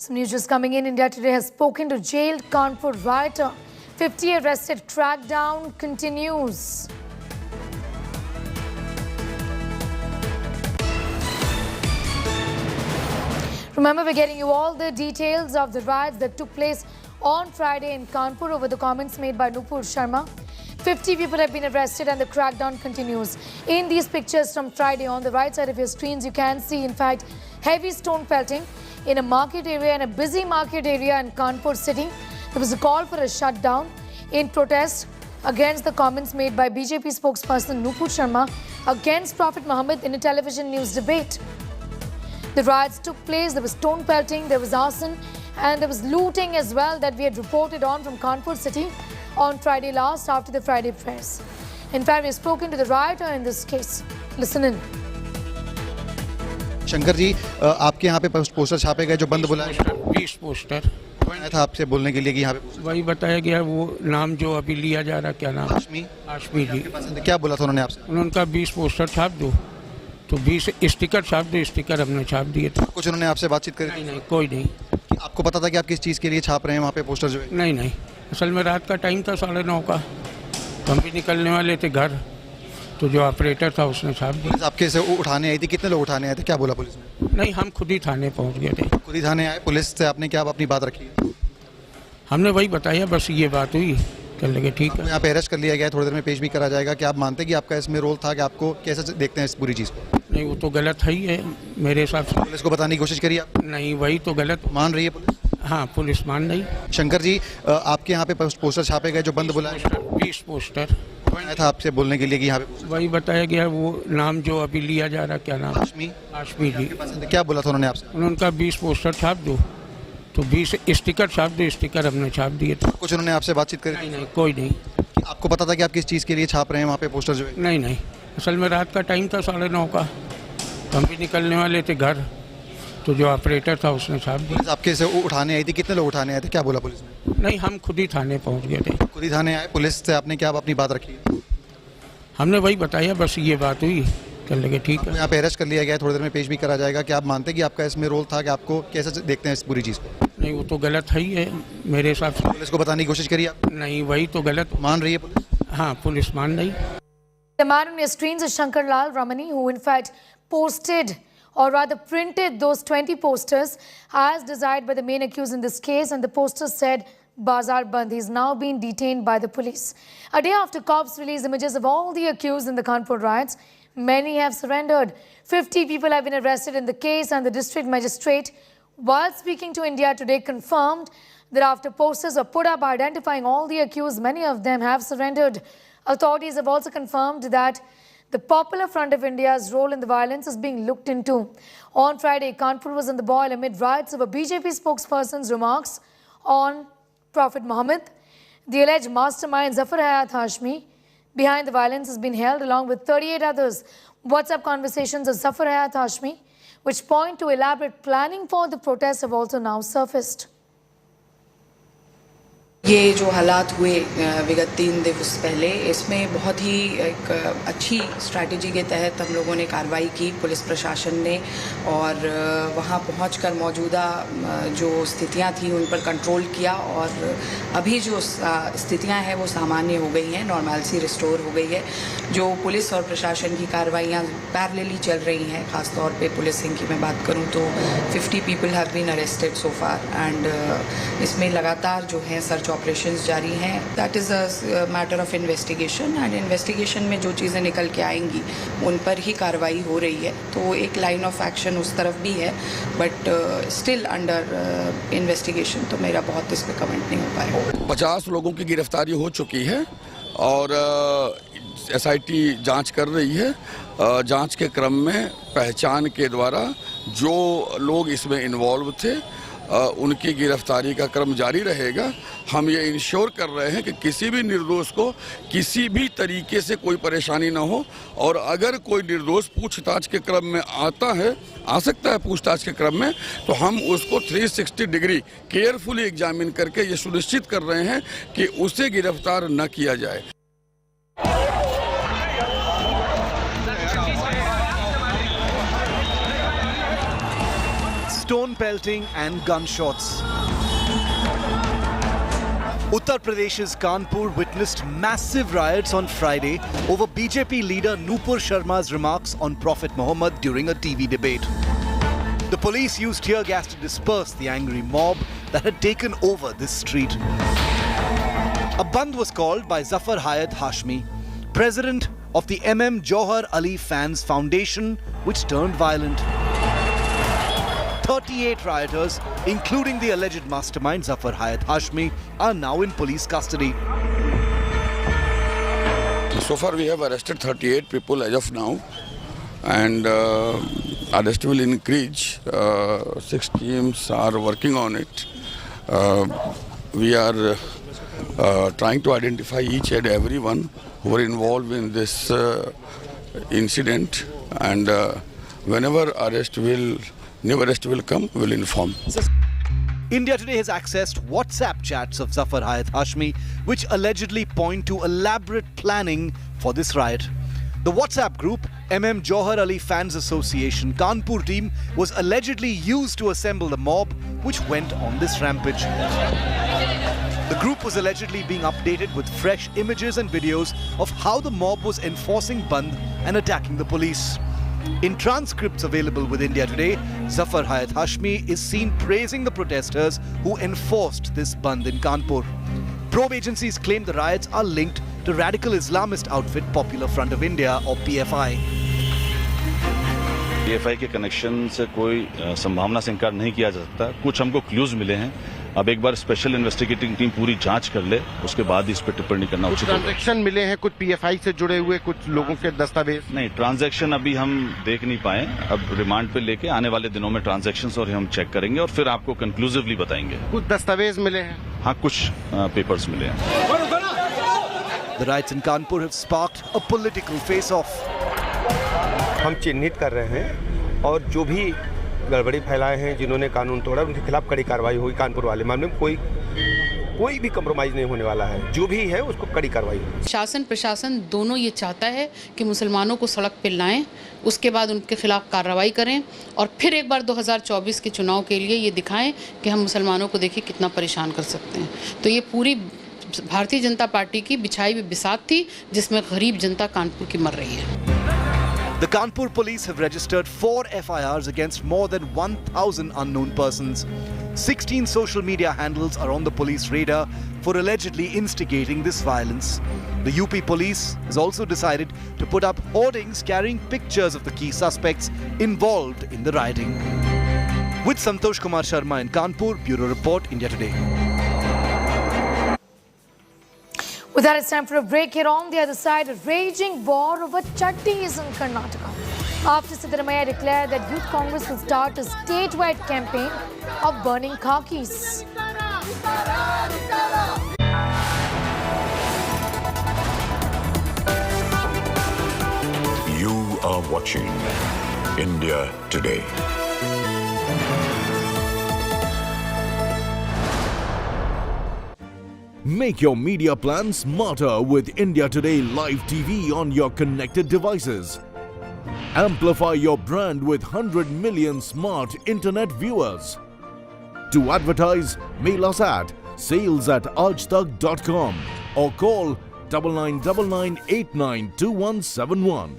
Some news just coming in. India Today has spoken to jailed Kanpur rioter. 50 arrested. Crackdown continues. Remember, we're getting you all the details of the riots that took place on Friday in Kanpur over the comments made by Nupur Sharma. 50 people have been arrested and the crackdown continues. In these pictures from Friday, on the right side of your screens, you can see, in fact, heavy stone pelting in a market area, in a busy market area in Kanpur city. There was a call for a shutdown in protest against the comments made by BJP spokesperson Nupur Sharma against Prophet Muhammad in a television news debate. The riots took place, there was stone pelting, there was arson, and there was looting as well that we had reported on from Kanpur city on Friday last after the Friday prayers. In fact, we have spoken to the rioter in this case. Listen in. Shankar ji, आपके यहाँ पे poster छापे गए जो बंद बुलाए 20 poster आया था आपसे बोलने के लिए कि यहाँ पे वही बताया गया। वो नाम जो अभी लिया जा रहा, क्या नाम? आशमी जी। क्या बोला था उन्होंने आपसे? उन्होंने कहा 20 पोस्टर छाप दो, तो 20 स्टिकर छाप दो। स्टिकर हमने छाप दिए थे। कुछ उन्होंने आपसे बातचीत करी? नहीं, कोई नहीं। आपको पता था कि आप किस चीज़ के लिए छाप रहे हैं वहाँ पे पोस्टर जो है? नहीं, असल में रात का टाइम था 9:30 का, हम भी निकलने वाले थे घर, तो जो ऑपरेटर था उसने छाप दिया। आपके से उठाने आई थी? कितने लोग उठाने आए थे? क्या बोला पुलिस ने? नहीं, हम खुद ही थाने पहुंच गए थे। खुद ही थाने आए? पुलिस से आपने क्या अपनी बात रखी? हमने वही बताया, बस ये बात हुई, कर लगे ठीक है। यहाँ पे अरेस्ट कर लिया गया, थोड़ी देर में पेश भी करा जाएगा। क्या आप मानते हैं कि आपका इसमें रोल था? कि आपको कैसे देखते हैं इस पूरी चीज़ को? नहीं, वो तो गलत है ही है मेरे हिसाब से। पुलिस को बताने की कोशिश करी आप? नहीं, वही तो गलत मान रही है पुलिस? हाँ, पुलिस मान रही। शंकर जी, आपके यहाँ पे पोस्टर छापे गए जो बंद बुलाए 20 पोस्टर आया था आपसे बोलने के लिए कि यहाँ पे वही बताया गया। वो नाम जो अभी लिया जा रहा, क्या नाम? आशमी जी। क्या बोला था उन्होंने आपसे? उन्होंने कहा 20 पोस्टर छाप दो, तो 20 स्टिकर छाप दो। स्टिकर हमने छाप दिए थे। कुछ उन्होंने आपसे बातचीत करी? नहीं, कोई नहीं। आपको पता था कि आप किस चीज़ के लिए छाप रहे हैं वहाँ पे पोस्टर जो है? नहीं, असल में रात का टाइम था 9:30 का, हम भी निकलने वाले थे घर, तो जो ऑपरेटर था उसने छाप दिया। पुलिस आपके से उठाने आई थी? कितने लोग उठाने आए थे? क्या बोला पुलिस ने? नहीं, हम खुद ही थाने पहुंच गए थे। खुद ही थाने आए? पुलिस से आपने क्या अपनी बात रखी? हमने वही बताया, बस ये बात हुई, कर लगे ठीक है। यहाँ पे अरेस्ट कर लिया गया, थोड़ी देर में पेश भी करा जाएगा। क्या आप मानते हैं कि आपका इसमें रोल था? कि आपको कैसे देखते हैं इस पूरी चीज़ को? नहीं, वो तो गलत है ही है मेरे हिसाब से। पुलिस को बताने की कोशिश करी आप? नहीं, वही तो गलत। मान रही है पुलिस? हाँ, पुलिस मान रही। The man on your screens is Shankar Lal Ramani, who in fact posted, or rather printed, those 20 posters as desired by the main accused in this case, and the posters said Bazaar Band. He's now been detained by the police. A day after cops released images of all the accused in the Kanpur riots, many have surrendered. 50 people have been arrested in the case, and the district magistrate, while speaking to India Today, confirmed that after posters were put up identifying all the accused, many of them have surrendered. Authorities have also confirmed that the Popular Front of India's role in the violence is being looked into. On Friday, Kanpur was on the boil amid riots over BJP spokesperson's remarks on Prophet Muhammad. The alleged mastermind Zafar Hayat Hashmi behind the violence has been held along with 38 others. WhatsApp conversations of Zafar Hayat Hashmi, which point to elaborate planning for the protests, have also now surfaced. ये जो हालात हुए विगत 3 दिवस पहले, इसमें बहुत ही एक अच्छी स्ट्रैटेजी के तहत हम लोगों ने कार्रवाई की, पुलिस प्रशासन ने, और वहाँ पहुंचकर मौजूदा जो स्थितियां थी उन पर कंट्रोल किया, और अभी जो स्थितियां हैं वो सामान्य हो गई हैं, नॉर्मैलिटी रिस्टोर हो गई है। जो पुलिस और प्रशासन की कार्रवाइयाँ पैरेलली चल रही हैं, ख़ासतौर पे पुलिसिंग की मैं बात करूँ तो 50 people have been arrested so far, and इसमें लगातार जो है सर्च ऑपरेशंस जारी हैं। That is a matter of investigation, and investigation में जो चीज़ें निकल के आएंगी उन पर ही कार्रवाई हो रही है। तो एक लाइन ऑफ एक्शन उस तरफ भी है, बट स्टिल अंडर इन्वेस्टिगेशन, तो मेरा बहुत इस पर कमेंट नहीं हो पाएगा। 50 लोगों की गिरफ्तारी हो चुकी है और SIT जांच कर रही है। जांच के क्रम में पहचान के द्वारा जो लोग इसमें इन्वॉल्व थे उनकी गिरफ्तारी का क्रम जारी रहेगा। हम ये इंश्योर कर रहे हैं कि किसी भी निर्दोष को किसी भी तरीके से कोई परेशानी ना हो, और अगर कोई निर्दोष पूछताछ के क्रम में आ सकता है पूछताछ के क्रम में, तो हम उसको 360 डिग्री केयरफुली एग्जामिन करके ये सुनिश्चित कर रहे हैं कि उसे गिरफ्तार न किया जाए। stone pelting and gunshots. Uttar Pradesh's Kanpur witnessed massive riots on Friday over BJP leader Nupur Sharma's remarks on Prophet Muhammad during a TV debate. The police used tear gas to disperse the angry mob that had taken over this street. A band was called by Zafar Hayat Hashmi, president of the Johar Ali Fans Foundation, which turned violent. 38 rioters, including the alleged mastermind Zafar Hayat Hashmi, are now in police custody. So far we have arrested 38 people as of now, and arrest will increase. 6 teams are working on it. We are trying to identify each and everyone who are involved in this incident, and whenever new arrest will come, we'll inform. India Today has accessed WhatsApp chats of Zafar Hayat Hashmi, which allegedly point to elaborate planning for this riot. The WhatsApp group, Johar Ali Fans Association Kanpur team, was allegedly used to assemble the mob which went on this rampage. The group was allegedly being updated with fresh images and videos of how the mob was enforcing Bandh and attacking the police. In transcripts available with India Today, Zafar Hayat Hashmi is seen praising the protesters who enforced this Bandh in Kanpur. Probe agencies claim the riots are linked to radical Islamist outfit Popular Front of India or PFI. PFI के connection से कोई संभावना से इनकार नहीं किया जा सकता. कुछ हमको क्लूज मिले हैं. अब एक बार स्पेशल इन्वेस्टिगेटिंग टीम पूरी जांच कर ले, उसके बाद इस पर टिप्पणी करना उचित होगा. ट्रांजैक्शन मिले हैं कुछ पीएफआई से जुड़े हुए कुछ लोगों के दस्तावेज? नहीं, ट्रांजैक्शन अभी हम देख नहीं पाए. अब रिमांड पे लेके आने वाले दिनों में ट्रांजैक्शंस और हम चेक करेंगे और फिर आपको कंक्लूसिवली बताएंगे. कुछ दस्तावेज मिले हैं? हाँ, कुछ पेपर्स मिले हैं. The riots in Kanpur have sparked a political face-off. हम चिन्हित कर रहे हैं और जो भी गड़बड़ी फैलाए हैं, जिन्होंने कानून तोड़ा, उनके खिलाफ कड़ी कार्रवाई होगी. कानपुर वाले मामले में कोई भी कंप्रोमाइज नहीं होने वाला है. जो भी है उसको कड़ी कार्रवाई होगी. शासन प्रशासन दोनों ये चाहता है कि मुसलमानों को सड़क पर लाएं, उसके बाद उनके खिलाफ कार्रवाई करें और फिर एक बार 2024 के चुनाव के लिए ये दिखाएं कि हम मुसलमानों को देखिए कितना परेशान कर सकते हैं. तो ये पूरी भारतीय जनता पार्टी की बिछाई हुई बिसात थी, जिसमें गरीब जनता कानपुर की मर रही है. The Kanpur police have registered 4 FIRs against more than 1,000 unknown persons. 16 social media handles are on the police radar for allegedly instigating this violence. The UP police has also decided to put up hoardings carrying pictures of the key suspects involved in the rioting. With Santosh Kumar Sharma in Kanpur, Bureau Report, India Today. With that, it's time for a break. Here on the other side, a raging war over chaddis in Karnataka. After Siddaramaiah declared that Youth Congress will start a statewide campaign of burning khakis. You are watching India Today. Make your media plan smarter with India Today Live TV on your connected devices. Amplify your brand with 100 million smart internet viewers. To advertise, mail us at sales@aajtak.com or call 9999892171.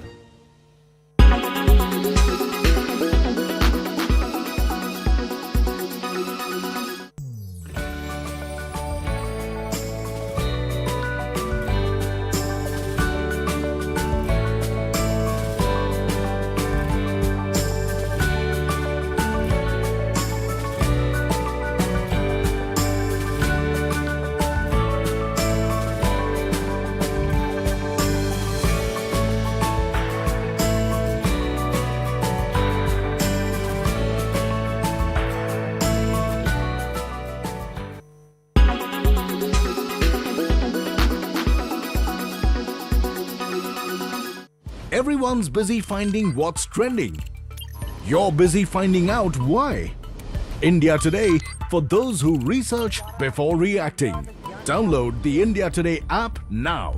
Everyone's busy finding what's trending. You're busy finding out why. India Today, for those who research before reacting. Download the India Today app now.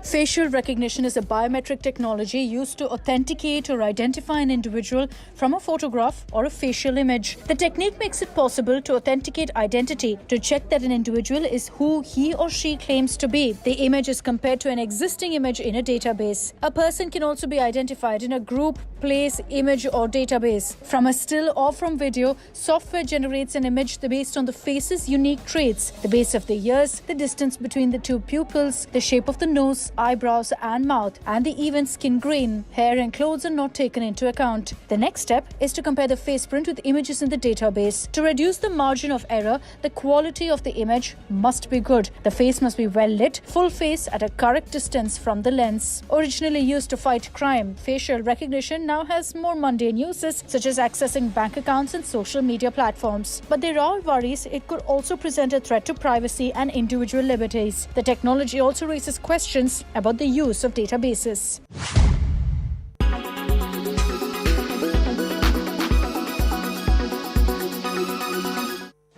Facial recognition is a biometric technology used to authenticate or identify an individual from a photograph or a facial image. The technique makes it possible to authenticate identity, to check that an individual is who he or she claims to be. The image is compared to an existing image in a database. A person can also be identified in a group, place, image or database. From a still or from video, software generates an image based on the face's unique traits, the base of the ears, the distance between the two pupils, the shape of the nose, eyebrows and mouth, and the even skin grain. Hair and clothes are not taken into account. The next step is to compare the face print with images in the database. To reduce the margin of error, the quality of the image must be good. The face must be well lit, full face at a correct distance from the lens. Originally used to fight crime, facial recognition now has more mundane uses such as accessing bank accounts and social media platforms. But there are worries it could also present a threat to privacy and individual liberties. The technology also raises questions about the use of databases.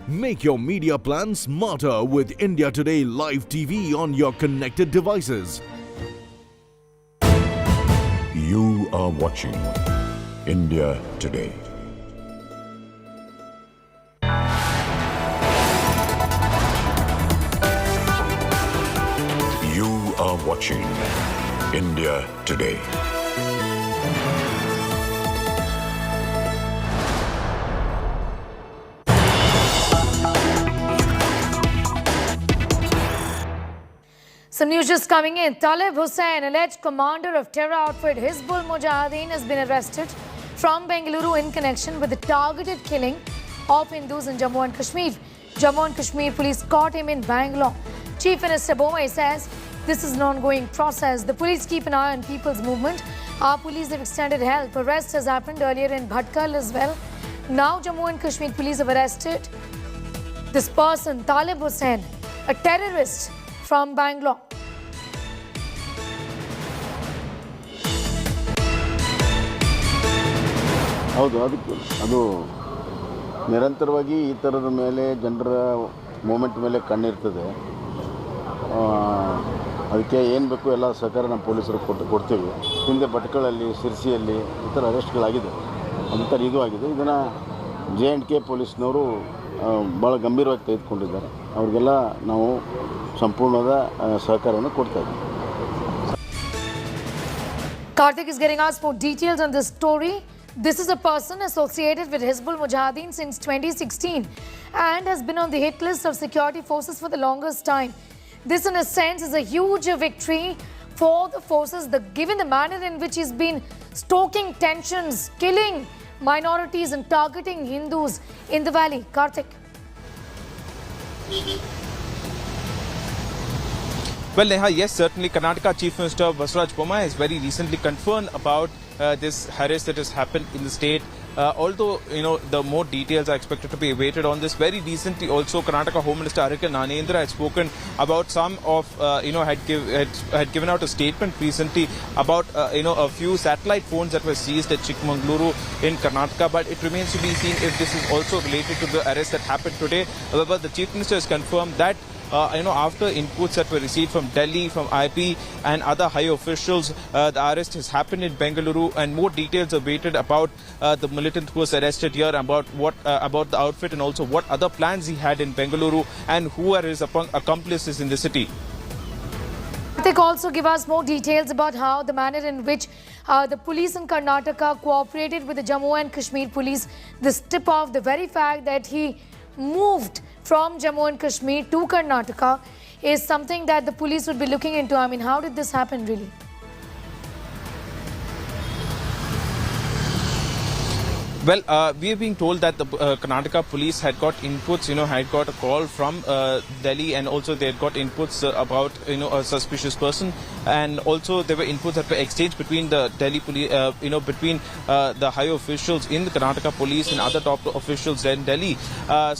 Make your media plan smarter with India Today Live TV on your connected devices. You are watching India Today. You are watching India Today. Some news just coming in. Talib Hussain, alleged commander of terror outfit Hizbul Mujahideen, has been arrested from Bengaluru in connection with the targeted killing of Hindus in Jammu and Kashmir. Jammu and Kashmir police caught him in Bangalore. Chief Minister Bomai says this is an ongoing process. The police keep an eye on people's movement. Our police have extended help. Arrest has happened earlier in Bhatkal as well. Now Jammu and Kashmir police have arrested this person, Talib Hussain, a terrorist from Bangalore. ಹೌದು ಅದು ನಿರಂತರವಾಗಿ ಈ ಥರದ ಮೇಲೆ ಜನರ moment ಮೇಲೆ ಕಣ್ಣಿರ್ತದೆ. ಅದಕ್ಕೆ ಏನು ಬೇಕು ಎಲ್ಲ ಸಹಕಾರ ನಮ್ಮ ಪೊಲೀಸರು ಕೊಡ್ತೀವಿ. ಹಿಂದೆ ಭಟ್ಕಳಲ್ಲಿ ಸಿರ್ಸಿಯಲ್ಲಿ ಈ ಥರ ಅರೆಸ್ಟ್ಗಳಾಗಿದೆ, ಒಂಥರ ಇದು ಆಗಿದೆ. ಇದನ್ನು JNK ಪೊಲೀಸ್ನವರು ಭಾಳ ಗಂಭೀರವಾಗಿ ತೆಗೆದುಕೊಂಡಿದ್ದಾರೆ. ಅವ್ರಿಗೆಲ್ಲ ನಾವು ಸಂಪೂರ್ಣದ ಸಹಕಾರವನ್ನು ಕೊಡ್ತಾ ಇದ್ದೀವಿ. Karthik is getting us more details on this story. This is a person associated with Hizbul Mujahideen since 2016 and has been on the hit list of security forces for the longest time. This, in a sense, is a huge victory for the forces, given the manner in which he's been stoking tensions, killing minorities and targeting Hindus in the valley. Karthik. Well, Neha, yes, certainly Karnataka Chief Minister Boris Johnson has very recently confirmed about this arrest that has happened in the state. Although, the more details are expected to be awaited on this. Very recently also, Karnataka Home Minister Nanendra had spoken about some of, had given out a statement recently about, a few satellite phones that were seized at Chikmagaluru in Karnataka. But it remains to be seen if this is also related to the arrest that happened today. However, the Chief Minister has confirmed that after inputs that were received from Delhi, from IP and other high officials, the arrest has happened in Bengaluru, and more details are waited about the militant who was arrested here, about about the outfit and also what other plans he had in Bengaluru and who are his accomplices in the city. They also give us more details about how the manner in which the police in Karnataka cooperated with the Jammu and Kashmir police. This tip off the very fact that he moved from Jammu and Kashmir to Karnataka is something that the police would be looking into. I mean, how did this happen really? Well, we are being told that the Karnataka police had got inputs, had got a call from Delhi, and also they had got inputs about, a suspicious person, and also there were inputs that were exchanged between the Delhi police, between the high officials in the Karnataka police and other top officials in Delhi.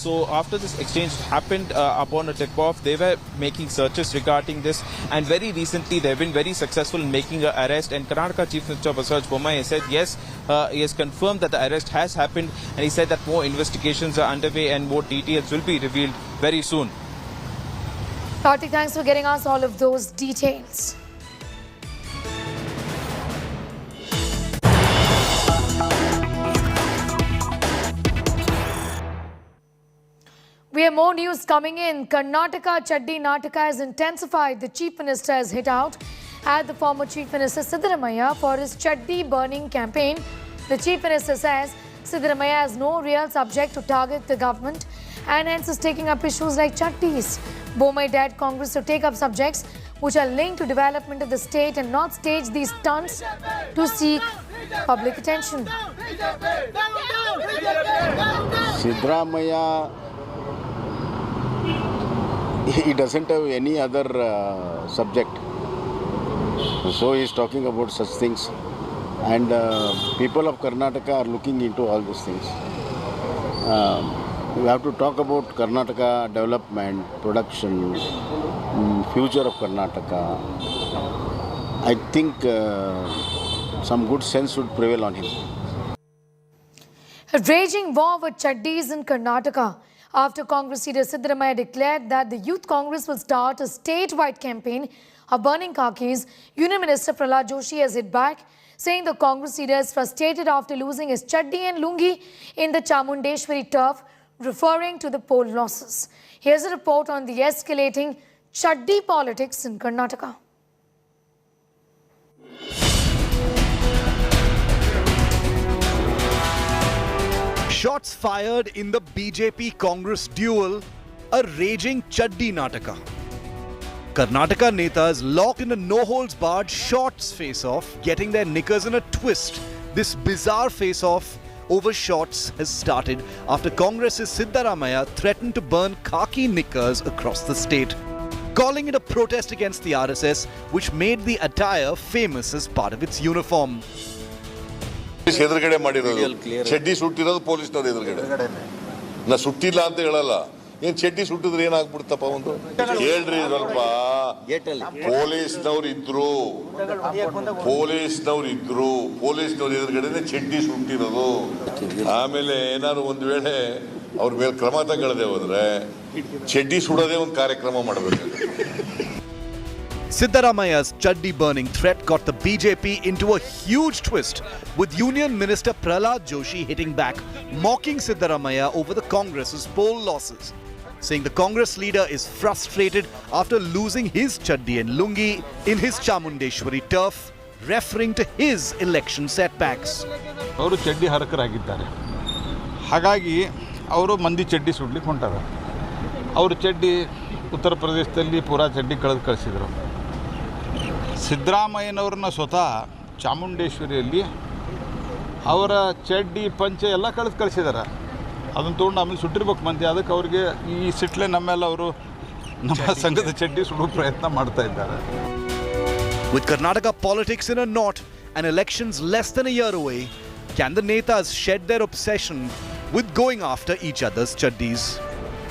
So after this exchange happened, upon a tip-off, they were making searches regarding this, and very recently they have been very successful in making an arrest, and Karnataka Chief Minister Boris Johnson has said yes, he has confirmed that the arrest has happened, and he said that more investigations are underway and more details will be revealed very soon. Karthik, thanks for getting us all of those details. Okay, more news coming in. Karnataka Chaddi Nataka has intensified. The Chief Minister has hit out at the former Chief Minister Sidhu Musewala for his Chaddi burning campaign. The Chief Minister says Sidhu Musewala has no real subject to target the government and hence is taking up issues like chaddis. Bombay dared Congress to take up subjects which are linked to development of the state and not stage these stunts to seek public attention. Sidramaya, he doesn't have any other subject. So he is talking about such things. And people of Karnataka are looking into all these things. We have to talk about Karnataka development, production, future of Karnataka. I think some good sense would prevail on him. A raging war with chaddis in Karnataka after Congress leader Sidhu Musewala declared that the Youth Congress will start a statewide campaign of burning khakis. Union Minister Prahlad Joshi has hit back, saying the Congress leader is frustrated after losing his chaddi and lungi in the Chamundeshwari turf, referring to the poll losses. Here's a report on the escalating chaddi politics in Karnataka. Shots fired in the BJP-Congress duel, a raging Chaddi Nataka. Karnataka netas locked in a no-holds-barred shots face-off, getting their knickers in a twist. This bizarre face-off over shots has started after Congress's Siddaramaiah threatened to burn khaki knickers across the state, calling it a protest against the RSS, which made the attire famous as part of its uniform. ಎದುರುಗಡೆ ಮಾಡಿರೋದು ಚಡ್ಡಿ ಸುಟ್ಟಿರೋದು ಪೊಲೀಸ್ನವ್ರು ಎದುರುಗಡೆ ನಾ ಸುಟ್ಟಿಲ್ಲ ಅಂತ ಹೇಳಲ್ಲ ಏನ್ ಚಡ್ಡಿ ಸುಟ್ಟಿದ್ರೆ ಏನಾಗ್ಬಿಡ್ತಪ್ಪ ಒಂದು ಹೇಳ್ರಿ ಸ್ವಲ್ಪ ಪೊಲೀಸ್ನವ್ರು ಇದ್ರು ಪೊಲೀಸ್ನವ್ರ ಎದುರುಗಡೆ ಚಡ್ಡಿ ಸುಟ್ಟಿರೋದು ಆಮೇಲೆ ಏನಾದ್ರು ಒಂದು ವೇಳೆ ಅವ್ರ ಮೇಲೆ ಕ್ರಮ ತಗೊಳ್ಳದೆ ಹೋದ್ರೆ ಚಡ್ಡಿ ಸುಡೋದೇ ಒಂದು ಕಾರ್ಯಕ್ರಮ ಮಾಡಬೇಕು. Siddaramaiah's chaddi burning threat got the BJP into a huge twist, with Union Minister Prahlad Joshi hitting back, mocking Siddaramaiah over the Congress's poll losses, saying the Congress leader is frustrated after losing his chaddi and lungi in his Chamundeshwari turf, referring to his election setbacks. ಅವರು ಚಡ್ಡಿ ಹರಕರಾಗಿದ್ದಾರೆ, ಹಾಗಾಗಿ ಅವರು ಮಂದಿ ಚಡ್ಡಿ ಸುಡ್ಲಿಕ್ಕೆ ಹೊಂಟಾರೆ. ಅವರು ಚಡ್ಡಿ ಉತ್ತರ ಪ್ರದೇಶದಲ್ಲಿ ಪೂರಾ ಚಡ್ಡಿ ಕಳಿಸಿದರು. ಸಿದ್ದರಾಮಯ್ಯನವ್ರನ್ನ ಸ್ವತಃ ಚಾಮುಂಡೇಶ್ವರಿಯಲ್ಲಿ ಅವರ ಚಡ್ಡಿ ಪಂಚೆ ಎಲ್ಲ ಕಳಿಸಿದ್ದಾರೆ. ಅದನ್ನು ತೊಗೊಂಡು ಆಮೇಲೆ ಸುಟ್ಟಿರ್ಬೇಕು ಮಂದಿ. ಅದಕ್ಕೆ ಅವ್ರಿಗೆ ಈ ಸಿಟ್ಲೆ ನಮ್ಮೆಲ್ಲ ಅವರು ನಮ್ಮ ಸಂಘದ ಚಡ್ಡಿ ಸುಡುವ ಪ್ರಯತ್ನ ಮಾಡ್ತಾ ಇದ್ದಾರೆ. With Karnataka politics in a knot and elections less than a year away, can the netas shed their obsession with going after each other's chaddis?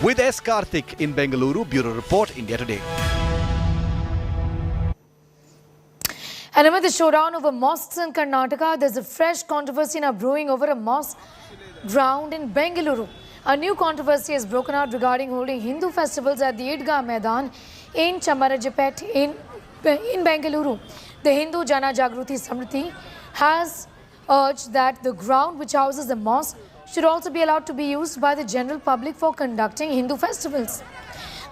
With S. Karthik in Bengaluru, Bureau Report, India Today. And amid the showdown over mosques in Karnataka, there's a fresh controversy now brewing over a mosque ground in Bengaluru. A new controversy has broken out regarding holding Hindu festivals at the Idgah Maidan in Chamarajapet in Bengaluru. The Hindu Jana Jagruti Samriti has urged that the ground which houses the mosque should also be allowed to be used by the general public for conducting Hindu festivals.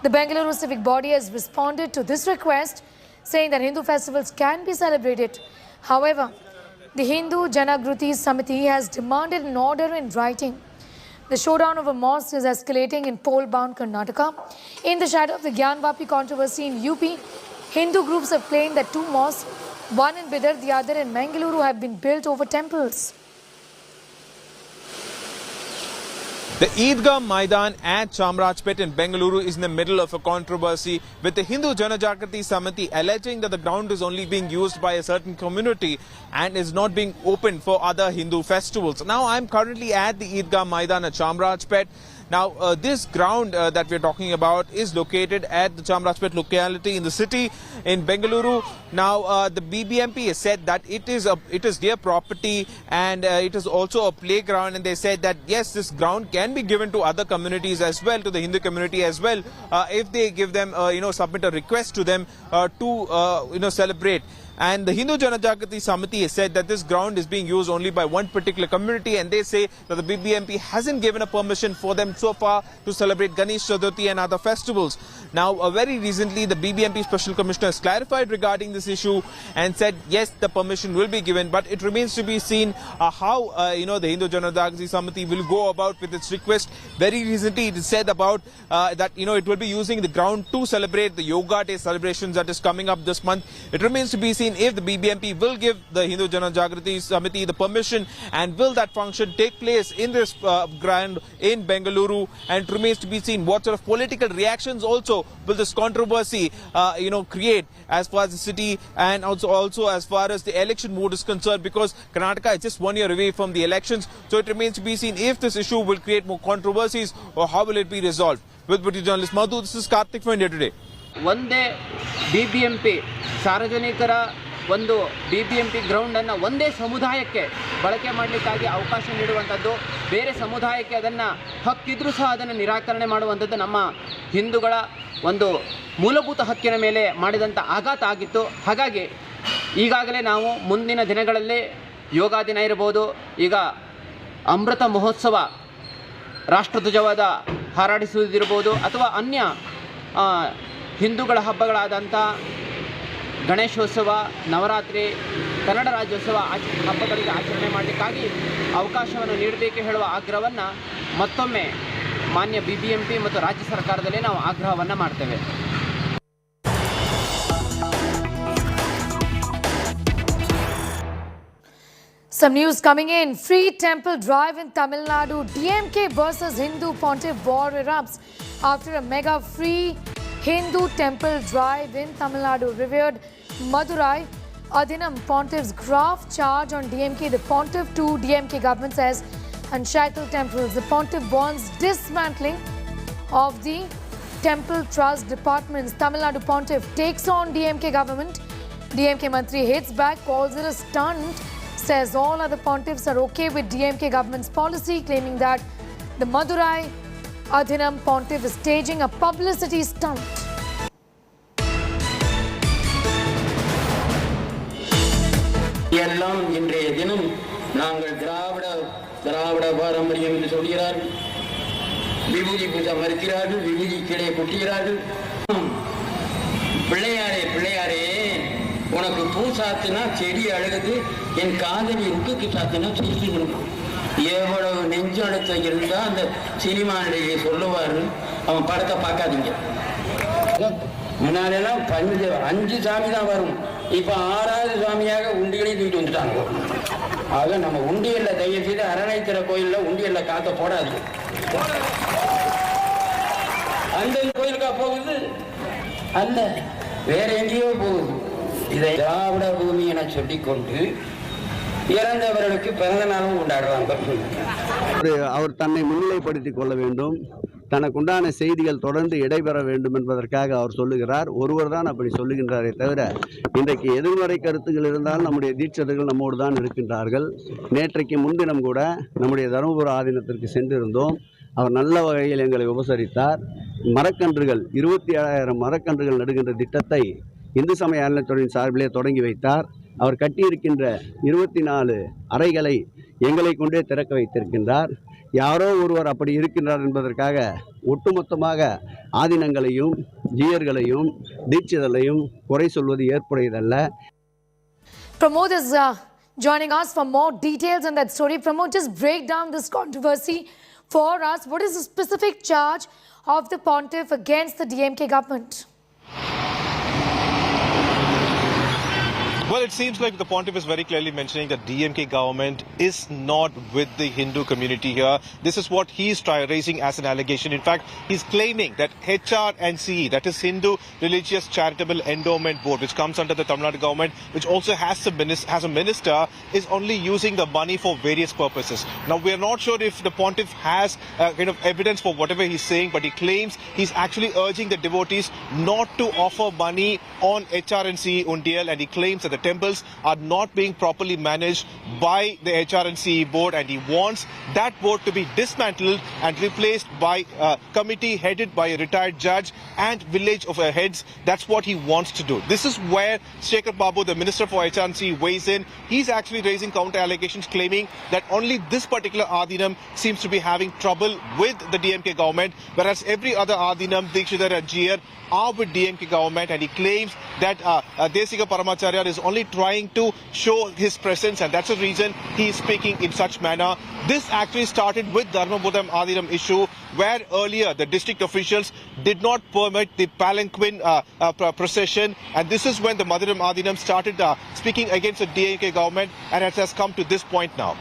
The Bengaluru civic body has responded to this request, saying that Hindu festivals can be celebrated. However, the Hindu Janagruti Samiti has demanded an order in writing. The showdown over mosques is escalating in poll-bound Karnataka. In the shadow of the Gyanvapi controversy in UP, Hindu groups have claimed that two mosques, one in Bidar, the other in Bengaluru, have been built over temples. The Idgah Maidan at Chamarajapet in Bengaluru is in the middle of a controversy, with the Hindu Janajagrati Samiti alleging that the ground is only being used by a certain community and is not being opened for other Hindu festivals. Now, I'm currently at the Idgah Maidan at Chamarajapet. Now, this ground that we're talking about is located at the Chamarajapet locality in the city in Bengaluru. Now, the BBMP has said that it is their property and it is also a playground, and they said that yes, this ground can be given to other communities as well, to the Hindu community as well, if they give them, submit a request to them to, celebrate. and the Hindu Janajagrati Samiti has said that this ground is being used only by one particular community, and they say that the BBMP hasn't given a permission for them so far to celebrate Ganesh Chaturthi and other festivals. Now, very recently, the BBMP Special Commissioner has clarified regarding this issue and said, yes, the permission will be given, but it remains to be seen how, the Hindu Janajagrati Samiti will go about with its request. Very recently, it is said about that, it will be using the ground to celebrate the Yoga Day celebrations that is coming up this month. It remains to be seen if the BBMP will give the Hindu Janajagrati Samiti the permission, and will that function take place in this ground in Bengaluru, and it remains to be seen what sort of political reactions also will this controversy create as far as the city and also as far as the election mood is concerned, because Karnataka is just 1 year away from the elections. So it remains to be seen if this issue will create more controversies or how will it be resolved. With British journalist Madhu, this is Karthik for India Today. ಒಂದೇ BBMP ಸಾರ್ವಜನಿಕರ ಒಂದು BBMP ಗ್ರೌಂಡನ್ನು ಒಂದೇ ಸಮುದಾಯಕ್ಕೆ ಬಳಕೆ ಮಾಡಲಿಕ್ಕಾಗಿ ಅವಕಾಶ ನೀಡುವಂಥದ್ದು, ಬೇರೆ ಸಮುದಾಯಕ್ಕೆ ಅದನ್ನು ಹಕ್ಕಿದ್ರೂ ಸಹ ಅದನ್ನು ನಿರಾಕರಣೆ ಮಾಡುವಂಥದ್ದು ನಮ್ಮ ಹಿಂದೂಗಳ ಒಂದು ಮೂಲಭೂತ ಹಕ್ಕಿನ ಮೇಲೆ ಮಾಡಿದಂಥ ಆಘಾತ ಆಗಿತ್ತು. ಹಾಗಾಗಿ ಈಗಾಗಲೇ ನಾವು ಮುಂದಿನ ದಿನಗಳಲ್ಲಿ ಯೋಗ ದಿನ ಇರಬಹುದು, ಈಗ ಅಮೃತ ಮಹೋತ್ಸವ ರಾಷ್ಟ್ರಧ್ವಜವಾದ ಹಾರಾಡಿಸುವುದಿರಬಹುದು, ಅಥವಾ ಅನ್ಯ ಹಿಂದೂಗಳ ಹಬ್ಬಗಳಾದಂಥ ಗಣೇಶೋತ್ಸವ, ನವರಾತ್ರಿ, ಕನ್ನಡ ರಾಜ್ಯೋತ್ಸವ ಹಬ್ಬಗಳಿಗೆ ಆಚರಣೆ ಮಾಡಲಿಕ್ಕಾಗಿ ಅವಕಾಶವನ್ನು ನೀಡಬೇಕು ಹೇಳುವ ಆಗ್ರಹವನ್ನು ಮತ್ತೊಮ್ಮೆ ಮಾನ್ಯ BBMP ಮತ್ತು ರಾಜ್ಯ ಸರ್ಕಾರದಲ್ಲಿ ನಾವು ಆಗ್ರಹವನ್ನು ಮಾಡ್ತೇವೆ. Some news coming in. Free temple drive in Tamil Nadu. DMK versus Hindu Pontiff war erupts after a mega free Hindu temple drive in Tamil Nadu. Revered Madurai Adhinam Pontiff's graft charge on DMK. The Pontiff to DMK government says unshackled temples. The Pontiff wants dismantling of the temple trust departments. Tamil Nadu Pontiff takes on DMK government. DMK Mantri hits back, calls it a stunt. Says all other pontiffs are okay with DMK government's policy, claiming that the Madurai Adhinam Pontiff is staging a publicity stunt. எல்லாம் இன்றைய தினம் நாங்கள் திராவிட பாரம்பரியம் என்று சொல்கிறார்கள். விபூதி பூஜை மறுக்கிறார்கள், விபூதி கீழே கொட்டுகிறார்கள். பிள்ளையாரே உனக்கு பூ சாத்துனா செடி அழகுது, என் காதலி ருக்கு சாத்துனா சிரிச்சுக்கணும். எவ்வளவு நெஞ்செழுத்தம் இருந்தா அந்த சினிமா நடிகை சொல்லுவாரு, அவன் படத்தை பார்க்காதீங்க. முன்னாலெல்லாம் 5 சாமி தான் வரும், இப்ப 6வது சாமியாக உண்டியலையும் தூக்கிட்டு வந்துட்டாங்க. ஆக நம்ம உண்டியல்ல தயவு செய்து அரணைத்திர கோயில்ல உண்டியல்ல காத்த போடாது. அந்த கோயிலுக்கா போகுது அல்ல, வேற எங்கேயோ போகுது. இதை திராவிட பூமி என சொல்லிக்கொண்டு இறந்தவர்களுக்கு பிறந்த நாளும் கொண்டாடுறாங்க. அவர் தன்னை முன்னிலைப்படுத்திக் கொள்ள வேண்டும், தனக்குண்டான செய்திகள் தொடர்ந்து இடைபெற வேண்டும் என்பதற்காக அவர் சொல்லுகிறார். ஒருவர் தான் அப்படி சொல்லுகின்றாரே தவிர இன்றைக்கு எதிர்மறை கருத்துக்கள் இருந்தால் நம்முடைய தீட்சதர்கள் நம்மோடு தான் இருக்கின்றார்கள். நேற்றைக்கு முன்தினம் கூட நம்முடைய தருமபுர ஆதீனத்திற்கு சென்றிருந்தோம். அவர் நல்ல வகையில் எங்களை உபசரித்தார். மரக்கன்றுகள் 27,000 மரக்கன்றுகள் நடுகின்ற திட்டத்தை இந்து சமய அறநிலையத்துறையின் சார்பிலே தொடங்கி வைத்தார். அவர் கட்டியிருக்கின்ற 24 அறைகளை எங்களை கொண்டே திறக்க வைத்திருக்கின்றார். யாரோ ஒருவர் அப்படி இருக்கின்றார் என்பதற்காக ஒட்டுமொத்தமாக ஆதீனங்களையும் ஜீயர்களையும் தீட்சிதர்களையும் குறை சொல்வது ஏற்புடையதல்ல. Pramod is joining us for more details on that story. Pramod, just break down this controversy for us. What is the specific charge of the Pontiff against the DMK government? Well, it seems like the Pontiff is very clearly mentioning that DMK government is not with the Hindu community here. This is what he's raising as an allegation. In fact, he's claiming that HRNCE, that is Hindu Religious Charitable Endowment Board, which comes under the Tamil Nadu government, which also has a minister, is only using the money for various purposes. Now, we are not sure if the Pontiff has kind of evidence for whatever he's saying, but he claims he's actually urging the devotees not to offer money on HRNCE Undial, and he claims that the temples are not being properly managed by the HRNC board, and he wants that board to be dismantled and replaced by a committee headed by a retired judge and village of heads. That's what he wants to do. This is where Shekhar Babu, the Minister for HRNC, weighs in. He's actually raising counter allegations claiming that only this particular Adinam seems to be having trouble with the DMK government, whereas every other Adinam, Dikshidhar and Jier, are with DMK government, and he claims that Desika Paramacharya is only trying to show his presence, and that's the reason he is speaking in such manner. This actually started with Dharmabodham Adinam issue, where earlier the district officials did not permit the palanquin procession, and this is when the Madhuram Adinam started speaking against the DMK government, and it has come to this point now.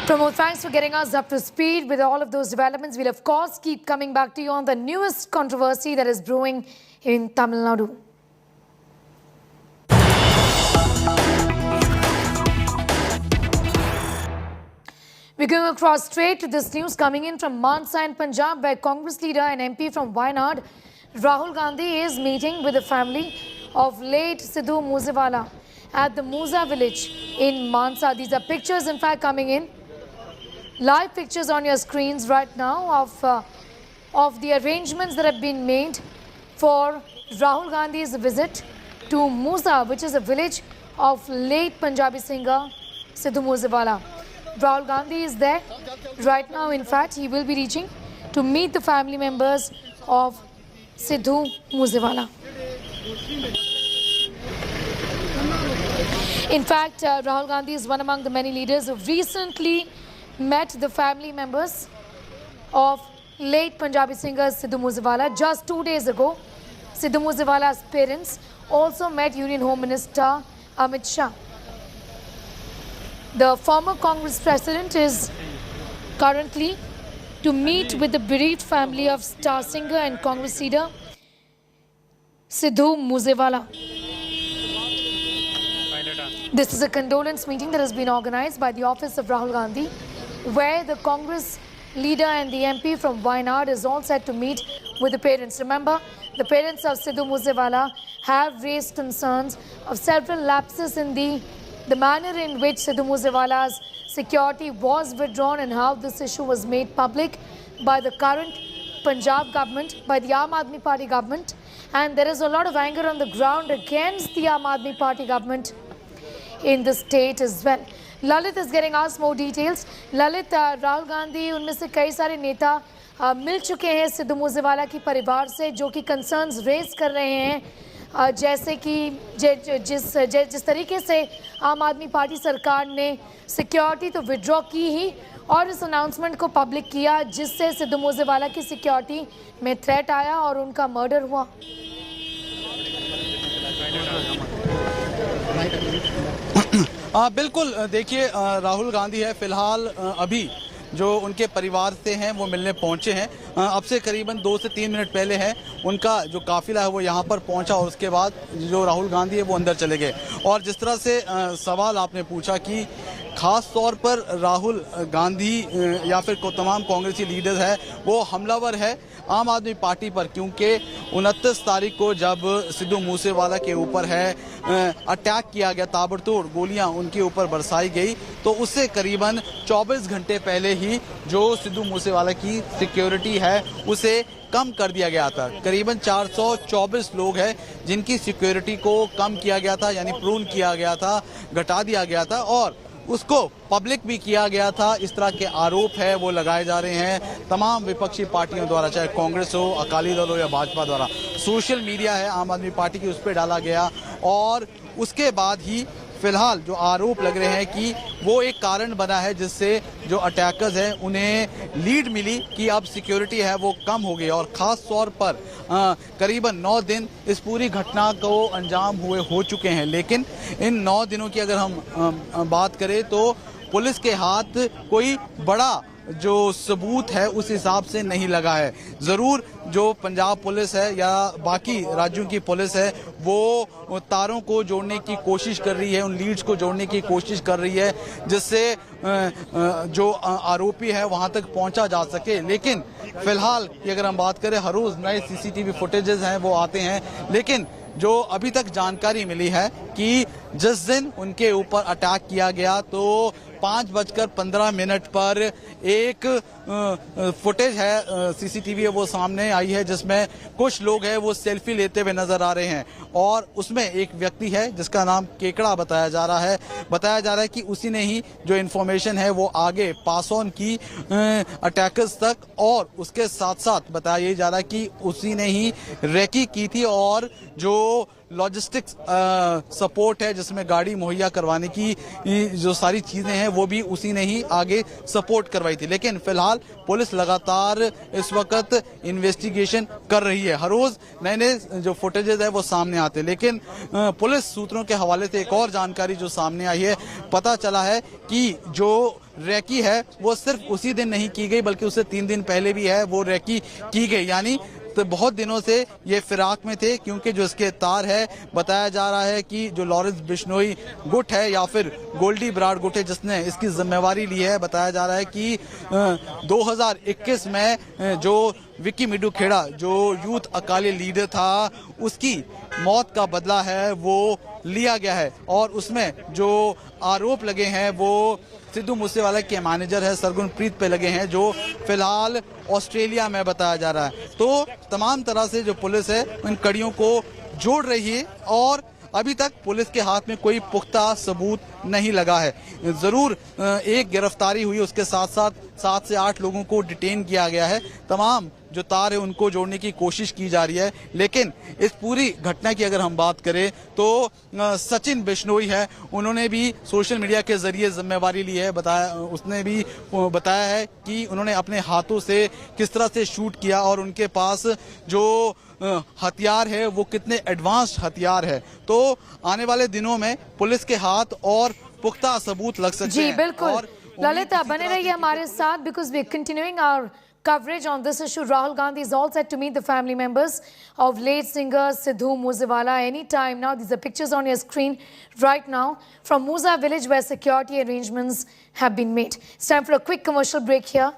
Pramod, thanks for getting us up to speed with all of those developments. We'll of course keep coming back to you on the newest controversy that is brewing in Tamil Nadu. We're going across straight to this news coming in from Bandstand, Punjab, where Congress leader and MP from Wayanad, Rahul Gandhi, is meeting with the family of late Sidhu Musewala at the Musa village in Mansa. These are pictures, in fact, coming in. Live pictures on your screens right now of the arrangements that have been made for Rahul Gandhi's visit to Musa, which is a village of late Punjabi singer Sidhu Musewala. Rahul Gandhi is there right now. In fact, he will be reaching to meet the family members of Sidhu Musewala. In fact, Rahul Gandhi is one among the many leaders who recently met the family members of late Punjabi singer Sidhu Musewala. Just 2 days ago, Sidhu Musewala's parents also met Union Home Minister Amit Shah. The former Congress president is currently to meet with the bereaved family of star singer and Congress leader Sidhu Musewala. This is a condolence meeting that has been organized by the office of Rahul Gandhi, where the Congress leader and the MP from Wayanad is all set to meet with the parents. Remember, the parents of Sidhu Musewala have raised concerns of several lapses in the manner in which Sidhu Musewala's security was withdrawn and how this issue was made public by the current Punjab government, by the Aam Aadmi Party government. And there is a lot of anger on the ground against the Aam Aadmi Party government in the state as well. Lalit is getting us more details. Lalit, Rahul Gandhi उनमें से कई सारे नेता मिल चुके हैं सिद्धू मूसेवाला की परिवार से, जो कि कंसर्न्स रेज कर रहे हैं, जैसे कि जिस तरीके से आम आदमी पार्टी सरकार ने सिक्योरिटी तो विड्रॉ की ही और इस अनाउंसमेंट को पब्लिक किया, जिससे सिद्धू मूसेवाला की सिक्योरिटी में थ्रेट आया और उनका मर्डर हुआ। बिल्कुल, देखिए राहुल गांधी है फिलहाल अभी जो उनके परिवार से हैं वो मिलने पहुंचे हैं। अब से करीबन 2 से 3 मिनट पहले है उनका जो काफिला है वो यहाँ पर पहुंचा और उसके बाद जो राहुल गांधी है वो अंदर चले गए। और जिस तरह से सवाल आपने पूछा कि खास तौर पर राहुल गांधी या फिर तमाम कांग्रेसी लीडर्स है वो हमलावर है आम आदमी पार्टी पर, क्योंकि 29 तारीख को जब सिद्धू मूसेवाला के ऊपर है अटैक किया गया, ताबड़तोड़ गोलियां उनके ऊपर बरसाई गई, तो उससे करीबन 24 घंटे पहले ही जो सिद्धू मूसेवाला की सिक्योरिटी है उसे कम कर दिया गया था। करीबन 424 लोग हैं जिनकी सिक्योरिटी को कम किया गया था, यानी प्रून किया गया था, घटा दिया गया था और उसको पब्लिक भी किया गया था। इस तरह के आरोप है वो लगाए जा रहे हैं तमाम विपक्षी पार्टियों द्वारा, चाहे कांग्रेस हो, अकाली दल हो या भाजपा द्वारा। सोशल मीडिया है आम आदमी पार्टी की, उस पर डाला गया और उसके बाद ही फिलहाल जो आरोप लग रहे हैं कि वो एक कारण बना है जिससे जो अटैकर्स हैं उन्हें लीड मिली कि अब सिक्योरिटी है वो कम हो गई। और ख़ास तौर पर करीबन 9 दिन इस पूरी घटना को अंजाम हुए हो चुके हैं, लेकिन इन 9 दिनों की अगर हम बात करें तो पुलिस के हाथ कोई बड़ा जो सबूत है उस हिसाब से नहीं लगा है। ज़रूर जो पंजाब पुलिस है या बाकी राज्यों की पुलिस है वो तारों को जोड़ने की कोशिश कर रही है, उन लीड्स को जोड़ने की कोशिश कर रही है जिससे जो आरोपी है वहां तक पहुंचा जा सके। लेकिन फिलहाल की अगर हम बात करें, हर रोज नए सीसीटीवी फुटेजेस हैं वो आते हैं, लेकिन जो अभी तक जानकारी मिली है कि जिस दिन उनके ऊपर अटैक किया गया तो 5:15 पर एक फुटेज है, सीसीटीवी है, वो सामने आई है जिसमें कुछ लोग हैं वो सेल्फी लेते हुए नजर आ रहे हैं और उसमें एक व्यक्ति है जिसका नाम केकड़ा बताया जा रहा है कि उसी ने ही जो इन्फॉर्मेशन है वो आगे पास ऑन की अटैकर्स तक और उसके साथ साथ बताया यही जा रहा है कि उसी ने ही रेकी की थी और जो लॉजिस्टिक्स सपोर्ट है जिसमें गाड़ी मुहैया करवाने की जो सारी चीजें हैं वो भी उसी ने ही आगे सपोर्ट करवाई थी। लेकिन फिलहाल पुलिस लगातार इस वक्त इन्वेस्टिगेशन कर रही है। हर रोज नए नए जो फुटेजेस है वो सामने आते हैं, लेकिन पुलिस सूत्रों के हवाले से एक और जानकारी जो सामने आई है, पता चला है कि जो रेकी है वो सिर्फ उसी दिन नहीं की गई बल्कि उससे 3 दिन पहले भी है वो रेकी की गई, यानी तो बहुत दिनों से ये फिराक में थे क्योंकि जो इसके तार है बताया जा रहा है कि जो लॉरेंस बिश्नोई गुट है या फिर गोल्डी बराड़ गुट है जिसने इसकी जिम्मेवारी ली है, बताया जा रहा है कि 2021 में जो विक्की मिडू खेड़ा जो यूथ अकाली लीडर था उसकी मौत का बदला है वो लिया गया है और उसमें जो आरोप लगे हैं वो सिद्धू मूसेवाला के मैनेजर है सरगुनप्रीत पे लगे हैं जो फिलहाल ऑस्ट्रेलिया में बताया जा रहा है। तो तमाम तरह से जो पुलिस है इन कड़ियों को जोड़ रही है और अभी तक पुलिस के हाथ में कोई पुख्ता सबूत नहीं लगा है। जरूर एक गिरफ्तारी हुई, उसके साथ साथ 7 से 8 लोगों को डिटेन किया गया है। तमाम जो तार है उनको जोड़ने की कोशिश की जा रही है, लेकिन इस पूरी घटना की अगर हम बात करें तो सचिन बिश्नोई है, उन्होंने भी सोशल मीडिया के जरिए जिम्मेवारी ली है। उसने भी बताया है कि उन्होंने अपने हाथों से किस तरह से शूट किया और उनके पास जो हथियार है वो कितने एडवांस्ड हथियार है। तो आने वाले दिनों में पुलिस के हाथ और पुख्ता सबूत लग सकते हैं। जी बिल्कुल ललिता, बने रहिए हमारे साथ because we are continuing our coverage on this issue. Rahul Gandhi is all set to meet the family members of late singer Sidhu Musewala anytime now. These are pictures on your screen right now from Musa village where security arrangements have been made. It's time for a quick commercial break here.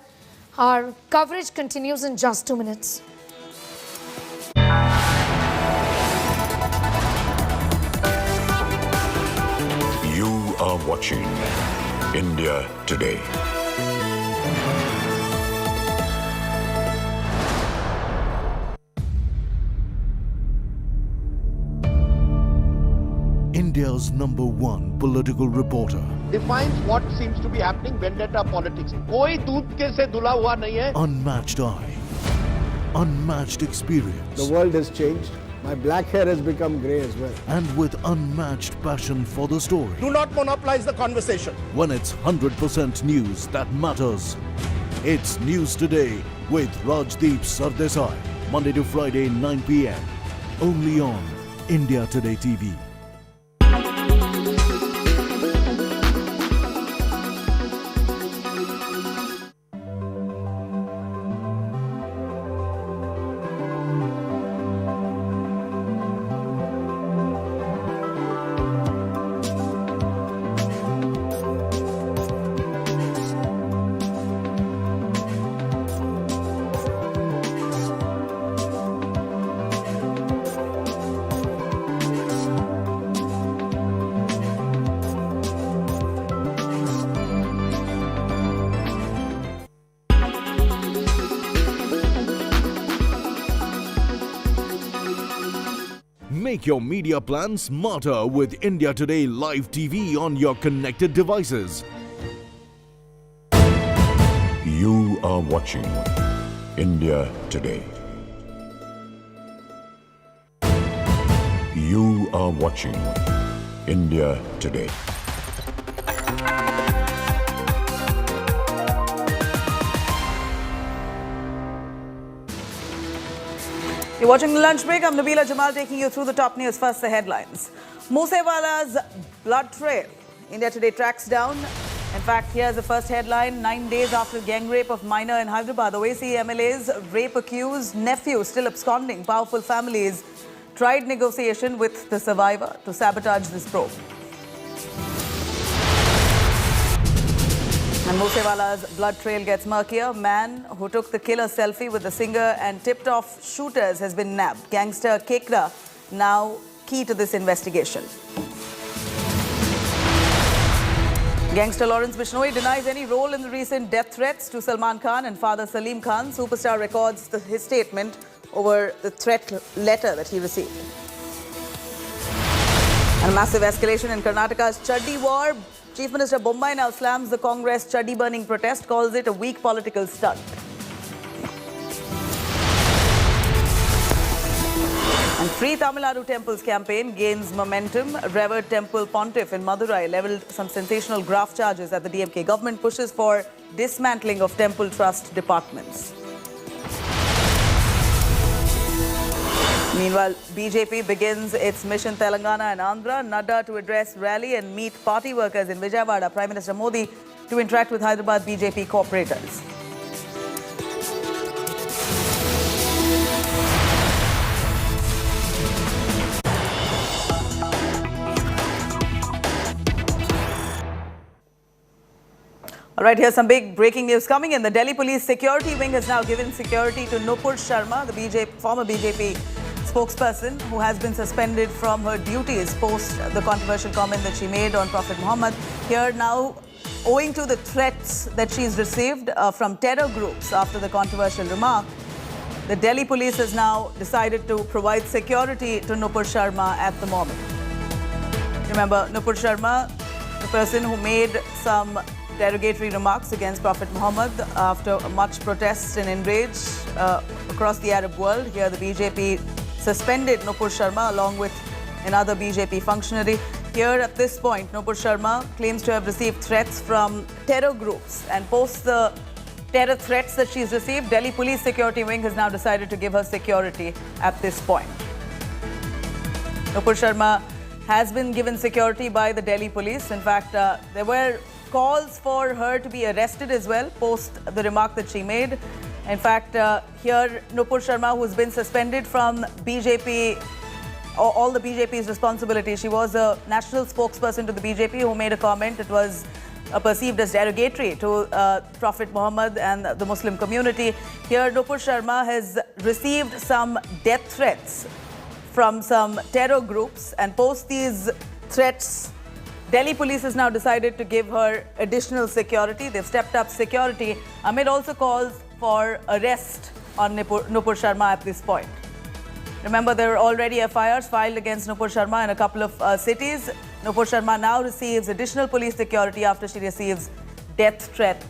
Our coverage continues in just 2 minutes. You are watching India Today. India's #1 political reporter. Defines what seems to be happening, vendetta politics. कोई दूध के से धुला हुआ नहीं है. Unmatched eye, unmatched experience. The world has changed. My black hair has become grey as well. And with unmatched passion for the story. Do not monopolize the conversation. When it's 100% news that matters. It's News Today with Rajdeep Sardesai. Monday to Friday, 9 p.m. Only on India Today TV. Make your media plan smarter with India Today Live TV on your connected devices. You are watching India Today. You are watching India Today. You're watching the lunch break. I'm Nabila Jamal taking you through the top news. First, the headlines. Musewala's blood trail. India Today tracks down. In fact, here's the first headline. 9 days after gang rape of minor in Hyderabad, Owaisi MLA's rape accused nephew still absconding. Powerful families tried negotiation with the survivor to sabotage this probe. And Musewala's blood trail gets murkier. Man who took the killer selfie with the singer and tipped off shooters has been nabbed. Gangster Kekra now key to this investigation. Gangster Lawrence Bishnoi denies any role in the recent death threats to Salman Khan and father Salim Khan. Superstar records his statement over the threat letter that he received. And a massive escalation in Karnataka's chaddi war. Chief Minister Mumbai now slams the Congress chaddi burning protest, calls it a weak political stunt. And Free Tamil Nadu Temples campaign gains momentum. Revered Temple-Pontiff in Madurai levelled some sensational graft charges at the DMK government, pushes for dismantling of temple trust departments. Meanwhile, BJP begins its mission Telangana and Andhra. Nadda to address rally and meet party workers in Vijayawada. Prime Minister Modi to interact with Hyderabad BJP cooperators. All right, here's some big breaking news coming in. The Delhi Police Security Wing has now given security to Nupur Sharma, the former BJP spokesperson who has been suspended from her duties post the controversial comment that she made on Prophet Muhammad. Here now, owing to the threats that she's received from terror groups after the controversial remark, the Delhi Police has now decided to provide security to Nupur Sharma at the moment. Remember, Nupur Sharma, the person who made some derogatory remarks against Prophet Muhammad after much protest and enrage across the Arab world. Here the BJP suspended Nupur Sharma along with another BJP functionary. Here at this point, Nupur Sharma claims to have received threats from terror groups, and post the terror threats that she's received, Delhi Police Security Wing has now decided to give her security at this point. Nupur Sharma has been given security by the Delhi Police. In fact, there were calls for her to be arrested as well post the remark that she made. In fact, here Nupur Sharma, who's been suspended from BJP, all the BJP's responsibilities. She was a national spokesperson to the BJP who made a comment. It was perceived as derogatory to Prophet Muhammad and the Muslim community. Here Nupur Sharma has received some death threats from some terror groups, and post these threats, Delhi Police has now decided to give her additional security. They've stepped up security amid also calls for arrest on Nupur Sharma at this point. Remember, there are already FIRs filed against Nupur Sharma in a couple of cities. Nupur Sharma now receives additional police security after she receives death threat.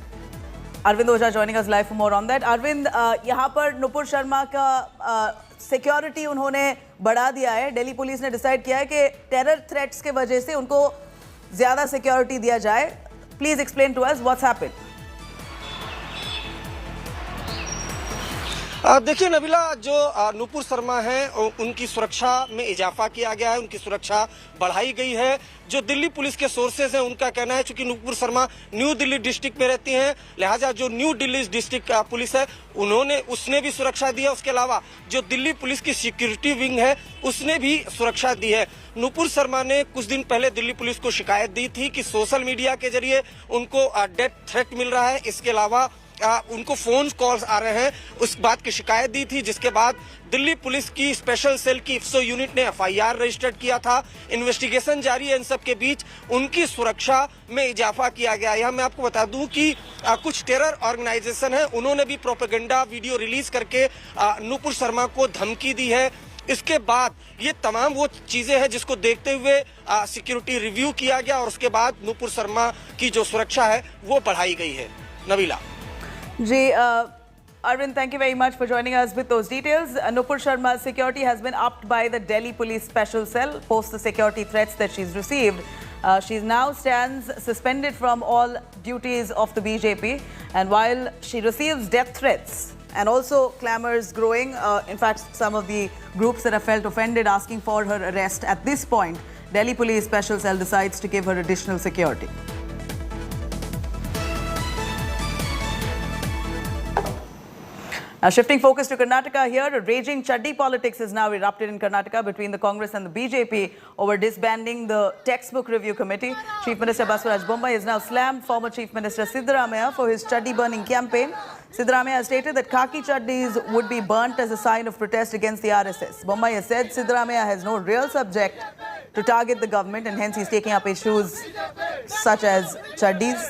Arvind Ojha joining us live for more on that. Arvind, यहाँ पर Nupur Sharma का security उन्होंने बढ़ा दिया है. Delhi police ने decide किया है कि टेरर थ्रेट्स के वजह से उनको ज़्यादा सिक्योरिटी दिया जाए. Please explain to us what's happened. देखिए नबीला, जो नुपुर शर्मा हैं उनकी सुरक्षा में इजाफा किया गया है, उनकी सुरक्षा बढ़ाई गई है. जो दिल्ली पुलिस के सोर्सेज हैं उनका कहना है चूंकि नुपुर शर्मा न्यू दिल्ली डिस्ट्रिक्ट में रहती हैं, लिहाजा जो न्यू दिल्ली डिस्ट्रिक्ट पुलिस है उसने भी सुरक्षा दी है. उसके अलावा जो दिल्ली पुलिस की सिक्योरिटी विंग है उसने भी सुरक्षा दी है. नुपुर शर्मा ने कुछ दिन पहले दिल्ली पुलिस को शिकायत दी थी कि सोशल मीडिया के जरिए उनको डेथ थ्रेट मिल रहा है. इसके अलावा उनको फोन कॉल्स आ रहे हैं, उस बात की शिकायत दी थी, जिसके बाद दिल्ली पुलिस की स्पेशल सेल की इफ्सो यूनिट ने FIR रजिस्टर्ड किया था. इन्वेस्टिगेशन जारी है. इन सब के बीच उनकी सुरक्षा में इजाफा किया गया. यहाँ मैं आपको बता दूं कि कुछ टेरर ऑर्गेनाइजेशन है, उन्होंने भी प्रोपेगेंडा वीडियो रिलीज करके नुपुर शर्मा को धमकी दी है. इसके बाद ये तमाम वो चीजें हैं जिसको देखते हुए सिक्योरिटी रिव्यू किया गया और उसके बाद नुपुर शर्मा की जो सुरक्षा है वो बढ़ाई गई है. नबीला जी, Arvind, thank you very much for joining us with those details. Nupur Sharma's security has been upped by the Delhi Police Special Cell post the security threats that she's received. She now stands suspended from all duties of the BJP, and while she receives death threats and also clamours growing, in fact some of the groups that have felt offended asking for her arrest, at this point Delhi Police Special Cell decides to give her additional security. Now shifting focus to Karnataka here, a raging chaddi politics has now erupted in Karnataka between the Congress and the BJP over disbanding the textbook review committee. Chief Minister Boris Johnson has now slammed former Chief Minister Sidhu Musewala for his chaddi burning campaign. Siddaramaiah has stated that khaki chaddis would be burnt as a sign of protest against the RSS. Bommai has said Siddaramaiah has no real subject to target the government and hence he's taking up issues such as chaddis.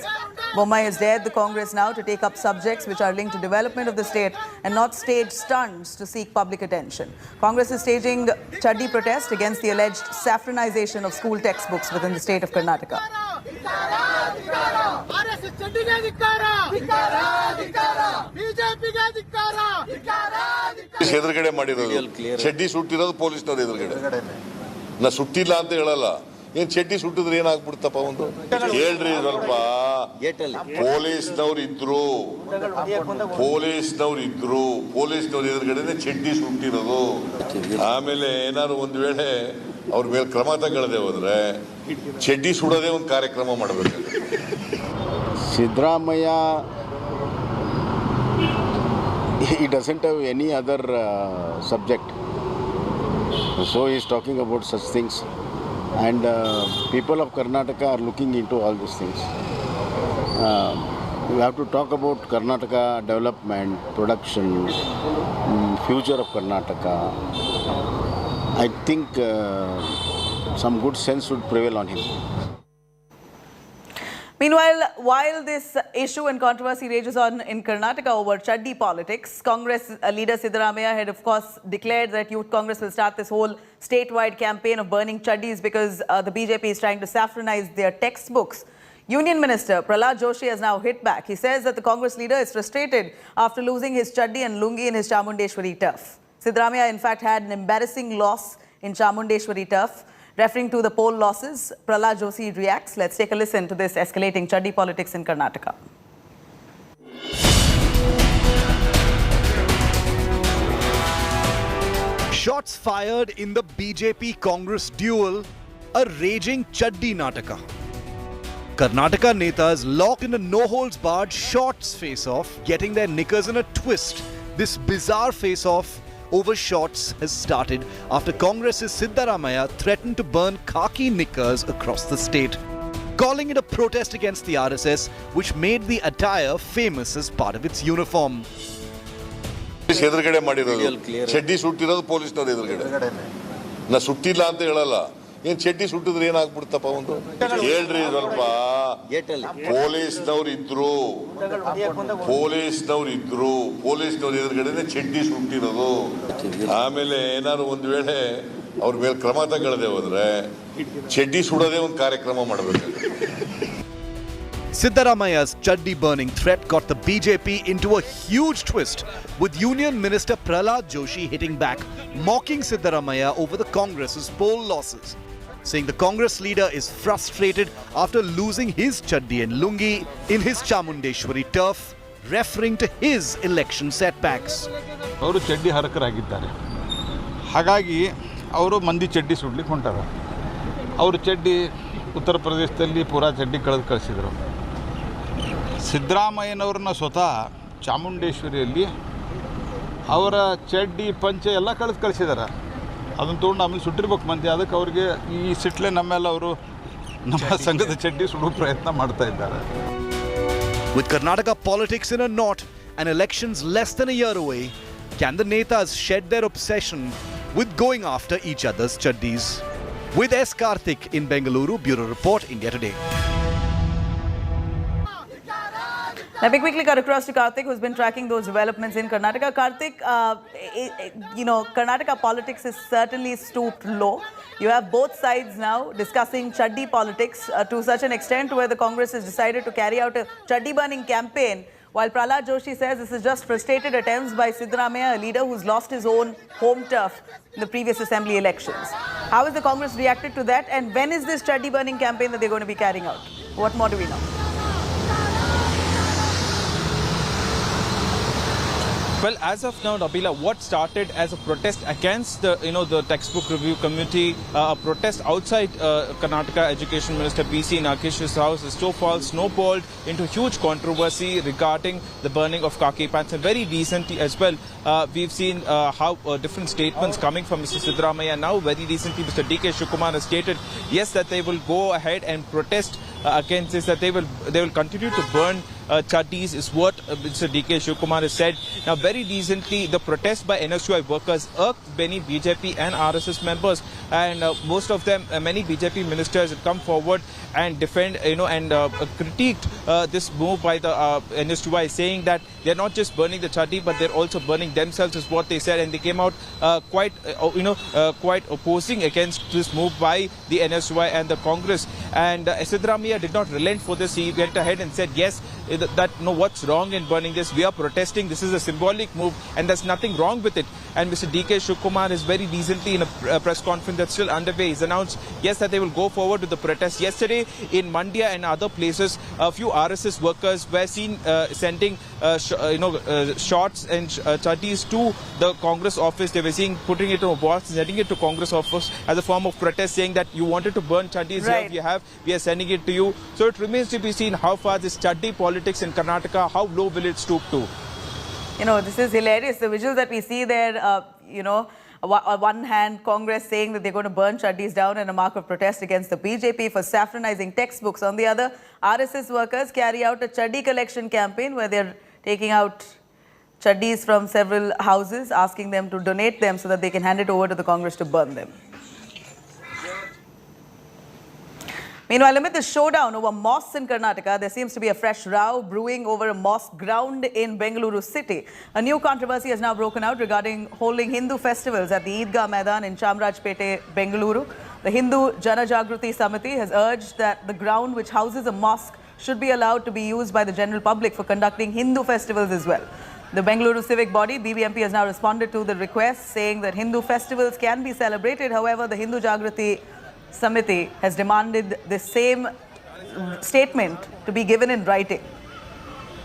Bommai has dared the Congress now to take up subjects which are linked to development of the state and not stage stunts to seek public attention. Congress is staging chaddi protest against the alleged saffronization of school textbooks within the state of Karnataka. ಎದುರುಗಡೆ ಮಾಡಿರೋದು ಚಡ್ಡಿ ಸುಟ್ಟಿರೋದು ಪೊಲೀಸ್ನವ್ರು ಎದುರುಗಡೆ ನಾ ಸುಟ್ಟಿಲ್ಲ ಅಂತ ಹೇಳಲ್ಲ ಏನ್ ಚಡ್ಡಿ ಸುಟ್ಟಿದ್ರೆ ಏನಾಗ್ಬಿಡ್ತಪ್ಪ ಒಂದು ಹೇಳ್ರಿ ಸ್ವಲ್ಪ ಪೊಲೀಸ್ನವ್ರು ಇದ್ರು ಪೊಲೀಸ್ನವ್ರು ಎದುರುಗಡೆ ಚಡ್ಡಿ ಸುಟ್ಟಿರೋದು ಆಮೇಲೆ ಏನಾದ್ರು ಒಂದು ವೇಳೆ ಅವ್ರ ಮೇಲೆ ಕ್ರಮ ತಗೊಳ್ಳದೆ ಹೋದ್ರೆ ಚಡ್ಡಿ ಸುಡೋದೇ ಒಂದು ಕಾರ್ಯಕ್ರಮ ಮಾಡಬೇಕು. Siddaramaiah, he doesn't have any other subject, so he is talking about such things, and people of Karnataka are looking into all these things. We have to talk about Karnataka development, production, future of Karnataka. I think some good sense would prevail on him. Meanwhile, while this issue and controversy rages on in Karnataka over chaddi politics, Congress leader Siddaramaiah had of course declared that Youth Congress will start this whole statewide campaign of burning chaddis because the BJP is trying to saffronize their textbooks. Union Minister Prahlad Joshi has now hit back. He says that the Congress leader is frustrated after losing his chaddi and lungi in his Chamundeshwari turf. Siddaramaiah in fact had an embarrassing loss in Chamundeshwari turf. Referring to the poll losses, Prahlad Joshi reacts. Let's take a listen to this escalating chaddi politics in Karnataka. Shots fired in the BJP-Congress duel, a raging chaddi nataka. Karnataka netas lock in a no-holds-barred shots face-off, getting their knickers in a twist. This bizarre face-off over shots has started after Congress's Siddaramaiah threatened to burn khaki knickers across the state, calling it a protest against the RSS, which made the attire famous as part of its uniform. ಎದುರುಗಡೆ ಮಾಡಿರೋದು ಚಡ್ಡಿ ಸುಟ್ಟಿರೋದು ಪೊಲೀಸ್ನವ್ರು ಎದುರುಗಡೆ ನಾ ಸುಟ್ಟಿಲ್ಲ ಅಂತ ಹೇಳಲ್ಲ ಏನ್ ಚಡ್ಡಿ ಸುಟ್ಟಿದ್ರೆ ಏನಾಗ್ಬಿಡ್ತಪ್ಪ ಒಂದು ಹೇಳ್ರಿ ಸ್ವಲ್ಪ ಪೊಲೀಸ್ನವ್ರು ಇದ್ರು ಎದುರುಗಡೆ ಚಡ್ಡಿ ಸುಟ್ಟಿರೋದು ಆಮೇಲೆ ಏನಾದ್ರು ಒಂದು ವೇಳೆ ಅವ್ರ ಮೇಲೆ ಕ್ರಮ ತಗೊಳ್ಳದೆ ಹೋದ್ರೆ ಚಡ್ಡಿ ಸುಡೋದೇ ಒಂದು ಕಾರ್ಯಕ್ರಮ ಮಾಡಬೇಕು. Siddaramaiah's chaddi burning threat got the BJP into a huge twist, with Union Minister Prahlad Joshi hitting back, mocking Siddaramaiah over the Congress's poll losses, saying the Congress leader is frustrated after losing his chaddi and lungi in his Chamundeshwari turf, referring to his election setbacks. ಅವರು ಚಡ್ಡಿ ಹರಕರಾಗಿದ್ದಾರೆ, ಹಾಗಾಗಿ ಅವರು ಮಂದಿ ಚಡ್ಡಿ ಸುಡ್ಲಿಕ್ಕೆ ಹೊಂಟಾರ. ಅವರು ಚಡ್ಡಿ ಉತ್ತರ ಪ್ರದೇಶದಲ್ಲಿ ಪೂರಾ ಚಡ್ಡಿ ಕಳಿಸಿದರು. ಸಿದ್ದರಾಮಯ್ಯನವ್ರನ್ನ ಸ್ವತಃ ಚಾಮುಂಡೇಶ್ವರಿಯಲ್ಲಿ ಅವರ ಚಡ್ಡಿ ಪಂಚೆ ಎಲ್ಲ ಕಳಿಸಿದ್ದಾರೆ. ಅದನ್ನು ತೊಗೊಂಡು ಆಮೇಲೆ ಸುಟ್ಟಿರ್ಬೇಕು ಮಂದಿ. ಅದಕ್ಕೆ ಅವ್ರಿಗೆ ಈ ಸಿಟ್ಲೆ ನಮ್ಮೆಲ್ಲ ಅವರು ನಮ್ಮ ಸಂಘದ ಚಡ್ಡಿ ಸುಡುವ ಪ್ರಯತ್ನ ಮಾಡ್ತಾ ಇದ್ದಾರೆ. With Karnataka politics in a knot and elections less than a year away, can the netas shed their obsession with going after each other's chaddis? With S. Karthik in Bengaluru, Bureau Report, India Today. Let me quickly cut across to Karthik, who's been tracking those developments in Karnataka. Karthik, Karnataka politics is certainly stooped low. You have both sides now discussing chaddi politics to such an extent where the Congress has decided to carry out a chaddi burning campaign, while Prahlad Joshi says this is just frustrated attempts by Siddaramaiah, a leader who's lost his own home turf in the previous assembly elections. How has the Congress reacted to that, and when is this chaddi burning campaign that they're going to be carrying out? What more do we know? Well, as of now, Nabila, what started as a protest against the textbook review committee, a protest outside Karnataka Education Minister B.C. Nakesh's house, is so far snowballed into huge controversy regarding the burning of khaki pants. And very recently as well, we've seen how different statements coming from Mr. Siddaramaiah. Now, very recently, Mr. D.K. Shivakumar has stated, yes, that they will go ahead and protest against this, that they will continue to burn chaddis is what Mr. DK Shivakumar has said. Now, very recently, the protest by NSUI workers irked many BJP and RSS members, and most of them, many BJP ministers have come forward and defend, and critiqued this move by the NSUI, saying that they're not just burning the chaddi, but they're also burning themselves, is what they said, and they came out quite opposing against this move by the NSUI and the Congress. And Sidramaiah did not relent for this. He went ahead and said, yes, what's wrong in burning this? We are protesting. This is a symbolic move, and there's nothing wrong with it. And Mr. DK Shivakumar is very recently in a press conference that's still underway. He's announced, yes, that they will go forward with the protest. Yesterday in Mandya and other places, a few RSS workers were seen sending shots and chaddis to the Congress office. They were seen putting it on a box, sending it to Congress office as a form of protest, saying that you wanted to burn chaddis. Right. Here we are sending it to you. So it remains to be seen how far this chaddi politics in Karnataka, how low will it stoop to? This is hilarious. The visuals that we see there, on one hand, Congress saying that they're going to burn chaddis down in a mark of protest against the BJP for saffronizing textbooks. On the other, RSS workers carry out a chaddi collection campaign where they're taking out chaddis from several houses, asking them to donate them so that they can hand it over to the Congress to burn them. Meanwhile, amid the showdown over mosques in Karnataka, there seems to be a fresh row brewing over a mosque ground in Bengaluru city. A new controversy has now broken out regarding holding Hindu festivals at the Eidgah Maidan in Chamrajpete, Bengaluru. The Hindu Janajagruti Samiti has urged that the ground which houses a mosque should be allowed to be used by the general public for conducting Hindu festivals as well. The Bengaluru civic body, BBMP, has now responded to the request, saying that Hindu festivals can be celebrated. However, the Hindu Jagruti Samiti has demanded the same statement to be given in writing.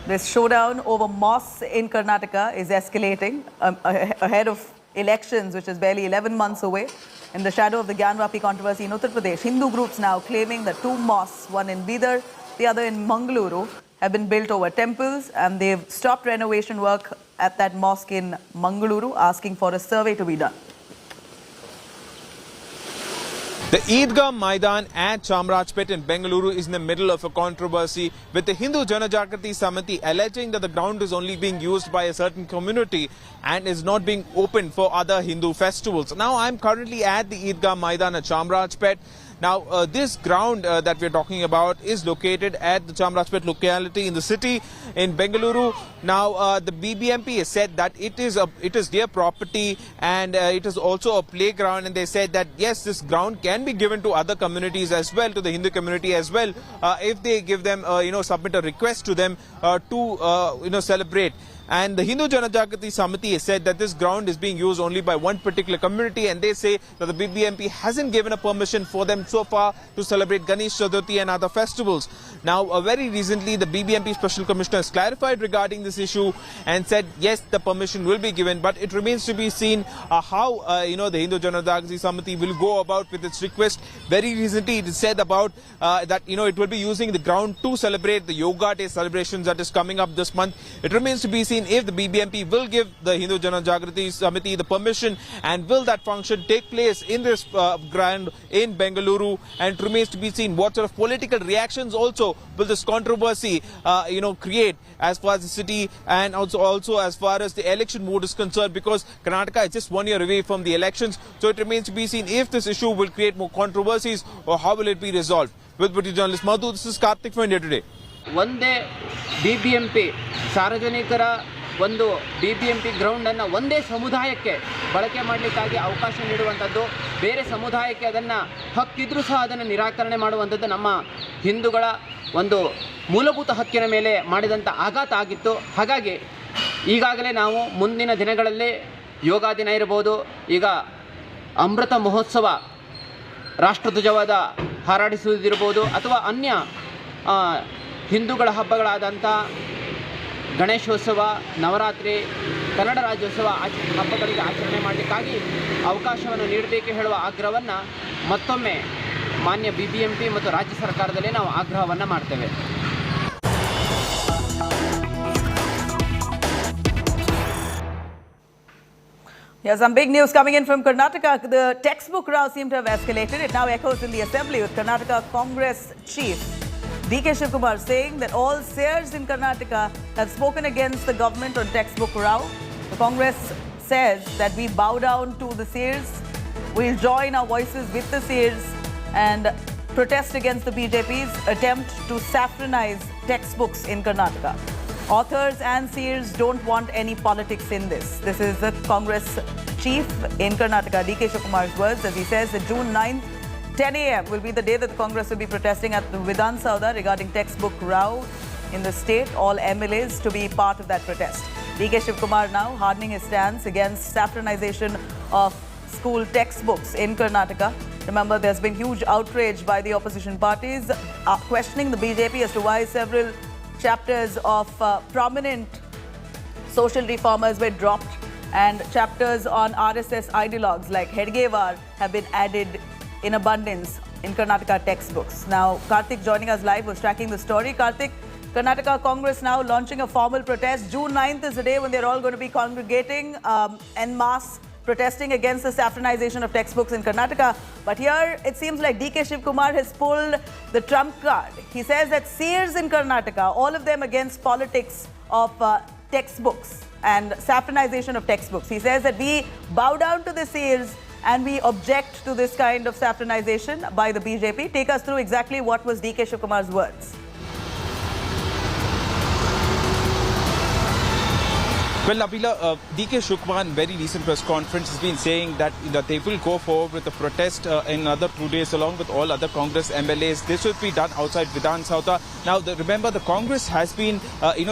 This showdown over mosques in Karnataka is escalating ahead of elections, which is barely 11 months away. In the shadow of the Gyanvapi controversy in Uttar Pradesh, Hindu groups now claiming that two mosques, one in Bidar, the other in Bengaluru, have been built over temples, and they've stopped renovation work at that mosque in Bengaluru, asking for a survey to be done. The Eidgah Maidan at Chamrajpet in Bengaluru is in the middle of a controversy, with the Hindu Janajagrati Samiti alleging that the ground is only being used by a certain community and is not being opened for other Hindu festivals. Now, I'm currently at the Eidgah Maidan at Chamrajpet. Now, this ground that we're talking about is located at the Chamrajpet locality in the city in Bengaluru. Now, the BBMP has said that it is their property, and it is also a playground, and they said that yes, this ground can be given to other communities as well, to the Hindu community as well, if they give them, submit a request to them to, celebrate. And the Hindu Janajagrati Samiti has said that this ground is being used only by one particular community, and they say that the BBMP hasn't given a permission for them so far to celebrate Ganesh Chaturthi and other festivals. Now, very recently, the BBMP Special Commissioner has clarified regarding this issue and said, yes, the permission will be given, but it remains to be seen how, the Hindu Janajagrati Samiti will go about with its request. Very recently, it is said about that, it will be using the ground to celebrate the Yoga Day celebrations that is coming up this month. It remains to be seen if the BBMP will give the Hindu Janajagrati Samiti the permission, and will that function take place in this ground in Bengaluru. And it remains to be seen what sort of political reactions also will this controversy create as far as the city and also as far as the election mood is concerned, because Karnataka is just 1 year away from the elections. So it remains to be seen if this issue will create more controversies or how will it be resolved. With British journalist Madhu, this is Karthik from India Today. ಒಂದೇ BBMP ಸಾರ್ವಜನಿಕರ ಒಂದು BBMP ಗ್ರೌಂಡನ್ನು ಒಂದೇ ಸಮುದಾಯಕ್ಕೆ ಬಳಕೆ ಮಾಡಲಿಕ್ಕಾಗಿ ಅವಕಾಶ ನೀಡುವಂಥದ್ದು, ಬೇರೆ ಸಮುದಾಯಕ್ಕೆ ಅದನ್ನು ಹಕ್ಕಿದ್ರೂ ಸಹ ಅದನ್ನು ನಿರಾಕರಣೆ ಮಾಡುವಂಥದ್ದು ನಮ್ಮ ಹಿಂದೂಗಳ ಒಂದು ಮೂಲಭೂತ ಹಕ್ಕಿನ ಮೇಲೆ ಮಾಡಿದಂಥ ಆಘಾತ ಆಗಿತ್ತು. ಹಾಗಾಗಿ ಈಗಾಗಲೇ ನಾವು ಮುಂದಿನ ದಿನಗಳಲ್ಲಿ ಯೋಗ ದಿನ ಇರಬಹುದು, ಈಗ ಅಮೃತ ಮಹೋತ್ಸವ ರಾಷ್ಟ್ರಧ್ವಜವಾದ ಹಾರಾಡಿಸುವುದಿರಬಹುದು, ಅಥವಾ ಅನ್ಯ ಹಿಂದೂಗಳ ಹಬ್ಬಗಳಾದಂಥ ಗಣೇಶೋತ್ಸವ, ನವರಾತ್ರಿ, ಕನ್ನಡ ರಾಜ್ಯೋತ್ಸವ ಹಬ್ಬಗಳಿಗೆ ಆಚರಣೆ ಮಾಡಲಿಕ್ಕಾಗಿ ಅವಕಾಶವನ್ನು ನೀಡಬೇಕು ಹೇಳುವ ಆಗ್ರಹವನ್ನು ಮತ್ತೊಮ್ಮೆ ಮಾನ್ಯ BBMP ಮತ್ತು ರಾಜ್ಯ ಸರ್ಕಾರದಲ್ಲಿ ನಾವು ಆಗ್ರಹವನ್ನು ಮಾಡ್ತೇವೆ. Here's some big news coming in from Karnataka. The textbook row seemed to have escalated. It now echoes in the assembly, with Karnataka Congress chief DK Shivkumar saying that all seers in Karnataka have spoken against the government on textbook row. The Congress says that we bow down to the seers. We'll join our voices with the seers and protest against the BJP's attempt to saffronize textbooks in Karnataka. Authors and seers don't want any politics in this. This is the Congress chief in Karnataka, DK Shivkumar's words, as he says that June 9th, 10 a.m. will be the day that the Congress will be protesting at the Vidhan Sauda regarding textbook row in the state. All MLAs to be part of that protest. DK Shivkumar now hardening his stance against saffronization of school textbooks in Karnataka. Remember, there's been huge outrage by the opposition parties questioning the BJP as to why several chapters of prominent social reformers were dropped and chapters on RSS ideologues like Hedgewar have been added in abundance in Karnataka textbooks. Now, Karthik joining us live was tracking the story. Karthik, Karnataka Congress now launching a formal protest. June 9th is the day when they're all going to be congregating en masse, protesting against the saffronization of textbooks in Karnataka. But here it seems like DK Shivkumar has pulled the trump card. He says that seers in Karnataka, all of them against politics of textbooks and saffronization of textbooks. He says that we bow down to the seers and we object to this kind of saffronization by the BJP. Take us through exactly what was DK Shivkumar's words. Well, Nabila, DK Shivkumar in very recent press conference has been saying that they will go forward with the protest in another 2 days along with all other Congress MLAs. This will be done outside Vidhan Sauda. Now, remember, the Congress has been,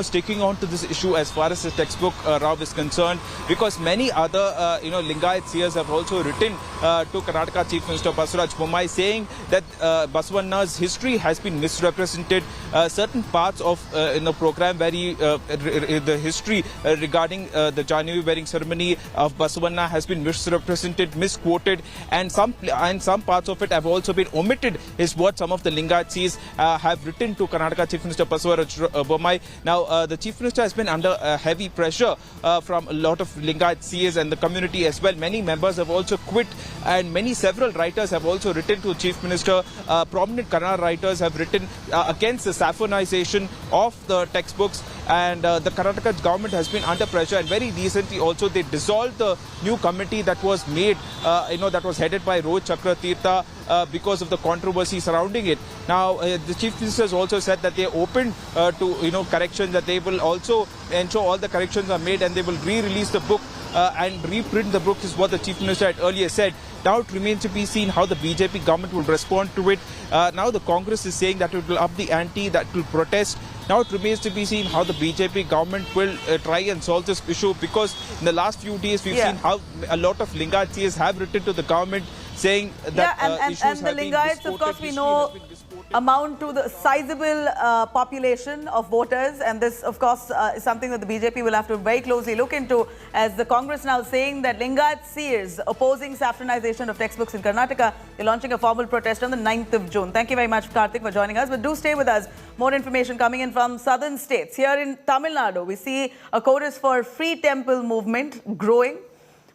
sticking on to this issue as far as the textbook row is concerned, because many other, Lingayat seers have also written to Karnataka Chief Minister Basuraj Bommai saying that Basavanna's history has been misrepresented. Certain parts of the program where the history regarding the January wedding ceremony of Basavanna has been misrepresented, misquoted, and some parts of it have also been omitted, is what some of the Lingayat seers have written to Karnataka Chief Minister Basuraj Bommai. Now, the Chief Minister has been under heavy pressure from a lot of Lingayat seers and the community as well. Many members have also quit, and several writers have also written to Chief Minister. Prominent Kannada writers have written against the saffronization of the textbooks, and the Karnataka government has been under pressure. And very recently also they dissolved the new committee that was made, that was headed by Rohit Chakratirtha because of the controversy surrounding it. Now, the Chief Minister has also said that they are open to corrections, that they will also ensure all the corrections are made and they will re-release the book and reprint the book, is what the Chief Minister had earlier said. Now it remains to be seen how the BJP government will respond to it. Now the Congress is saying that it will up the ante, that will protest. Now it remains to be seen how the BJP government will try and solve this issue, because in the last few days we've seen how a lot of Lingayat seers have written to the government saying that issues and the have been Lingayats, of course, we know amount to the sizable population of voters, and this, of course, is something that the BJP will have to very closely look into, as the Congress now saying that Lingayat seers opposing saffronization of textbooks in Karnataka, they're launching a formal protest on the 9th of June. Thank you very much, Karthik, for joining us. But do stay with us. More information coming in from southern states. Here in Tamil Nadu, we see a chorus for free temple movement growing.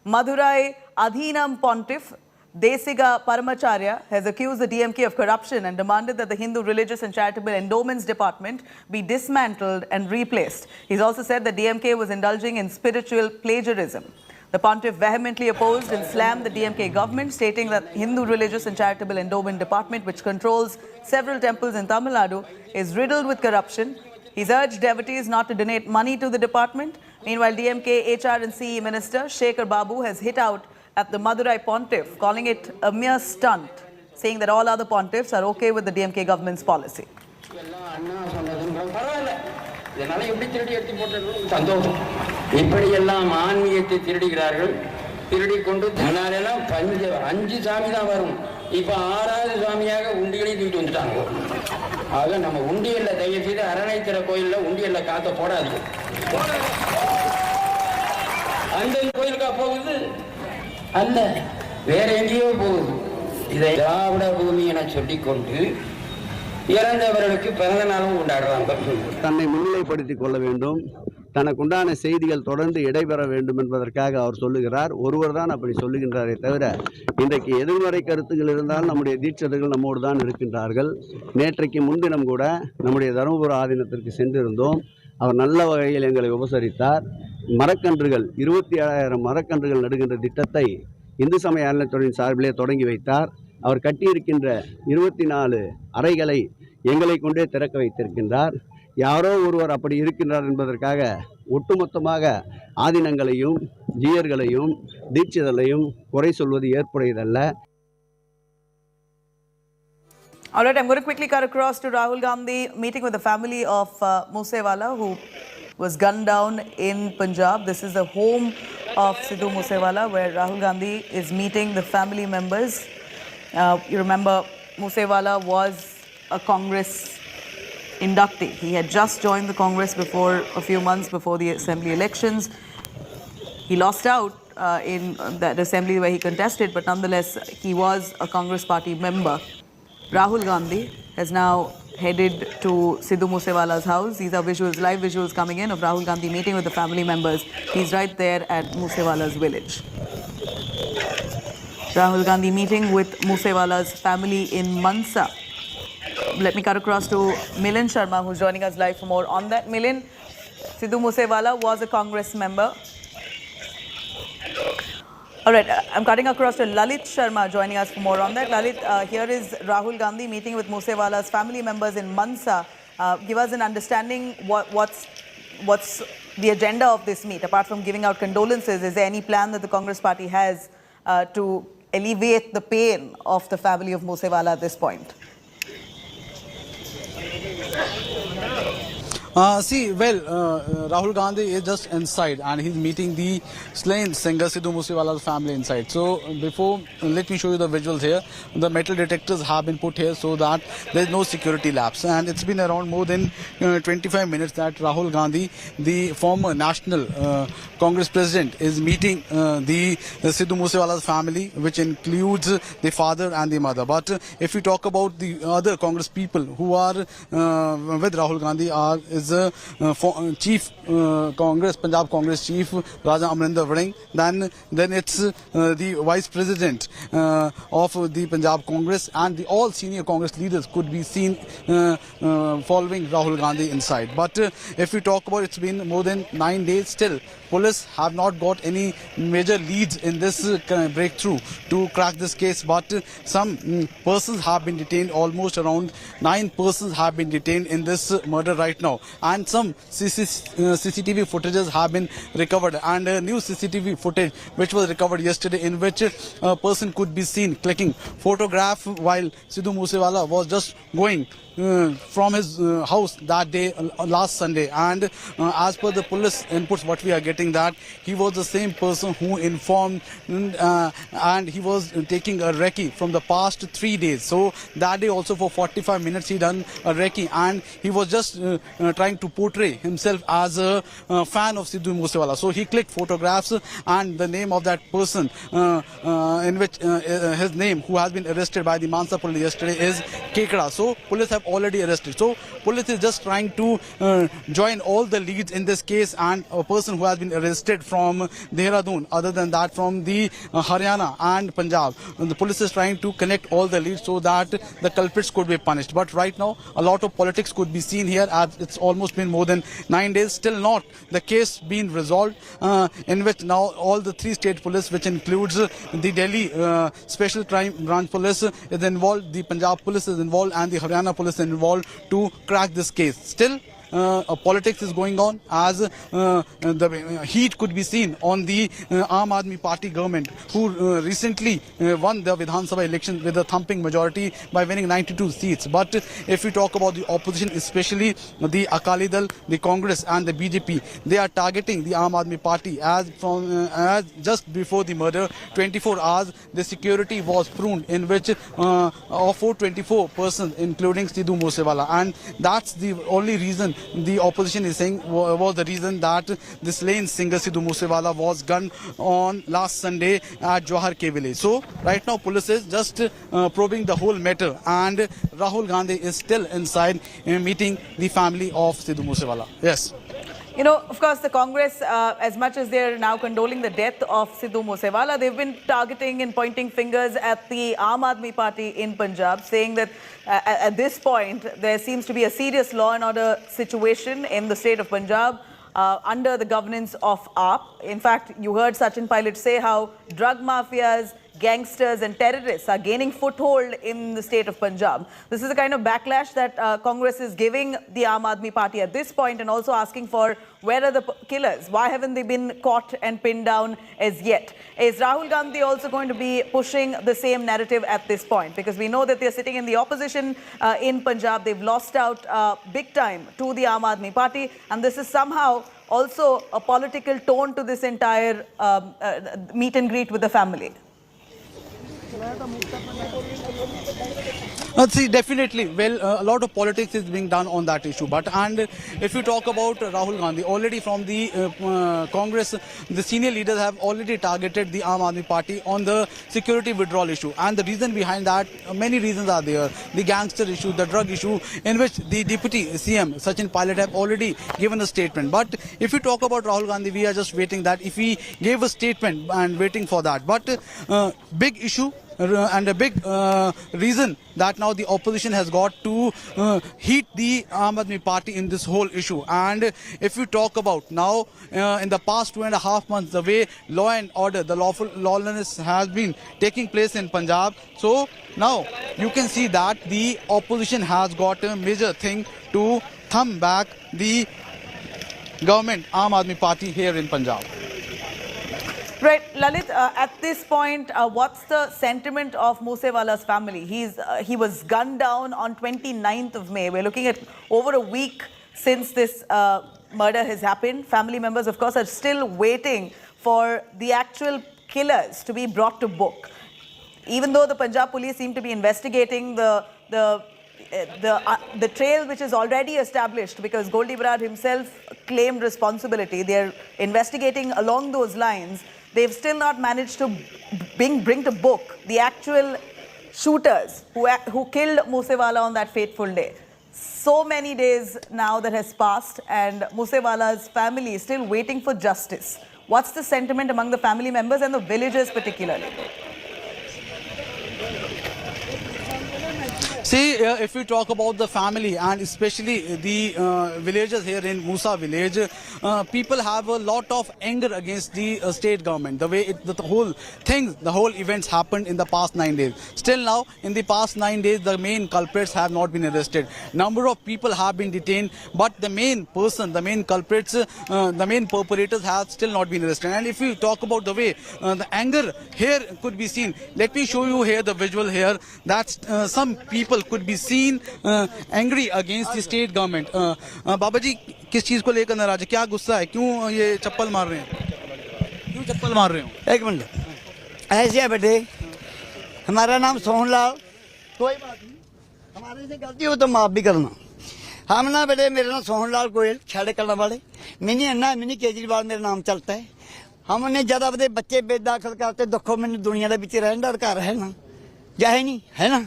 Madurai Adhinam-Pontiff Desiga Paramacharya has accused the DMK of corruption and demanded that the Hindu Religious and Charitable Endowments Department be dismantled and replaced. He's also said that DMK was indulging in spiritual plagiarism. The Pontiff vehemently opposed and slammed the DMK government, stating that Hindu Religious and Charitable Endowment Department, which controls several temples in Tamil Nadu, is riddled with corruption. He's urged devotees not to donate money to the department. Meanwhile, DMK HR and CE Minister Shekhar Babu has hit out at the Madurai Pontiff, calling it a mere stunt, saying that all other pontiffs are okay with the DMK government's policy. இப்படியெல்லாம் ஆன்மீகத்தை திருடுகிறார்கள். திருடி கொண்டு முன்னாலெல்லாம் 5 சாமி தான் வரும். இப்போ 6வது சாமியாக உண்டியலை தூக்கிட்டு வந்துட்டாங்க. ஆக நம்ம உண்டியல்ல தயவு செய்து அரணைத்திர கோயில்ல உண்டியல்ல காத்த போடாது. அந்த கோயிலுக்கா போகுது? அல்ல, வேற எங்கேயோ போகுது. இதை திராவிட பூமி என சொல்லிக்கொண்டு இறந்தவர்களுக்கு பிறந்த நாளும் கொண்டாடுறாங்க. தன்னை முன்னிலைப்படுத்திக் கொள்ள வேண்டும், தனக்குண்டான செய்திகள் தொடர்ந்து இடைபெற வேண்டும் என்பதற்காக அவர் சொல்லுகிறார். ஒருவர் தான் அப்படி சொல்லுகின்றாரே தவிர இன்றைக்கு எதிர்மறை கருத்துக்கள் இருந்தால் நம்முடைய தீட்சிதர்கள் நம்மோடு தான் இருக்கின்றார்கள். நேற்றைக்கு முன்தினம் கூட நம்முடைய தருமபுர ஆதீனத்திற்கு சென்றிருந்தோம். அவர் நல்ல வகையில் எங்களை உபசரித்தார். மரக்கன்றுகள் 27,000 மரக்கன்றுகள் நடுகின்ற திட்டத்தை இந்து சமய அறநிலையத்துறையின் சார்பிலே தொடங்கி வைத்தார். அவர் கட்டியிருக்கின்ற 24 அறைகளை எங்களை கொண்டே திறக்க வைத்திருக்கின்றார். யாரோ ஒருவர் அப்படி இருக்கின்றார் என்பதற்காக ஒட்டுமொத்தமாக ஆதீனங்களையும் ஜீயர்களையும் தீட்சிதர்களையும் குறை சொல்வது ஏற்புடையதல்ல. All right, I'm going to quickly cut across to Rahul Gandhi meeting with the family of Musewala, who was gunned down in Punjab. This is the home of Sidhu Musewala, where Rahul Gandhi is meeting the family members. You remember, Musewala was a Congress inductee. He had just joined the Congress before a few months before the assembly elections. He lost out in that assembly where he contested, but nonetheless, he was a Congress party member. Rahul Gandhi has now headed to Sidhu Musewala's house. These are visuals, live visuals coming in of Rahul Gandhi meeting with the family members. He's right there at Musewala's village. Rahul Gandhi meeting with Musewala's family in Mansa. Let me cut across to Milind Sharma, who's joining us live for more on that. Milind, Sidhu Musewala was a Congress member. All right, I'm cutting across to Lalit Sharma joining us for more on that. Lalit, here is Rahul Gandhi meeting with Musewala's family members in Mansa. Give us an understanding what's the agenda of this meet. Apart from giving out condolences, is there any plan that the Congress party has to alleviate the pain of the family of Musewala at this point? Rahul Gandhi is just inside and he's meeting the slain singer Sidhu Musewala's family inside. So before, let me show you the visuals here. The metal detectors have been put here so that there's no security lapse. And it's been around more than 25 minutes that Rahul Gandhi, the former national Congress president, is meeting the Sidhu Musewala's family, which includes the father and the mother. But if we talk about the other Congress people who are with Rahul Gandhi, is Chief Congress, Punjab Congress Chief Raja Amrinder Vring, then it's the Vice President of the Punjab Congress, and all senior Congress leaders could be seen following Rahul Gandhi inside. But if we talk about, it's been more than 9 days, still police have not got any major leads in this breakthrough to crack this case. But some persons have been detained. Almost around 9 persons have been detained in this murder right now, and some CCTV footages have been recovered, and new CCTV footage which was recovered yesterday, in which a person could be seen clicking photograph while Sidhu Musewala was just going from his house that day, last Sunday. And as per the police inputs what we are getting, that he was the same person who informed and he was taking a recce from the past 3 days. So that day also for 45 minutes he done a recce, and he was just trying to portray himself as a fan of Sidhu Musewala. So he clicked photographs, and the name of that person in which his name, who has been arrested by the Mansa police yesterday, is Kekra. So police have already arrested. So police is just trying to join all the leads in this case, and a person who has been arrested from Dehradun, other than that from the Haryana and Punjab. And the police is trying to connect all the leads so that the culprits could be punished. But right now a lot of politics could be seen here, as it's almost been more than 9 days, still not the case being resolved, in which now all the 3 state police, which includes the Delhi Special Crime Branch Police is involved, the Punjab Police is involved, and the Haryana Police is involved to crack this case. Still politics is going on, as the heat could be seen on the Aam Aadmi Party government, who recently won the Vidhan Sabha election with a thumping majority by winning 92 seats. But if we talk about the opposition, especially the Akali Dal, the Congress and the BJP, they are targeting the Aam Aadmi Party, as just before the murder, 24 hours, the security was pruned, in which of 424 persons, including Sidhu Musewala, and that's the only reason the opposition is saying was the reason that this slain singer Sidhu Musewala was gunned on last Sunday at Johar K village. So right now police is just probing the whole matter, and Rahul Gandhi is still inside meeting the family of Sidhu Musewala. Yes. You know, of course, the Congress, as much as they're now condoling the death of Sidhu Musewala, they've been targeting and pointing fingers at the Aam Aadmi Party in Punjab, saying that at this point, there seems to be a serious law and order situation in the state of Punjab under the governance of AAP. In fact, you heard Sachin Pilot say how drug mafias, gangsters and terrorists are gaining foothold in the state of Punjab. This is the kind of backlash that Congress is giving the Aam Aadmi Party at this point, and also asking for where are the killers? Why haven't they been caught and pinned down as yet? Is Rahul Gandhi also going to be pushing the same narrative at this point? Because we know that they're sitting in the opposition in Punjab. They've lost out big time to the Aam Aadmi Party, and this is somehow also a political tone to this entire meet and greet with the family. See, definitely. Well, a lot of politics is being done on that issue. And if you talk about Rahul Gandhi, already from the Congress, the senior leaders have already targeted the Aam Aadmi Party on the security withdrawal issue. And the reason behind that, many reasons are there. The gangster issue, the drug issue, in which the Deputy CM, Sachin Pilot, have already given a statement. But if you talk about Rahul Gandhi, we are just waiting that if he gave a statement and waiting for that. But big issue. And a big reason that now the opposition has got to heat the Aam Aadmi Party in this whole issue. And if you talk about now, in the past 2.5 months, the way law and order, the lawlessness has been taking place in Punjab. So now you can see that the opposition has got a major thing to thumb back the government Aam Aadmi Party here in Punjab. Right, Lalit, at this point, what's the sentiment of Musewala's family? He was gunned down on 29th of May. We're looking at over a week since this murder has happened. Family members, of course, are still waiting for the actual killers to be brought to book. Even though the Punjab police seem to be investigating the trail which is already established, because Goldie Brad himself claimed responsibility. They're investigating along those lines. They've still not managed to bring to book the actual shooters who killed Musewala on that fateful day. So many days now that has passed, and Musewala's family is still waiting for justice. What's the sentiment among the family members and the villagers particularly? See, if we talk about the family and especially the villagers here in Musa village, people have a lot of anger against the state government. The way the whole events happened in the past 9 days. Still now, in the past 9 days, the main culprits have not been arrested. Number of people have been detained, but the main person, the main culprits, the main perpetrators have still not been arrested. And if we talk about the way the anger here could be seen, let me show you here the visual here that some people could be seen angry against the state government. बाबा जी किस चीज को लेकर नाराज है, क्या गुस्सा है, क्यों ये चप्पल मार रहे हैं, क्यों चप्पल मार रहे हो? एक मिनट, ऐसे है बेटे, हमारा नाम सोहनलाल, कोई बात नहीं, हमारे से गलती हो तो माफ भी करना। हम ना बेटे, मेरा नाम सोहनलाल गोयल, छाड़े करने वाले, मिनी केजरीवाल मेरा नाम चलता है। हमने ज्यादा बच्चे बेदाखिल करते, दुखों में दुनिया के बीच रहने का घर है ना, जाए नहीं है ना।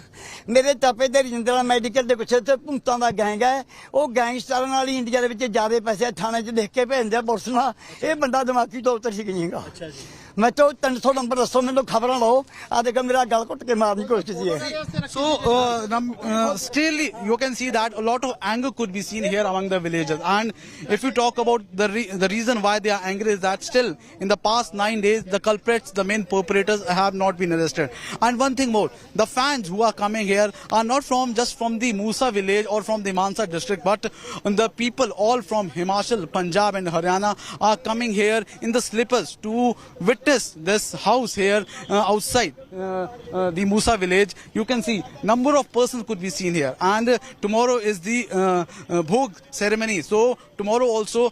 मेरे तापे दे रजिंदरा मैडिकल के पिछे तो भूतां का गैंग है, वो गैंगस्टरां नाल ही इंडिया के ज्यादा पैसे थाने च देख के भेजदे पुलिस नाल। ये बंदा दिमागी तौर पर ठीक नहीं है। मैं तो 300 नंबर दसो, मैंने खबर लो, आ देखो मेरा गल घुट के मारने की कोशिश है। So still you can see that a lot of anger could be seen here among the villagers. And if you talk about the reason why they are angry is that still in the past 9 days the culprits, the main perpetrators have not been arrested. And one thing more, the fans who are coming here are not just from the Musa village or from the Mansa district, but the people all from Himachal, Punjab and Haryana are coming here in the slippers to witness this house here outside the Musa village. You can see number of persons could be seen here, and tomorrow is the Bhog ceremony. So tomorrow also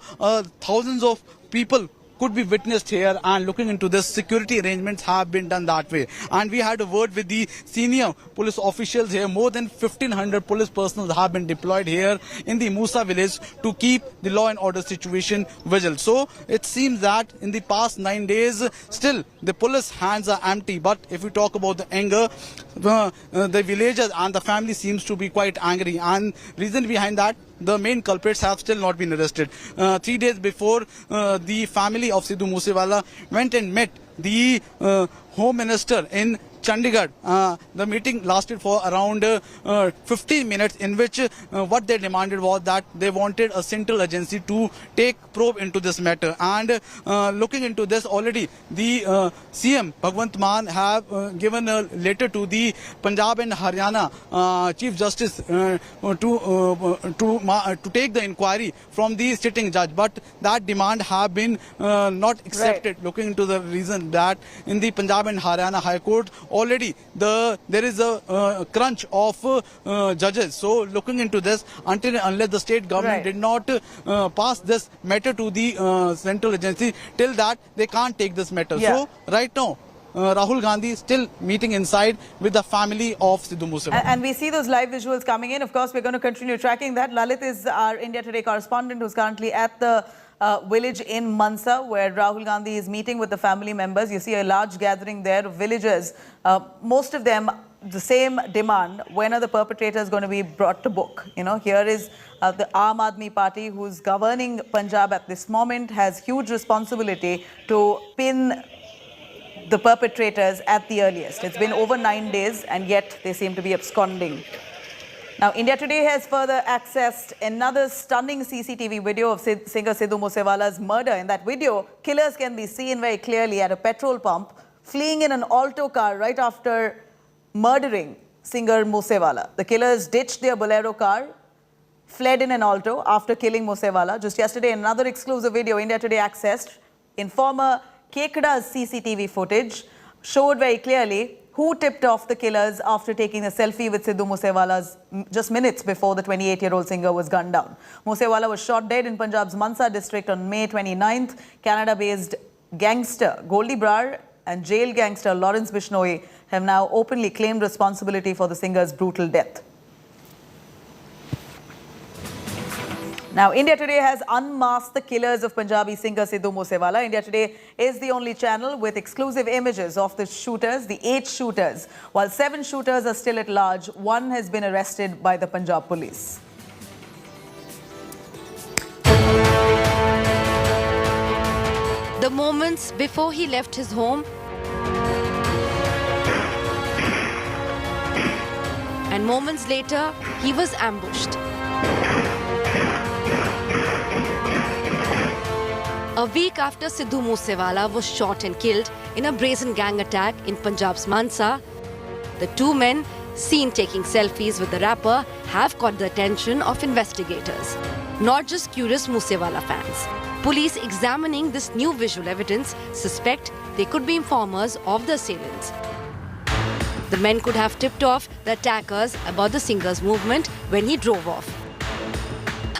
thousands of people could be witnessed here, and looking into this, security arrangements have been done that way. And we had a word with the senior police officials here. More than 1,500 police personnel have been deployed here in the Musa village to keep the law and order situation vigilant. So it seems that in the past 9 days, still the police hands are empty. But if we talk about the anger, the villagers and the family seems to be quite angry, and reason behind that, the main culprits have still not been arrested. 3 days before, the family of Sidhu Musewala went and met the Home Minister in Chandigarh. The meeting lasted for around 15 minutes, in which what they demanded was that they wanted a central agency to take probe into this matter. And looking into this, already the CM Bhagwant Mann have given a letter to the Punjab and Haryana Chief Justice to take the inquiry from the sitting judge, but that demand have been not accepted. Right. Looking into the reason that in the Punjab and Haryana High Court, already there is a crunch of judges. So looking into this, until and unless the state government did not pass this matter to the central agency, till that they can't take this matter. Yeah. So right now, Rahul Gandhi is still meeting inside with the family of Sidhu Musewala. And we see those live visuals coming in. Of course, we're going to continue tracking that. Lalit is our India Today correspondent who's currently at the village in Mansa, where Rahul Gandhi is meeting with the family members. You see a large gathering there of villagers. Most of them the same demand: when are the perpetrators going to be brought to book? You know, here is the Aam Aadmi Party, who's governing Punjab at this moment, has huge responsibility to pin the perpetrators at the earliest. It's been over 9 days, and yet they seem to be absconding. Now, India Today has further accessed another stunning CCTV video of singer Sidhu Musewala's murder. In that video, killers can be seen very clearly at a petrol pump, fleeing in an Alto car right after murdering singer Musewala. The killers ditched their Bolero car, fled in an Alto after killing Musewala. Just yesterday, another exclusive video India Today accessed, informer Kekada's CCTV footage, showed very clearly who tipped off the killers after taking a selfie with Sidhu Musewala's just minutes before the 28-year-old singer was gunned down. Musewala was shot dead in Punjab's Mansa district on May 29th. Canada-based gangster Goldie Brar and jail gangster Lawrence Bishnoi have now openly claimed responsibility for the singer's brutal death. Now, India Today has unmasked the killers of Punjabi singer Sidhu Musewala. India Today is the only channel with exclusive images of the shooters, the 8 shooters. While 7 shooters are still at large, 1 has been arrested by the Punjab Police. The moments before he left his home and moments later, he was ambushed. A week after Sidhu Musewala was shot and killed in a brazen gang attack in Punjab's Mansa, the 2 men seen taking selfies with the rapper have caught the attention of investigators, not just curious Musewala fans. Police examining this new visual evidence suspect they could be informers of the assailants. The men could have tipped off the attackers about the singer's movement when he drove off.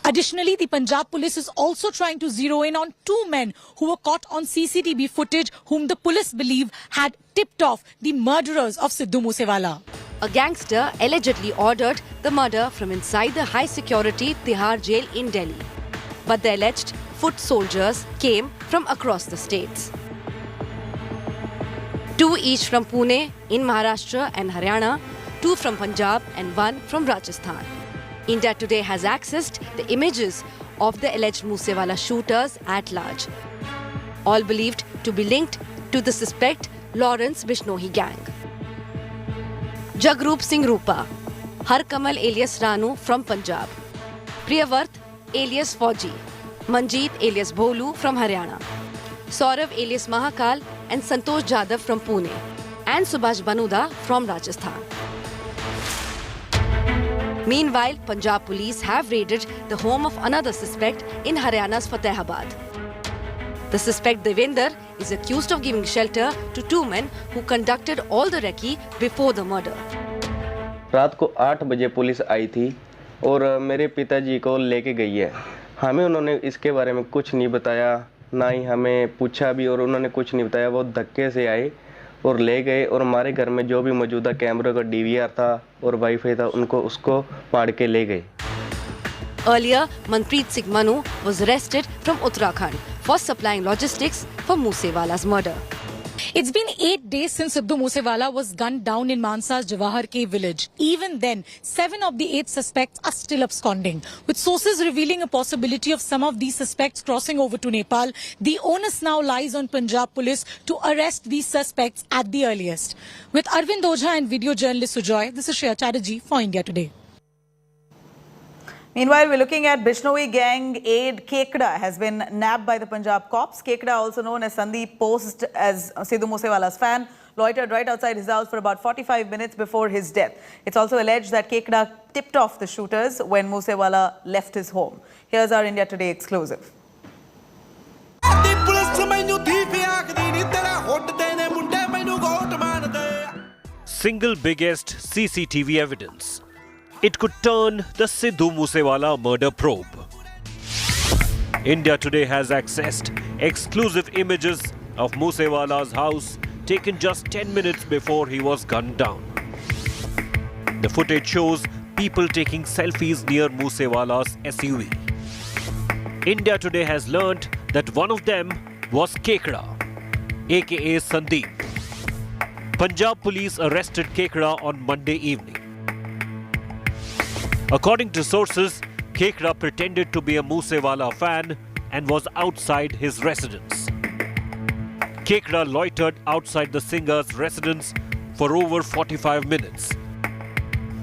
Additionally, the Punjab police is also trying to zero in on 2 men who were caught on CCTV footage whom the police believe had tipped off the murderers of Sidhu Musewala. A gangster allegedly ordered the murder from inside the high-security Tihar jail in Delhi. But the alleged foot soldiers came from across the states. 2 each from Pune in Maharashtra and Haryana, 2 from Punjab and 1 from Rajasthan. India Today has accessed the images of the alleged Musewala shooters at large, all believed to be linked to the suspect Lawrence Bishnoi gang. Jagrup Singh Rupa, Harkamal alias Ranu from Punjab, Priyavarth alias Fauji, Manjeet alias Bholu from Haryana, Saurav alias Mahakal and Santosh Jadhav from Pune, and Subhash Banuda from Rajasthan. Meanwhile, Punjab police have raided the home of another suspect in Haryana's Fatehabad. The suspect Devinder is accused of giving shelter to 2 men who conducted all the recce before the murder. रात को 8 बजे police आई थी और मेरे पिताजी को लेके गई है. हमें उन्होंने इसके बारे में कुछ नहीं बताया. ना ही हमें पूछा भी और उन्होंने कुछ नहीं बताया। वो धक्के से आए और ले गए और हमारे घर में जो भी मौजूदा कैमरे का डीवीआर था और वाईफाई था उसको फाड़ के ले गए। Earlier, Manpreet Singh Manu was arrested from Uttarakhand for supplying logistics for Musewala's murder. It's been 8 days since Sidhu Musewala was gunned down in Mansa's Jawahar K village. Even then, 7 of the 8 suspects are still absconding. With sources revealing a possibility of some of these suspects crossing over to Nepal, the onus now lies on Punjab Police to arrest these suspects at the earliest. With Arvind Ojha and video journalist Sujoy, this is Shreya Chatterjee for India Today. Meanwhile, we're looking at Bishnoi gang aide Kekda has been nabbed by the Punjab cops. Kekda, also known as Sandeep, posed as Sidhu Musewala's fan, loitered right outside his house for about 45 minutes before his death. It's also alleged that Kekda tipped off the shooters when Musewala left his home. Here's our India Today exclusive. Single biggest CCTV evidence. It could turn the Sidhu Musewala murder probe. India Today has accessed exclusive images of Musewala's house taken just 10 minutes before he was gunned down. The footage shows people taking selfies near Musewala's SUV. India Today has learnt that one of them was Kekda, aka Sandeep. Punjab Police arrested Kekda on Monday evening. According to sources, Kekda pretended to be a Musewala fan and was outside his residence. Kekda loitered outside the singer's residence for over 45 minutes.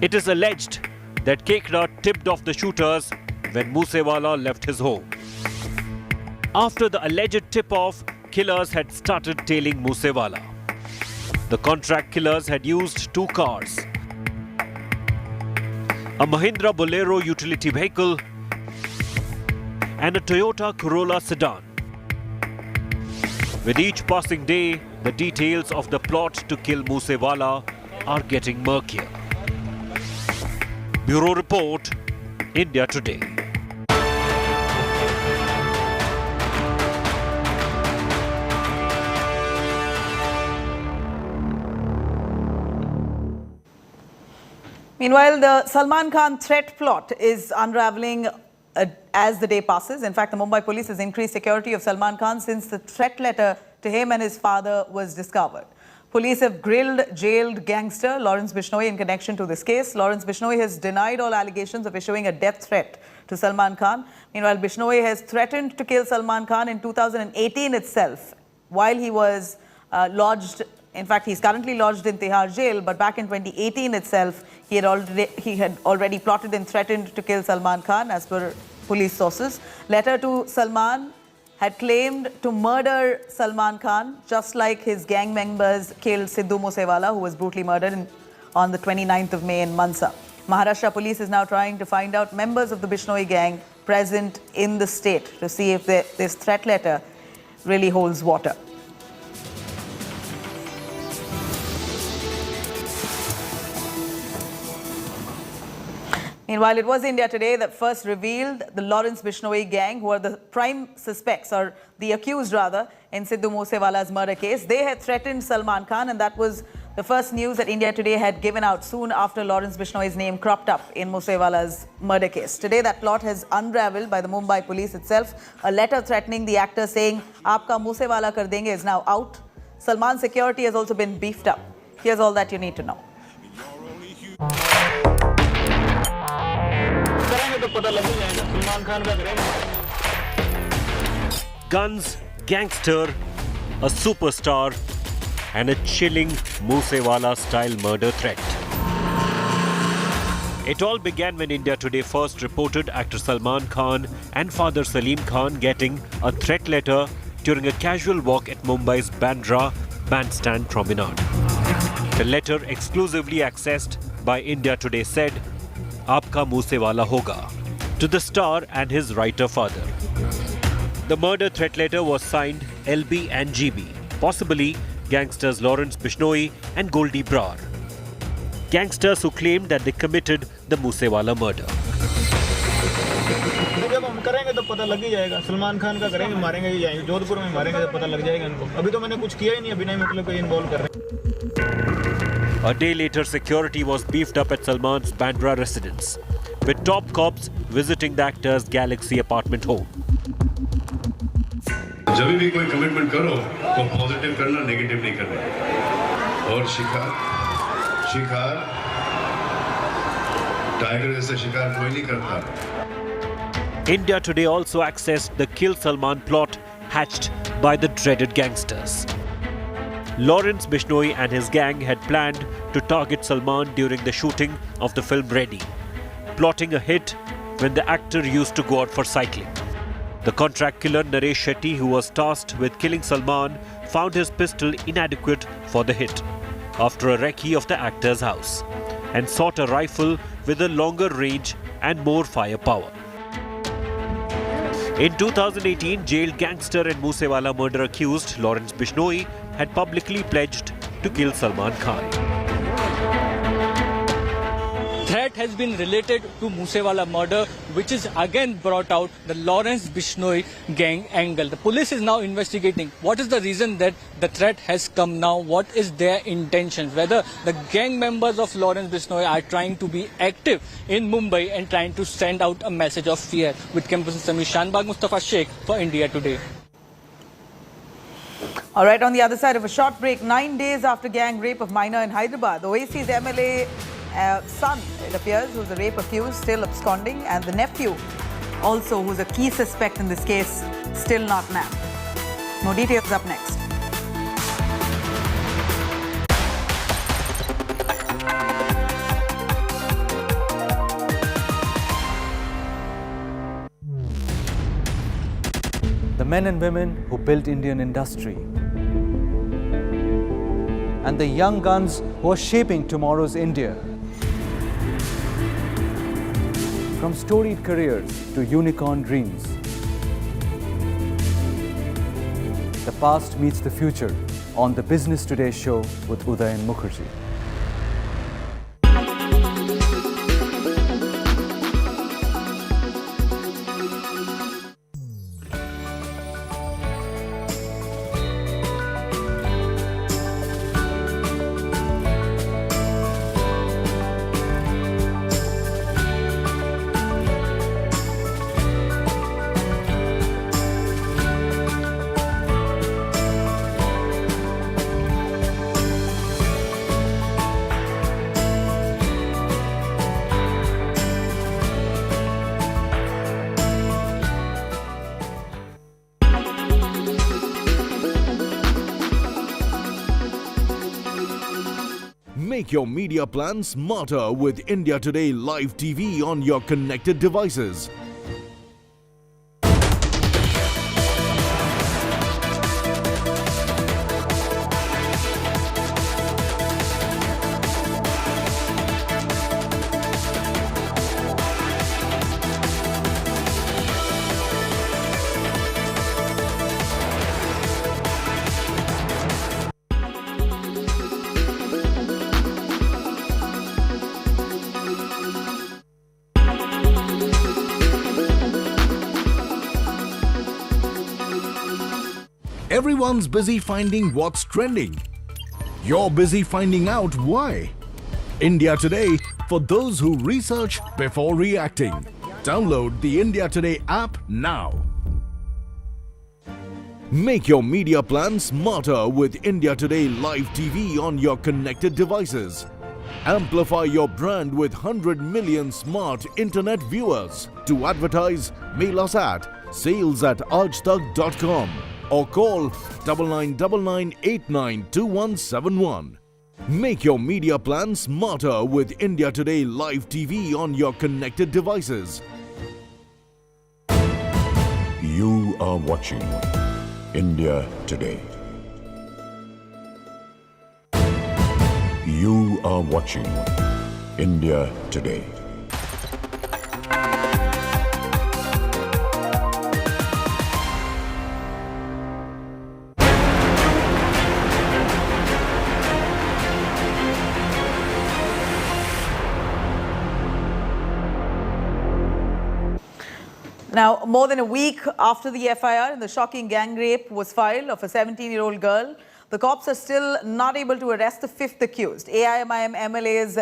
It is alleged that Kekda tipped off the shooters when Musewala left his home. After the alleged tip-off, killers had started tailing Musewala. The contract killers had used 2 cars, a Mahindra Bolero utility vehicle and a Toyota Corolla sedan. With each passing day, the details of the plot to kill Musewala are getting murkier. Bureau Report, India Today. Meanwhile, the Salman Khan threat plot is unraveling as the day passes. In fact, the Mumbai Police has increased security of Salman Khan since the threat letter to him and his father was discovered. Police have grilled jailed gangster Lawrence Bishnoi in connection to this case. Lawrence Bishnoi has denied all allegations of issuing a death threat to Salman Khan. Meanwhile, Bishnoi has threatened to kill Salman Khan in 2018 itself while he was lodged. In fact, he's currently lodged in Tihar jail, but back in 2018 itself, he had already plotted and threatened to kill Salman Khan, as per police sources. Letter to Salman had claimed to murder Salman Khan, just like his gang members killed Sidhu Musewala, who was brutally murdered on the 29th of May in Mansa. Maharashtra police is now trying to find out members of the Bishnoi gang present in the state to see if this threat letter really holds water. Meanwhile, it was India Today that first revealed the Lawrence Bishnoi gang, who are the prime suspects, or the accused rather, in Sidhu Musewala's murder case. They had threatened Salman Khan, and that was the first news that India Today had given out soon after Lawrence Bishnoi's name cropped up in Musewala's murder case. Today, that plot has unraveled by the Mumbai Police itself. A letter threatening the actor saying, "Aapka Musewala kar denge" is now out. Salman's security has also been beefed up. Here's all that you need to know. Guns, gangster, a superstar, and a chilling Musewala-style murder threat. It all began when India Today first reported actor Salman Khan and father Salim Khan getting a threat letter during a casual walk at Mumbai's Bandra Bandstand promenade. The letter, exclusively accessed by India Today, said, "Aapka Musewala hoga," to the star and his writer father. The murder threat letter was signed LB and GB, possibly gangsters Lawrence Bishnoi and Goldie Brar. Gangsters who claimed that they committed the Musewala murder. जब हम करेंगे तो पता लग ही जाएगा। सलमान खान का करेंगे, मारेंगे ही जाएंगे, जोधपुर में मारेंगे तो पता लग जाएगा इनको। अभी तो मैंने कुछ किया ही नहीं, अभी नहीं मतलब कोई इन्वॉल्व कर रहे हैं। A day later, security was beefed up at Salman's Bandra residence, with top cops visiting the actor's Galaxy apartment home. जब भी कोई कमिटमेंट करो तो पॉजिटिव करना, नेगेटिव नहीं करना। और शिकार टाइगर जैसा शिकार कोई नहीं करता। India Today also accessed the Kill Salman plot hatched by the dreaded gangsters. Lawrence Bishnoi and his gang had planned to target Salman during the shooting of the film Ready, plotting a hit when the actor used to go out for cycling. The contract killer Naresh Shetty, who was tasked with killing Salman, found his pistol inadequate for the hit after a recce of the actor's house and sought a rifle with a longer range and more firepower. In 2018, jailed gangster and Musewala murder accused Lawrence Bishnoi had publicly pledged to kill Salman Khan. Threat has been related to Musewala murder, which is again brought out the Lawrence Bishnoi gang angle. The police is now investigating what is the reason that the threat has come now, what is their intentions, whether the gang members of Lawrence Bishnoi are trying to be active in Mumbai and trying to send out a message of fear. With campus in Sami Shanbag, Mustafa Sheikh for India Today. All right, on the other side of a short break, 9 days after gang rape of minor in Hyderabad, Oasis MLA son, it appears, who's a rape accused, still absconding, and the nephew, also who's a key suspect in this case, still not nabbed. More details up next. The men and women who built Indian industry, and the young guns who are shaping tomorrow's India. From storied careers to unicorn dreams, the past meets the future on the Business Today show with Udayan Mukherjee. Make your media plan smarter with India Today Live TV on your connected devices. Everyone's busy finding what's trending. You're busy finding out why. India Today, for those who research before reacting. Download the India Today app now. Make your media plan smarter with India Today Live TV on your connected devices. Amplify your brand with 100 million smart internet viewers. To advertise, mail us at sales@aajtak.com or call 9999892171. Make your media plan smarter with India Today Live TV on your connected devices. You are watching India Today. You are watching India Today. Now, more than a week after the FIR and the shocking gang rape was filed of a 17-year-old girl, the cops are still not able to arrest the fifth accused. AIMIM MLA's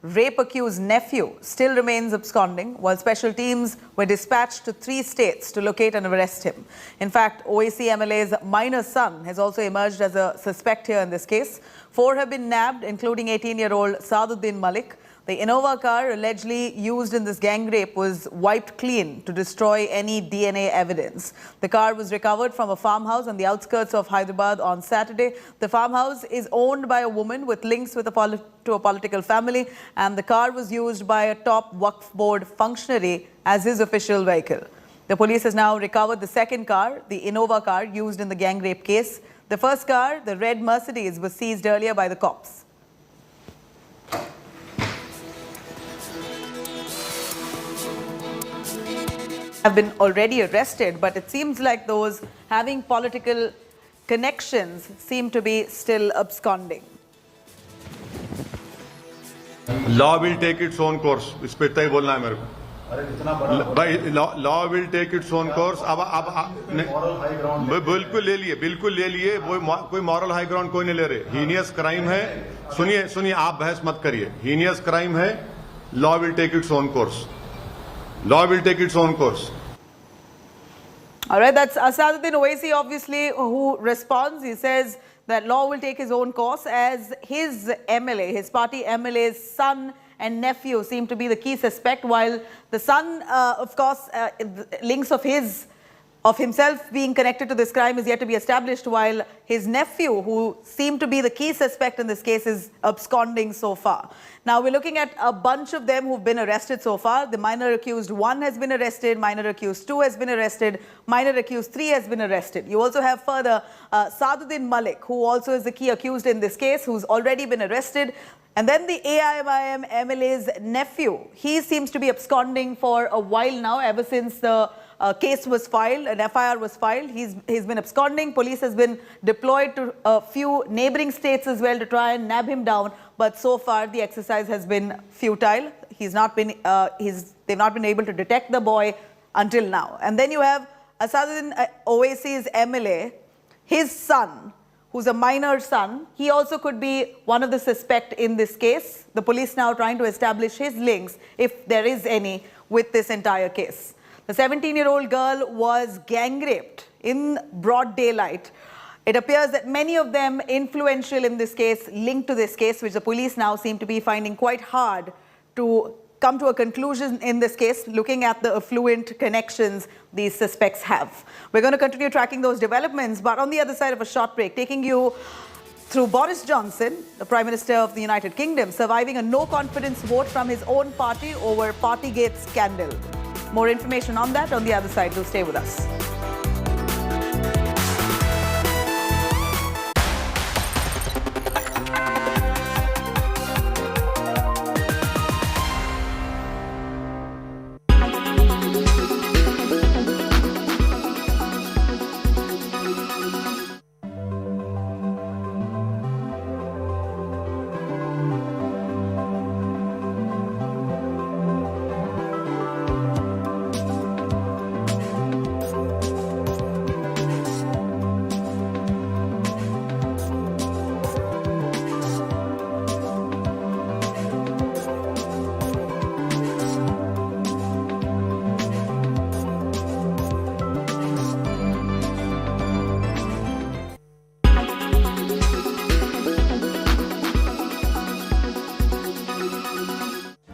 rape-accused nephew still remains absconding, while special teams were dispatched to 3 states to locate and arrest him. In fact, OAC MLA's minor son has also emerged as a suspect here in this case. 4 have been nabbed, including 18-year-old Saduddin Malik. The Innova car allegedly used in this gang rape was wiped clean to destroy any DNA evidence. The car was recovered from a farmhouse on the outskirts of Hyderabad on Saturday. The farmhouse is owned by a woman with links to a political family, and the car was used by a top Waqf board functionary as his official vehicle. The police has now recovered the second car, the Innova car used in the gang rape case. The first car, the red Mercedes, was seized earlier by the cops. Have been already arrested, but it seems like those having political connections seem to be still absconding. Law will take its own course. इस पे इतना ही बोलना है मेरे को. भाई law will take its own course. अब बिल्कुल ले लिए वो कोई moral high ground कोई नहीं ले रहे. Heinous crime है. सुनिए आप बहस मत करिए. Heinous crime है. Law will take its own course. Law will take its own course. All right, that's Asaduddin Owaisi, obviously, who responds. He says that law will take his own course as his MLA, his party MLA's son and nephew seem to be the key suspect, while the son, of course, links of himself being connected to this crime is yet to be established, while his nephew, who seemed to be the key suspect in this case, is absconding so far. Now, we're looking at a bunch of them who've been arrested so far. The minor accused 1 has been arrested, minor accused 2 has been arrested, minor accused 3 has been arrested. You also have further Saduddin Malik, who also is the key accused in this case, who's already been arrested. And then the AIMIM MLA's nephew, he seems to be absconding for a while now, ever since the case was filed, an FIR was filed. He's been absconding. Police has been deployed to a few neighboring states as well to try and nab him down. But so far, the exercise has been futile. They've not been able to detect the boy until now. And then you have Asaduddin Owaisi's MLA, his son, who's a minor son. He also could be one of the suspects in this case. The police now trying to establish his links, if there is any, with this entire case. The 17-year-old girl was gang raped in broad daylight. It appears that many of them influential in this case, linked to this case, which the police now seem to be finding quite hard to come to a conclusion in this case, looking at the affluent connections these suspects have. We're going to continue tracking those developments, but on the other side of a short break, taking you through Boris Johnson, the Prime Minister of the United Kingdom, surviving a no-confidence vote from his own party over Partygate scandal. More information on that on the other side. Do stay with us.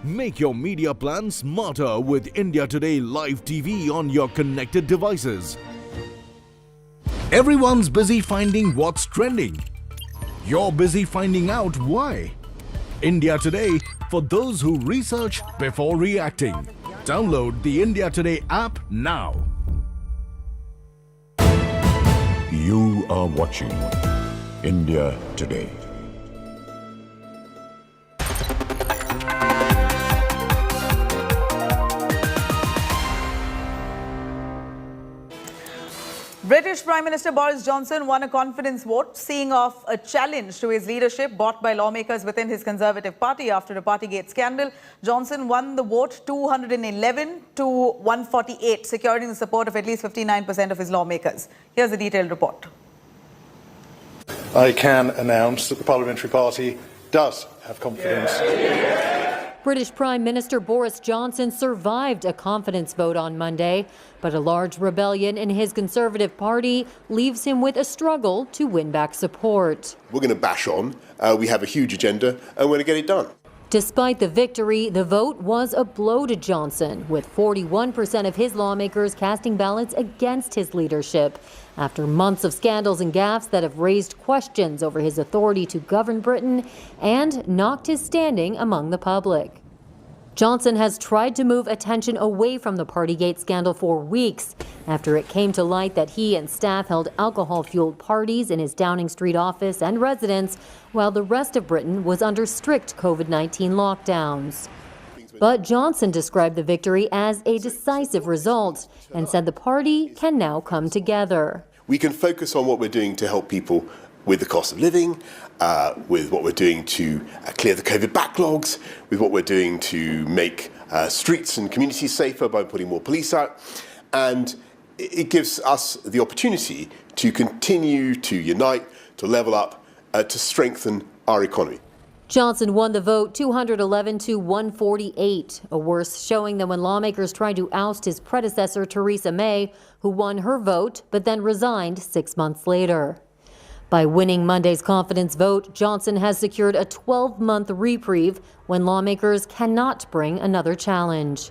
Make your media plan smarter with India Today Live TV on your connected devices. Everyone's busy finding what's trending. You're busy finding out why. India Today, for those who research before reacting. Download the India Today app now. You are watching India Today. British Prime Minister Boris Johnson won a confidence vote, seeing off a challenge to his leadership brought by lawmakers within his Conservative Party after a Partygate scandal. Johnson won the vote 211 to 148, securing the support of at least 59% of his lawmakers. Here's a detailed report. I can announce that the Parliamentary Party does have confidence. British Prime Minister Boris Johnson survived a confidence vote on Monday, but a large rebellion in his Conservative Party leaves him with a struggle to win back support. We're going to bash on. We have a huge agenda and we're going to get it done. Despite the victory, the vote was a blow to Johnson, with 41% of his lawmakers casting ballots against his leadership, after months of scandals and gaffes that have raised questions over his authority to govern Britain and knocked his standing among the public. Johnson has tried to move attention away from the Partygate scandal for weeks after it came to light that he and staff held alcohol-fueled parties in his Downing Street office and residence while the rest of Britain was under strict COVID-19 lockdowns. But Johnson described the victory as a decisive result and said the party can now come together. We can focus on what we're doing to help people with the cost of living, with what we're doing to clear the COVID backlogs, with what we're doing to make streets and communities safer by putting more police out. And it gives us the opportunity to continue to unite, to level up, to strengthen our economy. Johnson won the vote 211 to 148, a worse showing than when lawmakers tried to oust his predecessor Theresa May, who won her vote but then resigned 6 months later. By winning Monday's confidence vote, Johnson has secured a 12-month reprieve when lawmakers cannot bring another challenge.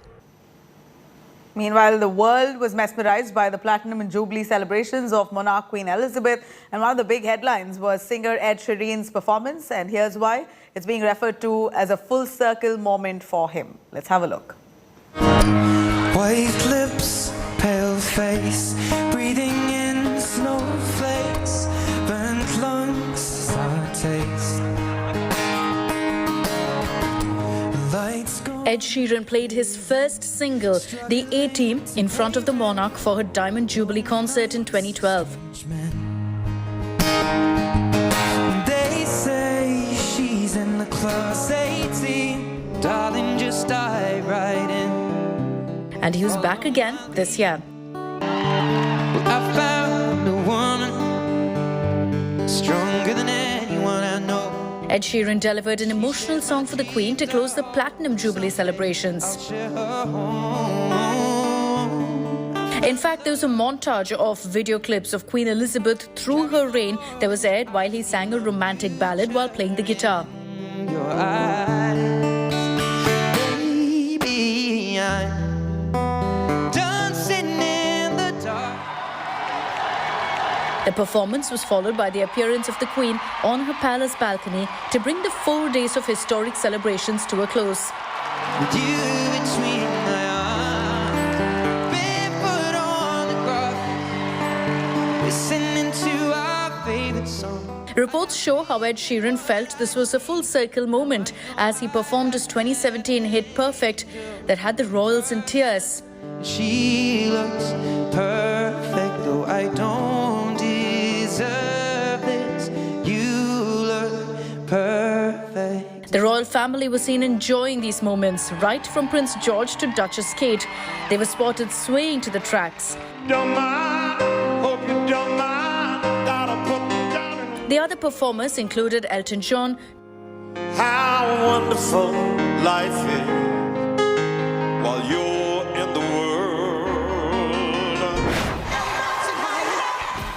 Meanwhile, the world was mesmerized by the Platinum and Jubilee celebrations of monarch Queen Elizabeth, and one of the big headlines was singer Ed Sheeran's performance, and here's why. It's being referred to as a full circle moment for him. Let's have a look. White lips, pale face, breathing in snowflakes, burnt lungs, sour taste. Ed Sheeran played his first single, The A-Team, in front of the monarch for her Diamond Jubilee concert in 2012. They say she's in the class 18, darling, just dive right in. And he was back again this year. I found a woman stronger than anyone I know. Ed Sheeran delivered an emotional song for the Queen to close the Platinum Jubilee celebrations. In fact, there was a montage of video clips of Queen Elizabeth through her reign that was aired while he sang a romantic ballad while playing the guitar. Your eyes, baby, I'm dancing in the dark. The performance was followed by the appearance of the Queen on her palace balcony to bring the 4 days of historic celebrations to a close. With you between my arms, barefoot on the grass, listening to our favorite song. Reports show how Ed Sheeran felt this was a full circle moment as he performed his 2017 hit Perfect that had the royals in tears. She looks perfect, though I don't deserve this. You look perfect. The royal family was seen enjoying these moments, right from Prince George to Duchess Kate. They were spotted swaying to the tracks. Don't mind, hope you don't mind. Gotta put me down. The other performers included Elton John, How wonderful life is while you're in the world.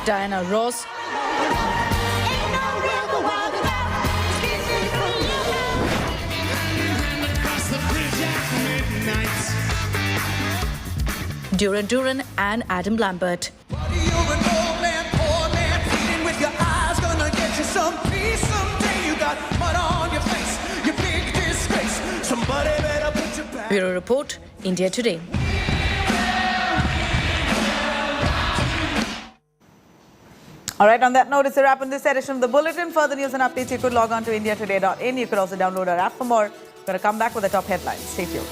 Diana Ross, Duran Duran and Adam Lambert. Bureau Report, India Today. All right, on that note, it's a wrap on this edition of the Bulletin. Further news and updates, you could log on to indiatoday.in. You could also download our app for more. We're going to come back with the top headlines. Stay tuned.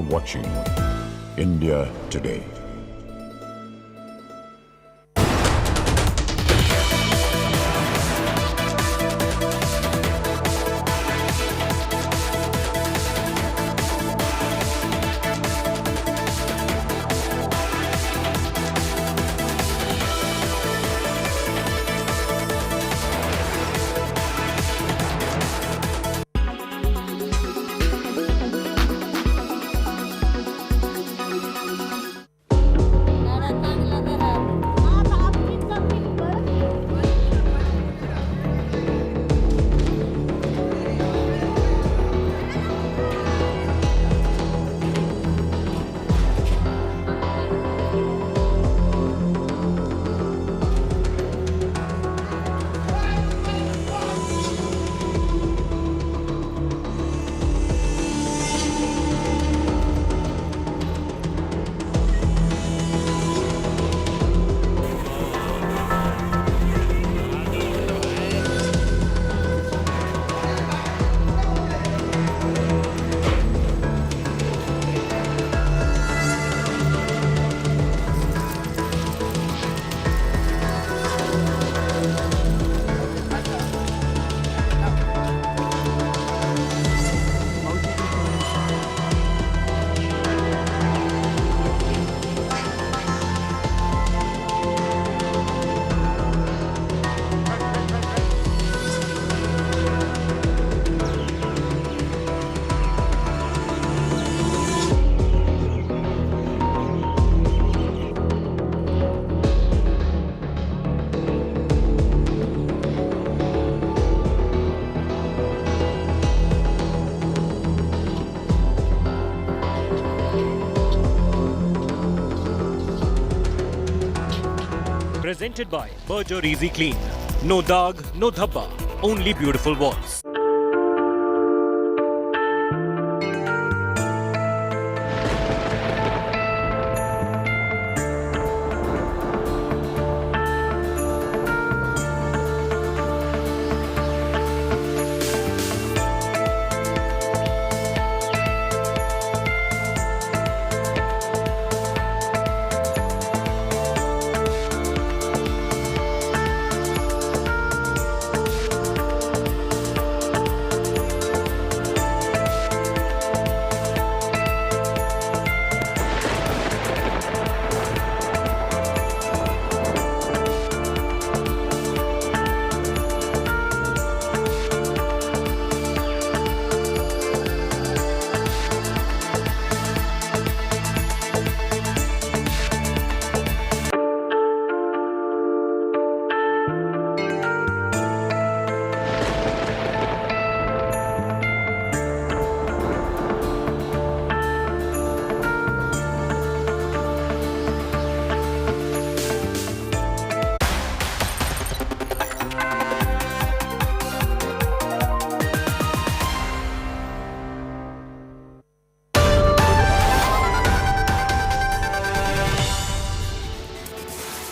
watching India Today. Presented by Berger Easy Clean. No dag, no dhabba, only beautiful walls.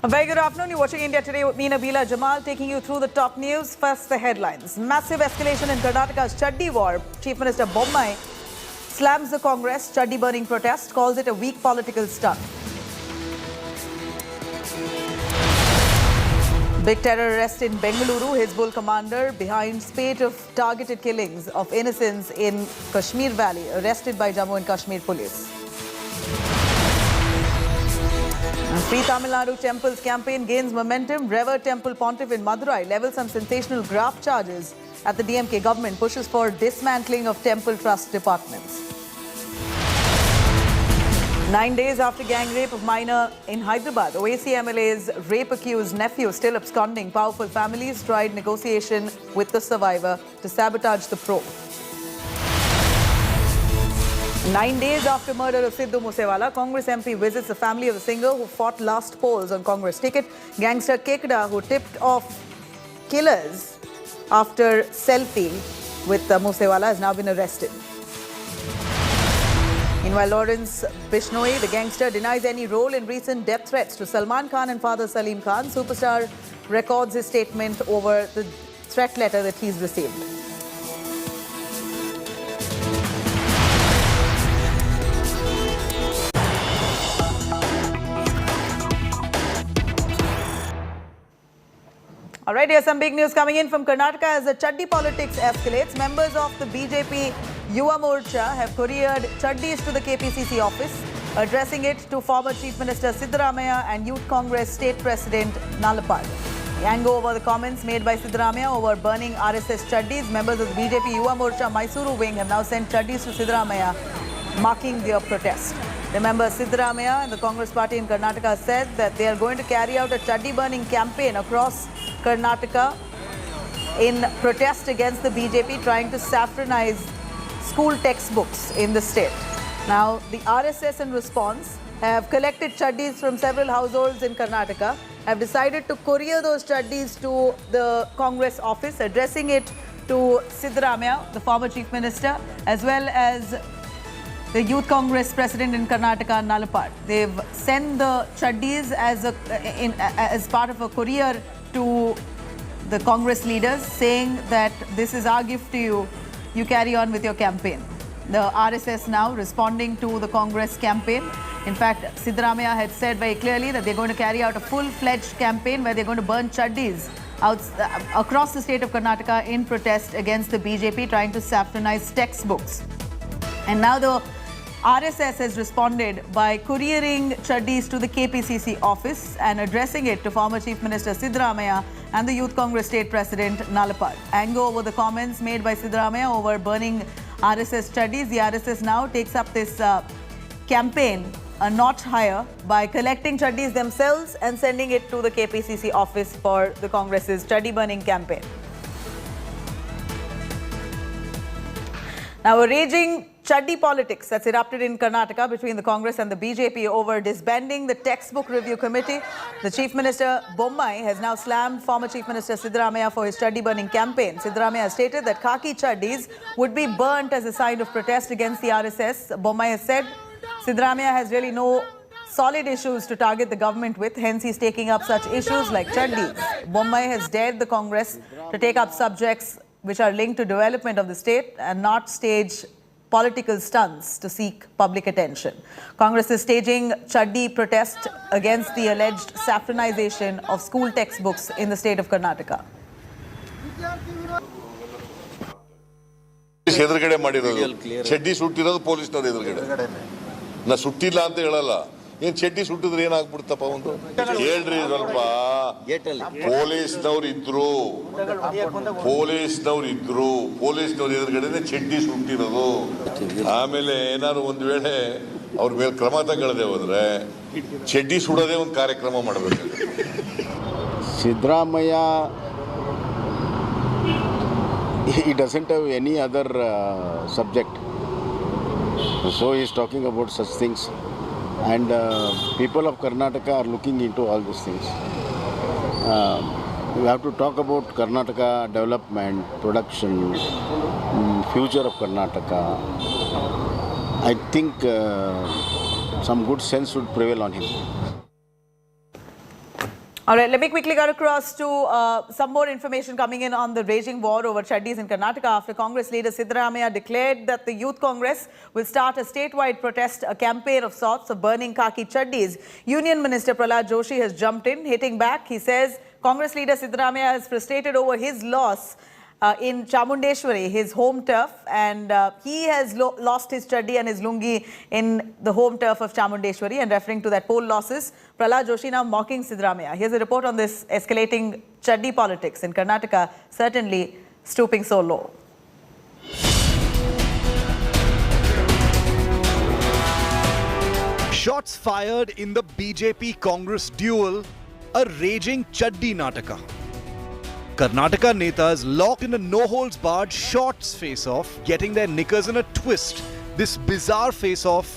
A very good afternoon. You're watching India Today with me, Nabila Jamal, taking you through the top news. First, the headlines. Massive escalation in Karnataka's chaddi war. Chief Minister Bommai slams the Congress chaddi burning protest, calls it a weak political stunt. Big terror arrest in Bengaluru. Hizbul commander behind spate of targeted killings of innocents in Kashmir Valley, arrested by Jammu and Kashmir Police. Free Tamil Nadu Temples campaign gains momentum. Revered Temple-Pontiff in Madurai levels some sensational graft charges at the DMK government, pushes for dismantling of temple trust departments. 9 days after gang rape of minor in Hyderabad, OAC MLA's rape-accused nephew still absconding. Powerful families tried negotiation with the survivor to sabotage the probe. 9 days after murder of Sidhu Musewala, Congress MP visits the family of the singer who fought last polls on Congress ticket. Gangster Kekda, who tipped off killers after selfie with Musewala, has now been arrested. Meanwhile, Lawrence Bishnoi, the gangster, denies any role in recent death threats to Salman Khan and father Salim Khan. Superstar records his statement over the threat letter that he's received. All right, here's some big news coming in from Karnataka as the chaddi politics escalates. Members of the BJP Yuva Morcha have couriered chaddis to the KPCC office, addressing it to former Chief Minister Siddaramaiah and Youth Congress State President Nalapad. The anger over the comments made by Siddaramaiah over burning RSS chaddis. Members of the BJP Yuva Morcha Mysuru wing have now sent chaddis to Siddaramaiah, marking their protest. Remember, Siddaramaiah and the Congress party in Karnataka said that they are going to carry out a chaddi burning campaign across Karnataka in protest against the BJP trying to saffronize school textbooks in the state. Now, the RSS in response have collected chaddis from several households in Karnataka, have decided to courier those chaddis to the Congress office, addressing it to Siddaramaiah, the former Chief Minister, as well as the Youth Congress President in Karnataka, Nalapad. They've sent the chaddis as part of a courier to the Congress leaders, saying that this is our gift to you, you carry on with your campaign. The RSS now responding to the Congress campaign. In fact, Siddaramaiah had said very clearly that they're going to carry out a full-fledged campaign where they're going to burn chaddis across the state of Karnataka in protest against the BJP trying to saffronize textbooks. And now the RSS has responded by couriering chaddis to the KPCC office and addressing it to former Chief Minister Siddaramaiah and the Youth Congress State President Nalapad. Anger over the comments made by Siddaramaiah over burning RSS chaddis. The RSS now takes up this campaign a notch higher by collecting chaddis themselves and sending it to the KPCC office for the Congress's chaddi burning campaign. Now, a raging chaddi politics that's erupted in Karnataka between the Congress and the BJP over disbanding the textbook review committee. The Chief Minister Bommai has now slammed former Chief Minister Siddaramaiah for his chaddi burning campaign. Siddaramaiah has stated that khaki chaddis would be burnt as a sign of protest against the RSS. Bommai has said Siddaramaiah has really no solid issues to target the government with, hence he's taking up such issues like chaddis. Bommai has dared the Congress to take up subjects which are linked to development of the state and not stage political stunts to seek public attention. Congress is staging chaddi protest against the alleged saffronization of school textbooks in the state of Karnataka. ಎದುರುಗಡೆ ಮಾಡಿರೋದು ಚಡ್ಡಿ ಸುಟ್ಟಿರೋದು ಪೊಲೀಸ್ನವ್ರು ಎದುರುಗಡೆ ನಾ ಸುಟ್ಟಿಲ್ಲ ಅಂತ ಹೇಳಲ್ಲ ಏನ್ ಚಡ್ಡಿ ಸುಟ್ಟಿದ್ರೆ ಏನಾಗ್ಬಿಡ್ತಪ್ಪ ಒಂದು ಹೇಳ್ರಿ ಸ್ವಲ್ಪ ಪೊಲೀಸ್ನವ್ರು ಇದ್ರು ಪೊಲೀಸ್ನವ್ರು ಎದುರುಗಡೆ ಚಡ್ಡಿ ಸುಟ್ಟಿರೋದು ಆಮೇಲೆ ಏನಾದ್ರು ಒಂದ್ ವೇಳೆ ಅವ್ರ ಮೇಲೆ ಕ್ರಮ ತಗೊಳ್ಳದೆ ಹೋದ್ರೆ ಚಡ್ಡಿ ಸುಡೋದೇ ಒಂದು ಕಾರ್ಯಕ್ರಮ ಮಾಡಬೇಕು. Siddaramaiah he doesn't have any other subject, so he is talking about such things, and people of Karnataka are looking into all these things. We have to talk about Karnataka development, production, future of Karnataka. I think some good sense would prevail on him. All right, let me quickly go across to some more information coming in on the raging war over chaddis in Karnataka after Congress leader Siddaramaiah declared that the Youth Congress will start a statewide protest, a campaign of sorts of burning khaki chaddis. Union Minister Prahlad Joshi has jumped in, hitting back. He says Congress leader Siddaramaiah is frustrated over his loss in Chamundeshwari, his home turf, and he has lost his chaddi and his lungi in the home turf of Chamundeshwari, and referring to that poll losses, Prahlad Joshi now mocking Siddaramaiah. Here's a report on this escalating chaddi politics in Karnataka, certainly stooping so low. Shots fired in the BJP-Congress duel, a raging chaddi nataka. Karnataka netas locked in a no-holds-barred shots face-off, getting their knickers in a twist. This bizarre face-off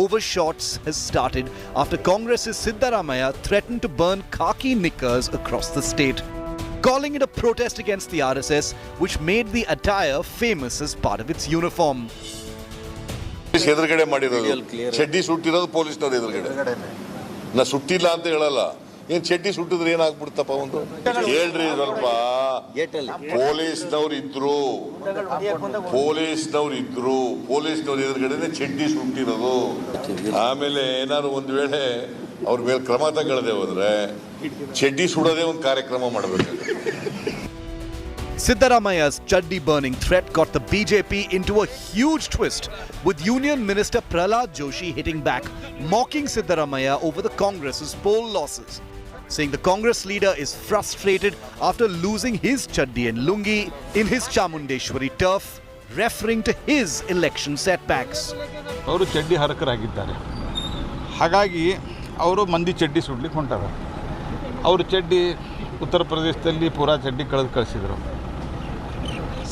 over shots has started after Congress's Siddaramaiah threatened to burn khaki knickers across the state, calling it a protest against the RSS, which made the attire famous as part of its uniform. ಎದುರುಗಡೆ ಮಾಡಿರೋದು ಚಡ್ಡಿ ಸುಟ್ಟಿರೋದು ಪೊಲೀಸ್ನವ್ರು ಎದುರುಗಡೆ ನಾ ಸುಟ್ಟಿಲ್ಲ ಅಂತ ಹೇಳಲ್ಲ ಏನ್ ಚಡ್ಡಿ ಸುಟ್ಟಿದ್ರೆ ಏನಾಗ್ಬಿಡ್ತಪ್ಪ ಒಂದು ಹೇಳ್ರಿ ಸ್ವಲ್ಪ ಪೊಲೀಸ್ನವ್ರು ಇದ್ರು ಎದುರುಗಡೆ ಚಡ್ಡಿ ಸುಟ್ಟಿರೋದು ಆಮೇಲೆ ಏನಾದ್ರು ಒಂದ್ ವೇಳೆ ಅವ್ರ ಮೇಲೆ ಕ್ರಮ ತಗೊಳ್ಳದೆ ಹೋದ್ರೆ ಚಡ್ಡಿ ಸುಡೋದೇ ಒಂದು ಕಾರ್ಯಕ್ರಮ ಮಾಡಬೇಕು. Siddaramaya's chaddi burning threat got the BJP into a huge twist, with Union Minister Prahlad Joshi hitting back, mocking Siddaramaya over the Congress's poll losses, saying the Congress leader is frustrated after losing his chaddi and lungi in his Chamundeshwari turf, referring to his election setbacks. ಅವರು ಚಡ್ಡಿ ಹರಕರಾಗಿದ್ದಾರೆ, ಹಾಗಾಗಿ ಅವರು ಮಂದಿ ಚಡ್ಡಿ ಸುಡ್ಲಿಕ್ಕೆ ಹೊಂಟಾರೆ. ಅವರು ಚಡ್ಡಿ ಉತ್ತರ ಪ್ರದೇಶದಲ್ಲಿ ಪೂರಾ ಚಡ್ಡಿ ಕಳಿಸಿದರು.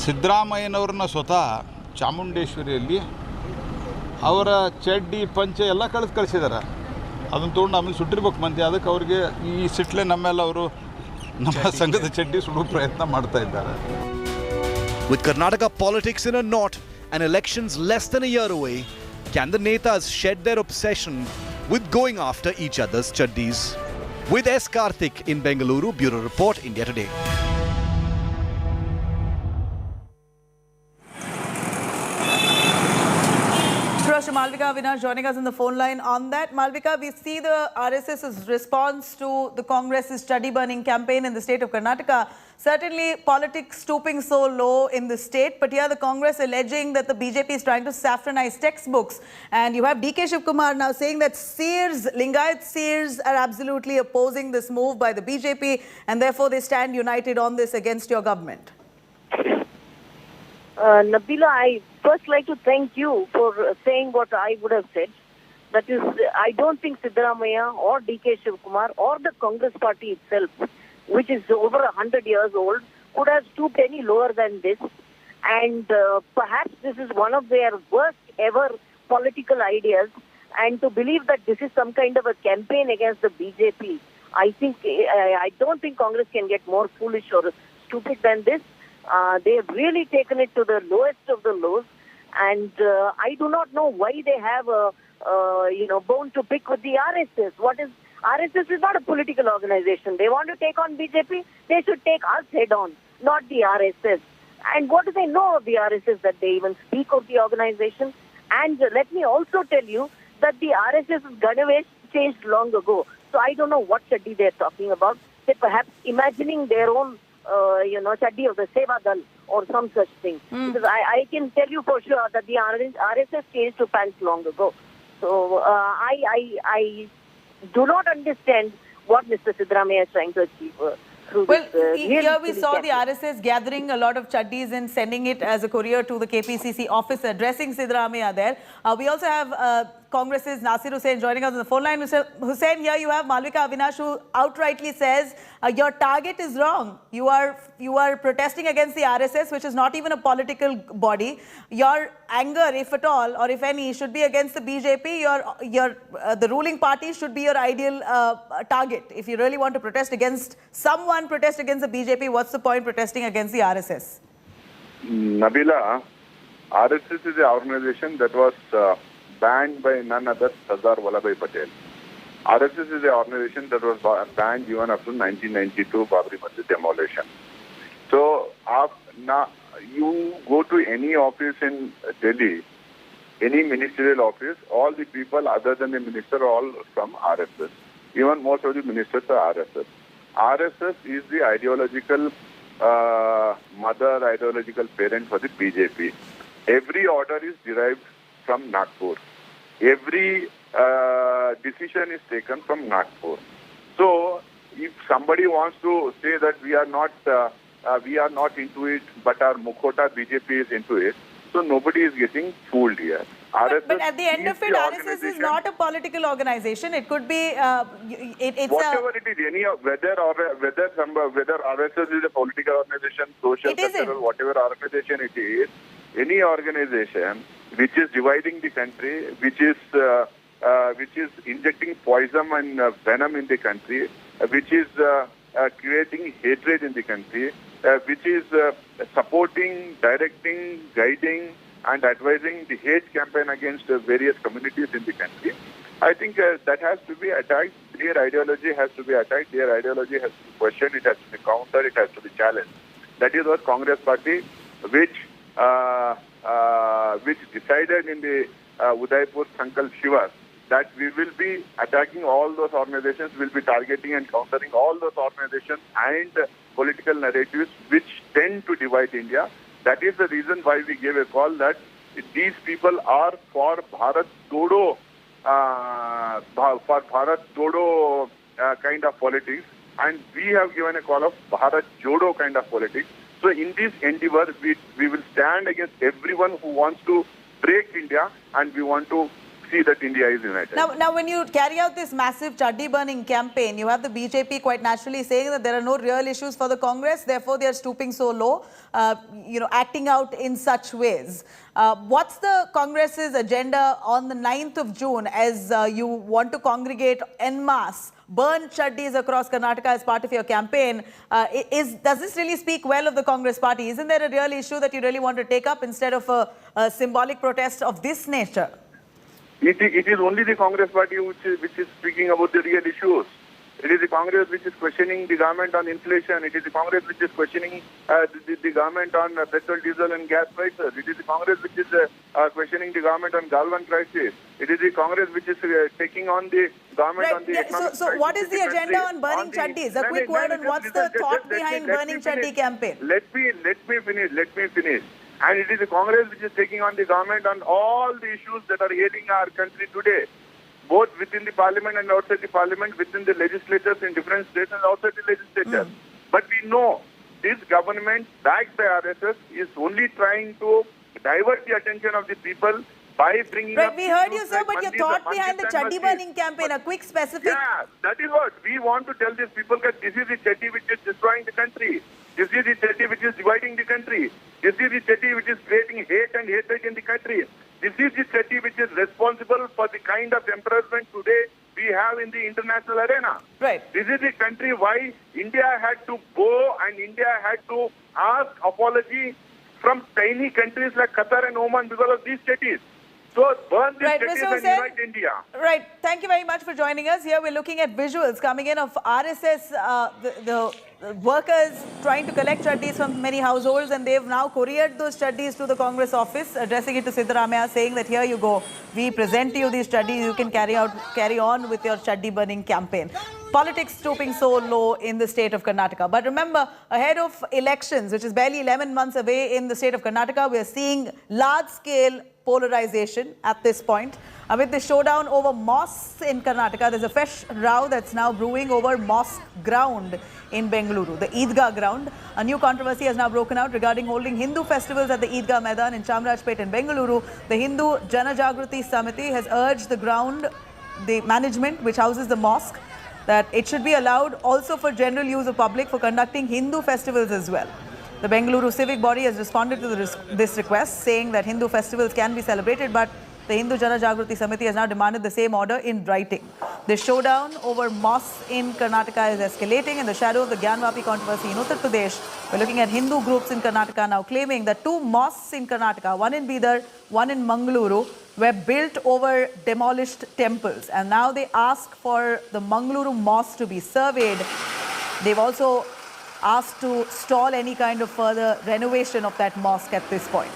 ಸಿದ್ದರಾಮಯ್ಯನವ್ರನ್ನ ಸ್ವತಃ ಚಾಮುಂಡೇಶ್ವರಿಯಲ್ಲಿ ಅವರ ಚಡ್ಡಿ ಪಂಚೆ ಎಲ್ಲ ಕಳಿಸಿದ್ದಾರೆ. ಅದನ್ನು ತೊಗೊಂಡು ಆಮೇಲೆ ಸುಟ್ಟಿರ್ಬೇಕು ಮಂದಿ. ಅದಕ್ಕೆ ಅವ್ರಿಗೆ ಈ ಸಿಟ್ಲೆ ನಮ್ಮೆಲ್ಲ ಅವರು ನಮ್ಮ ಸಂಘದ ಚಡ್ಡಿ ಸುಡುವ ಪ್ರಯತ್ನ ಮಾಡ್ತಾ ಇದ್ದಾರೆ. With Karnataka politics in a knot and elections less than a year away, can the netas shed their obsession with going after each other's chaddis? With S. Karthik in Bengaluru, Bureau Report, India Today. Malvika Avinash joining us on the phone line on that. Malvika, we see the RSS's response to the Congress's chaddi burning campaign in the state of Karnataka. Certainly politics stooping so low in the state, but here the Congress alleging that the BJP is trying to saffronize textbooks. And you have DK Shivkumar now saying that Lingayat Seers are absolutely opposing this move by the BJP and therefore they stand united on this against your government. Nabila, I first like to thank you for saying what I would have said. That is, I don't think Siddaramaya or DK Shivkumar or the Congress party itself, which is over 100 years old, could have stooped any lower than this. And perhaps this is one of their worst ever political ideas. And to believe that this is some kind of a campaign against the BJP, I don't think Congress can get more foolish or stupid than this. They have really taken it to the lowest of the lows, and I do not know why they have a bone to pick with the RSS. RSS is not a political organization. They want to take on BJP. They should take us head on, not the RSS. And what do they know of the RSS that they even speak of the organization? And let me also tell you that the RSS's Ganavesh changed long ago. So I don't know what chaddi they're talking about. They're perhaps imagining their own chaddi of the Seva Dal or some such thing. Because I can tell you for sure that the RSS changed to pants long ago. So I do not understand what Mr. Siddaramaya is trying to achieve through this. Here we saw the RSS gathering a lot of chaddis and sending it as a courier to the KPCC office, addressing Siddaramaya there. We also have Congress's Nasir Hussain joining us on the phone line. Mr. Hussain, here you have Malvika Avinash, who outrightly says your target is wrong. You are protesting against the RSS, which is not even a political body. Your anger, if at all, or if any, should be against the BJP. The ruling party should be your ideal target. If you really want to protest against someone, protest against the BJP. What's the point protesting against the RSS? Nabila, RSS is an organization that was banned by none other Sardar Vallabhbhai Patel. RSS is an organization that was banned even after 1992 Babri Masjid demolition. So, now you go to any office in Delhi, any ministerial office, all the people other than the minister are all from RSS. Even most of the ministers are RSS. RSS is the ideological mother, ideological parent for the BJP. Every order is derived from Nagpur. Every decision is taken from Nagpur. So, if somebody wants to say that we are not into it, but our Mukhota BJP is into it, so nobody is getting fooled here. But at the end of it, RSS is not a political organization. It could be, whatever it is, whether RSS is a political organization, social, cultural, whatever organization it is, any organization which is dividing the country, which is injecting poison and venom in the country, which is creating hatred in the country, which is supporting, directing, guiding and advising the hate campaign against various communities in the country. I think that has to be attacked. Their ideology has to be attacked. Their ideology has to be questioned. It has to be countered. It has to be challenged. That is what Congress Party, which decided in the Udaipur Sankalp Shivas that we will be attacking all those organizations, will be targeting and countering all those organizations and political narratives which tend to divide India. That is the reason why we gave a call that these people are for Bharat Jodo, kind of politics, and we have given a call of Bharat Jodo kind of politics. So in this endeavor, we will stand against everyone who wants to break India, and we want to see that India is united. Now, when you carry out this massive chaddi burning campaign, you have the BJP quite naturally saying that there are no real issues for the Congress, therefore they are stooping so low, acting out in such ways. What's the Congress's agenda on the 9th of June as you want to congregate en masse, burn chaddis across Karnataka as part of your campaign? Does this really speak well of the Congress party? Isn't there a real issue that you really want to take up instead of a symbolic protest of this nature? It is only the Congress party which is speaking about the real issues. It is the Congress which is questioning the government on inflation. It is the Congress which is questioning the government on petrol, diesel and gas prices. It is the Congress which is questioning the government on Galvan crisis. It is the Congress which is taking on the government on the economic So what is the agenda on burning chaddis? A quick word on what's the thought behind burning chaddi campaign? Let me finish. And it is the Congress which is taking on the government on all the issues that are ailing our country today, both within the parliament and outside the parliament, within the legislatures in different states and outside the legislatures. But we know this government, backed by RSS, is only trying to divert the attention of the people by bringing up... We heard you, sir, but your thought behind the chaddi burning campaign, a quick specific... Yeah, that is what we want to tell these people, that this is the chaddi which is destroying the country. This is the chaddi which is dividing the country. This is the chaddi which is creating hate and hatred in the country. This is the chaddi which is responsible for the kind of embarrassment today we have in the international arena. Right. This is the country why India had to go and India had to ask apology from tiny countries like Qatar and Oman because of these chaddis. So burn these chaddis and unite India. Right. Thank you very much for joining us. Here we're looking at visuals coming in of RSS, the workers trying to collect chaddis from many households, and they've now couriered those chaddis to the Congress office, addressing it to Siddaramaiah, saying that here you go, we present to you these chaddis, you can carry on with your chaddi burning campaign. Politics stooping so low in the state of Karnataka. But remember, ahead of elections, which is barely 11 months away in the state of Karnataka, we are seeing large-scale polarization at this point. With the showdown over mosques in Karnataka, there's a fresh row that's now brewing over mosque ground in Bengaluru, the Eidgah ground. A new controversy has now broken out regarding holding Hindu festivals at the Eidgah Maidan in Chamrajpet in Bengaluru. The Hindu Jana Jagrati Samiti has urged the ground, the management which houses the mosque, that it should be allowed also for general use of public for conducting Hindu festivals as well. The Bengaluru civic body has responded to this request, saying that Hindu festivals can be celebrated, but the Hindu Jana Jagrati Samiti has now demanded the same order in writing. The showdown over mosques in Karnataka is escalating in the shadow of the Gyanvapi controversy in Uttar Pradesh. We're looking at Hindu groups in Karnataka now claiming that two mosques in Karnataka, one in Bidar, one in Mangaluru, were built over demolished temples. And now they ask for the Mangaluru mosque to be surveyed. They've also asked to stall any kind of further renovation of that mosque at this point.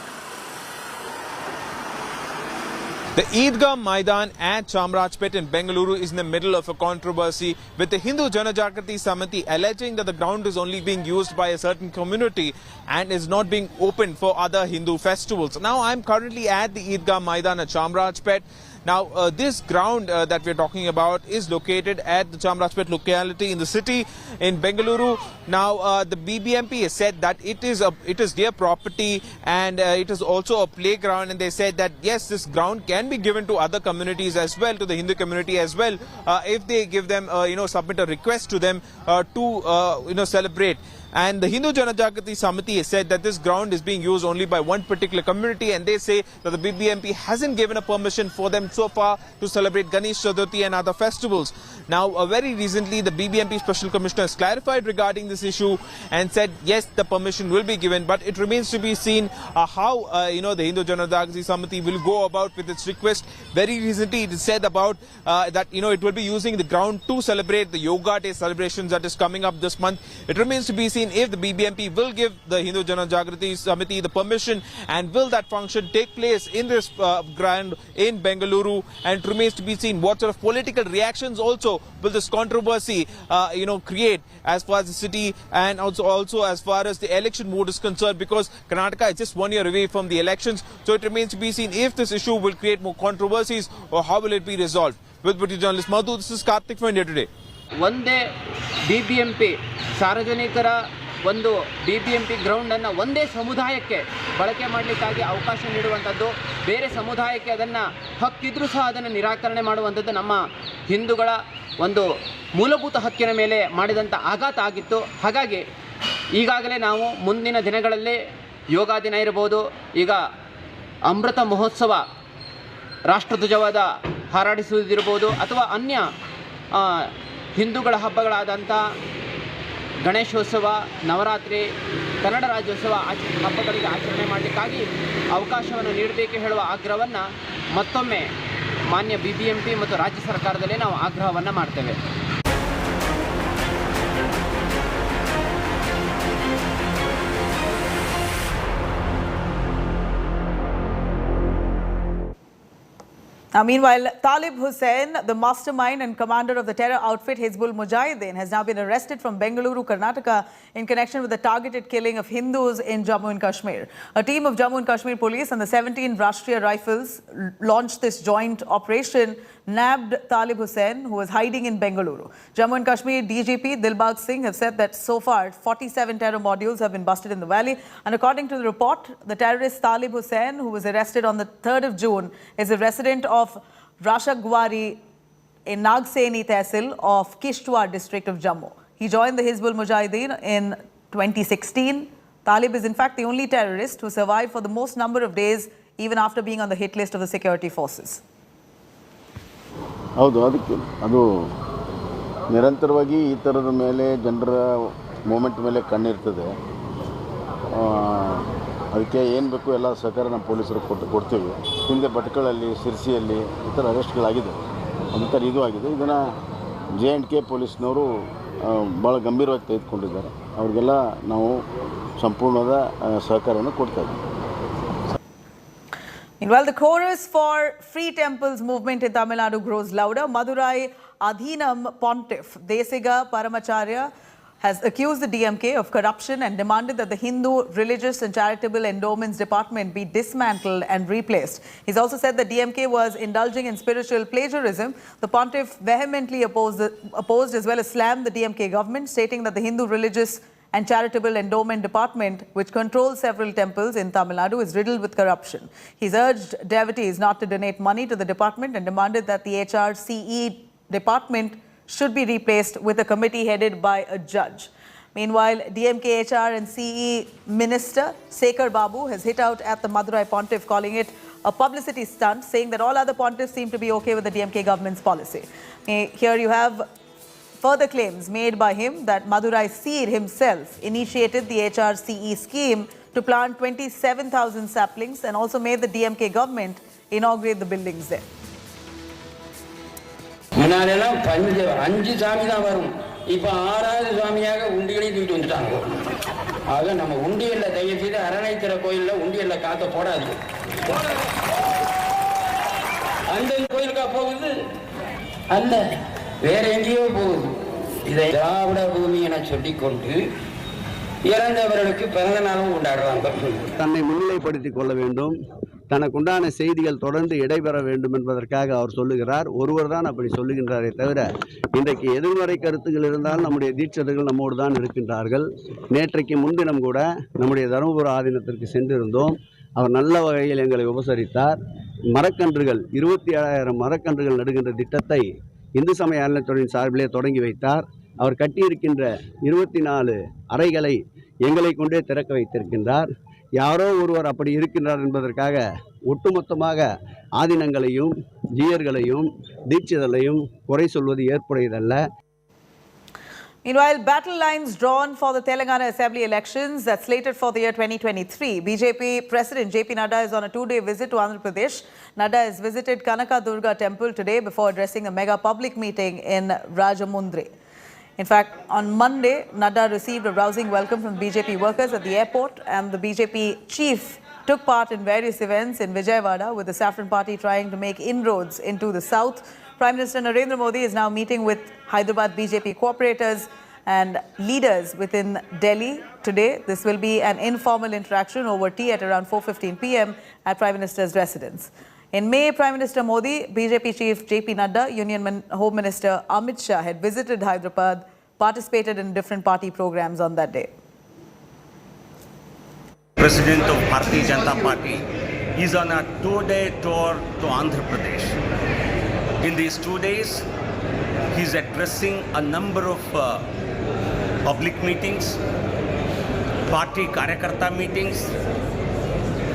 The Eidgah Maidan at Chamrajpet in Bengaluru is in the middle of a controversy, with the Hindu Jana Jagrati Samiti alleging that the ground is only being used by a certain community and is not being opened for other Hindu festivals. Now I'm currently at the Eidgah Maidan at Chamrajpet. Now, this ground that we're talking about is located at the Chamrajpet locality in the city in Bengaluru. Now, the BBMP has said that it is their property and it is also a playground, and they said that yes, this ground can be given to other communities as well, to the Hindu community as well, if they give them, submit a request to them to, celebrate. And the Hindu Jana Jagrati Samiti has said that this ground is being used only by one particular community, and they say that the BBMP hasn't given a permission for them so far to celebrate Ganesh Chaturthi and other festivals. Now, very recently, the BBMP Special Commissioner has clarified regarding this issue and said, yes, the permission will be given, but it remains to be seen how, the Hindu Jana Jagrati Samiti will go about with its request. Very recently, it is said about that, it will be using the ground to celebrate the Yoga Day celebrations that is coming up this month. It remains to be seen seen if the BBMP will give the Hindu Janajagrati Samiti the permission, and will that function take place in this ground in Bengaluru. And it remains to be seen what sort of political reactions also will this controversy create as far as the city and also as far as the election mood is concerned, because Karnataka is just 1 year away from the elections. So it remains to be seen if this issue will create more controversies or how will it be resolved. With British journalist Madhu, this is Karthik for India Today. ಒಂದೇ BBMP ಸಾರ್ವಜನಿಕರ ಒಂದು BBMP ground ಅನ್ನು ಒಂದೇ ಸಮುದಾಯಕ್ಕೆ ಬಳಕೆ ಮಾಡಲಿಕ್ಕಾಗಿ ಅವಕಾಶ ನೀಡುವಂತದ್ದು, ಬೇರೆ ಸಮುದಾಯಕ್ಕೆ ಅದನ್ನ ಹಕ್ಕಿದ್ರೂ ಸಹ ಅದನ್ನು ನಿರಾಕರಣೆ ಮಾಡುವಂತದ್ದು ನಮ್ಮ ಹಿಂದೂಗಳ ಒಂದು ಮೂಲಭೂತ ಹಕ್ಕಿನ ಮೇಲೆ ಮಾಡಿದಂತ ಆಘಾತ ಆಗಿತ್ತು. ಹಾಗಾಗಿ ಈಗಾಗಲೇ ನಾವು ಮುಂದಿನ ದಿನಗಳಲ್ಲಿ ಯೋಗ ದಿನ ಇರಬಹುದು, ಈಗ ಅಮೃತ ಮಹೋತ್ಸವ ರಾಷ್ಟ್ರಧ್ವಜವಾದ ಹಾರಾಡಿಸುವುದಿರಬಹುದು, ಅಥವಾ ಅನ್ಯ ಹಿಂದೂಗಳ ಹಬ್ಬಗಳಾದಂಥ ಗಣೇಶೋತ್ಸವ, ನವರಾತ್ರಿ, ಕನ್ನಡ ರಾಜ್ಯೋತ್ಸವ ಹಬ್ಬಗಳಿಗೆ ಆಚರಣೆ ಮಾಡಲಿಕ್ಕಾಗಿ ಅವಕಾಶವನ್ನು ನೀಡಬೇಕು ಹೇಳುವ ಆಗ್ರಹವನ್ನು ಮತ್ತೊಮ್ಮೆ ಮಾನ್ಯ BBMP ಮತ್ತು ರಾಜ್ಯ ಸರ್ಕಾರದಲ್ಲಿ ನಾವು ಆಗ್ರಹವನ್ನು ಮಾಡ್ತೇವೆ. Now, meanwhile, Talib Hussain, the mastermind and commander of the terror outfit Hizbul Mujahideen, has now been arrested from Bengaluru, Karnataka, in connection with the targeted killing of Hindus in Jammu and Kashmir. A team of Jammu and Kashmir police and the 17 Rashtriya Rifles launched this joint operation, nabbed Talib Hussain, who was hiding in Bengaluru. Jammu and Kashmir DGP Dilbag Singh have said that so far 47 terror modules have been busted in the valley. And according to the report, the terrorist Talib Hussain, who was arrested on the 3rd of June, is a resident of Rashagwari in Nagseni Tehsil of Kishtwar district of Jammu. He joined the Hizbul Mujahideen in 2016. Talib is in fact the only terrorist who survived for the most number of days, even after being on the hit list of the security forces. ಹೌದು, ಅದು ನಿರಂತರವಾಗಿ ಈ ಥರದ ಮೇಲೆ ಜನರ moment ಮೇಲೆ ಕಣ್ಣಿರ್ತದೆ. ಅದಕ್ಕೆ ಏನು ಬೇಕು ಎಲ್ಲ ಸಹಕಾರ ನಮ್ಮ ಪೊಲೀಸರು ಕೊಡ್ತೀವಿ. ಹಿಂದೆ ಭಟ್ಕಳಲ್ಲಿ, ಸಿರ್ಸಿಯಲ್ಲಿ ಈ ಥರ ಅರೆಸ್ಟ್ಗಳಾಗಿದೆ, ಅದೇ ಥರ ಇದು ಆಗಿದೆ. ಇದನ್ನು JNK ಪೊಲೀಸ್ನವರು ಭಾಳ ಗಂಭೀರವಾಗಿ ತೆಗೆದುಕೊಂಡಿದ್ದಾರೆ. ಅವ್ರಿಗೆಲ್ಲ ನಾವು ಸಂಪೂರ್ಣದ ಸಹಕಾರವನ್ನು ಕೊಡ್ತಾ ಇದ್ದೀವಿ. Meanwhile, the chorus for Free Temples movement in Tamil Nadu grows louder. Madurai DMK-Pontiff Desiga Paramacharya has accused the DMK of corruption and demanded that the Hindu Religious and Charitable Endowments Department be dismantled and replaced. He's also said that DMK was indulging in spiritual plagiarism. The Pontiff vehemently opposed as well as slammed the DMK government, stating that the Hindu Religious and Charitable Endowment Department, which controls several temples in Tamil Nadu, is riddled with corruption. He's urged devotees not to donate money to the department and demanded that the HRCE department should be replaced with a committee headed by a judge. Meanwhile, DMK HR and CE Minister Sekhar Babu has hit out at the Madurai Pontiff, calling it a publicity stunt, saying that all other pontiffs seem to be okay with the DMK government's policy. Here you have further claims made by him that Madurai Seer himself initiated the HRCE scheme to plant 27,000 saplings and also made the DMK government inaugurate the buildings there. முன்னாலெல்லாம் 5 சாமி தான் வரும், இப்போ 6வது சாமியாக உண்டிகளையும் தூக்கிட்டு வந்துட்டாங்க. ஆக நம்ம உண்டியல்ல தயவு செய்து அரணைத்திர கோயில்ல உண்டியல்ல காத்த போடாது. அந்த கோயிலுக்கா போகுது அல்ல, வேற எங்கேயோ போகுது. இதை திராவிட பூமி என சொல்லிக்கொண்டு இறந்தவர்களுக்கு பிறந்த நாளும் கொண்டாடுறாங்க. தன்னை முன்னிலைப்படுத்திக் கொள்ள வேண்டும், தனக்குண்டான செய்திகள் தொடர்ந்து இடைபெற வேண்டும் என்பதற்காக அவர் சொல்லுகிறார். ஒருவர் தான் அப்படி சொல்லுகின்றாரே தவிர இன்றைக்கு எதிர்மறை கருத்துக்கள் இருந்தால் நம்முடைய தீட்சதர்கள் நம்மோடு தான் இருக்கின்றார்கள். நேற்றைக்கு முன்தினம் கூட நம்முடைய தருமபுர ஆதீனத்திற்கு சென்றிருந்தோம். அவர் நல்ல வகையில் எங்களை உபசரித்தார். மரக்கன்றுகள் 27,000 மரக்கன்றுகள் நடுகின்ற திட்டத்தை இந்து சமய அறநிலையத்துறையின் சார்பிலே தொடங்கி வைத்தார். அவர் கட்டியிருக்கின்ற 24 அறைகளை எங்களை கொண்டே திறக்க வைத்திருக்கின்றார். யாரோ ஒருவர் அப்படி இருக்கின்றார் என்பதற்காக ஒட்டுமொத்தமாக ஆதீனங்களையும் ஜீயர்களையும் தீட்சிதர்களையும் குறை சொல்வது ஏற்புடையதல்ல. Meanwhile, battle lines drawn for the Telangana Assembly elections that's slated for the year 2023. BJP President JP Nadda is on a 2-day visit to Andhra Pradesh. Nadda has visited Kanaka Durga temple today before addressing a mega public meeting in Rajamundry. In fact, on Monday, Nadda received a rousing welcome from BJP workers at the airport, and the BJP chief took part in various events in Vijayawada, with the Saffron Party trying to make inroads into the south. Prime Minister Narendra Modi is now meeting with Hyderabad BJP cooperators and leaders within Delhi today. This will be an informal interaction over tea at around 4:15 p.m. at Prime Minister's residence. In May, Prime Minister Modi, BJP Chief JP Nadda, Union Home Minister Amit Shah had visited Hyderabad, participated in different party programs on that day. President of Bharatiya Janata Party is on a two-day tour to Andhra Pradesh. In these 2 days, he is addressing a number of public meetings, party Karyakarta meetings.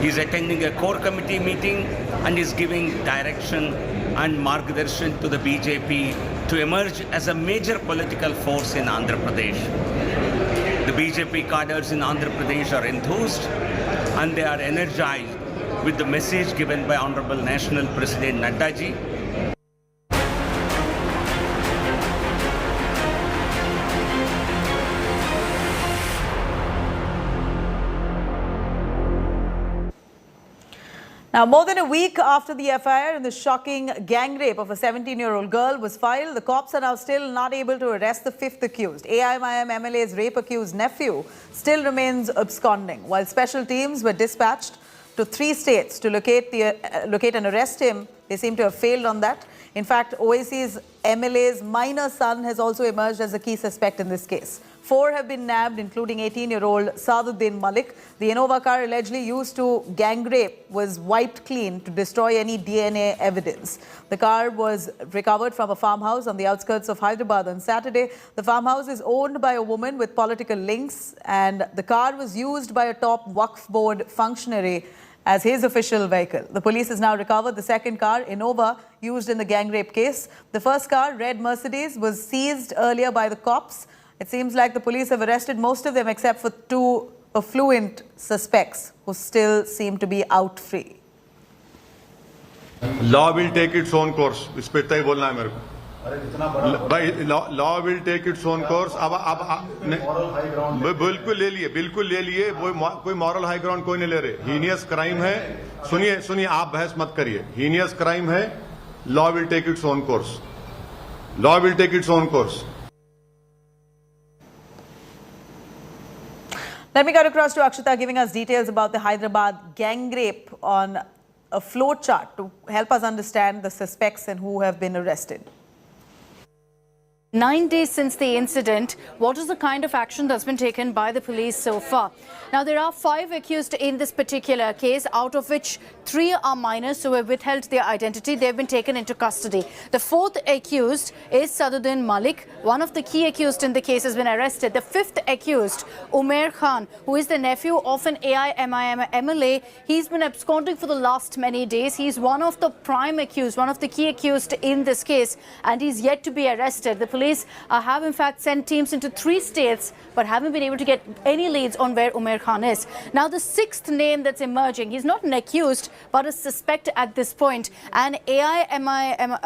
He is attending a core committee meeting and is giving direction and margadarshan to the BJP to emerge as a major political force in Andhra Pradesh. The BJP cadres in Andhra Pradesh are enthused and they are energized with the message given by Honorable National President Nadda ji. Now, more than a week after the FIR in the shocking gang rape of a 17-year-old girl was filed, the cops are now still not able to arrest the fifth accused. AIMIM MLA's rape-accused nephew still remains absconding, while special teams were dispatched to 3 states to locate and arrest him. They seem to have failed on that. In fact, OIC's MLA's minor son has also emerged as a key suspect in this case. 4 have been nabbed, including 18-year-old Saduddin Malik. The Innova car allegedly used to gang rape was wiped clean to destroy any DNA evidence. The car was recovered from a farmhouse on the outskirts of Hyderabad on Saturday. The farmhouse is owned by a woman with political links, and the car was used by a top Waqf board functionary as his official vehicle. The police has now recovered the second car, Innova, used in the gang rape case. The first car, red Mercedes, was seized earlier by the cops. It seems like the police have arrested most of them except for 2 affluent suspects who still seem to be out free. Law will take its own course. इस पे इतना ही बोलना है मेरे को. भाई law will take its own course. अब बिल्कुल ले लिए. कोई moral high ground कोई नहीं ले रहे. Heinous crime है. सुनिए आप बहस मत करिए. Heinous crime है. Law will take its own course. Law will take its own course. Let me cut across to Akshita, giving us details about the Hyderabad gang rape on a flow chart to help us understand the suspects and who have been arrested. 9 days since the incident, what is the kind of action that's been taken by the police so far? Now, there are 5 accused in this particular case, out of which 3 are minors who have withheld their identity. They've been taken into custody. The 4th accused is Saduddin Malik. One of the key accused in the case has been arrested. The 5th accused, Umair Khan, who is the nephew of an AIMIM MLA, he's been absconding for the last many days. He's one of the prime accused, one of the key accused in this case, and he's yet to be arrested. The police have in fact sent teams into 3 states but haven't been able to get any leads on where Umair Khan is. Now, the 6th name that's emerging, he's not an accused but a suspect at this point, and AIMIM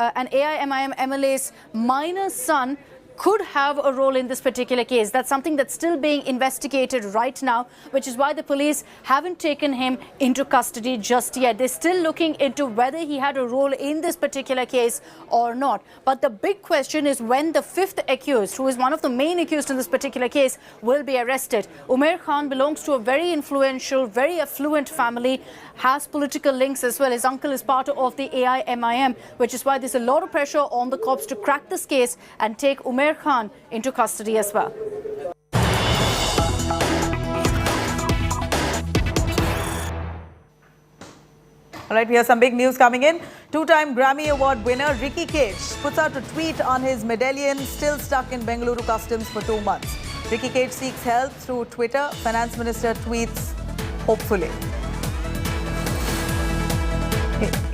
MLA's minor son could have a role in this particular case. That's something that's still being investigated right now, which is why the police haven't taken him into custody just yet. They're still looking into whether he had a role in this particular case or not. But the big question is when the 5th accused, who is one of the main accused in this particular case, will be arrested. Umair Khan belongs to a very influential, very affluent family, has political links as well. His uncle is part of the AIMIM, which is why there's a lot of pressure on the cops to crack this case and take Umair Khan into custody as well. All right, we have some big news coming in. 2-time Grammy Award winner Ricky Kej puts out a tweet on his medallion still stuck in Bengaluru customs for 2 months. Ricky Kej seeks help through Twitter. Finance Minister tweets, hopefully.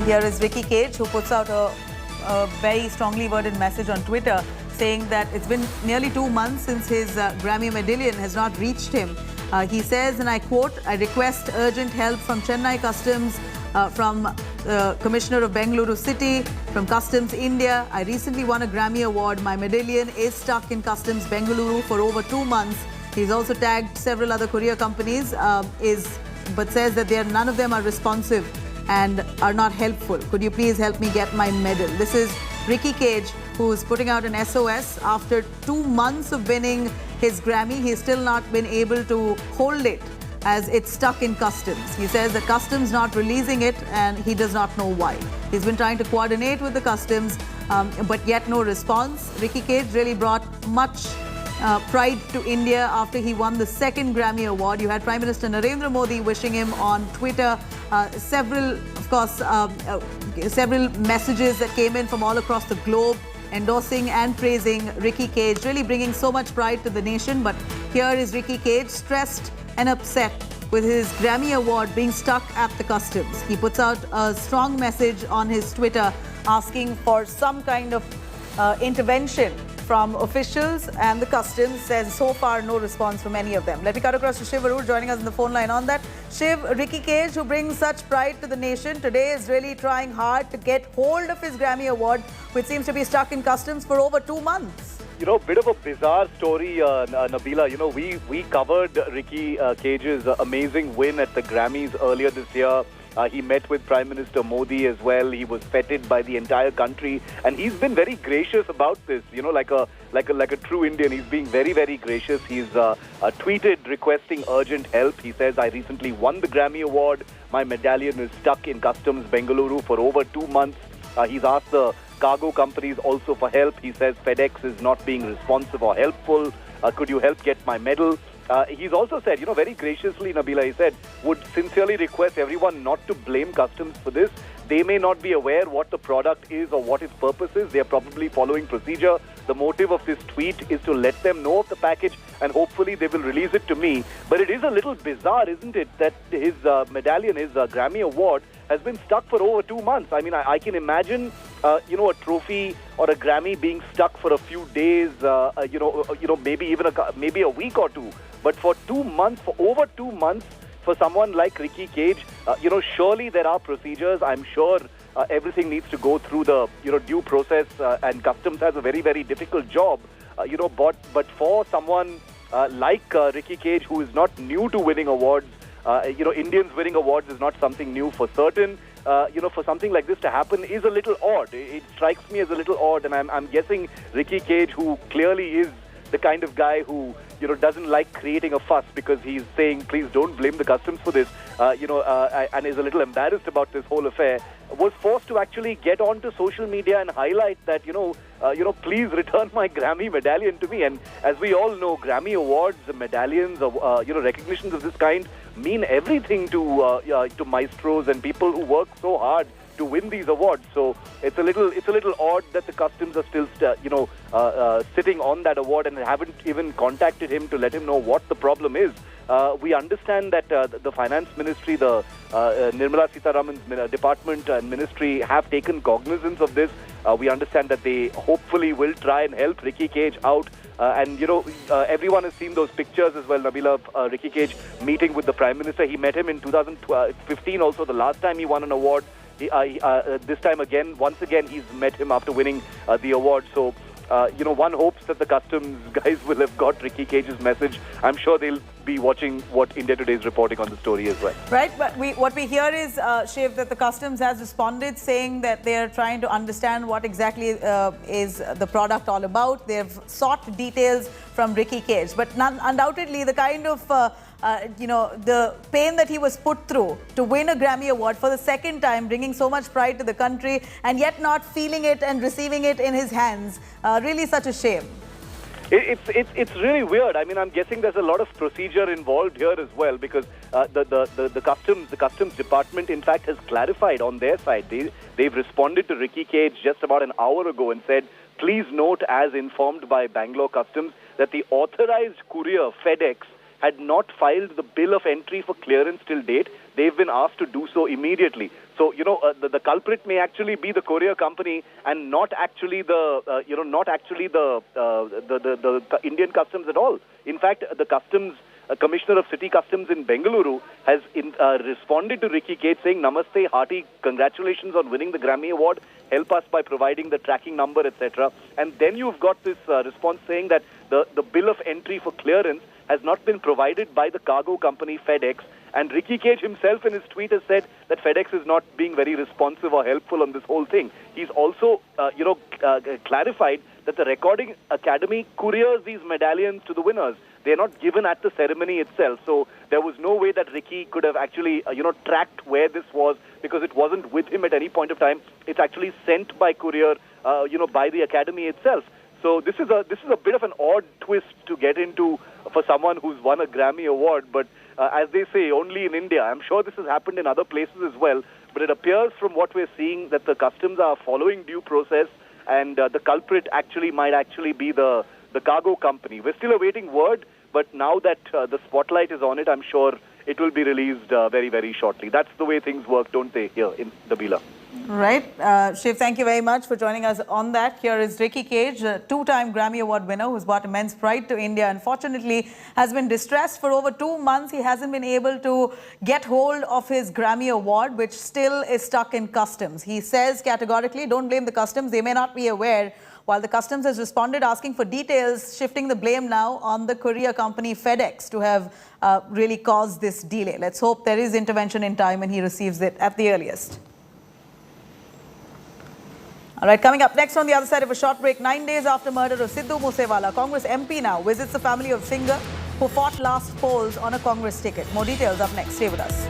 Here is Ricky Kej, who puts out a very strongly worded message on Twitter saying that it's been nearly 2 months since his Grammy medallion has not reached him. He says, and I quote, "I request urgent help from Chennai Customs, from Commissioner of Bengaluru City, from Customs India. I recently won a Grammy Award. My medallion is stuck in Customs Bengaluru for over 2 months. He's also tagged several other courier companies, but says that none of them are responsive and are not helpful. Could you please help me get my medal? This is Ricky Kej, who's putting out an SOS. After 2 months of winning his Grammy, he's still not been able to hold it as it's stuck in customs. He says the customs not releasing it and he does not know why. He's been trying to coordinate with the customs, but yet no response. Ricky Kej really brought much pride to India after he won the second Grammy Award. You had Prime Minister Narendra Modi wishing him on Twitter. Several messages that came in from all across the globe endorsing and praising Ricky Kej, really bringing so much pride to the nation. But here is Ricky Kej, stressed and upset with his Grammy Award being stuck at the customs. He puts out a strong message on his Twitter asking for some kind of intervention from officials, and the customs says so far no response from any of them. Let me cut across to Shiv Arur joining us on the phone line on that. Shiv, Ricky Kej, who brings such pride to the nation, today is really trying hard to get hold of his Grammy Award, which seems to be stuck in customs for over 2 months. You know, bit of a bizarre story, Nabila. You know, we covered Ricky Kej's amazing win at the Grammys earlier this year. He met with Prime Minister Modi as well. He was feted by the entire country, and he's been very gracious about this. You know, like a true Indian, he's being very, very gracious. He's tweeted requesting urgent help. He says, "I recently won the Grammy Award. My medallion is stuck in customs Bengaluru for over 2 months." He's asked the cargo companies also for help. He says FedEx is not being responsive or helpful. Could you help get my medal? He's also said, you know, very graciously, Nabila, he said, would sincerely request everyone not to blame customs for this. They may not be aware what the product is or what its purpose is. They are probably following procedure. The motive of this tweet is to let them know of the package, and hopefully they will release it to me. But it is a little bizarre, isn't it, that his medallion, his Grammy Award, has been stuck for over 2 months. I mean, I can imagine, you know, a trophy or a Grammy being stuck for a few days, maybe even maybe a week or two. But for 2 months, for over 2 months, for someone like Ricky Kej, you know, surely there are procedures. I'm sure everything needs to go through the, you know, due process, and customs has a very, very difficult job, you know. But for someone like Ricky Kej, who is not new to winning awards, you know, Indians winning awards is not something new for certain. You know, for something like this to happen is a little odd. It strikes me as a little odd, and I'm guessing Ricky Kej, who clearly is the kind of guy who, you know, doesn't like creating a fuss, because he's saying, please don't blame the customs for this, and is a little embarrassed about this whole affair, was forced to actually get onto social media and highlight that, please return my Grammy medallion to me. And as we all know, Grammy awards, medallions, recognitions of this kind mean everything to maestros and people who work so hard to win these awards. So it's a little odd that the customs are still sitting on that award and haven't even contacted him to let him know what the problem is. We understand that the finance ministry, the Nirmala Sitharaman's department and ministry have taken cognizance of this. We understand that they hopefully will try and help Ricky Kej out. Everyone has seen those pictures as well, Nabila, of Ricky Kej meeting with the Prime Minister. He met him in 2015 also, the last time he won an award. This time again, once again, he's met him after winning the award. So, one hopes that the customs guys will have got Ricky Kej's message. I'm sure they'll be watching what India Today is reporting on the story as well. Right, but what we hear is, Shiv, that the customs has responded saying that they're trying to understand what exactly is the product all about. They've sought details from Ricky Kej, but undoubtedly the kind of the pain that he was put through to win a Grammy Award for the second time, bringing so much pride to the country, and yet not feeling it and receiving it in his hands. Really such a shame. It's really weird. I mean, I'm guessing there's a lot of procedure involved here as well, because the customs department, in fact, has clarified on their side. They've responded to Ricky Kej just about an hour ago and said, please note, as informed by Bangalore Customs, that the authorized courier, FedEx, had not filed the bill of entry for clearance till date. They've been asked to do so immediately. So, the culprit may actually be the courier company and not actually the Indian customs at all. In fact, the customs Commissioner of City Customs in Bengaluru has responded to Ricky Kej saying, "Namaste, hearty congratulations on winning the Grammy Award. Help us by providing the tracking number, etc." And then you've got this response saying that the bill of entry for clearance has not been provided by the cargo company FedEx. And Ricky Kej himself in his tweet has said that FedEx is not being very responsive or helpful on this whole thing. He's also, clarified that the Recording Academy couriers these medallions to the winners. They're not given at the ceremony itself. So there was no way that Ricky could have actually, tracked where this was because it wasn't with him at any point of time. It's actually sent by courier, by the Academy itself. So this is a bit of an odd twist to get into for someone who's won a Grammy Award. But as they say, only in India. I'm sure this has happened in other places as well. But it appears from what we're seeing that the customs are following due process, and the culprit might be the cargo company. We're still awaiting word, but now that the spotlight is on it, I'm sure it will be released very, very shortly. That's the way things work, don't they, here in Nabila? Right. Shiv, thank you very much for joining us on that. Here is Ricky Kej, a two-time Grammy Award winner who's brought immense pride to India. Unfortunately, has been distressed for over 2 months. He hasn't been able to get hold of his Grammy Award, which still is stuck in customs. He says categorically, don't blame the customs. They may not be aware. While the customs has responded asking for details, shifting the blame now on the courier company FedEx to have really caused this delay. Let's hope there is intervention in time and he receives it at the earliest. All right, coming up next on the other side of a short break, 9 days after murder of Sidhu Musewala, Congress MP now visits the family of singer who fought last polls on a Congress ticket. More details up next. Stay with us.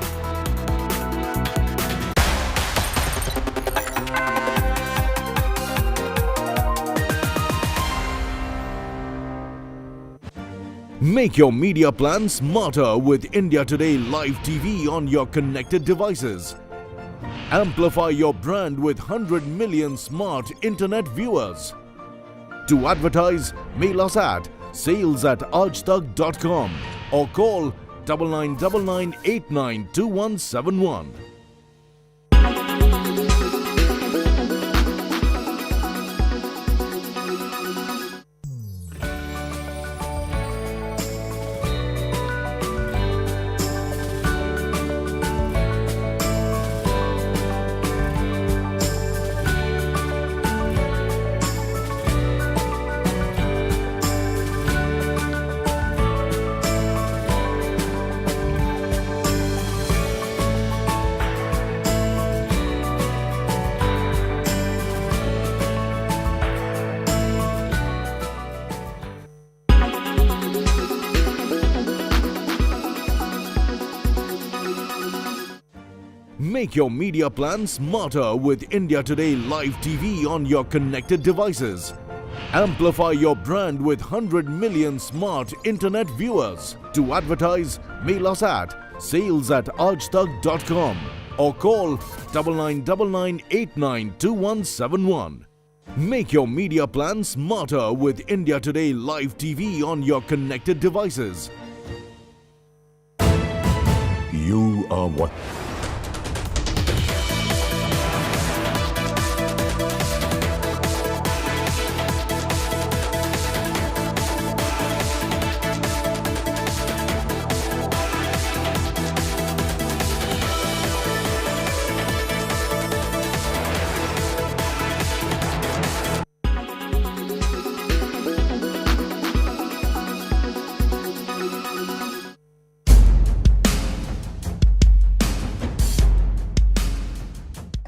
Make your media plan smarter with India Today Live TV on your connected devices. Amplify your brand with 100 million smart internet viewers. To advertise, mail us at sales@aajtak.com or call 9999892171. Make your media plan smarter with India Today Live TV on your connected devices. Amplify your brand with 100 million smart internet viewers. To advertise, mail us at sales@aajtak.com or call 9999892171. Make your media plan smarter with India Today Live TV on your connected devices. You are what?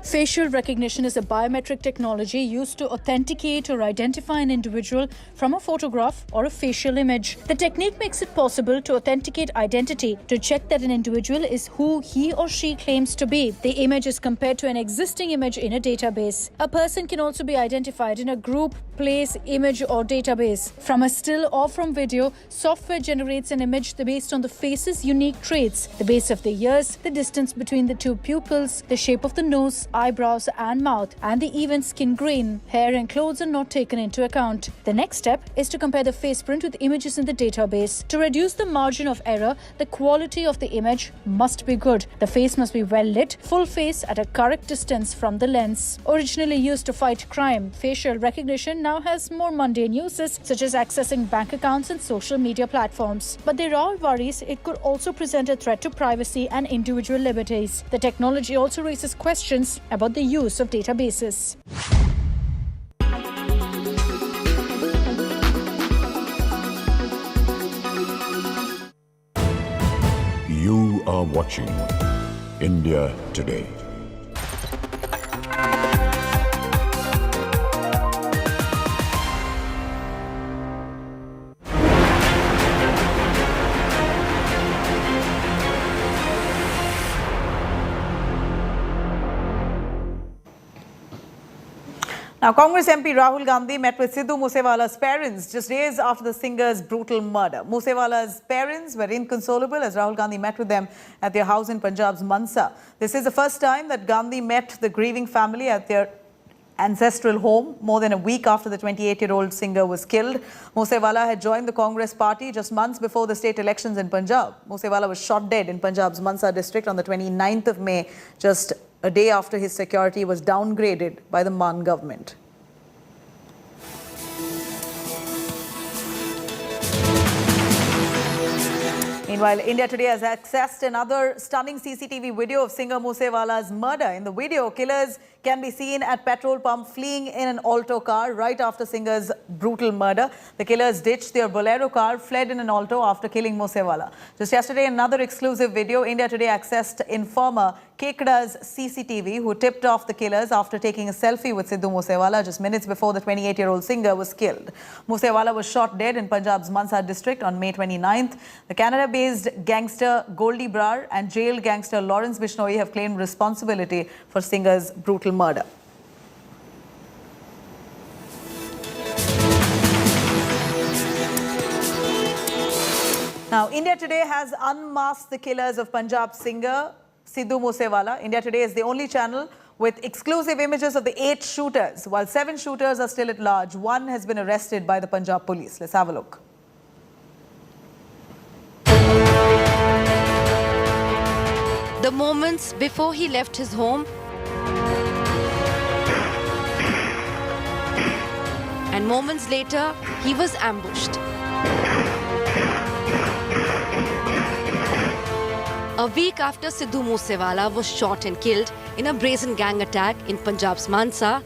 Facial recognition is a biometric technology used to authenticate or identify an individual from a photograph or a facial image. The technique makes it possible to authenticate identity to check that an individual is who he or she claims to be. The image is compared to an existing image in a database. A person can also be identified in a group, place, image or database. From a still or from video, software generates an image based on the face's unique traits, the base of the ears, the distance between the two pupils, the shape of the nose, eyebrows and mouth, and the even skin grain. Hair and clothes are not taken into account. The next step is to compare the face print with images in the database. To reduce the margin of error, the quality of the image must be good. The face must be well lit, full face at a correct distance from the lens. Originally used to fight crime, facial recognition now has more mundane uses, such as accessing bank accounts and social media platforms. But there are worries it could also present a threat to privacy and individual liberties. The technology also raises questions about the use of databases. You are watching India Today. Now, Congress MP Rahul Gandhi met with Sidhu Musewala's parents just days after the singer's brutal murder. Musewala's parents were inconsolable as Rahul Gandhi met with them at their house in Punjab's Mansa. This is the first time that Gandhi met the grieving family at their ancestral home, more than a week after the 28-year-old singer was killed. Musewala had joined the Congress party just months before the state elections in Punjab. Musewala was shot dead in Punjab's Mansa district on the 29th of May, just a day after his security was downgraded by the Mann government. Meanwhile, India Today has accessed another stunning CCTV video of singer Musewala's murder. In the video, killers can be seen at petrol pump fleeing in an Alto car right after singer's brutal murder. The killers ditched their Bolero car, fled in an Alto after killing Musewala. Just yesterday, another exclusive video, India Today accessed informer Kekda's CCTV, who tipped off the killers after taking a selfie with Sidhu Musewala just minutes before the 28-year-old singer was killed. Musewala was shot dead in Punjab's Mansa district on May 29th. The Canada-based gangster Goldie Brar and jailed gangster Lawrence Bishnoi have claimed responsibility for singer's brutal murder. Now, India Today has unmasked the killers of Punjab singer Sidhu Musewala. India Today is the only channel with exclusive images of the 8 shooters. While 7 shooters are still at large, 1 has been arrested by the Punjab police. Let's have a look. The moments before he left his home and moments later, he was ambushed. A week after Sidhu Musewala was shot and killed in a brazen gang attack in Punjab's Mansa,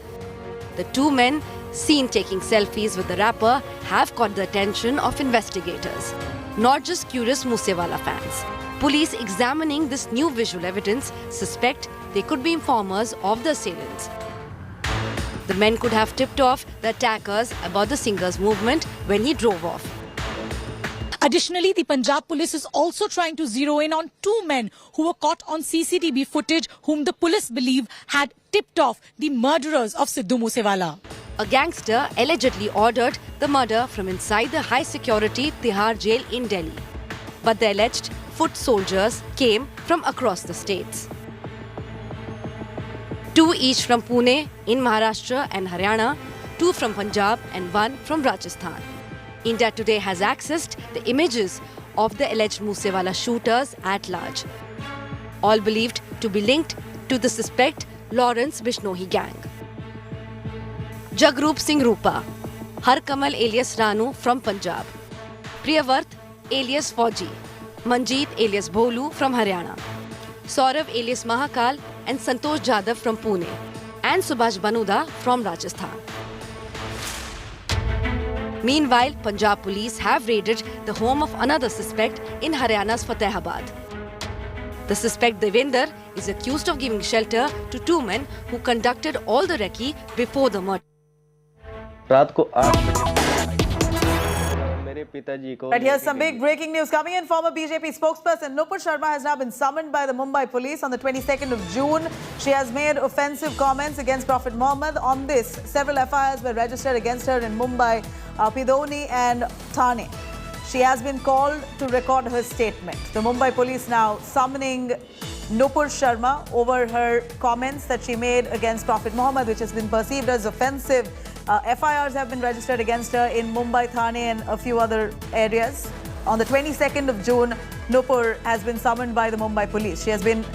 the 2 men seen taking selfies with the rapper have caught the attention of investigators, not just curious Musewala fans. Police examining this new visual evidence suspect they could be informers of the assailants. The men could have tipped off the attackers about the singer's movement when he drove off. Additionally, the Punjab police is also trying to zero in on 2 men who were caught on CCTV footage whom the police believe had tipped off the murderers of Sidhu Musewala. A gangster allegedly ordered the murder from inside the high-security Tihar jail in Delhi. But the alleged foot soldiers came from across the states. 2 each from Pune in Maharashtra and Haryana, 2 from Punjab and 1 from Rajasthan. India Today has accessed the images of the alleged Musewala shooters at large, all believed to be linked to the suspect Lawrence Bishnoi gang. Jagrup Singh Rupa, Har Kamal alias Ranu from Punjab, Priyavart alias Fauji, Manjeet alias Bholu from Haryana, Saurav alias Mahakal and Santosh Jadhav from Pune, and Subhash Banuda from Rajasthan. Meanwhile, Punjab police have raided the home of another suspect in Haryana's Fatehabad. The suspect Devinder is accused of giving shelter to 2 men who conducted all the recce before the murder. Right, here's some big breaking news coming in. Former BJP spokesperson Nupur Sharma has now been summoned by the Mumbai Police on the 22nd of June. She has made offensive comments against Prophet Muhammad. On this, several FIRs were registered against her in Mumbai, Pidoni and Thane. She has been called to record her statement. The Mumbai Police now summoning Nupur Sharma over her comments that she made against Prophet Muhammad, which has been perceived as offensive. FIRs have been registered against her in Mumbai, Thane and a few other areas. On the 22nd of June, Nupur has been summoned by the Mumbai Police. She has been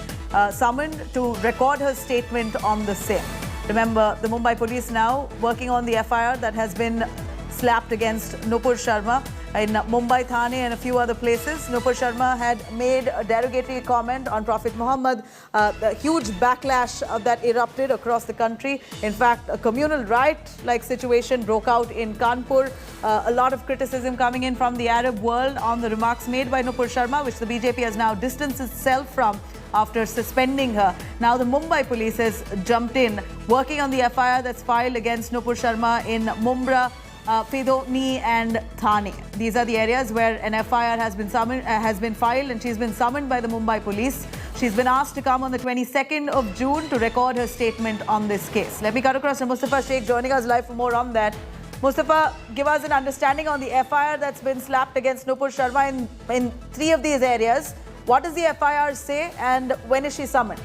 summoned to record her statement on the same. Remember, the Mumbai Police now working on the FIR that has been slapped against Nupur Sharma in Mumbai, Thane and a few other places. Nupur Sharma had made a derogatory comment on Prophet Muhammad. The huge backlash that erupted across the country. In fact, a communal riot-like situation broke out in Kanpur. A lot of criticism coming in from the Arab world on the remarks made by Nupur Sharma, which the BJP has now distanced itself from after suspending her. Now the Mumbai Police has jumped in, working on the FIR that's filed against Nupur Sharma in Mumbai, Fidoni and Thane. These are the areas where an FIR has been filed, and she's been summoned by the Mumbai Police. She's been asked to come on the 22nd of June to record her statement on this case. Let me cut across to Mustafa Sheikh joining us live for more on that. Mustafa, give us an understanding on the FIR that's been slapped against Nupur Sharma in 3 of these areas. What does the FIR say and when is she summoned?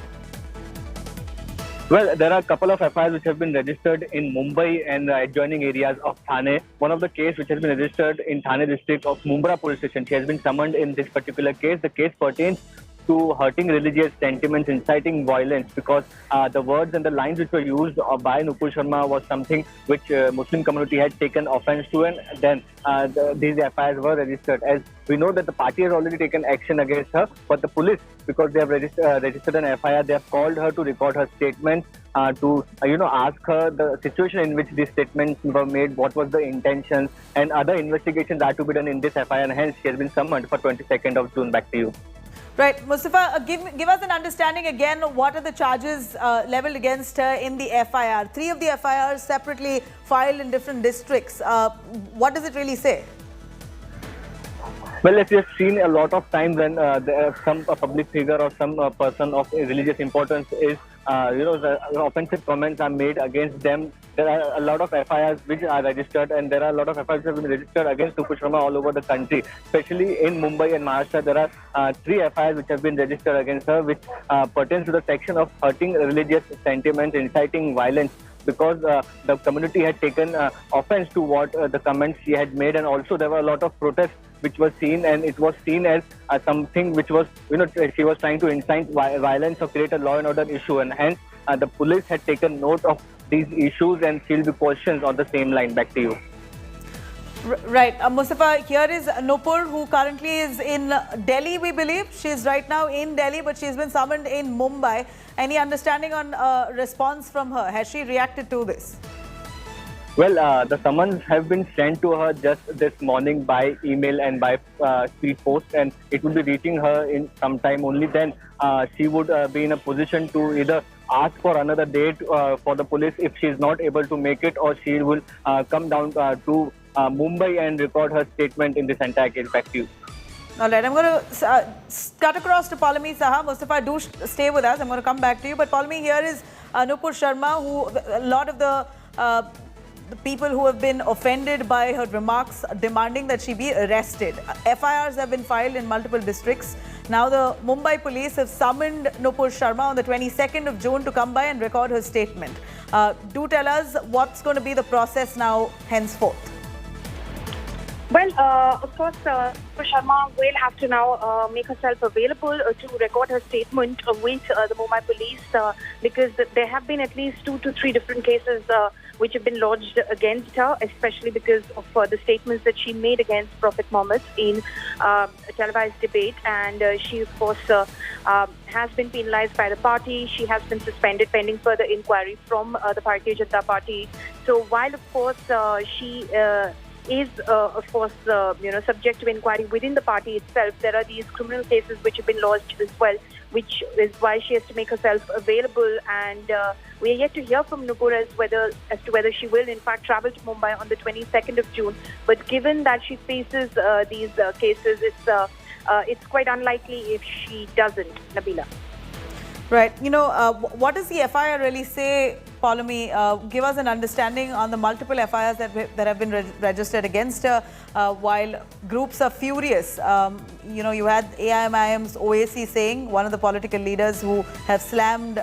Well, there are a couple of FIRs which have been registered in Mumbai and adjoining areas of Thane. One of the case which has been registered in Thane district of Mumbai Police Station. She has been summoned in this particular case. The case pertains to hurting religious sentiments, inciting violence, because the words and the lines which were used by Nupur Sharma was something which Muslim community had taken offense to, and then these FIRs were registered. As we know that the party has already taken action against her, but the police, because they have registered an FIR, they have called her to record her statement, to ask her the situation in which these statements were made, what was the intentions, and other investigations are to be done in this FIR, and hence she has been summoned for 22nd of June. Back to you. Right, Mustafa, give us an understanding again, what are the charges leveled against her in the FIR? 3 of the FIRs separately filed in different districts. What does it really say? Well, as you have seen a lot of times when some public figure or some person of religious importance is, the offensive comments are made against them. There are a lot of FIRs which are registered, and there are a lot of FIRs which have been registered against Nupur Sharma all over the country. Especially in Mumbai and Maharashtra, there are 3 FIRs which have been registered against her, which pertains to the section of hurting religious sentiments, inciting violence, because the community had taken offense to what the comments she had made, and also there were a lot of protests which was seen, and it was seen as something which was, she was trying to incite violence or create a law and order issue, and hence the police had taken note of these issues and she'll be questioned on the same line. Back to you. Right. Mustafa, here is Nupur, who currently is in Delhi, we believe. She is right now in Delhi, but she's been summoned in Mumbai. Any understanding on response from her? Has she reacted to this? Well, the summons have been sent to her just this morning by email and by speed post, and it will be reaching her in some time. Only then she would be in a position to either ask for another date for the police if she is not able to make it, or she will come down to Mumbai and record her statement in this entire case. Back to you. All right, I'm going to cut across to Palami Saha. Mustafa, do stay with us. I'm going to come back to you. But Palami, here is Nupur Sharma, who a lot of the people who have been offended by her remarks demanding that she be arrested. FIRs have been filed in multiple districts. Now the Mumbai Police have summoned Nupur Sharma on the 22nd of June to come by and record her statement. Do tell us what's going to be the process now henceforth. Well, of course, Sharma will have to now make herself available to record her statement with the Mumbai Police, because there have been at least 2 to 3 different cases which have been lodged against her, especially because of the statements that she made against Prophet Muhammad in a televised debate. And she, of course, has been penalized by the party. She has been suspended pending further inquiry from the Bharatiya Janata Party. So while, of course, she is, of course, subject to inquiry within the party itself, there are these criminal cases which have been lodged as well, which is why she has to make herself available. And we are yet to hear from Nupur as to whether she will, in fact, travel to Mumbai on the 22nd of June. But given that she faces these cases, it's quite unlikely if she doesn't, Nabila. Right. What does the FIR really say follow me. Give us an understanding on the multiple FIRs that have been registered against her. While groups are furious, you had AIMIM's OAC saying, one of the political leaders who have slammed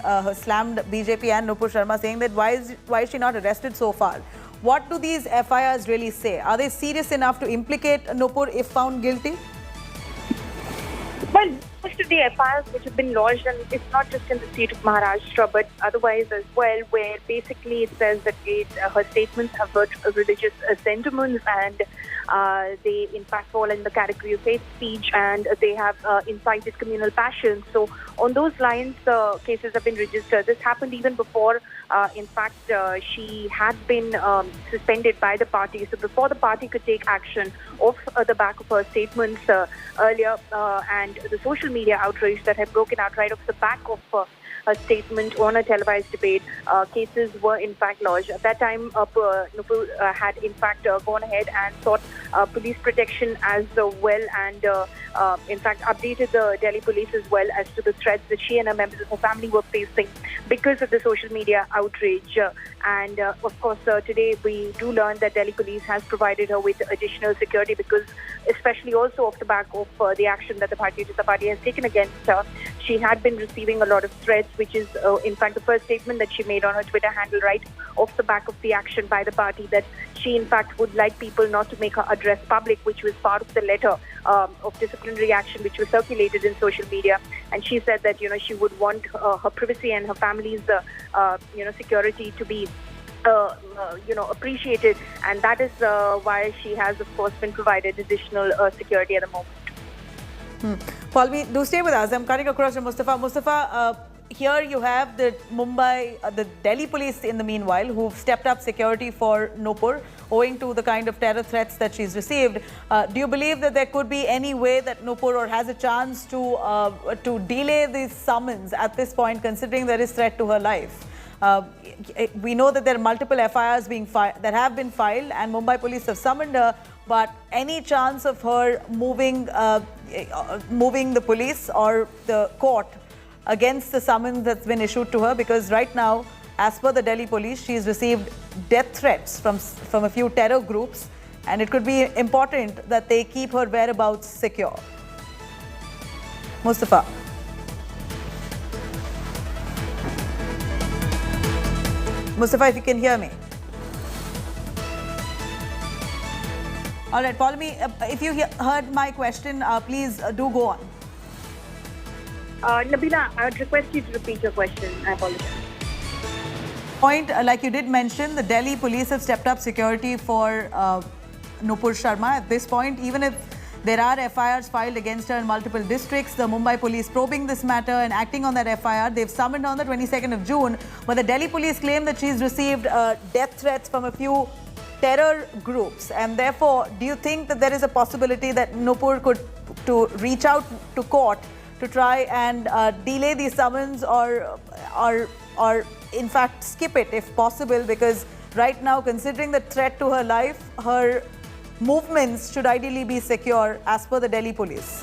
BJP and Nupur Sharma, saying that why is she not arrested so far? What do these FIRs really say? Are they serious enough to implicate Nupur if found guilty? Well, most of the FIRs which have been lodged, and it's not just in the state of Maharashtra, but otherwise as well, where basically it says that her statements have hurt religious sentiments, and they in fact fall in the category of hate speech, and they have incited communal passion. So on those lines, cases have been registered. This happened even before, in fact, she had been suspended by the party. So before the party could take action off the back of her statements earlier, and the social media outrage that had broken out right off the back of a statement on a televised debate, cases were in fact lodged. At that time, Nupur had in fact gone ahead and sought police protection as well, and in fact updated the Delhi police as well as to the threats that she and her members of her family were facing because of the social media outrage. And of course, today we do learn that Delhi police has provided her with additional security, because especially also off the back of the action that the Bharatiya Janata Party has taken against her, she had been receiving a lot of threats, which is in fact the first statement that she made on her Twitter handle right off the back of the action by the party, that she in fact would like people not to make her address public, which was part of the letter of disciplinary action which was circulated in social media. And she said that she would want her privacy and her family's security to be appreciated, and that is why she has of course been provided additional security at the moment. Palmi, do stay with us. I'm cutting across to Mustafa. Mustafa, here you have the the Delhi police in the meanwhile, who've stepped up security for Nupur owing to the kind of terror threats that she's received. Do you believe that there could be any way that Nupur or has a chance to delay this summons at this point, considering there is threat to her life? We know that there are multiple FIRs that have been filed, and Mumbai Police have summoned her. But any chance of her moving the police or the court against the summons that's been issued to her? Because right now, as per the Delhi police, she's received death threats from a few terror groups, and it could be important that they keep her whereabouts secure. Mustafa. Mustafa, if you can hear me. All right, Palmi, if you heard my question, please do go on. Nabila, I would request you to repeat your question. I apologize. Point, like you did mention, the Delhi police have stepped up security for Nupur Sharma. At this point, even if there are FIRs filed against her in multiple districts, the Mumbai police probing this matter and acting on that FIR, they've summoned her on the 22nd of June, but the Delhi police claim that she's received death threats from a few terror groups. And therefore, do you think that there is a possibility that Nupur could reach out to court to try and delay the summons, or in fact skip it if possible? Because right now, considering the threat to her life, her movements should ideally be secure as per the Delhi police.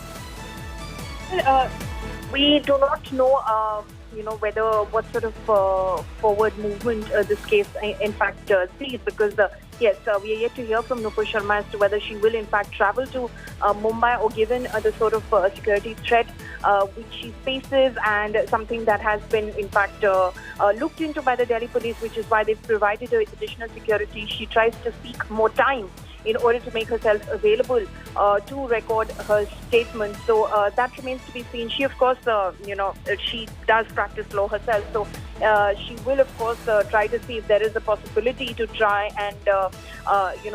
We do not know whether what sort of forward movement this case in fact sees, because yes, we are yet to hear from Nupur Sharma as to whether she will in fact travel to Mumbai, or given the sort of security threat which she faces, and something that has been in fact looked into by the Delhi police, which is why they've provided her additional security. She tries to seek more time in order to make herself available to record her statement. So that remains to be seen. She, of course, she does practice law herself. So she will, of course, try to see if there is a possibility to try and,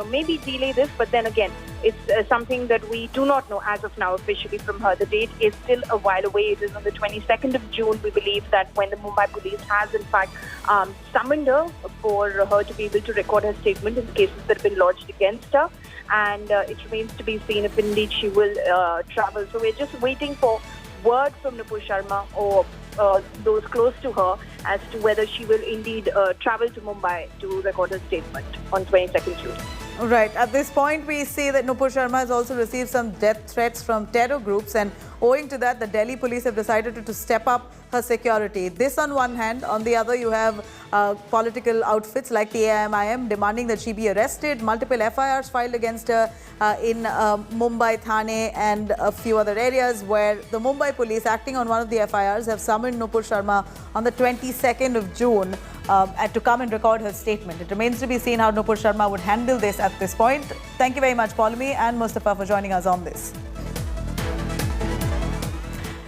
maybe delay this. But then again, it's something that we do not know as of now officially from her. The date is still a while away. It is on the 22nd of June, we believe, that when the Mumbai police has, in fact, summoned her for her to be able to record her statement in the cases that have been lodged against her. And it remains to be seen if indeed she will travel. So we're just waiting for word from Nupur Sharma or those close to her as to whether she will indeed travel to Mumbai to record her statement on 22nd June. Right. At this point, we see that Nupur Sharma has also received some death threats from terror groups, and Owing to that, the Delhi police have decided to step up her security. This on one hand. On the other, you have political outfits like the AIMIM demanding that she be arrested. Multiple FIRs filed against her in Mumbai, Thane and a few other areas, where the Mumbai police, acting on one of the FIRs, have summoned Nupur Sharma on the 22nd of June to come and record her statement. It remains to be seen how Nupur Sharma would handle this at this point. Thank you very much, Paulami and Mustafa, for joining us on this.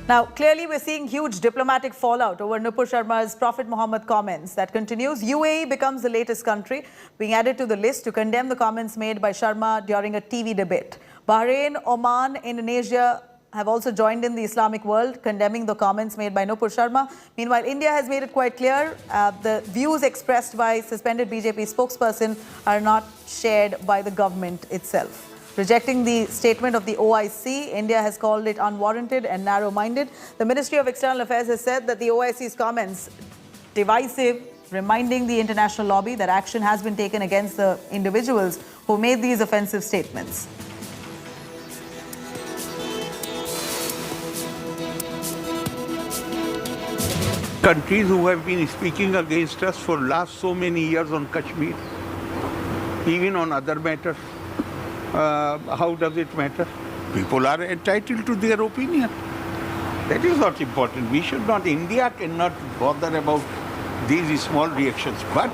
Now, clearly we're seeing huge diplomatic fallout over Nupur Sharma's Prophet Muhammad comments. That continues. UAE becomes the latest country being added to the list to condemn the comments made by Sharma during a TV debate. Bahrain, Oman, Indonesia have also joined in the Islamic world, condemning the comments made by Nupur Sharma. Meanwhile, India has made it quite clear the views expressed by suspended BJP spokesperson are not shared by the government itself. Rejecting the statement of the OIC, India has called it unwarranted and narrow-minded. The Ministry of External Affairs has said that the OIC's comments divisive, reminding the international lobby that action has been taken against the individuals who made these offensive statements. Countries who have been speaking against us for last so many years on Kashmir, even on other matters. How does it matter? People are entitled to their opinion. That is not important. We should not, India cannot bother about these small reactions. But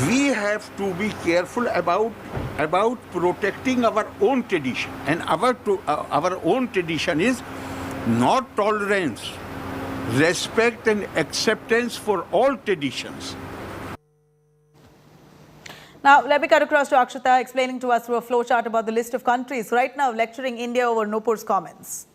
we have to be careful about protecting our own tradition. And our own tradition is not tolerance, respect and acceptance for all traditions. Now, let me cut across to Akshata, explaining to us through a flowchart about the list of countries right now lecturing India over Nupur's comments.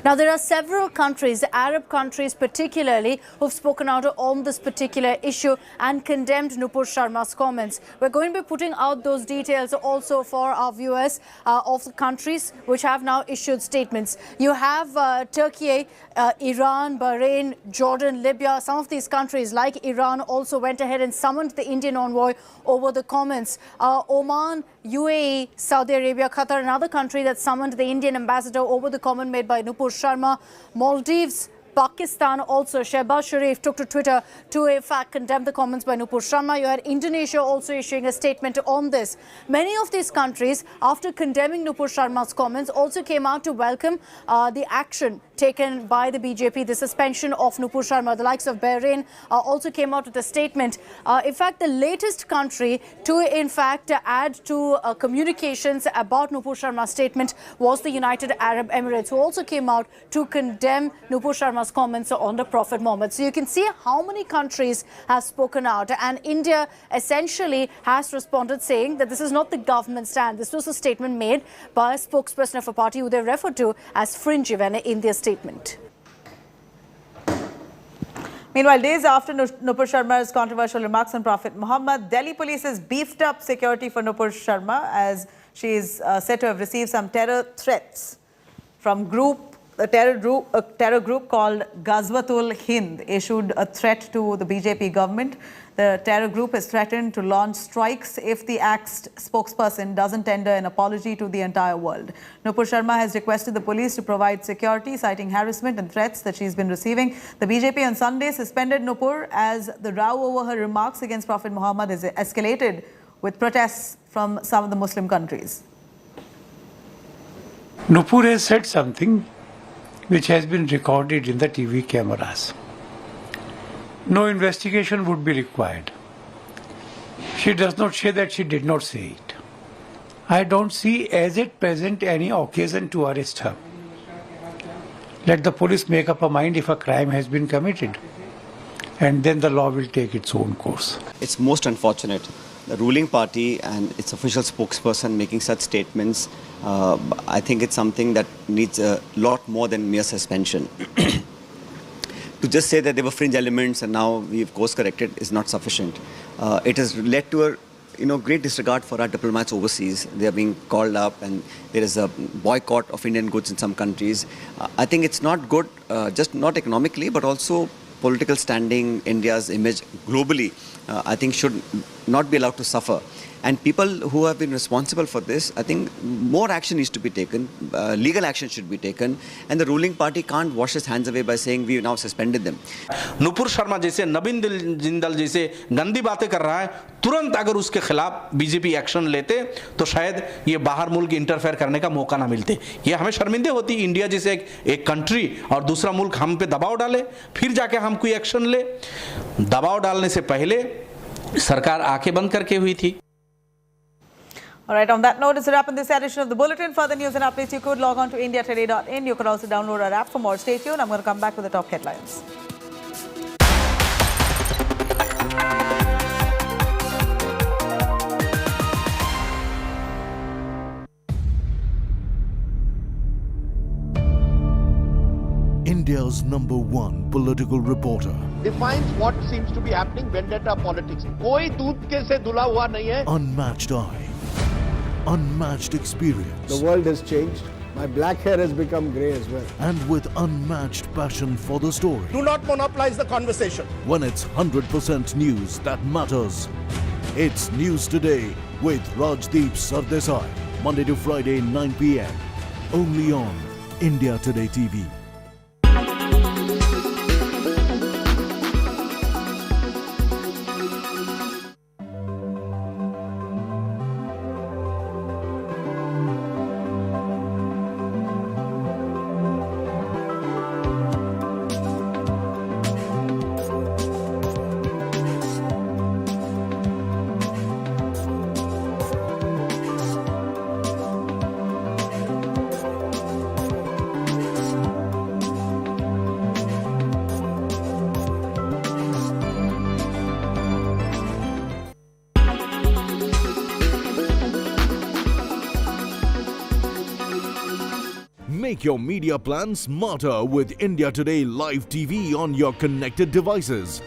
Now, there are several countries, Arab countries particularly, who've spoken out on this particular issue and condemned Nupur Sharma's comments. We're going to be putting out those details also for our viewers of the countries which have now issued statements. You have Turkey, Iran, Bahrain, Jordan, Libya. Some of these countries, like Iran, also went ahead and summoned the Indian envoy over the comments. Oman, UAE, Saudi Arabia, Qatar, another country that summoned the Indian ambassador over the comment made by Nupur Sharma. Maldives, Pakistan also, Shehbaz Sharif took to Twitter to in fact condemn the comments by Nupur Sharma. You had Indonesia also issuing a statement on this. Many of these countries, after condemning Nupur Sharma's comments, also came out to welcome the action taken by the BJP, the suspension of Nupur Sharma. The likes of Bahrain also came out with a statement. In fact, the latest country to in fact add to communications about Nupur Sharma's statement was the United Arab Emirates, who also came out to condemn Nupur Sharma's comments on the Prophet Muhammad. So you can see how many countries have spoken out, and India essentially has responded saying that this is not the government stand. This was a statement made by a spokesperson of a party who they referred to as fringe in their statement. Meanwhile, days after Nupur Sharma's controversial remarks on Prophet Muhammad, Delhi police has beefed up security for Nupur Sharma as she is said to have received some terror threats from a terror group called Ghazwatul Hind issued a threat to the BJP government. The terror group has threatened to launch strikes if the axed spokesperson doesn't tender an apology to the entire world. Nupur Sharma has requested the police to provide security, citing harassment and threats that she's been receiving. The BJP on Sunday suspended Nupur as the row over her remarks against Prophet Muhammad has escalated with protests from some of the Muslim countries. Nupur has said something which has been recorded in the TV cameras. No investigation would be required. She does not say that she did not say it. I don't see as at present any occasion to arrest her. Let the police make up a mind if a crime has been committed, and then the law will take its own course. It's most unfortunate. The ruling party and its official spokesperson making such statements, I think it's something that needs a lot more than mere suspension. To just say that there were fringe elements and now we've course corrected is not sufficient. It has led to a great disregard for our diplomats overseas. They are being called up and there is a boycott of Indian goods in some countries. I think it's not good, just not economically, but also political standing, India's image globally, I think should not be allowed to suffer. And people who have been responsible for this, I think more action needs to be taken, legal action should be taken, and the ruling party can't wash its hands away by saying we now suspended them. Nupur Sharma जैसे, नवीन जिंदल जैसे गंदी बातें कर रहा है, तुरंत अगर उसके खिलाफ बीजेपी एक्शन लेते तो शायद ये बाहर मुल्क इंटरफेयर करने का मौका ना मिलते। ये हमें शर्मिंदे होती, इंडिया जैसे एक कंट्री और दूसरा मुल्क हम पे दबाव डाले, फिर जाके हम कोई एक्शन ले। दबाव डालने से पहले सरकार आंखें बंद करके हुई थी। All right, on that note, it's a wrap on this edition of the Bulletin. For the news and updates, you could log on to indiatoday.in. You could also download our app for more. Stay tuned. I'm going to come back with the top headlines. India's #1 political reporter defines what seems to be happening, vendetta politics. कोई दूध के से धुला हुआ नहीं है. Unmatched eye, unmatched experience. The world has changed. My black hair has become grey as well. And with unmatched passion for the story. Do not monopolize the conversation. When it's 100% news that matters. It's News Today with Rajdeep Sardesai. Monday to Friday, 9 p.m. Only on India Today TV. Make your media plan smarter with India Today Live TV on your connected devices.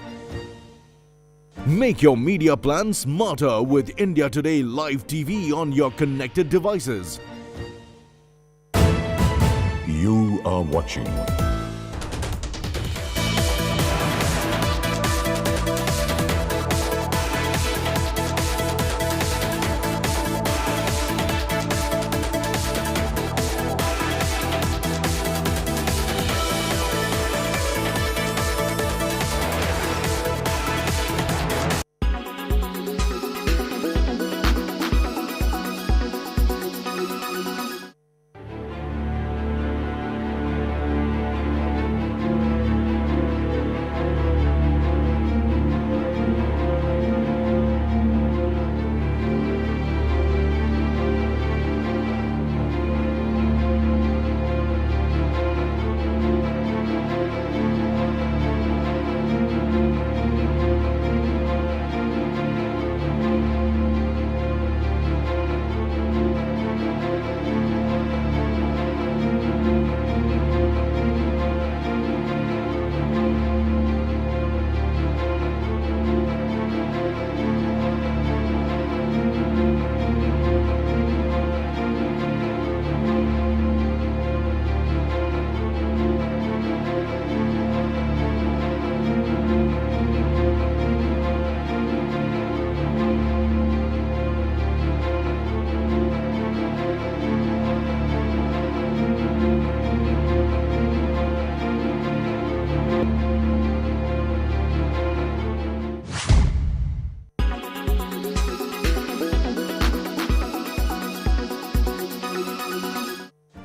Make your media plan smarter with India Today Live TV on your connected devices. You are watching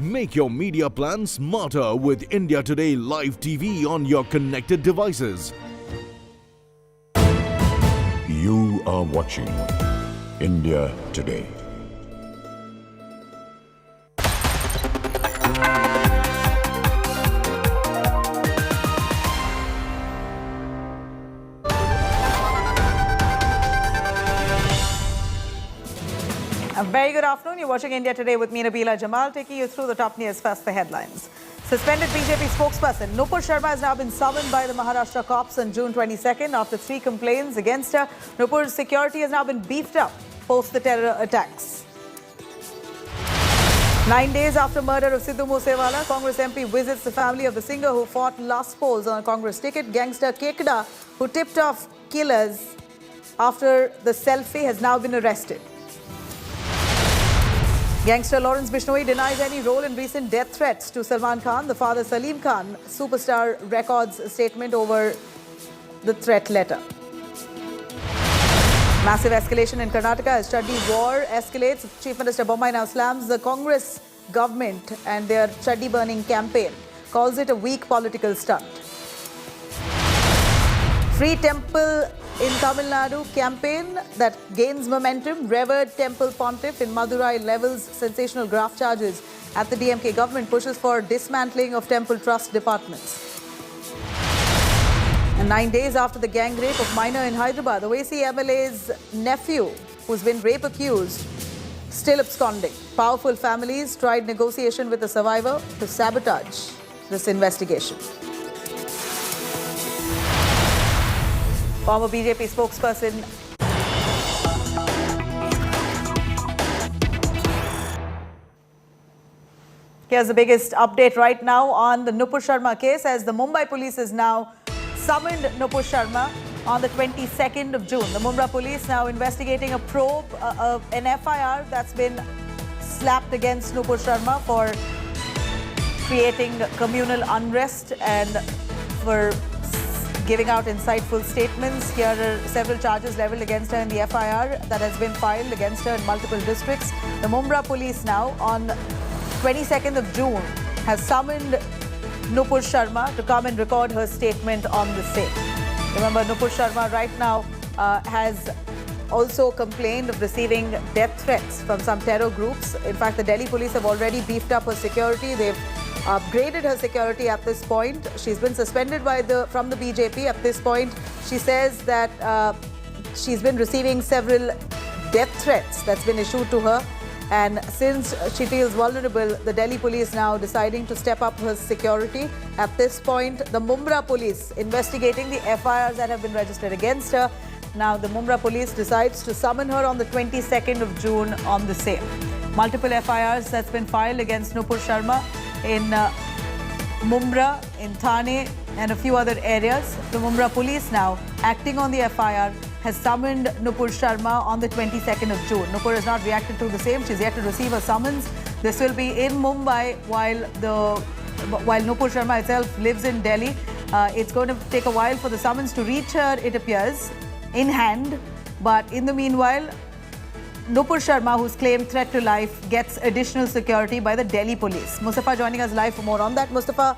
Make your media plan smarter with India Today Live TV on your connected devices. You are watching India Today. A very good afternoon. You're watching India Today with me, Nabila Jamal, taking you through the top news. First, the headlines. Suspended BJP spokesperson Nupur Sharma has now been summoned by the Maharashtra cops on June 22nd after 3 complaints against her. Nupur's security has now been beefed up post the terror attacks. 9 days after murder of Sidhu Musewala, Congress MP visits the family of the singer who fought last polls on a Congress ticket. Gangster Kekda, who tipped off killers after the selfie, has now been arrested. Gangster Lawrence Bishnoi denies any role in recent death threats to Salman Khan. The father Salim Khan, superstar, records a statement over the threat letter. Massive escalation in Karnataka as chaddi war escalates. Chief Minister Bommai now slams the Congress government and their chaddi burning campaign. Calls it a weak political stunt. Free Temple in Tamil Nadu campaign that gains momentum. Revered Temple Pontiff in Madurai levels sensational graft charges at the DMK government, pushes for dismantling of temple trust departments. And 9 days after the gang rape of minor in Hyderabad, the Owaisi MLA's nephew, who's been rape accused, still absconding. Powerful families tried negotiation with the survivor to sabotage this investigation. Former BJP spokesperson Here's the biggest update right now on the Nupur Sharma case, as the Mumbai Police has now summoned Nupur Sharma on the 22nd of June. The Mumbai Police now investigating a probe, an FIR that's been slapped against Nupur Sharma for creating communal unrest and for giving out insightful statements. Here are several charges leveled against her in the FIR that has been filed against her in multiple districts. The Mumbai Police now on 22nd of June has summoned Nupur Sharma to come and record her statement on the same. Remember, Nupur Sharma right now has also complained of receiving death threats from some terror groups. In fact, the Delhi police have already beefed up her security. They've upgraded her security at this point. She's been suspended from the BJP at this point. She says that she's been receiving several death threats that's been issued to her. And since she feels vulnerable, the Delhi police now deciding to step up her security. At this point, the Mumbai Police investigating the FIRs that have been registered against her. Now, the Mumbai Police decides to summon her on the 22nd of June on the same. Multiple FIRs that's been filed against Nupur Sharma in Mumbai, in Thane and a few other areas. The Mumbai Police now acting on the FIR has summoned Nupur Sharma on the 22nd of June. Nupur has not reacted to the same. She's yet to receive a summons. This will be in Mumbai while Nupur Sharma itself lives in Delhi. It's going to take a while for the summons to reach her, it appears, in hand. But in the meanwhile, Nupur Sharma, who's claimed threat to life, gets additional security by the Delhi police. Mustafa joining us live for more on that. Mustafa,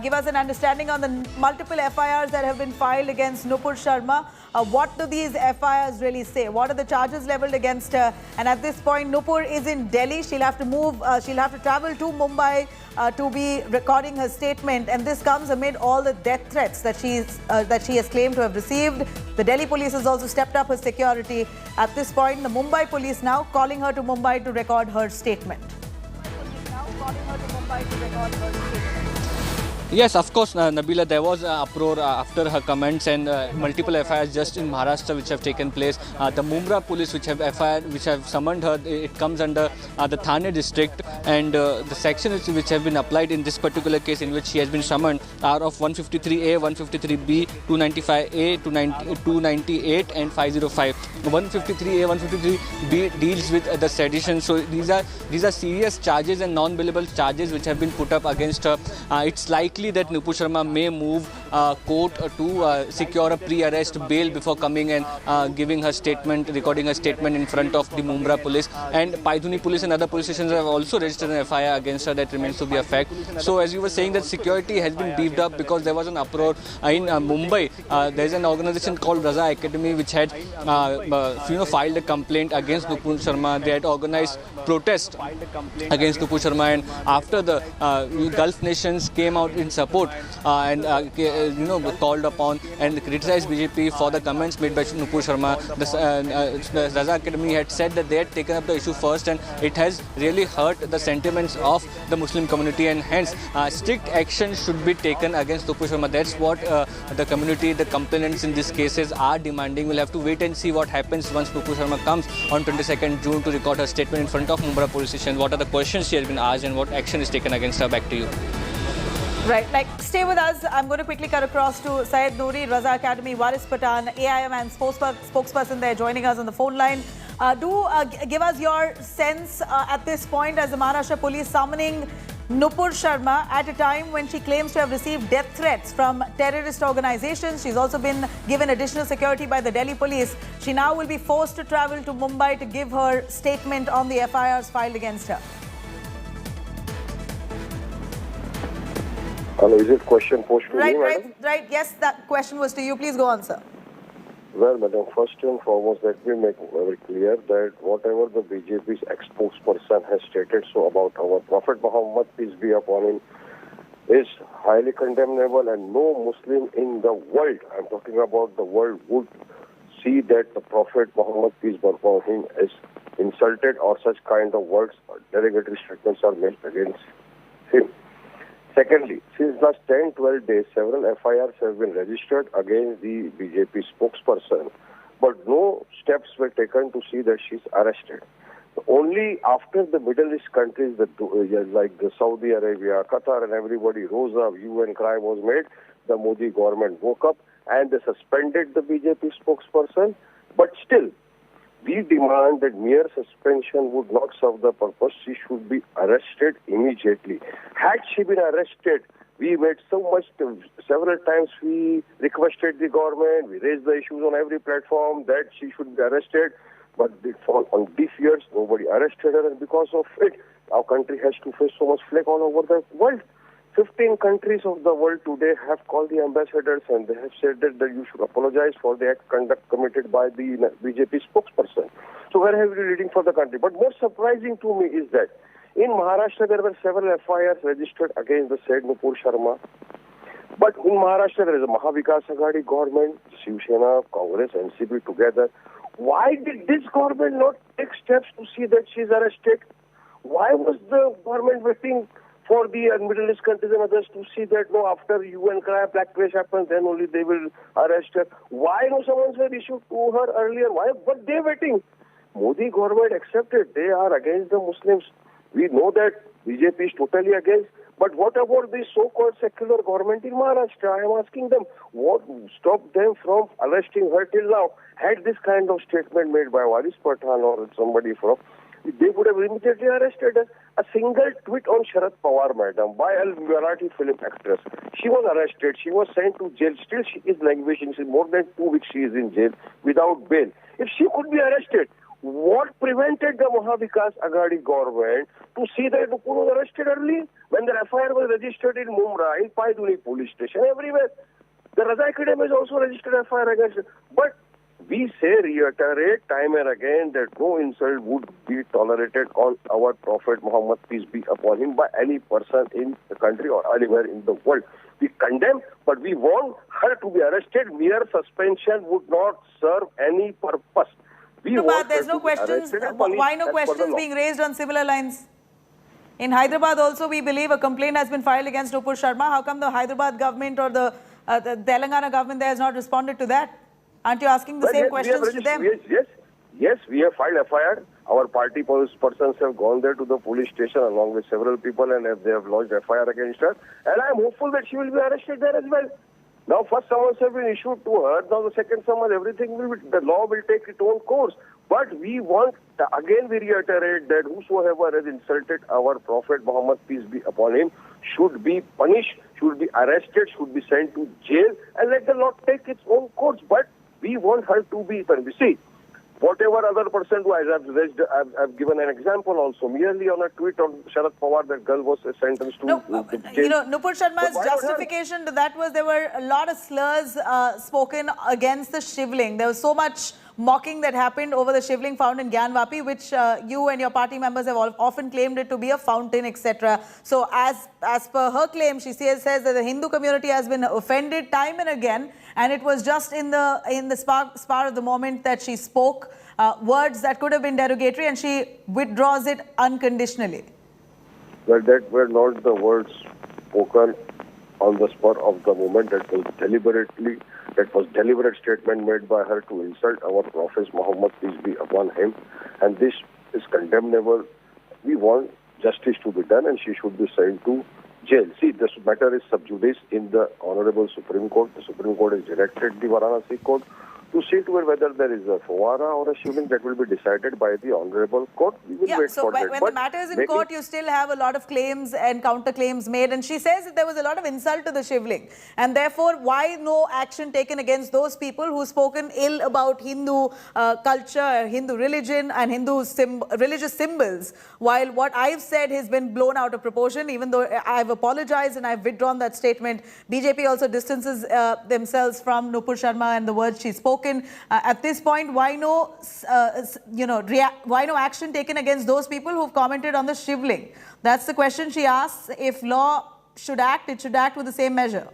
give us an understanding on the multiple FIRs that have been filed against Nupur Sharma. What do these FIRs really say? What are the charges leveled against her? And at this point, Nupur is in Delhi. She'll have to move, she'll have to travel to Mumbai to be recording her statement. And this comes amid all the death threats that she has claimed to have received. The Delhi police has also stepped up her security. At this point, the Mumbai police now calling her to Mumbai to record her statement. Yes, of course, Nabila, there was an uproar after her comments and multiple FIRs just in Maharashtra which have taken place. The Mumbai police which have summoned her, it comes under the Thane district, and the sections which have been applied in this particular case in which she has been summoned are of 153A, 153B, 295A, 298 and 505. 153A, 153B deals with the sedition. So these are serious charges and non-billable charges which have been put up against her. It's likely that Nupur Sharma may move court to secure a pre-arrest bail before coming and giving her statement, recording her statement in front of the Mumbai police. And Paidhuni police and other police stations have also registered an FIR against her. That remains to be a fact. So as you were saying, that security has been beefed up because there was an uproar in Mumbai. There is an organization called Raza Academy which had filed a complaint against Nupur Sharma. They had organized protest against Nupur Sharma, and after the Gulf nations came out in support and called upon and criticized BJP for the comments made by Nupur Sharma. The Raza Academy had said that they had taken up the issue first, and it has really hurt the sentiments of the Muslim community, and hence strict action should be taken against Nupur Sharma. That's what the community, the complainants in these cases are demanding. We'll have to wait and see what happens once Nupur Sharma comes on 22nd June to record her statement in front of Mumbai Police Station. What are the questions she has been asked and what action is taken against her? Back to you. Right, stay with us. I'm going to quickly cut across to Syed Noori, Raza Academy, Waris Patan, AIM and spokesperson there joining us on the phone line. Give us your sense at this point as the Maharashtra police summoning Nupur Sharma at a time when she claims to have received death threats from terrorist organizations. She's also been given additional security by the Delhi police. She now will be forced to travel to Mumbai to give her statement on the FIRs filed against her. Hello, is it question posed to me, madam? Right. Yes, that question was to you. Please go on, sir. Well, madam, first and foremost, let me make very clear that whatever the BJP's ex-spokesperson has stated about our Prophet Muhammad, peace be upon him, is highly condemnable, and no Muslim in the world, I'm talking about the world, would see that the Prophet Muhammad, peace be upon him, is insulted or such kind of words or derogatory statements are made against him. Secondly, since last 10-12 days, several FIRs have been registered against the BJP spokesperson, but no steps were taken to see that she's arrested. Only after the Middle East countries, like the Saudi Arabia, Qatar and everybody rose up, UN cry was made, the Modi government woke up and they suspended the BJP spokesperson. But still, we demand that mere suspension would not serve the purpose. She should be arrested immediately. Had she been arrested, we made so much, several times we requested the government, we raised the issues on every platform that she should be arrested, but it fall on deaf ears. Nobody arrested her, and because of it, our country has to face so much flack all over the world. 15 countries of the world today have called the ambassadors and they have said that you should apologize for the act conduct committed by the BJP spokesperson. So where have you leading for the country? But more surprising to me is that in Maharashtra there were several FIRs registered against the said Nupur Sharma. But in Maharashtra there is a Mahavikas Aghadi government, Shiv Sena, Congress, NCP together. Why did this government not take steps to see that she is arrested? Why was the government waiting for the Middle East countries and others to see that no, after UN backlash happens, then only they will arrest her? Why no summons were issued to her earlier? Why? But they waiting. Modi government accepted. They are against the Muslims. We know that BJP is totally against. But what about the so-called secular government in Maharashtra? I am asking them, what stopped them from arresting her till now? Had this kind of statement made by Waris Pathan or somebody from, they would have immediately arrested her. A single tweet on Sharad Pawar, madam, by a Marathi film actress. She was arrested. She was sent to jail. Still, she is languishing. More than 2 weeks she is in jail without bail. If she could be arrested, what prevented the Mahavikas Aghadi government to see that Nupur was arrested early? When the FIR was registered in Mumbai, in Paiduni police station, everywhere. The Raza Academy has also registered FIR against it. But we reiterate time and again that no insult would be tolerated on our Prophet Muhammad, peace be upon him, by any person in the country or anywhere in the world. We condemn, but we want her to be arrested. Mere suspension would not serve any purpose. But there's no questions. Why no questions being raised on similar lines? In Hyderabad also, we believe a complaint has been filed against Nupur Sharma. How come the Hyderabad government or the Telangana government there has not responded to that? Aren't you asking the same questions to them? Yes, we have filed FIR. Our party persons have gone there to the police station along with several people and they have lodged FIR against her. And I am hopeful that she will be arrested there as well. Now, first summons have been issued to her. Now, the second summons, the law will take its own course. But we want, again we reiterate that whosoever has insulted our Prophet Muhammad, peace be upon him, should be punished, should be arrested, should be sent to jail, and let the law take its own course. But we want her to be punished. See, whatever other person who has raised, I've given an example also. Merely on a tweet on Sharad Pawar, that girl was sentenced to jail. Nupur Sharma's justification to that was there were a lot of slurs spoken against the Shivling. There was so much mocking that happened over the Shivling found in Gyanvapi, which you and your party members have often claimed it to be a fountain, etc. So as per her claim, she says that the Hindu community has been offended time and again, and it was just in the spur of the moment that she spoke words that could have been derogatory, and she withdraws it unconditionally. Well, that were not the words spoken on the spur of the moment. That was deliberate statement made by her to insult our Prophet Muhammad, peace be upon him, and this is condemnable. We want justice to be done and she should be sent to jail. See, this matter is sub judice in the Honorable Supreme Court. The Supreme Court has directed the Varanasi Court to see to it whether there is a fawara or a shivling. That will be decided by the honorable court. We will wait so for when that. the matter is in court, you still have a lot of claims and counterclaims made. And she says that there was a lot of insult to the shivling. And therefore, why no action taken against those people who spoken ill about Hindu culture, Hindu religion and Hindu religious symbols, while what I've said has been blown out of proportion, even though I've apologized and I've withdrawn that statement. BJP also distances themselves from Nupur Sharma and the words she spoke. At this point, why no, why no action taken against those people who've commented on the shivling? That's the question she asks. If law should act, it should act with the same measure.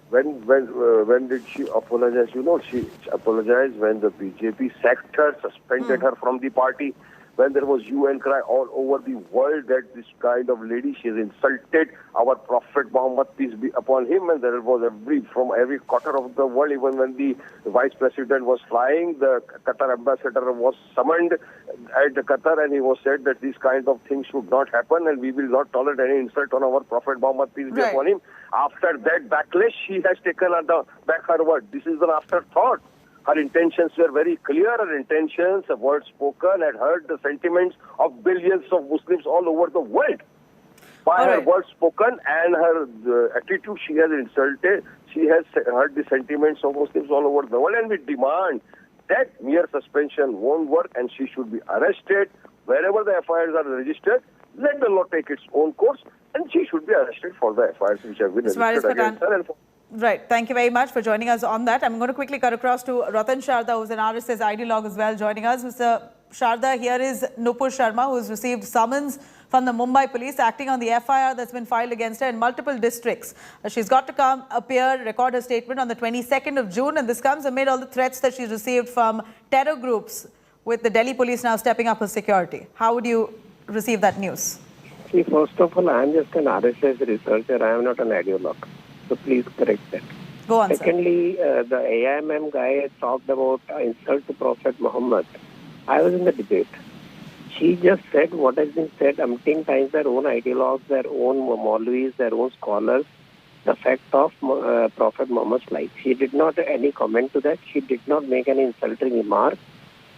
When did she apologize? You know, she apologized when the BJP sacked her, suspended her from the party. When there was hue and cry all over the world that this kind of lady, she has insulted our Prophet Muhammad, peace be upon him, and there was from every quarter of the world, even when the Vice President was flying, the Qatar ambassador was summoned at Qatar, and he was said that these kind of things should not happen, and we will not tolerate any insult on our Prophet Muhammad, peace be upon him. After that backlash, she has taken back her word. This is an afterthought. Her intentions were very clear. Her intentions, a word spoken, had hurt the sentiments of billions of Muslims all over the world. By her words spoken and her attitude, she has insulted, she has hurt the sentiments of Muslims all over the world. And we demand that mere suspension won't work and she should be arrested. Wherever the FIRs are registered, let the law take its own course and she should be arrested for the FIRs which have been registered against her. Right. Thank you very much for joining us on that. I'm going to quickly cut across to Ratan Sharda, who's an RSS ideologue as well, joining us. Mr. Sharda, here is Nupur Sharma, who's received summons from the Mumbai Police acting on the FIR that's been filed against her in multiple districts. She's got to appear, record her statement on the 22nd of June, and this comes amid all the threats that she's received from terror groups, with the Delhi police now stepping up her security. How would you receive that news? See, first of all, I am just an RSS researcher. I am not an ideologue. So please correct that. Go on, Secondly, the AIMM guy talked about insult to Prophet Muhammad. I was in the debate. She just said what has been said umpteen times, their own ideologues, their own Maulvis, their own scholars, the fact of Prophet Muhammad's life. She did not any comment to that. She did not make any insulting remark.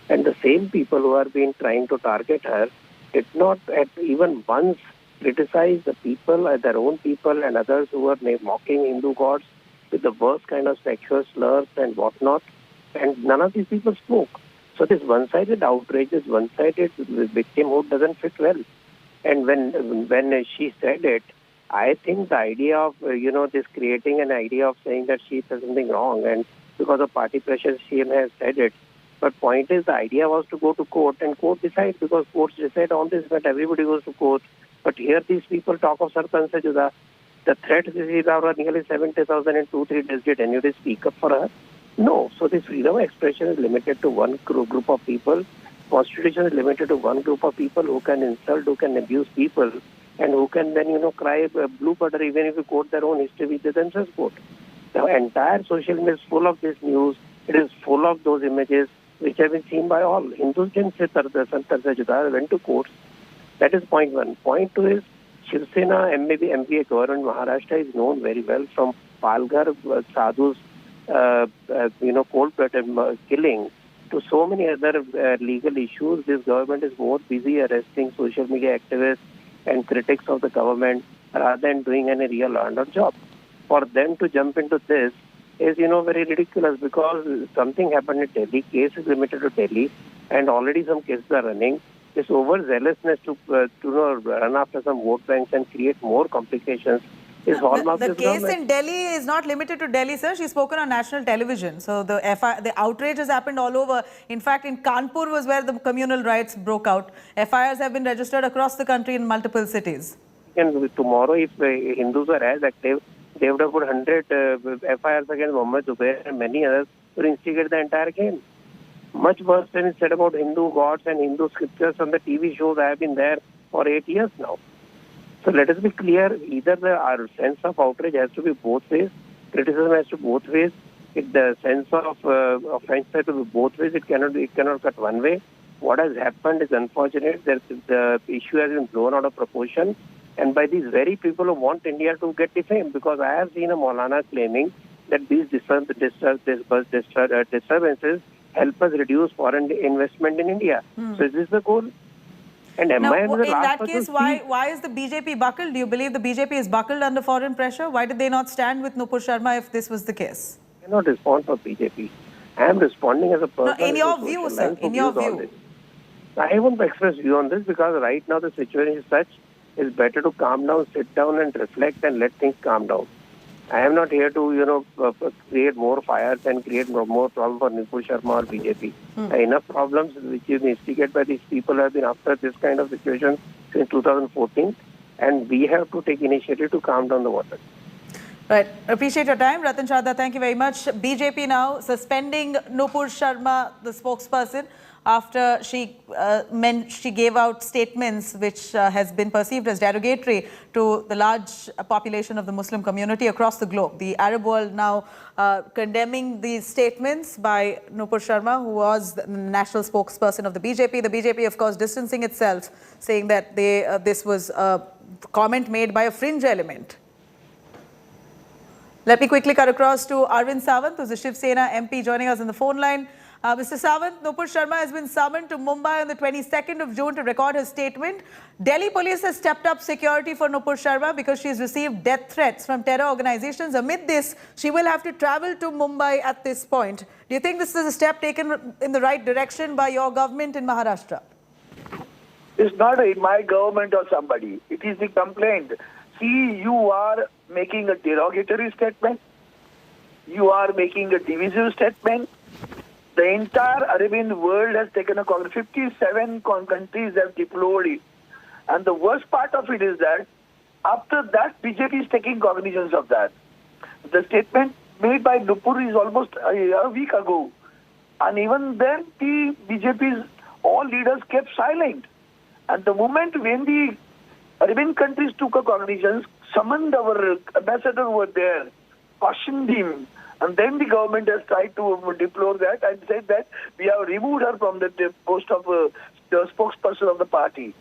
And the same people who are being trying to target her did not at even once criticize the people, their own people and others who were mocking Hindu gods with the worst kind of sexual slurs and whatnot. And none of these people spoke. So this one-sided outrage, this one-sided victimhood doesn't fit well. And when she said it, I think the idea of, this creating an idea of saying that she said something wrong and because of party pressure she has said it. But point is, the idea was to go to court and court decide, because courts decide on this, but everybody goes to court. But here these people talk of Sarpan se juda. The threat received are nearly 70,000 in 2-3 days. Did anybody speak up for her? No. So this freedom of expression is limited to one group of people. Constitution is limited to one group of people who can insult, who can abuse people, and who can then, cry blue butter even if you quote their own history which they themselves quote. The entire social media is full of this news. It is full of those images which have been seen by all. Hindus didn't say Sarpan se juda, went to courts. That is point one. Point two is Shiv Sena MPA government Maharashtra is known very well from Palghar Sadhu's cold-blooded killing to so many other legal issues. This government is more busy arresting social media activists and critics of the government rather than doing any real law job. For them to jump into this is, very ridiculous, because something happened in Delhi, case is limited to Delhi, and already some cases are running. This overzealousness to run after some vote banks and create more complications is hallmark. The case in Delhi is not limited to Delhi, sir. She's spoken on national television. So the outrage has happened all over. In fact, in Kanpur was where the communal riots broke out. FIRs have been registered across the country in multiple cities. And tomorrow, if Hindus were as active, they would have put 100 FIRs against Muhammad Zubair and many others to instigate the entire game. Much worse than said about Hindu gods and Hindu scriptures on the TV shows. I have been there for 8 years now. So let us be clear, either our sense of outrage has to be both ways, criticism has to be both ways, the sense of offense has to be both ways, it cannot cut one way. What has happened is unfortunate. The issue has been blown out of proportion, and by these very people who want India to get defamed, because I have seen a Maulana claiming that these disturbances help us reduce foreign investment in India. So is this the goal? And now, in that case, why is the BJP buckled? Do you believe the BJP is buckled under foreign pressure? Why did they not stand with Nupur Sharma if this was the case? I cannot respond for BJP. I am responding as a person. No, in your view, sir, in your view. I won't express view on this because right now the situation is such, it's better to calm down, sit down and reflect and let things calm down. I am not here to, create more fires and create more problems for Nupur Sharma or BJP. Enough problems which is instigated by these people have been after this kind of situation since 2014, and we have to take initiative to calm down the water. Right. Appreciate your time. Ratan Chadha, thank you very much. BJP now suspending Nupur Sharma, the spokesperson, after she gave out statements which has been perceived as derogatory to the large population of the Muslim community across the globe. The Arab world now condemning these statements by Nupur Sharma, who was the national spokesperson of the BJP. The BJP, of course, distancing itself, saying that this was a comment made by a fringe element. Let me quickly cut across to Arvind Sawant, who's a Shiv Sena MP, joining us on the phone line. Mr. Sawant, Nupur Sharma has been summoned to Mumbai on the 22nd of June to record her statement. Delhi police has stepped up security for Nupur Sharma because she has received death threats from terror organizations. Amid this, she will have to travel to Mumbai at this point. Do you think this is a step taken in the right direction by your government in Maharashtra? It's not my government or somebody. It is the complaint. See, you are making a derogatory statement. You are making a divisive statement. The entire Arabian world has taken a call. 57 countries have deplored it. And the worst part of it is that after that, BJP is taking cognizance of that. The statement made by Nupur is almost a week ago. And even then, the BJP's all leaders kept silent. And the moment when the Arabian countries took a cognizance, summoned our ambassador over there, cautioned him, and then the government has tried to deplore that and said that we have removed her from the post of the spokesperson of the party.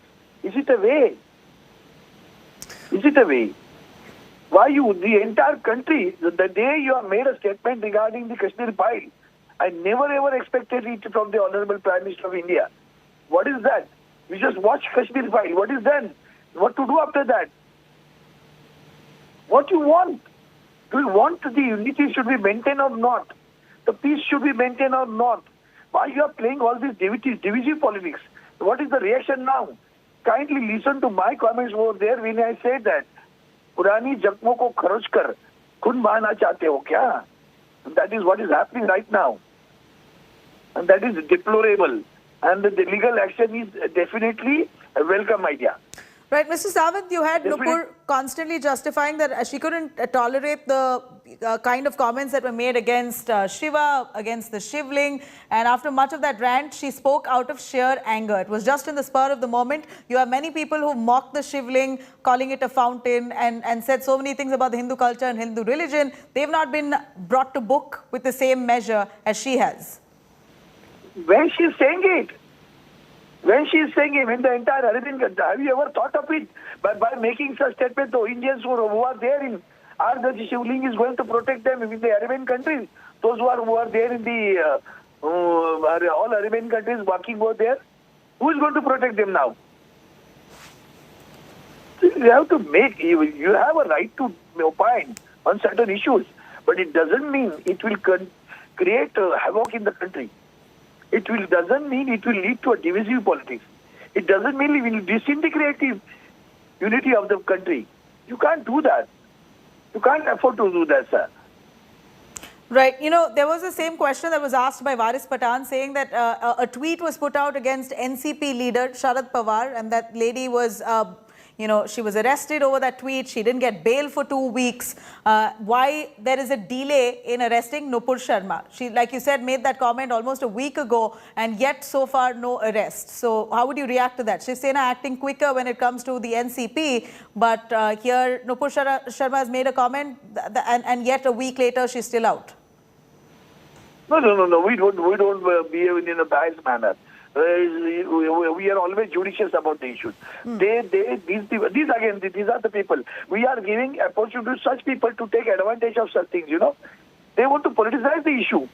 Is it a way? Is it a way? Why the entire country, the day you have made a statement regarding the Kashmir file, I never ever expected it from the Honorable Prime Minister of India. What is that? We just watch Kashmir file. What is then? What to do after that? What you want? Do you want the unity should be maintained or not? The peace should be maintained or not? Why you are playing all these divisive politics? What is the reaction now? Kindly listen to my comments over there when I said that Purani Jakmo ko kharch kar khun bahana chahte ho kya? And that is what is happening right now. And that is deplorable. And the legal action is definitely a welcome idea. Right, Mr. Sawant, you had Nupur constantly justifying that she couldn't tolerate the kind of comments that were made against Shiva, against the Shivling. And after much of that rant, she spoke out of sheer anger. It was just in the spur of the moment. You have many people who mocked the Shivling, calling it a fountain, and said so many things about the Hindu culture and Hindu religion. They've not been brought to book with the same measure as she has. When she's saying it, when she is saying it in the entire Arabian country, have you ever thought of it? But by making such statements, the Indians who are there in, are the Shivling is going to protect them in the Arabian countries? Those who are there in the all Arabian countries working over there, who is going to protect them now? So you have to make, you have a right to opine on certain issues, but it doesn't mean it will create havoc in the country. It doesn't mean it will lead to a divisive politics. It doesn't mean it will disintegrate the unity of the country. You can't do that. You can't afford to do that, sir. Right. You know, there was the same question that was asked by Varis Patan, saying that a tweet was put out against NCP leader Sharad Pawar, and that lady was, she was arrested over that tweet. She didn't get bail for 2 weeks. Why there is a delay in arresting Nupur Sharma? She, like you said, made that comment almost a week ago, and yet so far no arrest. So how would you react to that? Shiv Sena acting quicker when it comes to the NCP, but here Nupur Sharma has made a comment, and yet a week later she's still out. No. We don't behave in a biased manner. We are always judicious about the issues. These are the people. We are giving opportunity to such people to take advantage of such things, They want to politicize the issue.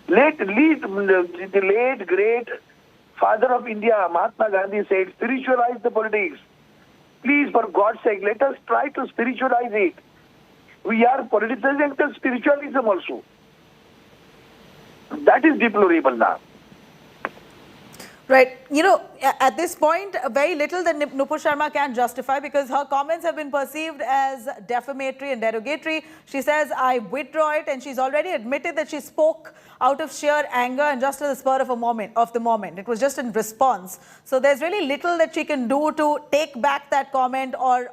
The late, great father of India, Mahatma Gandhi said, spiritualize the politics. Please, for God's sake, let us try to spiritualize it. We are politicizing the spiritualism also. That is deplorable now. Right. You know, at this point, very little that Nupur Sharma can justify because her comments have been perceived as defamatory and derogatory. She says, I withdraw it, and she's already admitted that she spoke out of sheer anger and just at the spur of the moment. It was just in response. So there's really little that she can do to take back that comment or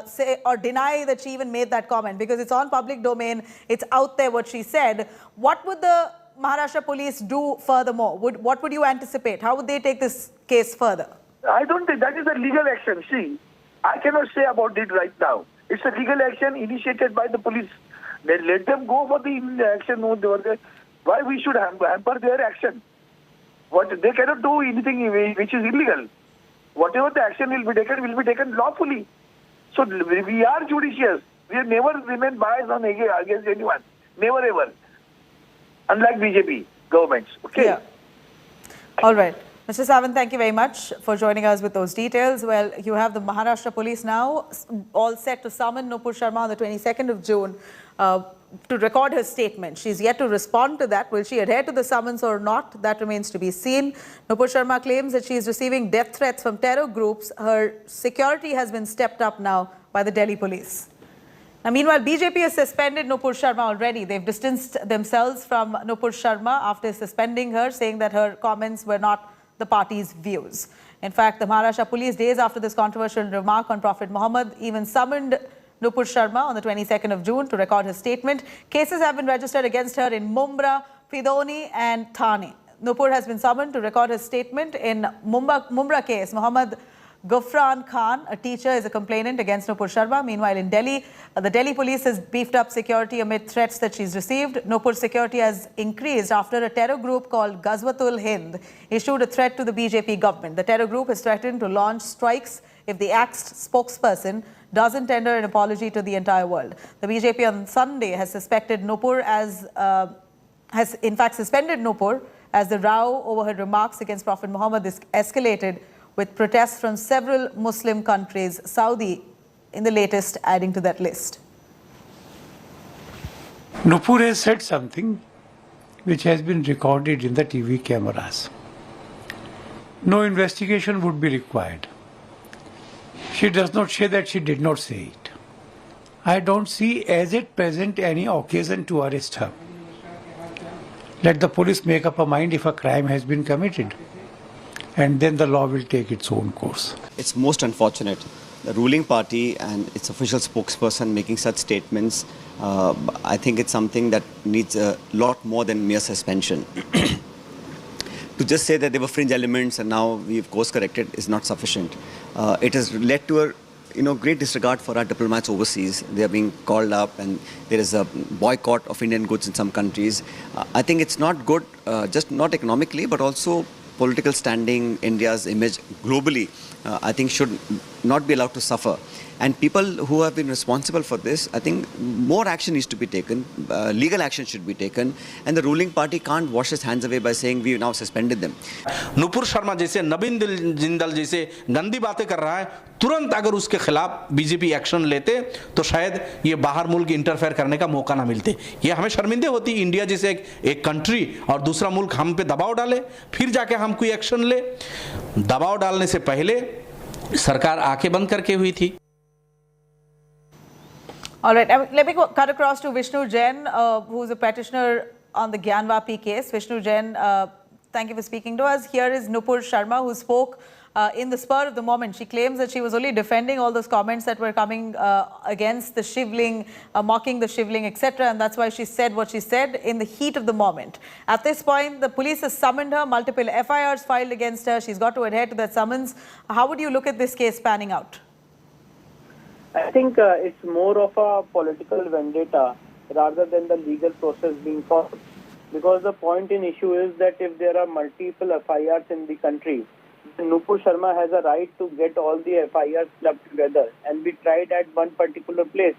say or deny that she even made that comment because it's on public domain. It's out there what she said. What would the Maharashtra police do furthermore? What would you anticipate? How would they take this case further? I don't think that is a legal action. See, I cannot say about it right now. It's a legal action initiated by the police. Then let them go for the action. Why we should hamper their action? What they cannot do anything which is illegal. Whatever the action will be taken lawfully. So we are judicious. We have never remained biased against anyone. Never ever. Unlike BJP governments. Okay. Yeah. All right. Mr. Sawant, thank you very much for joining us with those details. Well, you have the Maharashtra police now all set to summon Nupur Sharma on the 22nd of June to record her statement. She's yet to respond to that. Will she adhere to the summons or not? That remains to be seen. Nupur Sharma claims that she is receiving death threats from terror groups. Her security has been stepped up now by the Delhi police. Now, meanwhile, BJP has suspended Nupur Sharma already. They've distanced themselves from Nupur Sharma after suspending her, saying that her comments were not the party's views. In fact, the Maharashtra police, days after this controversial remark on Prophet Muhammad, even summoned Nupur Sharma on the 22nd of June to record her statement. Cases have been registered against her in Mumbai, Pidoni and Thane. Nupur has been summoned to record her statement in Mumbai case. Muhammad Gufran Khan, a teacher, is a complainant against Nupur Sharma. Meanwhile, in Delhi, the Delhi police has beefed up security amid threats that she's received. Nupur's security has increased after a terror group called Ghazwatul Hind issued a threat to the BJP government. The terror group has threatened to launch strikes if the axed spokesperson doesn't tender an apology to the entire world. The BJP on Sunday has suspended Nupur as the row over her remarks against Prophet Muhammad escalated, with protests from several Muslim countries, Saudi in the latest adding to that list. Nupur has said something which has been recorded in the TV cameras. No investigation would be required. She does not say that she did not say it. I don't see as at present any occasion to arrest her. Let the police make up a mind if a crime has been committed, and then the law will take its own course. It's most unfortunate. The ruling party and its official spokesperson making such statements, I think it's something that needs a lot more than mere suspension. To just say that there were fringe elements and now we've course corrected is not sufficient. It has led to a great disregard for our diplomats overseas. They are being called up and there is a boycott of Indian goods in some countries. I think it's not good, just not economically, but also political standing, India's image globally, I think should not be allowed to suffer. And people who have been responsible for this, I think more action needs to be taken, legal action should be taken, and the ruling party can't wash its hands away by saying we now suspended them. Nupur Sharma जैसे नवीन जिंदल जैसे गंदी बातें कर रहा है, तुरंत अगर उसके खिलाफ बीजेपी एक्शन लेते तो शायद ये बाहर मुल्क इंटरफेयर करने का मौका ना मिलते। ये हमें शर्मिंदे होती, इंडिया जैसे एक कंट्री और दूसरा मुल्क हम पे दबाव डाले, फिर जाके हम कोई एक्शन ले। दबाव डालने से पहले सरकार आंखें बंद करके हुई थी। All right, let me cut across to Vishnu Jain, who's a petitioner on the Gyanvapi case. Vishnu Jain, thank you for speaking to us. Here is Nupur Sharma, who spoke in the spur of the moment. She claims that she was only defending all those comments that were coming against the shivling, mocking the shivling, etc. And that's why she said what she said in the heat of the moment. At this point, the police has summoned her, multiple FIRs filed against her. She's got to adhere to that summons. How would you look at this case panning out? I think it's more of a political vendetta rather than the legal process being followed. Because the point in issue is that if there are multiple FIRs in the country, then Nupur Sharma has a right to get all the FIRs clubbed together and be tried at one particular place.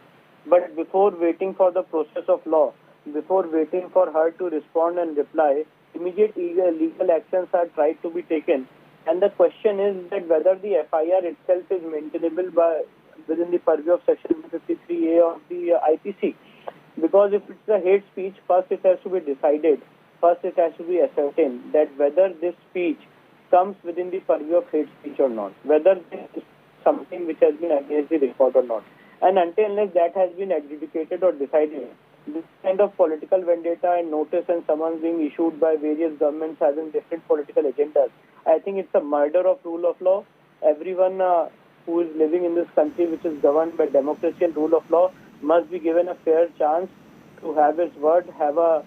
But before waiting for the process of law, before waiting for her to respond and reply, immediate legal actions are tried to be taken. And the question is that whether the FIR itself is maintainable within the purview of Section 153A of the IPC. Because if it's a hate speech, first it has to be decided. First it has to be ascertained that whether this speech comes within the purview of hate speech or not. Whether this is something which has been against the record or not. And until unless that has been adjudicated or decided, this kind of political vendetta and notice and summons being issued by various governments having different political agendas, I think it's a murder of rule of law. Everyone who is living in this country which is governed by democracy and rule of law must be given a fair chance to have his word, have a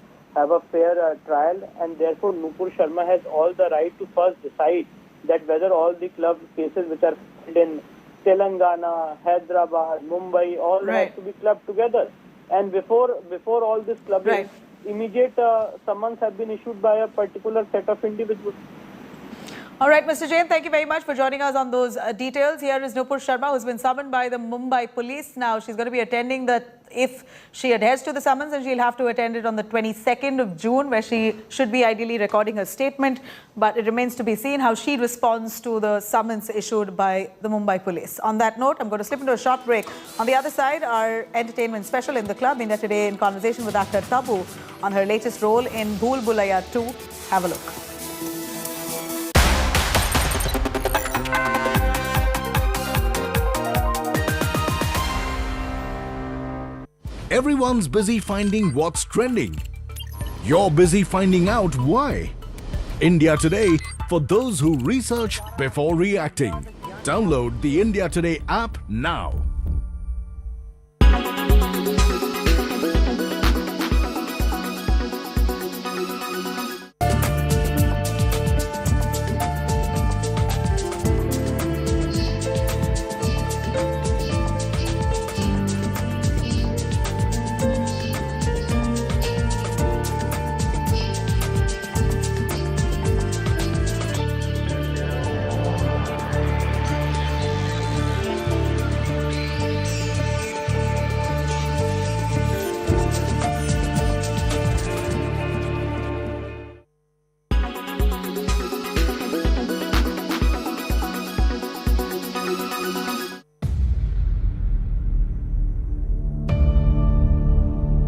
fair trial, and therefore Nupur Sharma has all the right to first decide that whether all the club cases which are in Telangana, Hyderabad, Mumbai, all have to be clubbed together. And before all this clubbing, immediate summons have been issued by a particular set of individuals. All right, Mr. Jain, thank you very much for joining us on those details. Here is Nupur Sharma, who's been summoned by the Mumbai Police. Now, she's going to be attending if she adheres to the summons, and she'll have to attend it on the 22nd of June, where she should be ideally recording her statement. But it remains to be seen how she responds to the summons issued by the Mumbai Police. On that note, I'm going to slip into a short break. On the other side, our entertainment special in the club, India Today, in conversation with actor Tabu on her latest role in Bhool Bhulaiya 2. Have a look. Everyone's busy finding what's trending. You're busy finding out why. India Today, for those who research before reacting. Download the India Today app now.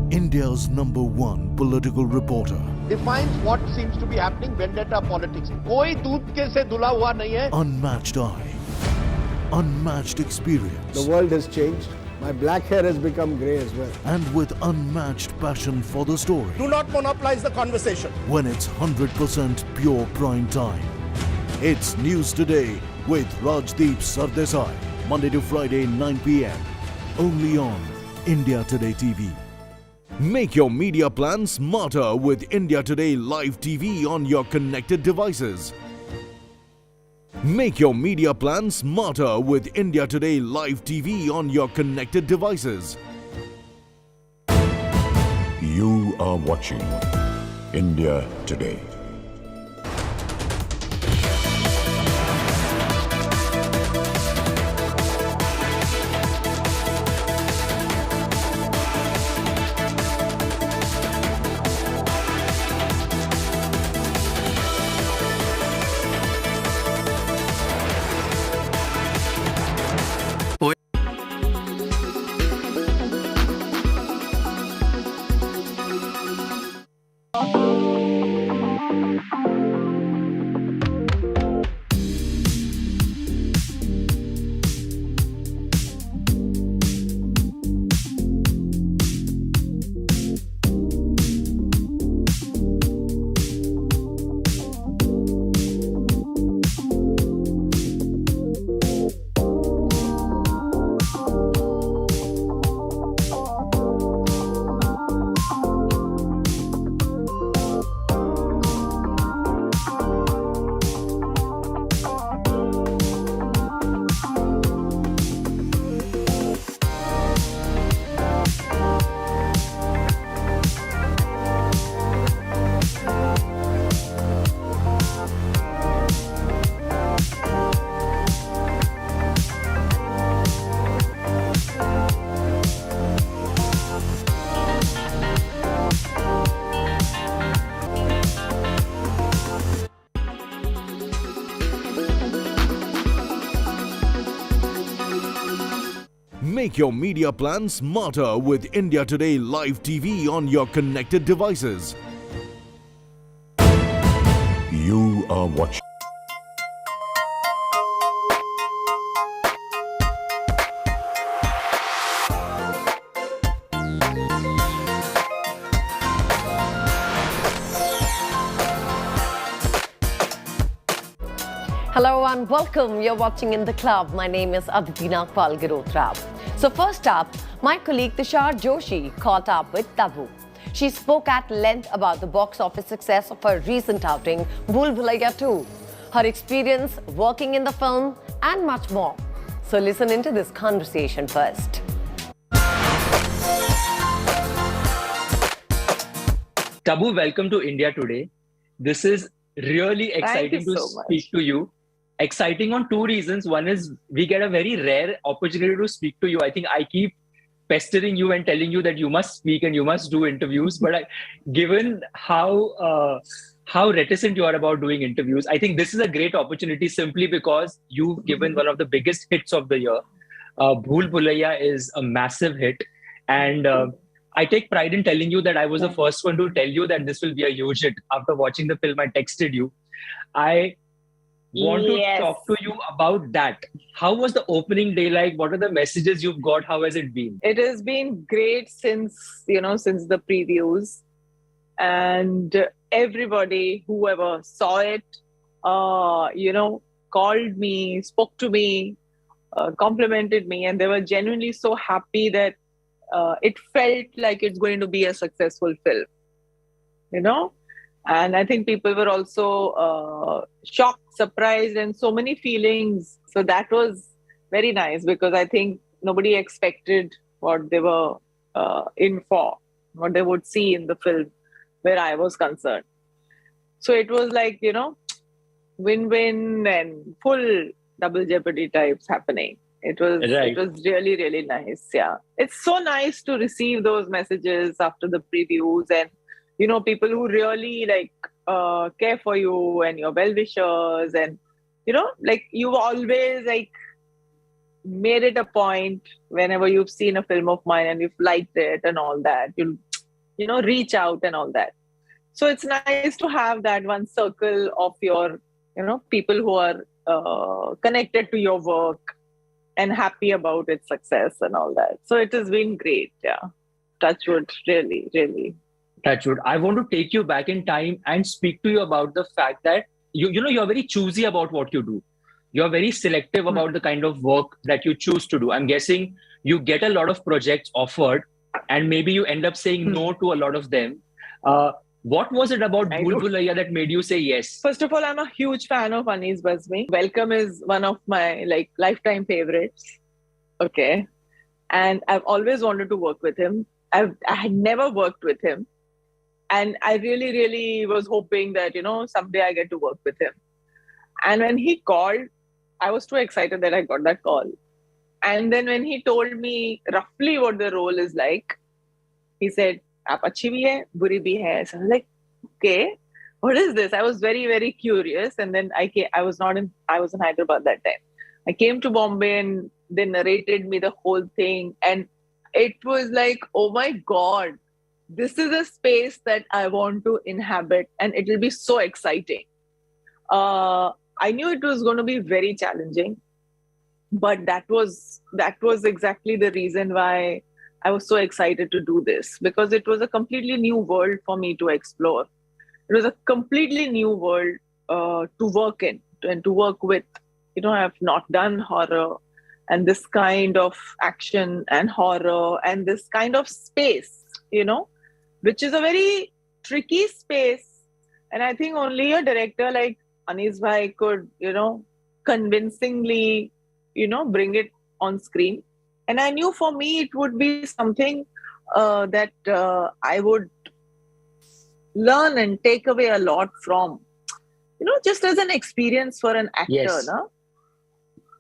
India's #1 political reporter. Defines what seems to be happening, vendetta politics. कोई दूध के से धुला हुआ नहीं है. Unmatched eye, unmatched experience. The world has changed. My black hair has become grey as well. And with unmatched passion for the story. Do not monopolize the conversation. When it's 100% pure prime time. It's News Today with Rajdeep Sardesai. Monday to Friday, 9 p.m. Only on India Today TV. Make your media plan smarter with India Today Live TV on your connected devices. Make your media plan smarter with India Today Live TV on your connected devices. You are watching India Today. Make your media plan smarter with India Today Live TV on your connected devices. You are watching. Hello and welcome. You're watching In the Club. My name is Aditi Nagpal Girotra. So first up, my colleague Tushar Joshi caught up with Tabu. She spoke at length about the box office success of her recent outing, Bhool Bhulaiya 2, her experience working in the film and much more. So listen into this conversation first. Tabu, welcome to India Today. This is really exciting to speak to you. Exciting on two reasons. One is we get a very rare opportunity to speak to you. I think I keep pestering you and telling you that you must speak and you must do interviews. But given how reticent you are about doing interviews, I think this is a great opportunity simply because you've given one of the biggest hits of the year. Bhool Bhulaiya is a massive hit. And I take pride in telling you that I was the first one to tell you that this will be a huge hit. After watching the film, I texted you. I want to talk to you about that. How was the opening day like? What are the messages you've got? How has it been? It has been great since the previews, and everybody, whoever saw it, called me, spoke to me, complimented me, and they were genuinely so happy that it felt like it's going to be a successful film, And I think people were also shocked, surprised, and so many feelings. So that was very nice because I think nobody expected what they were in for, what they would see in the film where I was concerned. So it was like, win-win and full double jeopardy types happening. It was really, really nice. Yeah. It's so nice to receive those messages after the previews and people who really care for you and your well-wishers and, you've always made it a point whenever you've seen a film of mine and you've liked it and all that, you'll, reach out and all that. So it's nice to have that one circle of your, people who are connected to your work and happy about its success and all that. So it has been great. Yeah. Touch wood, really, really. Touchwood. I want to take you back in time and speak to you about the fact that you're very choosy about what you do. You're very selective about the kind of work that you choose to do. I'm guessing you get a lot of projects offered and maybe you end up saying no to a lot of them. What was it about Bhool Bhulaiya that made you say yes? First of all, I'm a huge fan of Anees Bazmi. Welcome is one of my lifetime favorites. Okay. And I've always wanted to work with him. I had never worked with him. And I really, really was hoping that, someday I get to work with him. And when he called, I was too excited that I got that call. And then when he told me roughly what the role is like, he said, "Aap achhi bhi hai, buri bhi hai." So I was like, okay, what is this? I was very, very curious. And then I was in Hyderabad that time. I came to Bombay and they narrated me the whole thing. And it was like, oh my God. This is a space that I want to inhabit and it will be so exciting. I knew it was going to be very challenging, but that was exactly the reason why I was so excited to do this, because it was a completely new world for me to explore. It was a completely new world to work in and to work with. I have not done horror and this kind of action and horror and this kind of space, which is a very tricky space. And I think only a director like Anees Bhai could, convincingly, bring it on screen. And I knew for me it would be something that I would learn and take away a lot from, just as an experience for an actor. Yes. No?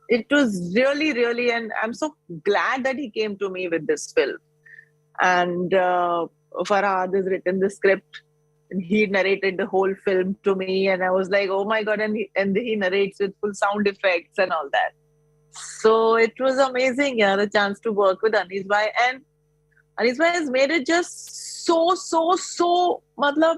It was really, really, and I'm so glad that he came to me with this film. And Farhad has written the script and he narrated the whole film to me. And I was like, oh my God. And he narrates with full sound effects and all that. So it was amazing, yeah, the chance to work with Anis bhai. And Anis bhai has made it just so, matlab,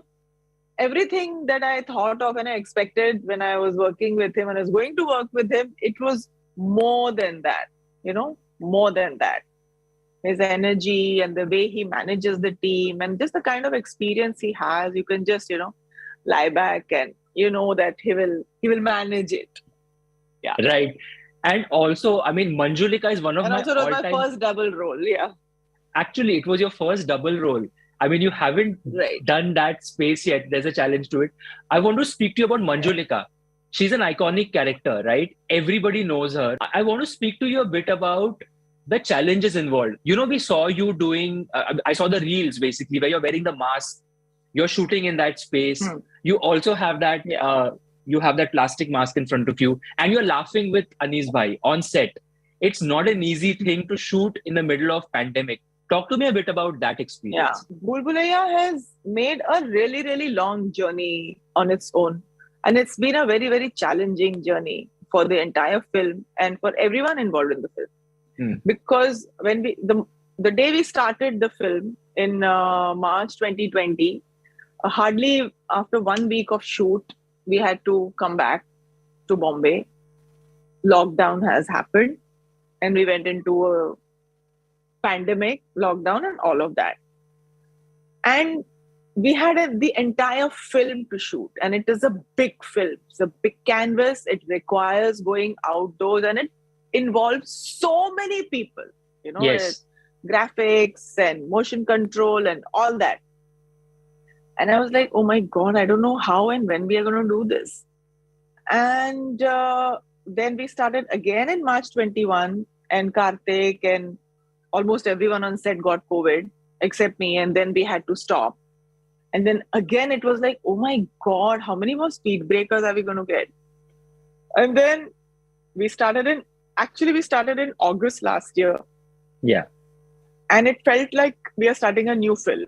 everything that I thought of and I expected when I was working with him and I was going to work with him, it was more than that, more than that. His energy and the way he manages the team and just the kind of experience he has, you can just, lie back and you know that he will manage it. Yeah. Right. And also, I mean, Manjulika is one of and my also it was all-time... my first double role, yeah. Actually, it was your first double role. I mean, you haven't done that space yet. There's a challenge to it. I want to speak to you about Manjulika. She's an iconic character, right? Everybody knows her. I want to speak to you a bit about the challenges involved. We saw you doing, I saw the reels basically where you're wearing the mask. You're shooting in that space. You also have that, you have that plastic mask in front of you and you're laughing with Anis bhai on set. It's not an easy thing to shoot in the middle of pandemic. Talk to me a bit about that experience. Yeah. Bhool Bhulaiyaa has made a really, really long journey on its own. And it's been a very, very challenging journey for the entire film and for everyone involved in the film. Because when the day we started the film in March 2020, hardly after 1 week of shoot, we had to come back to Bombay. Lockdown has happened and we went into a pandemic, lockdown and all of that. And we had the entire film to shoot and it is a big film. It's a big canvas. It requires going outdoors and it involves so many people, Yes. Graphics and motion control and all that. And I was like, oh my God, I don't know how and when we are going to do this. And then we started again in March 21 and Karthik and almost everyone on set got COVID except me. And then we had to stop. And then again, it was like, oh my God, how many more speed breakers are we going to get? And then we started in August last year. Yeah. And it felt like we are starting a new film.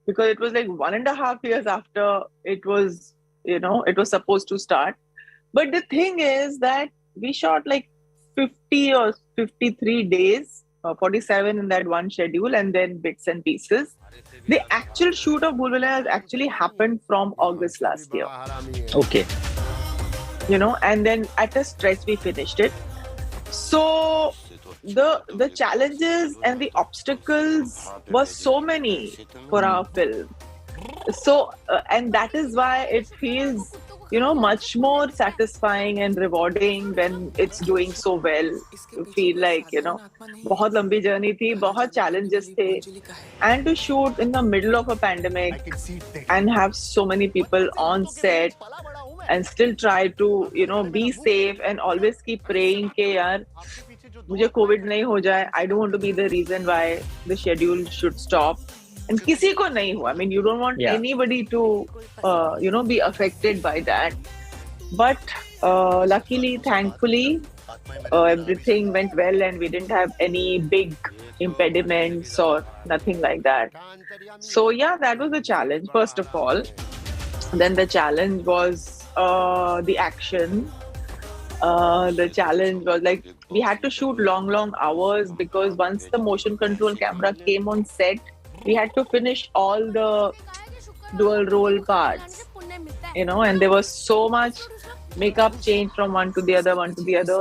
Because it was like 1.5 years after it was, it was supposed to start. But the thing is that we shot like 50 or 53 days, 47 in that one schedule and then bits and pieces. The actual shoot of Bhool Bhulaiyaa has actually happened from August last year. Okay. And then at a stretch we finished it. So the challenges and the obstacles were so many for our film. So, and that is why it feels, much more satisfying and rewarding when it's doing so well. You feel like, बहुत लंबी journey थी, बहुत challenges थे. And to shoot in the middle of a pandemic and have so many people on set and still try to, be safe and always keep praying कि यार मुझे COVID नहीं हो जाए. I don't want to be the reason why the schedule should stop. And किसी को नहीं हुआ. I mean, you don't want anybody to, be affected by that. But luckily, thankfully, everything went well and we didn't have any big impediments or nothing like that. So yeah, that was the challenge, first of all. Then the challenge was the action. The challenge was like, we had to shoot long hours because once the motion control camera came on set, we had to finish all the dual role parts, and there was so much makeup change from one to the other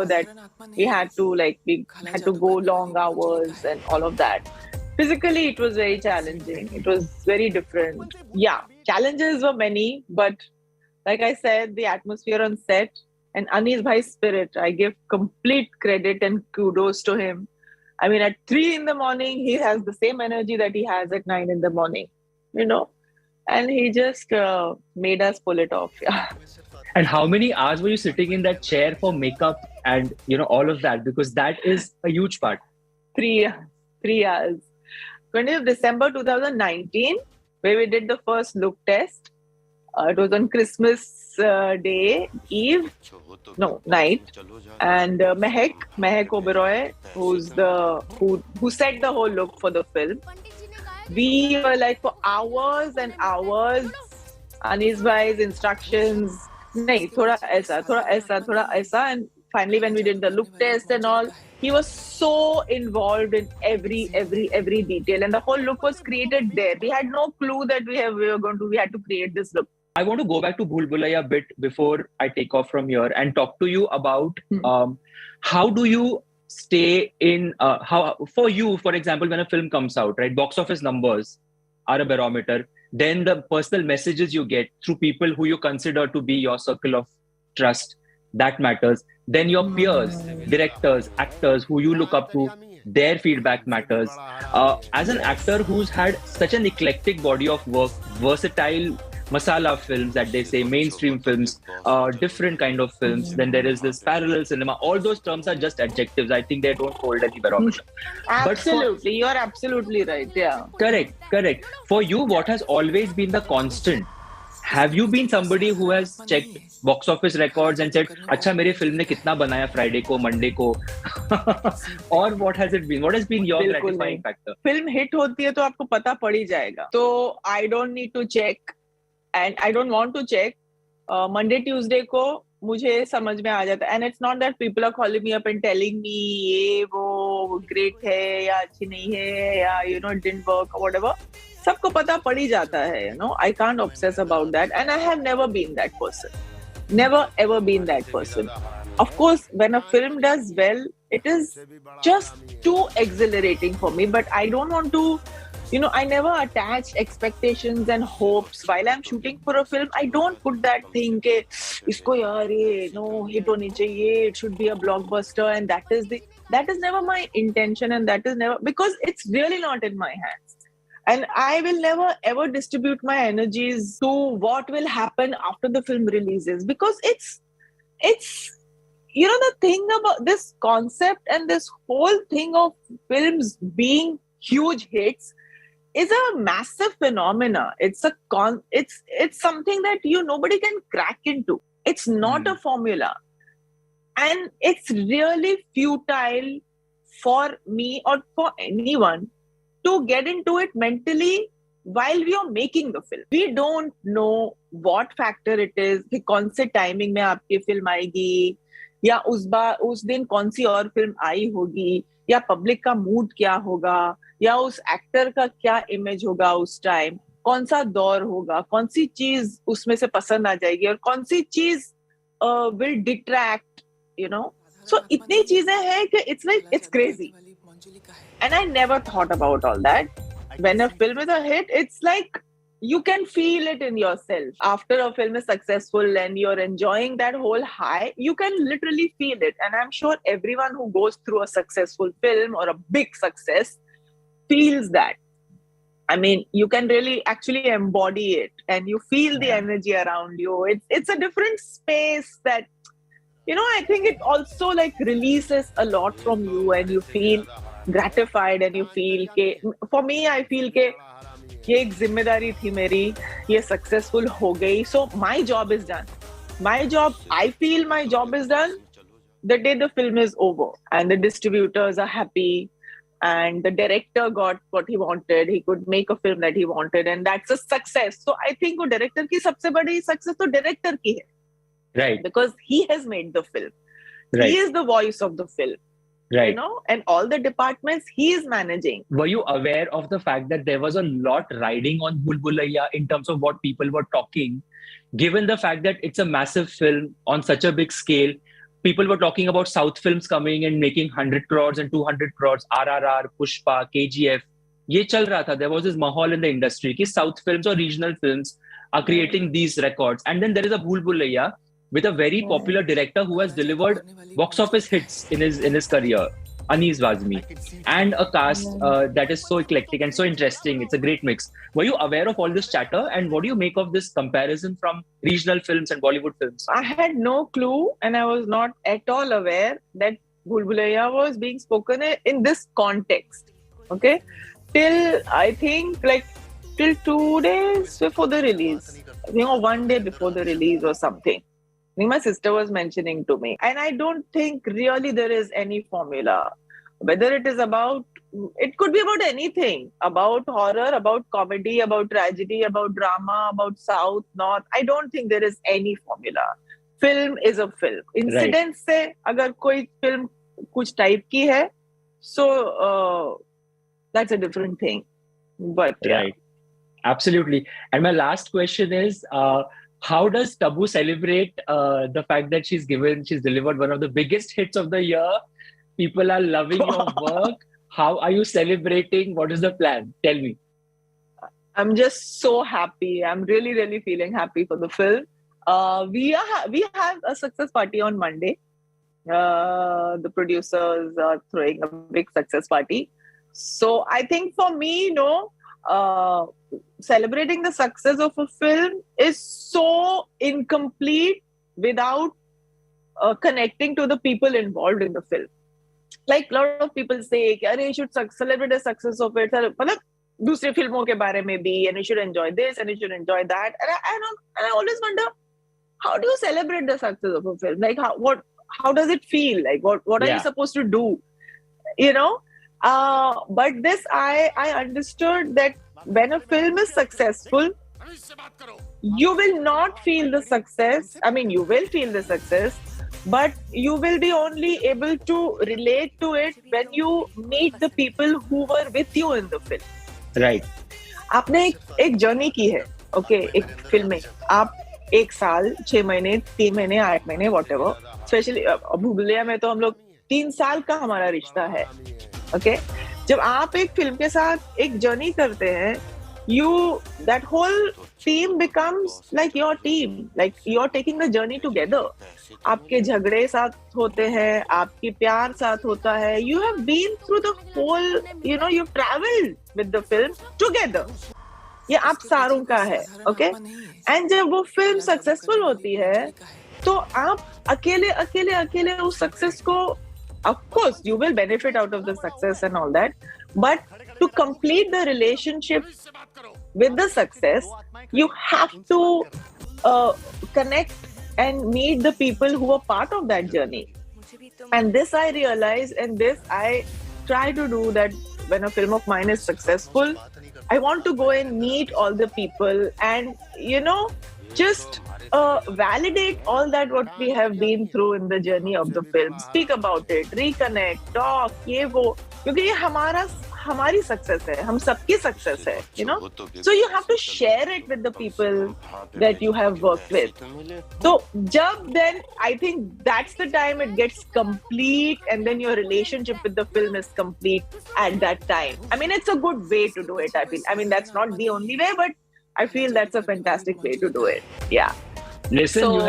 that we had to go long hours and all of that. Physically, it was very challenging. It was very different. Yeah, challenges were many, but like I said, the atmosphere on set and Anis bhai's spirit, I give complete credit and kudos to him. I mean, at 3 in the morning, he has the same energy that he has at 9 in the morning, and he just made us pull it off. Yeah. And how many hours were you sitting in that chair for makeup and, all of that? Because that is a huge part. 3 hours. 20th December 2019, where we did the first look test. It was on Christmas Day, night. And Mehek Oberoi, who set the whole look for the film. We were like for hours and hours, Anis bhai's instructions, nahi, thoda aisa, and finally when we did the look test and all, he was so involved in every detail, and the whole look was created there. We had no clue that we had to create this look. I want to go back to Bhool Bhulaiya a bit before I take off from here and talk to you about how do you stay in, how for you, for example, when a film comes out, right? Box office numbers are a barometer. Then the personal messages you get through people who you consider to be your circle of trust, that matters. Then your peers, directors, actors who you look up to, their feedback matters. As an actor who's had such an eclectic body of work, versatile masala films that they say, mainstream films, different kind of films. Then there is this parallel cinema. All those terms are just adjectives. I think they don't hold any barometer. Absolutely. You're absolutely right. Yeah. Correct. For you, what has always been the constant? Have you been somebody who has checked box office records and said, "Acha, mere film ne kitna banaya Friday ko, Monday ko," or what has it been? What has been your gratifying factor? Film hit होती है तो आपको पता पड़ ही जाएगा. So I don't need to check. And I don't want to check. Monday, Tuesday को मुझे समझ में आ जाता है. And it's not that people are calling me up and telling me ये वो great है या अच्छी नहीं है या it didn't work or whatever. सबको पता पड़ ही जाता है. I can't obsess about that. And I have never been that person. Never ever been that person. Of course, when a film does well, it is just too exhilarating for me. But I don't want to. I never attach expectations and hopes while I'm shooting for a film. I don't put that thing ke isko yaar hit honi chahiye, it should be a blockbuster, and that is never my intention, and that is never, because it's really not in my hands. And I will never ever distribute my energies to what will happen after the film releases, because it's the thing about this concept and this whole thing of films being huge hits is a massive phenomena. It's something that nobody can crack into. It's not a formula. And it's really futile for me or for anyone to get into it mentally while we are making the film. We don't know what factor it is, कि कौन से timing में आपकी film आएगी, या उस दिन कौन सी और film आई होगी, या public का mood क्या होगा, या उस एक्टर का क्या इमेज होगा उस टाइम, कौन सा दौर होगा, कौन सी चीज उसमें से पसंद आ जाएगी और कौन सी चीज will detract, So इतनी चीजें हैं कि it's crazy. And I never thought about all that. When a film is a hit, it's like you can feel it in yourself. After a film is successful and you're enjoying that whole high, you can literally feel it. And I'm sure everyone who goes through a successful film or a big success feels that. I mean, you can really actually embody it and you feel the energy around you. It's a different space that, I think it also releases a lot from you, and you feel gratified, and you feel for me, I feel ये एक जिम्मेदारी थी मेरी, ये successful हो गई. So my job is done. I feel my job is done the day the film is over and the distributors are happy. And the director got what he wanted. He could make a film that he wanted, and that's a success. So I think वो director की सबसे बड़ी success तो director की है. Right. Because he has made the film. Right. He is the voice of the film. Right. And all the departments he is managing. Were you aware of the fact that there was a lot riding on Bhool Bhulaiya in terms of what people were talking, given the fact that it's a massive film on such a big scale? People were talking about South films coming and making 100 crores and 200 crores, RRR, Pushpa, KGF. Ye chal raha tha. There was this mahal in the industry ki South films or regional films are creating these records. And then there is a Bhool Bhulaiya with a very popular director who has delivered box office hits in his career, Anees Wazmi, and a cast that is so eclectic and so interesting. It's a great mix. Were you aware of all this chatter, and what do you make of this comparison from regional films and Bollywood films? I had no clue, and I was not at all aware that Bhool Bhulaiya was being spoken in this context. Okay, till I think till 2 days before the release, 1 day before the release or something. I think my sister was mentioning to me, and I don't think really there is any formula. Whether it is it could be about anything, about horror, about comedy, about tragedy, about drama, about South, North. I don't think there is any formula. film is a film. Incident से अगर कोई film कुछ type की है, so that's a different thing. But right, absolutely. And my last question is, how does Tabu celebrate the fact that she's delivered one of the biggest hits of the year? People are loving your work. How are you celebrating? What is the plan? Tell me. I'm just so happy. I'm really, really feeling happy for the film. We have a success party on Monday. The producers are throwing a big success party. So I think for me, celebrating the success of a film is so incomplete without connecting to the people involved in the film. Like a lot of people say, you should celebrate the success of it. मतलब दूसरे फिल्मों के बारे में भी, and you should enjoy this and you should enjoy that. And I always wonder, how do you celebrate the success of a film? Like how does it feel? Like what are you supposed to do? But this I understood that when a film is successful, you will not feel the success. I mean, you will feel the success, but you will be only able to relate to it when you meet the people who were with you in the film. Right. आपने एक journey की है, okay, एक film में आप 1 साल 6 महीने 3 महीने 8 महीने whatever, स्पेशली भूगुलिया में तो हम लोग 3 साल का हमारा रिश्ता है, okay? जब आप एक फिल्म के साथ एक जर्नी करते हैं, that whole team becomes like your team, like you're taking the journey together. आपके झगड़े साथ होते हैं, आपकी प्यार साथ होता है. You have been through the whole, you've traveled with the film together. ये आप सारों का है, okay? And जब वो फिल्म सक्सेसफुल होती है, तो आप अकेले उस सक्सेस को, of course you will benefit out of the success and all that, but to complete the relationship with the success, you have to connect and meet the people who are part of that journey. And this I realize, and this I try to do, that when a film of mine is successful, I want to go and meet all the people and, just validate all that what we have been through in the journey of the film. Speak about it, reconnect, talk, ये वो, क्योंकि ये हमारी success है, हम सबकी success है, So you have to share it with the people that you have worked with. So then I think that's the time it gets complete, and then your relationship with the film is complete at that time. I mean, it's a good way to do it, I feel. I mean, that's not the only way, but I feel that's a fantastic way to do it. Yeah. Listen, so you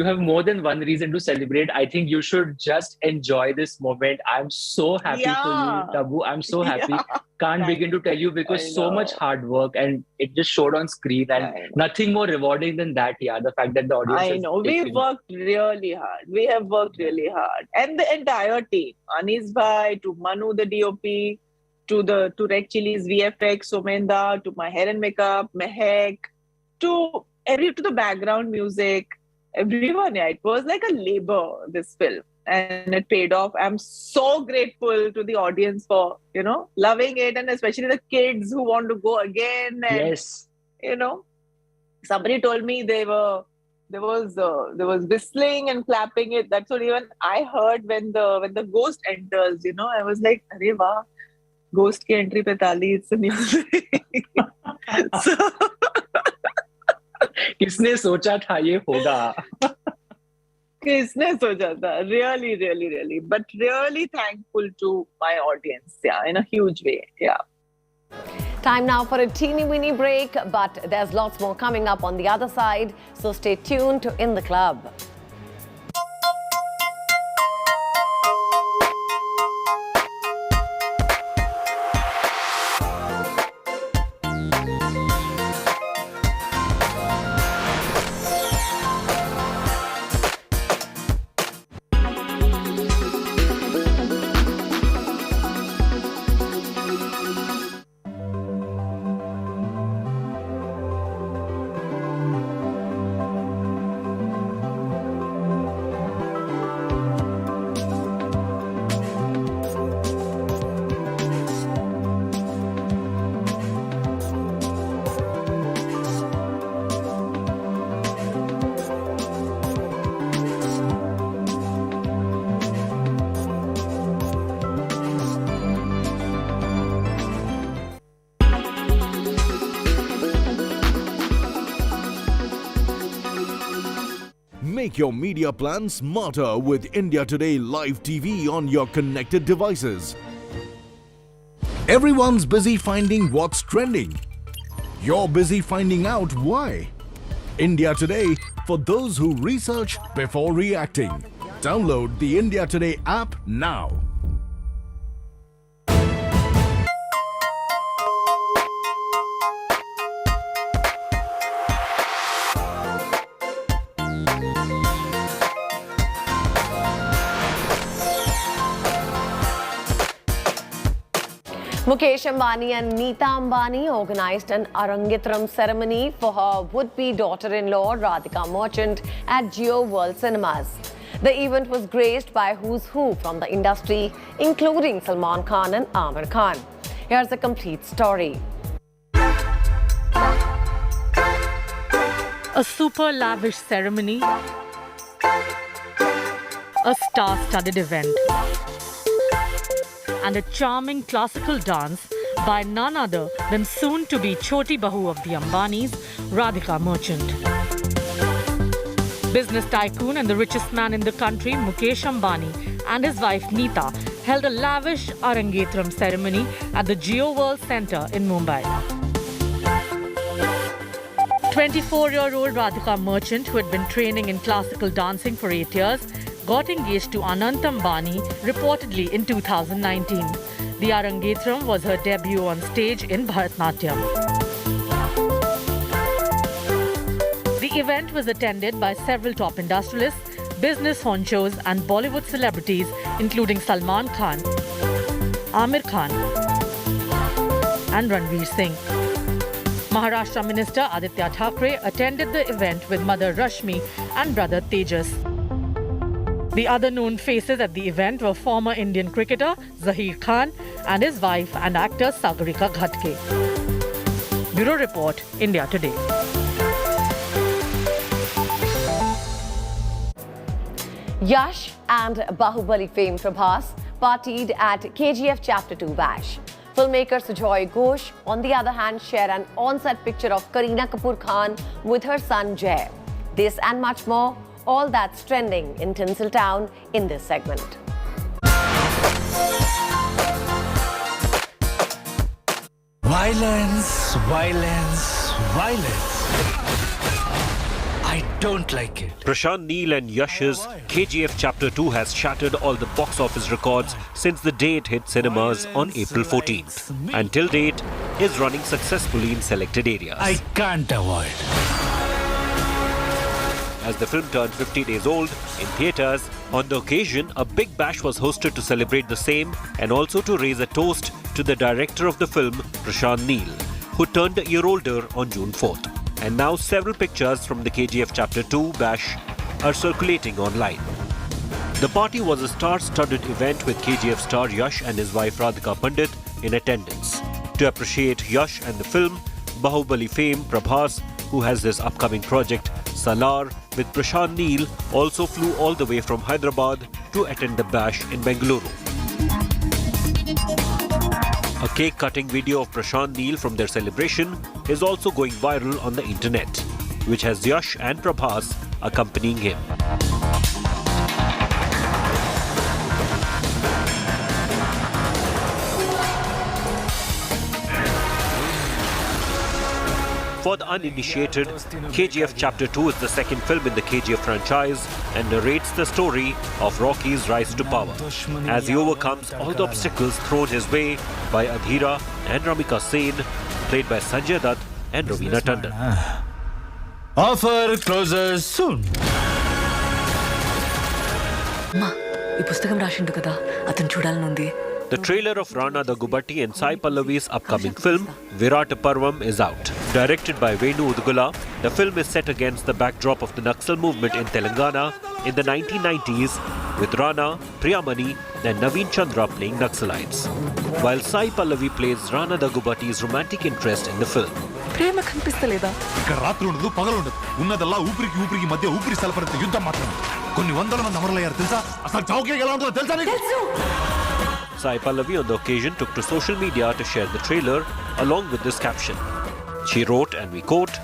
have more than one reason to celebrate. I think you should just enjoy this moment. I'm so happy for you, Tabu. I'm so happy. Can't begin to tell you, because so much hard work, and it just showed on screen, and nothing more rewarding than that. Yeah, the fact that the audience. I know. We worked really hard. We have worked really hard, and the entire team, Anis Bhai, to Manu the DOP, to Red Chili's VFX, Somenda, to my hair and makeup, Mehek, to the background music, everyone. Yeah, it was like a labor, this film, and it paid off. I'm so grateful to the audience for loving it, and especially the kids who want to go again. And, yes, somebody told me there was whistling and clapping. It that's what even I heard when the ghost enters. I was like, "Arey wah, ghost ki entry pe taali." It's a music. So, किसने सोचा था ये होगा? किसने सोचा था? Really, really, really. But really thankful to my audience, in a huge way, Time now for a teeny weeny break, but there's lots more coming up on the other side, so stay tuned to In the Club. Make your media plan smarter with India Today Live TV on your connected devices. Everyone's busy finding what's trending. You're busy finding out why. India Today, for those who research before reacting. Download the India Today app now. Mukesh Ambani and Neeta Ambani organized an Arangetram ceremony for her would-be daughter-in-law Radhika Merchant at Geo World Cinemas. The event was graced by who's who from the industry, including Salman Khan and Amir Khan. Here's the complete story. A super lavish ceremony, a star-studded event, and a charming classical dance by none other than soon-to-be Choti Bahu of the Ambanis, Radhika Merchant. Business tycoon and the richest man in the country, Mukesh Ambani, and his wife Neeta held a lavish Arangetram ceremony at the Geo World Centre in Mumbai. 24-year-old Radhika Merchant, who had been training in classical dancing for 8 years, got engaged to Anant Ambani reportedly in 2019. The Arangetram was her debut on stage in Bharatnatyam. The event was attended by several top industrialists, business honchos and Bollywood celebrities including Salman Khan, Amir Khan and Ranveer Singh. Maharashtra Minister Aditya Thackeray attended the event with mother Rashmi and brother Tejas. The other known faces at the event were former Indian cricketer Zaheer Khan and his wife and actor Sagarika Ghatke. Bureau Report, India Today. Yash and Bahubali fame Prabhas partied at KGF Chapter 2 bash. Filmmaker Sujoy Ghosh, on the other hand, shared an on-set picture of Kareena Kapoor Khan with her son Jay. This and much more, all that's trending in Tinseltown in this segment. Violence, violence, violence. I don't like it. Prashant Neel and Yash's KGF Chapter 2 has shattered all the box office records since the day it hit cinemas on April 14th. And till date, is running successfully in selected areas. I can't avoid. As the film turned 50 days old in theatres, on the occasion, a big bash was hosted to celebrate the same and also to raise a toast to the director of the film, Prashant Neel, who turned a year older on June 4th. And now several pictures from the KGF Chapter 2 bash are circulating online. The party was a star-studded event with KGF star Yash and his wife Radhika Pandit in attendance. To appreciate Yash and the film, Bahubali fame Prabhas, who has this upcoming project Salar with Prashant Neel, also flew all the way from Hyderabad to attend the bash in Bengaluru. A cake-cutting video of Prashant Neel from their celebration is also going viral on the internet, which has Yash and Prabhas accompanying him. For the uninitiated, KGF Chapter 2 is the second film in the KGF franchise and narrates the story of Rocky's rise to power, as he overcomes all the obstacles thrown his way by Adhira and Ramika Sen, played by Sanjay Dutt and Ravina Tandon. Offer closes soon. The trailer of Rana Daggubatti and Sai Pallavi's upcoming film, Virat Parvam, is out. Directed by Venu Udgula, the film is set against the backdrop of the Naxal movement in Telangana in the 1990s, with Rana, Priyamani and Naveen Chandra playing Naxalites, while Sai Pallavi plays Rana Daggubatti's romantic interest in the film. ప్రేమ కనిపిస్తలేదా? ఇక్కడ రాత్రి ఉండదు పగలు ఉండదు. ఉన్నదల్లా ఊపిరికి మధ్య ఊపిరి సలపరంత యుద్ధం మాత్రమే. కొన్ని వందల మంది అమరులయ్యారు తెలుసా? అసలు చౌకీ ఎలా ఉంటుందో తెలుసా నీకు? Sai Pallavi on the occasion took to social media to share the trailer along with this caption. She wrote, and we quote,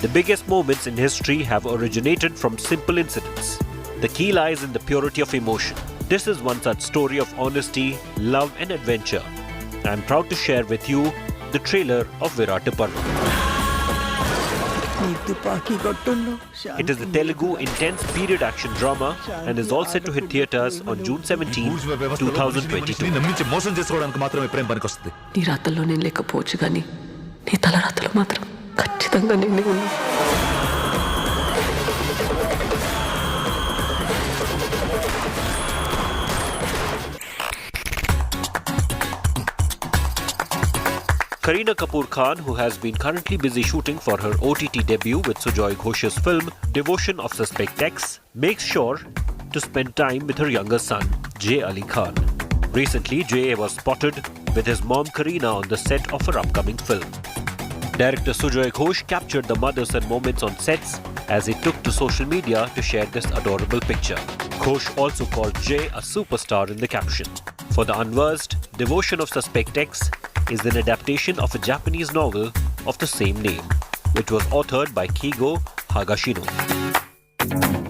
The biggest moments in history have originated from simple incidents. The key lies in the purity of emotion. This is one such story of honesty, love and adventure. I am proud to share with you the trailer of Virat Parva. It is a Telugu intense period action drama and is all set to hit theatres on June 17, 2022. నీ రాతల్లో నేను లేకపోవచ్చు కానీ నీ తల రాతలో మాత్రం ఖచ్చితంగా నేనే ఉన్నా. Kareena Kapoor Khan, who has been currently busy shooting for her OTT debut with Sujoy Ghosh's film Devotion of Suspect X, makes sure to spend time with her younger son, Jay Ali Khan. Recently, Jay was spotted with his mom Kareena on the set of her upcoming film. Director Sujoy Ghosh captured the mother's and moments on sets as he took to social media to share this adorable picture. Ghosh also called Jay a superstar in the caption. For the unversed, Devotion of Suspect X is an adaptation of a Japanese novel of the same name, which was authored by Kigo Hagashino.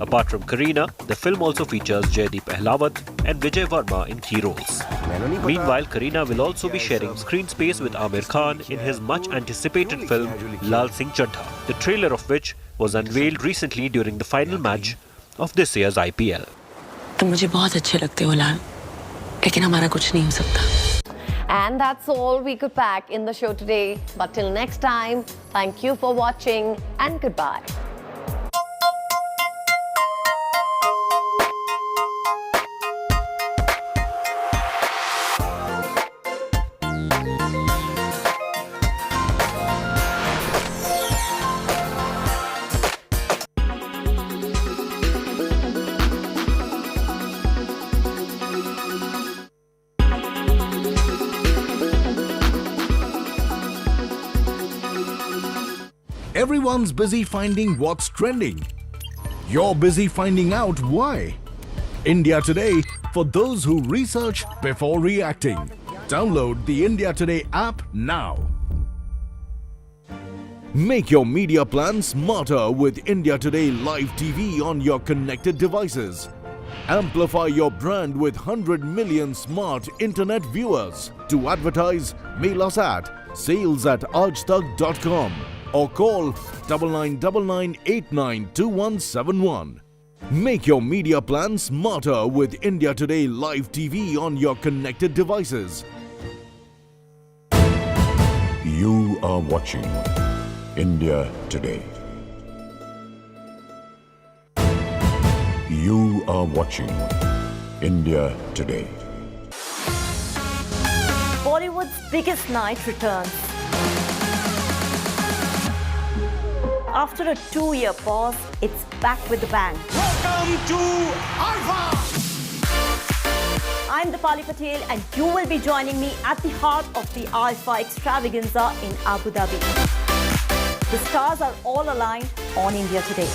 Apart from Kareena, the film also features Jaideep Ahlawat and Vijay Verma in key roles. Meanwhile, Kareena will also be sharing screen space with Amir Khan in his much-anticipated film Lal Singh Chaddha, the trailer of which was unveiled recently during the final match of this year's IPL. तुम मुझे बहुत अच्छे लगते हो लाल, लेकिन हमारा कुछ नहीं हो सकता. And that's all we could pack in the show today. But till next time, thank you for watching and goodbye. Everyone's busy finding what's trending. You're busy finding out why. India Today, for those who research before reacting. Download the India Today app now. Make your media plan smarter with India Today live TV on your connected devices. Amplify your brand with 100 million smart internet viewers. To advertise, mail us at sales@aajtak.com. or call 9999892171. Make your media plan smarter with India Today live TV on your connected devices. You are watching India Today. You are watching India Today. Bollywood's biggest night returns. After a 2-year pause, it's back with a bang. Welcome to Alpha! I'm Dipali Patel and you will be joining me at the heart of the Alpha extravaganza in Abu Dhabi. The stars are all aligned on India Today.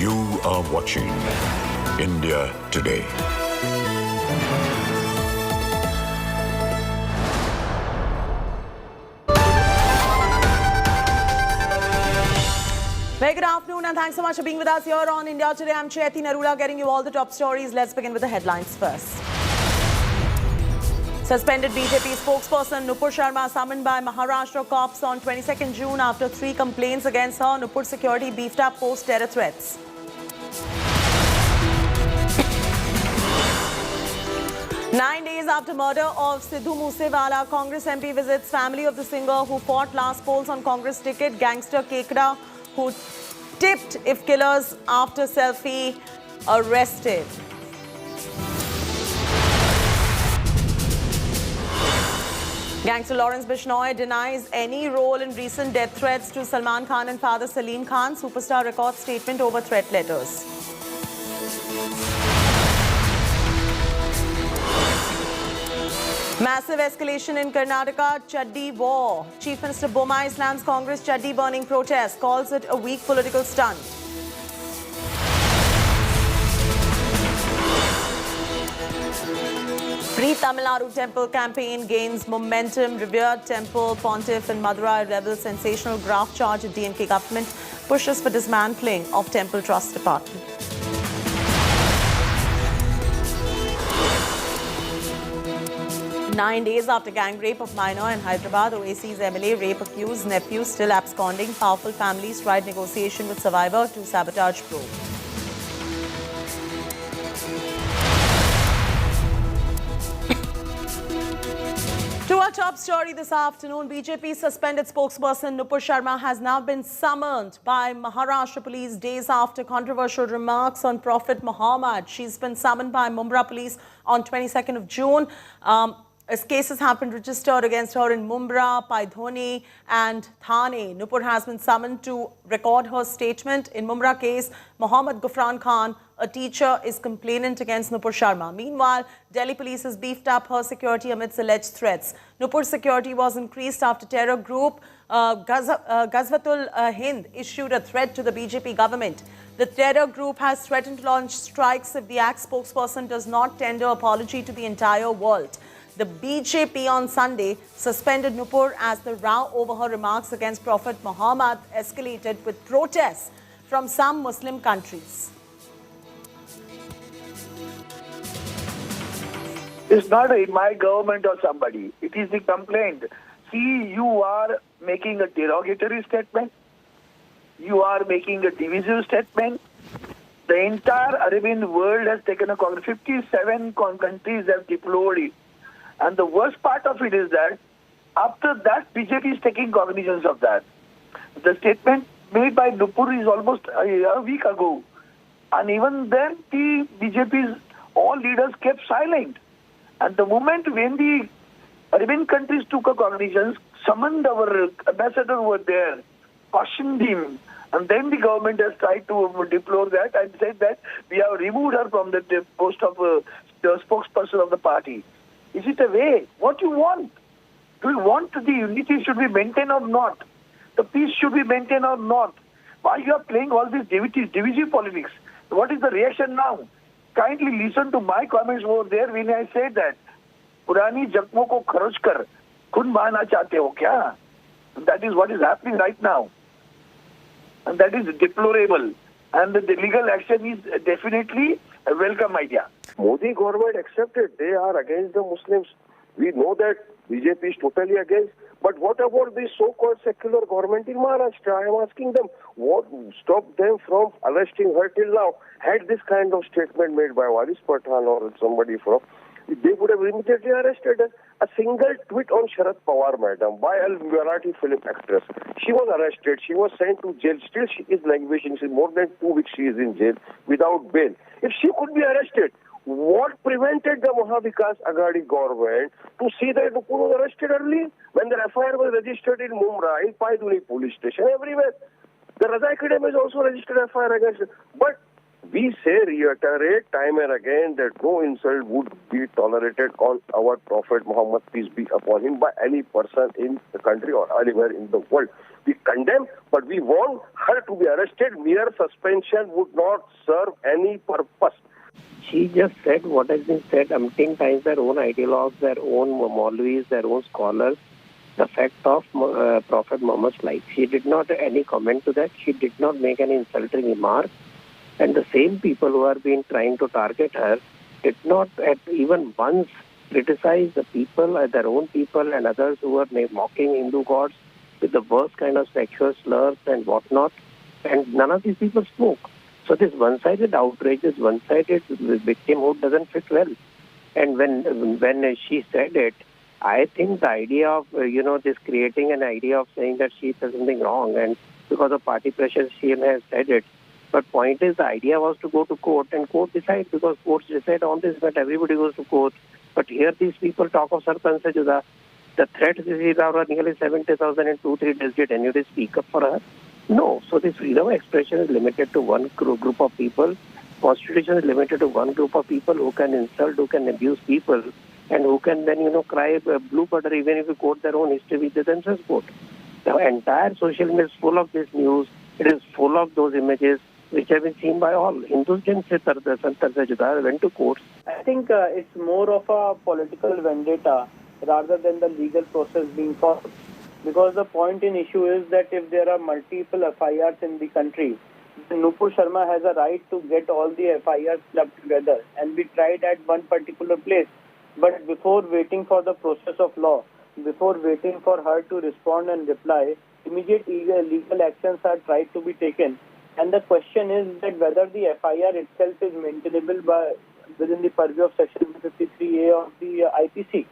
You are watching India Today. Very good afternoon and thanks so much for being with us here on India Today. I'm Chaiti Narula getting you all the top stories. Let's begin with the headlines first. Suspended BJP spokesperson Nupur Sharma summoned by Maharashtra cops on 22nd June after 3 complaints against her. Nupur security beefed up post-terror threats. Nine days after murder of Sidhu Musewala, Congress MP visits family of the singer who fought last polls on Congress ticket. Gangster Kekda, who tipped if killers after selfie, arrested. Gangster Lawrence Bishnoi denies any role in recent death threats to Salman Khan and father Salim Khan. Superstar records statement over threat letters. Massive escalation in Karnataka, chaddi war. Chief Minister Bommai slams Congress chaddi burning protest, calls it a weak political stunt. Free Tamil Nadu Temple campaign gains momentum. Revered Temple Pontiff in Madurai rebels sensational graft charge at DMK government. Pushes for dismantling of Temple Trust Department. Nine days after gang rape of minor in Hyderabad, Oasis MLA rape accused nephew still absconding. Powerful families tried negotiation with survivor to sabotage probe. To our top story this afternoon, BJP suspended spokesperson Nupur Sharma has now been summoned by Maharashtra Police days after controversial remarks on Prophet Muhammad. She's been summoned by Mumbai Police on 22nd of June. As cases have been registered against her in Mumbai, Paidhoni and Thane. Nupur has been summoned to record her statement. In Mumbai case, Mohammad Gufran Khan, a teacher, is complainant against Nupur Sharma. Meanwhile, Delhi police has beefed up her security amidst alleged threats. Nupur's security was increased after terror group Ghazwatul Hind issued a threat to the BJP government. The terror group has threatened to launch strikes if the ACT spokesperson does not tender apology to the entire world. The BJP on Sunday suspended Nupur as the row over her remarks against Prophet Muhammad escalated with protests from some Muslim countries. It's not my government or somebody. It is the complaint. See, you are making a derogatory statement. You are making a divisive statement. The entire Arabian world has taken a call. 57 countries have deplored it. And the worst part of it is that after that, BJP is taking cognizance of that. The statement made by Nupur is almost a week ago. And even then, the BJP's all leaders kept silent. And the moment when the Arabian countries took a cognizance, summoned our ambassador over there, cautioned him, and then the government has tried to deplore that and said that we have removed her from the post of the spokesperson of the party. Is it a way? What you want? Do you want the unity should be maintained or not? The peace should be maintained or not? Why you are playing all these divisive politics? What is the reaction now? Kindly listen to my comments over there when I said that Purani Jakmo ko kharch kar khun bahana chahte ho kya? That is what is happening right now. And that is deplorable. And the legal action is definitely a welcome idea. Modi government accepted. They are against the Muslims. We know that BJP is totally against. But what about the so-called secular government in Maharashtra? I am asking them, what stopped them from arresting her till now? Had this kind of statement made by Waris Pathan or somebody from, they would have immediately arrested her. A single tweet on Sharad Pawar, madam, by a Marathi film actress. She was arrested. She was sent to jail. Still, she is languishing. More than 2 weeks she is in jail without bail. If she could be arrested, what prevented the Mahavikas Aghadi government to see that Nupur was arrested early when the FIR was registered in Mumbai, in Paidhuni police station, everywhere? The Raza Academy has also registered FIR against it. But we reiterate time and again that no insult would be tolerated on our Prophet Muhammad, peace be upon him, by any person in the country or anywhere in the world. We condemn, but we want her to be arrested. Mere suspension would not serve any purpose. She just said what has been said umpteen times, their own ideologues, their own Maulvis, their own scholars, the fact of Prophet Muhammad's life. She did not any comment to that. She did not make any insulting remark. And the same people who are being trying to target her did not at even once criticize the people, their own people and others who were mocking Hindu gods with the worst kind of sexual slurs and whatnot. And none of these people spoke. So this one-sided outrage, this one-sided victimhood doesn't fit well. And when she said it, I think the idea of, this creating an idea of saying that she said something wrong and because of party pressure she has said it. But point is, the idea was to go to court and court decide, because courts decide on this, but everybody goes to court. But here these people talk of Sarpan se juda. The threat is around nearly 70,000 in 2-3 days. Did anybody speak up for her? No. So this freedom of expression is limited to one group of people. Constitution is limited to one group of people who can insult, who can abuse people, and who can then, cry blue butter even if you quote their own history which they themselves quote. The entire social media is full of this news. It is full of those images which have been seen by all. Hindus didn't say Santar se juda, went to courts. I think it's more of a political vendetta rather than the legal process being followed. Because the point in issue is that if there are multiple FIRs in the country, then Nupur Sharma has a right to get all the FIRs clubbed together and be tried at one particular place. But before waiting for the process of law, before waiting for her to respond and reply, immediate legal actions are tried to be taken. And the question is that whether the FIR itself is maintainable within the purview of Section 53A of the IPC.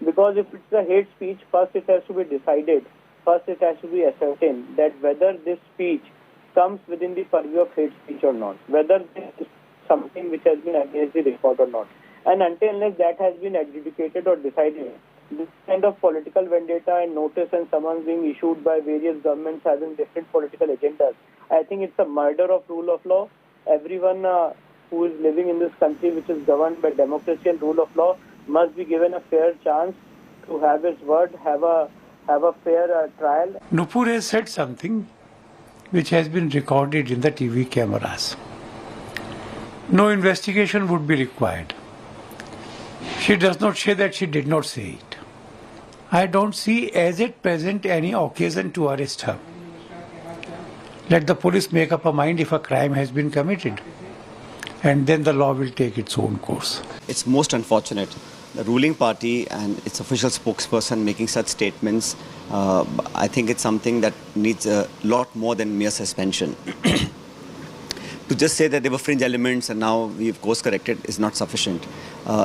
Because if it's a hate speech, first it has to be decided, first it has to be ascertained that whether this speech comes within the purview of hate speech or not, whether this is something which has been against the record or not. And until unless that has been adjudicated or decided, this kind of political vendetta and notice and summons being issued by various governments having different political agendas, I think it's a murder of rule of law. Everyone who is living in this country which is governed by democracy and rule of law must be given a fair chance to have his word, have a fair trial. Nupur has said something which has been recorded in the TV cameras. No investigation would be required. She does not say that she did not say it. I don't see as at present any occasion to arrest her. Let the police make up a mind if a crime has been committed, and then the law will take its own course. It's most unfortunate. The ruling party and its official spokesperson making such statements, I think it's something that needs a lot more than mere suspension. To just say that there were fringe elements and now we've course corrected is not sufficient.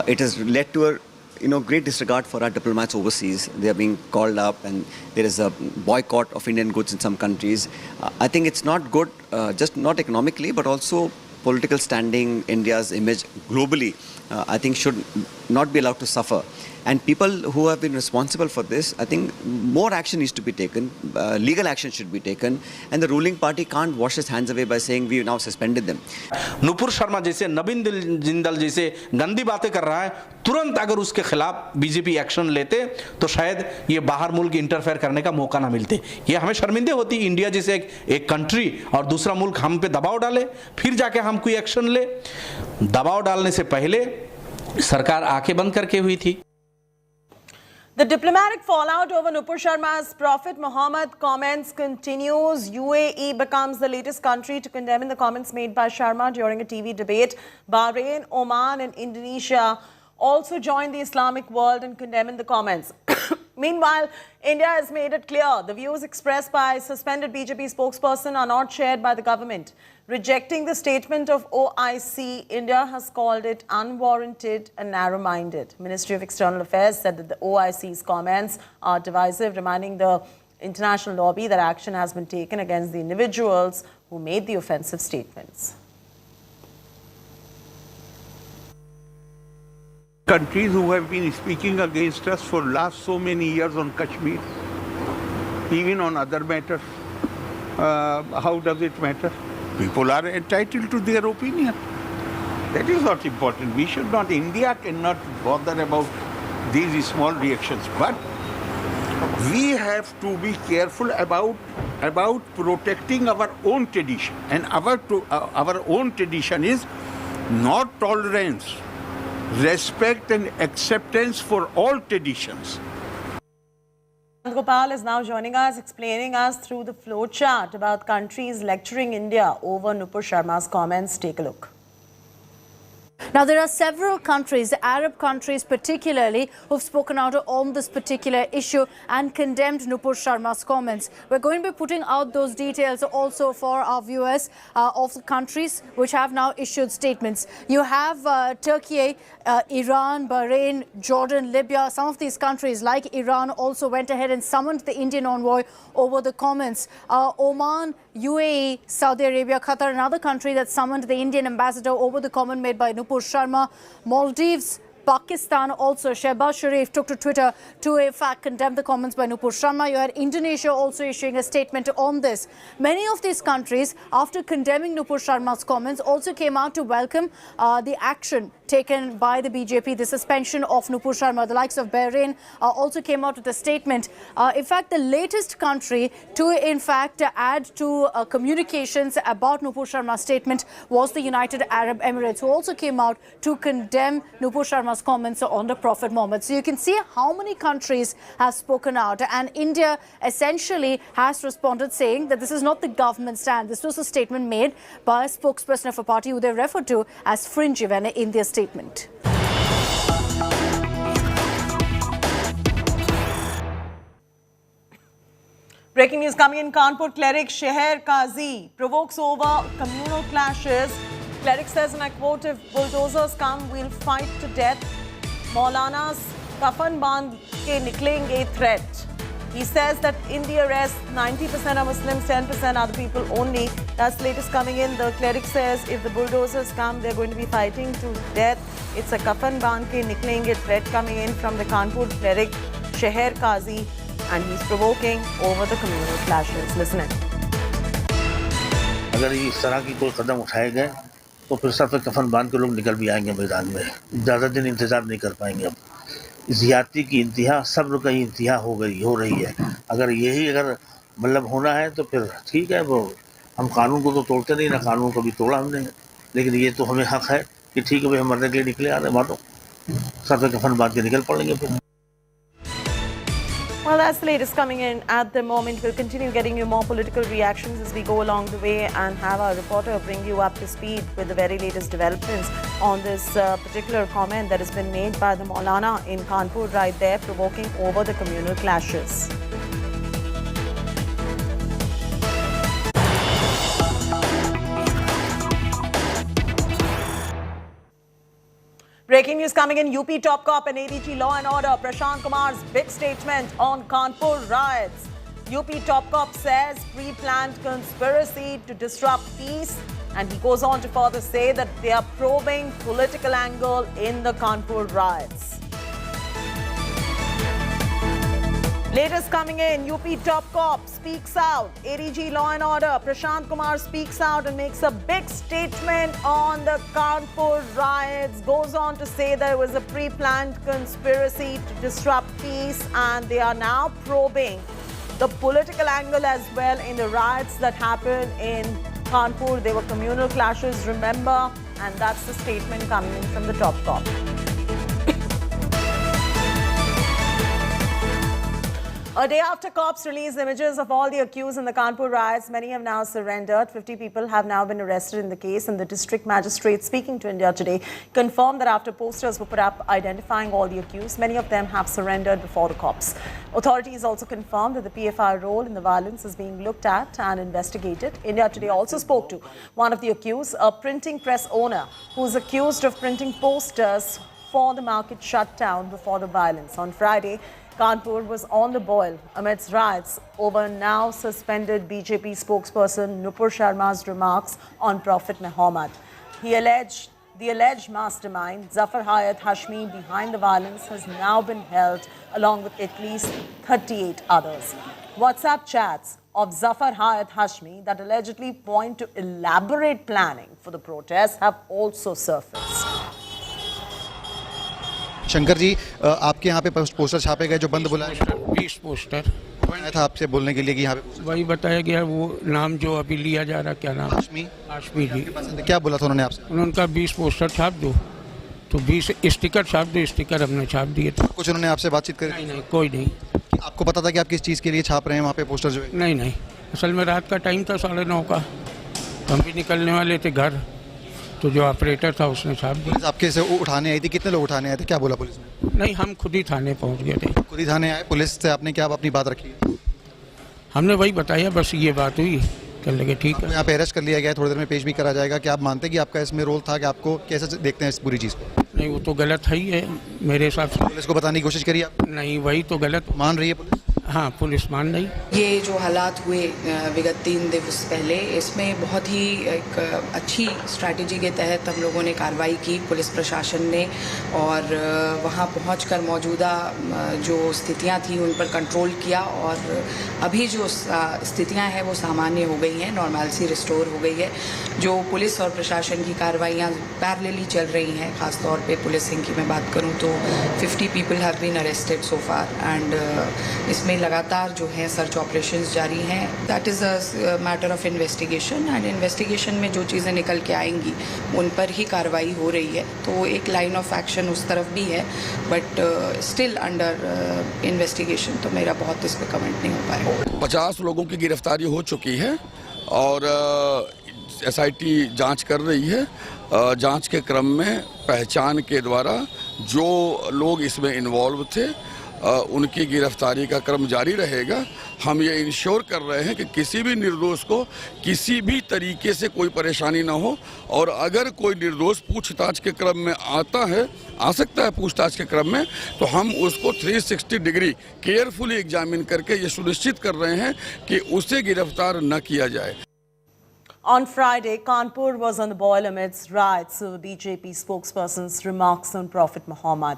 It has led to a great disregard for our diplomats overseas. They are being called up and there is a boycott of Indian goods in some countries. I think it's not good, just not economically, but also political standing, India's image globally, I think should not be allowed to suffer. And people who have been responsible for this, I think more action needs to be taken, legal action should be taken, and the ruling party can't wash its hands away by saying we now suspended them. Nupur Sharma जैसे नवीन जिंदल जैसे गंदी बातें कर रहा है, तुरंत अगर उसके खिलाफ बीजेपी एक्शन लेते तो शायद ये बाहर मुल्क इंटरफेयर करने का मौका ना मिलते। ये हमें शर्मिंदे होती, इंडिया जैसे एक कंट्री और दूसरा मुल्क हम पे दबाव डाले, फिर जाके हम कोई एक्शन ले। दबाव डालने से पहले सरकार आंखें बंद करके हुई थी। The diplomatic fallout over Nupur Sharma's Prophet Muhammad comments continues. UAE becomes the latest country to condemn the comments made by Sharma during a TV debate. Bahrain, Oman and Indonesia also joined the Islamic world in condemning the comments. Meanwhile, India has made it clear the views expressed by suspended BJP spokesperson are not shared by the government. Rejecting the statement of OIC, India has called it unwarranted and narrow-minded. Ministry of External Affairs said that the OIC's comments are divisive, reminding the international lobby that action has been taken against the individuals who made the offensive statements. Countries who have been speaking against us for last so many years on Kashmir, even on other matters, how does it matter? People are entitled to their opinion. That is not important. We should not, India cannot bother about these small reactions. But we have to be careful about protecting our own tradition. And our own tradition is not tolerance, respect and acceptance for all traditions. Gopal is now joining us, explaining us through the flowchart about countries lecturing India over Nupur Sharma's comments. Take a look. Now, there are several countries, the Arab countries particularly, who've spoken out on this particular issue and condemned Nupur Sharma's comments. We're going to be putting out those details also for our viewers of the countries which have now issued statements. You have Turkey, Iran, Bahrain, Jordan, Libya. Some of these countries, like Iran, also went ahead and summoned the Indian envoy over the comments. Oman, UAE, Saudi Arabia, Qatar, another country that summoned the Indian ambassador over the comment made by Nupur Sharma. Maldives, Pakistan also, Shehbaz Sharif took to Twitter to in fact condemn the comments by Nupur Sharma. You had Indonesia also issuing a statement on this. Many of these countries, after condemning Nupur Sharma's comments, also came out to welcome the action taken by the BJP, the suspension of Nupur Sharma. The likes of Bahrain also came out with a statement. In fact, the latest country to in fact add to communications about Nupur Sharma's statement was the United Arab Emirates, who also came out to condemn Nupur Sharma's comments on the Prophet Muhammad. So you can see how many countries have spoken out, and India essentially has responded saying that this is not the government stand. This was a statement made by a spokesperson of a party who they referred to as fringe even in their statement. Breaking news coming in. Kanpur cleric Sheher Qazi provokes over communal clashes. Cleric says, and I quote, if bulldozers come, we'll fight to death. Maulana's kafan bandh ke niklenge threat. He says that in the arrest, 90% are Muslims, 10% are the people only. That's the latest coming in. The cleric says if the bulldozers come, they're going to be fighting to death. It's a kafan bandh ke niklenge threat coming in from the Kanpur cleric Sheher Qazi, and he's provoking over the communal clashes. Listen in. अगर इस तरह की कोई कदम उठाए गए तो फिर sir पे कफन बांध के लोग निकल भी आएंगे मैदान में. ज़्यादा दिन इंतजार नहीं कर पाएंगे. अब ज़्यादती की इंतहा, सब्र का इंतहा हो रही है. अगर मतलब होना है तो फिर ठीक है. वो हम कानून को तो तोड़ते नहीं ना, कानून को भी तोड़ा हमने, लेकिन ये तो हमें हक है कि ठीक है भाई हम मरने के लिए निकले आ रहे मानो, सर पे कफन बांध के निकल पड़ेंगे फिर. Well, that's the latest coming in at the moment. We'll continue getting you more political reactions as we go along the way and have our reporter bring you up to speed with the very latest developments on this particular comment that has been made by the Maulana in Kanpur right there, provoking over the communal clashes. Breaking news coming in. UP top cop and ADG Law and Order Prashant Kumar's big statement on Kanpur riots. UP top cop says pre-planned conspiracy to disrupt peace, and he goes on to further say that they are probing political angle in the Kanpur riots. Latest coming in, UP top cop speaks out. ADG Law and Order Prashant Kumar speaks out and makes a big statement on the Kanpur riots. Goes on to say there was a pre-planned conspiracy to disrupt peace, and they are now probing the political angle as well in the riots that happened in Kanpur. There were communal clashes, remember, and that's the statement coming in from the top cop. A day after cops released images of all the accused in the Kanpur riots, many have now surrendered. 50 people have now been arrested in the case, and the district magistrate speaking to India Today confirmed that after posters were put up identifying all the accused, many of them have surrendered before the cops. Authorities also confirmed that the PFI role in the violence is being looked at and investigated. India Today also spoke to one of the accused, a printing press owner who is accused of printing posters for the market shutdown before the violence. On Friday, Kanpur was on the boil amidst riots over now suspended BJP spokesperson Nupur Sharma's remarks on Prophet Muhammad. The alleged mastermind, Zafar Hayat Hashmi, behind the violence has now been held along with at least 38 others. WhatsApp chats of Zafar Hayat Hashmi that allegedly point to elaborate planning for the protests have also surfaced. Shankar ji, आपके यहाँ पे poster छापे गए जो बंद बुलाए 20 poster आया था आपसे बोलने के लिए कि यहाँ पे वही बताया गया. वो नाम जो अभी लिया जा रहा, क्या नाम? हाशमी जी. क्या बोला था उन्होंने आपसे? उन्होंने 20 पोस्टर छाप दो, तो 20 स्टिकर छाप दो. स्टिकर हमने छाप दिए थे. कुछ उन्होंने आपसे बातचीत करी? नहीं, कोई नहीं. आपको पता था कि आप किस चीज़ के लिए छाप रहे हैं वहाँ पे पोस्टर जो है? नहीं, असल में रात का टाइम था 9:30 का, हम भी निकलने वाले थे घर, तो जो ऑपरेटर था उसने छाप दिया. आपके से उठाने आई थी? कितने लोग उठाने आए थे? क्या बोला पुलिस ने? नहीं, हम खुद ही थाने पहुंच गए थे. खुद ही थाने आए? पुलिस से आपने क्या अपनी बात रखी? हमने वही बताया, बस ये बात हुई. कर लगे ठीक है. यहाँ पे अरेस्ट कर लिया गया, थोड़ी देर में पेश भी करा जाएगा. क्या आप मानते हैं कि आपका इसमें रोल था? कि आपको कैसे देखते हैं इस पूरी चीज़ को? नहीं, वो तो गलत है ही है मेरे हिसाब से. पुलिस को बताने की कोशिश करी आप? नहीं, वही तो गलत मान रही है पुलिस. हाँ, पुलिस मान रही। ये जो हालात हुए विगत 3 दिवस पहले, इसमें बहुत ही एक अच्छी स्ट्रैटेजी के तहत हम लोगों ने कार्रवाई की, पुलिस प्रशासन ने, और वहाँ पहुंचकर मौजूदा जो स्थितियाँ थी उन पर कंट्रोल किया, और अभी जो स्थितियाँ हैं वो सामान्य हो गई हैं, नॉर्मैलिटी रिस्टोर हो गई है। जो पुलिस और प्रशासन की कार्रवाइयाँ पैरेलली चल रही हैं, ख़ासतौर पे पुलिसिंग की मैं बात करूँ तो 50 people have been arrested so far, and इसमें लगातार जो है सर्च ऑपरेशंस जारी हैं। That is a matter of investigation, and investigation में जो चीज़ें निकल के आएंगी उन पर ही कार्रवाई हो रही है। तो एक लाइन ऑफ एक्शन उस तरफ भी है, बट स्टिल अंडर इन्वेस्टिगेशन, तो मेरा बहुत इस पर कमेंट नहीं हो पाएगा। 50 लोगों की गिरफ्तारी हो चुकी है और SIT जांच कर रही है। जांच के क्रम में पहचान के द्वारा जो लोग इसमें इन्वॉल्व थे उनकी गिरफ्तारी का क्रम जारी रहेगा। हम ये इंश्योर कर रहे हैं कि किसी भी निर्दोष को किसी भी तरीके से कोई परेशानी ना हो, और अगर कोई निर्दोष पूछताछ के क्रम में आ सकता है पूछताछ के क्रम में, तो हम उसको 360 डिग्री केयरफुली एग्जामिन करके ये सुनिश्चित कर रहे हैं कि उसे गिरफ्तार न किया जाए। On Friday, Kanpur was on the boil amidst riots over BJP spokesperson's remarks on Prophet Muhammad.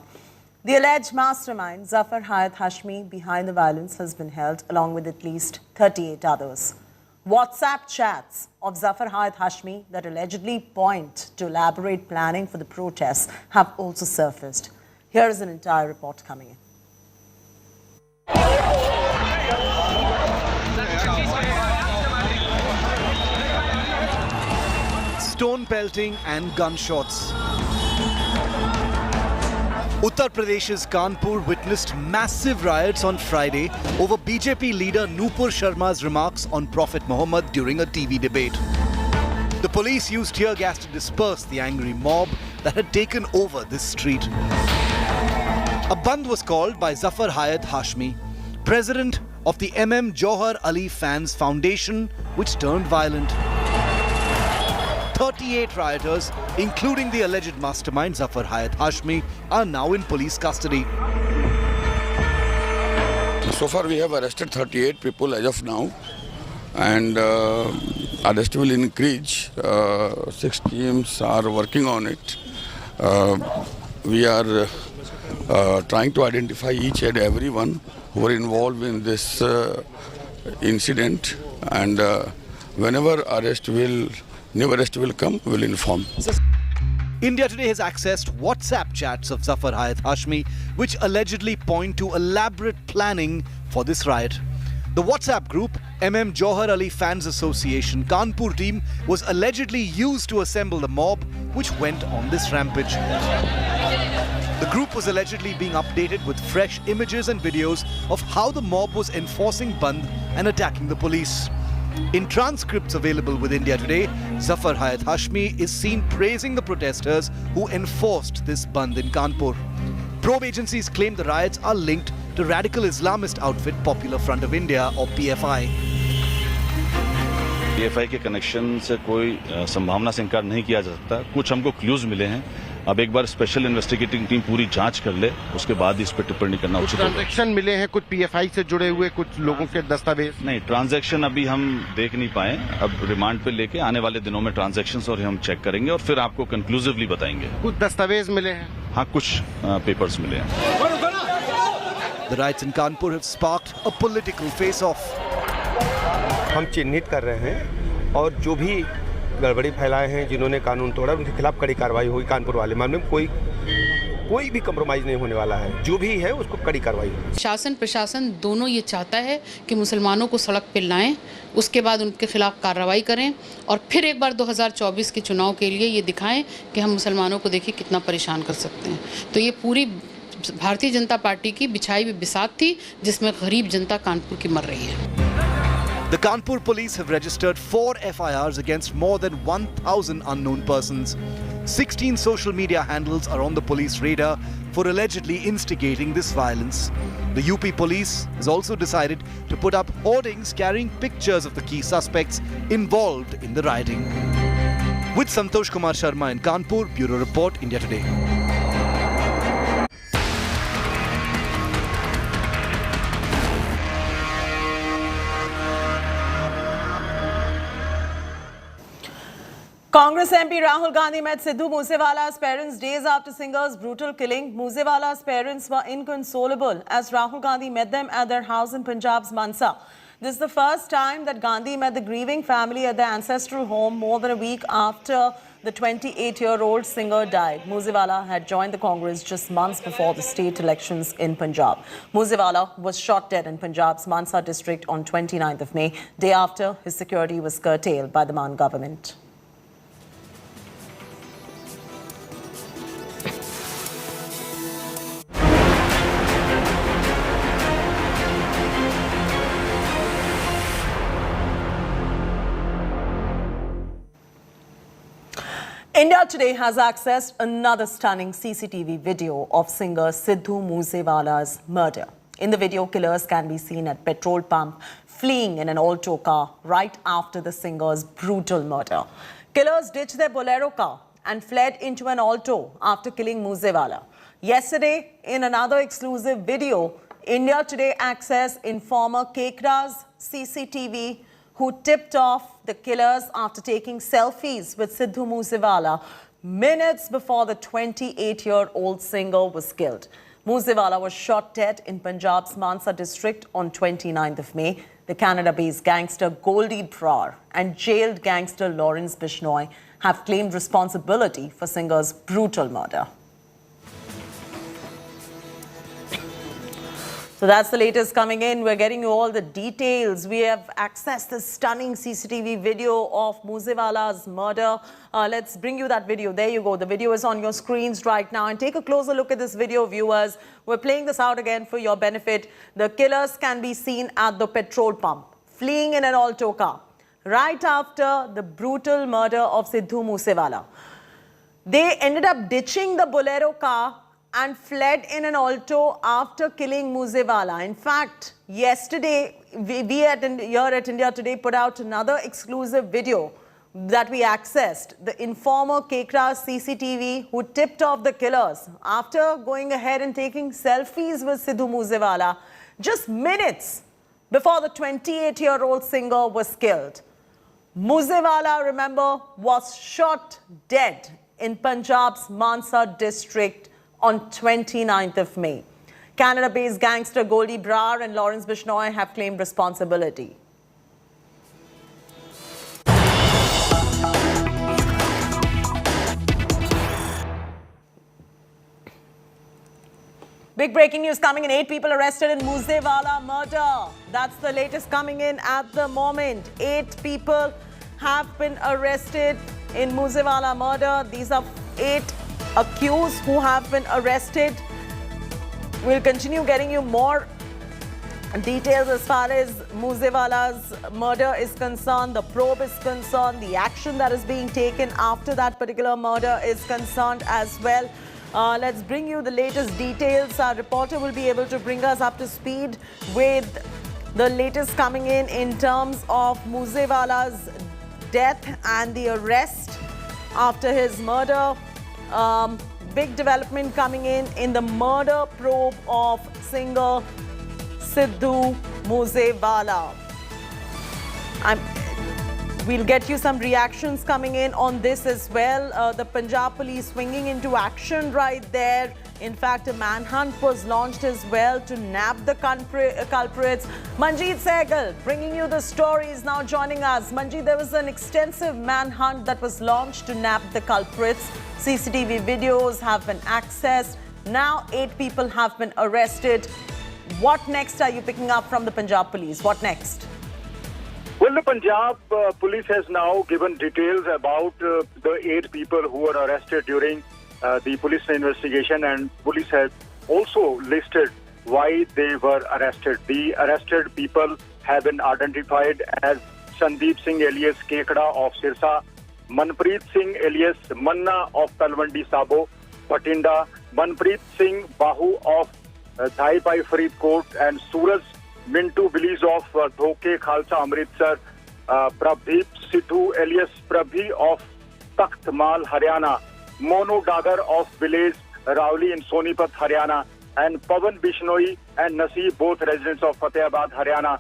The alleged mastermind, Zafar Hayat Hashmi, behind the violence has been held, along with at least 38 others. WhatsApp chats of Zafar Hayat Hashmi that allegedly point to elaborate planning for the protests have also surfaced. Here is an entire report coming in. Stone pelting and gunshots. Uttar Pradesh's Kanpur witnessed massive riots on Friday over BJP leader Nupur Sharma's remarks on Prophet Muhammad during a TV debate. The police used tear gas to disperse the angry mob that had taken over this street. A band was called by Zafar Hayat Hashmi, president of the Johar Ali Fans Foundation, which turned violent. 38 rioters, including the alleged mastermind Zafar Hayat Hashmi, are now in police custody. So far we have arrested 38 people as of now, and arrest will increase. 6 teams are working on it. We are trying to identify each and everyone who are involved in this incident, and whenever new arrest will come, we'll inform. India Today has accessed WhatsApp chats of Zafar Hayat Hashmi, which allegedly point to elaborate planning for this riot. The WhatsApp group, Johar Ali Fans Association Kanpur team, was allegedly used to assemble the mob which went on this rampage. The group was allegedly being updated with fresh images and videos of how the mob was enforcing Bandh and attacking the police. In transcripts available with India Today, Zafar Hayat Hashmi is seen praising the protesters who enforced this Bandh in Kanpur. Probe agencies claim the riots are linked to radical Islamist outfit Popular Front of India or PFI. PFI के connection से कोई संभावना से इनकार नहीं किया जा सकता। कुछ हमको क्लूज मिले हैं। अब एक बार स्पेशल इन्वेस्टिगेटिंग टीम पूरी जांच कर ले, उसके बाद इस पर टिप्पणी करना उचित होगा। ट्रांजैक्शन मिले हैं कुछ PFI से जुड़े हुए कुछ लोगों के दस्तावेज? नहीं, ट्रांजैक्शन अभी हम देख नहीं पाए। अब रिमांड पे लेके आने वाले दिनों में ट्रांजैक्शंस और हम चेक करेंगे और फिर आपको कंक्लूसिवली बताएंगे। कुछ दस्तावेज मिले हैं? हाँ, कुछ पेपर्स मिले हैं। The riots in Kanpur have sparked a political face-off. हम चिन्हित कर रहे हैं और जो भी गड़बड़ी फैलाए हैं, जिन्होंने कानून तोड़ा, उनके खिलाफ कड़ी कार्रवाई होगी। कानपुर वाले मामले में कोई भी कंप्रोमाइज नहीं होने वाला है। जो भी है उसको कड़ी कार्रवाई होगी। शासन प्रशासन दोनों ये चाहता है कि मुसलमानों को सड़क पर लाएं, उसके बाद उनके खिलाफ कार्रवाई करें और फिर एक बार 2024 के चुनाव के लिए ये दिखाएं कि हम मुसलमानों को देखिए कितना परेशान कर सकते हैं। तो ये पूरी भारतीय जनता पार्टी की बिछाई हुई बिसात थी, जिसमें गरीब जनता कानपुर की मर रही है। The Kanpur police have registered 4 FIRs against more than 1,000 unknown persons. 16 social media handles are on the police radar for allegedly instigating this violence. The UP police has also decided to put up hoardings carrying pictures of the key suspects involved in the rioting. With Santosh Kumar Sharma in Kanpur, Bureau Report, India Today. Congress MP Rahul Gandhi met Sidhu Musewala's parents days after singer's brutal killing. Musewala's parents were inconsolable as Rahul Gandhi met them at their house in Punjab's Mansa. This is the first time that Gandhi met the grieving family at their ancestral home more than a week after the 28-year-old singer died. Musewala had joined the Congress just months before the state elections in Punjab. Musewala was shot dead in Punjab's Mansa district on 29th of May, day after his security was curtailed by the Mann government. India today has accessed another stunning CCTV video of singer Sidhu Musewala's murder. In the video, killers can be seen at petrol pump fleeing in an Alto car right after the singer's brutal murder. Killers ditched their Bolero car and fled into an Alto after killing Musewala. Yesterday, in another exclusive video, India today accessed informer Kekra's CCTV who tipped off the killers after taking selfies with Sidhu Musewala minutes before the 28-year-old singer was killed. Musewala was shot dead in Punjab's Mansa district on 29th of May. The Canada-based gangster Goldie Brar and jailed gangster Lawrence Bishnoi have claimed responsibility for singer's brutal murder. So that's the latest coming in. We're getting you all the details. We have accessed this stunning CCTV video of Musewala's murder. Let's bring you that video. There you go. The video is on your screens right now. And take a closer look at this video, viewers. We're playing this out again for your benefit. The killers can be seen at the petrol pump, fleeing in an Alto car, right after the brutal murder of Sidhu Musewala. They ended up ditching the Bolero car and fled in an Alto after killing Musewala. In fact, yesterday, we here at India Today put out another exclusive video that we accessed. The informer Kekra's CCTV who tipped off the killers after going ahead and taking selfies with Sidhu Musewala just minutes before the 28-year-old singer was killed. Musewala, remember, was shot dead in Punjab's Mansa district on 29th of May. Canada-based gangster Goldie Brar and Lawrence Bishnoi have claimed responsibility. Big breaking news coming in. 8 people arrested in Musewala murder. That's the latest coming in at the moment. 8 people have been arrested in Musewala murder. These are 8 accused who have been arrested. We'll continue getting you more details as far as Musewala's murder is concerned, the probe is concerned, the action that is being taken after that particular murder is concerned as well. Let's bring you the latest details. Our reporter will be able to bring us up to speed with the latest coming in terms of Musewala's death and the arrest after his murder. Big development coming in the murder probe of singer Sidhu Musewala. We'll get you some reactions coming in on this as well. The Punjab Police swinging into action right there. In fact, a manhunt was launched as well to nab the culprits. Manjeet Sehgal bringing you the stories now joining us. Manjeet, there was an extensive manhunt that was launched to nab the culprits. CCTV videos have been accessed. Now 8 people have been arrested. What next are you picking up from the Punjab Police? What next? Well, the Punjab Police has now given details about the 8 people who were arrested during the police investigation, and police has also listed why they were arrested. The arrested people have been identified as Sandeep Singh alias Kekda of Sirsa, Manpreet Singh alias Manna of Talwandi Sabo, Bhatinda, Manpreet Singh Bahu of Dhaipai Faridkot, and Suraj Mintu Bilis of Dhoke Khalsa Amritsar, Prabdeep Sidhu alias Prabhi of Takht Mal Haryana, Mono Dagar of village Rauli in Sonipat, Haryana, and Pawan Bishnoi and Naseeb, both residents of Fatehabad, Haryana.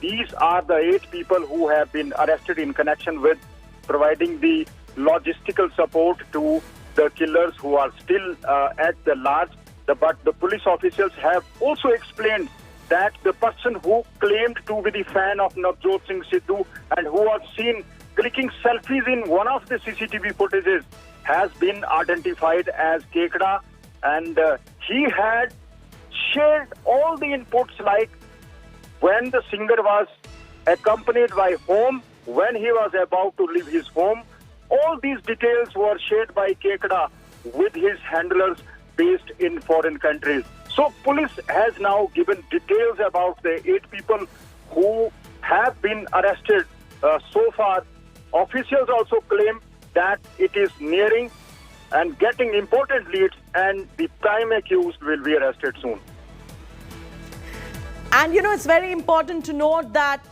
These are the 8 people who have been arrested in connection with providing the logistical support to the killers who are still at the large. But the police officials have also explained that the person who claimed to be the fan of Navjot Singh Sidhu and who was seen clicking selfies in one of the CCTV footages has been identified as Kekda, and he had shared all the inputs, like when the singer was accompanied by home, when he was about to leave his home. All these details were shared by Kekda with his handlers based in foreign countries. So police has now given details about the 8 people who have been arrested so far. Officials also claim that it is nearing and getting important leads, and the prime accused will be arrested soon. And you know, it's very important to note that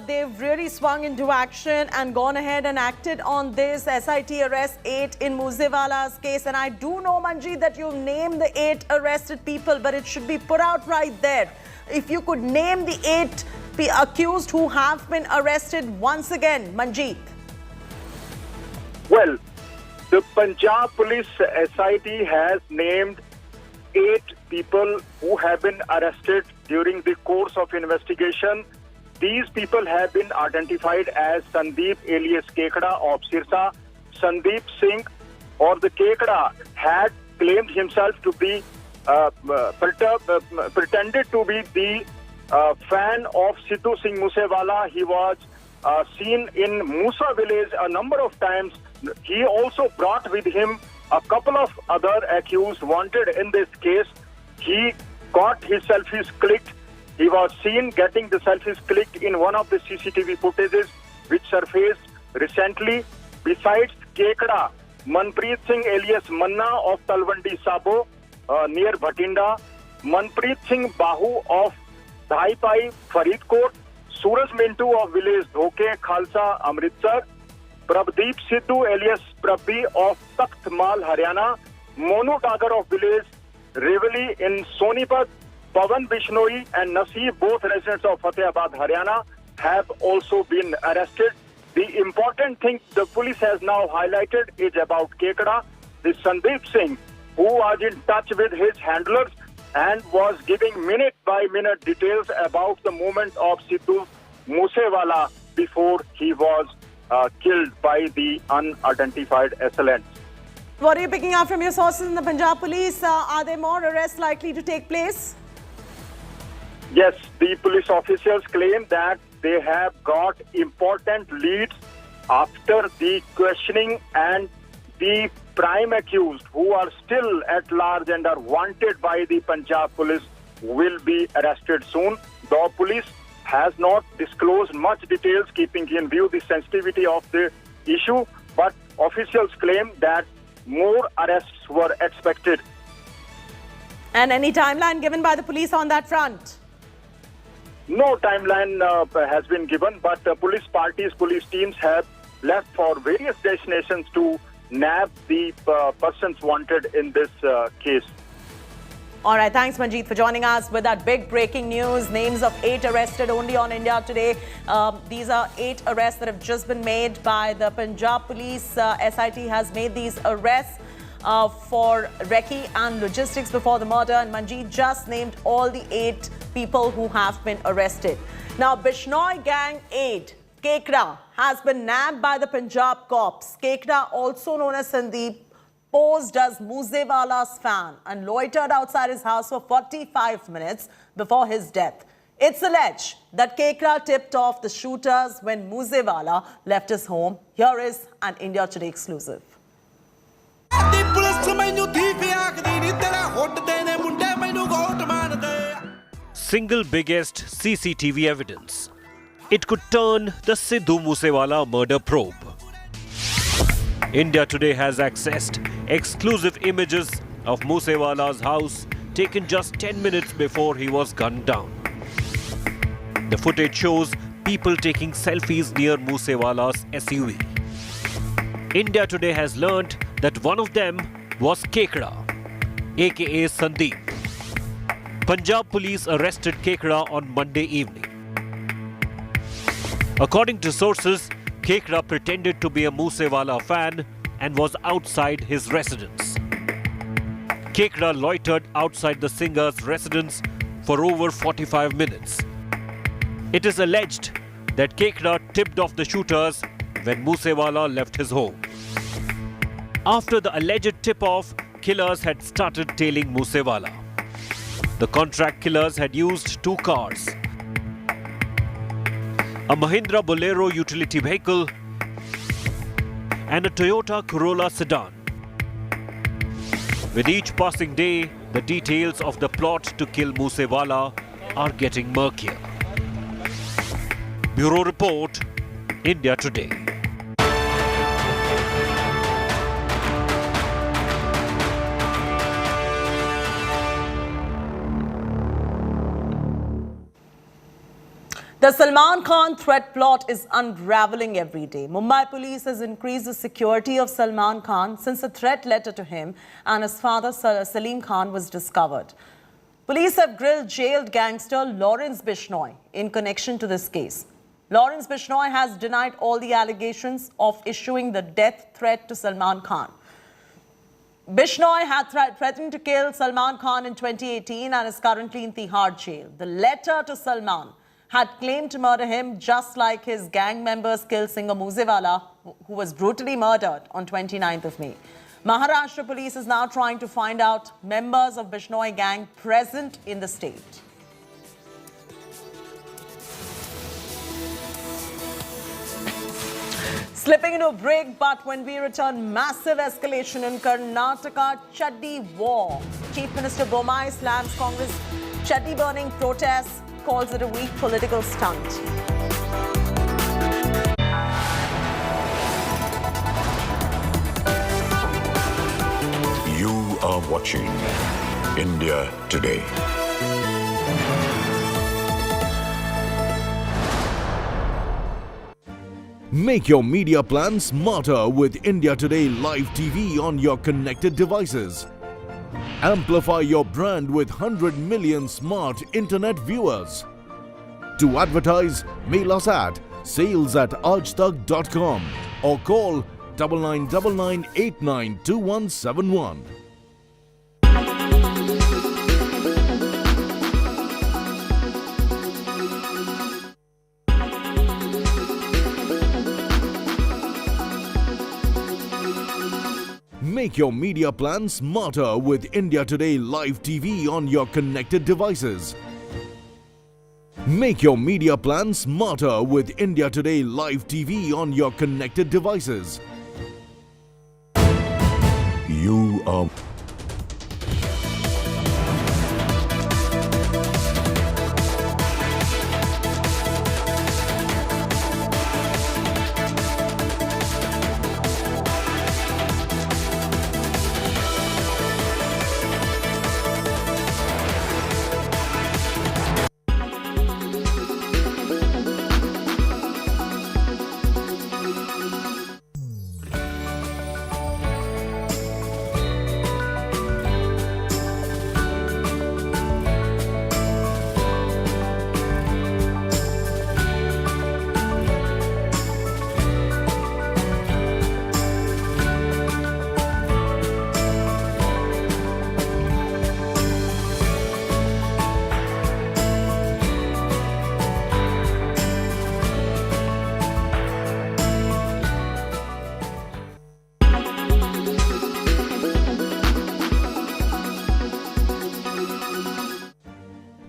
they've really swung into action and gone ahead and acted on this SIT arrest 8 in Musewala's case. And I do know, Manjeet, that you've named the 8 arrested people, but it should be put out right there. If you could name the 8 accused who have been arrested once again, Manjeet. Well, the Punjab Police SIT has named 8 people who have been arrested during the course of investigation. These people have been identified as Sandeep alias Kekda of Sirsa. Sandeep Singh, or the Kekda, had claimed himself to be pretended to be the fan of Sidhu Musewala. He was seen in Musa village a number of times. He also brought with him a couple of other accused wanted in this case. He got his selfies clicked. He was seen getting the selfies clicked in one of the CCTV footages which surfaced recently. Besides Kekda, Manpreet Singh alias Manna of Talwandi Sabo near Bhatinda, Manpreet Singh Bahu of Dhaipai Faridkot, Suraj Mintu of village Dhoke Khalsa Amritsar, Prabdeep Sidhu alias Prabbi of Takht Mal Haryana, Monu Dagar of village Reveli in Sonipat, Pavan Bishnoi and Naseeb, both residents of Fatehabad, Haryana, have also been arrested. The important thing the police has now highlighted is about Kekda, the Sandeep Singh, who was in touch with his handlers and was giving minute-by-minute details about the movement of Sidhu Musewala before he was killed by the unidentified assailants. What are you picking up from your sources in the Punjab Police? Are there more arrests likely to take place? Yes, the police officials claim that they have got important leads after the questioning, and the prime accused who are still at large and are wanted by the Punjab Police will be arrested soon. The police has not disclosed much details, keeping in view the sensitivity of the issue, but officials claim that more arrests were expected. And any timeline given by the police on that front? No timeline has been given, but police parties, police teams have left for various destinations to nab the persons wanted in this case. All right, thanks Manjeet for joining us with that big breaking news. Names of 8 arrested only on India Today. These are 8 arrests that have just been made by the Punjab Police. SIT has made these arrests for recce and logistics before the murder, and Manjeet just named all the 8 people who have been arrested. Now, Bishnoi gang aide Kekda has been nabbed by the Punjab cops. Kekda, also known as Sandeep, posed as Musewala's fan and loitered outside his house for 45 minutes before his death. It's alleged that Kekda tipped off the shooters when Musewala left his home. Here is an India Today exclusive. Single biggest CCTV evidence. It could turn the Sidhu Musewala murder probe. India Today has accessed exclusive images of Musewala's house taken just 10 minutes before he was gunned down. The footage shows people taking selfies near Musewala's SUV. India Today has learnt that one of them was Kekda, aka Sandeep. Punjab Police arrested Kekda on Monday evening. According to sources, Kekra pretended to be a Musewala fan and was outside his residence. Kekra loitered outside the singer's residence for over 45 minutes. It is alleged that Kekra tipped off the shooters when Musewala left his home. After the alleged tip-off, killers had started tailing Musewala. The contract killers had used 2 cars, a Mahindra Bolero utility vehicle and a Toyota Corolla sedan. With each passing day, the details of the plot to kill Musewala are getting murkier. Bureau Report, India Today. The Salman Khan threat plot is unraveling every day. Mumbai Police has increased the security of Salman Khan since a threat letter to him and his father Salim Khan was discovered. Police have grilled jailed gangster Lawrence Bishnoi in connection to this case. Lawrence Bishnoi has denied all the allegations of issuing the death threat to Salman Khan. Bishnoi had threatened to kill Salman Khan in 2018 and is currently in Tihar jail. The letter to Salman had claimed to murder him just like his gang members killed singer Musewala, who was brutally murdered on 29th of May. Maharashtra police is now trying to find out members of Bishnoi gang present in the state. Slipping into a break, but when we return, massive escalation in Karnataka chaddi war. Chief Minister Bomai slams Congress chaddi burning protests, calls it a weak political stunt. You are watching India Today. Make your media plan smarter with India Today Live TV on your connected devices. Amplify your brand with 100 million smart internet viewers. To advertise, mail us at sales@aajtak.com or call 9999892171. Make your media plan smarter with India Today Live TV on your connected devices. Make your media plan smarter with India Today Live TV on your connected devices. You are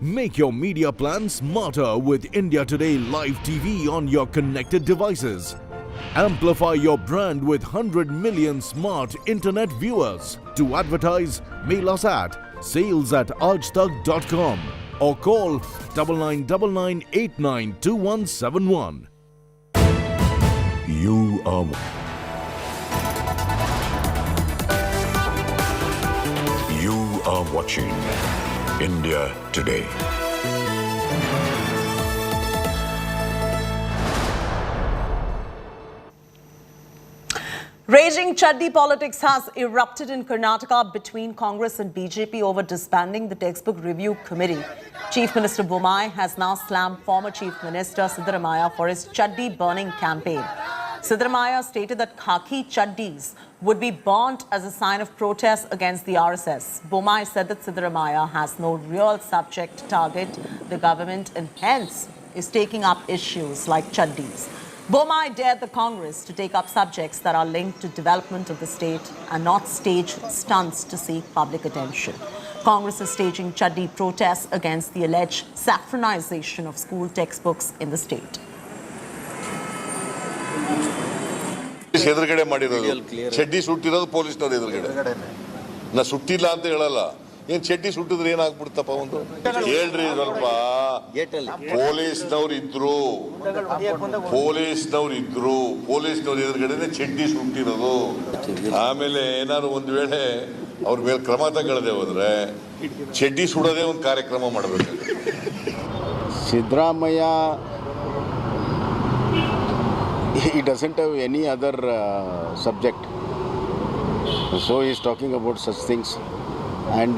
Make your media plan smarter with India Today Live TV on your connected devices. Amplify your brand with 100 million smart internet viewers. To advertise, mail us at sales@aajtak.com or call 9999892171. You are watching India Today. Raging chaddi politics has erupted in Karnataka between Congress and BJP over disbanding the textbook review committee. Chief Minister Bomai has now slammed former Chief Minister Sidhu Musewala for his chaddi burning campaign. Siddaramaiah stated that khaki chaddis would be burnt as a sign of protest against the RSS. Bommai said that Siddaramaiah has no real subject to target the government and hence is taking up issues like chaddis. Bommai dared the Congress to take up subjects that are linked to development of the state and not stage stunts to seek public attention. Congress is staging chaddi protests against the alleged saffronization of school textbooks in the state. ಎದುರುಗಡೆ ಮಾಡಿರೋದು ಚಡ್ಡಿ ಸುಟ್ಟಿರೋದು ಪೊಲೀಸ್ನವ್ರು ಎದುರುಗಡೆ ನಾ ಸುಟ್ಟಿಲ್ಲ ಅಂತ ಹೇಳಲ್ಲ ಏನ್ ಚಡ್ಡಿ ಸುಟ್ಟಿದ್ರೆ ಏನಾಗ್ಬಿಡ್ತಪ್ಪ ಒಂದು ಹೇಳ್ರಿ ಸ್ವಲ್ಪ ಪೊಲೀಸ್ನವ್ರು ಇದ್ರು ಪೊಲೀಸ್ನವ್ರ ಎದುರುಗಡೆ ಚಡ್ಡಿ ಸುಟ್ಟಿರೋದು ಆಮೇಲೆ ಏನಾದ್ರು ಒಂದ್ ವೇಳೆ ಅವ್ರ ಮೇಲೆ ಕ್ರಮ ತಗೊಳ್ಳದೆ ಹೋದ್ರೆ ಚಡ್ಡಿ ಸುಡೋದೇ ಒಂದು ಕಾರ್ಯಕ್ರಮ ಮಾಡಬೇಕು. Siddaramaiah he doesn't have any other subject, so he is talking about such things, and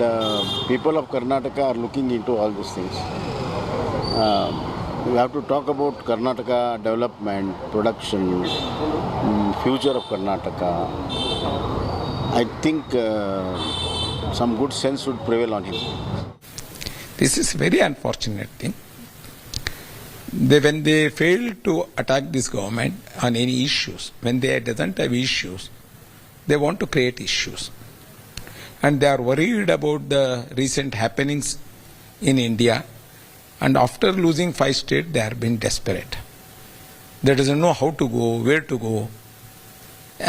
people of Karnataka are looking into all these things. We have to talk about Karnataka development, production, future of Karnataka. I think some good sense would prevail on him. This is very unfortunate thing. When they fail to attack this government on any issues, when they doesn't have issues, they want to create issues. And they are worried about the recent happenings in India. And after losing 5 states, they are being desperate. They doesn't know how to go, where to go.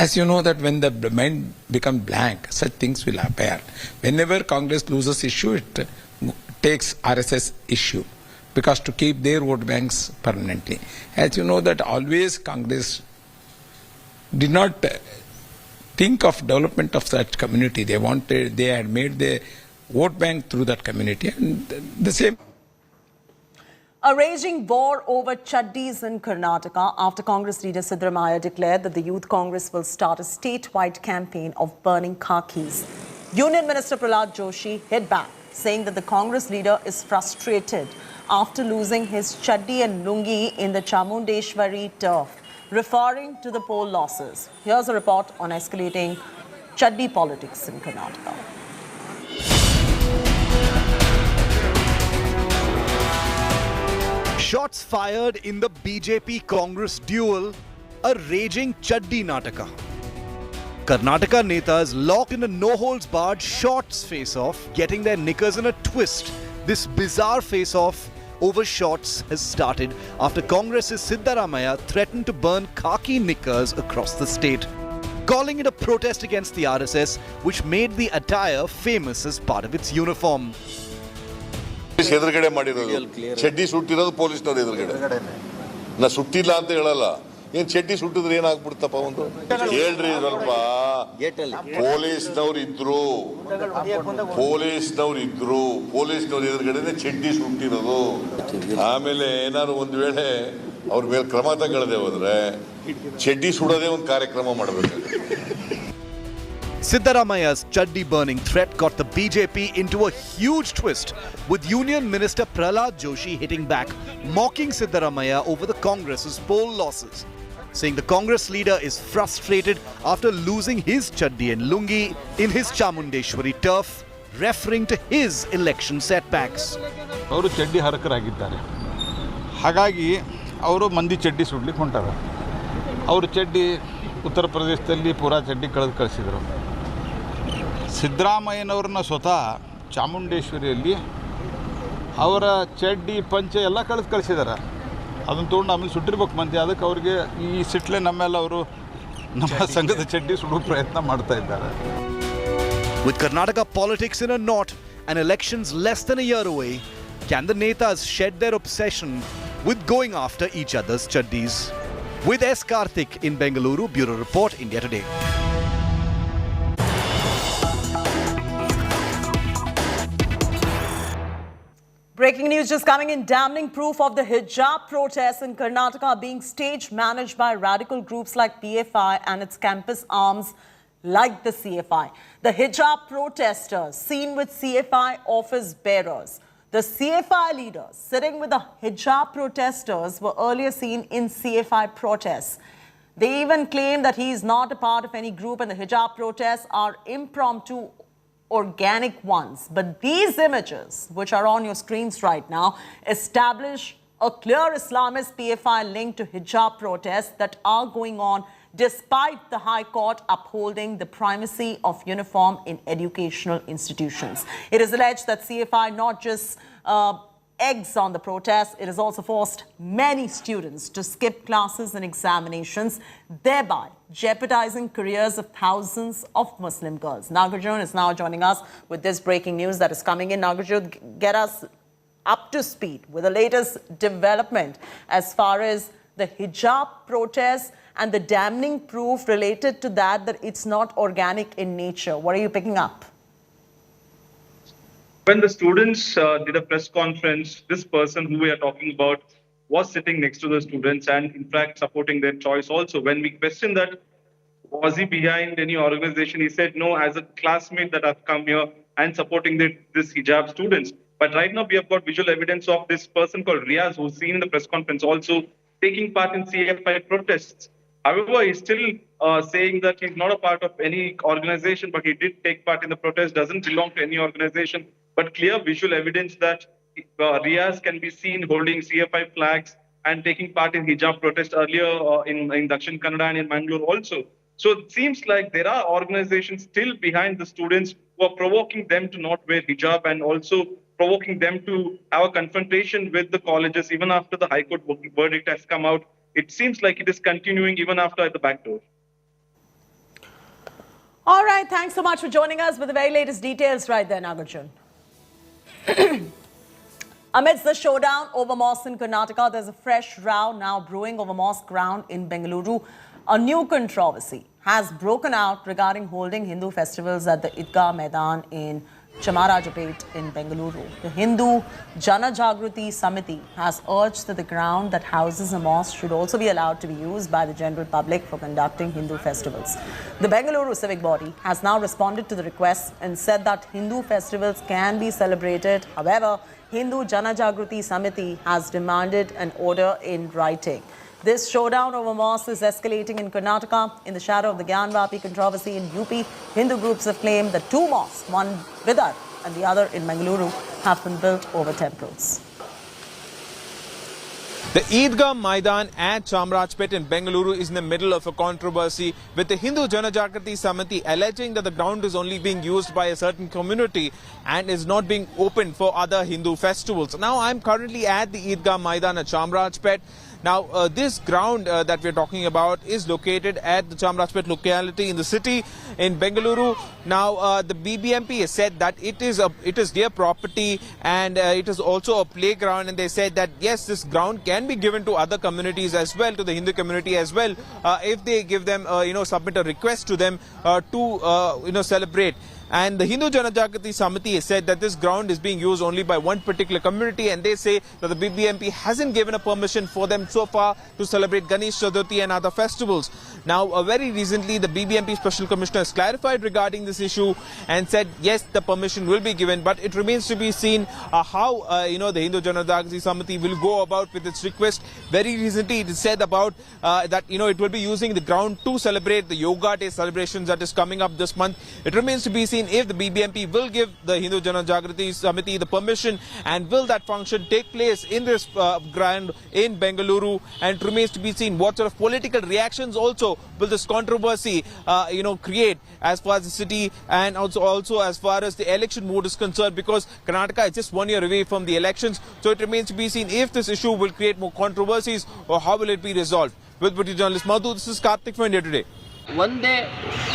As you know that when the mind becomes blank, such things will appear. Whenever Congress loses issue, it takes RSS issue, because to keep their vote banks permanently. As you know that always Congress did not think of development of such community. They had made the vote bank through that community. And the same. A raging war over chaddis in Karnataka after Congress leader Siddaramaiah declared that the Youth Congress will start a statewide campaign of burning khakis. Union Minister Prahlad Joshi hit back, saying that the Congress leader is frustrated after losing his chaddi and lungi in the Chamundeshwari turf, referring to the poll losses. Here's a report on escalating chaddi politics in Karnataka. Shots fired in the BJP-Congress duel, a raging chaddi nataka. Karnataka netas locked in a no-holds-barred shots face-off, getting their knickers in a twist. This bizarre face-off over shots has started after Congress's Siddaramaiah threatened to burn khaki knickers across the state, calling it a protest against the RSS, which made the attire famous as part of its uniform. ಎದುರುಗಡೆ ಮಾಡಿರೋದು ಚಡ್ಡಿ ಸುಟ್ಟಿರೋದು ಪೊಲೀಸ್ನವ್ರ ಎದುರುಗಡೆ ನಾ ಸುಟ್ಟಿಲ್ಲ ಅಂತ ಹೇಳಲ್ಲ ಏನ್ ಚಡ್ಡಿ ಸುಟ್ಟಿದ್ರೆ ಏನಾಗ್ಬಿಡ್ತಪ್ಪ ಒಂದು ಹೇಳ್ರಿ ಸ್ವಲ್ಪ ಪೊಲೀಸ್ನವ್ರು ಇದ್ರು ಪೊಲೀಸ್ನವ್ರ ಎದುರುಗಡೆ ಚಡ್ಡಿ ಸುಟ್ಟಿರೋದು ಆಮೇಲೆ ಏನಾದ್ರು ಒಂದ್ ವೇಳೆ ಅವ್ರ ಮೇಲೆ ಕ್ರಮ ತಗೊಳ್ಳದೆ ಹೋದ್ರೆ ಚಡ್ಡಿ ಸುಡೋದೇ ಒಂದು ಕಾರ್ಯಕ್ರಮ ಮಾಡಬೇಕು. Siddaramaiah's chaddi burning threat got the BJP into a huge twist, with Union Minister Prahlad Joshi hitting back, mocking Siddaramaiah over the Congress's poll losses, saying the Congress leader is frustrated after losing his chaddi and lungi in his Chamundeshwari turf, referring to his election setbacks. ಅವರು ಚಡ್ಡಿ ಹರಕರಾಗಿದ್ದಾರೆ, ಹಾಗಾಗಿ ಅವರು ಮಂದಿ ಚಡ್ಡಿ ಸುಡ್ಲಿಕ್ಕೆ ಹೊಂಟಾರ. ಅವರು ಚಡ್ಡಿ ಉತ್ತರ ಪ್ರದೇಶದಲ್ಲಿ ಪೂರಾ ಚಡ್ಡಿ ಕಳಿಸಿದರು. ಸಿದ್ದರಾಮಯ್ಯನವ್ರನ್ನ ಸ್ವತಃ ಚಾಮುಂಡೇಶ್ವರಿಯಲ್ಲಿ ಅವರ ಚಡ್ಡಿ ಪಂಚೆ ಎಲ್ಲ ಕಳಿಸಿದ್ದಾರೆ. ಅದನ್ನು ತೊಗೊಂಡು ಆಮೇಲೆ ಸುಟ್ಟಿರ್ಬೇಕು ಮಂದಿ. ಅದಕ್ಕೆ ಅವ್ರಿಗೆ ಈ ಸಿಟ್ಲೆ ನಮ್ಮೆಲ್ಲ ಅವರು ನಮ್ಮ ಸಂಘದ ಚಡ್ಡಿ ಸುಡುವ ಪ್ರಯತ್ನ ಮಾಡ್ತಾ ಇದ್ದಾರೆ. With Karnataka politics in a knot and elections less than a year away, can the netas shed their obsession with going after each other's chaddis? With S. Karthik in Bengaluru, Bureau Report, India Today. Breaking news just coming in. Damning proof of the hijab protests in Karnataka being stage managed by radical groups like PFI and its campus arms like the CFI. The hijab protesters seen with CFI office bearers. The CFI leaders sitting with the hijab protesters were earlier seen in CFI protests. They even claim that he is not a part of any group and the hijab protests are impromptu, organic ones. But these images, which are on your screens right now, establish a clear Islamist PFI link to hijab protests that are going on despite the High Court upholding the primacy of uniform in educational institutions. It is alleged that CFI not just eggs on the protest, it has also forced many students to skip classes and examinations, thereby jeopardizing careers of thousands of Muslim girls. Nagarjun is now joining us with this breaking news that is coming in. Nagarjun, get us up to speed with the latest development as far as the hijab protests and the damning proof related to that it's not organic in nature. What are you picking up? When the students did a press conference, this person who we are talking about was sitting next to the students and in fact supporting their choice also. When we questioned that, was he behind any organization? He said, no, as a classmate that I've come here and supporting this hijab students. But right now we have got visual evidence of this person called Riaz, who's seen in the press conference also taking part in CFI protests. However, he's still saying that he's not a part of any organization, but he did take part in the protest, doesn't belong to any organization. But clear visual evidence that Riaz can be seen holding CFI flags and taking part in hijab protest earlier in Dakshin Kannada and in Bangalore also. So it seems like there are organizations still behind the students who are provoking them to not wear hijab and also provoking them to have a confrontation with the colleges even after the High Court verdict has come out. It seems like it is continuing even after at the back door. All right, thanks so much for joining us with the very latest details right there, Nagarjun. Amidst the showdown over mosques in Karnataka, there's a fresh row now brewing over mosque ground in Bengaluru. A new controversy has broken out regarding holding Hindu festivals at the Idgah Maidan in Chamarajapet in Bengaluru. The Hindu Jana Jagruti Samiti has urged that the ground that houses a mosque should also be allowed to be used by the general public for conducting Hindu festivals. The Bengaluru civic body has now responded to the request and said that Hindu festivals can be celebrated. However, Hindu Jana Jagruti Samiti has demanded an order in writing. This showdown over mosques is escalating in Karnataka. In the shadow of the Gyanvapi controversy in UP, Hindu groups have claimed that two mosques, one Vidar and the other in Bengaluru, have been built over temples. The Idgah Maidan at Chamarajapet in Bengaluru is in the middle of a controversy, with the Hindu Jana Jagruti Samiti alleging that the ground is only being used by a certain community and is not being opened for other Hindu festivals. Now, I'm currently at the Idgah Maidan at Chamarajapet. Now, this ground that we're talking about is located at the Chamarajapet locality in the city in Bengaluru. Now, the BBMP has said that it is their property and it is also a playground, and they said that yes, this ground can be given to other communities as well, to the Hindu community as well, if they give them, submit a request to them to, celebrate. And the Hindu Jana Jagruti Samiti has said that this ground is being used only by one particular community, and they say that the BBMP hasn't given a permission for them so far to celebrate Ganesh Chaturthi and other festivals. Now, very recently, the BBMP Special Commissioner has clarified regarding this issue and said, yes, the permission will be given, but it remains to be seen how, the Hindu Jana Jagruti Samiti will go about with its request. Very recently, it is said about that, it will be using the ground to celebrate the Yoga Day celebrations that is coming up this month. It remains to be seen if the BBMP will give the Hindu Jana Jagruti Samiti the permission, and will that function take place in this ground in Bengaluru, and it remains to be seen what sort of political reactions also will this controversy create as far as the city and also as far as the election mood is concerned, because Karnataka is just 1 year away from the elections. So it remains to be seen if this issue will create more controversies or how will it be resolved. With British journalist Madhu, this is Karthik for India Today. ಒಂದೇ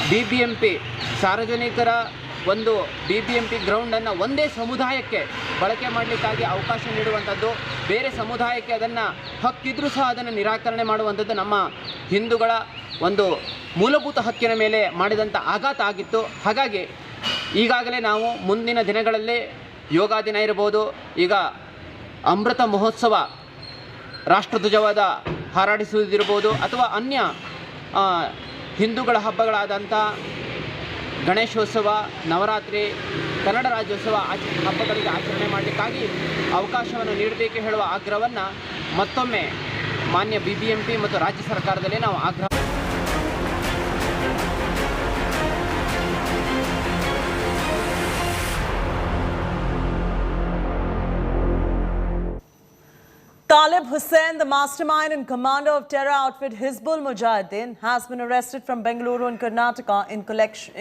BBMP ಸಾರ್ವಜನಿಕರ ಒಂದು BBMP ಗ್ರೌಂಡನ್ನು ಒಂದೇ ಸಮುದಾಯಕ್ಕೆ ಬಳಕೆ ಮಾಡಲಿಕ್ಕಾಗಿ ಅವಕಾಶ ನೀಡುವಂಥದ್ದು, ಬೇರೆ ಸಮುದಾಯಕ್ಕೆ ಅದನ್ನು ಹಕ್ಕಿದ್ರೂ ಸಹ ಅದನ್ನು ನಿರಾಕರಣೆ ಮಾಡುವಂಥದ್ದು ನಮ್ಮ ಹಿಂದೂಗಳ ಒಂದು ಮೂಲಭೂತ ಹಕ್ಕಿನ ಮೇಲೆ ಮಾಡಿದಂಥ ಆಘಾತ ಆಗಿತ್ತು. ಹಾಗಾಗಿ ಈಗಾಗಲೇ ನಾವು ಮುಂದಿನ ದಿನಗಳಲ್ಲಿ ಯೋಗ ದಿನ ಇರಬಹುದು, ಈಗ ಅಮೃತ ಮಹೋತ್ಸವ ರಾಷ್ಟ್ರಧ್ವಜವಾದ ಹಾರಾಡಿಸುವುದಿರಬಹುದು, ಅಥವಾ ಅನ್ಯ ಹಿಂದೂಗಳ ಹಬ್ಬಗಳಾದಂಥ ಗಣೇಶೋತ್ಸವ, ನವರಾತ್ರಿ, ಕನ್ನಡ ರಾಜ್ಯೋತ್ಸವ ಹಬ್ಬಗಳಿಗೆ ಆಚರಣೆ ಮಾಡಲಿಕ್ಕಾಗಿ ಅವಕಾಶವನ್ನು ನೀಡಬೇಕು ಹೇಳುವ ಆಗ್ರಹವನ್ನು ಮತ್ತೊಮ್ಮೆ ಮಾನ್ಯ BBMP ಮತ್ತು ರಾಜ್ಯ ಸರ್ಕಾರದಲ್ಲಿ ನಾವು ಆಗ್ರಹ Talib Hussain, the mastermind and commander of terror outfit Hizbul Mujahideen, has been arrested from Bengaluru in Karnataka in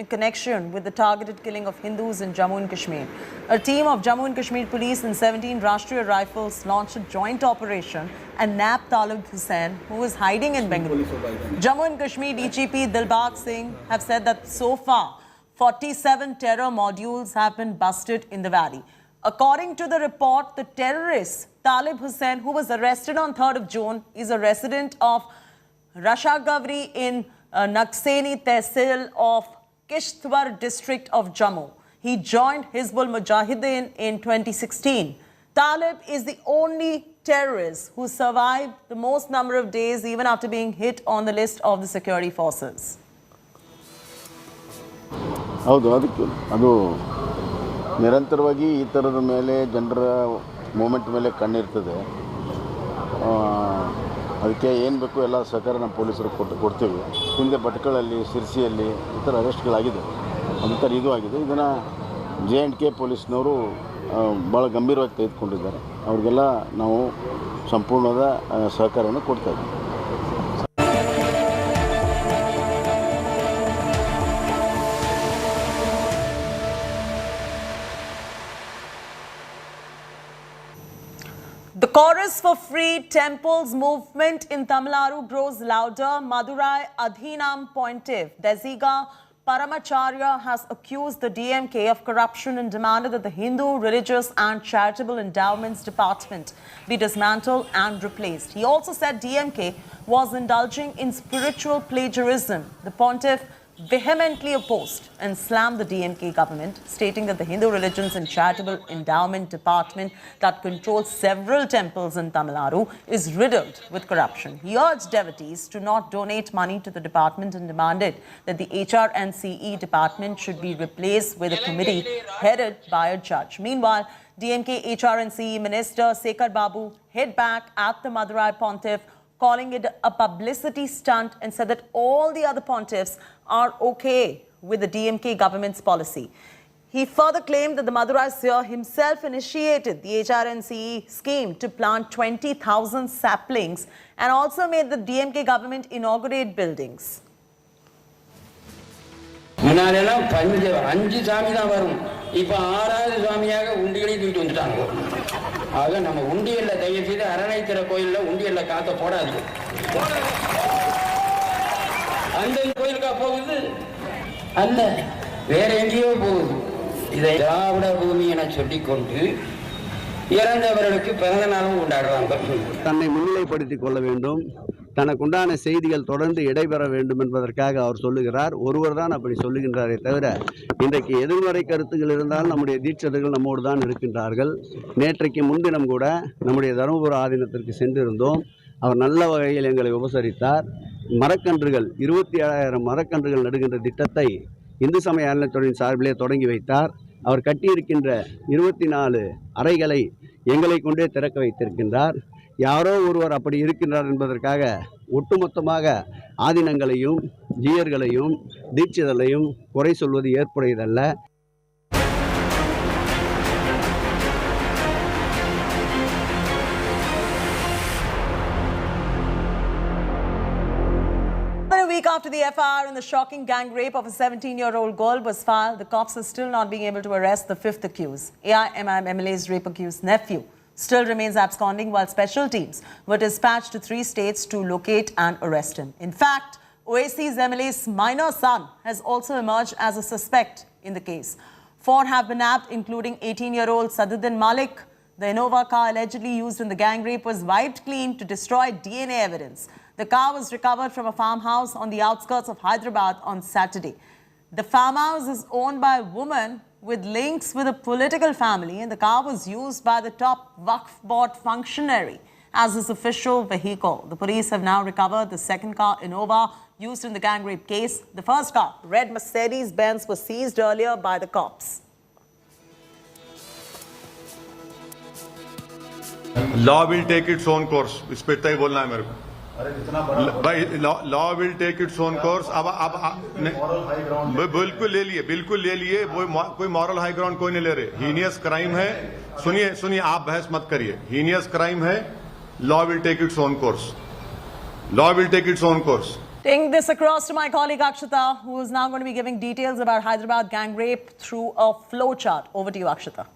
connection with the targeted killing of Hindus in Jammu and Kashmir. A team of Jammu and Kashmir police and 17 Rashtriya Rifles launched a joint operation and nabbed Talib Hussain, who was hiding in Bengaluru. Jammu and Kashmir DGP Dilbagh Singh have said that so far 47 terror modules have been busted in the valley. According to the report, the terrorist Talib Hussain, who was arrested on 3rd of June, is a resident of Rashagavri in Nakseni Tehsil of Kishtwar district of Jammu. He joined Hizbul Mujahideen in 2016. Talib is the only terrorist who survived the most number of days even after being hit on the list of the security forces. ನಿರಂತರವಾಗಿ ಈ ಥರದ ಮೇಲೆ ಜನರ moment ಮೇಲೆ ಕಣ್ಣಿರ್ತದೆ. ಅದಕ್ಕೆ ಏನು ಬೇಕು ಎಲ್ಲ ಸಹಕಾರ ನಮ್ಮ ಪೊಲೀಸರು ಕೊಡ್ತೀವಿ. ಹಿಂದೆ ಭಟ್ಕಳಲ್ಲಿ ಸಿರ್ಸಿಯಲ್ಲಿ ಈ ಥರ ಅರೆಸ್ಟ್ಗಳಾಗಿದೆ, ಒಂದು ಥರ ಇದು ಆಗಿದೆ. ಇದನ್ನು JNK ಪೊಲೀಸ್ನವರು ಭಾಳ ಗಂಭೀರವಾಗಿ ತೆಗೆದುಕೊಂಡಿದ್ದಾರೆ. ಅವ್ರಿಗೆಲ್ಲ ನಾವು ಸಂಪೂರ್ಣವಾದ ಸಹಕಾರವನ್ನು ಕೊಡ್ತಾ ಇದ್ದೀವಿ. The chorus for free temples movement in Tamil Nadu grows louder. Madurai DMK-Pontiff Desiga Paramacharya has accused the DMK of corruption and demanded that the Hindu Religious and Charitable Endowments Department be dismantled and replaced. He also said DMK was indulging in spiritual plagiarism. The Pontiff vehemently opposed and slammed the DMK government, stating that the Hindu Religions and Charitable Endowment Department that controls several temples in Tamil Nadu is riddled with corruption. He urged devotees to not donate money to the department and demanded that the HRNCE department should be replaced with a committee headed by a judge. Meanwhile, DMK HRNCE Minister Sekhar Babu hit back at the Madurai Pontiff, calling it a publicity stunt, and said that all the other pontiffs are okay with the DMK government's policy. He further claimed that the Madurai Seer himself initiated the HRNCE scheme to plant 20,000 saplings and also made the DMK government inaugurate buildings. முன்னாலெல்லாம் 5 சாமி தான் வரும். இப்போ 6வது சாமியாக உண்டிகளை தூக்கிட்டு வந்துட்டாங்க. ஆக நம்ம உண்டியல்ல தயவு செய்து அரணைத்திர கோயில்ல உண்டியல்ல காத்த போடாது. அந்த கோயிலுக்கா போகுது அல்ல, வேற எங்கேயோ போகுது. இதை திராவிட பூமி என சொல்லிக்கொண்டு இறந்தவர்களுக்கு பிறந்த நாளும் கொண்டாடுறாங்க. தன்னை முன்னிலைப்படுத்திக் கொள்ள வேண்டும், தனக்குண்டான செய்திகள் தொடர்ந்து இடைபெற வேண்டும் என்பதற்காக அவர் சொல்லுகிறார். ஒருவர் தான் அப்படி சொல்லுகின்றாரே தவிர இன்றைக்கு எதிர்மறை கருத்துக்கள் இருந்தால் நம்முடைய தீட்சதர்கள் நம்மோடு தான் இருக்கின்றார்கள். நேற்றைக்கு முன்தினம் கூட நம்முடைய தருமபுர ஆதீனத்திற்கு சென்றிருந்தோம். அவர் நல்ல வகையில் எங்களை உபசரித்தார். மரக்கன்றுகள் 27,000 மரக்கன்றுகள் நடுகின்ற திட்டத்தை இந்து சமய அறநிலையத்துறையின் சார்பிலே தொடங்கி வைத்தார். அவர் கட்டியிருக்கின்ற 24 அறைகளை எங்களை கொண்டே திறக்க வைத்திருக்கின்றார். யாரோ ஒருவர் அப்படி இருக்கின்றார் என்பதற்காக ஒட்டுமொத்தமாக ஆதீனங்களையும் ஜீயர்களையும் தீட்சிதர்களையும் குறை சொல்வது ஏற்புடையதல்ல. A week after the FIR in the shocking gang rape of a 17-year-old girl was filed, the cops are still not being able to arrest the 5th accused. AIMIM MLA's rape accused nephew still remains absconding, while special teams were dispatched to 3 states to locate and arrest him. In fact, OAC's MLA's minor son has also emerged as a suspect in the case. 4 have been nabbed, including 18-year-old Saduddin Malik. The Innova car allegedly used in the gang rape was wiped clean to destroy DNA evidence. The car was recovered from a farmhouse on the outskirts of Hyderabad on Saturday. The farmhouse is owned by a woman with links with a political family, and the car was used by the top Waqf board functionary as his official vehicle. The police have now recovered the second car, Innova, used in the gang rape case. The first car, red Mercedes-Benz, was seized earlier by the cops. Law will take its own course. इस पे तय बोलना है मेरे को. भाई law will take its own course. अब बिल्कुल ले लिए वो कोई मॉरल हाई ग्राउंड कोई नहीं ले रहे. हीनियस क्राइम है. सुनिए आप बहस मत करिए. हीनियस क्राइम है. law will take its own course. Law will take its own course. Taking this across to my colleague Akshita, who is now going to be giving details about Hyderabad gang rape through a flowchart. Over to you, Akshita.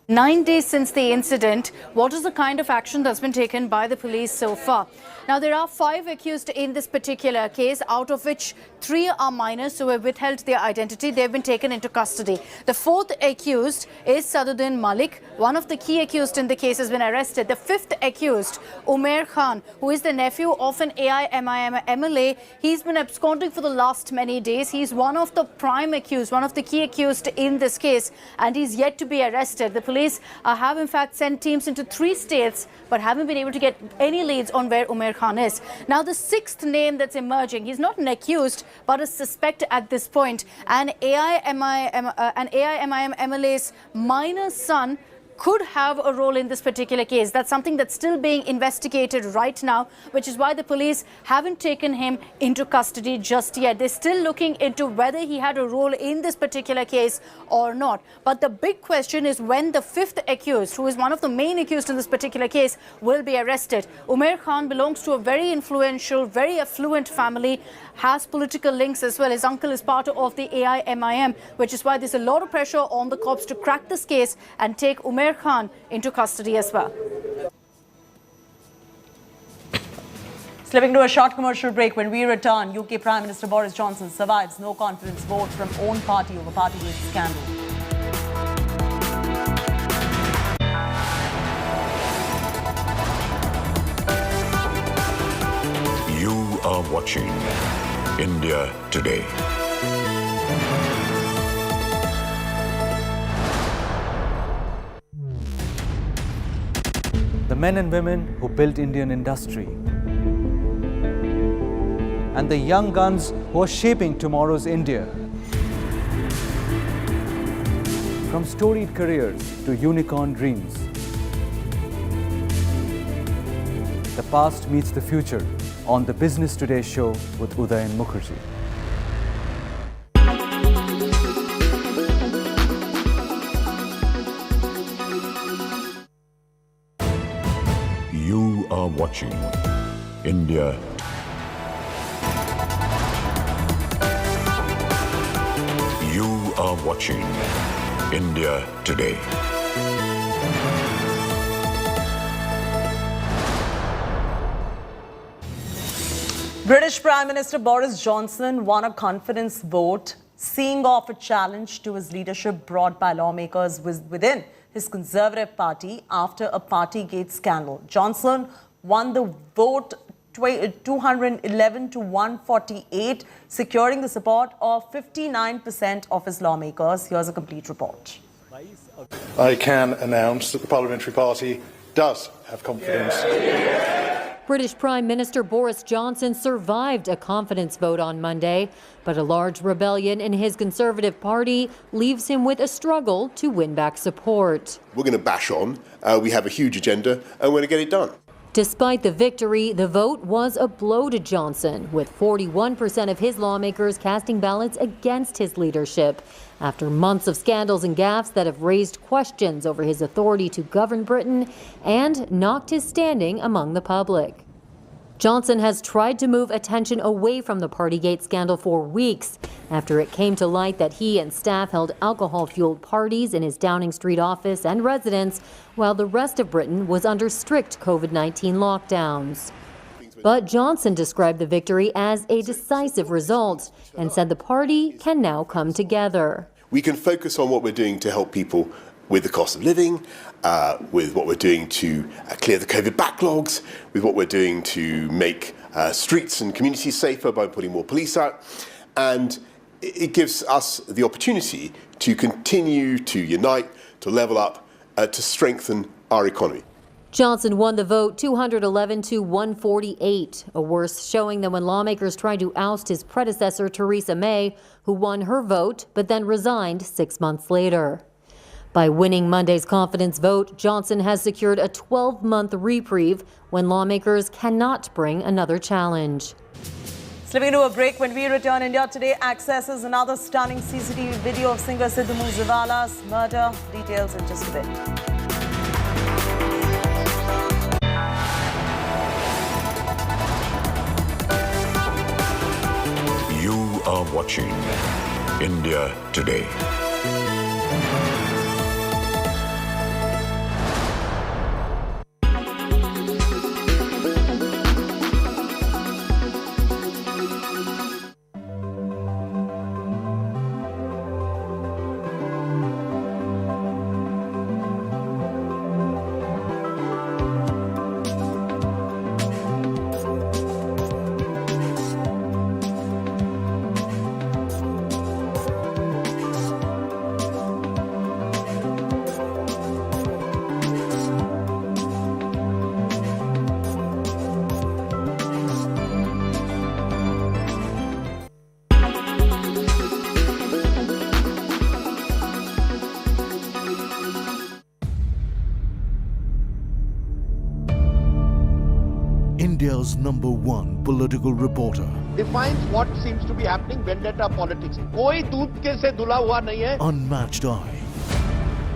9 days since the incident, what is the kind of action that's been taken by the police so far? Now, there are 5 accused in this particular case, out of which 3 are minors who have withheld their identity. They've been taken into custody. The 4th accused is Saduddin Malik. One of the key accused in the case has been arrested. The 5th accused, Umair Khan, who is the nephew of an AIMIM MLA, he's been absconding for the last many days. He's one of the prime accused, one of the key accused in this case, and he's yet to be arrested. The police have in fact sent teams into 3 states but haven't been able to get any leads on where Umair Khan is. Now, the 6th name that's emerging, he's not an accused but a suspect at this point, an AIMIM MLA's minor son could have a role in this particular case. That's something that's still being investigated right now, which is why the police haven't taken him into custody just yet. They're still looking into whether he had a role in this particular case or not. But the big question is when the 5th accused, who is one of the main accused in this particular case, will be arrested. Umair Khan belongs to a very influential, very affluent family, has political links as well. His uncle is part of the AIMIM, which is why there's a lot of pressure on the cops to crack this case and take Umair Khan into custody as well. Slipping to a short commercial break. When we return, UK Prime Minister Boris Johnson survives no confidence vote from own party over Partygate scandal. You are watching India Today. The men and women who built Indian industry, and the young guns who are shaping tomorrow's India. From storied careers to unicorn dreams, the past meets the future on the Business Today show with Udayan Mukherjee. You are watching India. You are watching India Today. British Prime Minister Boris Johnson won a confidence vote, seeing off a challenge to his leadership brought by lawmakers within his Conservative Party after a Partygate scandal. Johnson won the vote 211 to 148, securing the support of 59% of his lawmakers. Here's a complete report. I can announce that the Parliamentary Party does have confidence. British Prime Minister Boris Johnson survived a confidence vote on Monday, but a large rebellion in his Conservative Party leaves him with a struggle to win back support. We're going to bash on. We have a huge agenda, and we're going to get it done. Despite the victory, the vote was a blow to Johnson, with 41% of his lawmakers casting ballots against his leadership, after months of scandals and gaffes that have raised questions over his authority to govern Britain and knocked his standing among the public. Johnson has tried to move attention away from the Partygate scandal for weeks after it came to light that he and staff held alcohol-fueled parties in his Downing Street office and residence while the rest of Britain was under strict COVID-19 lockdowns. But Johnson described the victory as a decisive result and said the party can now come together. We can focus on what we're doing to help people with the cost of living, with what we're doing to clear the COVID backlogs, with what we're doing to make streets and communities safer by putting more police out. And it gives us the opportunity to continue to unite, to level up, to strengthen our economy. Johnson won the vote 211 to 148, a worse showing than when lawmakers tried to oust his predecessor Theresa May, who won her vote but then resigned 6 months later. By winning Monday's confidence vote, Johnson has secured a 12-month reprieve when lawmakers cannot bring another challenge. Slipping into a break. When we return, India Today accesses another stunning CCTV video of singer Sidhu Musewala's murder. Details in just a bit. India Today. India's #1 political reporter. Defines what seems to be happening, vendetta politics. कोई दूध के से धुला हुआ नहीं है. Unmatched eye,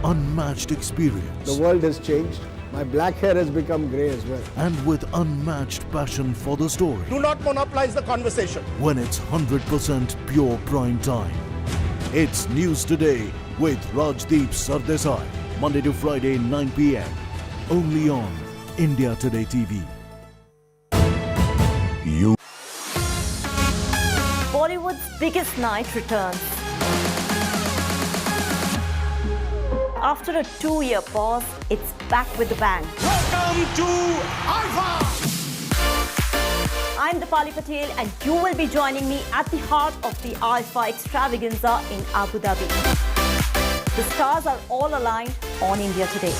unmatched experience. The world has changed. My black hair has become grey as well. And with unmatched passion for the story. Do not monopolize the conversation. When it's 100% pure prime time. It's News Today with Rajdeep Sardesai. Monday to Friday, 9 p.m. Only on India Today TV. Bollywood's biggest night returns. After a 2-year pause, it's back with a bang. Welcome to Alpha! I'm Dipali Patel and you will be joining me at the heart of the Alpha extravaganza in Abu Dhabi. The stars are all aligned on India Today.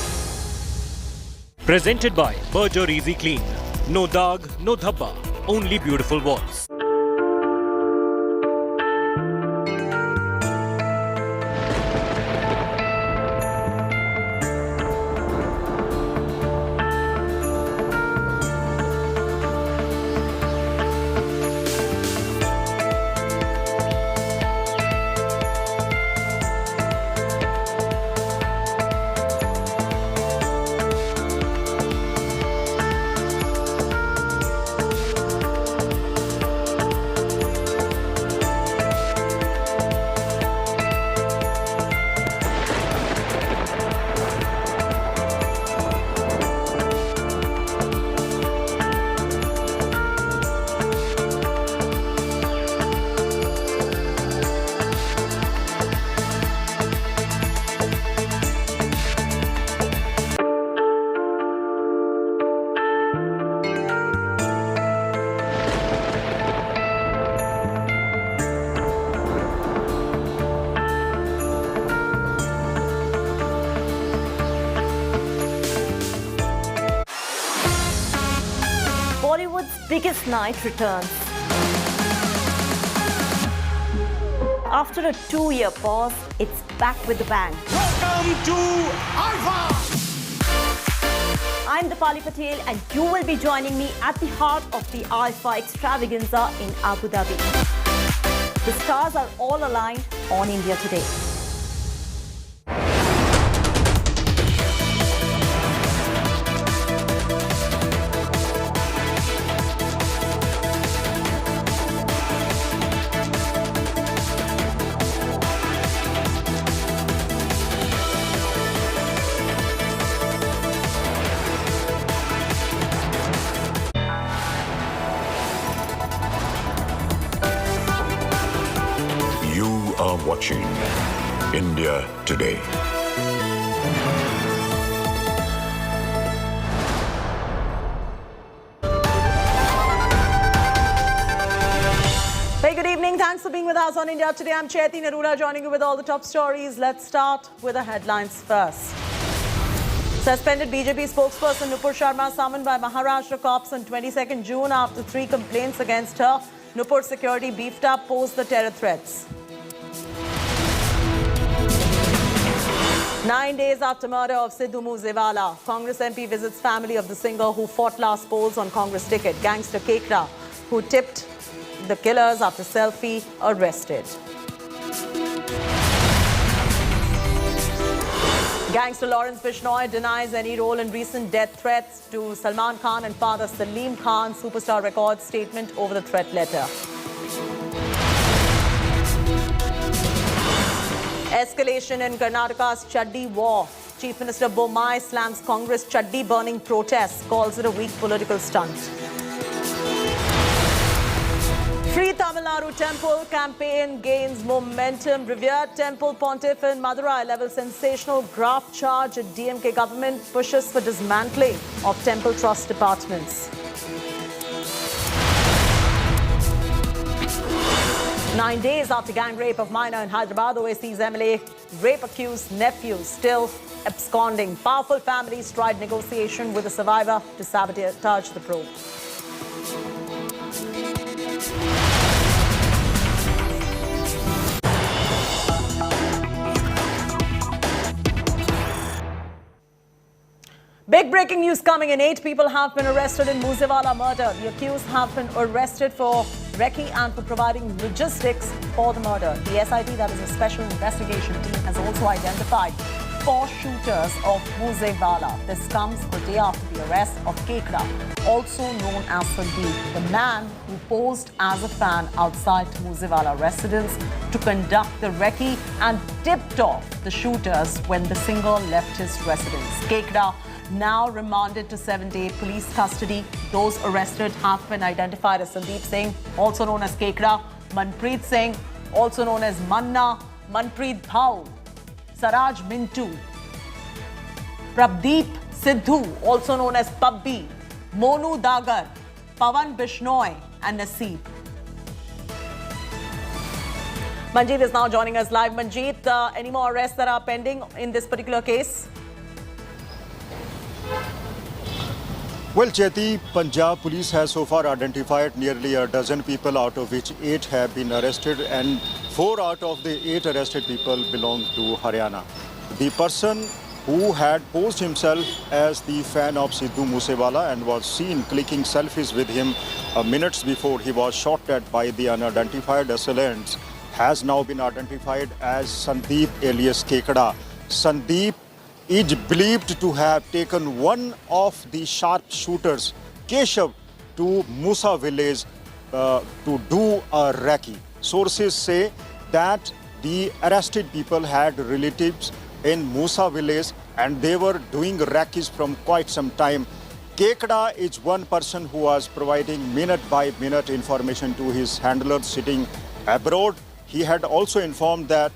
Presented by Berger Easy Clean. No dag, no dhabba. Only beautiful walls. Bollywood's biggest night returns. After a 2-year pause, it's back with a bang. Welcome to Alpha! I'm Dipali Patel and you will be joining me at the heart of the Alpha extravaganza in Abu Dhabi. The stars are all aligned on India Today. Are watching India Today. Hey, good evening. Thanks for being with us on India Today. I'm Chaiti Narula joining you with all the top stories. Let's start with the headlines first. Suspended BJP spokesperson Nupur Sharma summoned by Maharashtra cops on 22nd June after 3 complaints against her. Nupur security beefed up post the terror threats. 9 days after murder of Sidhu Musewala, Congress MP visits family of the singer who fought last polls on Congress ticket. Gangster Kareena, who tipped the killers after selfie, arrested. Gangster Lawrence Bishnoi denies any role in recent death threats to Salman Khan and father Salim Khan. Superstar records statement over the threat letter. Escalation in Karnataka's chaddi war. Chief Minister Bommai slams Congress chaddi burning protests, calls it a weak political stunt. Free Tamil Nadu Temple campaign gains momentum. Revered Temple Pontiff in Madurai levels sensational graft charge at DMK government, pushes for dismantling of temple trust departments. 9 days after gang rape of minor in Hyderabad, OAC's MLA rape accused nephew still absconding. Powerful families tried negotiation with the survivor to sabotage the probe. Big breaking news coming in. 8 people have been arrested in Musewala murder. The accused have been arrested for recce and for providing logistics for the murder. The SIT, that is a special investigation team, has also identified 4 shooters of Musewala. This comes the day after the arrest of Kekra, also known as Sandeep, the man who posed as a fan outside Musewala residence to conduct the recce and tipped off the shooters when the singer left his residence. Kekra now remanded to 7-day police custody. Those arrested have been identified as Sandeep Singh, also known as Kekra, Manpreet Singh, also known as Manna, Manpreet Bhau, Saraj Mintu, Prabdeep Sidhu, also known as Pabbi, Monu Dagar, Pawan Bishnoi and Naseeb. Manjeet is now joining us live. Manjeet, any more arrests that are pending in this particular case? Well, Jyoti, Punjab police has so far identified nearly a dozen people, out of which 8 have been arrested, and 4 out of the 8 arrested people belong to Haryana. The person who had posed himself as the fan of Sidhu Musewala and was seen clicking selfies with him minutes before he was shot at by the unidentified assailants has now been identified as Sandeep alias Kekda. Sandeep is believed to have taken one of the sharpshooters, Keshav, to Musa village to do a recce. Sources say that the arrested people had relatives in Musa village and they were doing recces from quite some time. Kekda is one person who was providing minute by minute information to his handlers sitting abroad. He had also informed that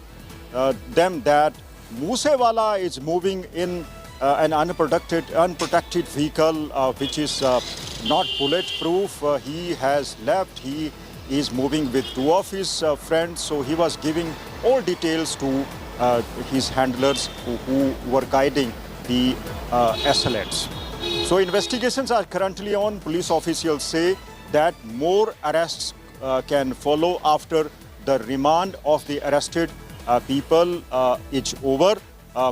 them that Musewala is moving in an unprotected vehicle which is not bulletproof. He has left. He is moving with 2 of his friends. So he was giving all details to his handlers who were guiding the assailants. So investigations are currently on. Police officials say that more arrests can follow after the remand of the arrested people is over.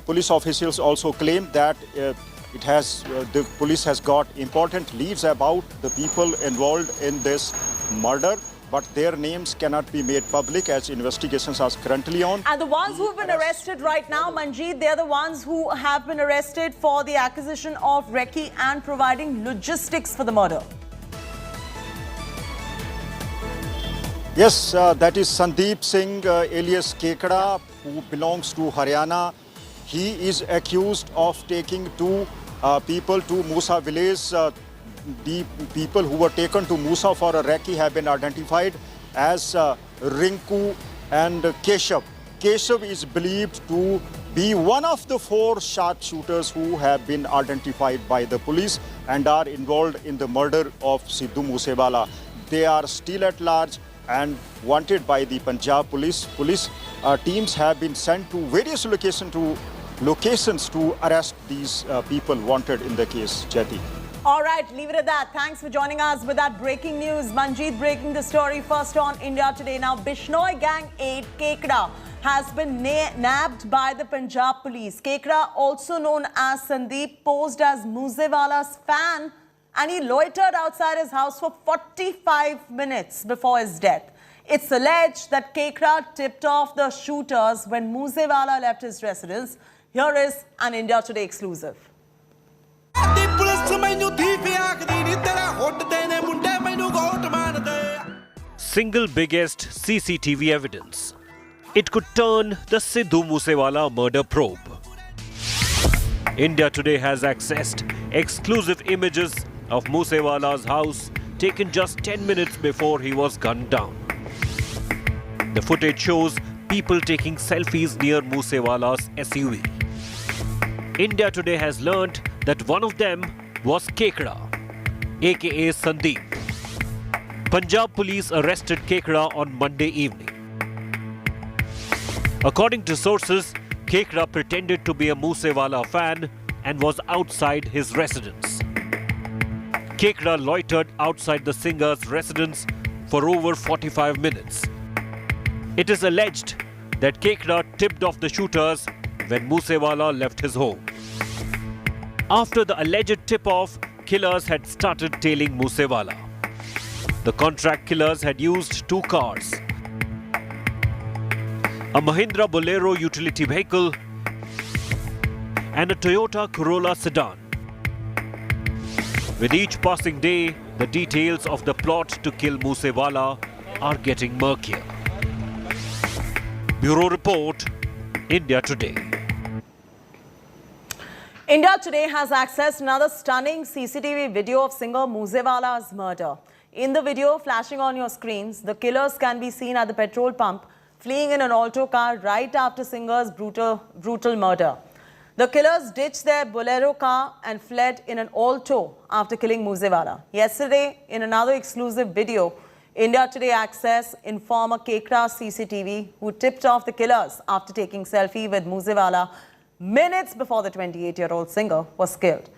Police officials also claim that the police has got important leads about the people involved in this murder, but their names cannot be made public as investigations are currently on. And the ones who have been arrested right now, Manjeet, they're the ones who have been arrested for the acquisition of recce and providing logistics for the murder. Yes, that is Sandeep Singh alias Kekda, who belongs to Haryana. He is accused of taking 2 people to Musa village. The people who were taken to Musa for a recce have been identified as Rinku and Keshav. Keshav is believed to be one of the 4 sharpshooters who have been identified by the police and are involved in the murder of Sidhu Musewala. They are still at large and wanted by the Punjab police. Police teams have been sent to various locations to arrest these people wanted in the case. Jyoti. All right, leave it at that. Thanks for joining us with that breaking news. Manjeet breaking the story first on India Today. Now, Bishnoi Gang 8 Kekda has been nabbed by the Punjab police. Kekda, also known as Sandeep, posed as Musewala's fan and he loitered outside his house for 45 minutes before his death. It's alleged that Kekda tipped off the shooters when Musewala left his residence. Here is an India Today exclusive. Single biggest CCTV evidence. It could turn the Sidhu Musewala murder probe. India Today has accessed exclusive images of Musewala's house taken just 10 minutes before he was gunned down. The footage shows people taking selfies near Musewala's SUV. India Today has learnt that one of them was Kekra, aka Sandeep. Punjab police arrested Kekra on Monday evening. According to sources, Kekra pretended to be a Musewala fan and was outside his residence. Kekra loitered outside the singer's residence for over 45 minutes. It is alleged that Kekra tipped off the shooters when Musewala left his home. After the alleged tip-off, killers had started tailing Musewala. The contract killers had used 2 cars, a Mahindra Bolero utility vehicle and a Toyota Corolla sedan. With each passing day, the details of the plot to kill Musewala are getting murkier. Bureau Report, India Today. India Today has accessed another stunning CCTV video of singer Musewala's murder. In the video flashing on your screens, the killers can be seen at the petrol pump, fleeing in an Alto car right after singer's brutal murder. The killers ditched their Bolero car and fled in an Alto after killing Musewala. Yesterday, in another exclusive video, India Today accessed informer Kekra's CCTV, who tipped off the killers after taking selfie with Musewala minutes before the 28-year-old singer was killed.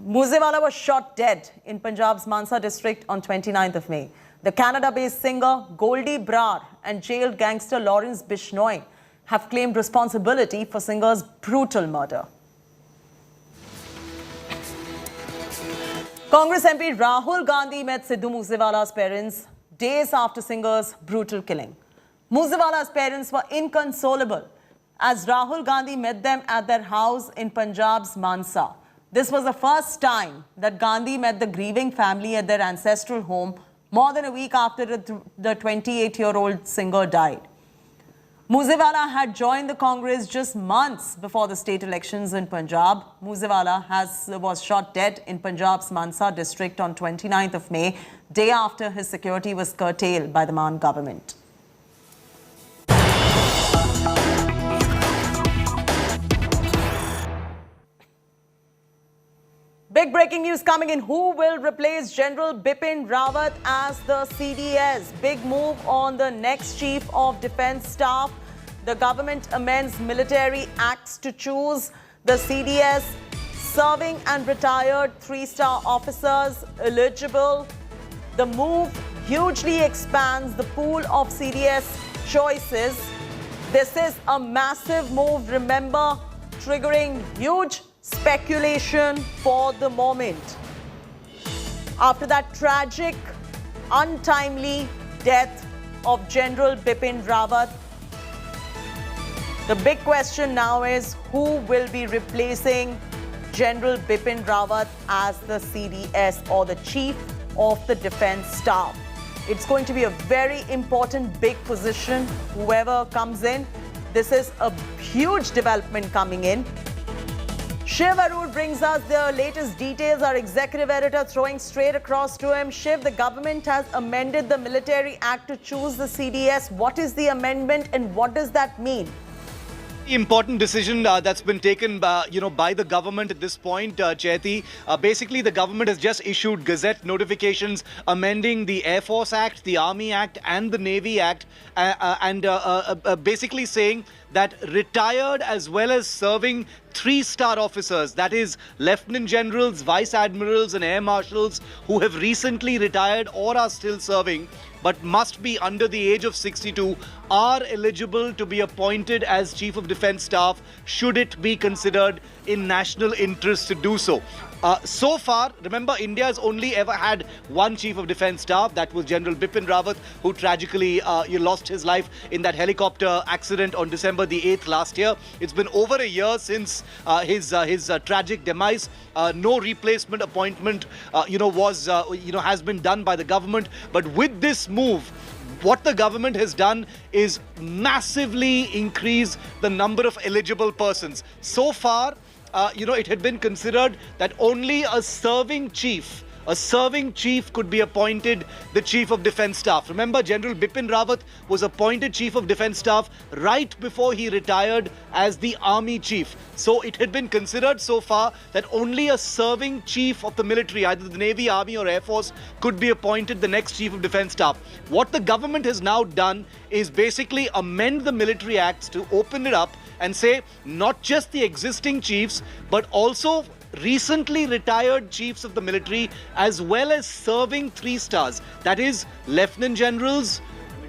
Musewala was shot dead in Punjab's Mansa district on 29th of May. The Canada-based singer Goldie Brar and jailed gangster Lawrence Bishnoi have claimed responsibility for singer's brutal murder. Congress MP Rahul Gandhi met Sidhu Musewala's parents days after singer's brutal killing. Musewala's parents were inconsolable as Rahul Gandhi met them at their house in Punjab's Mansa. This was the first time that Gandhi met the grieving family at their ancestral home more than a week after the 28-year-old singer died. Musewala had joined the Congress just months before the state elections in Punjab. Musewala was shot dead in Punjab's Mansa district on 29th of May, day after his security was curtailed by the Maan government. Big breaking news coming in. Who will replace General Bipin Rawat as the CDS? Big move on the next Chief of Defence Staff. The government amends military acts to choose the CDS. Serving and retired 3-star officers eligible. The move hugely expands the pool of CDS choices. This is a massive move, remember, triggering huge speculation for the moment. After that tragic, untimely death of General Bipin Rawat, the big question now is who will be replacing General Bipin Rawat as the CDS or the Chief of the Defence Staff. It's going to be a very important big position, whoever comes in. This is a huge development coming in. Shiv Arur brings us the latest details. Our executive editor throwing straight across to him. Shiv, the government has amended the Military Act to choose the CDS. What is the amendment and what does that mean? Important decision that's been taken by the government at this point, Chaiti. Basically, the government has just issued gazette notifications amending the Air Force Act, the Army Act and the Navy Act and basically saying that retired as well as serving 3-star officers, that is Lieutenant Generals, Vice Admirals and Air Marshals who have recently retired or are still serving but must be under the age of 62 are eligible to be appointed as Chief of Defence Staff should it be considered in national interest to do so. So far, remember, India has only ever had one Chief of Defence Staff. That was General Bipin Rawat, who tragically lost his life in that helicopter accident on December the 8th last year. It's been over a year since his tragic demise. No replacement appointment, has been done by the government. But with this move, what the government has done is massively increase the number of eligible persons. So far, it had been considered that only a serving chief could be appointed the Chief of Defence Staff. Remember, General Bipin Rawat was appointed Chief of Defence Staff right before he retired as the Army Chief. So it had been considered so far that only a serving Chief of the military, either the Navy, Army or Air Force, could be appointed the next Chief of Defence Staff. What the government has now done is basically amend the military acts to open it up and say not just the existing chiefs, but also recently retired chiefs of the military, as well as serving 3 stars, that is lieutenant generals,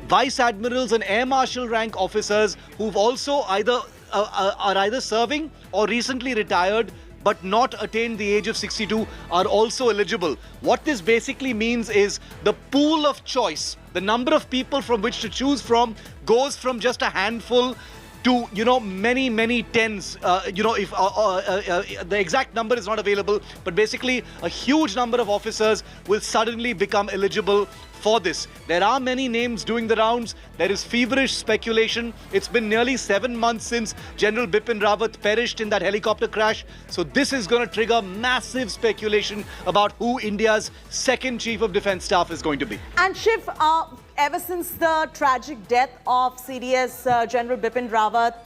vice admirals and air marshal rank officers who've also are either serving or recently retired but not attained the age of 62 are also eligible. What this basically means is the pool of choice, the number of people from which to choose from, goes from just a handful to, many tens. If the exact number is not available, but basically a huge number of officers will suddenly become eligible for this. There are many names doing the rounds. There is feverish speculation. It's been nearly 7 months since General Bipin Rawat perished in that helicopter crash. So this is going to trigger massive speculation about who India's second Chief of Defence Staff is going to be. And Shiv, ever since the tragic death of CDS General Bipin Rawat,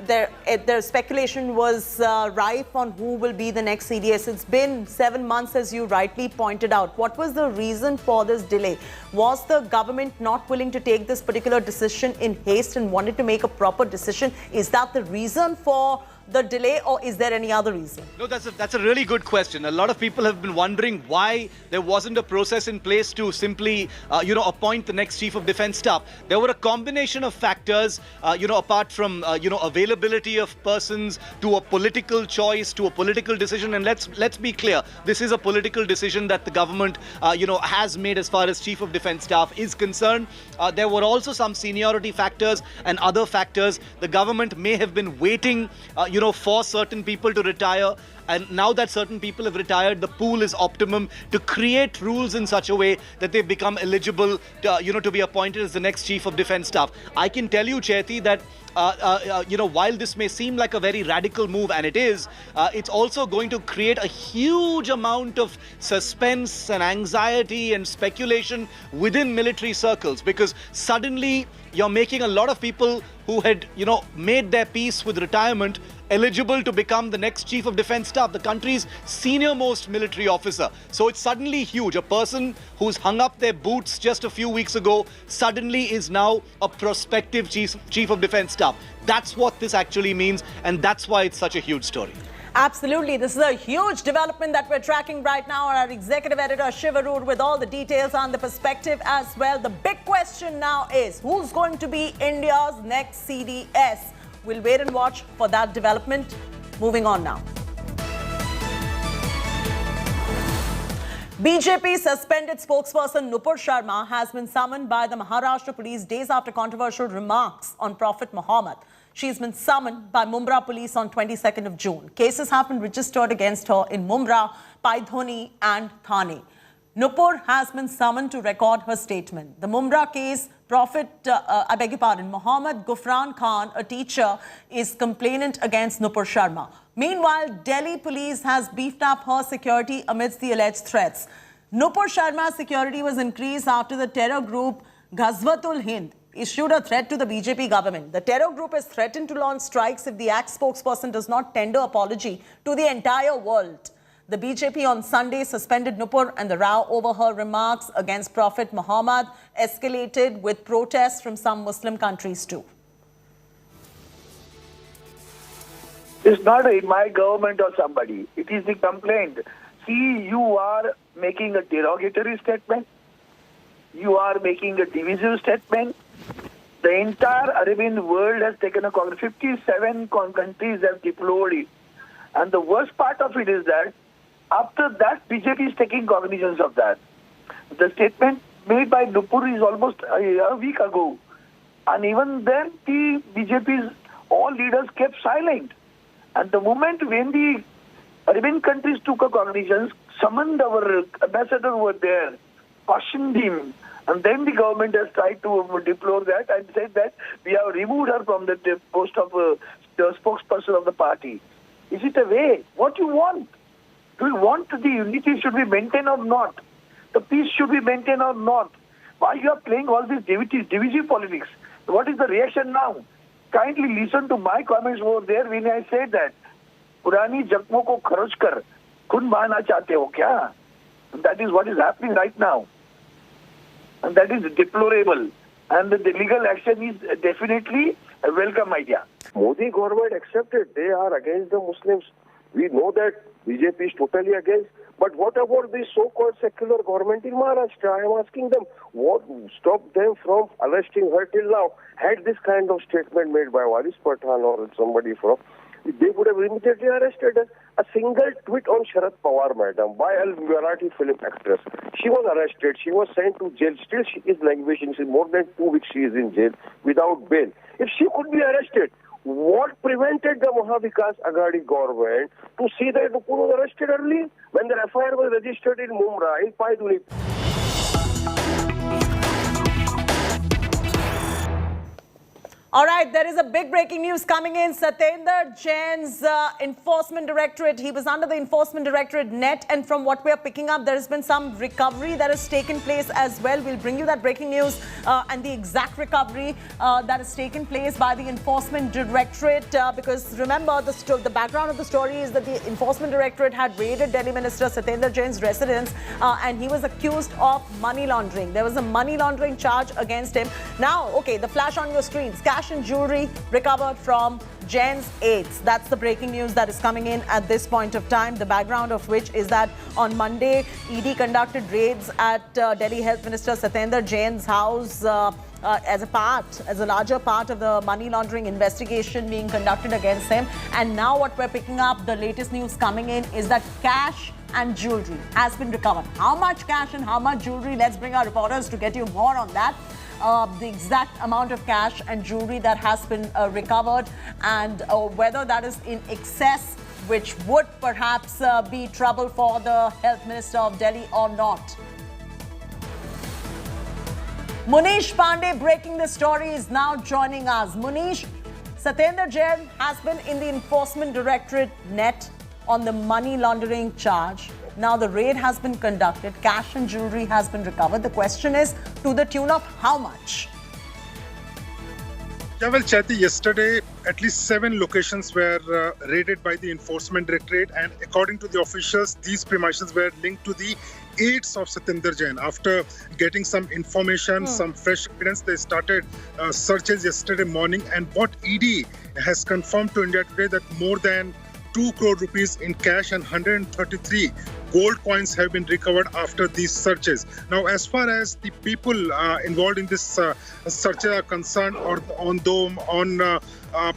their speculation was rife on who will be the next CDS. It's been 7 months, as you rightly pointed out. What was the reason for this delay? Was the government not willing to take this particular decision in haste and wanted to make a proper decision? Is that the reason for the delay, or is there any other reason? No, that's a really good question. A lot of people have been wondering why there wasn't a process in place to simply, appoint the next Chief of Defence Staff. There were a combination of factors, apart from, availability of persons, to a political choice, to a political decision. And let's be clear, this is a political decision that the government, has made as far as Chief of Defence Staff is concerned. There were also some seniority factors and other factors. The government may have been waiting, for certain people to retire. And now that certain people have retired, the pool is optimum to create rules in such a way that they become eligible to be appointed as the next Chief of Defence Staff. I can tell you, Chaiti, that while this may seem like a very radical move, and it is, it's also going to create a huge amount of suspense and anxiety and speculation within military circles, because suddenly you're making a lot of people who had, made their peace with retirement eligible to become the next Chief of Defence Staff, the country's senior most military officer. So it's suddenly huge. A person who's hung up their boots just a few weeks ago suddenly is now a prospective Chief of Defence Staff. That's what this actually means, and that's why it's such a huge story. Absolutely. This is a huge development that we're tracking right now. Our executive editor, Shiv Arur, with all the details on the perspective as well. The big question now is, who's going to be India's next CDS? We'll wait and watch for that development. Moving on now. BJP suspended spokesperson Nupur Sharma has been summoned by the Maharashtra police days after controversial remarks on Prophet Muhammad. She's been summoned by Mumbai Police on 22nd of June. Cases have been registered against her in Mumbai, Paidhoni and Thane. Nupur has been summoned to record her statement. The Mumbai case, Muhammad Gufran Khan, a teacher, is complainant against Nupur Sharma. Meanwhile, Delhi police has beefed up her security amidst the alleged threats. Nupur Sharma's security was increased after the terror group Ghazwatul Hind issued a threat to the BJP government. The terror group has threatened to launch strikes if the ACT spokesperson does not tender apology to the entire world. The BJP on Sunday suspended Nupur, and the row over her remarks against Prophet Muhammad escalated with protests from some Muslim countries too. It's not my government or somebody. It is the complaint. See, you are making a derogatory statement. You are making a divisive statement. The entire Arabian world has taken a call. 57 countries have deplored it. And the worst part of it is that after that, BJP is taking cognizance of that. The statement made by Nupur is almost a week ago. And even then, the BJP's all leaders kept silent. And the moment when the Arabian countries took a cognizance, summoned our ambassador over there, cautioned him. And then the government has tried to deplore that and said that we have removed her from the post of the spokesperson of the party. Is it a way? What do you want? Do you want the unity should be maintained or not? The peace should be maintained or not? Why you are playing all these divisive politics? What is the reaction now? Kindly listen to my comments over there when I said that पुरानी जख्मों को खरोच कर खून बहाना चाहते हो क्या? That is what is happening right now. And that is deplorable. And the legal action is definitely a welcome idea. Modi government accepted they are against the Muslims. We know that BJP is totally against. But what about the so-called secular government in Maharashtra? I am asking them, what stopped them from arresting her till now? Had this kind of statement made by Waris Pathan or somebody from, they would have immediately arrested her. A single tweet on Sharad Pawar, madam, by a Marathi film actress. She was arrested. She was sent to jail. Still, she is languishing. More than 2 weeks she is in jail without bail. If she could be arrested, what prevented the Mahavikas Aghadi government to see that Nupur was arrested early when the FIR was registered in Mumbai, in Paiduni? All right, there is a big breaking news coming in. Satyendra Jain's enforcement directorate, he was under the enforcement directorate net, and from what we are picking up, there has been some recovery that has taken place as well. We'll bring you that breaking news and the exact recovery that has taken place by the enforcement directorate, because remember, the background of the story is that the enforcement directorate had raided Delhi Minister Satyendra Jain's residence and he was accused of money laundering. There was a money laundering charge against him. Now, okay, the flash on your screens. Cash and jewelry recovered from Jain's aides. That's the breaking news that is coming in at this point of time. The background of which is that on Monday, ED conducted raids at Delhi Health Minister Satyendra Jain's house as a larger part of the money laundering investigation being conducted against him. And now what we're picking up, the latest news coming in, is that cash and jewelry has been recovered. How much cash and how much jewelry? Let's bring our reporters to get you more on that. The exact amount of cash and jewelry that has been recovered, and whether that is in excess, which would perhaps be trouble for the Health Minister of Delhi or not. Munish Pandey, breaking the story, is now joining us. Munish, Satyendra Jain has been in the enforcement directorate net on the money laundering charge. Now the raid has been conducted, cash and jewelry has been recovered. The question is, to the tune of how much? Yeah, well, Chatti, yesterday at least 7 locations were raided by the enforcement directorate, and according to the officials, these premises were linked to the aides of Satyendra Jain. After getting some information, some fresh evidence, they started searches yesterday morning, and what ED has confirmed to India Today that more than 2 crore rupees in cash and 133 gold coins have been recovered after these searches. Now, as far as the people involved in this search are concerned, or on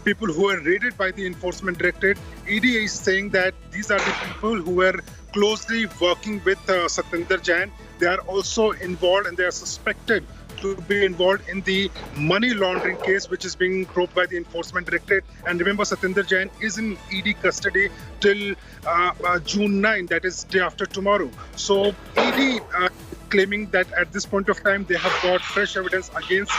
people who were raided by the enforcement directorate, ED is saying that these are the people who were closely working with Satyendra Jain. They are also involved and they are suspected to be involved in the money laundering case, which is being probed by the enforcement directorate. And remember, Satyendra Jain is in ED custody till June 9, that is day after tomorrow. So ED claiming that at this point of time they have got fresh evidence against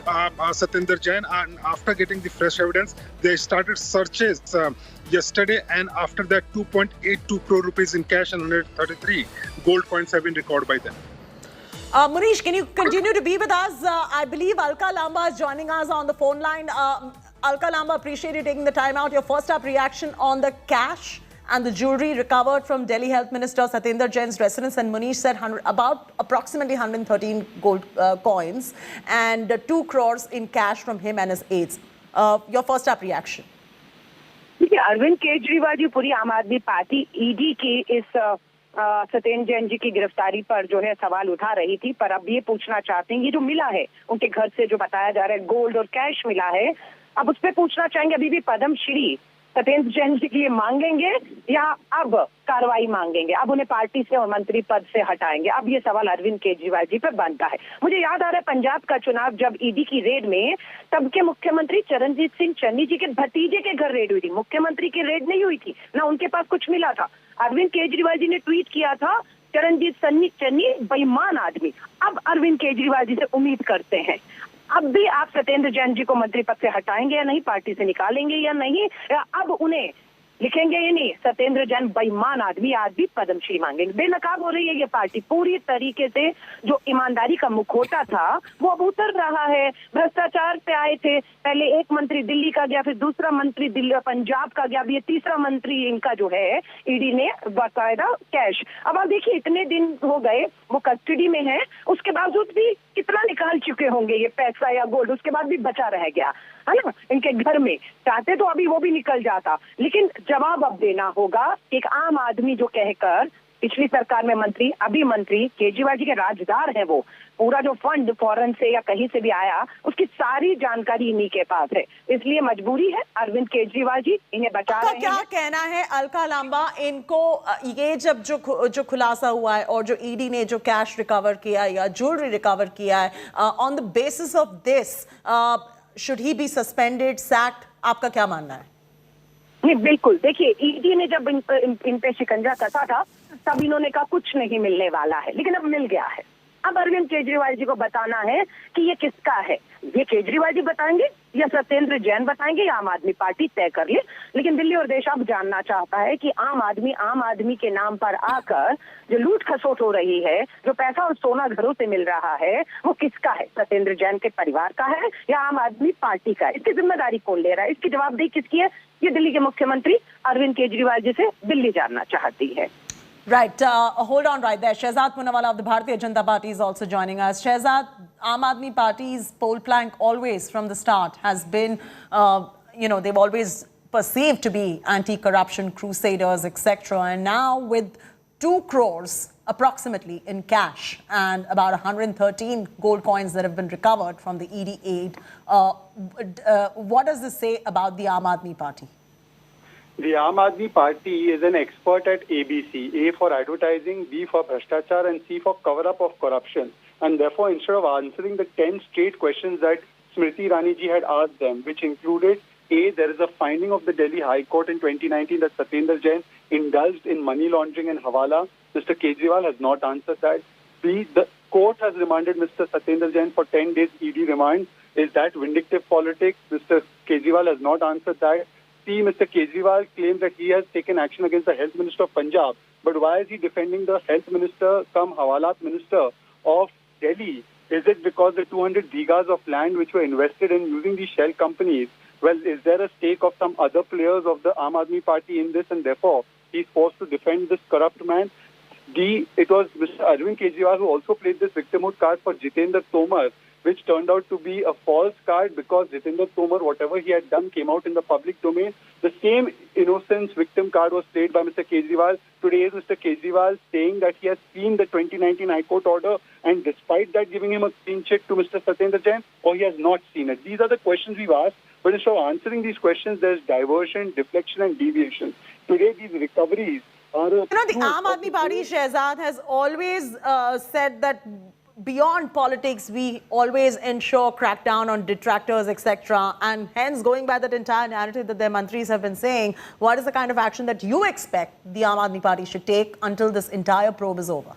Satyendra Jain, and after getting the fresh evidence, they started searches yesterday, and after that 2.82 crore rupees in cash and 133 gold coins have been recorded by them. Munish, can you continue to be with us? I believe Alka Lamba is joining us on the phone line. Alka Lamba, appreciate you taking the time out. Your first up reaction on the cash and the jewelry recovered from Delhi Health Minister Satyendra Jain's residence. And Munish said about approximately 113 gold coins and 2 crores in cash from him and his aides. Your first up reaction. Arvind Kejriwal ji पूरी आम आदमी party ED की इस सत्येंद्र जैन जी की गिरफ्तारी पर जो है सवाल उठा रही थी, पर अब ये पूछना चाहते हैं, ये जो मिला है उनके घर से जो बताया जा रहा है गोल्ड और कैश मिला है, अब उस पर पूछना चाहेंगे अभी भी पद्मश्री सत्येंद्र जैन जी के लिए मांगेंगे या अब कार्रवाई मांगेंगे, अब उन्हें पार्टी से और मंत्री पद से हटाएंगे? अब ये सवाल अरविंद केजरीवाल जी पर बनता है। मुझे याद आ रहा है पंजाब का चुनाव जब ईडी की रेड में तब के मुख्यमंत्री चरणजीत सिंह चन्नी जी के भतीजे के घर रेड हुई थी, मुख्यमंत्री की रेड नहीं हुई थी, ना उनके पास कुछ मिला था। अरविंद केजरीवाल जी ने ट्वीट किया था चरणजीत चन्नी बेईमान आदमी। अब अरविंद केजरीवाल जी से उम्मीद करते हैं अब भी आप सत्येंद्र जैन जी को मंत्री पद से हटाएंगे या नहीं, पार्टी से निकालेंगे या नहीं, या अब उन्हें लिखेंगे ये नहीं सत्येंद्र जैन बेईमान आदमी, आज भी पद्मश्री मांगेंगे। बेनकाब हो रही है ये पार्टी, पूरी तरीके से जो ईमानदारी का मुखौटा था वो अब उतर रहा है। भ्रष्टाचार पे आए थे, पहले एक मंत्री दिल्ली का गया, फिर दूसरा मंत्री दिल्ली पंजाब का गया, अब ये तीसरा मंत्री इनका जो है ईडी ने बाकायदा कैश। अब आप देखिए इतने दिन हो गए वो कस्टडी में है, उसके बावजूद भी कितना निकाल चुके होंगे ये पैसा या गोल्ड, उसके बाद भी बचा रह गया है ना इनके घर में। चाहते तो अभी वो भी निकल जाता, लेकिन जवाब अब देना होगा। एक आम आदमी जो कहकर पिछली सरकार में मंत्री, अभी मंत्री, केजरीवाल जी के राजदार है वो, पूरा जो फंड फॉरेन से या कहीं से भी आया उसकी सारी जानकारी इन्हीं के पास है, इसलिए मजबूरी है अरविंद केजरीवाल जी इन्हें बचा रहे हैं। क्या कहना है अलका लांबा, इनको ये जब जो खुलासा हुआ है और जो ईडी ने जो कैश रिकवर किया या ज्वेलरी रिकवर किया है, on the basis of this should he be suspended, sacked, आपका क्या मानना है? नहीं बिल्कुल, देखिए ईडी ने जब इन पे शिकंजा कसा था तब इन्होंने कहा कुछ नहीं मिलने वाला है, लेकिन अब मिल गया है। अब अरविंद केजरीवाल जी को बताना है कि ये किसका है, ये केजरीवाल जी बताएंगे या सत्येंद्र जैन बताएंगे या आम आदमी पार्टी तय कर ले। लेकिन दिल्ली और देश अब जानना चाहता है कि आम आदमी के नाम पर आकर जो लूट खसोट हो रही है, जो पैसा और सोना घरों से मिल रहा है, वो किसका है, सत्येंद्र जैन के परिवार का है या आम आदमी पार्टी का है? इसकी जिम्मेदारी कौन ले रहा है, इसकी जवाबदेही किसकी है, ये दिल्ली के मुख्यमंत्री अरविंद केजरीवाल जी से दिल्ली जानना चाहती है। Right, hold on right there. Shehzad Poonawala of the Bharatiya Janata Party is also joining us. Shehzad, Aam Aadmi Party's poll plank always from the start has been, they've always perceived to be anti-corruption crusaders, etc. And now with 2 crores approximately in cash and about 113 gold coins that have been recovered from the ED aid, what does this say about the Aam Aadmi Party? The Aam Aadmi Party is an expert at ABC, A for advertising, B for bhashtachar, and C for cover-up of corruption. And therefore, instead of answering the 10 straight questions that Smriti Irani ji had asked them, which included A, there is a finding of the Delhi High Court in 2019 that Satyendra Jain indulged in money laundering and hawala. Mr. Kejriwal has not answered that. B, the court has remanded Mr. Satyendra Jain for 10 days ED remand. Is that vindictive politics? Mr. Kejriwal has not answered that. See, Mr. Kejriwal claims that he has taken action against the Health Minister of Punjab. But why is he defending the Health Minister cum Hawalat Minister of Delhi? Is it because the 200 bighas of land which were invested in using these shell companies, well, is there a stake of some other players of the Aam Aadmi Party in this, and therefore he's forced to defend this corrupt man? D, it was Mr. Arvind Kejriwal who also played this victimhood card for Jitendra Tomar, which turned out to be a false card because Jitendra Tomar, whatever he had done, came out in the public domain. The same innocence victim card was played by Mr. Kejriwal. Today is Mr. Kejriwal saying that he has seen the 2019 High Court order and despite that giving him a clean check to Mr. Satyendra Jain, or he has not seen it. These are the questions we've asked, but instead of answering these questions, there's diversion, deflection and deviation. Today these recoveries are... the Aam Aadmi Party, Shehzad, has always said that beyond politics, we always ensure crackdown on detractors, etc. And hence, going by that entire narrative that their mantris have been saying, what is the kind of action that you expect the Aam Aadmi Party should take until this entire probe is over?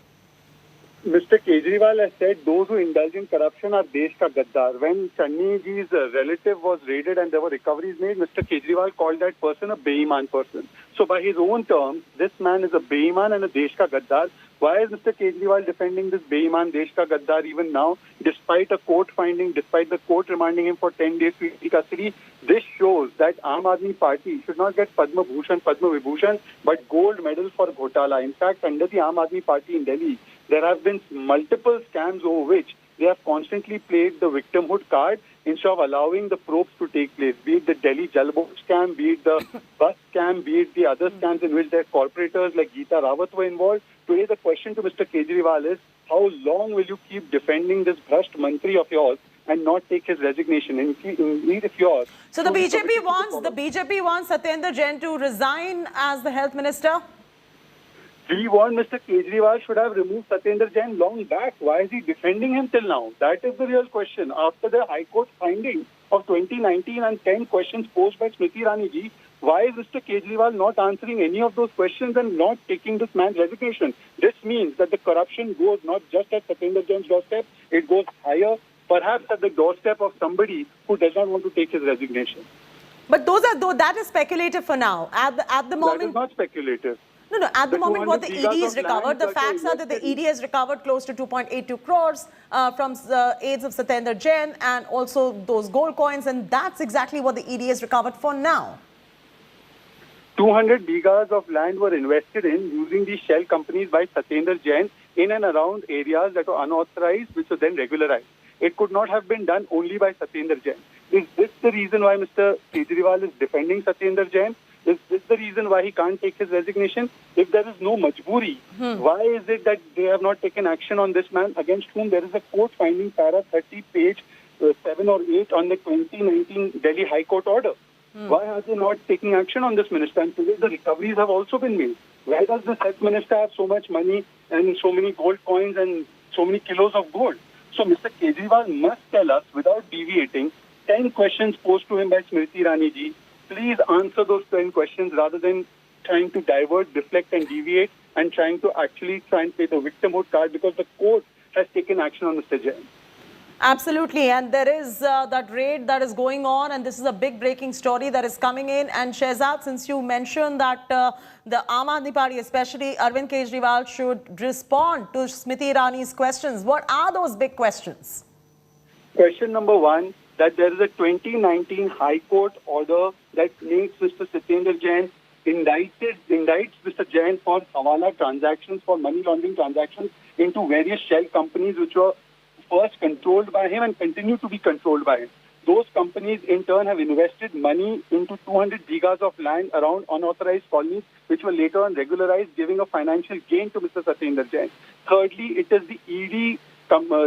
Mr. Kejriwal has said those who indulge in corruption are Desh ka Gaddar. When Channi ji's relative was raided and there were recoveries made, Mr. Kejriwal called that person a Beiman person. So by his own terms, this man is a Beiman and a Desh ka Gaddar. Why is Mr. Kejriwal defending this Beiman Desh ka Gaddar even now, despite a court finding, despite the court remanding him for 10 days to custody? This shows that Aam Aadmi Party should not get Padma Bhushan, Padma Vibhushan, but gold medal for Ghotala. In fact, under the Aam Aadmi Party in Delhi, there have been multiple scams over which they have constantly played the victimhood card instead of allowing the probes to take place, be it the Delhi Jal Board scam, be it the bus scam, be it the other scams in which their corporators like Geeta Rawat were involved. Today the question to Mr. Kejriwal is, how long will you keep defending this brushed mantri of yours and not take his resignation? Indeed, if yours... So the BJP wants Satyendra Jain to resign as the health minister? We want Mr. Kejriwal should have removed Satyendra Jain long back. Why is he defending him till now? That is the real question. After the High Court finding of 2019 and 10 questions posed by Smriti Irani ji, Why is Mr. Kejriwal not answering any of those questions and not taking this man's resignation? This means that the corruption goes not just at Satyendra Jain's doorstep, it goes higher, perhaps at the doorstep of somebody who does not want to take his resignation. But that is speculative for now. At the moment, that is not speculative. No. At the moment, what the 200 ED has recovered, the facts are that the ED has recovered close to 2.82 crores from the aides of Satyendra Jain and also those gold coins, and that's exactly what the ED has recovered for now. 200 bighas of land were invested in using these shell companies by Satyendra Jain in and around areas that were unauthorized, which were then regularized. It could not have been done only by Satyendra Jain. Is this the reason why Mr. Kejriwal is defending Satyendra Jain? Is this the reason why he can't take his resignation? If there is no majburi, why is it that they have not taken action on this man against whom there is a court finding para 30 page 7 or 8 on the 2019 Delhi High Court order? Why are they not taking action on this minister? And today the recoveries have also been made. Why does this health minister have so much money and so many gold coins and so many kilos of gold? So Mr. Kejriwal must tell us without deviating 10 questions posed to him by Smriti Irani ji. Please answer those 10 questions rather than trying to divert, deflect and deviate and trying to actually try and play the victimhood card because the court has taken action on Mr. Jain. Absolutely, and there is that raid that is going on, and this is a big breaking story that is coming in. And Shehzad, since you mentioned that the Aam Aadmi Party, especially Arvind Kejriwal, should respond to Smriti Irani's questions, what are those big questions? Question number 1, that there is a 2019 High Court order that makes Mr. Satyendra Jain indicts Mr. Jain for hawala transactions, for money laundering transactions into various shell companies which were first controlled by him and continue to be controlled by him. Those companies in turn have invested money into 200 bighas of land around unauthorized colonies which were later on regularized, giving a financial gain to Mr. Satyendra Jain. Thirdly, it is the ED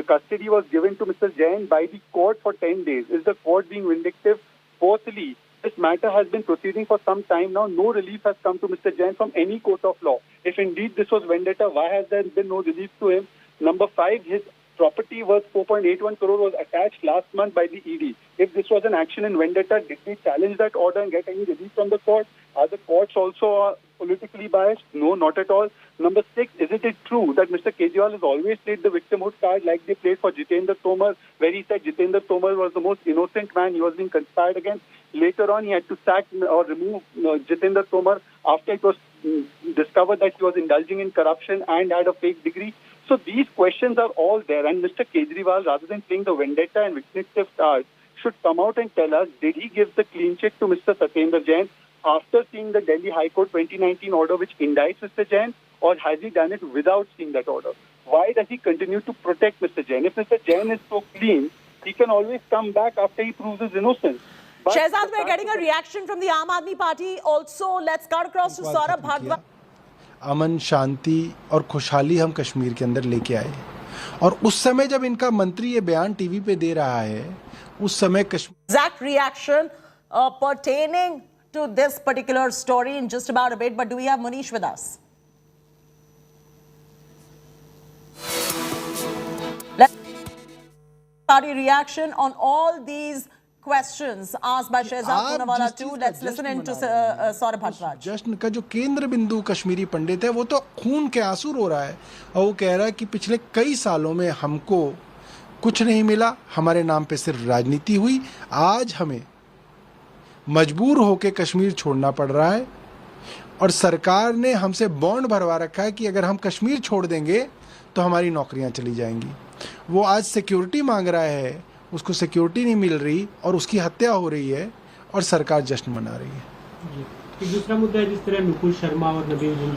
custody was given to Mr. Jain by the court for 10 days. Is the court being vindictive? Fourthly, this matter has been proceeding for some time now. No relief has come to Mr. Jain from any court of law. If indeed this was vendetta, why has there been no relief to him? Number 5, his property worth 4.81 crore was attached last month by the ED. If this was an action in vendetta, did we challenge that order and get any relief from the court? Are the courts also politically biased? No, not at all. Number 6, isn't it true that Mr. Kejriwal has always played the victimhood card like they played for Jitendra Tomar, where he said Jitendra Tomar was the most innocent man he was being conspired against? Later on, he had to sack or remove Jitendra Tomar after it was discovered that he was indulging in corruption and had a fake degree. So these questions are all there, and Mr. Kejriwal, rather than playing the vendetta and vindictive card, should come out and tell us, did he give the clean check to Mr. Satyendra Jain after seeing the Delhi High Court 2019 order which indicts Mr. Jain, or has he done it without seeing that order? Why does he continue to protect Mr. Jain? If Mr. Jain is so clean, he can always come back after he proves his innocence. Shehzad, we're getting a reaction from the Aam Aadmi Party. Also, let's cut across to Saurabh Bhardwaj. अमन, शांति और खुशहाली हम कश्मीर के अंदर लेके आए, और उस समय जब इनका मंत्री ये बयान टीवी पे दे रहा है, उस समय Kashmir exact reaction pertaining to this particular story in just about a bit. But do we have Manish with us? Let's party reaction on all these questions asked by Shehzad Poonawala too. Let's listen into Saurabh Bhardwaj. जश्न का जो केंद्र बिंदु कश्मीरी पंडित है, वो तो खून के आंसू रो रहा है, और वो कह रहा है कि पिछले कई सालों में हमको कुछ नहीं मिला, हमारे नाम पे सिर्फ राजनीति हुई, आज हमें मजबूर होकर कश्मीर छोड़ना पड़ रहा है, और सरकार ने हमसे बॉन्ड भरवा रखा है कि अगर हम कश्मीर छोड़ देंगे तो हमारी नौकरियां चली जाएंगी। वो आज सिक्योरिटी मांग रहा है, उसको सिक्योरिटी नहीं मिल रही और उसकी हत्या हो रही है, और सरकार जश्न मना रही है। एक दूसरा मुद्दा है, जिस तरह नुपुर शर्मा और नबील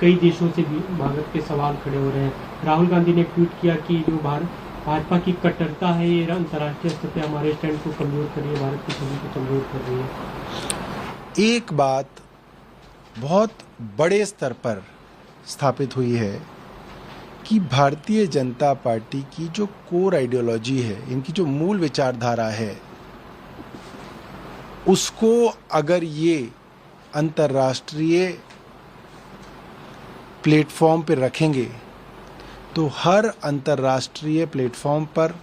कई देशों से भारत के सवाल खड़े हो रहे हैं। राहुल गांधी ने ट्वीट किया कि जो भाजपा की कट्टरता है, ये अंतर्राष्ट्रीय स्तर पर हमारे स्टैंड को कमजोर कर रही है, भारत की छवि को कमजोर कर रही है। एक बात बहुत बड़े स्तर पर स्थापित हुई है कि भारतीय जनता पार्टी की जो कोर आइडियोलॉजी है, इनकी जो मूल विचारधारा है, उसको अगर ये अंतर्राष्ट्रीय प्लेटफॉर्म पर रखेंगे तो हर अंतर्राष्ट्रीय प्लेटफॉर्म पर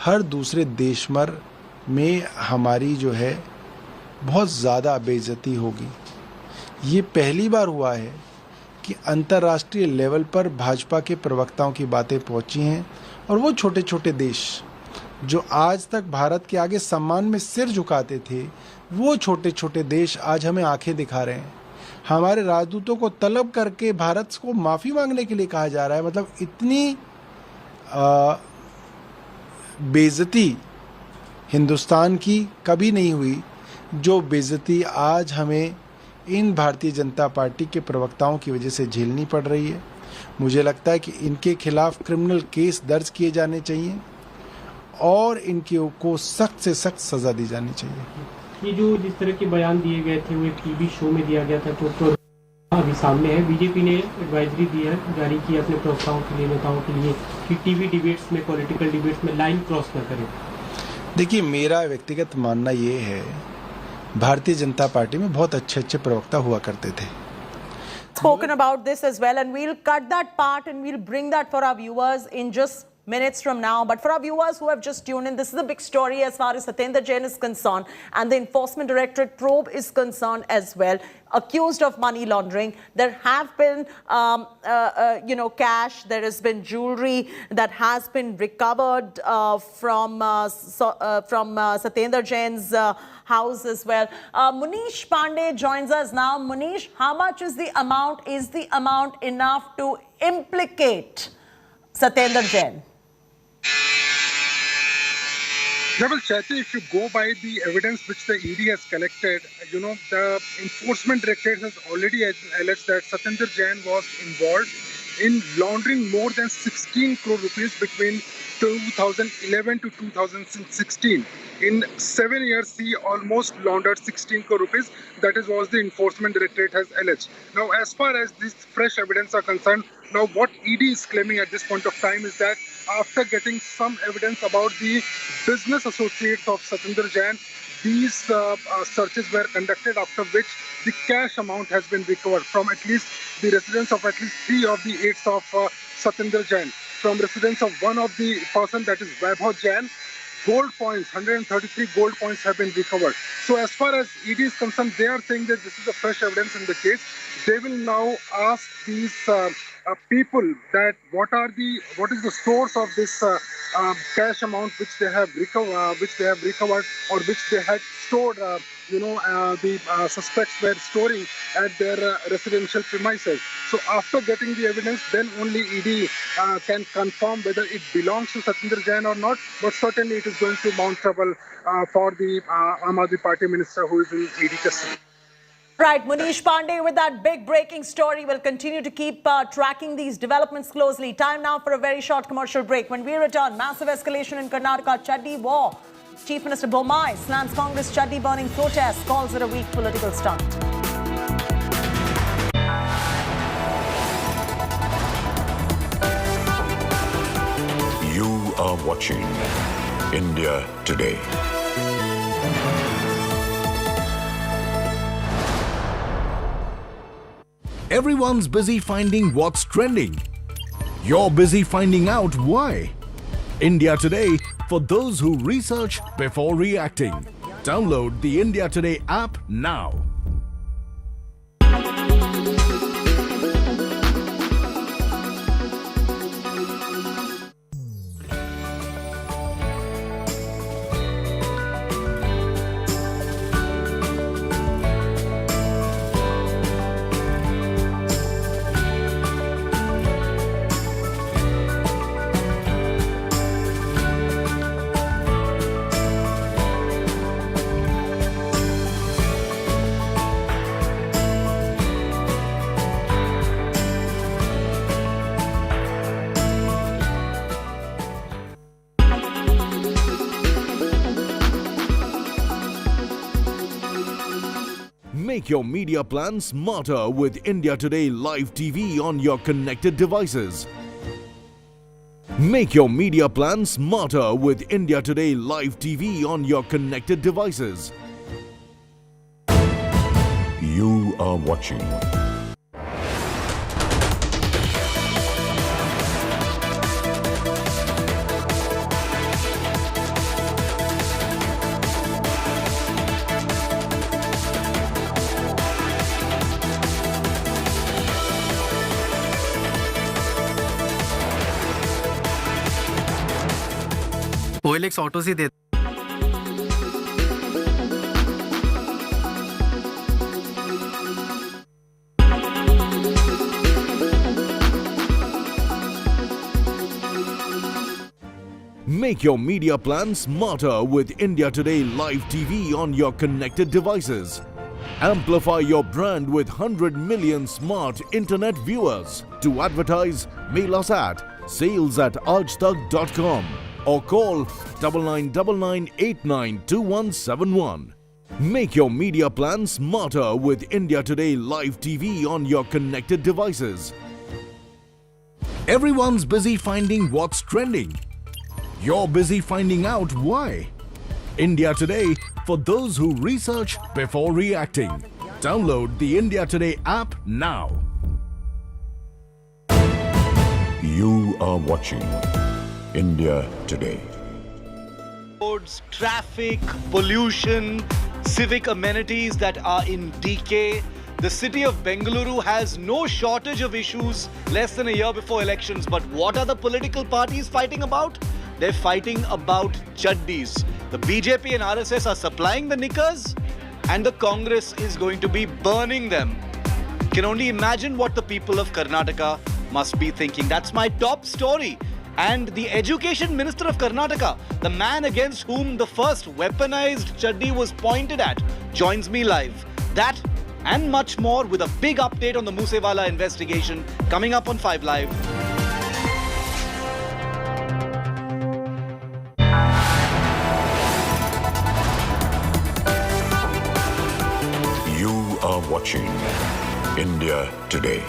हर दूसरे देश में हमारी जो है बहुत ज़्यादा बेइज्जती होगी। ये पहली बार हुआ है कि अंतर्राष्ट्रीय लेवल पर भाजपा के प्रवक्ताओं की बातें पहुंची हैं और वो छोटे छोटे देश जो आज तक भारत के आगे सम्मान में सिर झुकाते थे, वो छोटे छोटे देश आज हमें आंखें दिखा रहे हैं। हमारे राजदूतों को तलब करके भारत को माफ़ी मांगने के लिए कहा जा रहा है। मतलब इतनी बेइज्जती हिंदुस्तान की कभी नहीं हुई जो बेइज्जती आज हमें इन भारतीय जनता पार्टी के प्रवक्ताओं की वजह से झेलनी पड़ रही है। मुझे लगता है कि इनके खिलाफ क्रिमिनल केस दर्ज किए जाने चाहिए और इनके को सख्त से सख्त सजा दी जानी चाहिए। ये जो जिस तरह के बयान दिए गए थे वो एक टीवी शो में दिया गया था तो अभी सामने है। बीजेपी ने एडवाइजरी दी है, जारी की अपने प्रवक्ताओं के लिए, नेताओं के लिए कि टीवी डिबेट्स में, पॉलिटिकल डिबेट्स में लाइन क्रॉस न करें। देखिए, मेरा व्यक्तिगत मानना ये है, भारतीय जनता पार्टी में बहुत अच्छे अच्छे प्रवक्ता हुआ करते थे। Spoken about this as well, and we'll cut that part and we'll bring that for our viewers in just minutes from now. But for our viewers who have just tuned in, this is a big story as far as Satyendra Jain is concerned, and the Enforcement Directorate probe is concerned as well. Accused of money laundering, there have been, cash. There has been jewelry that has been recovered from Satyendra Jain's house as well. Munish Pandey joins us now. Munish, how much is the amount? Is the amount enough to implicate Satyendra Jain? Yeah, well, Chati, if you go by the evidence which the ED has collected, the Enforcement Directorate has already alleged that Satyendra Jain was involved in laundering more than 16 crore rupees between 2011 to 2016. In 7 years, he almost laundered 16 crore rupees. That is what the Enforcement Directorate has alleged. Now, as far as these fresh evidence are concerned, now what ED is claiming at this point of time is that after getting some evidence about the business associates of Satyendra Jain, these searches were conducted, after which the cash amount has been recovered from at least the residence of at least 3 of the 8s of Satyendra Jain. From residence of one of the person, that is Vaibhav Jain, gold coins, 133 gold coins have been recovered. So as far as ED is concerned, they are saying that this is a fresh evidence in the case. They will now ask these people that what is the source of this cash amount which they have recovered, or which they had stored. The suspects were storing at their residential premises. So after getting the evidence, then only ED can confirm whether it belongs to Satyendra Jain or not. But certainly it is going to mount trouble for the Aam Aadmi Party minister who is in ED custody. Right, Munish Pandey with that big breaking story. We'll continue to keep tracking these developments closely. Time now for a very short commercial break. When we return, massive escalation in Karnataka, chaddi war. Chief Minister Bommai slams Congress chaddi burning protest, calls it a weak political stunt. You are watching India Today. Everyone's busy finding what's trending. You're busy finding out why. India Today, for those who research before reacting. Download the India Today app now. Make your media plan smarter with India Today Live TV on your connected devices. Make your media plan smarter with India Today Live TV on your connected devices. You are watching OLX auto से दे Make your media plan smarter with India Today Live TV on your connected devices. Amplify your brand with 100 million smart internet viewers. To advertise, mail us at sales@aajtak.com or call 9999892171. Make your media plan smarter with India Today Live TV on your connected devices. Everyone's busy finding what's trending. You're busy finding out why. India Today, for those who research before reacting. Download the India Today app now. You are watching India Today. Roads, traffic, pollution, civic amenities that are in decay. The city of Bengaluru has no shortage of issues less than a year before elections. But what are the political parties fighting about? They're fighting about chaddis. The BJP and RSS are supplying the knickers, and the Congress is going to be burning them. Can only imagine what the people of Karnataka must be thinking. That's my top story. And the Education Minister of Karnataka, the man against whom the first weaponized chaddi was pointed at, joins me live. That and much more with a big update on the Musewala investigation coming up on 5 Live. You are watching India Today.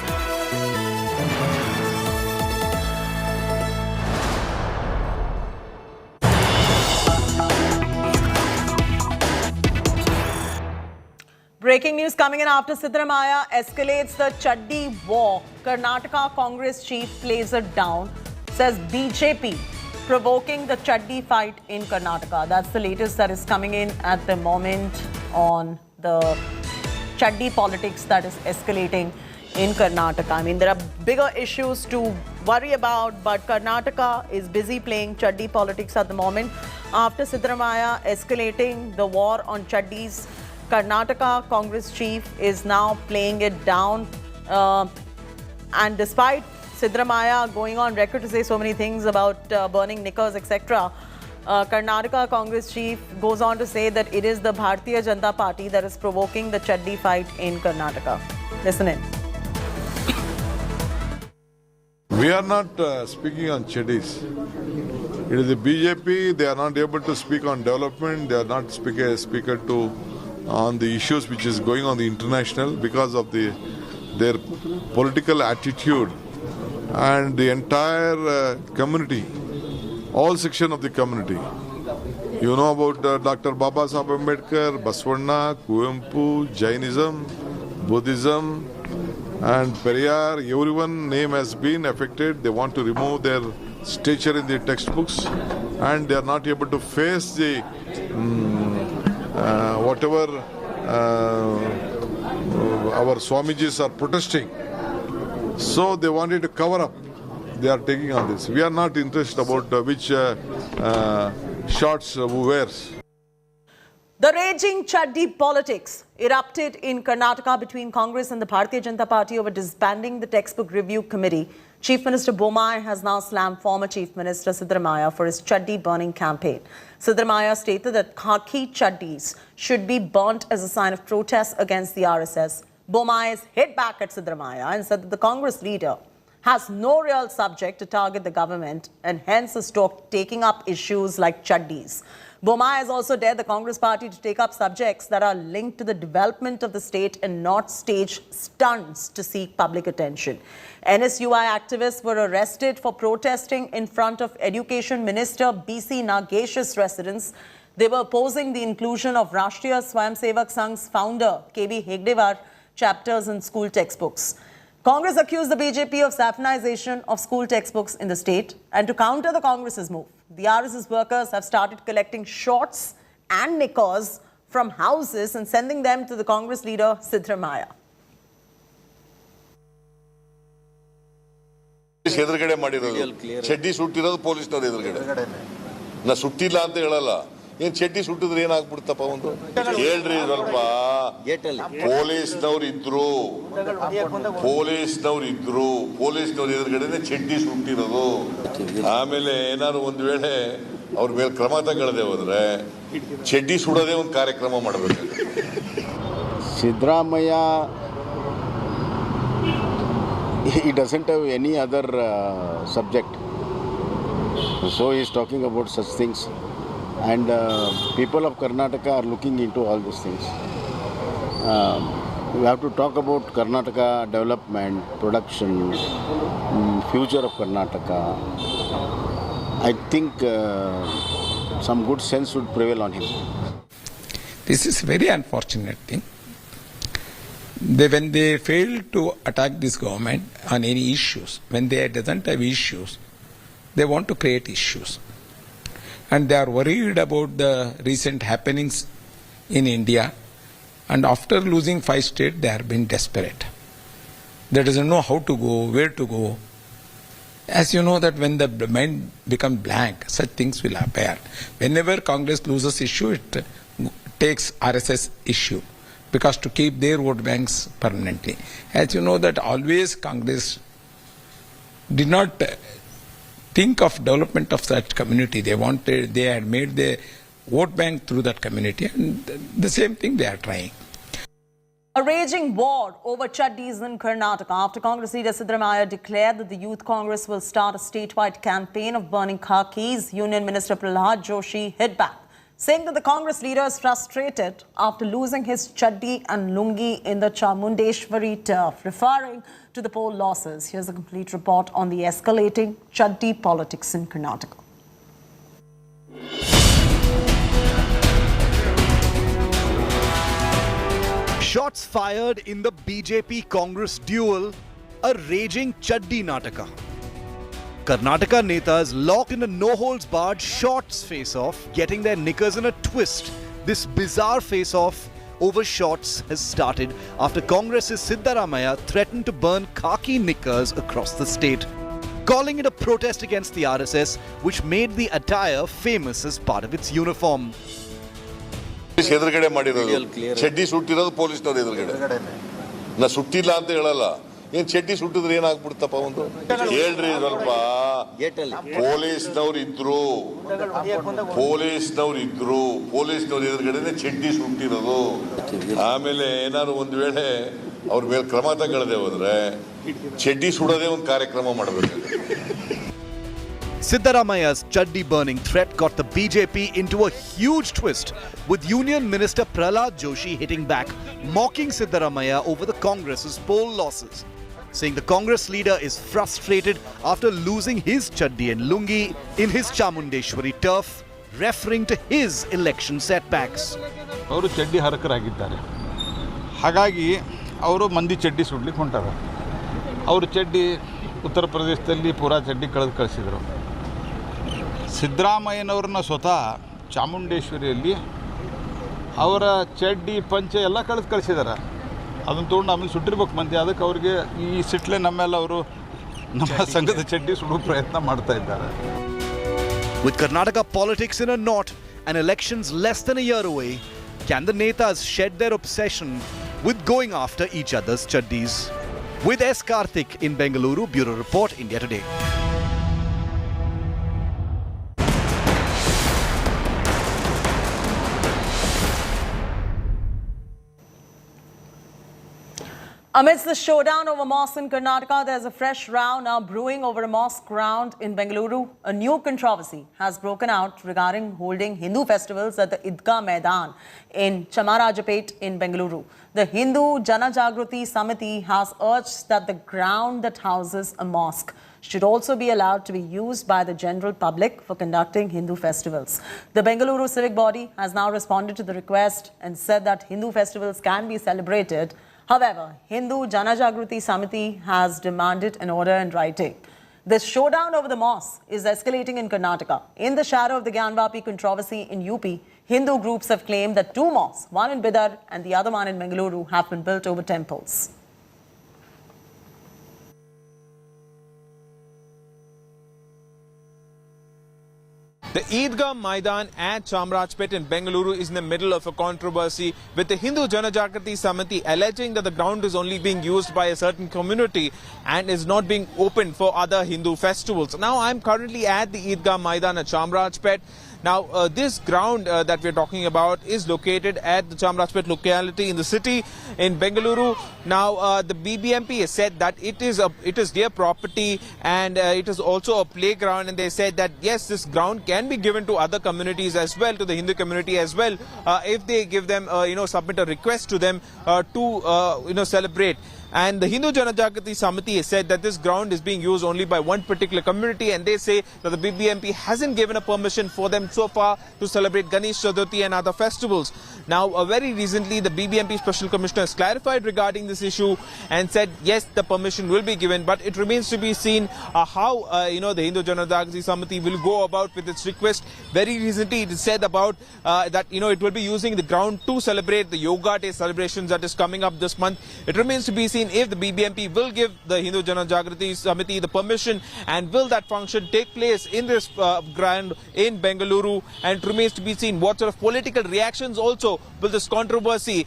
Breaking news coming in after Siddaramaiah escalates the chaddi war. Karnataka Congress chief plays it down, says BJP provoking the chaddi fight in Karnataka. That's the latest that is coming in at the moment on the chaddi politics that is escalating in Karnataka. I mean, there are bigger issues to worry about, but Karnataka is busy playing chaddi politics at the moment. After Siddaramaiah escalating the war on chaddis, Karnataka Congress chief is now playing it down. And despite Siddaramaiah going on record to say so many things about burning knickers, etc., Karnataka Congress chief goes on to say that it is the Bharatiya Janata Party that is provoking the chaddi fight in Karnataka. Listen in. We are not speaking on chaddis. It is the BJP. They are not able to speak on development. They are not speaker to on the issues which is going on the international because of their political attitude, and the entire community, all section of the community. You know about Dr. Baba Sahib Ambedkar, Baswanna, Kuvempu, Jainism, Buddhism, and Periyar. Everyone name has been affected. They want to remove their stature in the textbooks, and they are not able to face the whatever our Swamijis are protesting. So they wanted to cover up. They are taking on this. We are not interested about which shorts who wears. The raging chaddi politics erupted in Karnataka between Congress and the Bharatiya Janata Party over disbanding the textbook review committee. Chief Minister Bommai has now slammed former Chief Minister Siddaramaiah for his chaddi burning campaign. Siddaramaiah stated that khaki chaddis should be burnt as a sign of protest against the RSS. Bommai has hit back at Siddaramaiah and said that the Congress leader has no real subject to target the government and hence is taking up issues like chaddis. Bommai has also dared the Congress party to take up subjects that are linked to the development of the state and not stage stunts to seek public attention. NSUI activists were arrested for protesting in front of Education Minister B.C. Nagesh's residence. They were opposing the inclusion of Rashtriya Swayamsevak Sangh's founder KB Hegdewar chapters in school textbooks. Congress accused the BJP of saffronization of school textbooks in the state, and to counter the Congress's move, the RSS workers have started collecting shorts and knickers from houses and sending them to the Congress leader Siddaramaiah. ಎದುರುಗಡೆ ಮಾಡಿರೋದು ಚಡ್ಡಿ ಸುಟ್ಟಿರೋದು ಪೊಲೀಸ್ನವ್ರ ಎದುರುಗಡೆ ನಾ ಸುಟ್ಟಿಲ್ಲ ಅಂತ ಹೇಳಲ್ಲ. ಏನ್ ಚಡ್ಡಿ ಸುಟ್ಟಿದ್ರೆ ಏನಾಗ್ಬಿಡ್ತಪ್ಪ ಒಂದು ಹೇಳ್ರಿ ಸ್ವಲ್ಪ. ಪೊಲೀಸ್ನವ್ರು ಇದ್ರು ಪೊಲೀಸ್ನವ್ರು ಎದುರುಗಡೆ ಚಡ್ಡಿ ಸುಟ್ಟಿರೋದು. ಆಮೇಲೆ ಏನಾದ್ರು ಒಂದ್ ವೇಳೆ ಅವ್ರ ಮೇಲೆ ಕ್ರಮ ತಗೊಳ್ಳದೆ ಹೋದ್ರೆ ಚಡ್ಡಿ ಸುಡೋದೇ ಒಂದು ಕಾರ್ಯಕ್ರಮ ಮಾಡಬೇಕು. Siddaramaiah he doesn't have any other subject, so he is talking about such things, and people of Karnataka are looking into all these things. We have to talk about Karnataka development, production, future of Karnataka. I think some good sense would prevail on him. This is very unfortunate thing. When they fail to attack this government on any issues, when they doesn't have issues, they want to create issues. And they are worried about the recent happenings in India. And after losing 5 states, they have been desperate. They doesn't know how to go, where to go. As you know that when the mind becomes blank, such things will appear. Whenever Congress loses issue, it takes RSS issue, because to keep their vote banks permanently. As you know that always Congress did not think of development of that community. They had made the vote bank through that community, and the same thing they are trying. A raging war over chaddis in Karnataka after Congress leader Siddaramaiah declared that the Youth Congress will start a statewide campaign of burning khakis. Union Minister Prahlad Joshi hit back, saying that the Congress leader is frustrated after losing his chaddi and lungi in the Chamundeshwari turf, referring to the poll losses. Here's a complete report on the escalating chaddi politics in Karnataka. Shots fired in the BJP-Congress duel, a raging chaddi nataka. Karnataka netas locked in a no-holds-barred shots face-off, getting their knickers in a twist. This bizarre face-off over shots has started after Congress's Siddaramaiah threatened to burn khaki knickers across the state, calling it a protest against the RSS, which made the attire famous as part of its uniform. ಎದುರುಗಡೆ ಮಾಡಿರೋದು ಚಡ್ಡಿ ಸುಟ್ಟಿರೋದು ಪೊಲೀಸ್ನವ್ರು ಎದುರುಗಡೆ. ನಾ ಸುಟ್ಟಿಲ್ಲ ಅಂತ ಹೇಳಲ್ಲ. ಏನ್ ಚಡ್ಡಿ ಸುಟ್ಟಿದ್ರೆ ಏನಾಗ್ಬಿಡ್ತಪ್ಪ ಒಂದು ಹೇಳ್ರಿ ಸ್ವಲ್ಪ. ಪೊಲೀಸ್ನವ್ರು ಇದ್ರು ಎದುರುಗಡೆ ಚಡ್ಡಿ ಸುಟ್ಟಿರೋದು. ಆಮೇಲೆ ಏನಾದ್ರು ಒಂದ್ ವೇಳೆ ಅವ್ರ ಮೇಲೆ ಕ್ರಮ ತಗೊಳ್ಳದೆ ಹೋದ್ರೆ ಚಡ್ಡಿ ಸುಡೋದೇ ಒಂದು ಕಾರ್ಯಕ್ರಮ ಮಾಡಬೇಕು. Siddaramaiah's chaddi burning threat got the BJP into a huge twist, with Union Minister Prahlad Joshi hitting back, mocking Siddaramaiah over the Congress's poll losses, saying the Congress leader is frustrated after losing his chaddi and lungi in his Chamundeshwari turf, referring to his election setbacks. ಅವರು ಚಡ್ಡಿ ಹರಕರಾಗಿದ್ದಾರೆ, ಹಾಗಾಗಿ ಅವರು ಮಂದಿ ಚಡ್ಡಿ ಸುಡ್ಲಿಕ್ಕೆ ಹೊಂಟಾರ. ಅವರು ಚಡ್ಡಿ ಉತ್ತರ ಪ್ರದೇಶದಲ್ಲಿ ಪೂರಾ ಚಡ್ಡಿ ಕಳಿಸಿದರು. ಸಿದ್ದರಾಮಯ್ಯನವ್ರನ್ನ ಸ್ವತಃ ಚಾಮುಂಡೇಶ್ವರಿಯಲ್ಲಿ ಅವರ ಚಡ್ಡಿ ಪಂಚೆ ಎಲ್ಲ ಕಳಿಸಿದ್ದಾರೆ. ಅದನ್ನು ತೊಗೊಂಡು ಆಮೇಲೆ ಸುಟ್ಟಿರ್ಬೇಕು ಮಂದಿ. ಅದಕ್ಕೆ ಅವ್ರಿಗೆ ಈ ಸಿಟ್ಲೆ ನಮ್ಮೆಲ್ಲ ಅವರು ನಮ್ಮ ಸಂಘದ ಚಡ್ಡಿ ಸುಡುವ ಪ್ರಯತ್ನ ಮಾಡ್ತಾ ಇದ್ದಾರೆ. With Karnataka politics in a knot and elections less than a year away, can the netas shed their obsession with going after each other's chaddis? With S. Karthik in Bengaluru, Bureau Report, India Today. Amidst the showdown over mosques in Karnataka, there's a fresh row now brewing over a mosque ground in Bengaluru. A new controversy has broken out regarding holding Hindu festivals at the Idgah Maidan in Chamarajapet in Bengaluru. The Hindu Janajagruti Samiti has urged that the ground that houses a mosque should also be allowed to be used by the general public for conducting Hindu festivals. The Bengaluru civic body has now responded to the request and said that Hindu festivals can be celebrated. However, Hindu Janajagruti Samiti has demanded an order in writing. This showdown over the mosque is escalating in Karnataka. In the shadow of the Gyanvapi controversy in UP, Hindu groups have claimed that 2 mosques, one in Bidar and the other one in Bengaluru, have been built over temples. The Eidgah Maidan at Chamrajpet in Bengaluru is in the middle of a controversy, with the Hindu Janajagrati Samiti alleging that the ground is only being used by a certain community and is not being opened for other Hindu festivals. Now, I'm currently at the Eidgah Maidan at Chamrajpet. Now, this ground that we're talking about is located at the Chamrajpet locality in the city in Bengaluru. Now, the BBMP has said that it is their property and it is also a playground, and they said that yes, this ground can be given to other communities as well, to the Hindu community as well, if they give them, submit a request to them to, celebrate. And the Hindu Janajagrati Samiti has said that this ground is being used only by one particular community, and they say that the BBMP hasn't given a permission for them so far to celebrate Ganesh Chaturthi and other festivals. Now, very recently, the BBMP Special Commissioner has clarified regarding this issue and said, yes, the permission will be given, but it remains to be seen how, the Hindu Janajagrati Samiti will go about with its request. Very recently, it is said about that, it will be using the ground to celebrate the Yoga Day celebrations that is coming up this month. It remains to be seen if the BBMP will give the Hindu Janajagrati Samiti the permission, and will that function take place in this ground in Bengaluru. And it remains to be seen what sort of political reactions also will this controversy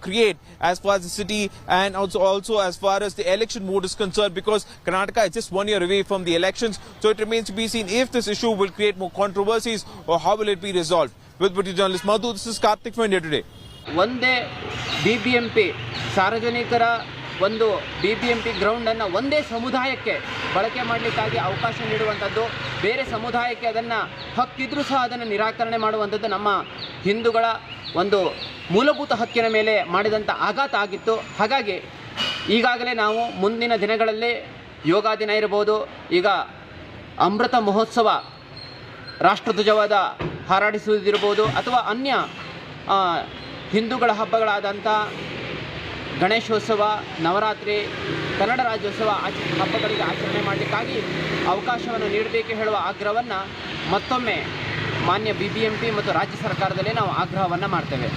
create as far as the city and also as far as the election mood is concerned, because Karnataka is just 1 year away from the elections. So it remains to be seen if this issue will create more controversies or how will it be resolved. With British journalist Madhu, this is Karthik for India Today. ಒಂದೇ BBMP ಸಾರ್ವಜನಿಕರ ಒಂದು BBMP ಗ್ರೌಂಡನ್ನು ಒಂದೇ ಸಮುದಾಯಕ್ಕೆ ಬಳಕೆ ಮಾಡಲಿಕ್ಕಾಗಿ ಅವಕಾಶ ನೀಡುವಂಥದ್ದು, ಬೇರೆ ಸಮುದಾಯಕ್ಕೆ ಅದನ್ನು ಹಕ್ಕಿದ್ರೂ ಸಹ ಅದನ್ನು ನಿರಾಕರಣೆ ಮಾಡುವಂಥದ್ದು ನಮ್ಮ ಹಿಂದೂಗಳ ಒಂದು ಮೂಲಭೂತ ಹಕ್ಕಿನ ಮೇಲೆ ಮಾಡಿದಂಥ ಆಘಾತ ಆಗಿತ್ತು. ಹಾಗಾಗಿ ಈಗಾಗಲೇ ನಾವು ಮುಂದಿನ ದಿನಗಳಲ್ಲಿ ಯೋಗ ದಿನ ಇರಬಹುದು, ಈಗ ಅಮೃತ ಮಹೋತ್ಸವ ರಾಷ್ಟ್ರಧ್ವಜವಾದ ಹಾರಾಡಿಸುವುದಿರಬಹುದು, ಅಥವಾ ಅನ್ಯ ಹಿಂದೂಗಳ ಹಬ್ಬಗಳಾದಂಥ ಗಣೇಶೋತ್ಸವ, ನವರಾತ್ರಿ, ಕನ್ನಡ ರಾಜ್ಯೋತ್ಸವ ಹಬ್ಬಗಳಿಗೆ ಆಚರಣೆ ಮಾಡಲಿಕ್ಕಾಗಿ ಅವಕಾಶವನ್ನು ನೀಡಬೇಕು ಹೇಳುವ ಆಗ್ರಹವನ್ನು ಮತ್ತೊಮ್ಮೆ ಮಾನ್ಯ BBMP ಮತ್ತು ರಾಜ್ಯ ಸರ್ಕಾರದಲ್ಲಿ ನಾವು ಆಗ್ರಹವನ್ನು ಮಾಡ್ತೇವೆ.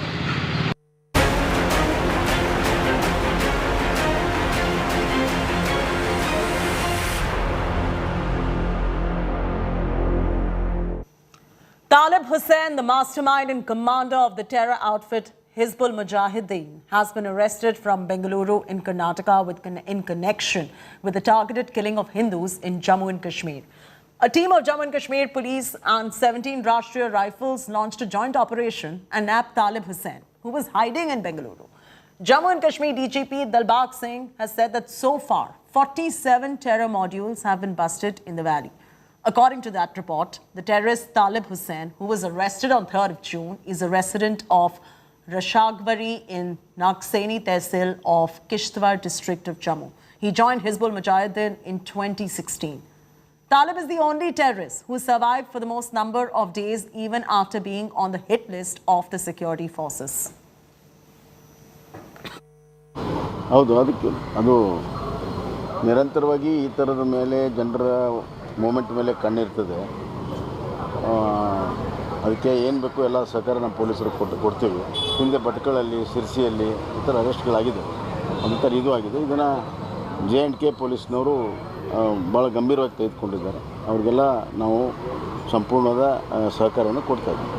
Talib Hussain, the mastermind and commander of the terror outfit Hizbul Mujahideen, has been arrested from Bengaluru in Karnataka in connection with the targeted killing of Hindus in Jammu and Kashmir. A team of Jammu and Kashmir police and 17 Rashtriya Rifles launched a joint operation and nabbed Talib Hussain, who was hiding in Bengaluru. Jammu and Kashmir DGP Dalbagh Singh has said that so far 47 terror modules have been busted in the valley. According to that report, the terrorist Talib Hussain, who was arrested on 3rd of June, is a resident of Rashagwari in Nagseni Tehsil of Kishtwar district of Jammu. He joined Hizbul Mujahideen in 2016. Talib is the only terrorist who survived for the most number of days, even after being on the hit list of the security forces. ಹೌದು, ಅದು ನಿರಂತರವಾಗಿ ಈ ಥರದ ಮೇಲೆ ಜನರ moment ಮೇಲೆ ಕಣ್ಣಿರ್ತದೆ. ಅದಕ್ಕೆ ಏನು ಬೇಕು ಎಲ್ಲ ಸಹಕಾರ ನಮ್ಮ ಪೊಲೀಸರು ಕೊಡ್ತೀವಿ. ಹಿಂದೆ ಭಟ್ಕಳಲ್ಲಿ, ಸಿರ್ಸಿಯಲ್ಲಿ ಈ ಥರ ಅರೆಸ್ಟ್ಗಳಾಗಿದೆ, ಒಂಥರ ಇದು ಆಗಿದೆ. ಇದನ್ನು J&K ಪೊಲೀಸ್ನವರು ಭಾಳ ಗಂಭೀರವಾಗಿ ತೆಗೆದುಕೊಂಡಿದ್ದಾರೆ. ಅವ್ರಿಗೆಲ್ಲ ನಾವು ಸಂಪೂರ್ಣದ ಸಹಕಾರವನ್ನು ಕೊಡ್ತಾ ಇದ್ದೀವಿ.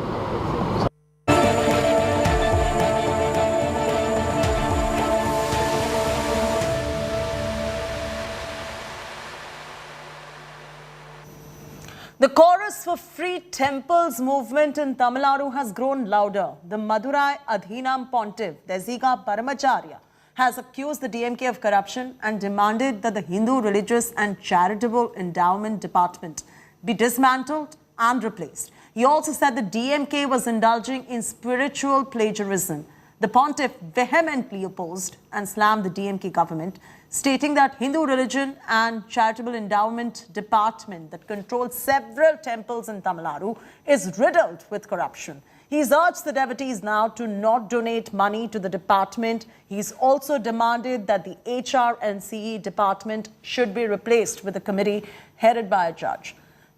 The chorus for free temples movement in Tamil Nadu has grown louder. The Madurai DMK-Pontiff, Desiga Paramacharya, has accused the DMK of corruption and demanded that the Hindu Religious and Charitable Endowment Department be dismantled and replaced. He also said the DMK was indulging in spiritual plagiarism. The Pontiff vehemently opposed and slammed the DMK government, stating that Hindu Religion and Charitable Endowment Department that controls several temples in Tamil Nadu is riddled with corruption. He's urged the devotees now to not donate money to the department. He's also demanded that the HR&CE department should be replaced with a committee headed by a judge.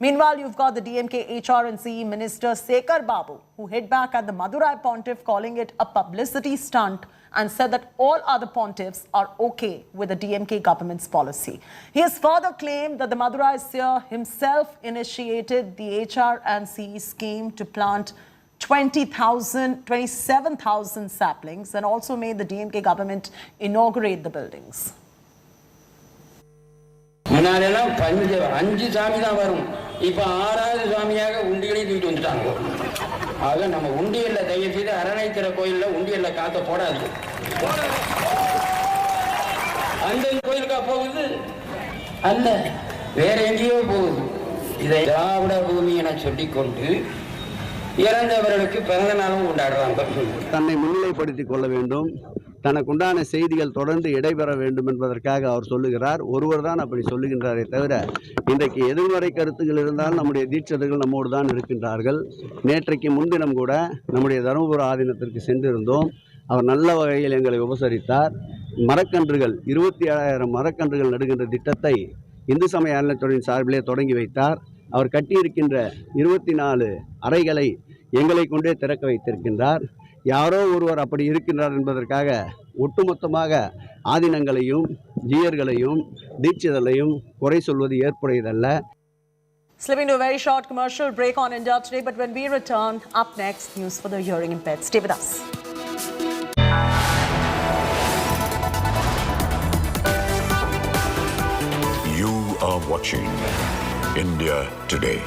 Meanwhile, you've got the DMK HR&CE Minister Sekar Babu, who hit back at the Madurai Pontiff, calling it a publicity stunt and said that all other pontiffs are okay with the DMK government's policy. He has further claimed that the Madurai seer himself initiated the HR&C scheme to plant 27,000 saplings and also made the DMK government inaugurate the buildings. முன்னாலெல்லாம் 5 சாமி தான் வரும். இப்போ 6வது சாமியாக உண்டியலை தூக்கிட்டு வந்துட்டாங்க. ஆக நம்ம உண்டியல்ல தயவு செய்து அரணைத்திர கோயில்ல உண்டியல்ல காத்த போடாது. அந்த கோயிலுக்கா போகுது? அல்ல, வேற எங்கேயோ போகுது. இதை திராவிட பூமி என சொல்லிக்கொண்டு இறந்தவர்களுக்கு பிறந்த நாளும் கொண்டாடுறாங்க. தன்னை முன்னிலைப்படுத்திக் கொள்ள வேண்டும், தனக்குண்டான செய்திகள் தொடர்ந்து இடைபெற வேண்டும் என்பதற்காக அவர் சொல்லுகிறார். ஒருவர் தான் அப்படி சொல்லுகின்றாரே தவிர இன்றைக்கு எதிர்மறை கருத்துக்கள் இருந்தால் நம்முடைய தீட்சதர்கள் நம்மோடு தான் இருக்கின்றார்கள். நேற்றைக்கு முன்தினம் கூட நம்முடைய தருமபுர ஆதீனத்திற்கு சென்றிருந்தோம். அவர் நல்ல வகையில் எங்களை உபசரித்தார். மரக்கன்றுகள் 27,000 மரக்கன்றுகள் நடுகின்ற திட்டத்தை இந்து சமய அறநிலையத்துறையின் சார்பிலே தொடங்கி வைத்தார். அவர் கட்டியிருக்கின்ற 24 அறைகளை எங்களை கொண்டே திறக்க வைத்திருக்கின்றார். யாரோ ஒருவர் அப்படி இருக்கின்றார் என்பதற்காக ஒட்டுமொத்தமாக ஆதீனங்களையும் ஜீயர்களையும் தீட்சிதர்களையும் குறை சொல்வது ஏற்புடையதல்ல. Slipping to a very short commercial break on India Today, but when we return, up next, news for the hearing impaired. Stay with us. You are watching India Today.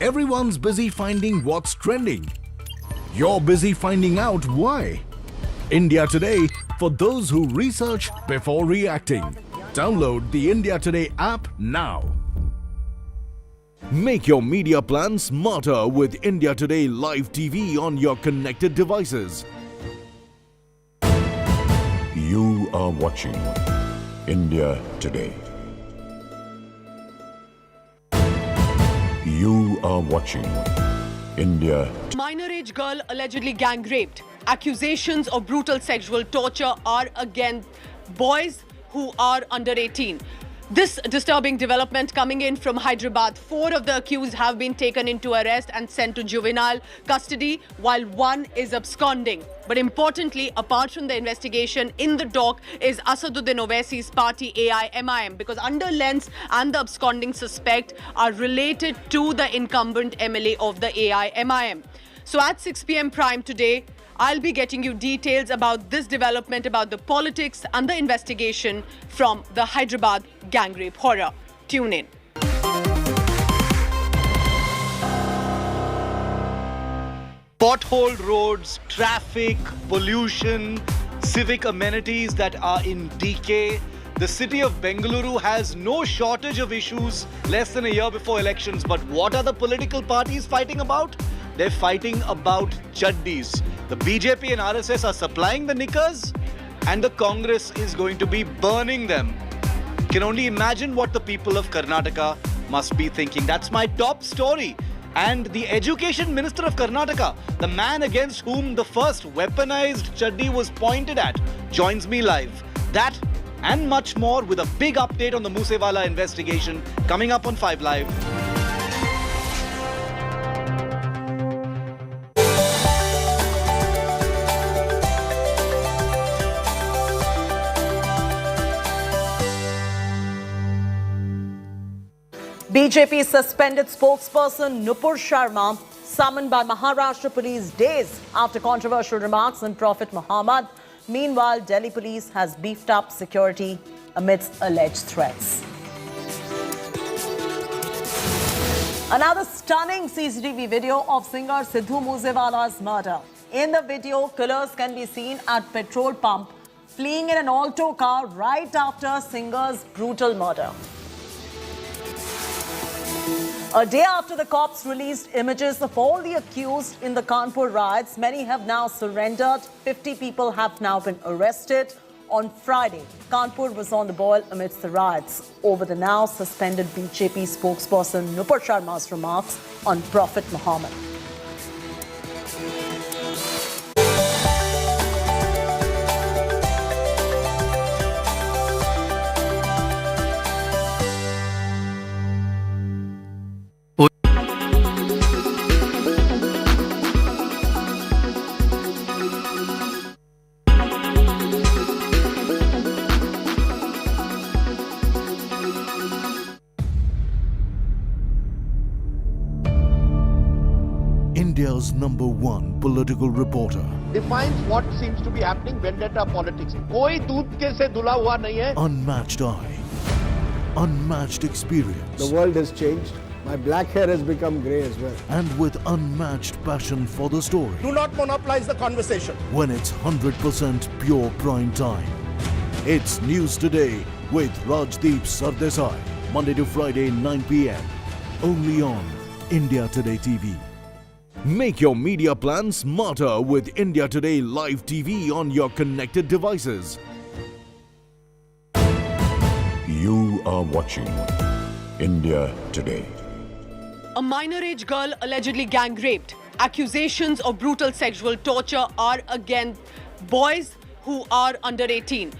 Everyone's busy finding what's trending. You're busy finding out why. India Today, for those who research before reacting. Download the India Today app now. Make your media plan smarter with India Today live TV on your connected devices. You are watching India Today. You are watching India. Minor age girl allegedly gang raped. Accusations of brutal sexual torture are against boys who are under 18. This disturbing development coming in from Hyderabad. 4 of the accused have been taken into arrest and sent to juvenile custody, while 1 is absconding. But importantly, apart from the investigation, in the dock is Asaduddin Owaisi's party AIMIM, because Under Lens and the absconding suspect are related to the incumbent MLA of the AIMIM. So at 6 p.m. prime today, I'll be getting you details about this development, about the politics and the investigation from the Hyderabad gang rape horror. Tune in. Potholed roads, traffic, pollution, civic amenities that are in decay. The city of Bengaluru has no shortage of issues less than a year before elections. But what are the political parties fighting about? They're fighting about chaddis. The BJP and RSS are supplying the knickers, and the Congress is going to be burning them. Can only imagine what the people of Karnataka must be thinking. That's my top story. And the Education Minister of Karnataka, the man against whom the first weaponized chaddi was pointed at, joins me live. That and much more with a big update on the Musewala investigation coming up on 5 Live. BJP suspended spokesperson Nupur Sharma, summoned by Maharashtra Police days after controversial remarks on Prophet Muhammad. Meanwhile, Delhi Police has beefed up security amidst alleged threats. Another stunning CCTV video of singer Sidhu Musewala's murder. In the video, killers can be seen at petrol pump, fleeing in an Alto car right after singer's brutal murder. A day after the cops released images of all the accused in the Kanpur riots, many have now surrendered. 50 people have now been arrested. On Friday, Kanpur was on the boil amidst the riots over the now suspended BJP spokesperson Nupur Sharma's remarks on Prophet Muhammad. India's #1 political reporter. Defines what seems to be happening, vendetta politics. कोई दूध के से धुला हुआ नहीं है. Unmatched eye, unmatched experience. The world has changed. My black hair has become grey as well. And with unmatched passion for the story. Do not monopolize the conversation. When it's 100% pure prime time. It's News Today with Rajdeep Sardesai. Monday to Friday, 9 p.m. Only on India Today TV. Make your media plan smarter with India Today Live TV on your connected devices. You are watching India Today. A minor-age girl allegedly gang-raped. Accusations of brutal sexual torture are against boys who are under 18.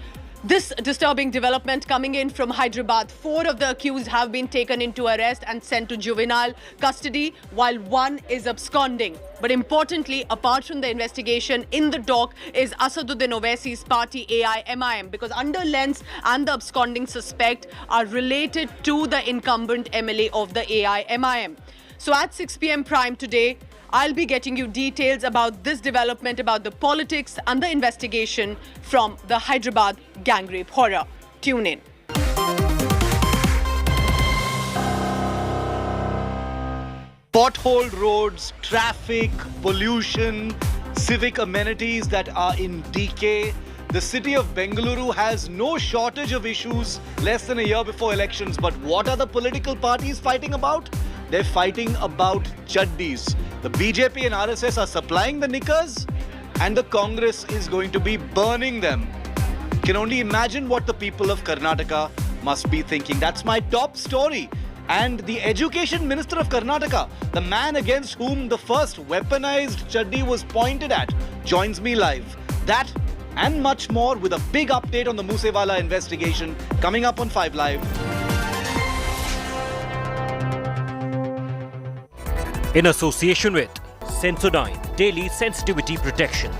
This disturbing development coming in from Hyderabad. 4 of the accused have been taken into arrest and sent to juvenile custody, while 1 is absconding. But importantly, apart from the investigation, in the dock is Asaduddin Owaisi's party AIMIM, because Under Lens and the absconding suspect are related to the incumbent MLA of the AIMIM. So at 6 p.m. prime today, I'll be getting you details about this development, about the politics and the investigation from the Hyderabad gang rape horror. Tune in. Potholed roads, traffic, pollution, civic amenities that are in decay. The city of Bengaluru has no shortage of issues less than a year before elections. But what are the political parties fighting about? They're fighting about chaddis. The BJP and RSS are supplying the knickers, and the Congress is going to be burning them. Can only imagine what the people of Karnataka must be thinking. That's my top story. And the Education Minister of Karnataka, the man against whom the first weaponized chaddi was pointed at, joins me live. That and much more with a big update on the Musewala investigation coming up on 5 Live. In association with Sensodyne Daily Sensitivity Protection.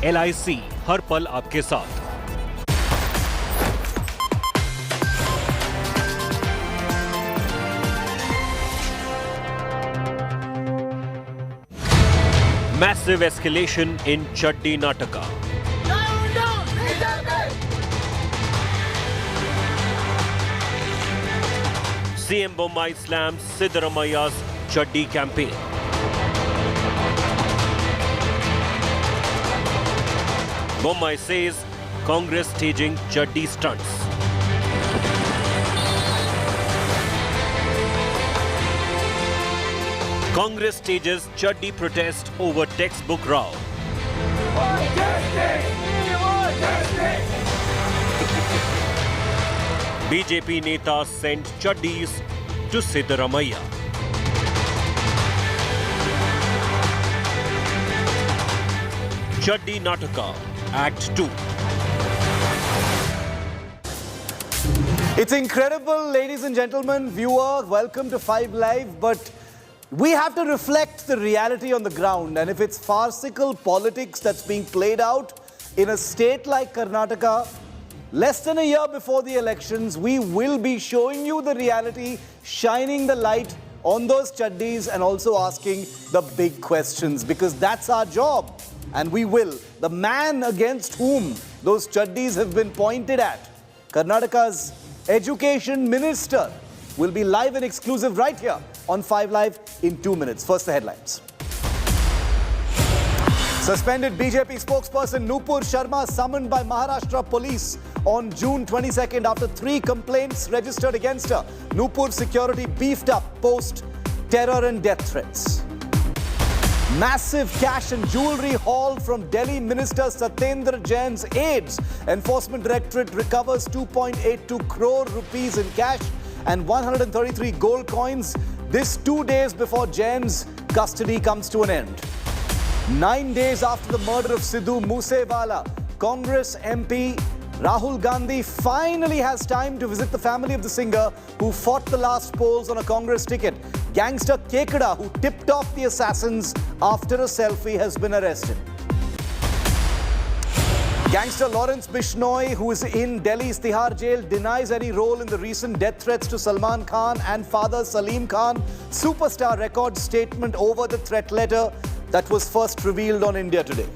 LIC हर पल आपके साथ. Massive escalation in Chaddi Nataka. CM Mumbai slams Siddaramaia's Chaddi campaign. Mumbai says Congress staging Chaddi stunts. Congress stages Chaddi protest over textbook row. BJP netas sent chaddis to Siddaramaiah. Chaddi Nataka, Act 2. It's incredible, ladies and gentlemen, viewer, welcome to 5 Live, but we have to reflect the reality on the ground, and if it's farcical politics that's being played out in a state like Karnataka, less than a year before the elections, we will be showing you the reality, shining the light on those chaddis and also asking the big questions, because that's our job, and we will. The man against whom those chaddis have been pointed at, Karnataka's Education Minister, will be live and exclusive right here on 5 Live in 2 minutes. First, the headlines. Suspended BJP spokesperson Nupur Sharma summoned by Maharashtra Police on June 22nd after 3 complaints registered against her. Nupur security beefed up post terror and death threats. Massive cash and jewellery haul from Delhi Minister Satyendra Jain's aides. Enforcement Directorate recovers 2.82 crore rupees in cash and 133 gold coins. This 2 days before Jain's custody comes to an end. 9 days after the murder of Sidhu Musewala, Congress MP Rahul Gandhi finally has time to visit the family of the singer who fought the last polls on a Congress ticket. Gangster Kekada, who tipped off the assassins after a selfie, has been arrested. Gangster Lawrence Bishnoi, who is in Delhi's Tihar jail, denies any role in the recent death threats to Salman Khan and father Salim Khan. Superstar records statement over the threat letter that was first revealed on India Today.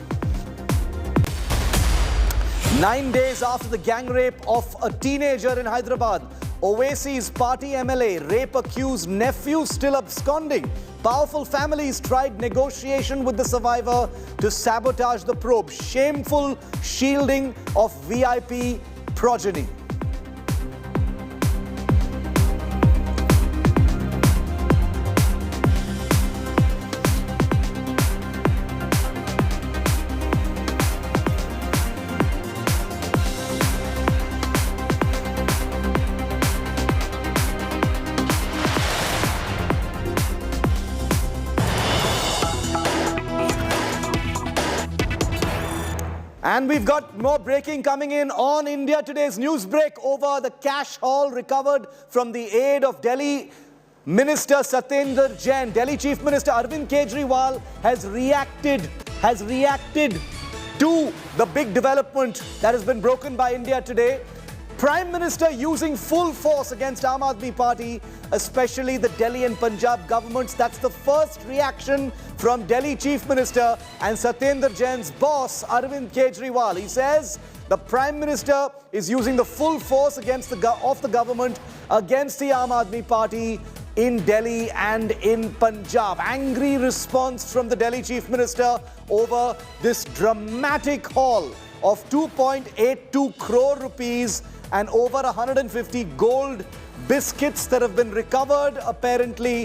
9 days after the gang rape of a teenager in Hyderabad, Owaisi's party MLA rape-accused nephew still absconding. Powerful families tried negotiation with the survivor to sabotage the probe. Shameful shielding of VIP progeny. And we've got more breaking coming in on India Today's news break over the cash haul recovered from the aid of Delhi Minister Satyendra Jain. Delhi Chief Minister Arvind Kejriwal has reacted to the big development that has been broken by India Today. Prime Minister using full force against Aam Aadmi Party, especially the Delhi and Punjab governments. That's the first reaction from Delhi Chief Minister and Satyendra Jain's boss, Arvind Kejriwal. He says the Prime Minister is using the full force against the government against the Aam Aadmi Party in Delhi and in Punjab. Angry response from the Delhi Chief Minister over this dramatic haul of 2.82 crore rupees and over 150 gold biscuits that have been recovered apparently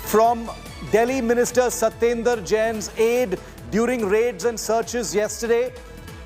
from Delhi Minister Satyendra Jain's aid during raids and searches yesterday.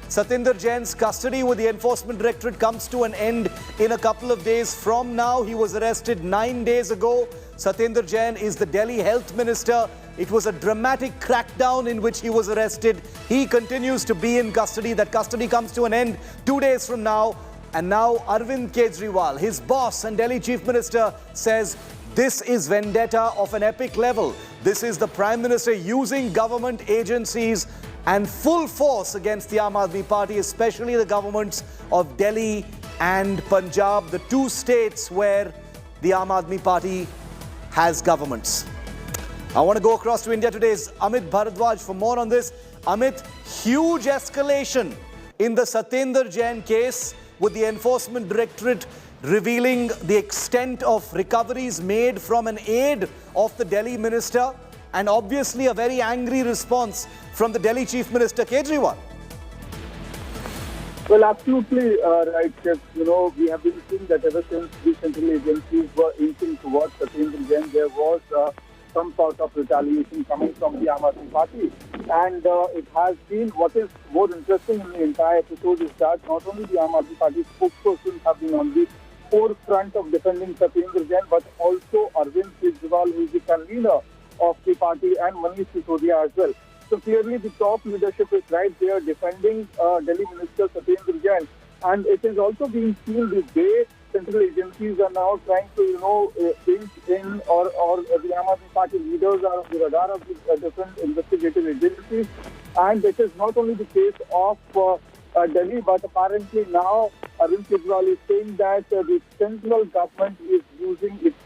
Satyendra Jain's custody with the Enforcement Directorate comes to an end in a couple of days from now. He was arrested 9 days ago. Satyendra Jain is the Delhi Health Minister. It was a dramatic crackdown in which he was arrested. He continues to be in custody. That custody comes to an end 2 days from now. And now Arvind Kejriwal, his boss and Delhi Chief Minister, says this is vendetta of an epic level. This is the Prime Minister using government agencies and full force against the Aam Aadmi Party, especially the governments of Delhi and Punjab, the 2 states where the Aam Aadmi Party has governments. I want to go across to India Today's Amit Bharadwaj for more on this. Amit, huge escalation in the Satyendra Jain case, with the Enforcement Directorate revealing the extent of recoveries made from an aid of the Delhi Minister, and obviously a very angry response from the Delhi Chief Minister Kejriwal. Well, absolutely right, Chef. You know, we have been seeing that ever since the central agencies were inching towards Satyendra Jain, there was some sort of retaliation coming from the Aam Aadmi Party. And it has been, what is more interesting in the entire episode is that not only the Aam Aadmi Party spokespersons have been on the forefront of defending Satyendra Jain, but also Arvind Kejriwal, who is the convener of the party, and Manish Sisodia as well. So clearly the top leadership is right there defending Delhi Minister Satyendra Jain. And it is also being seen the way central agencies are now trying to, inch in, or the Aam Aadmi Party leaders are on the radar of the different investigative agencies. And it is not only the case of Delhi, but apparently now Arvind Kejriwal is saying that the central government is using its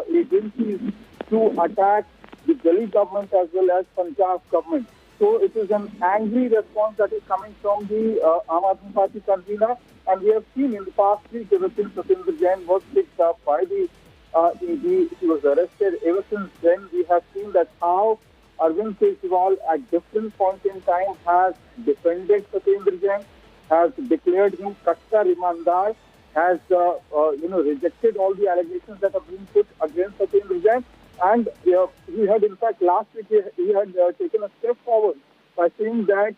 agencies to attack the Delhi government as well as Punjab government. So it is an angry response that is coming from the Aam Aadmi Party convener. And we have seen in the past week, ever since Satyendra Jain was picked up by the he was arrested. Ever since then, we have seen that how Arvind Kejriwal at different points in time has defended Satyendra Jain, has declared him katta imandar, has rejected all the allegations that have been put against Satyendra Jain, and he had in fact last week he had taken a step forward by saying that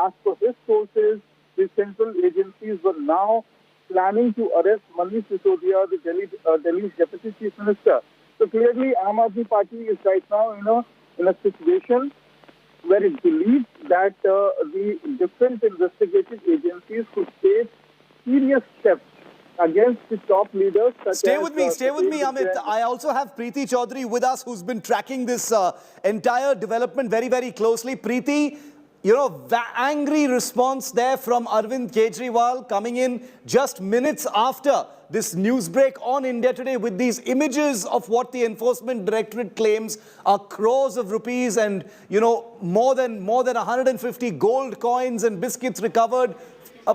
as per his sources, the central agencies were now planning to arrest Manish Sisodia, the Delhi's Deputy Chief Minister. So clearly, Aam Aadmi Party is right now in a situation where it believes that the different investigative agencies could take serious steps against the top leaders. Stay with me, Amit. I also have Preeti Chaudhary with us, who's been tracking this entire development very, very closely. Preeti, angry response there from Arvind Kejriwal coming in just minutes after this news break on India Today with these images of what the Enforcement Directorate claims are crores of rupees and, more than 150 gold coins and biscuits recovered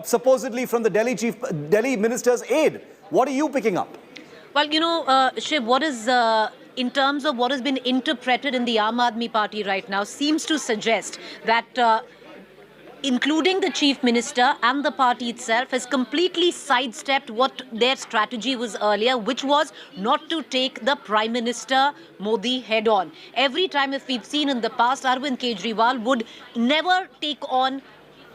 supposedly from the Delhi minister's aide. What are you picking up? Well, Shiv, what is in terms of what has been interpreted in the Aam Aadmi Party right now seems to suggest that including the Chief Minister and the party itself has completely sidestepped what their strategy was earlier, which was not to take the Prime Minister Modi head on. Every time, if we've seen in the past, Arvind Kejriwal would never take on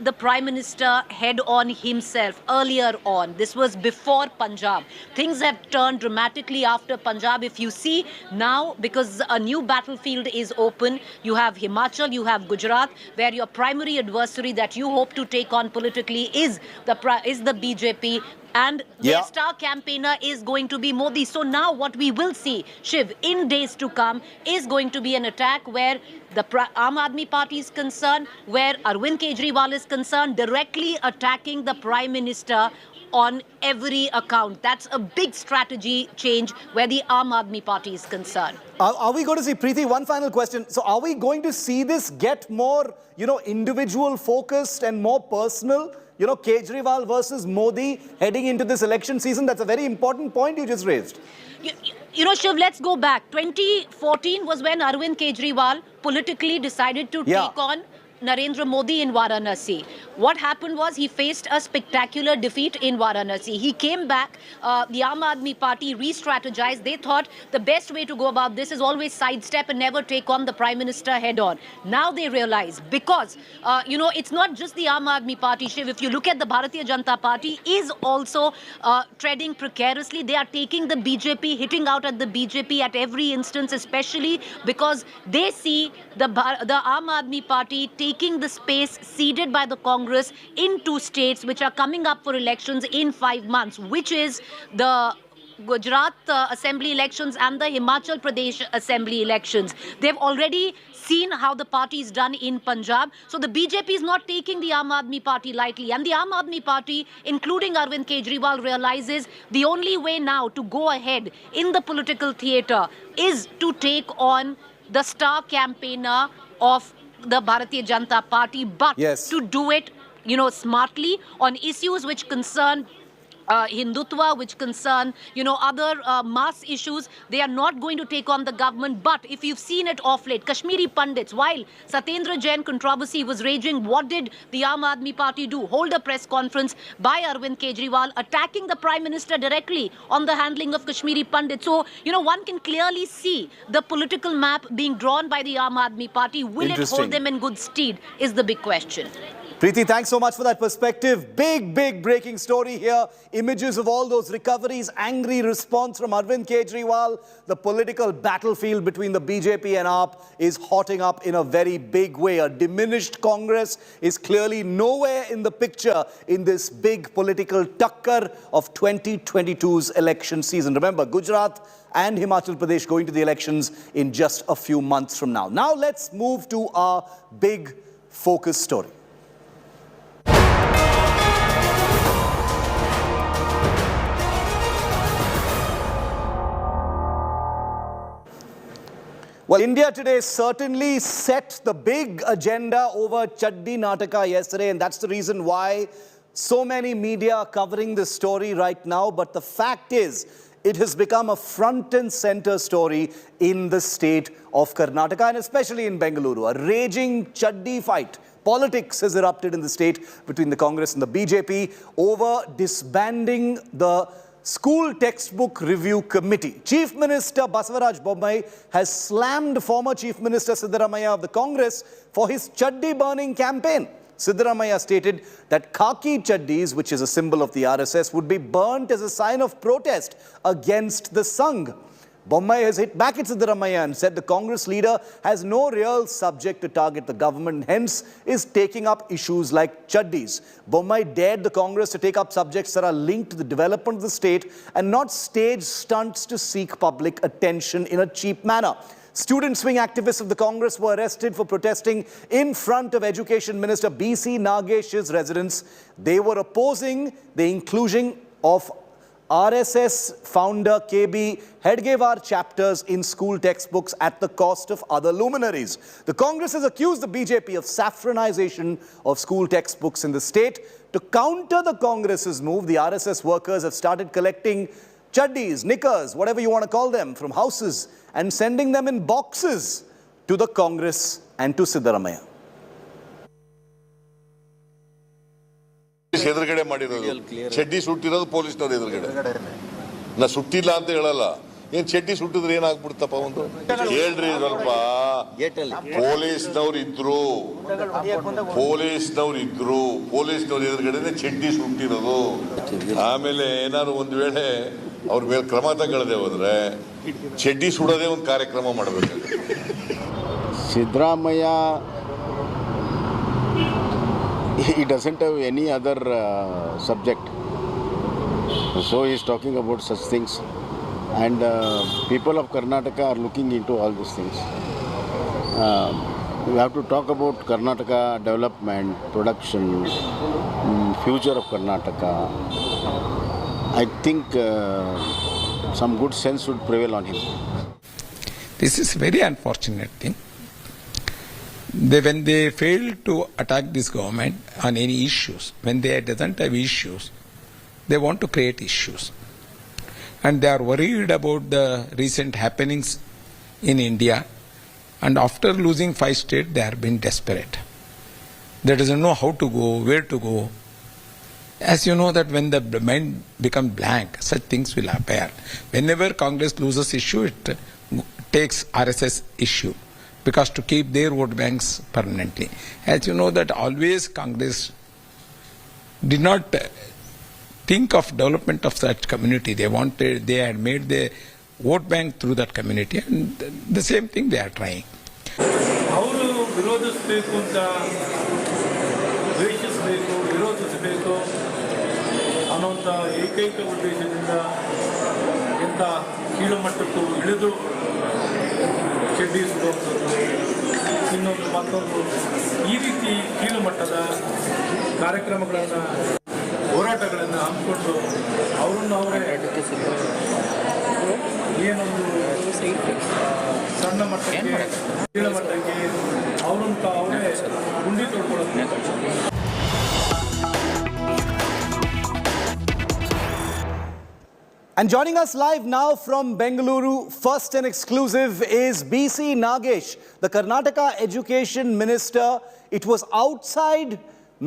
the Prime Minister head on himself earlier on. This was before Punjab. Things have turned dramatically after Punjab. If you see now, because a new battlefield is open, you have Himachal, you have Gujarat, where your primary adversary that you hope to take on politically is the BJP. And their star campaigner is going to be Modi. So now what we will see, Shiv, in days to come, is going to be an attack where the Aam Aadmi Party is concerned, where Arvind Kejriwal is concerned, directly attacking the Prime Minister on every account. That's a big strategy change where the Aam Aadmi Party is concerned. Are we going to see, Preeti, one final question. So are we going to see this get more, individual focused and more personal? Kejriwal versus Modi heading into this election season? That's a very important point you just raised. Shiv, let's go back. 2014 was when Arvind Kejriwal politically decided to take on Narendra Modi in Varanasi. What happened was he faced a spectacular defeat in Varanasi. He came back, the Aam Aadmi Party re-strategized. They thought the best way to go about this is always sidestep and never take on the Prime Minister head on. Now they realize, because, it's not just the Aam Aadmi Party, Shiv. If you look at the Bharatiya Janata Party is also treading precariously. They are taking the BJP, hitting out at the BJP at every instance, especially because they see the Aam Aadmi Party taking the space ceded by the Congress in two states which are coming up for elections in 5 months, which is the Gujarat Assembly elections and the Himachal Pradesh Assembly elections. They've already seen how the party is done in Punjab. So the BJP is not taking the Aam Aadmi Party lightly. And the Aam Aadmi Party, including Arvind Kejriwal, realizes the only way now to go ahead in the political theatre is to take on the star campaigner of the Bharatiya Janata Party, but to do it, smartly on issues which concern Hindutva, which concern, other mass issues. They are not going to take on the government. But if you've seen it off late, Kashmiri Pundits, while Satyendra Jain controversy was raging, what did the Aam Aadmi Party do? Hold a press conference by Arvind Kejriwal attacking the Prime Minister directly on the handling of Kashmiri Pundits. So, one can clearly see the political map being drawn by the Aam Aadmi Party. Will it hold them in good stead is the big question. Preeti, thanks so much for that perspective. Big breaking story here. Images of all those recoveries, angry response from Arvind Kejriwal. The political battlefield between the BJP and AAP is hotting up in a very big way. A diminished Congress is clearly nowhere in the picture in this big political tucker of 2022's election season. Remember, Gujarat and Himachal Pradesh going to the elections in just a few months from now. Now let's move to our big focus story. Well, India Today certainly set the big agenda over Chaddi Nataka yesterday, and that's the reason why so many media are covering this story right now. But the fact is, it has become a front and center story in the state of Karnataka and especially in Bengaluru. A raging chaddi fight. Politics has erupted in the state between the Congress and the BJP over disbanding the School Textbook Review Committee. Chief Minister Basavaraj Bommai has slammed former Chief Minister Siddaramaiah of the Congress for his chaddi burning campaign. Siddaramaiah stated that khaki chaddis, which is a symbol of the RSS, would be burnt as a sign of protest against the Sangh. Bommai has hit back at Siddaramaiah and said the Congress leader has no real subject to target the government and hence is taking up issues like chaddis. Bommai dared the Congress to take up subjects that are linked to the development of the state and not stage stunts to seek public attention in a cheap manner. Student swing activists of the Congress were arrested for protesting in front of Education Minister B.C. Nagesh's residence. They were opposing the inclusion of RSS founder KB Hedgewar chapters in school textbooks at the cost of other luminaries. The Congress has accused the BJP of saffronization of school textbooks in the state. To counter the Congress's move, the RSS workers have started collecting chaddis, knickers, whatever you want to call them, from houses and sending them in boxes to the Congress and to Siddaramaiah. ಎದುರುಗಡೆ ಮಾಡಿರೋದು ಚಡ್ಡಿ ಸುಟ್ಟಿರೋದು ಪೊಲೀಸ್ನವ್ರು ಎದುರುಗಡೆ ನಾ ಸುಟ್ಟಿಲ್ಲ ಅಂತ ಹೇಳಲ್ಲ ಏನ್ ಚಡ್ಡಿ ಸುಟ್ಟಿದ್ರೆ ಏನಾಗ್ಬಿಡ್ತಪ್ಪ ಒಂದು ಹೇಳ್ರಿ ಸ್ವಲ್ಪ ಪೊಲೀಸ್ನವ್ರು ಇದ್ರು ಪೊಲೀಸ್ನವ್ರ ಎದುರುಗಡೆ ಚಡ್ಡಿ ಸುಟ್ಟಿರೋದು ಆಮೇಲೆ ಏನಾದ್ರು ಒಂದು ವೇಳೆ ಅವ್ರ ಮೇಲೆ ಕ್ರಮ ತಗೊಳ್ಳದೆ ಹೋದ್ರೆ ಚಡ್ಡಿ ಸುಡೋದೇ ಒಂದು ಕಾರ್ಯಕ್ರಮ ಮಾಡಬೇಕು Siddaramaiah he doesn't have any other subject, so he is talking about such things, and people of Karnataka are looking into all these things. We have to talk about Karnataka development, production, future of Karnataka. I think some good sense would prevail on him. This is a very unfortunate thing. When they fail to attack this government on any issues, when they doesn't have issues, they want to create issues. And they are worried about the recent happenings in India. And after losing 5 states, they have been desperate. They doesn't know how to go, where to go. As you know that when the mind becomes blank, such things will appear. Whenever Congress loses issue, it takes RSS issue, because to keep their vote banks permanently. As you know that always Congress did not think of development of such community. They had made the vote bank through that community, and the same thing they are trying. ಅವರು ವಿರೋಧಿಸಬೇಕು ಅಂತ ದ್ವೇಷಿಸಬೇಕು ವಿರೋಧಿಸಬೇಕು ಅನ್ನುವಂಥ ಏಕೈಕ ಉದ್ದೇಶದಿಂದ ಇಂಥ ಕೀಳುಮಟ್ಟಕ್ಕೂ ಇಳಿದು ಚಡ್ಡಿ ಸುಡುವಂಥದ್ದು ಇನ್ನೊಂದು ಮತ್ತೊಂದು ಈ ರೀತಿ ಕೀಳುಮಟ್ಟದ ಕಾರ್ಯಕ್ರಮಗಳನ್ನು ಹೋರಾಟಗಳನ್ನು ಹಮ್ಮಿಕೊಂಡು ಅವರನ್ನು ಅವರೇ ಏನೊಂದು ಸಣ್ಣ ಮಟ್ಟಕ್ಕೆ ಕೀಳುಮಟ್ಟಕ್ಕೆ ಅವರನ್ನು ಅವರೇ ಗುಂಡಿ ತೊಡ್ಕೊಳ್ಳೋದು. And joining us live now from Bengaluru, first and exclusive, is B.C. Nagesh, the Karnataka Education Minister. It was outside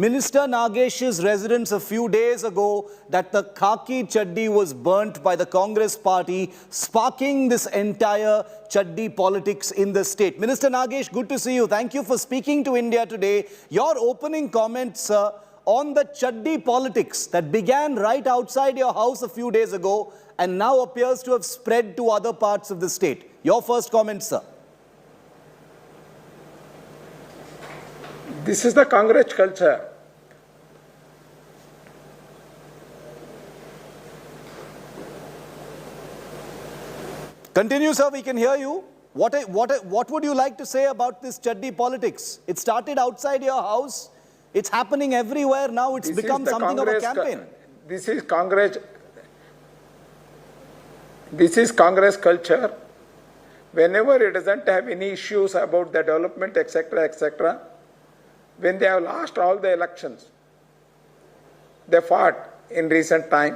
Minister Nagesh's residence a few days ago that the khaki chaddi was burnt by the Congress party, sparking this entire chaddi politics in the state. Minister Nagesh, good to see you. Thank you for speaking to India today. Your opening comments, sir, on the chaddi politics that began right outside your house a few days ago and now appears to have spread to other parts of the state. Your first comment, sir. This is the Congress culture. Continue, sir. We can hear you. What would you like to say about this chaddi politics? It started outside your house. It's happening everywhere now. It's become something of a campaign. This is Congress culture. Whenever it doesn't have any issues about the development, etc., when they have lost all the elections, they fought in recent time.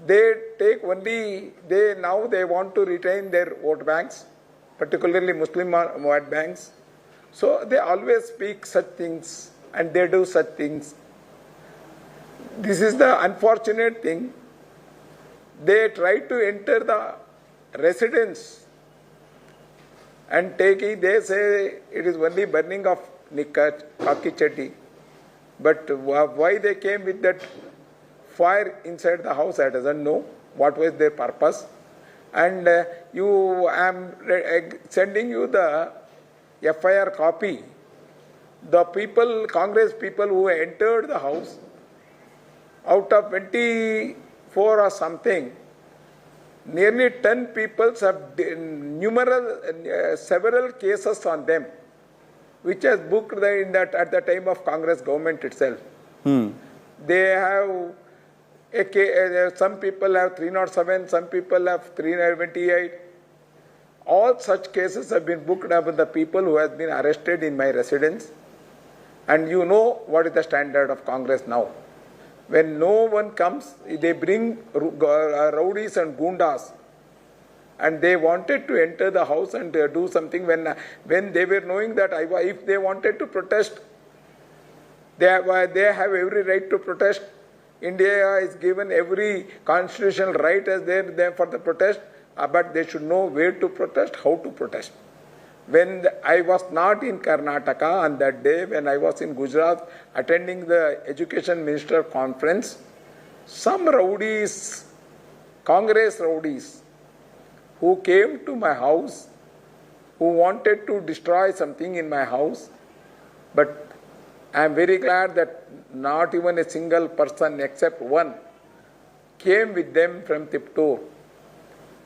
they take only, now they want to retain their vote banks, particularly Muslim vote banks. So they always speak such things and they do such things. This is the unfortunate thing. They try to enter the residence and take it. They say it is only burning of nikkat, khaki chaddi. But why they came with that fire inside the house, I doesn't know what was their purpose. And I am sending you the FIR copy. The people, Congress people who entered the house, out of 24 or something, nearly 10 people have several cases on them, which has booked at the time of Congress government itself. They have some people have 307, some people have 328. All such cases have been booked up with the people who have been arrested in my residence. And you know what is the standard of Congress now. When no one comes, they bring rowdies and gundas. And they wanted to enter the house and do something when they were knowing that if they wanted to protest, they have every right to protest. India is given every constitutional right as there for the protest, but they should know where to protest, how to protest. When I was not in Karnataka on that day, when I was in Gujarat attending the Education Minister Conference, some rowdies, Congress rowdies, who came to my house, who wanted to destroy something in my house, but I am very glad that not even a single person except one came with them from Tiptur.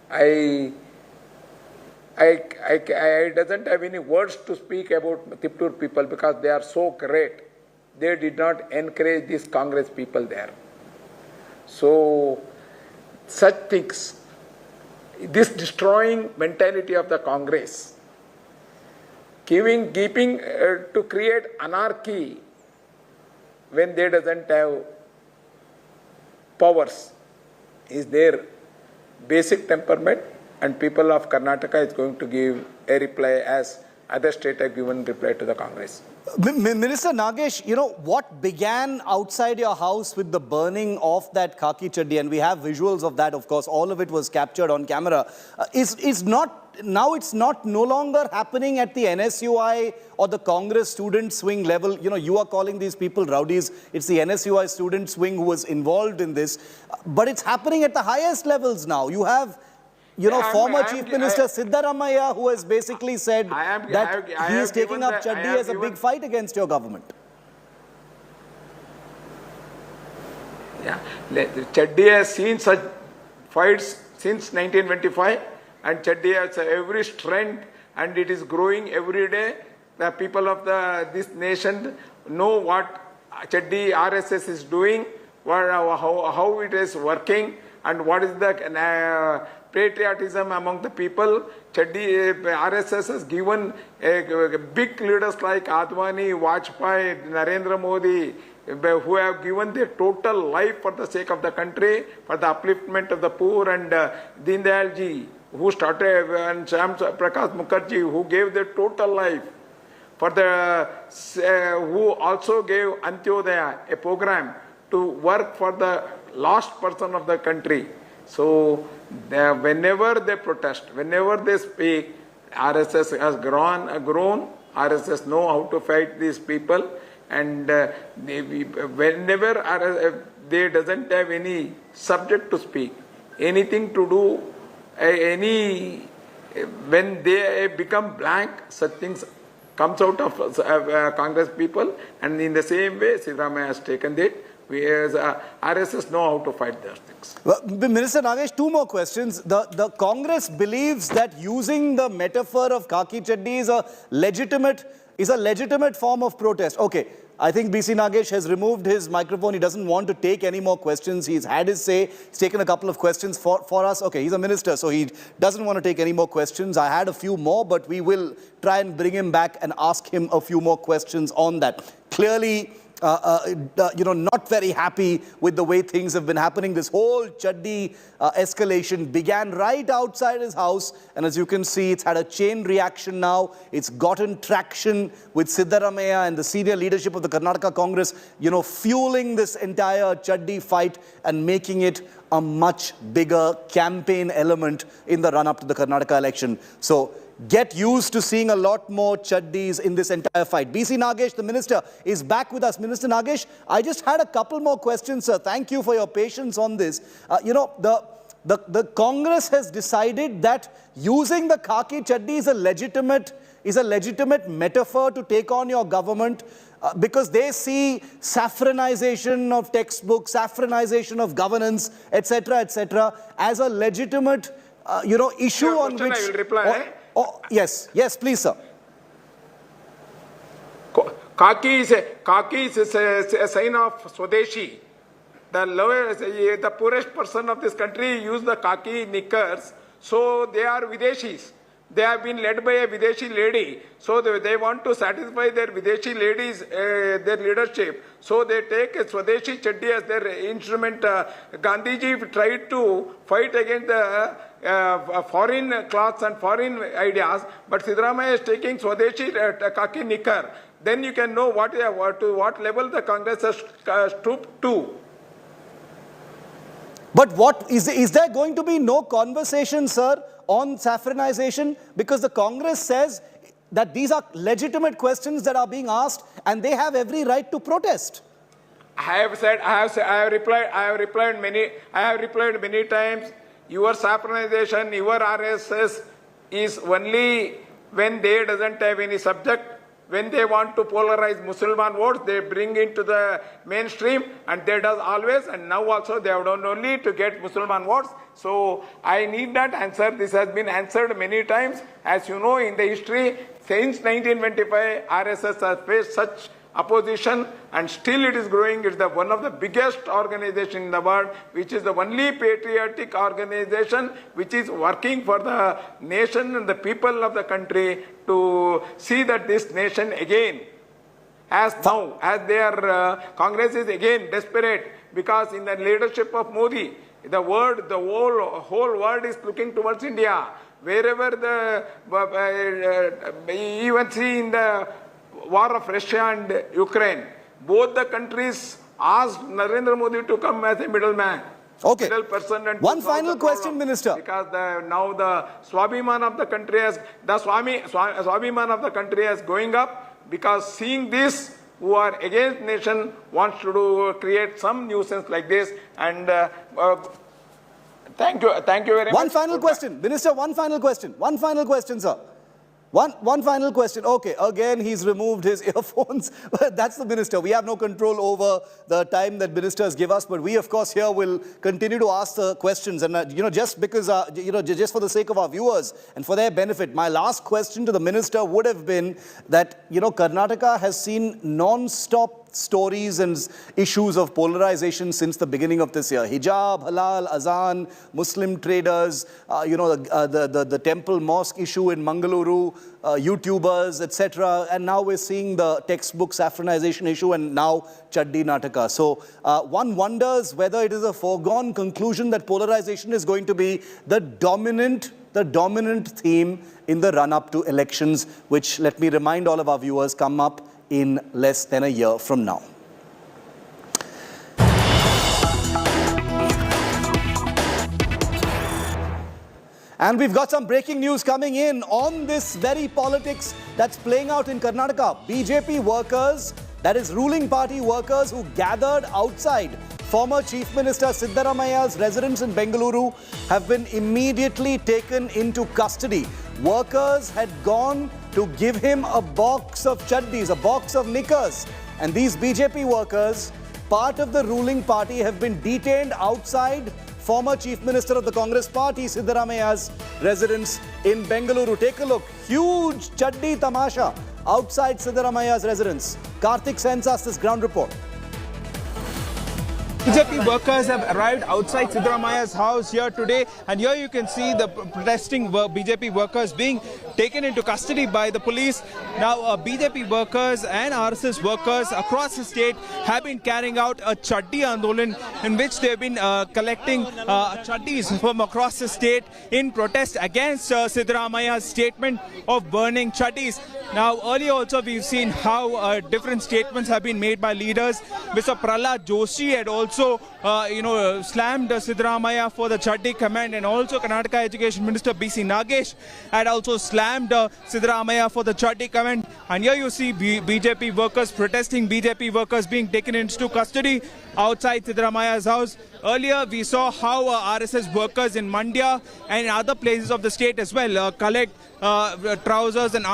I doesn't have any words to speak about Tiptur people because they are so great. They did not encourage these Congress people there. So such things, this destroying mentality of the Congress, keeping to create anarchy when they doesn't have powers is their basic temperament, and people of Karnataka is going to give a reply as other states have given reply to the Congress. Minister Nagesh, you know, what began outside your house with the burning of that khaki chaddi, and we have visuals of that, of course, all of it was captured on camera, is not, now it's not no longer happening at the NSUI or the Congress student wing level. You know, you are calling these people rowdies. It's the NSUI student wing who was involved in this. But it's happening at the highest levels now. You have, you know, former Chief Minister Siddaramaiah, who has basically said that he is taking up chaddi as a big fight against your government. Yeah, chaddi has seen such fights since 1925, and chaddi has every strength, and it is growing every day. The people of this nation know what chaddi RSS is doing, how it is working, and what is the patriotism among the people. Chaddi RSS has given big leaders like Advani, Vajpayee, Narendra Modi, who have given their total life for the sake of the country, for the upliftment of the poor, and Deen Dayal ji, who started, and Shyam Prakash Mukherjee, who gave their total life for the, who also gave Antyodaya, a program to work for the last person of the country. So whenever they protest, whenever they speak, RSS has grown. RSS know how to fight these people, and whenever they doesn't have any subject to speak, anything to do, when they become blank, such things comes out of Congress people, and in the same way, Siddaramaiah has taken it. RSS know how to fight those things. Well, Minister Nagesh, two more questions. The Congress believes that using the metaphor of khaki chaddi is a legitimate form of protest. Okay, I think BC Nagesh has removed his microphone. He doesn't want to take any more questions. He's had his say. He's taken a couple of questions for us. Okay, he's a minister, so he doesn't want to take any more questions. I had a few more, but we will try and bring him back and ask him a few more questions on that. Clearly, not very happy with the way things have been happening. This whole chaddi escalation began right outside his house, and as you can see, it's had a chain reaction now. It's gotten traction with Siddaramaiah and the senior leadership of the Karnataka Congress, fueling this entire chaddi fight and making it a much bigger campaign element in the run-up to the Karnataka election. So get used to seeing a lot more chaddis in this entire fight. BC Nagesh, the minister, is back with us. Minister Nagesh, I just had a couple more questions, sir. Thank you for your patience on this. The Congress has decided that using the khaki chaddi is a legitimate metaphor to take on your government. Because they see saffronization of textbooks, saffronization of governance, etc., as a legitimate, issue on which... I will reply. Yes, please, sir. Khaki is a sign of Swadeshi. The poorest person of this country use the khaki knickers, so they are Videshis. They have been led by a Videshi lady, so they want to satisfy their Videshi ladies, their leadership. So they take a Swadeshi chaddi as their instrument. Gandhiji tried to fight against the foreign cloths and foreign ideas, but Siddaramaiah is taking Swadeshi khaki knicker. Then you can know to what level the Congress has stooped to. But what is there going to be no conversation, sir, on saffronization? Because the Congress says that these are legitimate questions that are being asked and they have every right to protest. I have replied many times. Your saffronization, your RSS is only when they doesn't have any subject. When they want to polarize Muslim votes, they bring into the mainstream, and they does always, and now also they have done only to get Muslim votes. So I need that answer. This has been answered many times. As you know, in the history, since 1925, RSS has faced such opposition, and still it is growing. It's one of the biggest organizations in the world, which is the only patriotic organization which is working for the nation and the people of the country to see that this nation again, as their Congress is again desperate, because in the leadership of Modi, the whole world is looking towards India. Wherever even see in the war of Russia and Ukraine, both the countries asked Narendra Modi to come as a middleman. Okay. Middle person. And one final question, Minister. Because now the Swabhiman of the country has going up, because seeing this, who are against nation wants to create some nuisance like this. And thank you very much. One final question, Minister. One final question, sir. One final question. Okay, again, he's removed his earphones. That's the minister. We have no control over the time that ministers give us, but we, of course, here will continue to ask the questions. And, just because, just for the sake of our viewers and for their benefit, my last question to the minister would have been that, Karnataka has seen non-stop stories and issues of polarization since the beginning of this year. Hijab, halal, azan, Muslim traders, the temple mosque issue in Bengaluru, YouTubers, etc. And now we're seeing the textbook saffronization issue and now chaddi Nataka. So one wonders whether it is a foregone conclusion that polarization is going to be the dominant theme in the run-up to elections, which, let me remind all of our viewers, come up in less than a year from now. And we've got some breaking news coming in on this very politics that's playing out in Karnataka. BJP workers, that is ruling party workers who gathered outside former Chief Minister Siddaramaiah's residence in Bengaluru, have been immediately taken into custody. Workers had gone to give him a box of chaddis, a box of knickers. And these BJP workers, part of the ruling party, have been detained outside former Chief Minister of the Congress Party, Siddaramaiah's residence in Bengaluru. Take a look. Huge chaddi tamasha outside Siddaramaiah's residence. Karthik sends us this ground report. BJP workers have arrived outside Siddaramaya's house here today, and here you can see the protesting BJP workers being taken into custody by the police. Now, BJP workers and RSS workers across the state have been carrying out a chaddi andolan in which they have been collecting chaddis from across the state in protest against Siddaramaya's statement of burning chaddis. Now, earlier also we've seen how different statements have been made by leaders. Mr. Prahlad Joshi had also, slammed Siddaramaya for the chaddi comment, and also Karnataka Education Minister B.C. Nagesh had also slammed Siddaramaya for the chaddi comment. And here you see BJP workers protesting, BJP workers being taken into custody outside Siddaramaya's house. Earlier, we saw how RSS workers in Mandya and other places of the state as well collect trousers and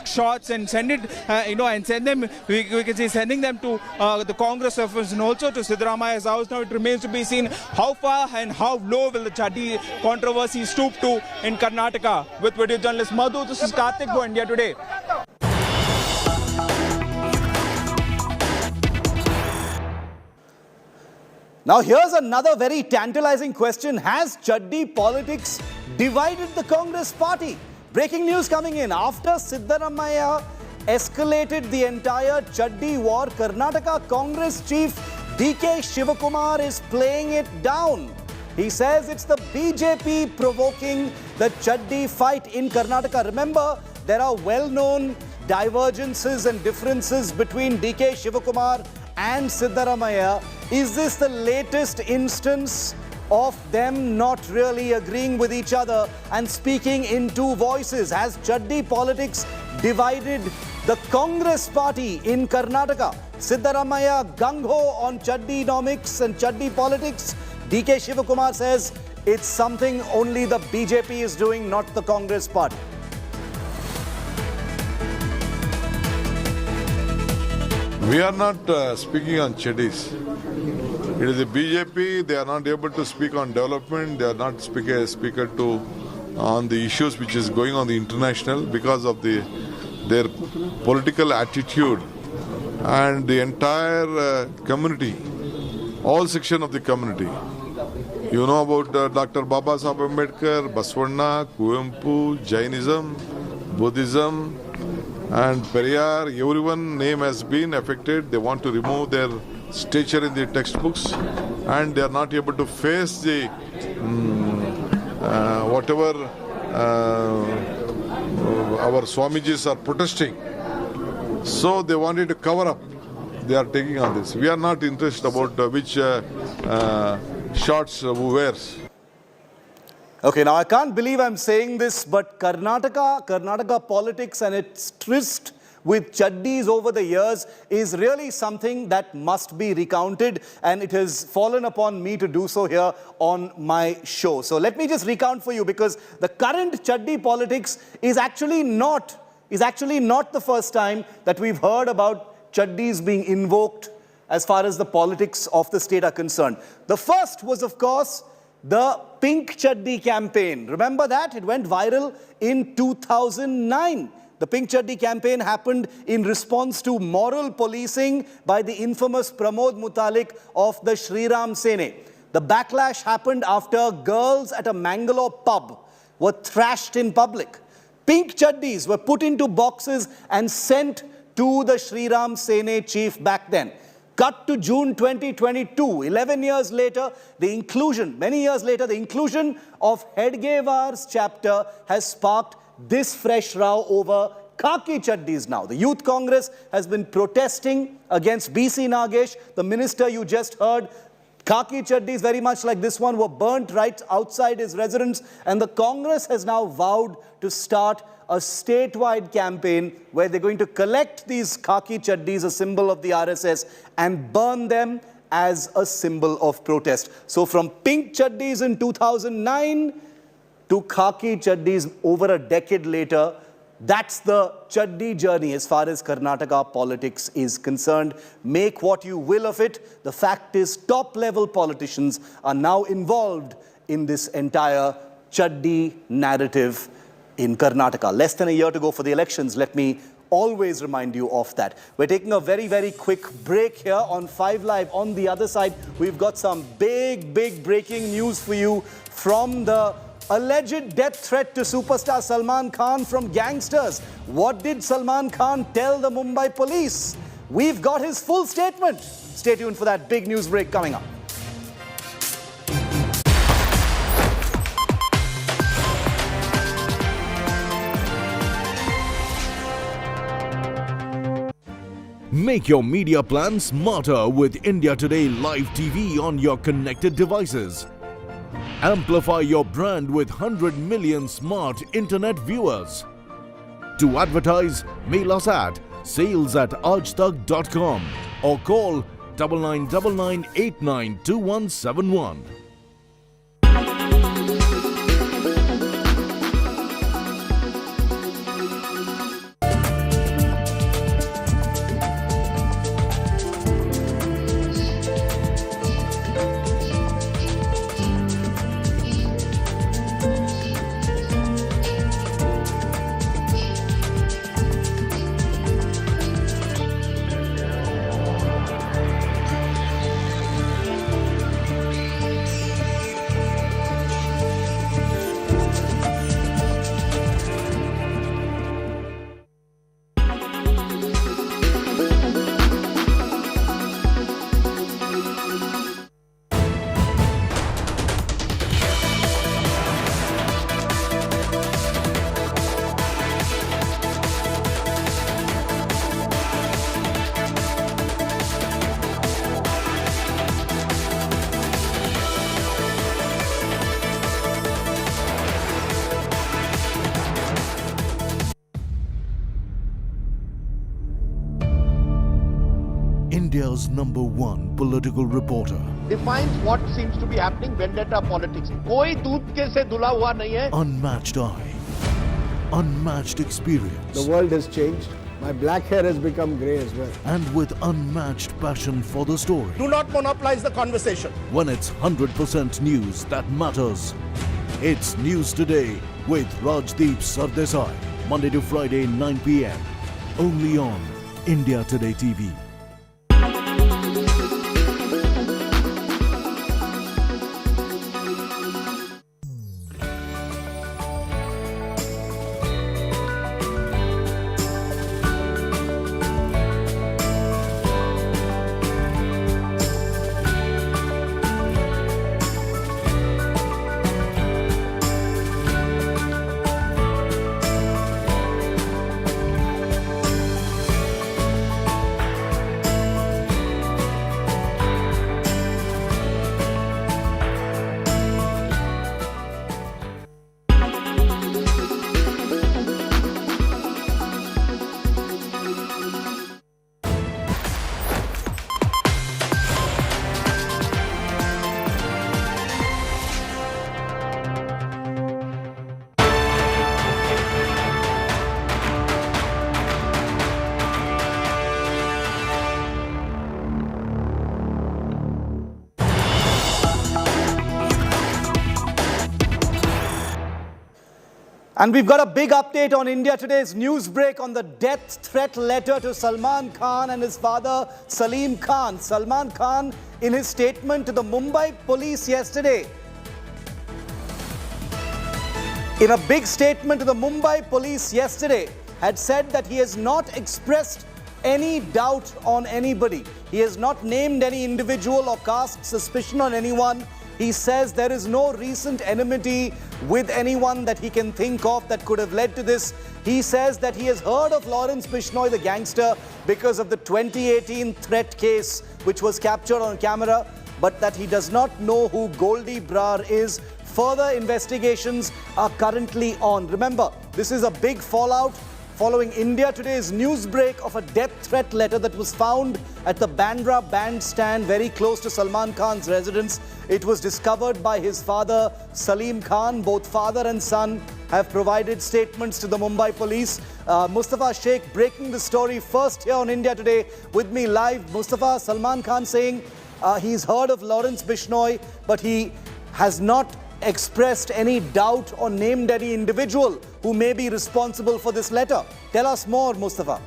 shorts and send it, and send them. We can see sending them to the Congress office and also to Siddaramaya's house. Now it remains to be seen how far and how low will the chaddi controversy stoop to in Karnataka. With video journalist Madhu, this is Karthik for India Today. Now here's another very tantalizing question. Has chaddi politics divided the Congress party? Breaking news coming in. After Siddaramaya escalated the entire chaddi war, Karnataka Congress chief DK Shivakumar is playing it down. He says it's the BJP provoking the chaddi fight in Karnataka. Remember, there are well-known divergences and differences between DK Shivakumar and Siddaramaya. Is this the latest instance of them not really agreeing with each other and speaking in two voices? Has chaddi politics divided the Congress party in Karnataka? Siddaramaya gung-ho on chaddi-nomics and chaddi politics. DK Shivakumar says it's something only the BJP is doing, not the Congress party. We are not speaking on chaddis. It is the BJP. They are not able to speak on development. They are not speaker on the issues which is going on the international because of their political attitude, and the entire community, all section of the community. You know about Dr. Baba Saheb Ambedkar, Baswanna, Kuvempu, Jainism, Buddhism, and Periyar. Everyone name has been affected. They want to remove their stature in the textbooks, and they are not able to face the whatever our Swamijis are protesting. So they wanted to cover up. They are taking on this. We are not interested about which shorts who wears. Okay, now I can't believe I'm saying this, but Karnataka politics and its tryst with chaddis over the years is really something that must be recounted, and it has fallen upon me to do so here on my show. So let me just recount for you, because the current chaddi politics is actually not the first time that we've heard about chaddis being invoked as far as the politics of the state are concerned. The first was, of course, the Pink Chaddi campaign. Remember that? It went viral in 2009. The Pink Chaddi campaign happened in response to moral policing by the infamous Pramod Mutalik of the Shri Ram Sene. The backlash happened after girls at a Mangalore pub were thrashed in public. Pink Chaddis were put into boxes and sent to the Shri Ram Sene chief back then. Cut to June 2022, 11 years later, many years later, the inclusion of Hedgewar's chapter has sparked this fresh row over khaki chaddis now. The Youth Congress has been protesting against B.C. Nagesh, the minister you just heard. Khaki chaddis, very much like this one, were burnt right outside his residence, and the Congress has now vowed to start a statewide campaign where they're going to collect these khaki chaddis, a symbol of the RSS, and burn them as a symbol of protest. So from pink chaddis in 2009 to khaki chaddis over a decade later, that's the chaddi journey as far as Karnataka politics is concerned. Make what you will of it. The fact is, top-level politicians are now involved in this entire chaddi narrative in Karnataka. Less than a year to go for the elections. Let me always remind you of that. We're taking a very, very quick break here on 5 Live. On the other side, we've got some big breaking news for you from the alleged death threat to superstar Salman Khan from Gangsters. What did Salman Khan tell the Mumbai Police? We've got his full statement. Stay tuned for that big news break coming up. Make your media plan smarter with India Today Live TV on your connected devices. Amplify your brand with 100 million smart internet viewers. To advertise, mail us at sales@aajtak.com or call 9999892171. India's #1 political reporter. Defines what seems to be happening, vendetta politics. कोई दूध के से धुला हुआ नहीं है. Unmatched eye, unmatched experience. The world has changed. My black hair has become grey as well. And with unmatched passion for the story. Do not monopolize the conversation. When it's 100% news that matters. It's News Today with Rajdeep Sardesai. Monday to Friday, 9 p.m. Only on India Today TV. And we've got a big update on India Today's news break on the death threat letter to Salman Khan and his father Salim Khan. Salman Khan, in his statement to the Mumbai Police yesterday, in a big statement to the Mumbai Police yesterday, had said that he has not expressed any doubt on anybody. He has not named any individual or cast suspicion on anyone. He says there is no recent enmity with anyone that he can think of that could have led to this. He says that he has heard of Lawrence Bishnoi, the gangster, because of the 2018 threat case which was captured on camera, but that he does not know who Goldie Brar is. Further investigations are currently on. Remember, this is a big fallout following India Today's news break of a death threat letter that was found at the Bandra Bandstand, very close to Salman Khan's residence. It was discovered by his father, Salim Khan. Both father and son have provided statements to the Mumbai Police. Mustafa Sheikh breaking the story first here on India Today with me live. Mustafa, Salman Khan saying he's heard of Lawrence Bishnoi, but he has not expressed any doubt or named any individual who may be responsible for this letter. Tell us more, Mustafa.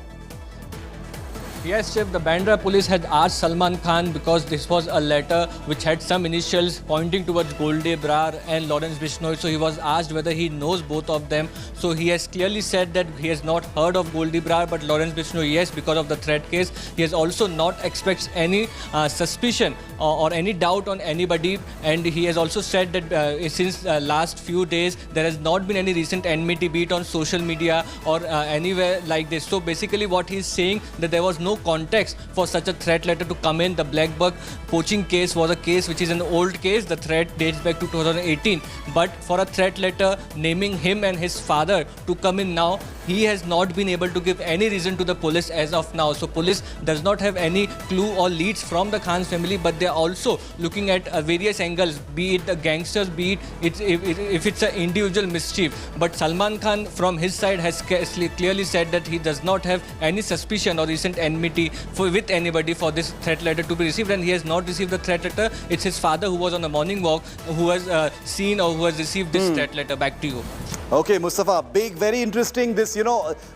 Yes, Chief, the Bandra police had asked Salman Khan because this was a letter which had some initials pointing towards Goldie Brar and Lawrence Bishnoi. So he was asked whether he knows both of them. So he has clearly said that he has not heard of Goldie Brar, but Lawrence Bishnoi, yes, because of the threat case. He has also not expressed any suspicion or any doubt on anybody. And he has also said that since last few days, there has not been any recent enmity, be it on social media or anywhere like this. So basically what he's saying that there was no context for such a threat letter to come in. The Black Buck poaching case was a case which is an old case. The threat dates back to 2018. But for a threat letter naming him and his father to come in now, he has not been able to give any reason to the police as of now. So police does not have any clue or leads from the Khan's family, but they are also looking at various angles, be it the gangsters, be it if it's an individual mischief. But Salman Khan from his side has clearly said that he does not have any suspicion or recent enmity with anybody for this threat letter to be received, and he has not received the threat letter. It's his father who was on the morning walk who has seen or who has received this threat letter. Back to you. Okay, Mustafa, big, very interesting. This,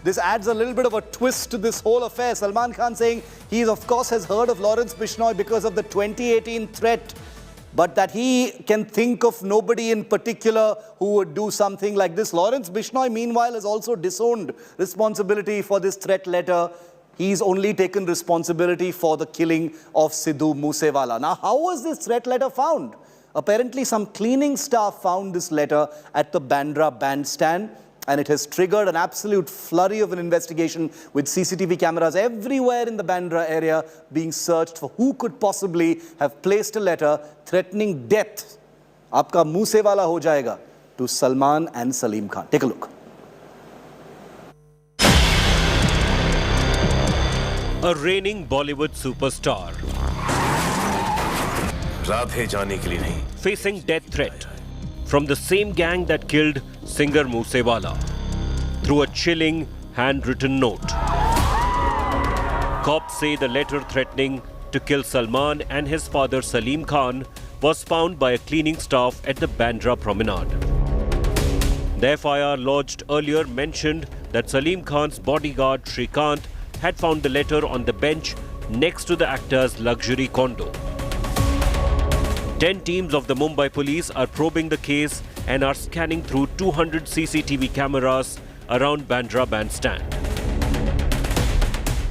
this adds a little bit of a twist to this whole affair. Salman Khan saying he, of course, has heard of Lawrence Bishnoi because of the 2018 threat, but that he can think of nobody in particular who would do something like this. Lawrence Bishnoi, meanwhile, has also disowned responsibility for this threat letter. He's only taken responsibility for the killing of Sidhu Musewala. Now, how was this threat letter found? Apparently, some cleaning staff found this letter at the Bandra Bandstand, and it has triggered an absolute flurry of an investigation with CCTV cameras everywhere in the Bandra area being searched for who could possibly have placed a letter threatening death. Aapka Musewala ho jayega, to Salman and Salim Khan. Take a look. A reigning Bollywood superstar facing death threat from the same gang that killed singer Musewala through a chilling handwritten note. Cops say the letter threatening to kill Salman and his father Salim Khan was found by a cleaning staff at the Bandra promenade. The FIR lodged earlier mentioned that Salim Khan's bodyguard Shrikant had found the letter on the bench next to the actor's luxury condo. 10 teams of the Mumbai Police are probing the case and are scanning through 200 CCTV cameras around Bandra Bandstand.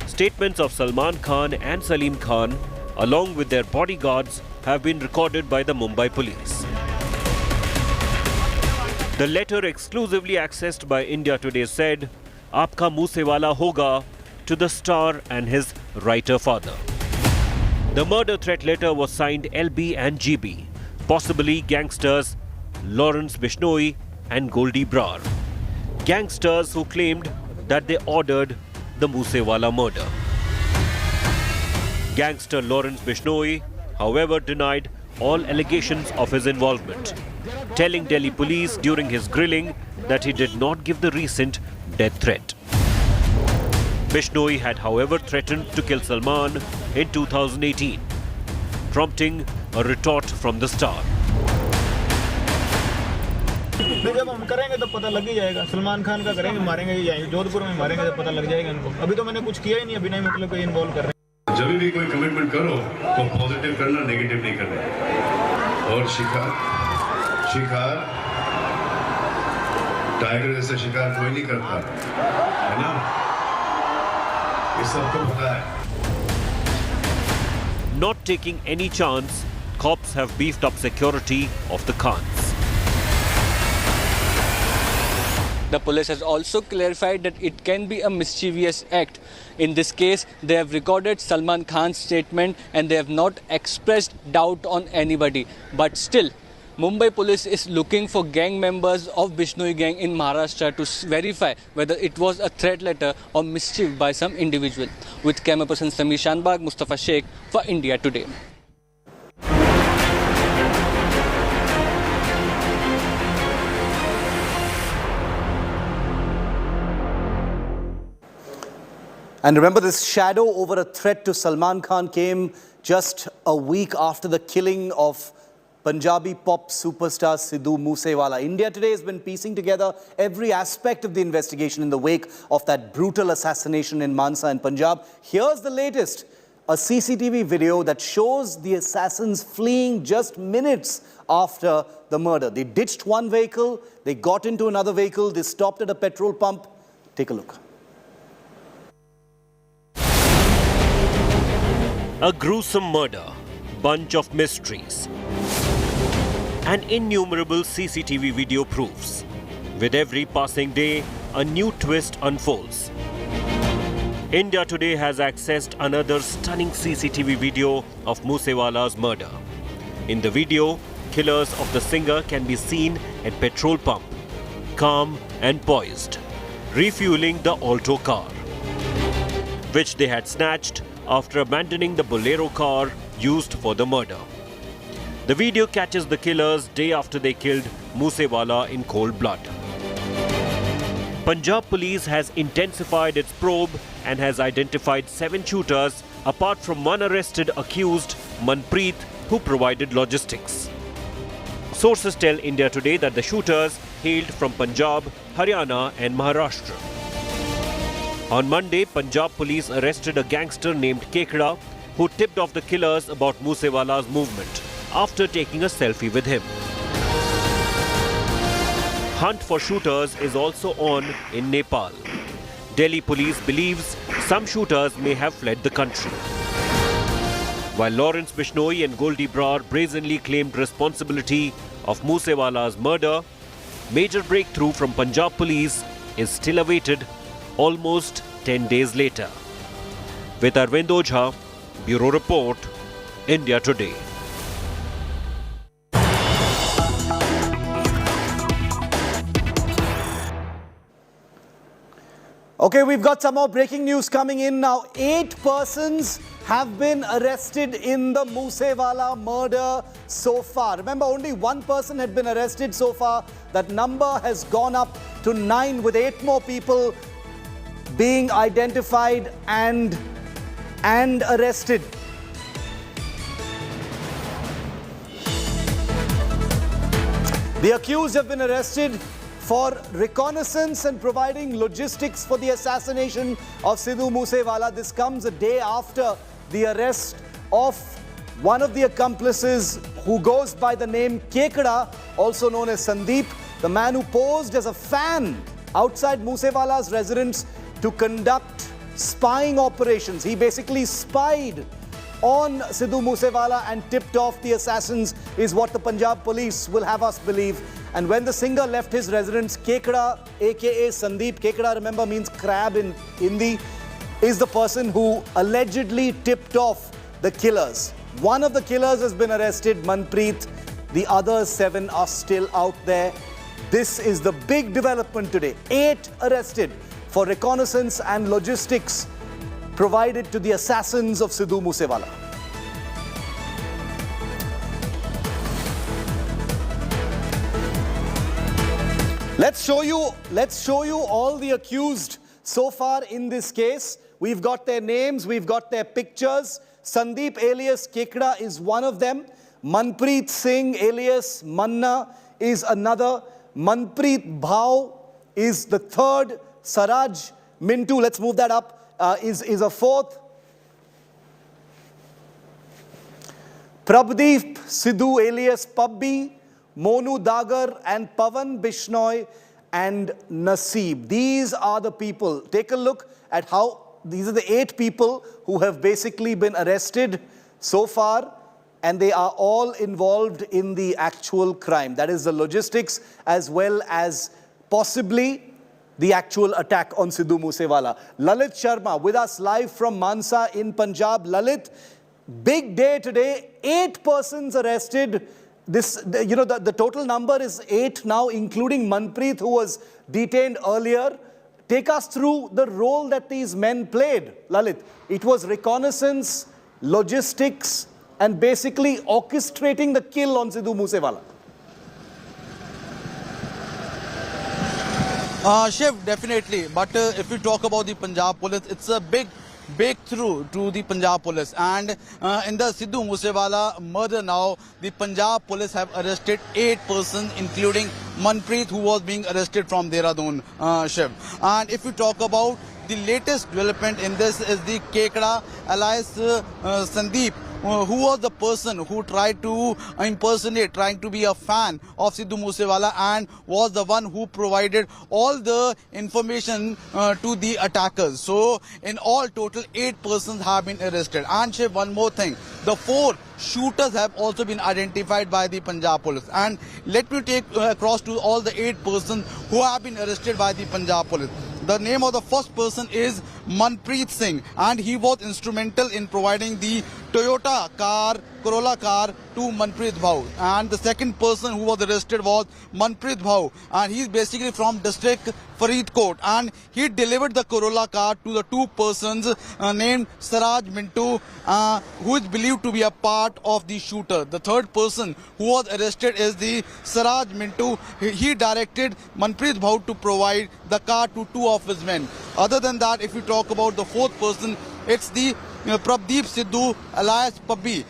Statements of Salman Khan and Salim Khan, along with their bodyguards, have been recorded by the Mumbai Police. The letter exclusively accessed by India Today said, "Aapka Musewala hoga," to the star and his writer father. The murder threat letter was signed LB and GB, possibly gangsters Lawrence Bishnoi and Goldie Brar. Gangsters who claimed that they ordered the Musewala murder. Gangster Lawrence Bishnoi, however, denied all allegations of his involvement, telling Delhi police during his grilling that he did not give the recent death threat. Bishnoi had, however, threatened to kill Salman in 2018, prompting a retort from the star. जब हम करेंगे तो पता लग ही जाएगा सलमान खान का करेंगे मारेंगे यहीं जोधपुर में मारेंगे तो पता लग जाएगा इनको अभी तो मैंने कुछ किया ही नहीं अभी नहीं मतलब कोई इन्वॉल्व कर रहे हैं जब भी कोई कमिटमेंट करो तो पॉजिटिव करना नेगेटिव नहीं करना और शिकार टाइगर जैसा शिकार कोई नहीं करता है ना ये सबको पता है Not taking any chance, cops have beefed up security of the Khans. The police has also clarified that it can be a mischievous act. In this case, they have recorded Salman Khan's statement and they have not expressed doubt on anybody. But still, Mumbai Police is looking for gang members of Bishnoi gang in Maharashtra to verify whether it was a threat letter or mischief by some individual. With camera person Samir Shanbag, Mustafa Sheikh for India Today. And remember, this shadow over a threat to Salman Khan came just a week after the killing of Punjabi pop superstar Sidhu Musewala. India Today has been piecing together every aspect of the investigation in the wake of that brutal assassination in Mansa in Punjab. Here's the latest. A CCTV video that shows the assassins fleeing just minutes after the murder. They ditched one vehicle, they got into another vehicle, they stopped at a petrol pump. Take a look. A gruesome murder, bunch of mysteries, and innumerable CCTV video proofs. With every passing day, a new twist unfolds. India Today has accessed another stunning CCTV video of Musewala's murder. In the video, killers of the singer can be seen at petrol pump, calm and poised, refueling the Alto car, which they had snatched after abandoning the Bolero car used for the murder. The video catches the killers day after they killed Musewala in cold blood. Punjab Police has intensified its probe and has identified 7 shooters apart from one arrested accused, Manpreet, who provided logistics. Sources tell India Today that the shooters hailed from Punjab, Haryana and Maharashtra. On Monday, Punjab Police arrested a gangster named Kekda who tipped off the killers about Musewala's movement after taking a selfie with him. Hunt for shooters is also on in Nepal. Delhi police believes some shooters may have fled the country. While Lawrence Bishnoi and Goldie Brar brazenly claimed responsibility of Musewala's murder, major breakthrough from Punjab Police is still awaited almost 10 days later. With Arvind Ojha, Bureau Report, India Today. Okay, we've got some more breaking news coming in now. 8 persons have been arrested in the Musewala murder so far. Remember, only 1 person had been arrested so far. That number has gone up to 9 with 8 more people being identified and arrested. The accused have been arrested for reconnaissance and providing logistics for the assassination of Sidhu Musewala. This comes a day after the arrest of one of the accomplices who goes by the name Kekda, also known as Sandeep, the man who posed as a fan outside Musewala's residence to conduct spying operations. He basically spied on Sidhu Musewala and tipped off the assassins, is what the Punjab police will have us believe. And when the singer left his residence, Kekda, aka Sandeep, Kekda, remember, means crab in Hindi, is the person who allegedly tipped off the killers. One of the killers has been arrested, Manpreet. The other 7 are still out there. This is the big development today. 8 arrested for reconnaissance and logistics provided to the assassins of Sidhu Musewala. Let's show you all the accused so far in this case. We've got their names, we've got their pictures. Sandeep alias Kekda is one of them. Manpreet Singh alias Manna is another. Manpreet Bhau is the third. Saraj Mintu, let's move that up, is a fourth. Prabdeep Sidhu alias Pabbi, Monu Dagar and Pavan Bishnoi and Naseeb. These are the people. Take a look at how these are the 8 people who have basically been arrested so far, and they are all involved in the actual crime. That is the logistics as well as possibly the actual attack on Sidhu Musewala. Lalit Sharma with us live from Mansa in Punjab. Lalit, big day today. 8 persons arrested. The total number is 8 now, including Manpreet, who was detained earlier. Take us through the role that these men played, Lalit. It was reconnaissance, logistics, and basically orchestrating the kill on Sidhu Musewala. Shiv, definitely. But if we talk about the Punjab police, it's a big breakthrough to the Punjab police. And in the Sidhu Musewala murder now, the Punjab police have arrested 8 persons, including Manpreet, who was being arrested from Dehradun, Shiv. And if you talk about the latest development in this is the Kekra alias Sandeep, who was the person who tried to impersonate, trying to be a fan of Sidhu Musewala, and was the one who provided all the information to the attackers. So in all total 8 persons have been arrested. And Shiv, one more thing, the 4 shooters have also been identified by the Punjab police. And let me take across to all the 8 persons who have been arrested by the Punjab police. The name of the first person is Manpreet Singh, and he was instrumental in providing the Toyota car, Corolla car to Manpreet Bhau. And the second person who was arrested was Manpreet Bhau, and he is basically from district Faridkot, and he delivered the Corolla car to the 2 persons named Siraj Mintu, who is believed to be a part of the shooter. The third person who was arrested is the Siraj Mintu. He directed Manpreet Bhau to provide the car to 2 of his men. Other than that, if you talk about the 4th person, it's the Prabdeep Sidhu alias Pabbi.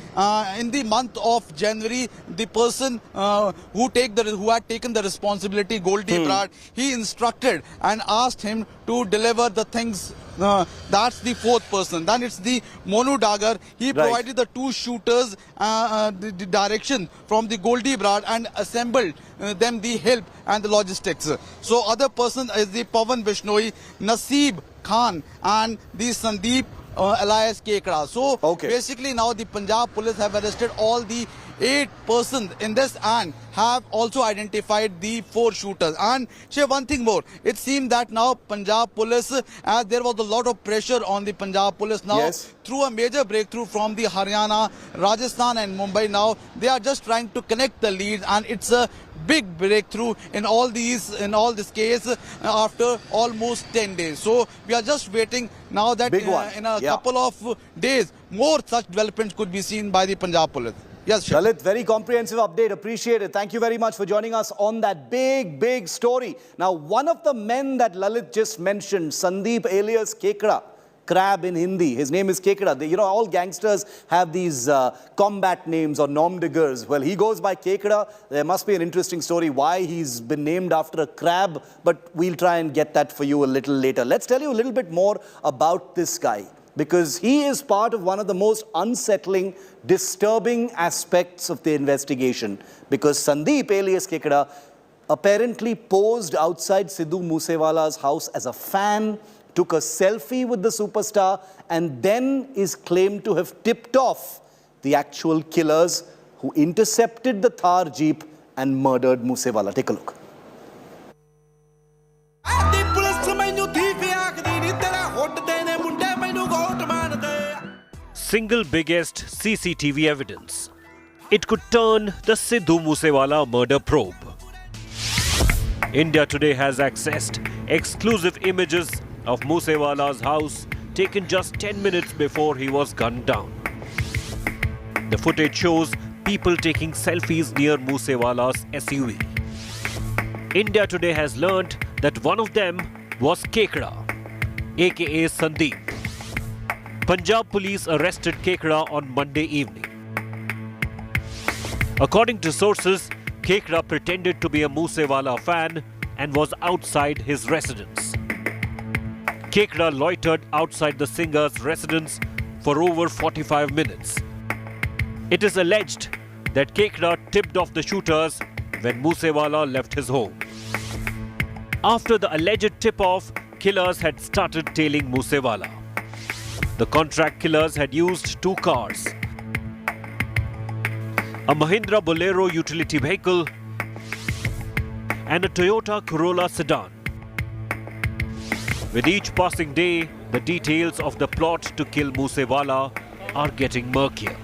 In the month of January, the person who had taken the responsibility, Goldie Brad, he instructed and asked him to deliver the things. That's the 4th person. Then it's the Monu Dagar. He provided the 2 shooters the direction from the Goldie Brad and assembled them the help and the logistics. So other person is the Pavan Bishnoi, Naseeb Khan, and the Sandeep alias Kekra. So basically now the Punjab police have arrested all the 8 persons in this and have also identified the 4 shooters. And one thing more, it seemed that now Punjab police, as there was a lot of pressure on the Punjab police now, through a major breakthrough from the Haryana, Rajasthan and Mumbai, now they are just trying to connect the leads, and it's a big breakthrough in all this case after almost 10 days. So we are just waiting now that in a couple of days more such developments could be seen by the Punjab police. Yes, sure. Lalit, very comprehensive update. Appreciate it. Thank you very much for joining us on that big story. Now, one of the men that Lalit just mentioned, Sandeep alias Kekra, Crab in Hindi. His name is Kekra. All gangsters have these combat names or nom de guerre. Well, he goes by Kekra. There must be an interesting story why he's been named after a crab, but we'll try and get that for you a little later. Let's tell you a little bit more about this guy, because he is part of one of the most unsettling, disturbing aspects of the investigation. Because Sandeep alias Kekra apparently posed outside Sidhu Musewala's house as a fan, took a selfie with the superstar, and then is claimed to have tipped off the actual killers who intercepted the Thar Jeep and murdered Musewala. Take a look. Single biggest CCTV evidence. It could turn the Sidhu Musewala murder probe. India Today has accessed exclusive images of Musewala's house taken just 10 minutes before he was gunned down. The footage shows people taking selfies near Musewala's SUV. India Today has learnt that one of them was Kekra, aka Sandeep. Punjab police arrested Kekra on Monday evening. According to sources, Kekra pretended to be a Musewala fan and was outside his residence. Kekra loitered outside the singer's residence for over 45 minutes. It is alleged that Kekra tipped off the shooters when Musewala left his home. After the alleged tip-off, killers had started tailing Musewala. The contract killers had used 2 cars, a Mahindra Bolero utility vehicle and a Toyota Corolla sedan. With each passing day, the details of the plot to kill Musewala are getting murkier.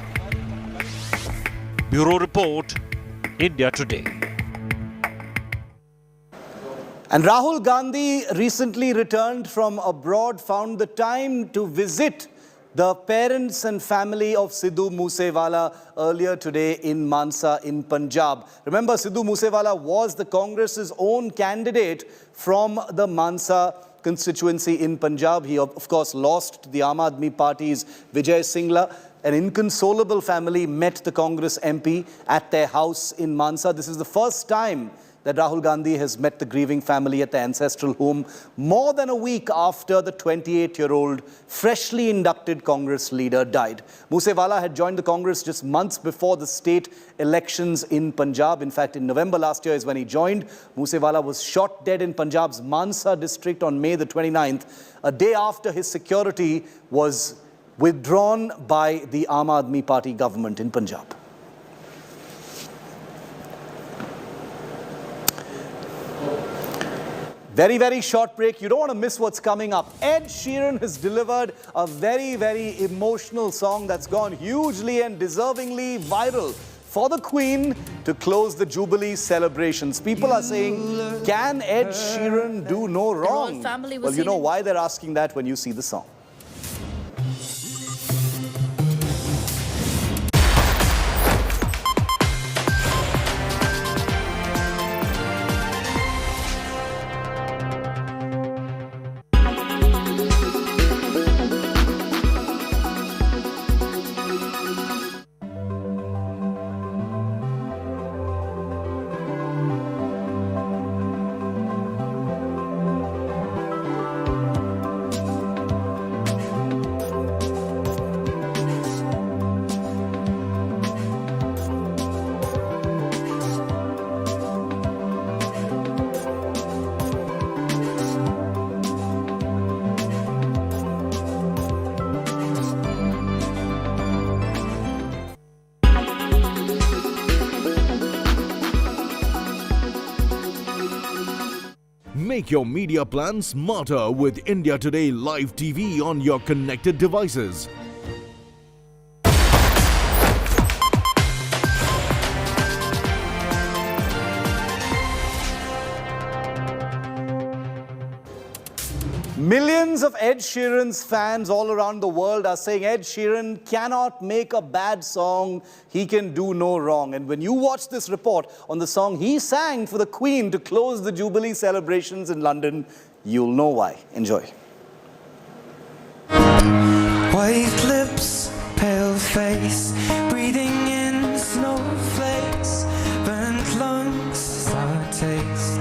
Bureau Report, India Today. And Rahul Gandhi recently returned from abroad, found the time to visit the parents and family of Sidhu Musewala earlier today in Mansa in Punjab. Remember, Sidhu Musewala was the Congress's own candidate from the Mansa constituency in Punjab. He, of course, lost to the Aam Aadmi Party's Vijay Singla. An inconsolable family met the Congress MP at their house in Mansa. This is the first time that Rahul Gandhi has met the grieving family at the ancestral home more than a week after the 28-year-old freshly inducted Congress leader died. Musewala had joined the Congress just months before the state elections in Punjab. In fact, in November last year is when he joined. Musewala was shot dead in Punjab's Mansa district on May the 29th, a day after his security was withdrawn by the Aam Aadmi Party government in Punjab. Very, very short break. You don't want to miss what's coming up. Ed Sheeran has delivered a very, very emotional song that's gone hugely and deservingly viral for the Queen to close the Jubilee celebrations. People are saying, can Ed Sheeran do no wrong? Well, you know why they're asking that when you see the song. Make your media plan smarter with India Today Live TV on your connected devices. Millions of Ed Sheeran's fans all around the world are saying Ed Sheeran cannot make a bad song. He can do no wrong. And when you watch this report on the song he sang for the Queen to close the Jubilee celebrations in London, you'll know why. Enjoy. White lips, pale face, breathing in snowflakes, burnt lungs, sour taste.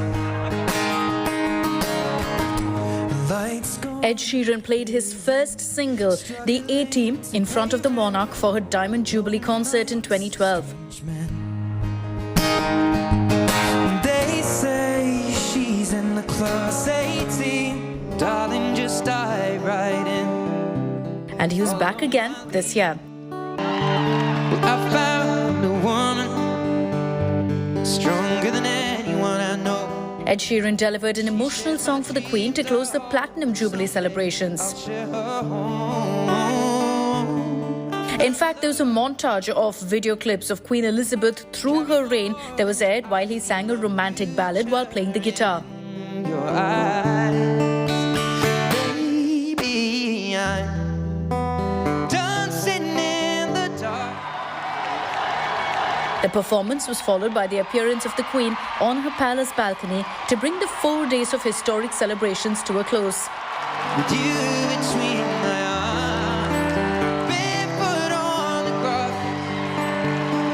Ed Sheeran played his first single, The A-Team, in front of the monarch for her Diamond Jubilee concert in 2012. They say she's in the class 18, darling, just dive right in. And he was back again this year. I found a woman stronger than anyone I know. Ed Sheeran delivered an emotional song for the Queen to close the Platinum Jubilee celebrations. In fact, there was a montage of video clips of Queen Elizabeth through her reign that was aired while he sang a romantic ballad while playing the guitar. Your eyes, baby, I'm dancing in the dark. The performance was followed by the appearance of the Queen on her palace balcony to bring the 4 days of historic celebrations to a close. With you between my arms, barefoot on the grass,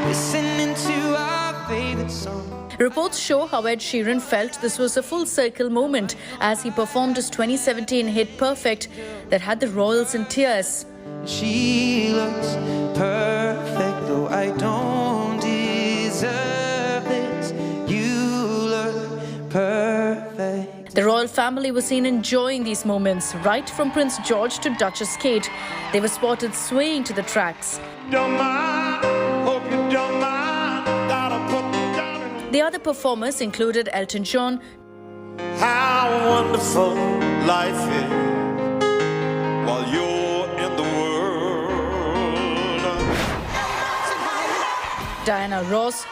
listening to our favorite song. Reports show how Ed Sheeran felt this was a full circle moment as he performed his 2017 hit Perfect that had the royals in tears. She looks perfect, though I don't deserve this. You look perfect. The royal family was seen enjoying these moments, right from Prince George to Duchess Kate. They were spotted swaying to the tracks. Don't mind, hope you don't mind. Gotta put me down. The other performers included Elton John, How wonderful life is while you're in the world. Diana Ross,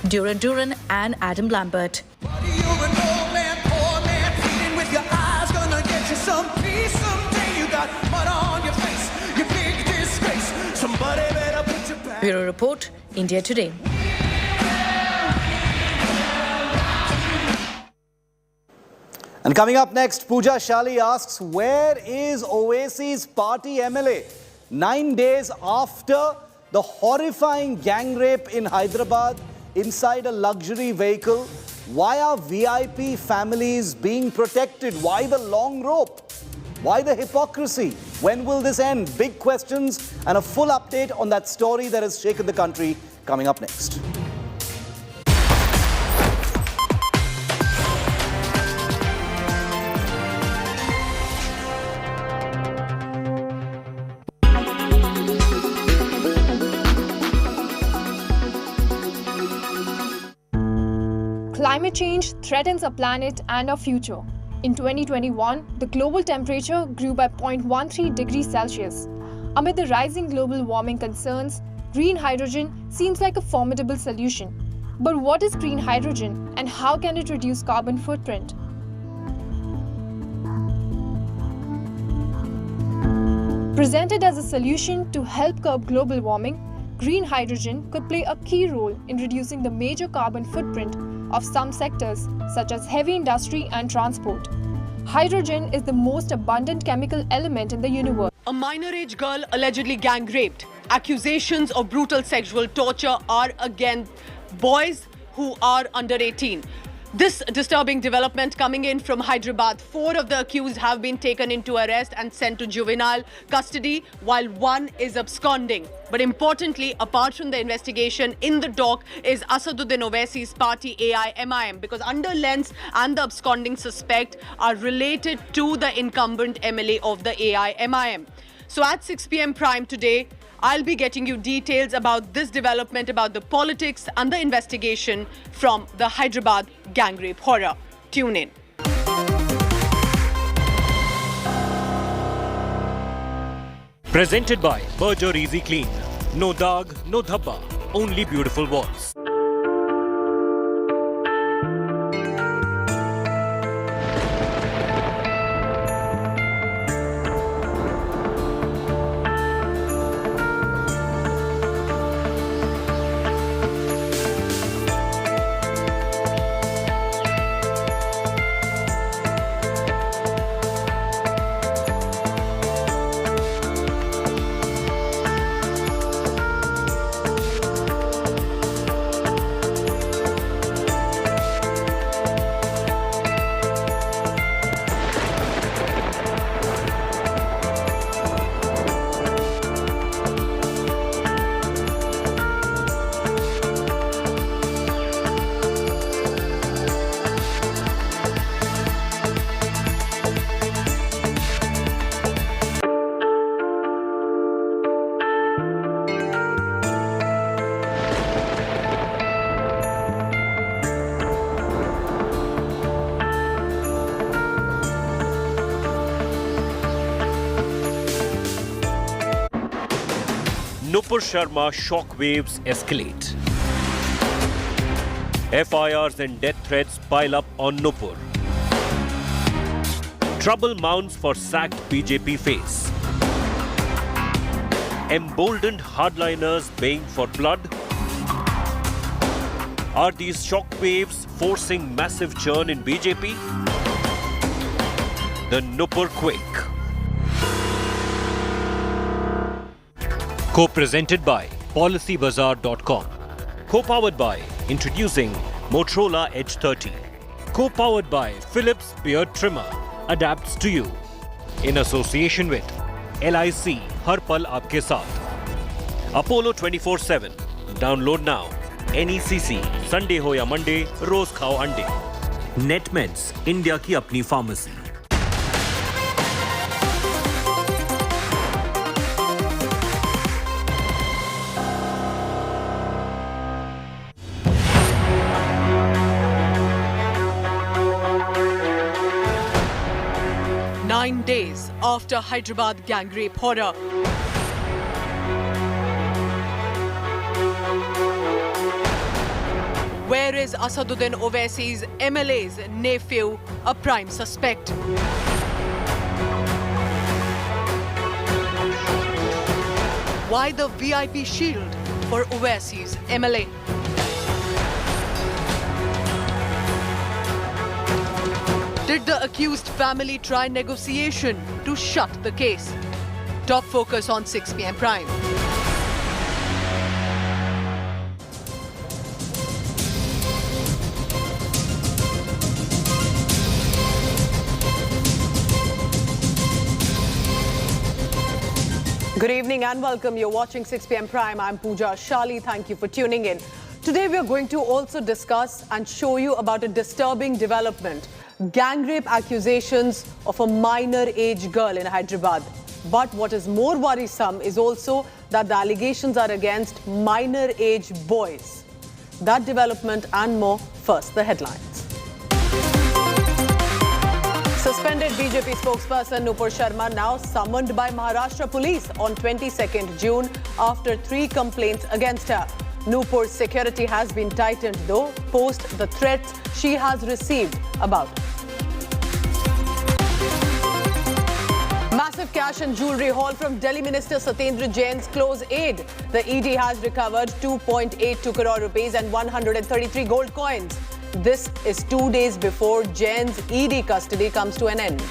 Duran Duran and Adam Lambert. You're an old man, poor man, pleading with your eyes, gonna get you some peace someday. You got mud on your face, you big disgrace. Bureau Report, India Today. And coming up next, Pooja Shali asks, where is Owaisi's party MLA? 9 days after the horrifying gang rape in Hyderabad inside a luxury vehicle, why are VIP families being protected? Why the long rope? Why the hypocrisy? When will this end? Big questions and a full update on that story that has shaken the country coming up next. Climate change threatens our planet and our future. In 2021, the global temperature grew by 0.13 degrees Celsius. Amid the rising global warming concerns, green hydrogen seems like a formidable solution. But what is green hydrogen and how can it reduce carbon footprint? Presented as a solution to help curb global warming, green hydrogen could play a key role in reducing the major carbon footprint of some sectors such as heavy industry and transport. Hydrogen is the most abundant chemical element in the universe. A minor-age girl allegedly gang raped. Accusations of brutal sexual torture are against boys who are under 18. This disturbing development coming in from Hyderabad. 4 of the accused have been taken into arrest and sent to juvenile custody, while 1 is absconding. But importantly, apart from the investigation, in the dock is Asaduddin Owaisi's party AIMIM, because Underlens and the absconding suspect are related to the incumbent MLA of the AIMIM. So at 6 p.m. prime today, I'll be getting you details about this development, about the politics and the investigation from the Hyderabad gang rape horror. Tune in. Presented by Berger Easy Clean. No dag, no dhabba, only beautiful walls. Nupur Sharma shockwaves escalate. FIRs and death threats pile up on Nupur. Trouble mounts for sacked BJP face. Emboldened hardliners baying for blood. Are these shockwaves forcing massive churn in BJP? The Nupur quake. Co-presented by PolicyBazaar.com. Co-powered by introducing Motorola Edge 30. Co-powered by Philips Beard Trimmer. Adapts to you. In association with LIC Har Pal Aapke Saath. Apollo 24/7. Download now. NECC. Sunday ho ya Monday. Roz khao ande. Netmeds. India की अपनी pharmacy. Days after Hyderabad gang rape horror. Where is Asaduddin Owaisi's MLA's nephew, a prime suspect? Why the VIP shield for Owaisi's MLA? Did the accused family try negotiation to shut the case? Top focus on 6 p.m. Prime. Good evening and welcome. You're watching 6 p.m. Prime. I'm Pooja Shali. Thank you for tuning in. Today we are going to also discuss and show you about a disturbing development. Gang rape accusations of a minor age girl in Hyderabad. But what is more worrisome is also that the allegations are against minor age boys. That development and more. First, the headlines. Suspended BJP spokesperson Nupur Sharma now summoned by Maharashtra Police on 22nd June after 3 complaints against her. Nupur's security has been tightened though, post the threats she has received about. Massive cash and jewellery haul from Delhi Minister Satyendra Jain's close aid. The ED has recovered 2.82 crore rupees and 133 gold coins. This is 2 days before Jain's ED custody comes to an end.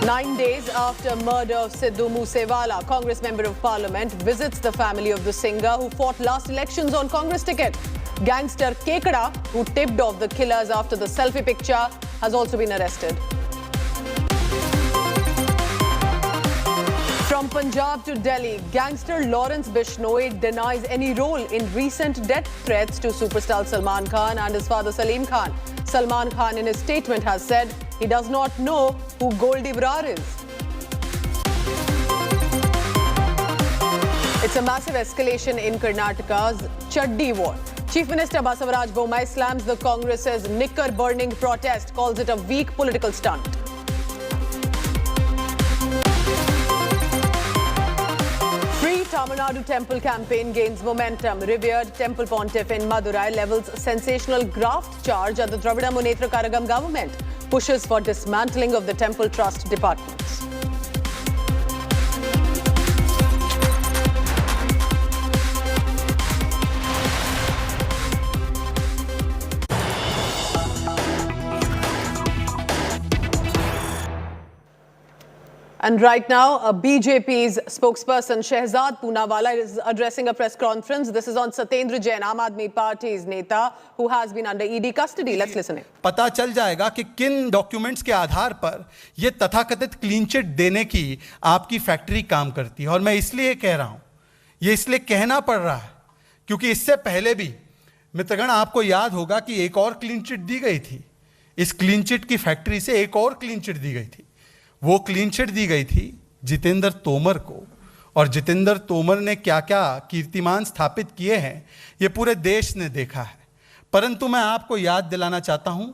9 days after murder of Sidhu Musewala, Congress Member of Parliament visits the family of the singer who fought last elections on Congress ticket. Gangster Kekada, who tipped off the killers after the selfie picture, has also been arrested. From Punjab to Delhi, gangster Lawrence Bishnoi denies any role in recent death threats to superstar Salman Khan and his father Salim Khan. Salman Khan in his statement has said he does not know who Goldie Brar is. It's a massive escalation in Karnataka's chaddi war. Chief Minister Basavaraj Bommai slams the Congress's knicker-burning protest, calls it a weak political stunt. Tamil Nadu temple campaign gains momentum. Revered Temple-Pontiff in Madurai levels sensational graft charge at the Dravida Munnetra Karagam government. Pushes for dismantling of the temple trust departments. And right now, BJP's spokesperson Shehzad Poonawala is addressing a press conference. This is on Satyendra Jain, Aam Aadmi Party's neta, who has been under ED custody. Let's listen in. पता चल जाएगा कि किन documents के आधार पर ये तथाकथित clean chit देने की आपकी फैक्ट्री काम करती है। और मैं इसलिए कह रहा हूं, ये इसलिए कहना पड़ रहा है क्योंकि इससे पहले भी मित्रगण आपको याद होगा कि एक और क्लीन चिट दी गई थी। इस क्लीन चिट की फैक्ट्री से एक और क्लीन चिट दी गई थी। वो क्लीन चिट दी गई थी जितेंद्र तोमर को, और जितेंद्र तोमर ने क्या क्या कीर्तिमान स्थापित किए हैं ये पूरे देश ने देखा है। परंतु मैं आपको याद दिलाना चाहता हूं,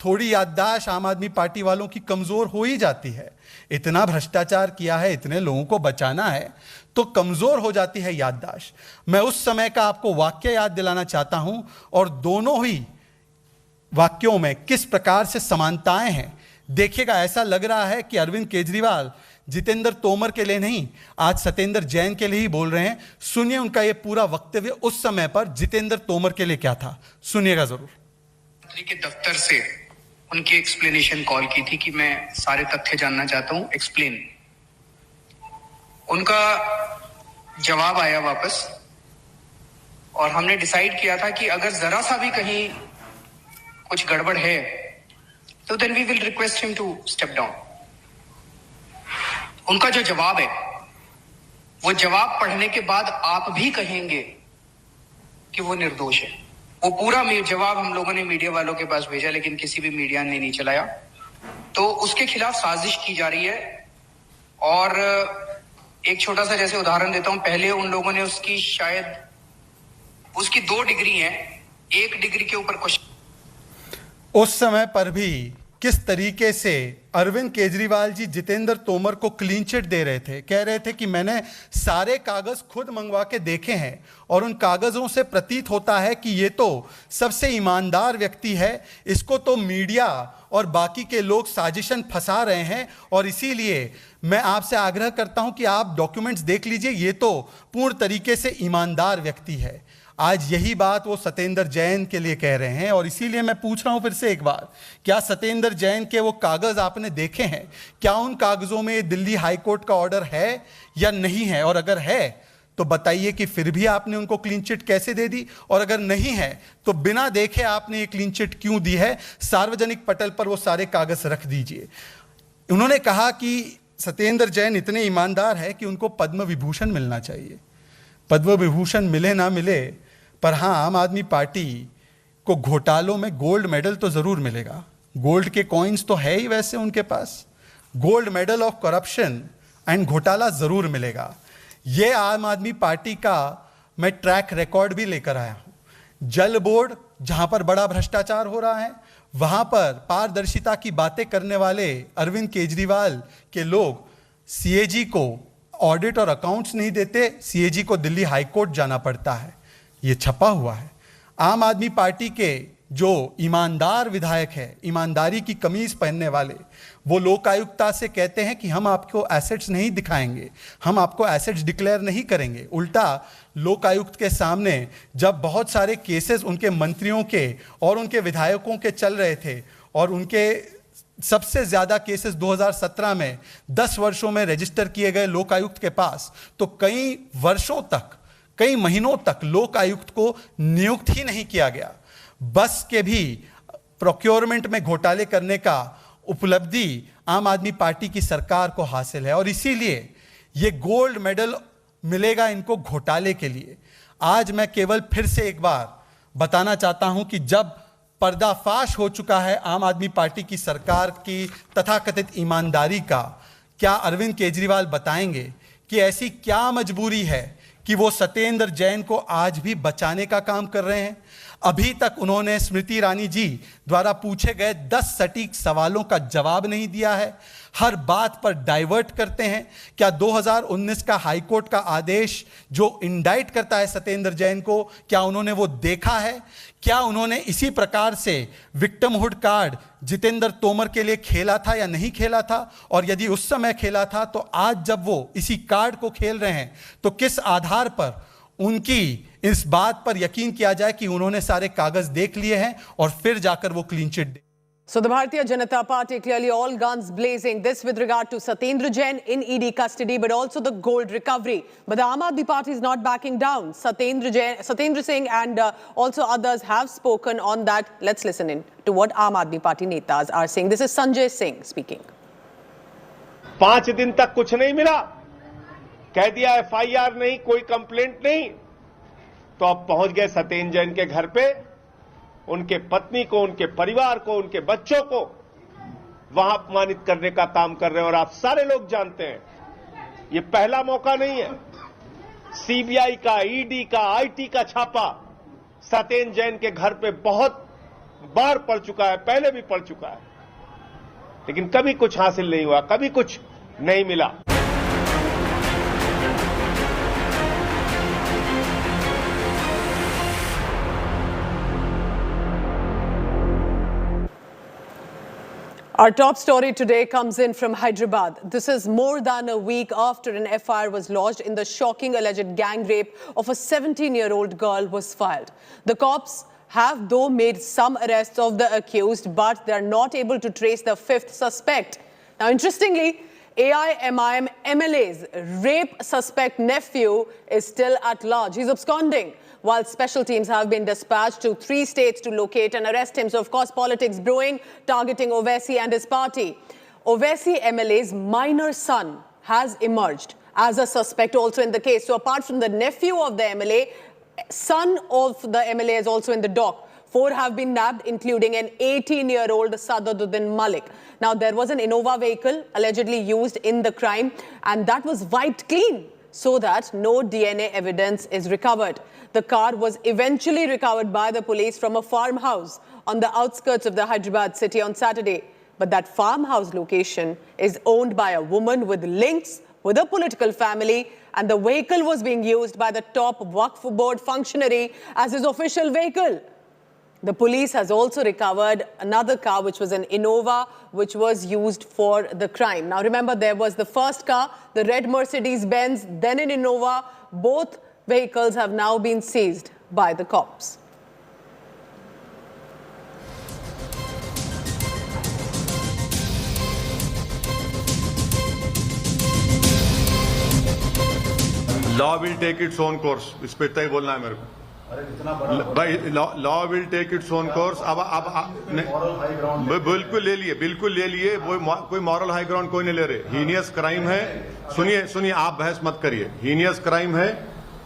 थोड़ी याददाश्त आम आदमी पार्टी वालों की कमज़ोर हो ही जाती है। इतना भ्रष्टाचार किया है, इतने लोगों को बचाना है तो कमज़ोर हो जाती है याददाश्त। मैं उस समय का आपको वाक्य याद दिलाना चाहता हूं और दोनों ही वाक्यों में किस प्रकार से समानताएं हैं। देखिएगा, ऐसा लग रहा है कि अरविंद केजरीवाल जितेंद्र तोमर के लिए नहीं, आज सत्येंद्र जैन के लिए ही बोल रहे हैं। सुनिए उनका ये पूरा वक्तव्य उस समय पर जितेंद्र तोमर के लिए क्या था, सुनिएगा जरूर। मंत्री के दफ्तर से उनकी एक्सप्लेनेशन कॉल की थी कि मैं सारे तथ्य जानना चाहता हूं, एक्सप्लेन। उनका जवाब आया वापस और हमने डिसाइड किया था कि अगर जरा सा भी कहीं कुछ गड़बड़ है तो then we will request him to step down. उनका जो जवाब है वो जवाब पढ़ने के बाद आप भी कहेंगे कि वो निर्दोष है। वो पूरा जवाब हम लोगों ने मीडिया वालों के पास भेजा, लेकिन किसी भी मीडिया ने नहीं चलाया। तो उसके खिलाफ साजिश की जा रही है। और एक छोटा सा जैसे उदाहरण देता हूं, पहले उन लोगों ने उसकी शायद उसकी 2 डिग्री है, 1 डिग्री के ऊपर क्वेश्चन। उस समय पर भी किस तरीके से अरविंद केजरीवाल जी जितेंद्र तोमर को क्लीन चिट दे रहे थे, कह रहे थे कि मैंने सारे कागज खुद मंगवा के देखे हैं और उन कागजों से प्रतीत होता है कि ये तो सबसे ईमानदार व्यक्ति है, इसको तो मीडिया और बाकी के लोग साजिशन फंसा रहे हैं और इसीलिए मैं आपसे आग्रह करता हूं कि आप डॉक्यूमेंट्स देख लीजिए, ये तो पूर्ण तरीके से ईमानदार व्यक्ति है। आज यही बात वो सत्येंद्र जैन के लिए कह रहे हैं और इसीलिए मैं पूछ रहा हूं फिर से एक बार, क्या सत्येंद्र जैन के वो कागज आपने देखे हैं? क्या उन कागजों में दिल्ली हाई कोर्ट का ऑर्डर है या नहीं है? और अगर है तो बताइए कि फिर भी आपने उनको क्लीन चिट कैसे दे दी, और अगर नहीं है तो बिना देखे आपने ये क्लीन चिट क्यों दी है? सार्वजनिक पटल पर वो सारे कागज रख दीजिए। उन्होंने कहा कि सत्येंद्र जैन इतने ईमानदार है कि उनको पद्म विभूषण मिलना चाहिए। पद्म विभूषण मिले ना मिले, पर हाँ, आम आदमी पार्टी को घोटालों में गोल्ड मेडल तो जरूर मिलेगा। गोल्ड के कॉइन्स तो है ही वैसे उनके पास, gold medal of corruption and घोटाला जरूर मिलेगा। ये आम आदमी पार्टी का मैं ट्रैक रिकॉर्ड भी लेकर आया हूं। जल बोर्ड, जहां पर बड़ा भ्रष्टाचार हो रहा है, वहां पर पारदर्शिता की बातें करने वाले अरविंद केजरीवाल के लोग सीएजी को ऑडिट और अकाउंट्स नहीं देते, सीएजी को दिल्ली हाईकोर्ट जाना पड़ता है। ये छपा हुआ है। आम आदमी पार्टी के जो ईमानदार विधायक है, ईमानदारी की कमीज पहनने वाले, वो लोकायुक्ता से कहते हैं कि हम आपको एसेट्स नहीं दिखाएंगे, हम आपको एसेट्स डिक्लेयर नहीं करेंगे। उल्टा लोकायुक्त के सामने जब बहुत सारे केसेस उनके मंत्रियों के और उनके विधायकों के चल रहे थे और उनके सबसे ज्यादा केसेस 2017 में 10 वर्षों में रजिस्टर किए गए लोकायुक्त के पास, तो कई वर्षों तक, कई महीनों तक लोकायुक्त को नियुक्त ही नहीं किया गया। बस के भी प्रोक्योरमेंट में घोटाले करने का उपलब्धि आम आदमी पार्टी की सरकार को हासिल है और इसीलिए ये गोल्ड मेडल मिलेगा इनको घोटाले के लिए। आज मैं केवल फिर से एक बार बताना चाहता हूं कि जब पर्दाफाश हो चुका है आम आदमी पार्टी की सरकार की तथाकथित ईमानदारी का, क्या अरविंद केजरीवाल बताएंगे कि ऐसी क्या मजबूरी है कि वो सत्येंद्र जैन को आज भी बचाने का काम कर रहे हैं? अभी तक उन्होंने स्मृति ईरानी जी द्वारा पूछे गए 10 सटीक सवालों का जवाब नहीं दिया है, हर बात पर डाइवर्ट करते हैं। क्या 2019 का हाईकोर्ट का आदेश जो इंडाइट करता है सत्येंद्र जैन को, क्या उन्होंने वो देखा है? क्या उन्होंने इसी प्रकार से विक्टिमहुड कार्ड जितेंद्र तोमर के लिए खेला था या नहीं खेला था? और यदि उस समय खेला था तो आज जब वो इसी कार्ड को खेल रहे हैं तो किस आधार पर उनकी इस बात पर यकीन किया जाए कि उन्होंने सारे कागज देख लिए हैं और फिर जाकर वो clean chit they? So the Bharatiya Janata Party clearly all guns blazing. This with regard to Satyendra Jain in ED custody, but also the gold recovery. But the Aam Aadmi Party is not backing down. Satyendra Singh and also others have spoken on that. Let's listen in to what Aam Aadmi Party netas are saying. This is Sanjay Singh speaking. 5 दिन तक कुछ नहीं मिला, कह दिया FIR नहीं, कोई complaint नहीं, तो अब पहुंच गए सत्येंद्र जैन के घर पे, उनके पत्नी को, उनके परिवार को, उनके बच्चों को वहां अपमानित करने का काम कर रहे हैं। और आप सारे लोग जानते हैं ये पहला मौका नहीं है। सीबीआई का, ईडी का, आईटी का छापा सत्येंद्र जैन के घर पे बहुत बार पड़ चुका है, पहले भी पड़ चुका है, लेकिन कभी कुछ हासिल नहीं हुआ, कभी कुछ नहीं मिला। Our top story today comes in from Hyderabad. This is more than a week after an FIR was lodged in the shocking alleged gang rape of a 17-year-old girl was filed. The cops have though made some arrests of the accused, but they are not able to trace the 5th suspect. Now, interestingly, AIMIM MLA's rape suspect nephew is still at large. He's absconding, while special teams have been dispatched to 3 states to locate and arrest him. So, of course, politics brewing, targeting Owaisi and his party. Owaisi MLA's minor son has emerged as a suspect also in the case. So, apart from the nephew of the MLA, son of the MLA is also in the dock. 4 have been nabbed, including an 18-year-old Sadaduddin Malik. Now, there was an Innova vehicle allegedly used in the crime, and that was wiped clean so that no DNA evidence is recovered. The car was eventually recovered by the police from a farmhouse on the outskirts of the Hyderabad city on Saturday. But that farmhouse location is owned by a woman with links with a political family, and the vehicle was being used by the top Waqf board functionary as his official vehicle. The police has also recovered another car, which was an Innova, which was used for the crime. Now remember, there was the first car, the red Mercedes-Benz, then an Innova. Both vehicles have now been seized by the cops. Law will take its own course. इस पे तय बोलना है मेरे को. भाई law will take its own course. अब बिल्कुल ले लिए कोई moral high ground कोई नहीं ले रहे. Heinous crime है. सुनिए आप बहस मत करिए. Heinous crime है.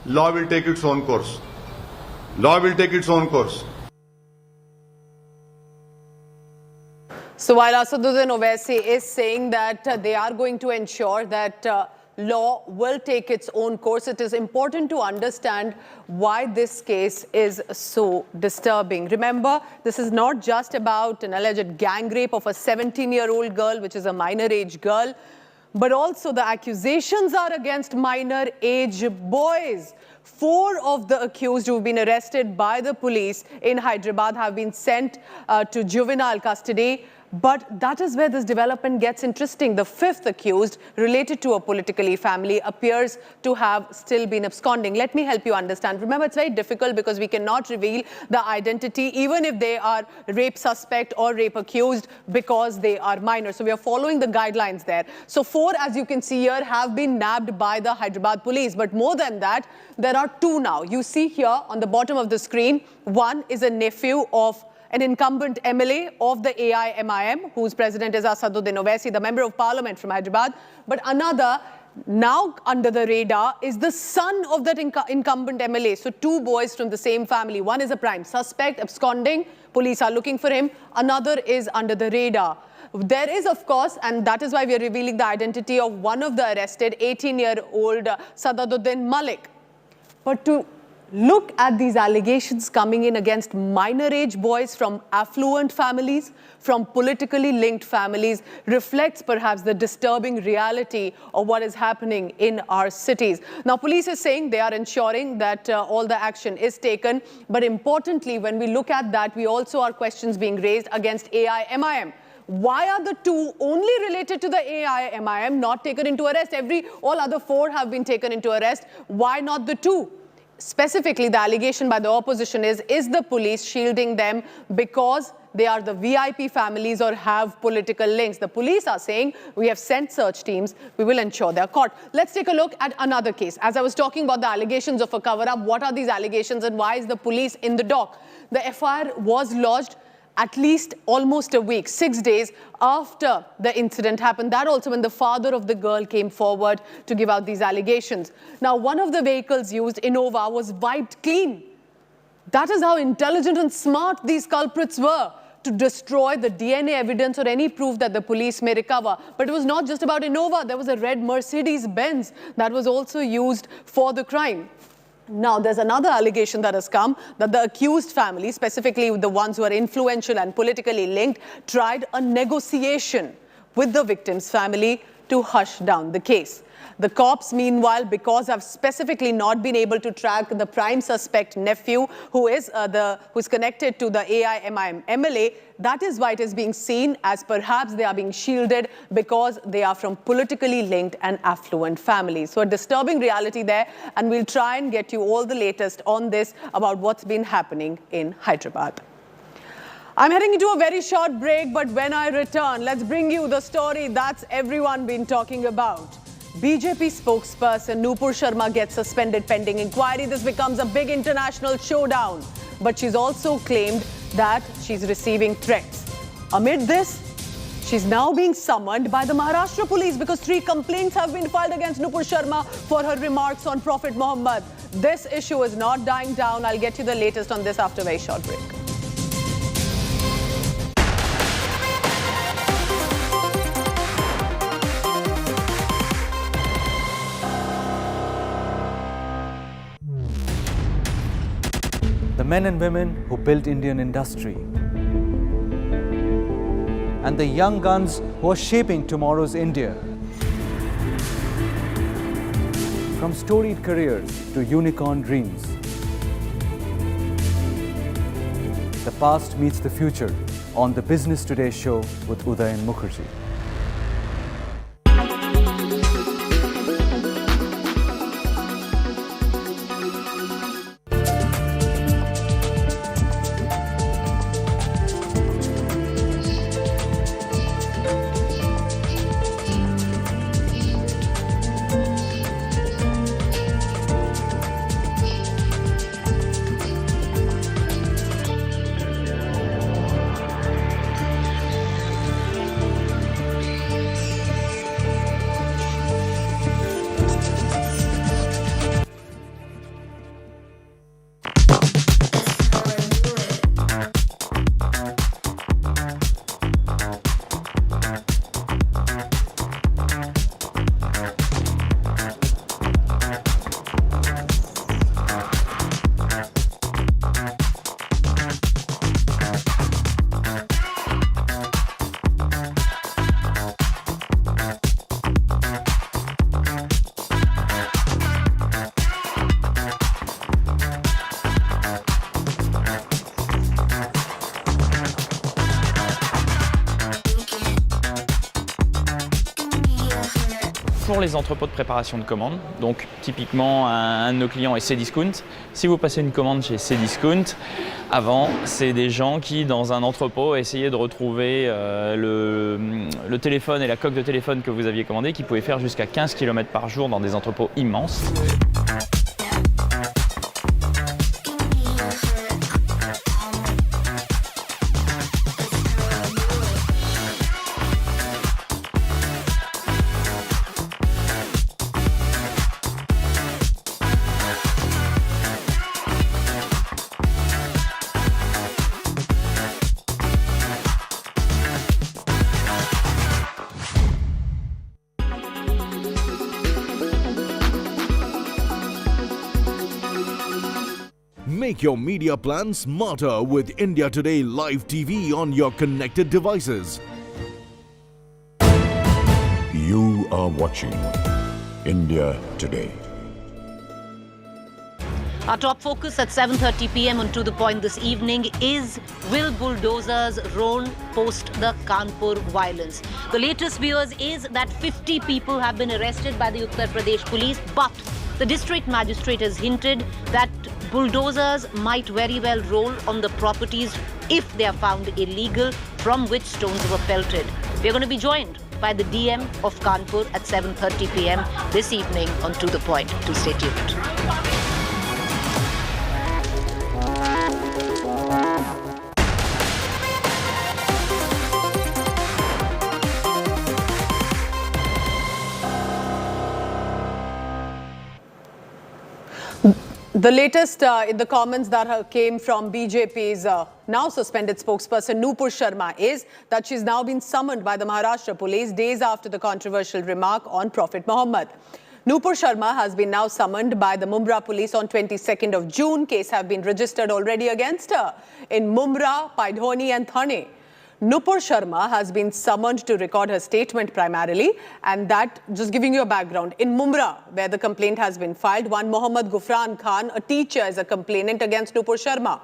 Law will take its own course. Law will take its own course. So while Asaduddin Owaisi is saying that they are going to ensure that law will take its own course, it is important to understand why this case is so disturbing. Remember, this is not just about an alleged gang rape of a 17-year-old girl, which is a minor age girl, but also the accusations are against minor age boys. 4 of the accused who've been arrested by the police in Hyderabad have been sent to juvenile custody. But that is where this development gets interesting. The 5th accused, related to a political family, appears to have still been absconding. Let me help you understand. Remember, it's very difficult because we cannot reveal the identity, even if they are rape suspect or rape accused, because they are minors. So we are following the guidelines there. So 4, as you can see here, have been nabbed by the Hyderabad police. But more than that, there are 2 now. You see here on the bottom of the screen, one is a nephew of an incumbent MLA of the AIMIM, whose president is Asaduddin Owaisi, the member of parliament from Hyderabad. But another, now under the radar, is the son of that incumbent MLA. So 2 boys from the same family. One is a prime suspect, absconding. Police are looking for him. Another is under the radar. There is, of course, and that is why we are revealing the identity of one of the arrested, 18-year-old Sadaduddin Malik. But to look at these allegations coming in against minor age boys from affluent families, from politically linked families, reflects perhaps the disturbing reality of what is happening in our cities. Now, police is saying they are ensuring that all the action is taken. But importantly, when we look at that, we also are questions being raised against AIMIM. Why are the 2 only related to the AIMIM not taken into arrest? All other 4 have been taken into arrest. Why not the 2? Specifically, the allegation by the opposition is the police shielding them because they are the VIP families or have political links? The police are saying, we have sent search teams, we will ensure they are caught. Let's take a look at another case. As I was talking about the allegations of a cover-up, what are these allegations and why is the police in the dock? The FIR was lodged at least almost a week, 6 days after the incident happened. That also when the father of the girl came forward to give out these allegations. Now, one of the vehicles used, Innova, was wiped clean. That is how intelligent and smart these culprits were, to destroy the DNA evidence or any proof that the police may recover. But it was not just about Innova. There was a red Mercedes-Benz that was also used for the crime. Now, there's another allegation that has come that the accused family, specifically the ones who are influential and politically linked, tried a negotiation with the victim's family to hush down the case. The cops, meanwhile, because I've specifically not been able to track the prime suspect nephew who is connected to the AIMIM MLA, that is why it is being seen as perhaps they are being shielded because they are from politically linked and affluent families. So a disturbing reality there, and we'll try and get you all the latest on this about what's been happening in Hyderabad. I'm heading into a very short break, but when I return, let's bring you the story that's everyone been talking about. BJP spokesperson Nupur Sharma gets suspended pending inquiry. This becomes a big international showdown. But she's also claimed that she's receiving threats. Amid this, she's now being summoned by the Maharashtra police because 3 complaints have been filed against Nupur Sharma for her remarks on Prophet Muhammad. This issue is not dying down. I'll get you the latest on this after a very short break. The men and women who built Indian industry, and the young guns who are shaping tomorrow's India. From storied careers to unicorn dreams, the past meets the future on the Business Today show with Udayan Mukherjee. Pour les entrepôts de préparation de commandes, donc typiquement un de nos clients est Cdiscount. Si vous passez une commande chez Cdiscount, avant c'est des gens qui dans un entrepôt essayaient de retrouver le téléphone et la coque de téléphone que vous aviez commandé, qui pouvaient faire jusqu'à 15 km par jour dans des entrepôts immenses. Make your media plan smarter with India Today Live TV on your connected devices. You are watching India Today. Our top focus at 7:30 p.m. on To The Point this evening is, will bulldozers roll post the Kanpur violence? The latest viewers is that 50 people have been arrested by the Uttar Pradesh police, but the district magistrate has hinted that bulldozers might very well roll on the properties if they are found illegal from which stones were pelted. We are going to be joined by the DM of Kanpur at 7:30 p.m. this evening on To The Point. To stay tuned. The latest in the comments that came from BJP's now suspended spokesperson Nupur Sharma is that she's now been summoned by the Maharashtra police days after the controversial remark on Prophet Muhammad. Nupur Sharma has been now summoned by the Mumbai Police on 22nd of June. Case have been registered already against her in Mumbai, Paidhoni and Thane. Nupur Sharma has been summoned to record her statement primarily, and that, just giving you a background, in Mumbai, where the complaint has been filed, one Mohammad Gufran Khan, a teacher, is a complainant against Nupur Sharma.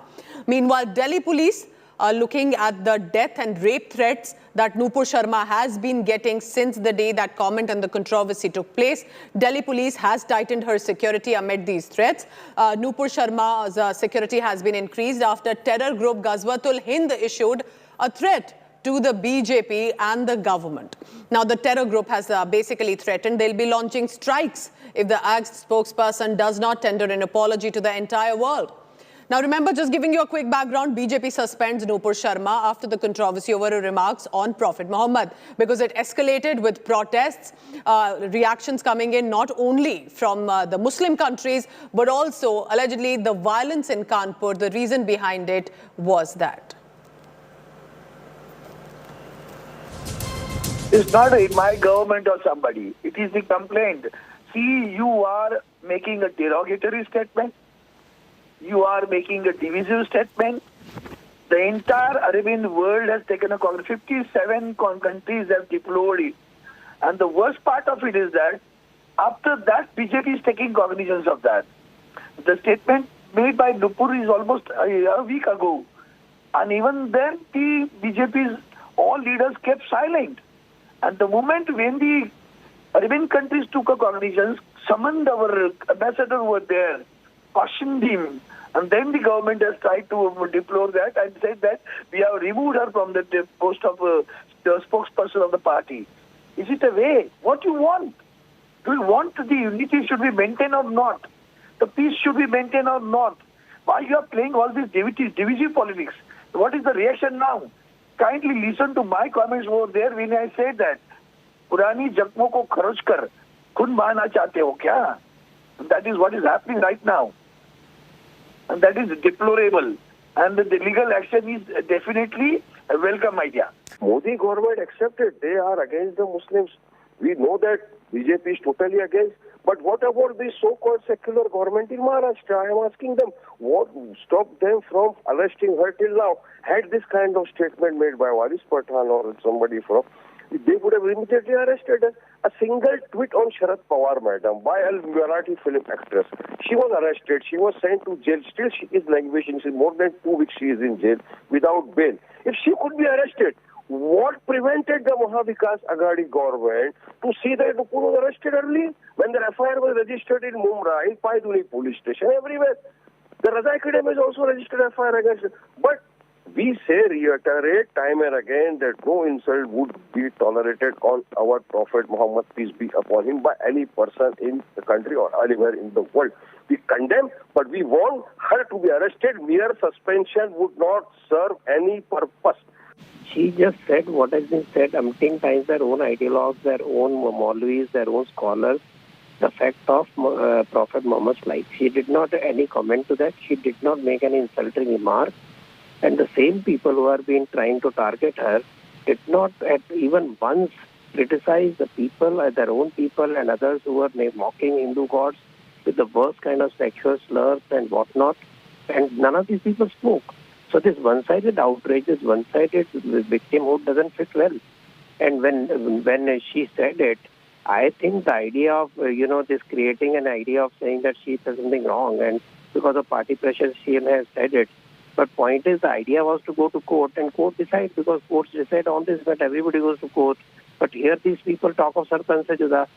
Meanwhile, Delhi police are looking at the death and rape threats that Nupur Sharma has been getting since the day that comment and the controversy took place. Delhi police has tightened her security amid these threats. Nupur Sharma's security has been increased after terror group Ghazwatul Hind issued a threat to the BJP and the government. Now, the terror group has basically threatened they'll be launching strikes if the asked spokesperson does not tender an apology to the entire world. Now, remember, just giving you a quick background, BJP suspends Nupur Sharma after the controversy over her remarks on Prophet Muhammad because it escalated with protests, reactions coming in not only from the Muslim countries, but also allegedly the violence in Kanpur. The reason behind it was that. It's not my government or somebody. It is the complaint. See, you are making a derogatory statement. You are making a divisive statement. The entire Arabian world has taken a call. 57 countries have deplored it. And the worst part of it is that after that, BJP is taking cognizance of that. The statement made by Nupur is almost a week ago. And even then, the BJP's all leaders kept silent. And the moment when the Arabian countries took a cognizance, summoned our ambassador over there, cautioned him, and then the government has tried to deplore that and said that we have removed her from the post of the spokesperson of the party. Is it a way? What do you want? Do you want the unity should be maintained or not? The peace should be maintained or not? Why you are playing all these divisive politics? What is the reaction now? Kindly listen to my comments over there when I said that पुरानी जख्मों को खरोच कर खून बहाना चाहते हो क्या? That is what is happening right now. And that is deplorable. And the legal action is definitely a welcome idea. Modi government accepted. They are against the Muslims. We know that BJP is totally against. But what about this so-called secular government in Maharashtra? I am asking them, what stopped them from arresting her till now? Had this kind of statement made by Waris Pathan or somebody from, they would have immediately arrested her. A single tweet on Sharad Pawar, madam, by a Marathi film actress. She was arrested. She was sent to jail. Still, she is languishing. More than 2 weeks she is in jail without bail. If she could be arrested, what prevented the Mahavikas Aghadi government to see that Nupur was arrested early when the FIR was registered in Mumbai, in Paiduni police station, everywhere? The Raza Academy has also registered FIR against it. But we say, reiterate time and again that no insult would be tolerated on our Prophet Muhammad, peace be upon him, by any person in the country or anywhere in the world. We condemn, but we want her to be arrested. Mere suspension would not serve any purpose. She just said what has been said umpteen times, their own ideologues, their own Maulvis, their own scholars, the fact of Prophet Muhammad's life. She did not any comment to that. She did not make any insulting remark. And the same people who are being trying to target her did not at even once criticize the people, their own people and others who were mocking Hindu gods with the worst kind of sexual slurs and whatnot. And none of these people spoke. So this one-sided outrage, this one-sided victimhood doesn't fit well. And when she said it, I think the idea of, this creating an idea of saying that she said something wrong and because of party pressure she has said it. But point is, the idea was to go to court and court decide, because courts decide on this, but everybody goes to court. But here these people talk of Sarpan se juda.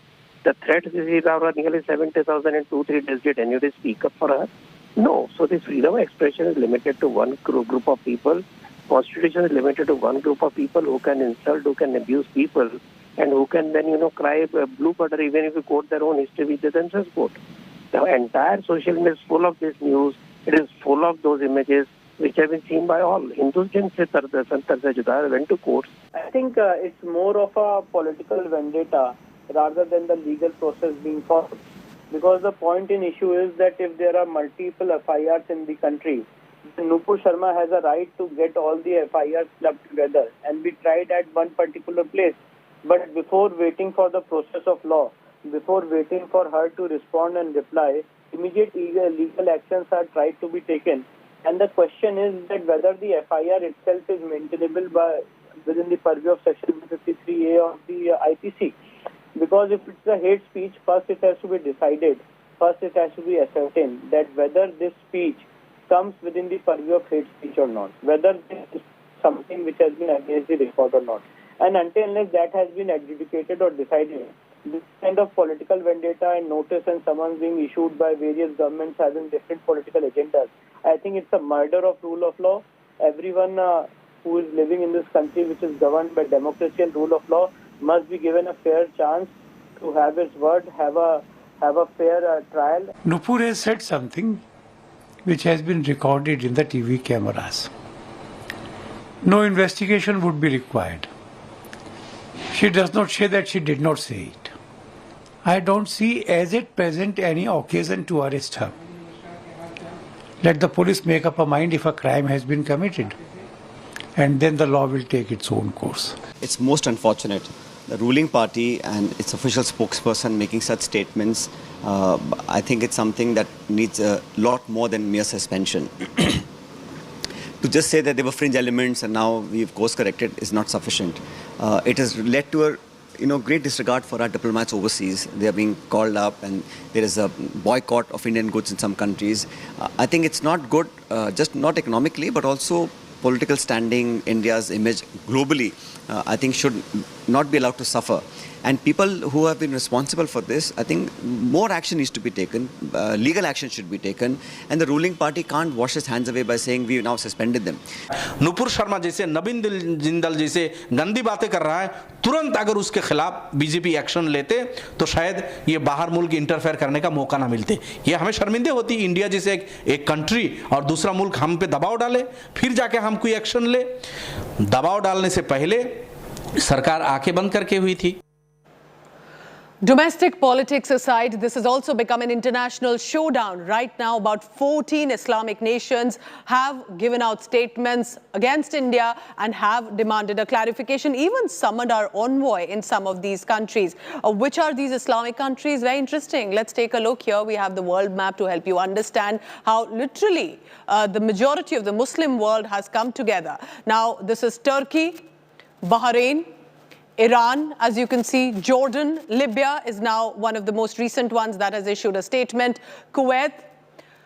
The threats is around nearly 70,000 in 2-3 days. Did anybody speak up for her? No. So this freedom of expression is limited to one group of people. Constitution is limited to one group of people who can insult, who can abuse people, and who can then, cry blue butter even if you quote their own history which they themselves quote. The entire social media is full of this news. It is full of those images which have been seen by all. Hindus didn't say Santar se juda, went to courts. I think it's more of a political vendetta rather than the legal process being followed. Because the point in issue is that if there are multiple FIRs in the country, then Nupur Sharma has a right to get all the FIRs clubbed together and be tried at one particular place. But before waiting for the process of law, before waiting for her to respond and reply, immediate legal actions are tried to be taken. And the question is that whether the FIR itself is maintainable within the purview of Section 53A of the IPC. Because if it's a hate speech, first it has to be decided. First it has to be ascertained that whether this speech comes within the purview of hate speech or not. Whether this is something which has been against the record or not. And until unless that has been adjudicated or decided, this kind of political vendetta and notice and summons being issued by various governments having different political agendas, I think it's a murder of rule of law. Everyone who is living in this country which is governed by democracy and rule of law must be given a fair chance to have his word, have a fair trial. Nupur has said something which has been recorded in the TV cameras. No investigation would be required. She does not say that she did not say it. I don't see as at present any occasion to arrest her. Let the police make up a mind if a crime has been committed, and then the law will take its own course. It's most unfortunate. The ruling party and its official spokesperson making such statements, I think it's something that needs a lot more than mere suspension. to just say that there were fringe elements and now we've course corrected is not sufficient. It has led to a great disregard for our diplomats overseas. They are being called up and there is a boycott of Indian goods in some countries. I think it's not good, just not economically, but also political standing, India's image globally, I think should not be allowed to suffer. And people who have been responsible for this, I think more action needs to be taken, legal action should be taken, and the ruling party can't wash its hands away by saying we've now suspended them. Nupur Sharma जैसे, नवीन जिंदल जैसे गंदी बातें कर रहा है, तुरंत अगर उसके खिलाफ बीजेपी एक्शन लेते तो शायद ये बाहर मुल्क इंटरफेयर करने का मौका ना मिलते। ये हमें शर्मिंदे होती, इंडिया जैसे एक कंट्री और दूसरा मुल्क हम पे दबाव डाले, फिर जाके हम कोई एक्शन ले। दबाव डालने से पहले सरकार आंखें बंद करके हुई थी। Domestic politics aside, this has also become an international showdown. Right now, about 14 Islamic nations have given out statements against India and have demanded a clarification, even summoned our envoy in some of these countries. Which are these Islamic countries? Very interesting. Let's take a look here. We have the world map to help you understand how literally the majority of the Muslim world has come together. Now, this is Turkey, Bahrain, Iran, as you can see, Jordan, Libya is now one of the most recent ones that has issued a statement. Kuwait,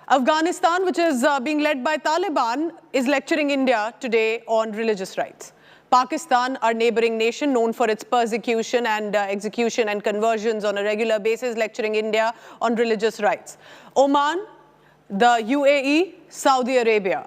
Afghanistan, which is being led by Taliban, is lecturing India today on religious rights. Pakistan, our neighboring nation, known for its persecution and execution and conversions on a regular basis, lecturing India on religious rights. Oman, the UAE, Saudi Arabia,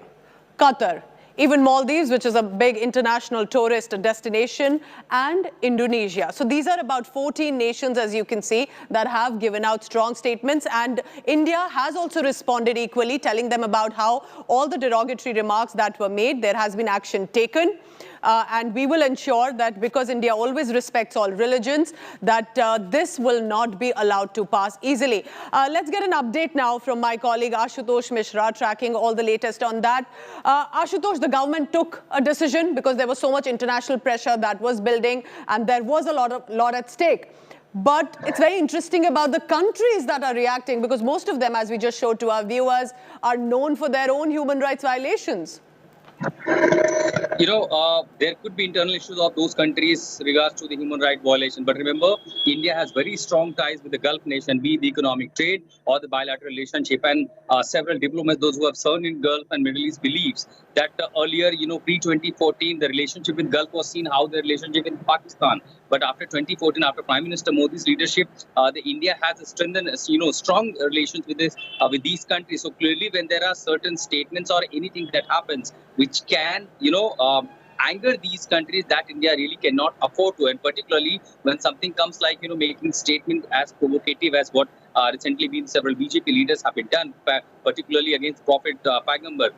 Qatar, even Maldives, which is a big international tourist destination, and Indonesia. So these are about 14 nations, as you can see, that have given out strong statements. And India has also responded equally, telling them about how all the derogatory remarks that were made, there has been action taken. And we will ensure that, because India always respects all religions, that this will not be allowed to pass easily. Let's get an update now from my colleague Ashutosh Mishra, tracking all the latest on that. Ashutosh, the government took a decision because there was so much international pressure that was building and there was a lot at stake. But it's very interesting about the countries that are reacting, because most of them, as we just showed to our viewers, are known for their own human rights violations. You know, there could be internal issues of those countries regards to the human rights violation. But remember, India has very strong ties with the Gulf nation, be it the economic trade or the bilateral relationship. And several diplomats, those who have served in Gulf and Middle East, believes that earlier, you know, pre-2014, the relationship with Gulf was seen how the relationship in Pakistan. But after 2014, after Prime Minister Modi's leadership, India has strengthened, strong relations with with these countries. So clearly, when there are certain statements or anything that happens which can, anger these countries, that India really cannot afford to. And particularly when something comes like, making statement as provocative as what recently been several BJP leaders have been done, particularly against Prophet Pagambar.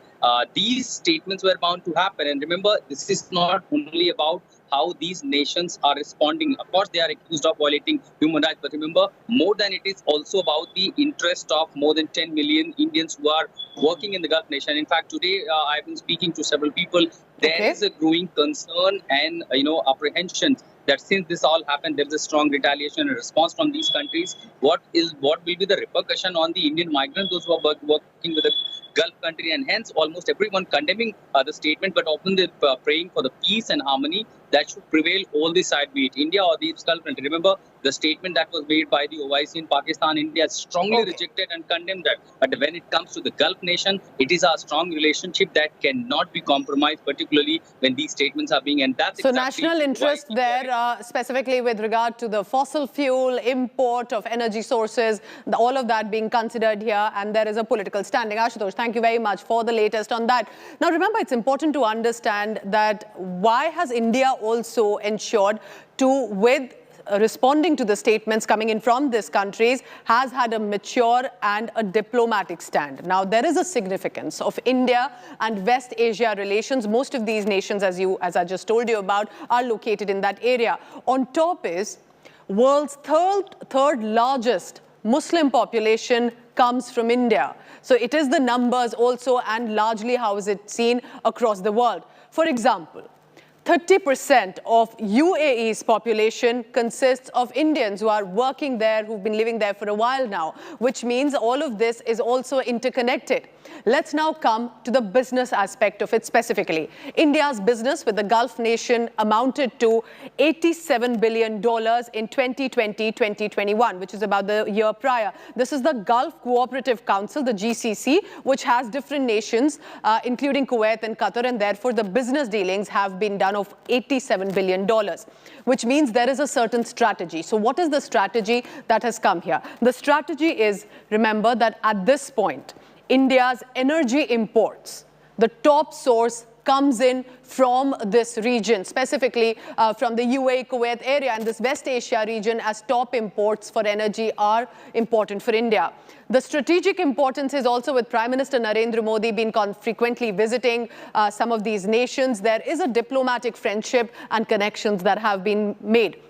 These statements were bound to happen. And remember, this is not only about how these nations are responding. Of course, they are accused of violating human rights. But remember, more than it is also about the interest of more than 10 million Indians who are working in the Gulf nation. In fact, today I've been speaking to several people. There is a growing concern and, apprehension that since this all happened, there is a strong retaliation and response from these countries. What will be the repercussion on the Indian migrants, those who are working with the Gulf country, and hence almost everyone condemning the statement, but often they're praying for the peace and harmony that should prevail all the side, be it India or the Gulf country. Remember, the statement that was made by the OIC in Pakistan, India strongly rejected and condemned that. But when it comes to the Gulf nation, it is a strong relationship that cannot be compromised, particularly when these statements are being. And that's so exactly national interest there, specifically with regard to the fossil fuel, import of energy sources, all of that being considered here, and there is a political standing. Ashutosh, thank you very much for the latest on that. Now, remember, it's important to understand that why has India also ensured to, with responding to the statements coming in from these countries, has had a mature and a diplomatic stand. Now, there is a significance of India and West Asia relations. Most of these nations, as I just told you about, are located in that area. On top is world's third largest Muslim population comes from India. So it is the numbers also, and largely how is it seen across the world. For example, 30% of UAE's population consists of Indians who are working there, who've been living there for a while now, which means all of this is also interconnected. Let's now come to the business aspect of it specifically. India's business with the Gulf nation amounted to $87 billion in 2020-2021, which is about the year prior. This is the Gulf Cooperative Council, the GCC, which has different nations, including Kuwait and Qatar, and therefore the business dealings have been done of $87 billion, which means there is a certain strategy. So what is the strategy that has come here? The strategy is, remember that at this point, India's energy imports, the top source comes in from this region, specifically from the UAE, Kuwait area, and this West Asia region as top imports for energy are important for India. The strategic importance is also with Prime Minister Narendra Modi being frequently visiting some of these nations. There is a diplomatic friendship and connections that have been made.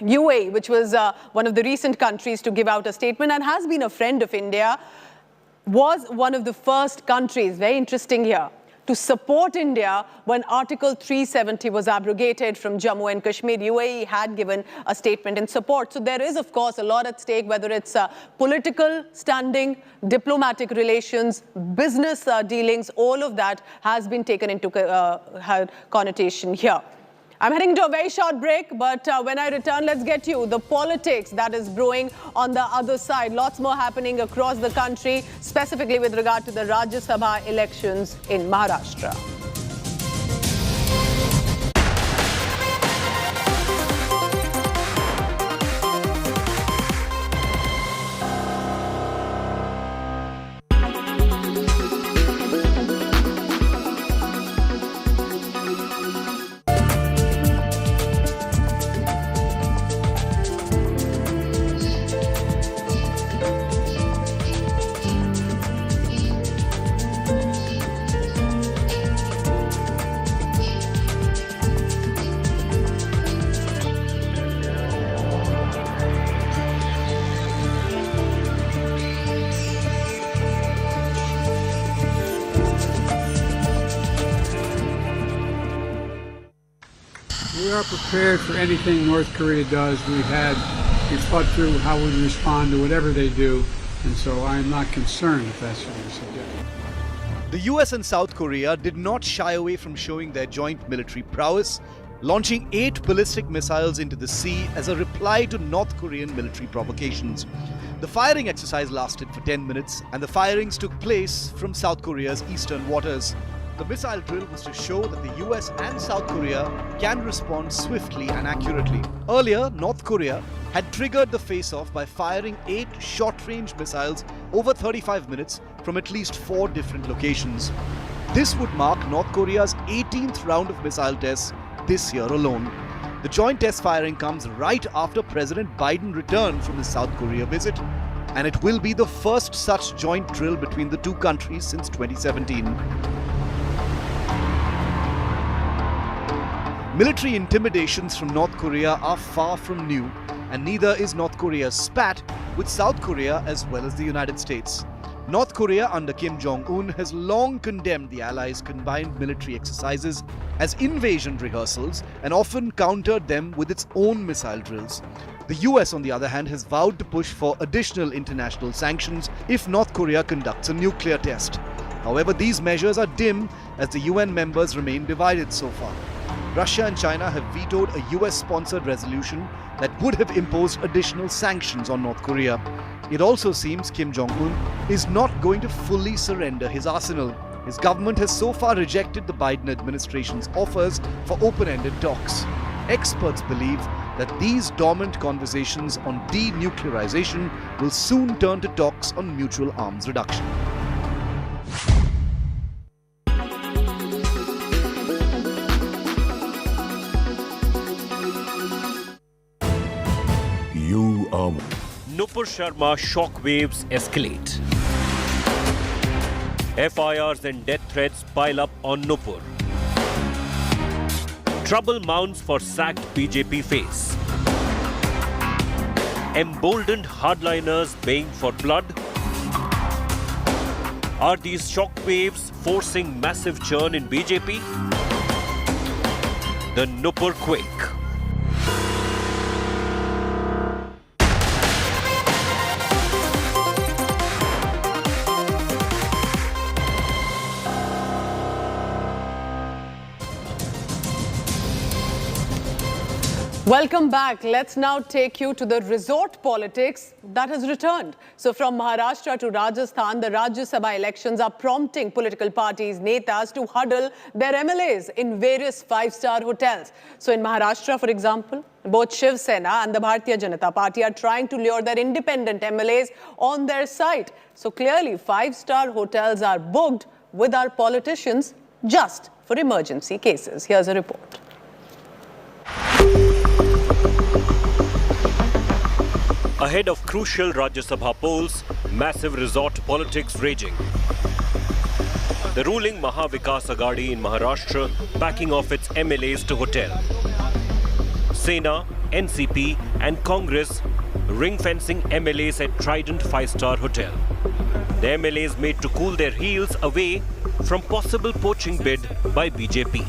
UAE, which was one of the recent countries to give out a statement and has been a friend of India, was one of the first countries, very interesting here, to support India when Article 370 was abrogated from Jammu and Kashmir. UAE had given a statement in support. So there is, of course, a lot at stake, whether it's political standing, diplomatic relations, business dealings, all of that has been taken into connotation here. I'm heading to a very short break, but when I return, let's get you the politics that is brewing on the other side. Lots more happening across the country, specifically with regard to the Rajya Sabha elections in Maharashtra. We are prepared for anything North Korea does. We've thought through how we respond to whatever they do, and so I'm not concerned if that's what you suggest. The US and South Korea did not shy away from showing their joint military prowess, launching 8 ballistic missiles into the sea as a reply to North Korean military provocations. The firing exercise lasted for 10 minutes, and the firings took place from South Korea's eastern waters. The missile drill was to show that the US and South Korea can respond swiftly and accurately. Earlier, North Korea had triggered the face-off by firing 8 short-range missiles over 35 minutes from at least 4 different locations. This would mark North Korea's 18th round of missile tests this year alone. The joint test firing comes right after President Biden returned from his South Korea visit, and it will be the first such joint drill between the two countries since 2017. Military intimidations from North Korea are far from new, and neither is North Korea's spat with South Korea as well as the United States. North Korea under Kim Jong-un has long condemned the Allies' combined military exercises as invasion rehearsals and often countered them with its own missile drills. The US, on the other hand, has vowed to push for additional international sanctions if North Korea conducts a nuclear test. However, these measures are dim as the UN members remain divided so far. Russia and China have vetoed a US-sponsored resolution that would have imposed additional sanctions on North Korea. It also seems Kim Jong-un is not going to fully surrender his arsenal. His government has so far rejected the Biden administration's offers for open-ended talks. Experts believe that these dormant conversations on denuclearization will soon turn to talks on mutual arms reduction. You are... Nupur Sharma shockwaves escalate. FIRs and death threats pile up on Nupur. Trouble mounts for sacked BJP face. Emboldened hardliners baying for blood. Are these shockwaves forcing massive churn in BJP? the Nupur quake. Welcome back. Let's now take you to the resort politics that has returned. So from Maharashtra to Rajasthan, the Rajya Sabha elections are prompting political parties, netas to huddle their MLAs in various five-star hotels. So in Maharashtra, for example, both Shiv Sena and the Bharatiya Janata Party are trying to lure their independent MLAs on their side. So clearly, five-star hotels are booked with our politicians just for emergency cases. Here's a report. Ahead of crucial Rajya Sabha polls, massive resort politics raging. The ruling Maha Vikas Aghadi in Maharashtra backing off its MLAs to hotel. Sena, NCP and Congress ring-fencing MLAs at Trident 5-star hotel. The MLAs made to cool their heels away from possible poaching bid by BJP.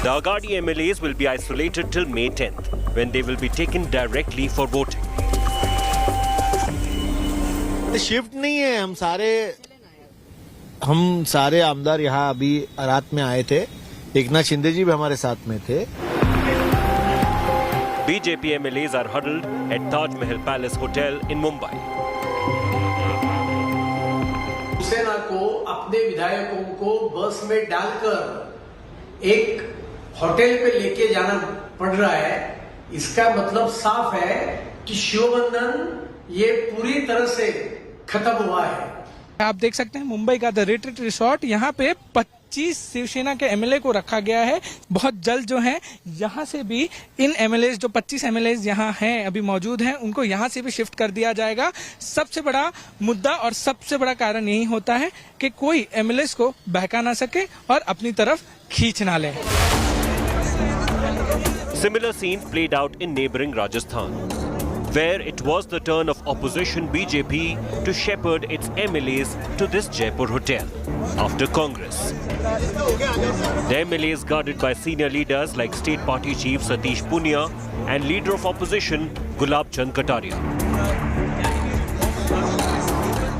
The Aghadi MLAs will be isolated till May 10th, when they will be taken directly for voting. Shift नहीं है, हम सारे आमदार यहाँ अभी रात में आए थे. एकनाथ शिंदे जी भी हमारे साथ में थे. BJP MLAs are huddled at Taj Mahal Palace Hotel in Mumbai. सेना को अपने विधायकों को बस में डालकर एक होटल पे लेके जाना पड़ रहा है. इसका मतलब साफ है कि शिवबंधन ये पूरी तरह से खत्म हुआ है. आप देख सकते हैं मुंबई का द रिट्रीट रिसोर्ट, यहाँ पे 25 शिवसेना के एमएलए को रखा गया है. बहुत जल्द जो है यहाँ से भी इन एमएलए जो 25 एमएलए यहाँ हैं अभी मौजूद हैं उनको यहाँ से भी शिफ्ट कर दिया जाएगा. सबसे बड़ा मुद्दा और सबसे बड़ा कारण यही होता है कि कोई एमएलए को बहका ना सके और अपनी तरफ खींच ना ले. Similar scenes played out in neighbouring Rajasthan, where it was the turn of opposition BJP to shepherd its MLAs to this Jaipur hotel after Congress. The MLAs guarded by senior leaders like State Party Chief Satish Punia and Leader of Opposition Gulab Chand Kataria.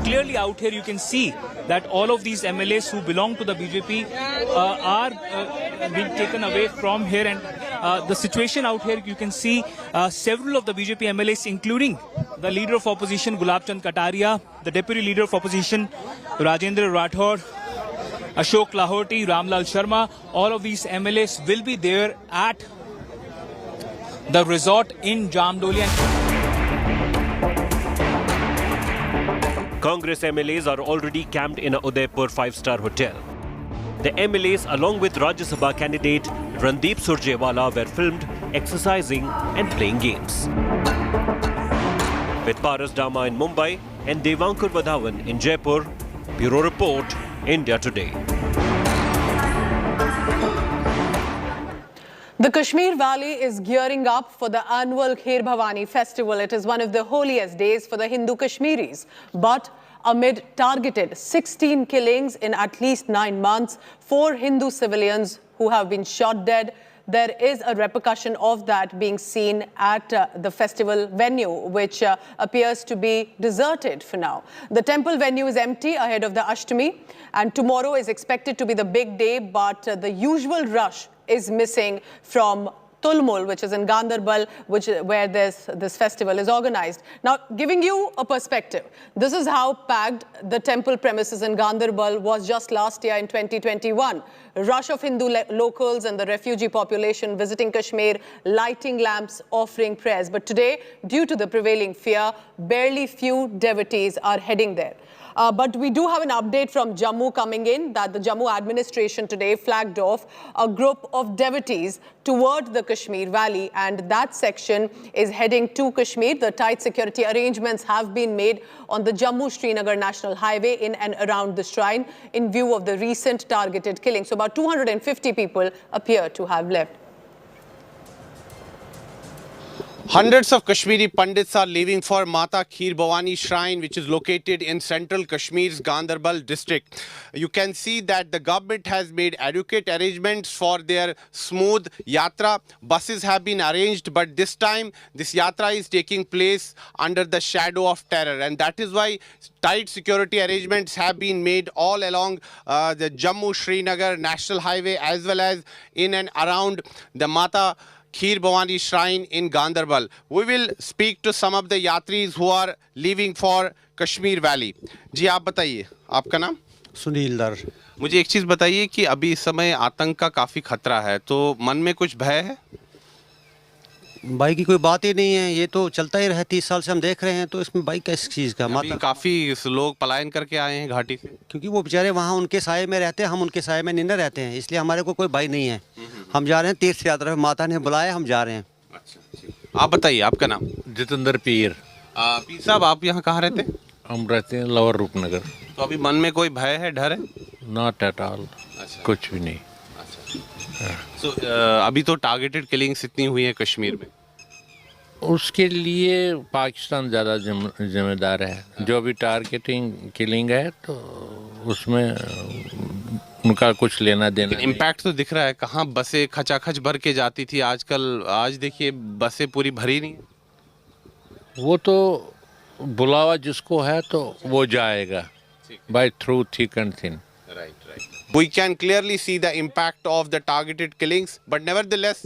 Clearly out here you can see that all of these MLAs who belong to the BJP are being taken away from here, and the situation out here you can see several of the BJP MLAs including the Leader of Opposition Gulab Chand Kataria, the Deputy Leader of Opposition Rajendra Rathore, Ashok Lahoti, Ramlal Sharma, all of these MLAs will be there at the resort in Jamdoli. Congress MLAs are already camped in a Udaipur 5-star hotel. The MLAs along with Rajya Sabha candidate Randeep Surjewala were filmed exercising and playing games. With Paras Dama in Mumbai and Devankur Vadhavan in Jaipur, Bureau Report, India Today. The Kashmir Valley is gearing up for the annual Kher Bhavani festival. It is one of the holiest days for the Hindu Kashmiris. But amid targeted 16 killings in at least 9 months, 4 Hindu civilians who have been shot dead, there is a repercussion of that being seen at the festival venue, which appears to be deserted for now. The temple venue is empty ahead of the Ashtami, and tomorrow is expected to be the big day, but the usual rush is missing from Tulmul, which is in Ganderbal, where this festival is organized. Now, giving you a perspective, this is how packed the temple premises in Ganderbal was just last year in 2021. Rush of Hindu locals and the refugee population visiting Kashmir, lighting lamps, offering prayers. But today, due to the prevailing fear, barely few devotees are heading there. But we do have an update from Jammu coming in that the Jammu administration today flagged off a group of devotees toward the Kashmir Valley, and that section is heading to Kashmir. The tight security arrangements have been made on the Jammu-Srinagar National Highway in and around the shrine in view of the recent targeted killing. So about 250 people appear to have left. Hundreds of Kashmiri Pandits are leaving for Mata Kheer Bhavani Shrine, which is located in central Kashmir's Gandarbal district. You can see that the government has made adequate arrangements for their smooth yatra. Buses have been arranged, but this time this yatra is taking place under the shadow of terror, and that is why tight security arrangements have been made all along the Jammu-Srinagar National Highway, as well as in and around the Mata Kheer Bhavani Shrine in Gandarbal. We will speak to some of the yatris who are leaving for Kashmir Valley. जी आप बताइए, आपका नाम? सुनील दर। मुझे एक चीज़ बताइए कि अभी इस समय आतंक का काफ़ी खतरा है, तो मन में कुछ भय है? भाई की कोई बात ही नहीं है, ये तो चलता ही रहा, 30 साल से हम देख रहे हैं, तो इसमें भाई किस चीज़ का माता काफ़ी लोग पलायन करके आए हैं घाटी से, क्योंकि वो बेचारे वहाँ उनके साये में रहते हैं, हम उनके साये में नहीं न रहते हैं, इसलिए हमारे को कोई भाई नहीं है। हम जा रहे हैं तीर्थ यात्रा, माता ने बुलाया, हम जा रहे हैं। अच्छा, आप बताइए, आपका नाम? जितेंद्र पीर। पीर साहब, आप यहाँ कहाँ रहते हैं? हम रहते हैं लोअर रूपनगर। तो अभी मन में कोई भय है, डर है? नॉट एट ऑल, कुछ भी नहीं। तो अभी तो टारगेटेड किलिंग्स इतनी हुई है कश्मीर में, उसके लिए पाकिस्तान ज़्यादा जिम्मेदार है। जो भी टारगेटिंग किलिंग है तो उसमें उनका कुछ लेना देना। इम्पैक्ट तो दिख रहा है, कहाँ बसें खचाखच भर के जाती थी, आजकल आज देखिए बसें पूरी भरी नहीं। वो तो बुलावा जिसको है तो वो जाएगा, by through thick and thin. We can clearly see the impact of the targeted killings, but nevertheless,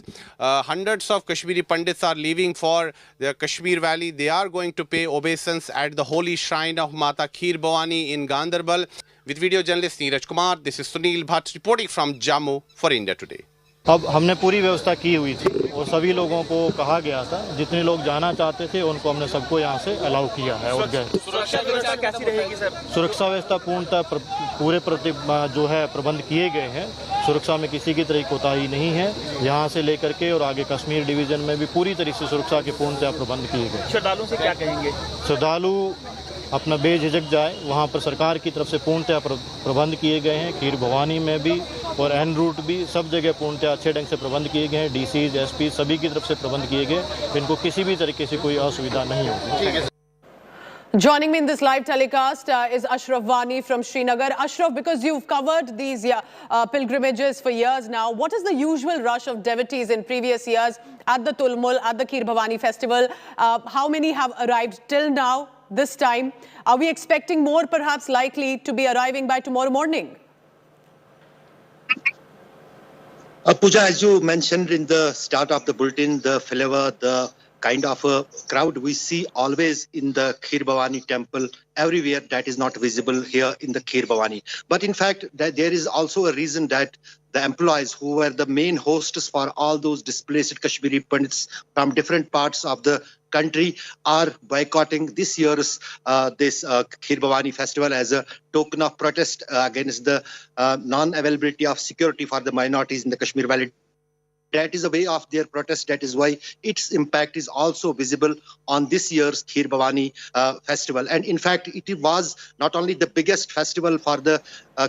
hundreds of Kashmiri Pandits are leaving for the Kashmir Valley. They are going to pay obeisance at the holy shrine of Mata Kheer Bhavani in Gandarbal. With video journalist Neeraj Kumar, this is Sunil Bhatt reporting from Jammu for India Today. अब हमने पूरी व्यवस्था की हुई थी और सभी लोगों को कहा गया था, जितने लोग जाना चाहते थे उनको हमने सबको यहाँ से अलाउ किया है और गए। सुरक्षा व्यवस्था कैसी रहेगी सर? सुरक्षा व्यवस्था पूर्णतः पूरे जो है प्रबंध किए गए हैं। सुरक्षा में किसी की तरह कोताही नहीं है। यहाँ से लेकर के और आगे कश्मीर डिवीजन में भी पूरी तरीके से सुरक्षा के पूर्णतः प्रबंध किए गए। श्रद्धालुओं से क्या कहेंगे? श्रद्धालु अपना बेझिझक जाए, वहाँ पर सरकार की तरफ से पूर्णतः प्रबंध किए गए हैं। खीर भवानी में भी और एन रूट भी सब जगह पूर्णतः अच्छे ढंग से प्रबंध किए गए हैं। डीसीज, एसपी सभी की तरफ से प्रबंध किए गए, इनको किसी भी तरीके से कोई असुविधा नहीं होगी। Joining me in this live telecast is Ashraf Wani from Srinagar. Ashraf, because you've covered these pilgrimages for years now, what is the usual rush of devotees in previous years at the Tulmul, at the Kheer Bhavani festival? How many have arrived till now, this time? Are we expecting more, perhaps likely to be arriving by tomorrow morning? Pooja, as you mentioned in the start of the bulletin, the flavor, the kind of a crowd we see always in the Kheer Bhavani temple, everywhere that is not visible here in the Kheer Bhavani. But in fact, there is also a reason that the employees who were the main hosts for all those displaced Kashmiri Pandits from different parts of the country are boycotting this year's this Kheer Bhavani festival as a token of protest against the non-availability of security for the minorities in the Kashmir Valley. That is a way of their protest. That is why its impact is also visible on this year's Kheer Bhavani festival. And in fact, it was not only the biggest festival for the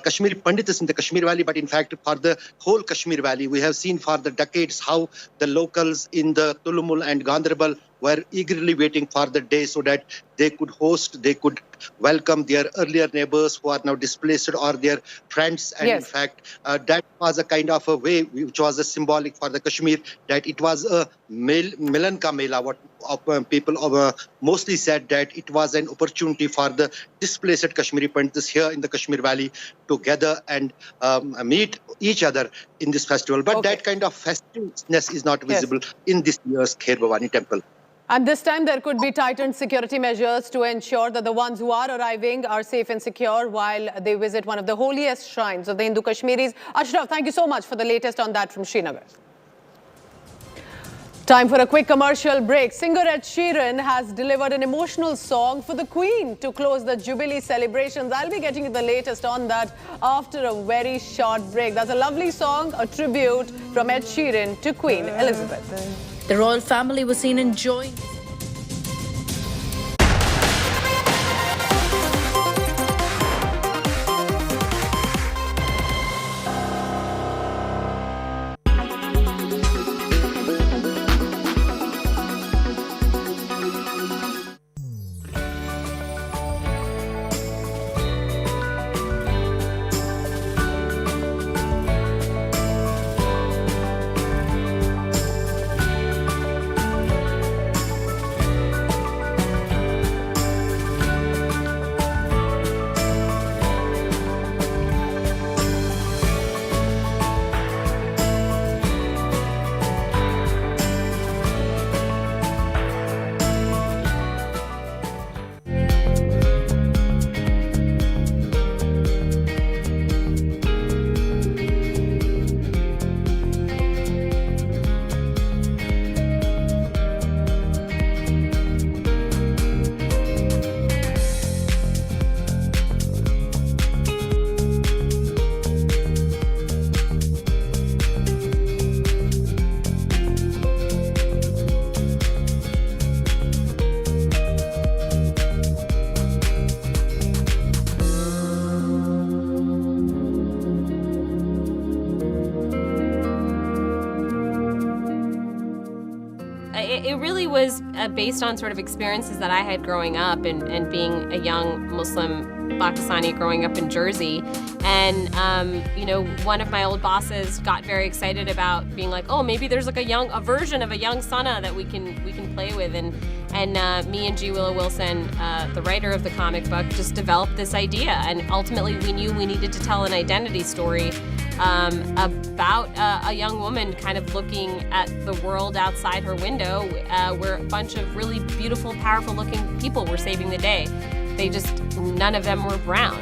Kashmiri Pandits in the Kashmir Valley, but in fact for the whole Kashmir Valley. We have seen for the decades how the locals in the Tulumul and Gandarbal were eagerly waiting for the day so that they could host, they could welcome their earlier neighbors who are now displaced or their friends. And in fact, that was a kind of a way which was a symbolic for the Kashmir, that it was a Milan Ka Mela, what people mostly said that it was an opportunity for the displaced Kashmiri Pandits here in the Kashmir Valley to gather and meet each other in this festival. But that kind of festiveness is not visible in this year's Kheer Bhavani temple. And this time there could be tightened security measures to ensure that the ones who are arriving are safe and secure while they visit one of the holiest shrines of the Hindu Kashmiris. Ashraf, thank you so much for the latest on that from Srinagar. Time for a quick commercial break. Singer Ed Sheeran has delivered an emotional song for the Queen to close the Jubilee celebrations. I'll be getting you the latest on that after a very short break. That's a lovely song, a tribute from Ed Sheeran to Queen Elizabeth. The royal family was seen enjoying. based on sort of experiences that I had growing up and being a young Muslim Pakistani growing up in Jersey. And, one of my old bosses got very excited about being like, oh, maybe there's like a version of a young Sana that we can play with. And me and G. Willow Wilson, the writer of the comic book, just developed this idea. And ultimately we knew we needed to tell an identity story about a young woman kind of looking at the world outside her window, where a bunch of really beautiful, powerful looking people were saving the day. None of them were brown.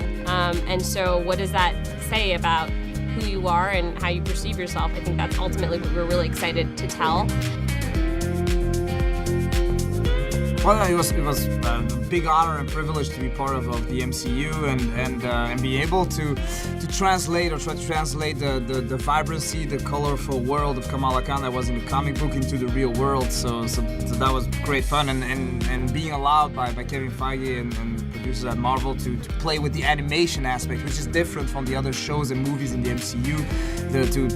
And so what does that say about who you are and how you perceive yourself? I think that's ultimately what we're really excited to tell. Well, it was a big honor and privilege to be part of the MCU and be able to translate or try to translate the vibrancy, the colorful world of Kamala Khan that was in the comic book into the real world. So that was great fun and being allowed by Kevin Feige and producers at Marvel to play with the animation aspect, which is different from the other shows and movies in the MCU. To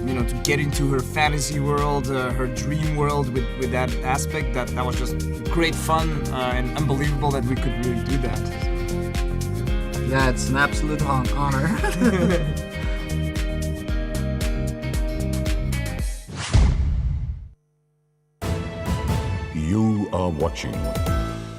get into her fantasy world, her dream world with that aspect, that was just great fun and unbelievable that we could really do that. Yeah, it's an absolute honor. You are watching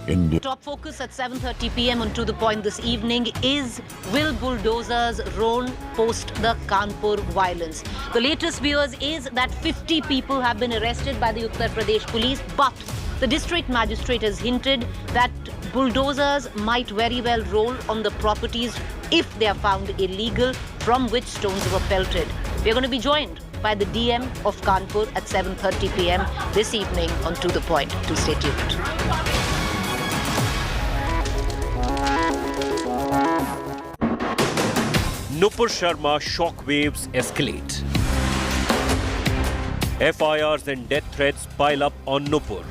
India. Top focus at 7:30 p.m. on To The Point this evening is, will bulldozers roll post the Kanpur violence? The latest viewers is that 50 people have been arrested by the Uttar Pradesh police, but the district magistrate has hinted that bulldozers might very well roll on the properties if they are found illegal from which stones were pelted. We are going to be joined by the DM of Kanpur at 7:30 p.m. this evening on To The Point. Do stay tuned. Nupur Sharma shockwaves escalate. FIRs and death threats pile up on Nupur.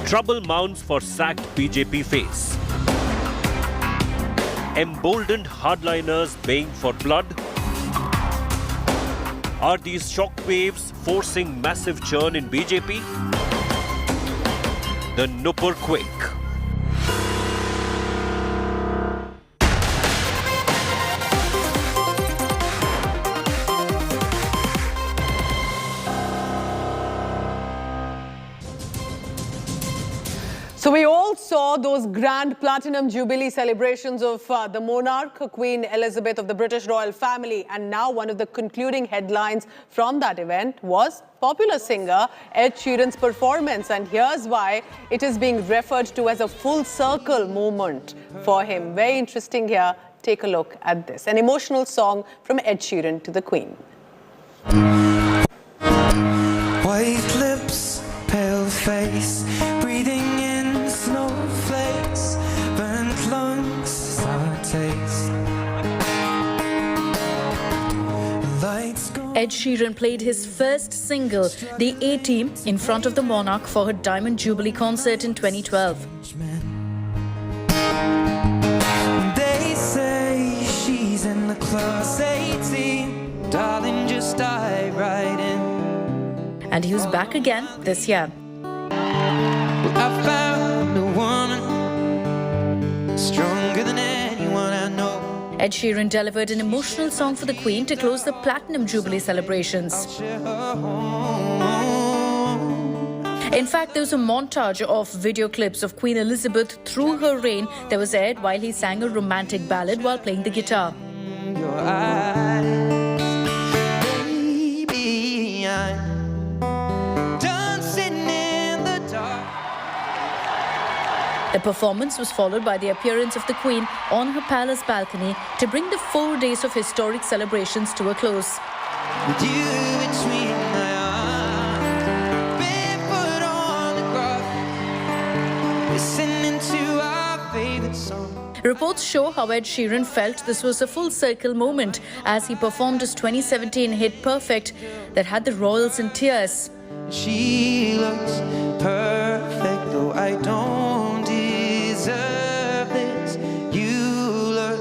Trouble mounts for sacked BJP face. Emboldened hardliners baying for blood. Are these shockwaves forcing massive churn in BJP? The Nupur quake. So we all saw those grand platinum jubilee celebrations of the monarch, Queen Elizabeth of the British royal family. And now one of the concluding headlines from that event was popular singer Ed Sheeran's performance. And here's why it is being referred to as a full circle moment for him. Very interesting here. Take a look at this. An emotional song from Ed Sheeran to the Queen. White lips, pale face, breathing in snowflakes, burnt lungs, sour taste. Ed Sheeran played his first single, The A-Team, in front of the monarch for her Diamond Jubilee concert in 2012. They say she's in the class 18, darling, just dive right in. And he was back again this year. I found a woman stronger than anyone I know. Ed Sheeran delivered an emotional song for the Queen to close the Platinum Jubilee celebrations. In fact, there was a montage of video clips of Queen Elizabeth through her reign that was aired while he sang a romantic ballad while playing the guitar. Your eyes, baby, I'm dancing in the dark. The performance was followed by the appearance of the Queen on her palace balcony to bring the 4 days of historic celebrations to a close. With you between my arms, barefoot on the grass, listening to our favorite song. Reports show how Ed Sheeran felt this was a full circle moment as he performed his 2017 hit Perfect that had the royals in tears. She looks perfect, though I don't deserve this. You look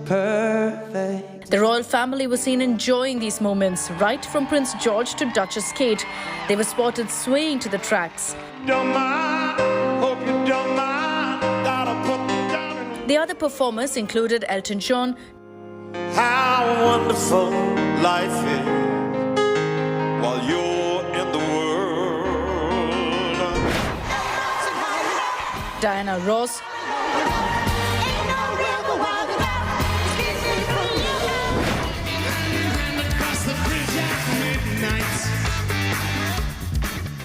perfect. The royal family was seen enjoying these moments, right from Prince George to Duchess Kate. They were spotted swaying to the tracks. The other performers included Elton John, how wonderful life is while you're in the world. Diana Ross,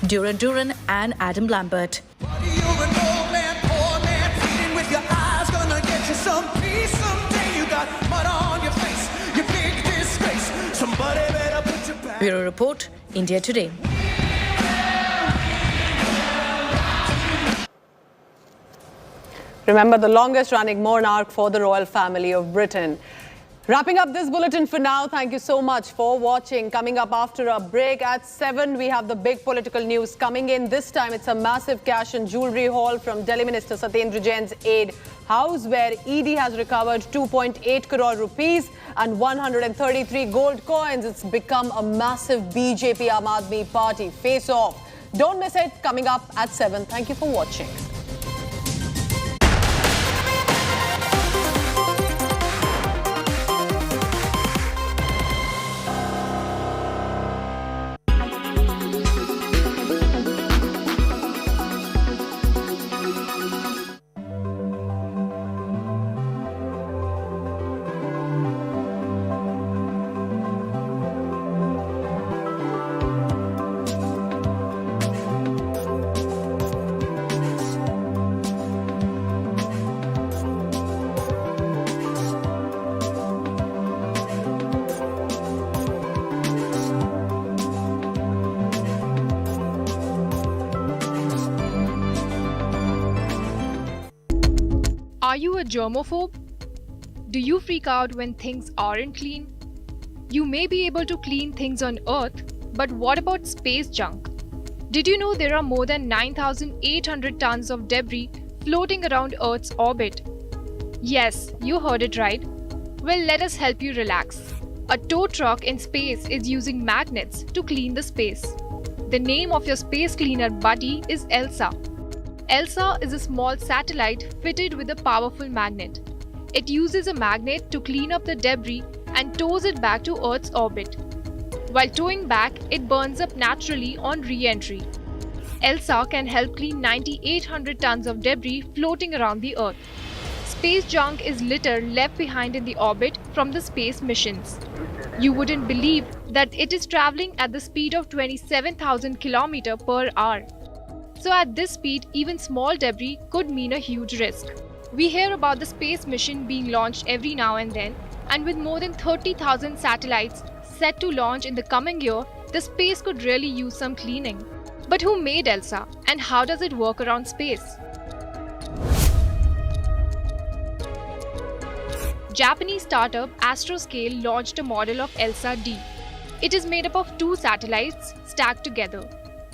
Duran Duran and Adam Lambert. Bureau Report, India Today. Remember, the longest running monarch for the royal family of Britain. Wrapping up this bulletin for now. Thank you so much for watching. Coming up after a break at 7, we have the big political news coming in. This time, it's a massive cash and jewellery haul from Delhi Minister Satyendra Jain's aid house, where ED has recovered 2.8 crore rupees and 133 gold coins. It's become a massive BJP Aam Aadmi Party face-off. Don't miss it. Coming up at 7. Thank you for watching. Are you a germaphobe? Do you freak out when things aren't clean? You may be able to clean things on Earth, but what about space junk? Did you know there are more than 9,800 tons of debris floating around Earth's orbit? Yes, you heard it right. Well, let us help you relax. A tow truck in space is using magnets to clean the space. The name of your space cleaner buddy is Elsa. Elsa is a small satellite fitted with a powerful magnet. It uses a magnet to clean up the debris and tows it back to Earth's orbit. While towing back, it burns up naturally on re-entry. Elsa can help clean 9,800 tons of debris floating around the Earth. Space junk is litter left behind in the orbit from the space missions. You wouldn't believe that it is traveling at the speed of 27,000 km per hour. So at this speed, even small debris could mean a huge risk. We hear about the space mission being launched every now and then, and with more than 30,000 satellites set to launch in the coming year, the space could really use some cleaning. But who made Elsa, and how does it work around space? Japanese startup Astroscale launched a model of Elsa-D. It is made up of 2 satellites stacked together.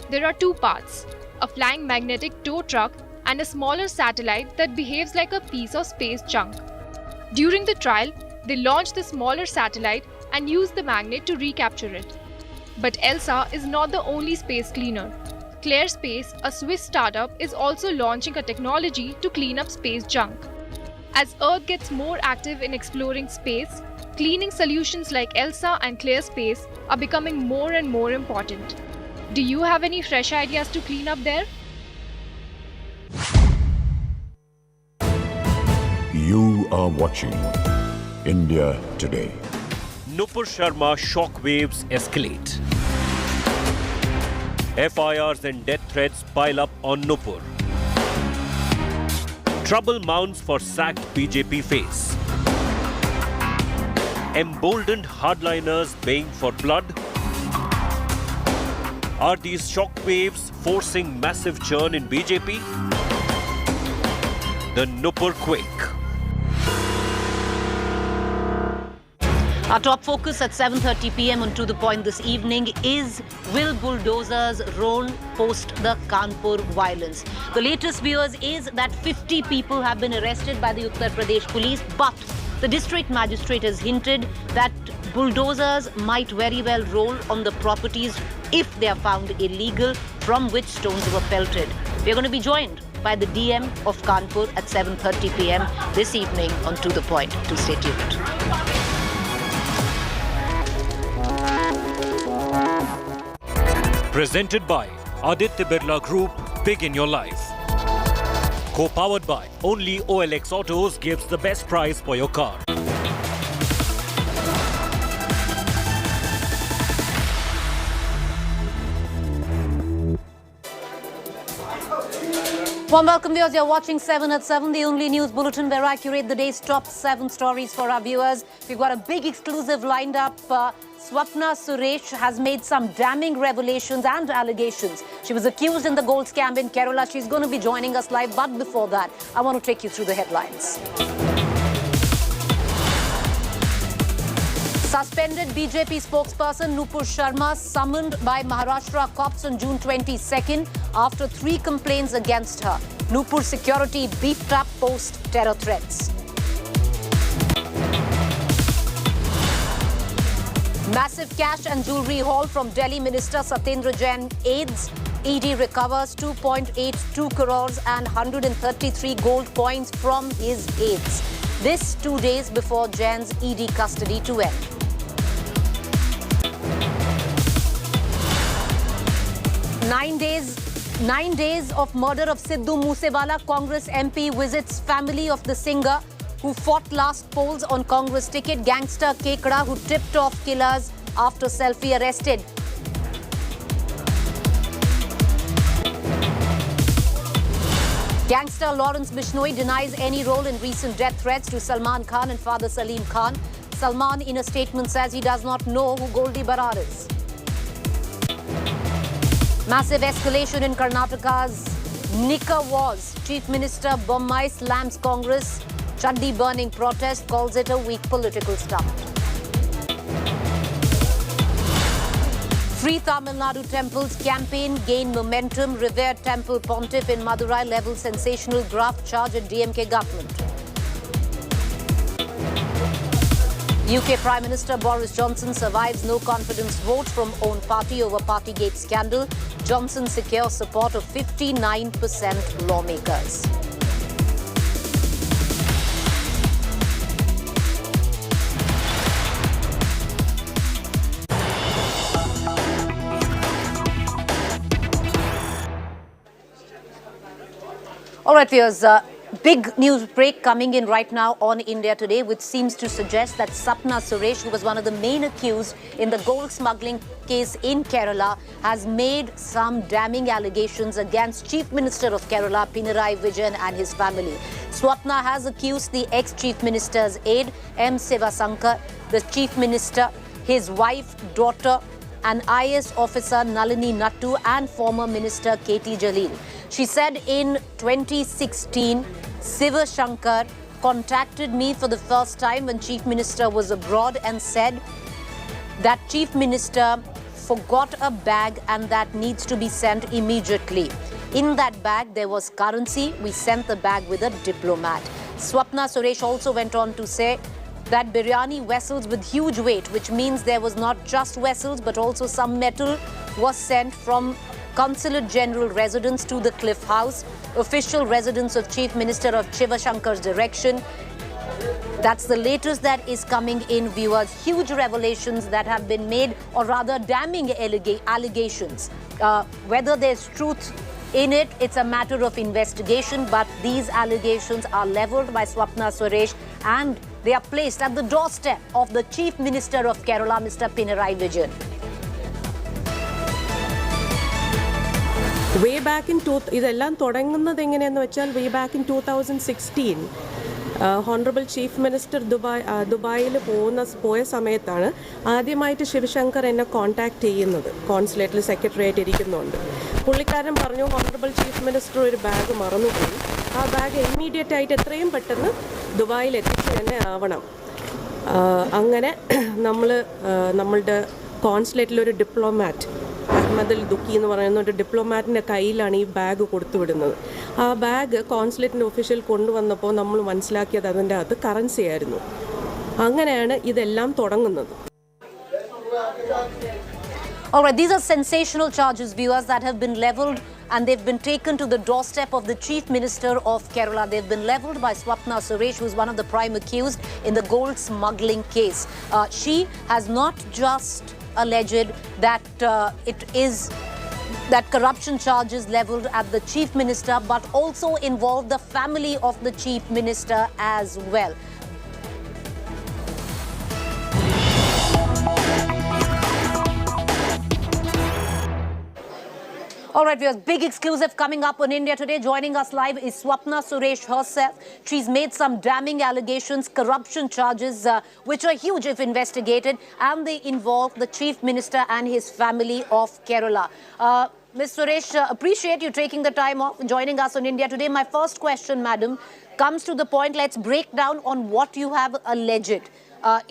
There are 2 parts, a flying magnetic tow truck and a smaller satellite that behaves like a piece of space junk. During the trial, they launched the smaller satellite and used the magnet to recapture it. But Elsa is not the only space cleaner. Claire Space, a Swiss startup, is also launching a technology to clean up space junk. As Earth gets more active in exploring space, cleaning solutions like Elsa and Claire Space are becoming more and more important. Do you have any fresh ideas to clean up there? You are watching India Today. Nupur Sharma shockwaves escalate. FIRs and death threats pile up on Nupur. Trouble mounts for sacked BJP face. Emboldened hardliners baying for blood. Are these shockwaves forcing massive churn in BJP? The Nupur quake. Our top focus at 7:30 p.m. on To The Point this evening is, will bulldozers roll post the Kanpur violence? The latest viewers is that 50 people have been arrested by the Uttar Pradesh police, but The district magistrate has hinted that bulldozers might very well roll on the properties if they are found illegal from which stones were pelted. We are going to be joined by the DM of Kanpur at 7:30 p.m. this evening on To The Point. To stay tuned. Presented by Aditya Birla Group, Big in Your Life. Co-powered by only OLX Autos gives the best price for your car. Warm welcome viewers, you're watching 7 at 7, the only news bulletin where I curate the day's top 7 stories for our viewers. We've got a big exclusive lined up. Swapna Suresh has made some damning revelations and allegations. She was accused in the gold scam in Kerala. She's going to be joining us live, but before that, I want to take you through the headlines. Suspended BJP spokesperson Nupur Sharma summoned by Maharashtra cops on June 22nd after 3 complaints against her. Nupur security beefed up post-terror threats. Massive cash and jewellery haul from Delhi Minister Satyendra Jain aides. ED recovers 2.82 crores and 133 gold coins from his aides. This 2 days before Jain's ED custody to end. Nine days of murder of Sidhu Musewala. Congress MP visits family of the singer who fought last polls on Congress ticket. Gangster Kekda who tipped off killers after selfie arrested. Gangster Lawrence Bishnoi denies any role in recent death threats to Salman Khan and father Salim Khan. Salman in a statement says he does not know who Goldie Barar is. Massive escalation in Karnataka's Nika wars. Chief Minister Bommai slams Congress. Chaddi burning protest, calls it a weak political stunt. Free Tamil Nadu temples campaign gain momentum. Revered Temple-Pontiff in Madurai levels sensational graft charge at DMK government. UK Prime Minister Boris Johnson survives no confidence vote from own party over Partygate scandal. Johnson secures support of 59% lawmakers. All right, viewers. Big news break coming in right now on India Today, which seems to suggest that Swapna Suresh, who was one of the main accused in the gold smuggling case in Kerala, has made some damning allegations against Chief Minister of Kerala, Pinarayi Vijayan, and his family. Swapna has accused the ex-Chief Minister's aide, M. Sivasankar, the Chief Minister, his wife, daughter, an IAS officer, Nalini Nattu, and former Minister K.T. Jalil. She said in 2016, Siva Shankar contacted me for the first time when Chief Minister was abroad and said that Chief Minister forgot a bag and that needs to be sent immediately. In that bag, there was currency. We sent the bag with a diplomat. Swapna Suresh also went on to say that biryani vessels with huge weight, which means there was not just vessels but also some metal, was sent from Consulate General residence to the Cliff House, official residence of Chief Minister of Shiva Shankar's direction. That's the latest that is coming in, viewers. Huge revelations that have been made, or rather damning allegations. Whether there's truth in it, it's a matter of investigation, but these allegations are leveled by Swapna Suresh and they are placed at the doorstep of the Chief Minister of Kerala, Mr. Pinarayi Vijayan. Way back in ഇതെല്ലാം തുടങ്ങുന്നത് എങ്ങനെയെന്ന് വെച്ചാൽ way back in 2016 Honorable Chief Minister ദുബായിൽ പോയ സമയത്താണ് ആദ്യമായിട്ട് ശിവശങ്കർ എന്നെ contact ചെയ്യുന്നത്. കോൺസുലേറ്റിൽ സെക്രട്ടറി ആയിട്ട് ഇരിക്കുന്നുണ്ട്. പുള്ളിക്കാരൻ പറഞ്ഞു Honorable Chief Minister ഒരു ബാഗ് മറന്നുപോയി. ആ ബാഗ് ഇമ്മീഡിയറ്റ് ആയിട്ട് എത്രയും പെട്ടെന്ന് ദുബായിൽ എത്തിച്ചു തന്നെ ആവണം. അങ്ങനെ നമ്മളുടെ കോൺസുലേറ്റിൽ ഒരു ഡിപ്ലോമാറ്റ് Ahmed Al-Duki എന്ന് പറയുന്ന ഒരു ഡിപ്ലോമാറ്റിൻ്റെ കയ്യിലാണ് ഈ ബാഗ് കൊടുത്തുവിടുന്നത്. ആ ബാഗ് കോൺസുലേറ്റിൻ്റെ ഒഫീഷ്യൽ കൊണ്ടുവന്നപ്പോൾ നമ്മൾ മനസ്സിലാക്കിയത് അതിൻ്റെ അകത്ത് കറൻസി ആയിരുന്നു. അങ്ങനെയാണ് ഇതെല്ലാം തുടങ്ങുന്നത്. All right, these are sensational charges, viewers, that have been leveled and they've been taken to the doorstep of the Chief Minister of Kerala. They've been leveled by Swapna Suresh, who's one of the prime accused in the gold smuggling case. She has not just alleged that that corruption charges leveled at the Chief Minister, but also involved the family of the Chief Minister as well. All right, viewers, big exclusive coming up on India Today. Joining us live is Swapna Suresh herself. She's made some damning allegations, corruption charges, which are huge if investigated, and they involve the Chief Minister and his family of Kerala. Ms. Suresh, appreciate you taking the time off and joining us on India Today. My first question, madam, comes to the point. Let's break down on what you have alleged.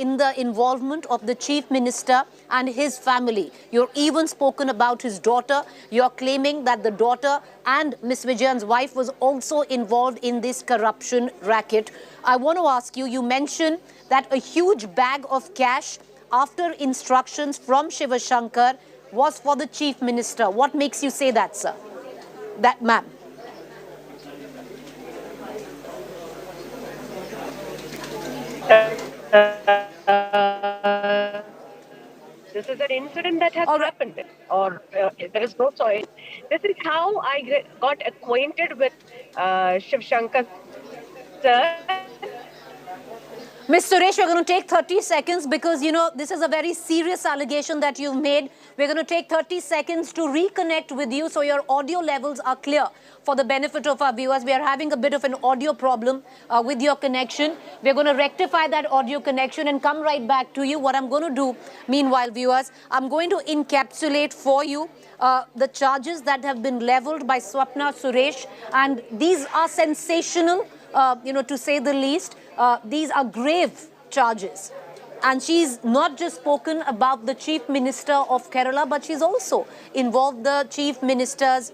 In the involvement of the Chief Minister and his family. You're even spoken about his daughter. You're claiming that the daughter and Ms. Vijayan's wife was also involved in this corruption racket. I want to ask you, you mentioned that a huge bag of cash after instructions from Shiva Shankar was for the Chief Minister. What makes you say that, sir? That, ma'am? This is an incident that has happened, or there is no choice. This is how I got acquainted with Shiv Shankar, sir. Ms. Suresh, we're going to take 30 seconds because, you know, this is a very serious allegation that you've made. We're going to take 30 seconds to reconnect with you so your audio levels are clear for the benefit of our viewers. We are having a bit of an audio problem with your connection. We're going to rectify that audio connection and come right back to you. What I'm going to do, meanwhile, viewers, I'm going to encapsulate for you the charges that have been leveled by Swapna Suresh, and these are sensational, you know, to say the least. These are grave charges. And she's not just spoken about the Chief Minister of Kerala, but she's also involved the Chief Minister's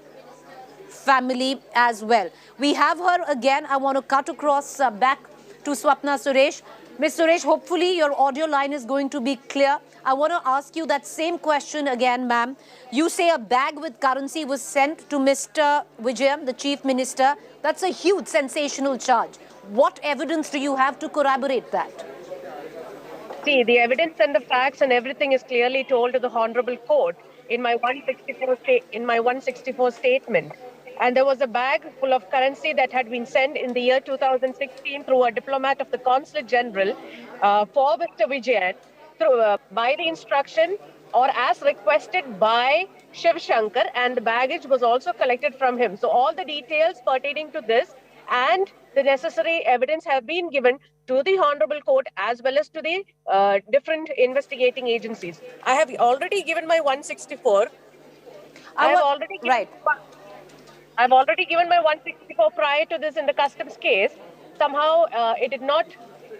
family as well. We have her again. I want to cut across back to Swapna Suresh. Ms. Suresh, hopefully your audio line is going to be clear. I want to ask you that same question again, ma'am. You say a bag with currency was sent to Mr. Vijayan, the Chief Minister. That's a huge sensational charge. What evidence do you have to corroborate that? See, the evidence and the facts and everything is clearly told to the Honorable Court in my 164 statement. And there was a bag full of currency that had been sent in the year 2016 through a diplomat of the Consulate General for Mr. Vijayan by the instruction or as requested by Shiv Shankar, and the baggage was also collected from him. So all the details pertaining to this and the necessary evidence have been given to the Honorable Court as well as to the different investigating agencies. I have already given my 164. I've already given my 164 prior to this in the customs case. Somehow it did not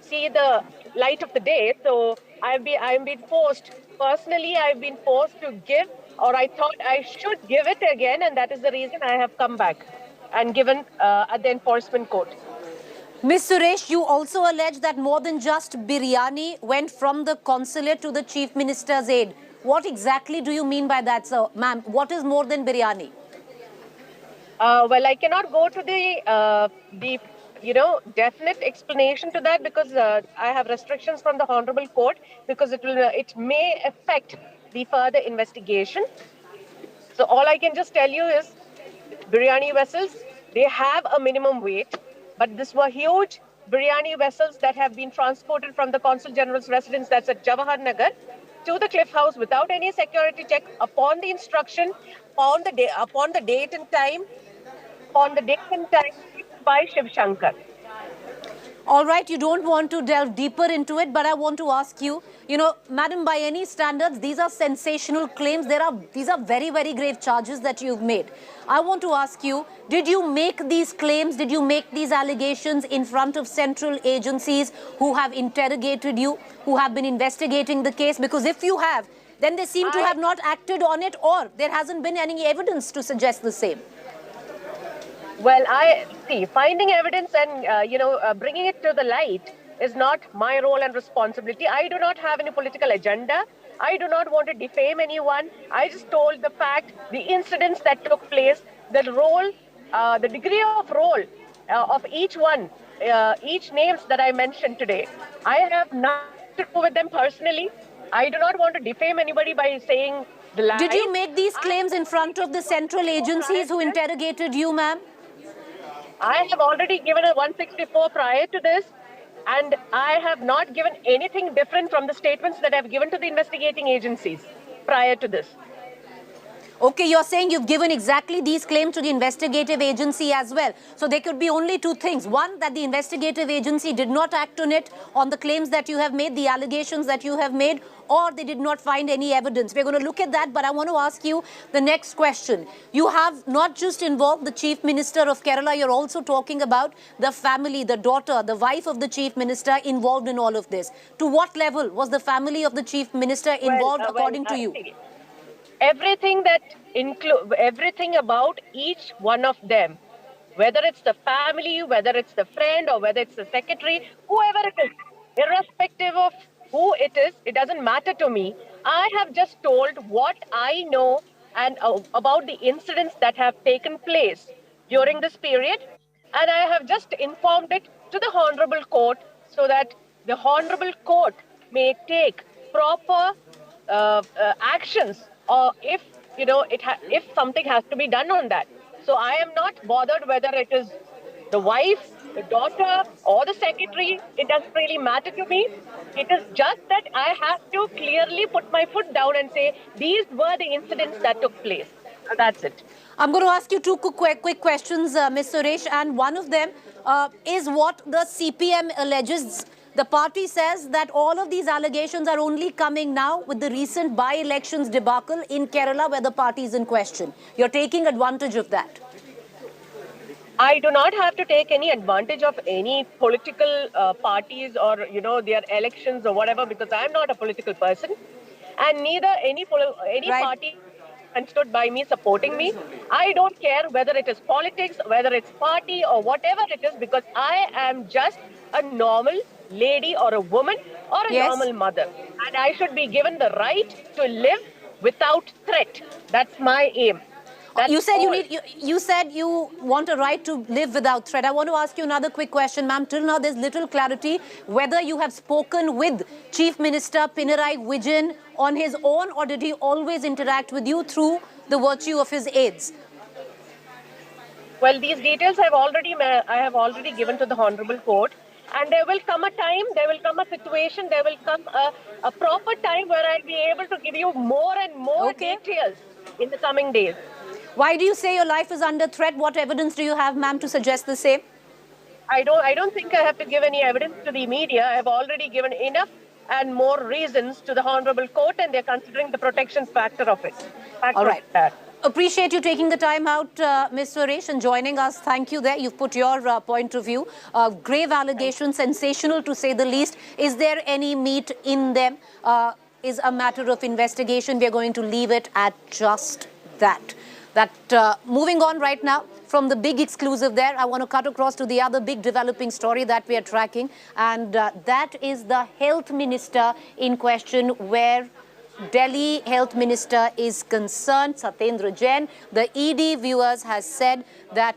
see the light of the day, so I've been forced. Personally, I've been forced to give, or I thought I should give it again, and that is the reason I have come back and given at the enforcement court. Ms. Suresh, you also allege that more than just biryani went from the consulate to the Chief Minister's aid. What exactly do you mean by that, sir? Ma'am, what is more than biryani? Well, I cannot go to the definite explanation to that because I have restrictions from the Honorable Court because it may affect the further investigation. So all I can just tell you is biryani vessels, they have a minimum weight, but these were huge biryani vessels that have been transported from the Consul General's residence, that's at Jawahar Nagar, to the Cliff House without any security check upon the instruction, upon the date and time by Shiv Shankar. All right, you don't want to delve deeper into it, but I want to ask you, madam, by any standards, these are sensational claims. These are very, very grave charges that you've made. I want to ask you, did you make these claims, did you make these allegations in front of central agencies who have interrogated you, who have been investigating the case? Because if you have, then they seem to have not acted on it, or there hasn't been any evidence to suggest the same. Well, I see, finding evidence and, bringing it to the light is not my role and responsibility. I do not have any political agenda. I do not want to defame anyone. I just told the fact, the incidents that took place, the role, the degree of role of each one, each names that I mentioned today. I have nothing to do with them personally. I do not want to defame anybody by saying the lies. Did you make these claims in front of the central agencies who interrogated you, ma'am? I have already given a 164 prior to this, and I have not given anything different from the statements that I have given to the investigating agencies prior to this. Okay, you're saying you've given exactly these claims to the investigative agency as well. So there could be only two things. One, that the investigative agency did not act on it, on the claims that you have made, the allegations that you have made, or they did not find any evidence. We're going to look at that, but I want to ask you the next question. You have not just involved the Chief Minister of Kerala, you're also talking about the family, the daughter, the wife of the Chief Minister involved in all of this. To what level was the family of the Chief Minister involved according to you? Everything everything about each one of them, whether it's the family, whether it's the friend, or whether it's the secretary, whoever it is, irrespective of who it is, it doesn't matter to me. I have just told what I know and about the incidents that have taken place during this period, and I have just informed it to the Honorable Court so that the Honorable Court may take proper actions, or if if something has to be done on that. So I am not bothered whether it is the wife, the daughter, or the secretary. It doesn't really matter to me. It is just that I have to clearly put my foot down and say these were the incidents that took place. That's it. I'm going to ask you two quick questions, Ms. Suresh, and one of them is what the CPM alleges. The party says that all of these allegations are only coming now with the recent by-elections debacle in Kerala where the party is in question. You're taking advantage of that. I do not have to take any advantage of any political parties or, their elections or whatever, because I'm not a political person, and neither any party stood by me, supporting me. I don't care whether it is politics, whether it's party or whatever it is, because I am just a normal lady or a woman or a normal mother, and I should be given the right to live without threat. That's my aim. That's you said all. you said you want a right to live without threat. I want to ask you another quick question, ma'am. Till now, there's little clarity whether you have spoken with Chief Minister Pinarayi Vijayan on his own, or did he always interact with you through the virtue of his aides? Well, these details I have already given to the Honorable Court. And there will come a time, there will come a situation, there will come a proper time where I'll be able to give you more and more details in the coming days. Why do you say your life is under threat? What evidence do you have, ma'am, to suggest the same? I don't think I have to give any evidence to the media. I have already given enough and more reasons to the Honorable Court, and they're considering the protection factor of it. All right. Appreciate you taking the time out, Ms. Suresh, and joining us. Thank you there. You've put your point of view. Grave allegations, sensational to say the least. Is there any meat in them? Is a matter of investigation. We're going to leave it at just that. Moving on right now from the big exclusive there, I want to cut across to the other big developing story that we are tracking, and that is the health minister in question, where Delhi Health Minister is concerned, Satyendra Jain. The ED viewers has said that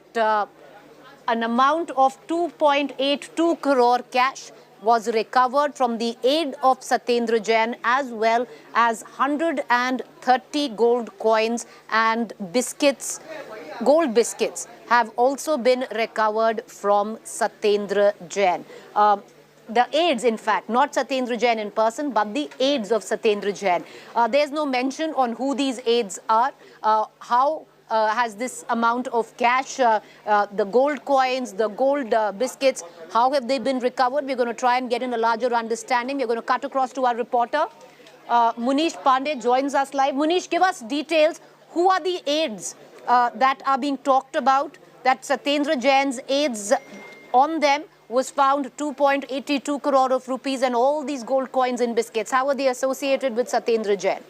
an amount of 2.82 crore cash was recovered from the aid of Satyendra Jain, as well as 130 gold coins and biscuits, gold biscuits have also been recovered from Satyendra Jain. The aides, in fact, not Satyendra Jain in person, but the aides of Satyendra Jain. There's no mention on who these aides are, how has this amount of cash, the gold coins, the gold biscuits, how have they been recovered? We're going to try and get in a larger understanding. We're going to cut across to our reporter. Munish Pandey joins us live. Munish, give us details. Who are the aides that are being talked about, that Satyendra Jain's aides, on them was found 2.82 crore of rupees and all these gold coins and biscuits? How are they associated with Satyendra Jain?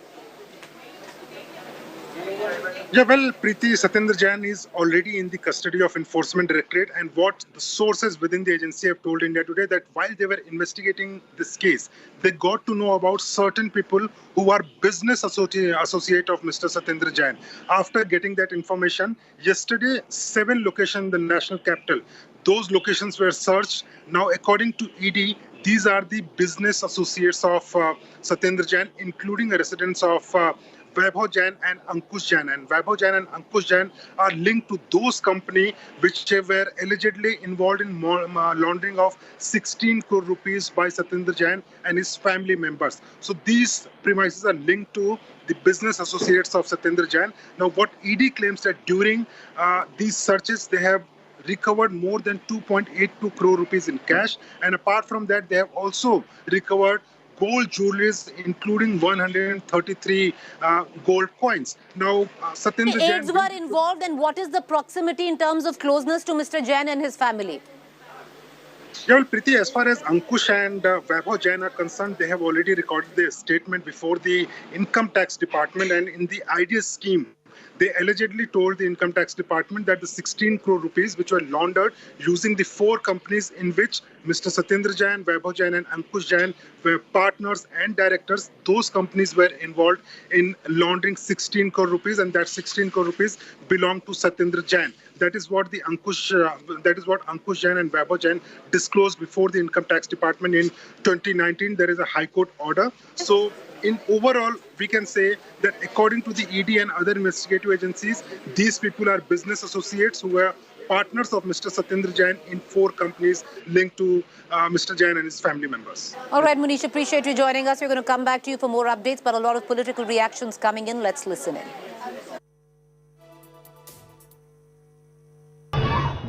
Yeah, well, Preeti, Satyendra Jain is already in the custody of Enforcement Directorate, and what the sources within the agency have told India Today that while they were investigating this case, they got to know about certain people who are business associate of Mr. Satyendra Jain. After getting that information, yesterday, 7 locations in the national capital, those locations were searched. Now, according to ED, these are the business associates of Satyendra Jain, including a residence of Vaibhav Jain and Ankush Jain. And Vaibhav Jain and Ankush Jain are linked to those companies which were allegedly involved in laundering of 16 crore rupees by Satyendra Jain and his family members. So these premises are linked to the business associates of Satyendra Jain. Now what ED claims that during these searches they have recovered more than 2.82 crore rupees in cash, and apart from that they have also recovered gold jewelries, including 133 gold coins. Now, Satyendra Jain... Aides were involved, and what is the proximity in terms of closeness to Mr. Jain and his family? Yeah, well, Preeti, as far as Ankush and Vaibhav Jain are concerned, they have already recorded their statement before the Income Tax Department, and in the IDS scheme, they allegedly told the Income Tax Department that the 16 crore rupees which were laundered using the 4 companies in which Mr. Satyendra Jain, Vaibhav Jain and Ankush Jain were partners and directors, those companies were involved in laundering 16 crore rupees, and that 16 crore rupees belonged to Satyendra Jain. That is what Ankush Jain and Vaibhav Jain disclosed before the Income Tax Department in 2019. There is a High Court order. So in overall, we can say that according to the ED and other investigative agencies, these people are business associates who were partners of Mr. Satyendra Jain in 4 companies linked to Mr. Jain and his family members. All right, Munish, appreciate you joining us. We're going to come back to you for more updates, but a lot of political reactions coming in. Let's listen in.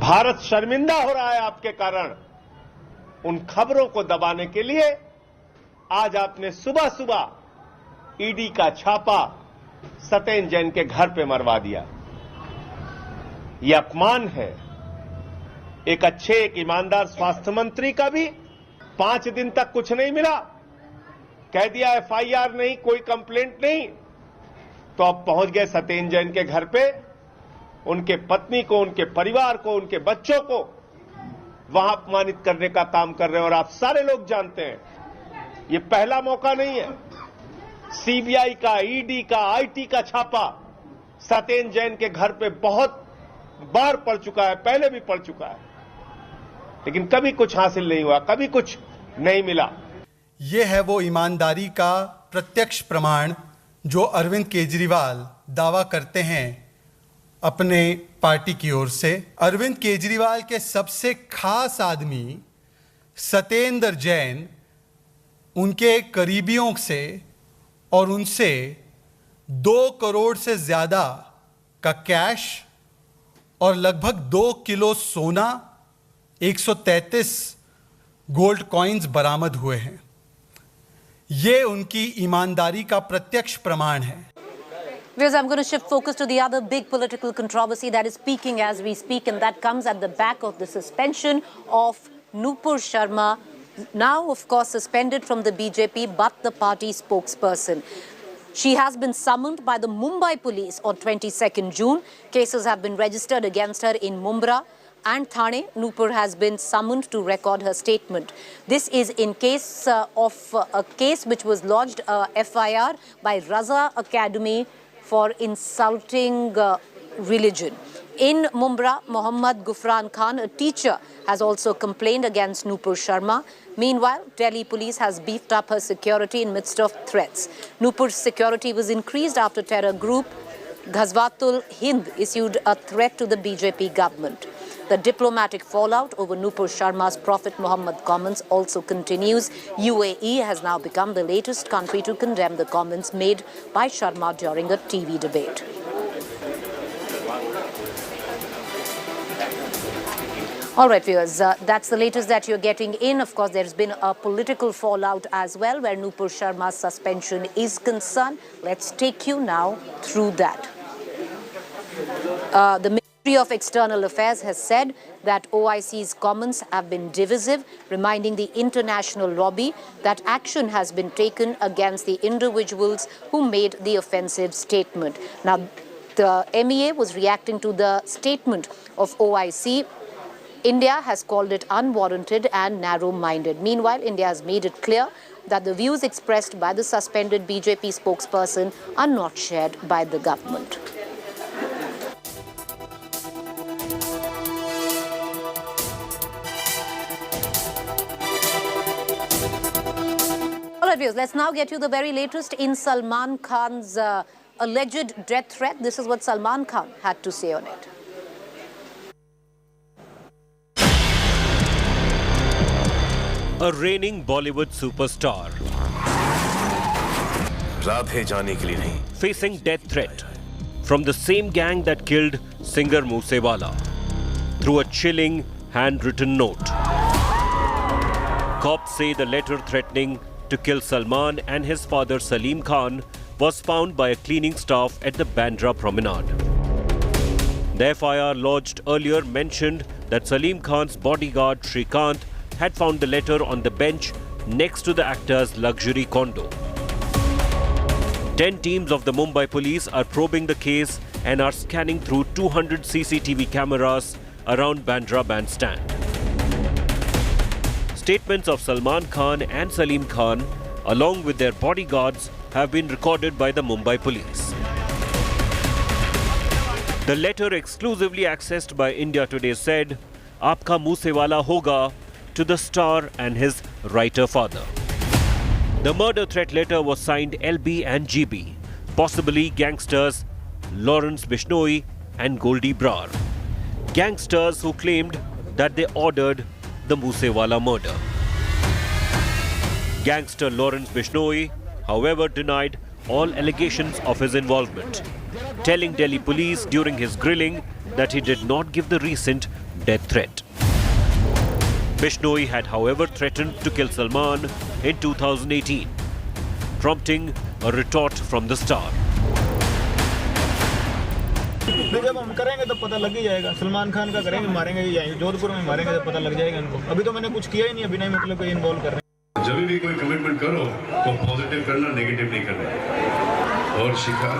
Bharat शर्मिंदा हो रहा है आपके कारण। उन खबरों को दबाने के लिए आज आपने सुबह सुबह ईडी का छापा सत्येंद्र जैन के घर पे मरवा दिया। यह अपमान है। एक अच्छे, एक ईमानदार स्वास्थ्य मंत्री का भी 5 दिन तक कुछ नहीं मिला, कह दिया एफआईआर नहीं, कोई कंप्लेंट नहीं, तो अब पहुंच गए सत्येंद्र जैन के घर पे, उनके पत्नी को, उनके परिवार को, उनके बच्चों को वहां अपमानित करने का काम कर रहे हैं। और आप सारे लोग जानते हैं ये पहला मौका नहीं है। सीबीआई का, ईडी का, आईटी का छापा सत्येंद्र जैन के घर पे बहुत बार पड़ चुका है, पहले भी पड़ चुका है, लेकिन कभी कुछ हासिल नहीं हुआ, कभी कुछ नहीं मिला। ये है वो ईमानदारी का प्रत्यक्ष प्रमाण जो अरविंद केजरीवाल दावा करते हैं अपने पार्टी की ओर से। अरविंद केजरीवाल के सबसे खास आदमी सत्येंद्र जैन उनके करीबियों से और उनसे 2 करोड़ से ज्यादा का कैश और लगभग 2 किलो सोना, 133 गोल्ड कॉइन्स बरामद हुए हैं। ये उनकी ईमानदारी का प्रत्यक्ष प्रमाण है। Viewers, I'm going to shift focus to the other big political controversy that is peaking as we speak, and that comes at the back of the suspension of Nupur Sharma, now of course suspended from the BJP but the party spokesperson. She has been summoned by the Mumbai Police on 22nd June. Cases have been registered against her in Mumbai and Thane. Nupur has been summoned to record her statement. This is in case of a case which was lodged, FIR by Raza Academy for insulting religion. In Mumbai, Mohammad Gufran Khan, a teacher, has also complained against Nupur Sharma. Meanwhile, Delhi police has beefed up her security in midst of threats. Nupur's security was increased after terror group Ghazwatul Hind issued a threat to the BJP government. The diplomatic fallout over Nupur Sharma's Prophet Muhammad comments also continues. UAE has now become the latest country to condemn the comments made by Sharma during a TV debate. All right, viewers, that's the latest that you're getting in. Of course, there's been a political fallout as well where Nupur Sharma's suspension is concerned. Let's take you now through that. The Ministry of External Affairs has said that OIC's comments have been divisive, reminding the international lobby that action has been taken against the individuals who made the offensive statement. Now, The MEA was reacting to the statement of OIC. India has called it unwarranted and narrow-minded. Meanwhile, India has made it clear that the views expressed by the suspended BJP spokesperson are not shared by the government. All right, viewers, let's now get you the very latest in Salman Khan's alleged death threat. This is what Salman Khan had to say on it. A reigning Bollywood superstar facing death threat from the same gang that killed singer Musewala through a chilling handwritten note. Cops say the letter threatening to kill Salman and his father Salim Khan was found by a cleaning staff at the Bandra promenade. The FIR lodged earlier mentioned that Salim Khan's bodyguard Shrikant had found the letter on the bench next to the actor's luxury condo. 10 teams of the Mumbai Police are probing the case and are scanning through 200 CCTV cameras around Bandra Bandstand. Statements of Salman Khan and Salim Khan, along with their bodyguards, have been recorded by the Mumbai Police. The letter exclusively accessed by India Today said, "Aapka Musewala hoga," to the star and his writer father. The murder threat letter was signed LB and GB, possibly Gangsters, Lawrence Bishnoi and Goldie Brar. Gangsters who claimed that they ordered the Musewala murder. Gangster Lawrence Bishnoi, however, denied all allegations of his involvement, telling Delhi police during his grilling that he did not give the recent death threat. Bishnoi had, however, threatened to kill Salman in 2018, prompting a retort from the star. जब हम करेंगे तो पता लग ही जाएगा सलमान खान का करेंगे मारेंगे ही जाएंगे जोधपुर में मारेंगे तो पता लग जाएगा इनको अभी तो मैंने कुछ किया ही नहीं अभी नहीं मतलब कोई इन्वॉल्व कर रहे हैं जब भी कोई कमिटमेंट करो तो पॉजिटिव करना नेगेटिव नहीं करना और शिकार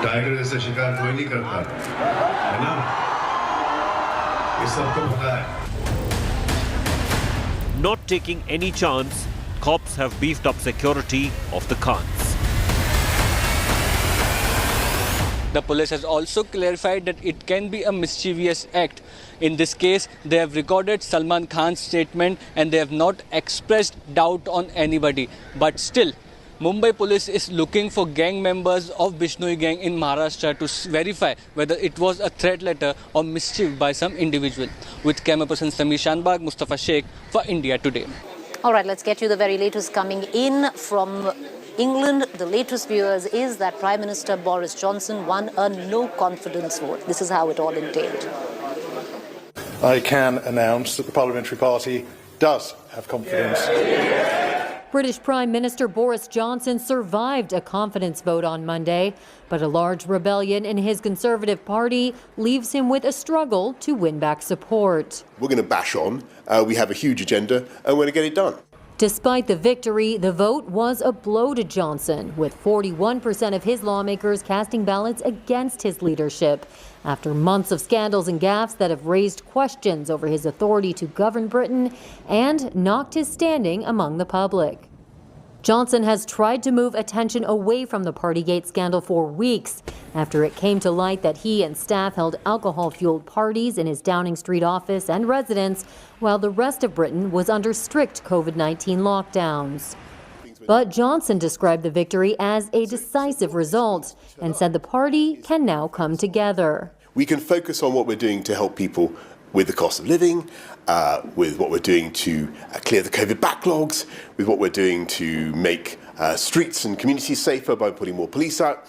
टाइगर जैसे शिकार कोई नहीं करता है ना ये सबको पता है Not taking any chance, cops have beefed up security of the Khans. The police has also clarified that it can be a mischievous act. In this case, they have recorded Salman Khan's statement and they have not expressed doubt on anybody. But still, Mumbai Police is looking for gang members of Bishnoi gang in Maharashtra to verify whether it was a threat letter or mischief by some individual. With camera person Samir Shanbag, Mustafa Sheikh for India Today. All right, let's get you the very latest coming in from England. The latest, viewers, is that Prime Minister Boris Johnson won a no-confidence vote. This is how it all entailed. I can announce that the Parliamentary Party does have confidence. British Prime Minister Boris Johnson survived a confidence vote on Monday, but a large rebellion in his Conservative Party leaves him with a struggle to win back support. We're going to bash on. We have a huge agenda and we're going to get it done. Despite the victory, the vote was a blow to Johnson, with 41% of his lawmakers casting ballots against his leadership, after months of scandals and gaffes that have raised questions over his authority to govern Britain and knocked his standing among the public. Johnson has tried to move attention away from the Partygate scandal for weeks after it came to light that he and staff held alcohol-fueled parties in his Downing Street office and residence while the rest of Britain was under strict COVID-19 lockdowns. But Johnson described the victory as a decisive result and said the party can now come together. We can focus on what we're doing to help people with the cost of living, with what we're doing to clear the COVID backlogs, with what we're doing to make streets and communities safer by putting more police out.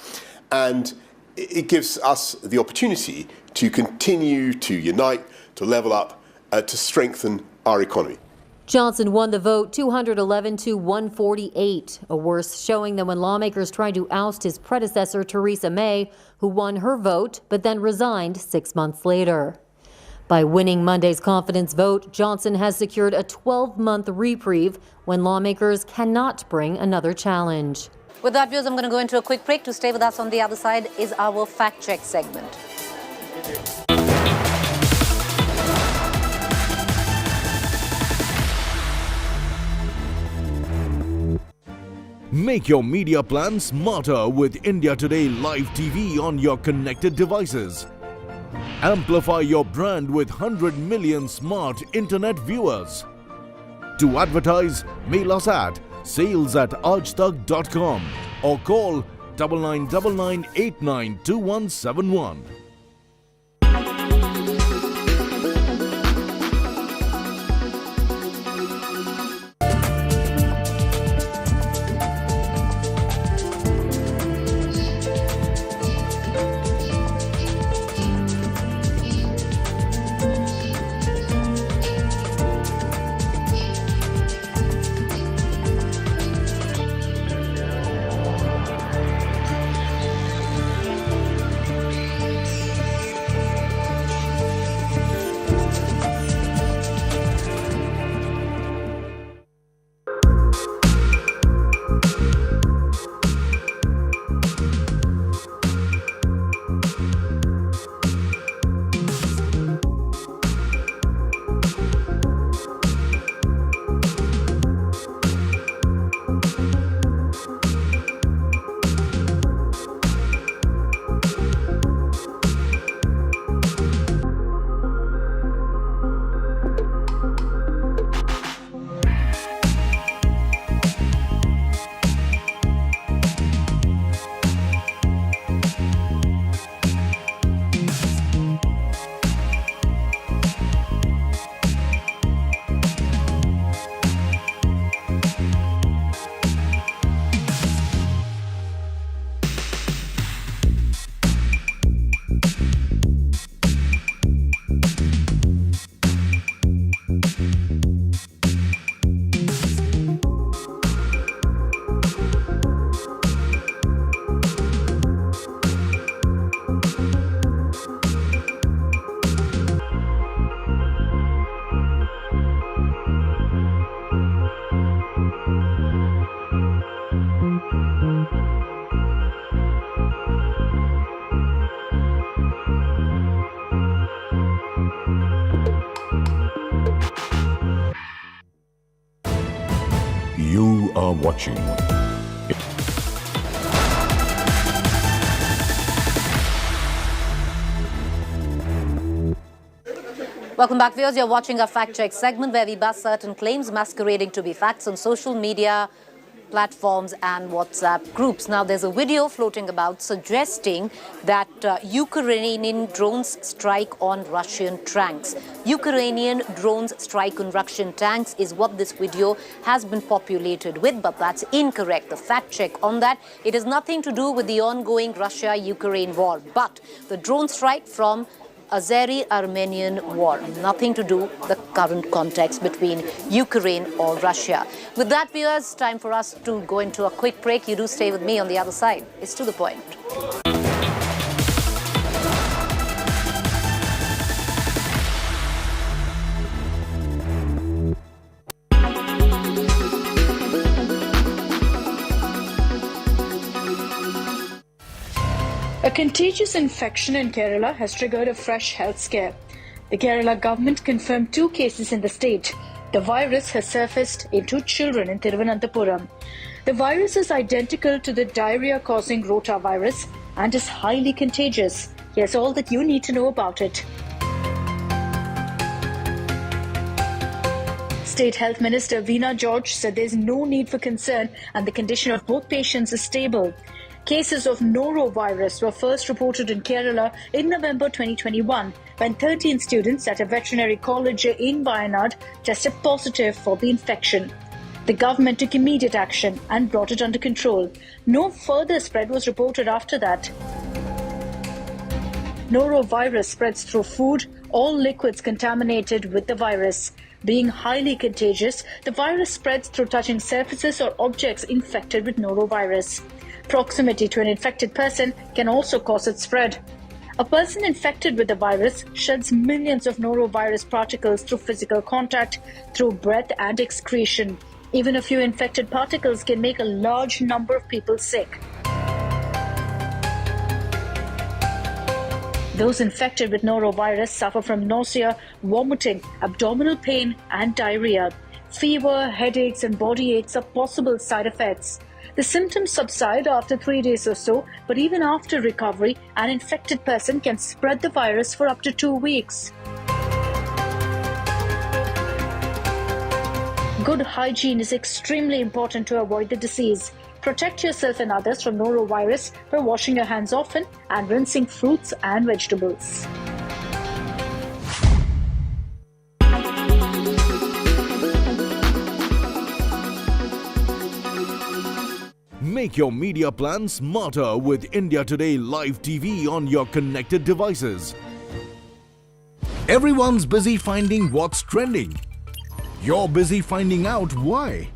And it gives us the opportunity to continue to unite, to level up, to strengthen our economy. Johnson won the vote 211 to 148, a worse showing than when lawmakers tried to oust his predecessor Theresa May, who won her vote but then resigned 6 months later. By winning Monday's confidence vote, Johnson has secured a 12-month reprieve when lawmakers cannot bring another challenge. With that, viewers, I'm going to go into a quick break. To stay with us on the other side is our fact check segment. Make your media plan smarter with India Today Live TV on your connected devices. Amplify your brand with 100 million smart internet viewers. To advertise, mail us at sales@aajtak.com or call 9999892171. You are watching. Welcome back, viewers. You're watching our fact check segment where we bust certain claims masquerading to be facts on social media platforms and WhatsApp groups. Now, there's a video floating about suggesting that Ukrainian drones strike on Russian tanks. Ukrainian drones strike on Russian tanks is what this video has been populated with, but that's incorrect. The fact check on that, it has nothing to do with the ongoing Russia-Ukraine war, but the drone strike from Azeri-Armenian war. Nothing to do with the current context between Ukraine or Russia. With that, viewers, time for us to go into a quick break. You do stay with me on the other side. It's to the point. A contagious infection in Kerala has triggered a fresh health scare. The Kerala government confirmed 2 cases in the state. The virus has surfaced in 2 children in Thiruvananthapuram. The virus is identical to the diarrhea-causing rotavirus and is highly contagious. Here's all that you need to know about it. State Health Minister Veena George said there's no need for concern and the condition of both patients is stable. Cases of norovirus were first reported in Kerala in November 2021 when 13 students at a veterinary college in Wayanad tested positive for the infection. The government took immediate action and brought it under control. No further spread was reported after that. Norovirus spreads through food, all liquids contaminated with the virus. Being highly contagious, the virus spreads through touching surfaces or objects infected with norovirus. Proximity to an infected person can also cause its spread. A person infected with the virus sheds millions of norovirus particles through physical contact, through breath and excretion. Even a few infected particles can make a large number of people sick. Those infected with norovirus suffer from nausea, vomiting, abdominal pain, and diarrhea. Fever, headaches, and body aches are possible side effects. The symptoms subside after 3 days or so, but even after recovery, an infected person can spread the virus for up to 2 weeks. Good hygiene is extremely important to avoid the disease. Protect yourself and others from norovirus by washing your hands often and rinsing fruits and vegetables. Make your media plan smarter with India Today Live TV on your connected devices. Everyone's busy finding what's trending. You're busy finding out why.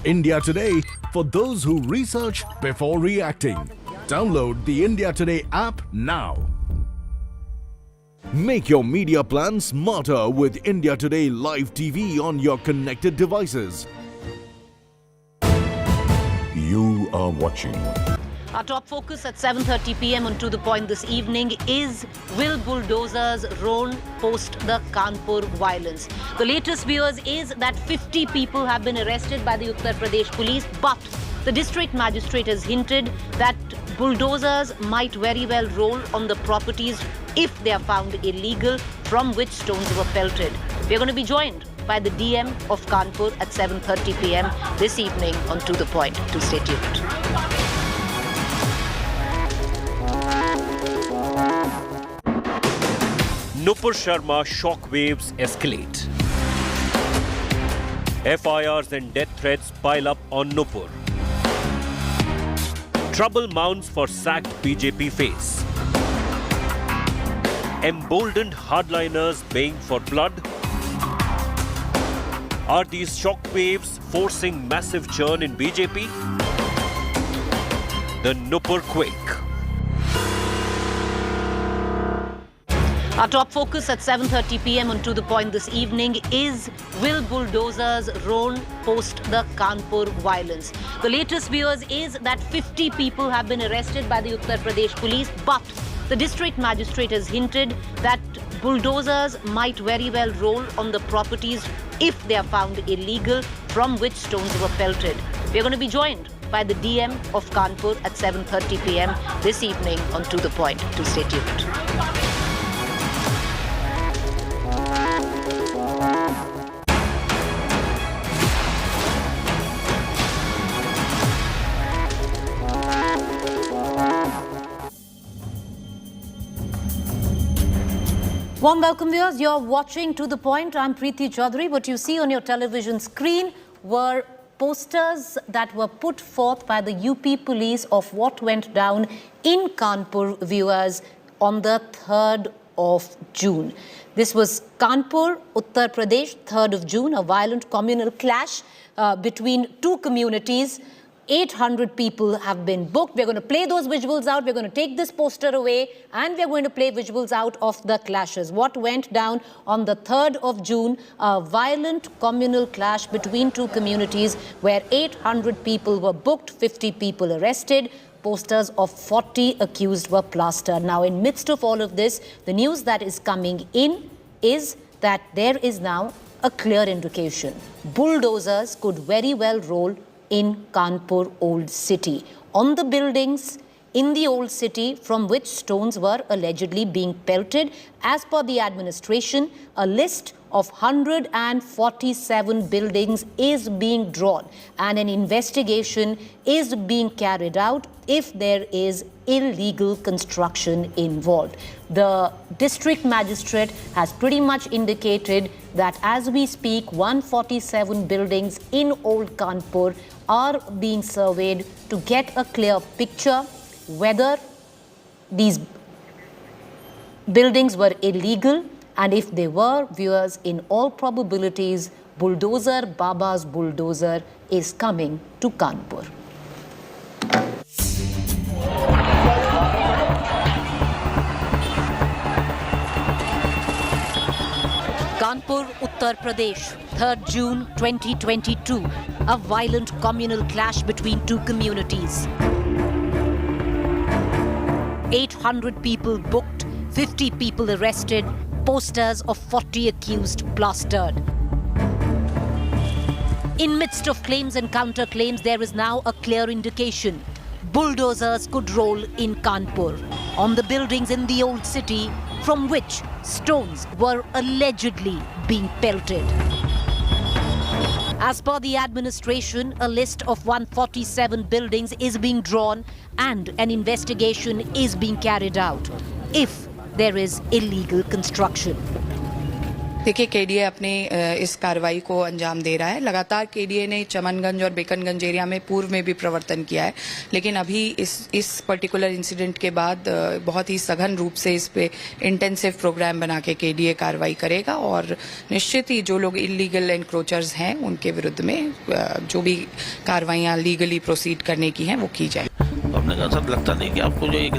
India Today, for those who research before reacting. Download the India Today app now. Make your media plan smarter with India Today Live TV on your connected devices. You are watching. Our top focus at 7:30 p.m. on To The Point this evening is, will bulldozers roll post the Kanpur violence? The latest viewers is that 50 people have been arrested by the Uttar Pradesh police, but the district magistrate has hinted that bulldozers might very well roll on the properties if they are found illegal, from which stones were pelted. We are going to be joined by the DM of Kanpur at 7:30 p.m. this evening on To The Point. To stay tuned. Nupur Sharma shockwaves escalate. FIRs and death threats pile up on Nupur. Trouble mounts for sacked BJP face. Emboldened hardliners baying for blood. Are these shockwaves forcing massive churn in BJP? The Nupur quake. Our top focus at 7:30 p.m. on To The Point this evening is, will bulldozers roll post the Kanpur violence? The latest viewers is that 50 people have been arrested by the Uttar Pradesh police, but the district magistrate has hinted that bulldozers might very well roll on the properties if they are found illegal, from which stones were pelted. We are going to be joined by the DM of Kanpur at 7:30 p.m. this evening on To The Point. To stay tuned. Warm welcome, viewers. You're watching To The Point. I'm Preeti Chaudhary. What you see on your television screen were posters that were put forth by the UP police of what went down in Kanpur, viewers, on the 3rd of June. This was Kanpur, Uttar Pradesh, 3rd of June, a violent communal clash between two communities. 800 people have been booked. We're going to play those visuals out. We're going to take this poster away and we're going to play visuals out of the clashes. What went down on the 3rd of June, a violent communal clash between two communities where 800 people were booked, 50 people arrested. Posters of 40 accused were plastered. Now, in midst of all of this, the news that is coming in is that there is now a clear indication. Bulldozers could very well roll in Kanpur Old City, on the buildings in the Old City from which stones were allegedly being pelted. As per the administration, a list of 147 buildings is being drawn and an investigation is being carried out if there is illegal construction involved. The district magistrate has pretty much indicated that as we speak, 147 buildings in Old Kanpur are being surveyed to get a clear picture whether these buildings were illegal, and if they were, viewers, in all probabilities, bulldozer Baba's bulldozer is coming to Kanpur. Kanpur, Uttar Pradesh, 3rd June 2022. A violent communal clash between two communities. 800 people booked, 50 people arrested, posters of 40 accused plastered. In midst of claims and counterclaims, there is now a clear indication. Bulldozers could roll in Kanpur, on the buildings in the old city from which stones were allegedly being pelted. As per the administration, a list of 147 buildings is being drawn and an investigation is being carried out if there is illegal construction. देखिए KDA अपने इस कार्रवाई को अंजाम दे रहा है। लगातार KDA ने चमनगंज और बेकनगंज एरिया में पूर्व में भी प्रवर्तन किया है, लेकिन अभी इस पर्टिकुलर इंसिडेंट के बाद बहुत ही सघन रूप से इस पे इंटेंसिव प्रोग्राम बना के केडीए कार्रवाई करेगा और निश्चित ही जो लोग इलीगल एनक्रोचर्स हैं उनके विरुद्ध में जो भी कार्रवाइयां लीगली प्रोसीड करने की हैं वो की जाए।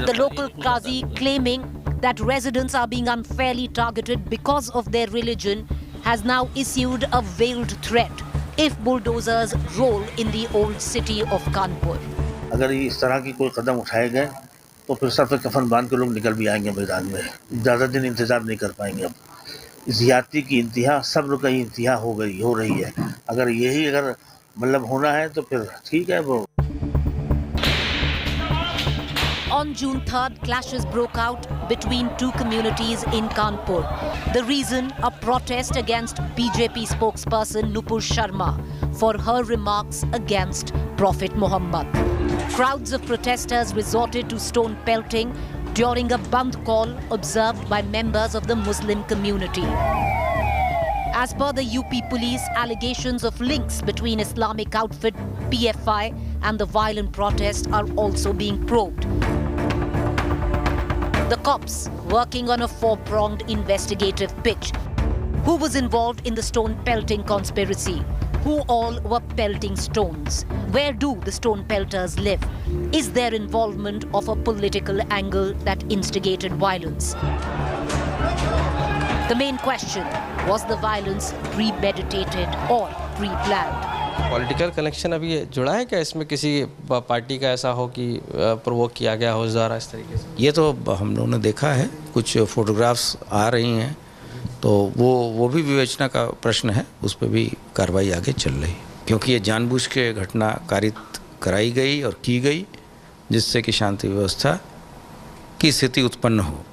The local Qazi claiming that residents are being unfairly targeted because of their religion has now issued a veiled threat if bulldozers roll in the old city of Kanpur. अगर इस तरह की कोई कदम उठाए गए तो फिर सर पे कफन बांध के लोग निकल भी आएंगे मैदान में। ज़्यादा दिन इंतजार नहीं कर पाएंगे। अब ज़ियादती की इंतहा, सब्र का इंतहा हो रही है। अगर मतलब होना है तो फिर ठीक है वो। On June 3rd, clashes broke out between two communities in Kanpur. The reason, a protest against BJP spokesperson Nupur Sharma for her remarks against Prophet Muhammad. Crowds of protesters resorted to stone pelting during a Bandh call observed by members of the Muslim community. As per the UP police, allegations of links between Islamic outfit PFI and the violent protest are also being probed. The cops working on a four-pronged investigative pitch. Who was involved in the stone pelting conspiracy? Who all were pelting stones? Where do the stone pelters live? Is there involvement of a political angle that instigated violence? The main question, was the violence premeditated or pre-planned? Political connection अभी जुड़ा है क्या इसमें? किसी party का ऐसा हो कि प्रोवोक किया गया हो इस द्वारा इस तरीके से? ये तो हम लोगों ने देखा है, कुछ फोटोग्राफ्स आ रही हैं, तो वो भी विवेचना का प्रश्न है, उस पर भी कार्रवाई आगे चल रही है, क्योंकि ये जानबूझ के घटना कारित कराई गई और की गई जिससे कि शांति व्यवस्था की स्थिति उत्पन्न हो।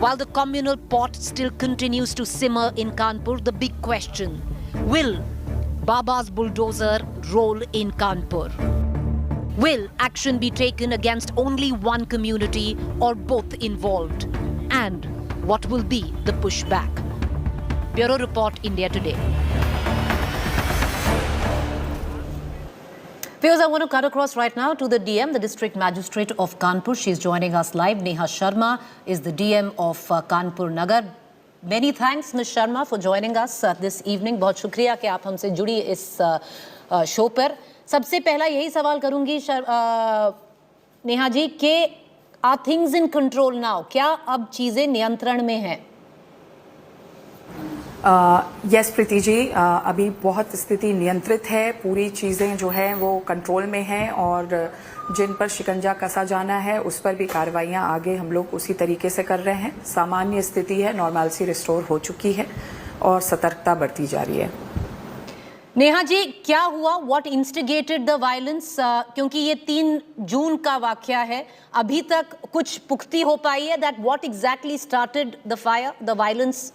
While the communal pot still continues to simmer in Kanpur, the big question, will Baba's bulldozer roll in Kanpur? Will action be taken against only one community or both involved? And what will be the pushback? Bureau Report, India Today. Viewers, I want to cut across right now to the DM, the District Magistrate of Kanpur. She's joining us live. Neha Sharma is the DM of Kanpur Nagar. Many thanks, Ms. Sharma, for joining us this evening. बहुत शुक्रिया कि आप हमसे जुड़ी इस show पर। सबसे पहला यही सवाल करूंगी नेहा जी कि are things in control now? क्या अब चीजें नियंत्रण में हैं? यस प्रीति जी, अभी बहुत स्थिति नियंत्रित है, पूरी चीज़ें जो है वो कंट्रोल में हैं और जिन पर शिकंजा कसा जाना है उस पर भी कार्रवाइयाँ आगे हम लोग उसी तरीके से कर रहे हैं। सामान्य स्थिति है, नॉर्मलसी रिस्टोर हो चुकी है और सतर्कता बढ़ती जा रही है। नेहा जी, क्या हुआ? What instigated the violence? क्योंकि ये 3 जून का वाकया है, अभी तक कुछ पुख्ती हो पाई है that what exactly started the fire, the violence?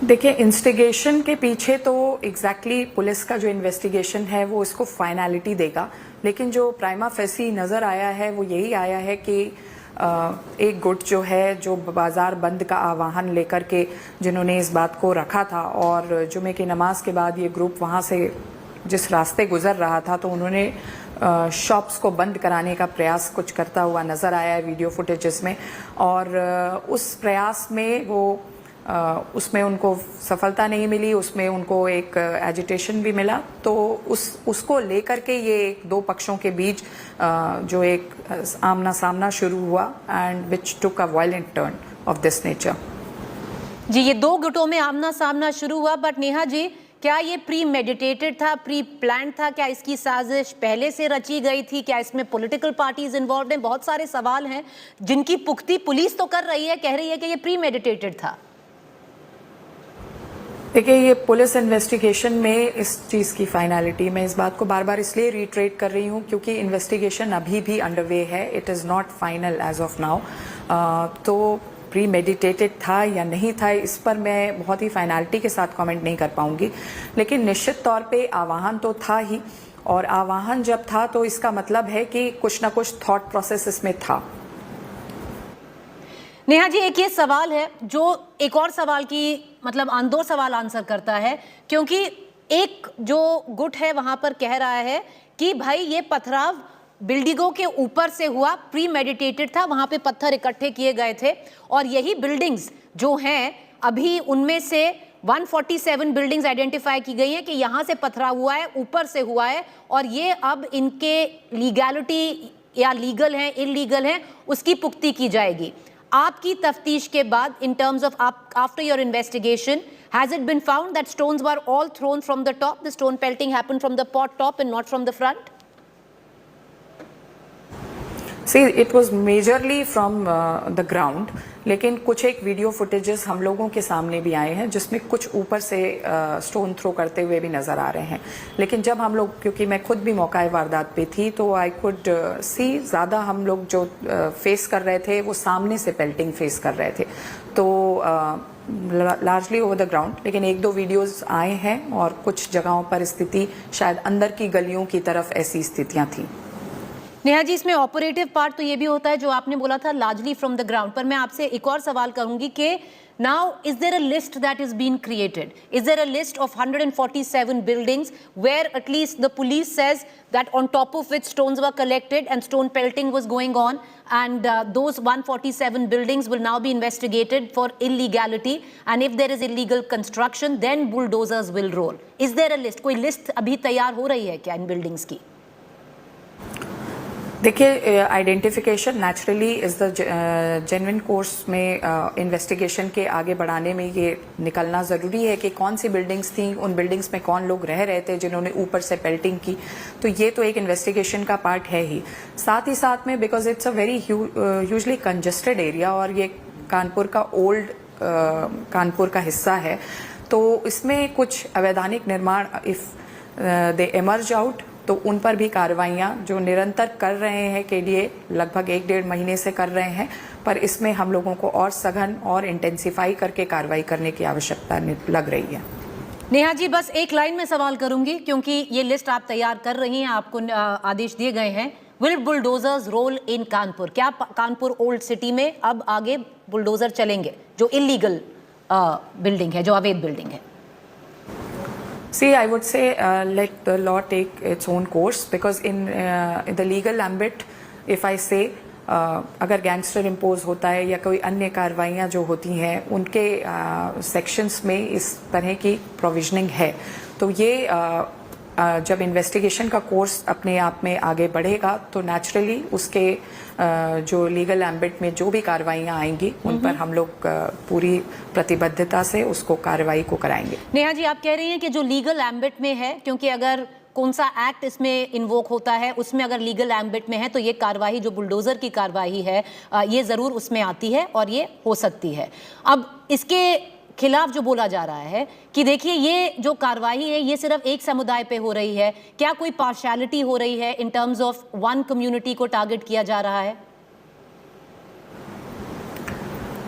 देखिए, इंस्टिगेशन के पीछे तो एग्जैक्टली पुलिस का जो इन्वेस्टिगेशन है वो इसको फाइनलिटी देगा, लेकिन जो प्राइमा फेसी नज़र आया है वो यही आया है कि एक गुट जो है जो बाजार बंद का आह्वान लेकर के जिन्होंने इस बात को रखा था और जुमे की नमाज के बाद ये ग्रुप वहाँ से जिस रास्ते गुजर रहा था तो उन्होंने शॉप्स को बंद कराने का प्रयास कुछ करता हुआ नज़र आया है वीडियो फुटेजेस में, और उस प्रयास में वो उसमें उनको सफलता नहीं मिली, उसमें उनको एक एजिटेशन भी मिला। तो उसको लेकर के ये दो पक्षों के बीच जो एक आमना सामना शुरू हुआ and which took a violent turn of this nature. जी, ये दो गुटों में आमना सामना शुरू हुआ, बट नेहा जी क्या ये प्री मेडिटेटेड था, प्री प्लान था? क्या इसकी साजिश पहले से रची गई थी? क्या इसमें पॉलिटिकल पार्टीज इन्वॉल्व हैं? बहुत सारे सवाल हैं जिनकी पुख्ती पुलिस तो कर रही है, कह रही है कि ये प्री मेडिटेटेड था। देखिए, ये पुलिस इन्वेस्टिगेशन में इस चीज़ की फाइनलिटी, मैं इस बात को बार बार इसलिए रिट्रेट कर रही हूँ क्योंकि इन्वेस्टिगेशन अभी भी अंडरवे है, it is not final as of now. तो प्री मेडिटेटेड था या नहीं था, इस पर मैं बहुत ही फाइनलिटी के साथ कमेंट नहीं कर पाऊंगी, लेकिन निश्चित तौर पे आवाहन तो था ही, और आवाहन जब था तो इसका मतलब है कि कुछ ना कुछ थॉट प्रोसेस इसमें था। नेहा जी, एक ये सवाल है जो एक और सवाल की मतलब दो सवाल आंसर करता है, क्योंकि एक जो गुट है वहां पर कह रहा है कि भाई ये पथराव बिल्डिंगों के ऊपर से हुआ, प्री मेडिटेटेड था, वहां पे पत्थर इकट्ठे किए गए थे, और यही बिल्डिंग्स जो हैं अभी उनमें से 147 बिल्डिंग्स आइडेंटिफाई की गई हैं कि यहां से पथराव हुआ है, ऊपर से हुआ है, और ये अब इनके लीगैलिटी या लीगल हैं इलीगल हैं उसकी पुख्ती की जाएगी। आपकी तफ्तीश के बाद, in terms of after your investigation, has it been found that stones were all thrown from the top? The stone pelting happened from the top and not from the front? See, it was majorly from the ground, लेकिन कुछ एक video footages हम लोगों के सामने भी आए हैं जिसमें कुछ ऊपर से स्टोन थ्रो करते हुए भी नजर आ रहे हैं। लेकिन जब हम लोग, क्योंकि मैं खुद भी मौका वारदात पे थी, तो आई कुड सी ज़्यादा हम लोग जो फेस कर रहे थे वो सामने से पेल्टिंग फेस कर रहे थे, तो लार्जली ओवर द ग्राउंड। लेकिन एक दो वीडियोस आए हैं और कुछ जगहों पर स्थिति शायद अंदर की गलियों की तरफ ऐसी स्थितियां थी। नेहा जी, इसमें ऑपरेटिव पार्ट तो ये भी होता है जो आपने बोला था लार्जली फ्रॉम द ग्राउंड, पर मैं आपसे एक और सवाल करूंगी कि now is there a list that is been created? Is there a list of 147 buildings where at least the police says that on top of which stones were collected and stone pelting was going on, and those 147 buildings will now be investigated for illegality, and if there is illegal construction then bulldozers will roll. Is there a list? कोई list अभी तैयार हो रही है क्या इन buildings की? देखिए, identification naturally is the genuine course में इन्वेस्टिगेशन के आगे बढ़ाने में ये निकलना ज़रूरी है कि कौन सी बिल्डिंग्स थी, उन बिल्डिंग्स में कौन लोग रह रहे थे जिन्होंने ऊपर से पेल्टिंग की, तो ये तो एक इन्वेस्टिगेशन का पार्ट है ही। साथ ही साथ में because it's a very hugely congested area और ये कानपुर का ओल्ड कानपुर का हिस्सा है, तो इसमें कुछ अवैधानिक निर्माण इफ़ दे एमर्ज आउट तो उन पर भी कार्रवाइयाँ जो निरंतर कर रहे हैं के लिए लगभग 1-1.5 महीने से कर रहे हैं, पर इसमें हम लोगों को और सघन और इंटेंसिफाई करके कार्रवाई करने की आवश्यकता लग रही है। नेहा जी, बस एक लाइन में सवाल करूंगी क्योंकि ये लिस्ट आप तैयार कर रही हैं, आपको आदेश दिए गए हैं। Will bulldozers roll in Kanpur? क्या कानपुर ओल्ड सिटी में अब आगे बुलडोजर चलेंगे जो इलीगल बिल्डिंग है, जो अवैध बिल्डिंग है? See, I would say let the law take its own course because in the legal ambit, if I say अगर गैंगस्टर इम्पोज होता है या कोई अन्य कार्रवाइयाँ जो होती हैं उनके सेक्शंस में इस तरह की प्रोविजनिंग है, तो ये जब इन्वेस्टिगेशन का कोर्स अपने आप में आगे बढ़ेगा तो नेचुरली उसके जो लीगल एम्बिट में जो भी कार्रवाइयाँ आएंगी उन पर हम लोग पूरी प्रतिबद्धता से उसको कार्रवाई को कराएंगे। नेहा जी, आप कह रही हैं कि जो लीगल एम्बिट में है, क्योंकि अगर कौन सा एक्ट इसमें इन्वोक होता है उसमें अगर लीगल एम्बिट में है तो ये कार्रवाई जो बुलडोजर की कार्रवाई है ये ज़रूर उसमें आती है और ये हो सकती है। अब इसके खिलाफ जो बोला जा रहा है कि देखिए ये जो कार्रवाई है ये सिर्फ एक समुदाय पे हो रही है, क्या कोई पार्शियलिटी हो रही है in terms of one community को टारगेट किया जा रहा है?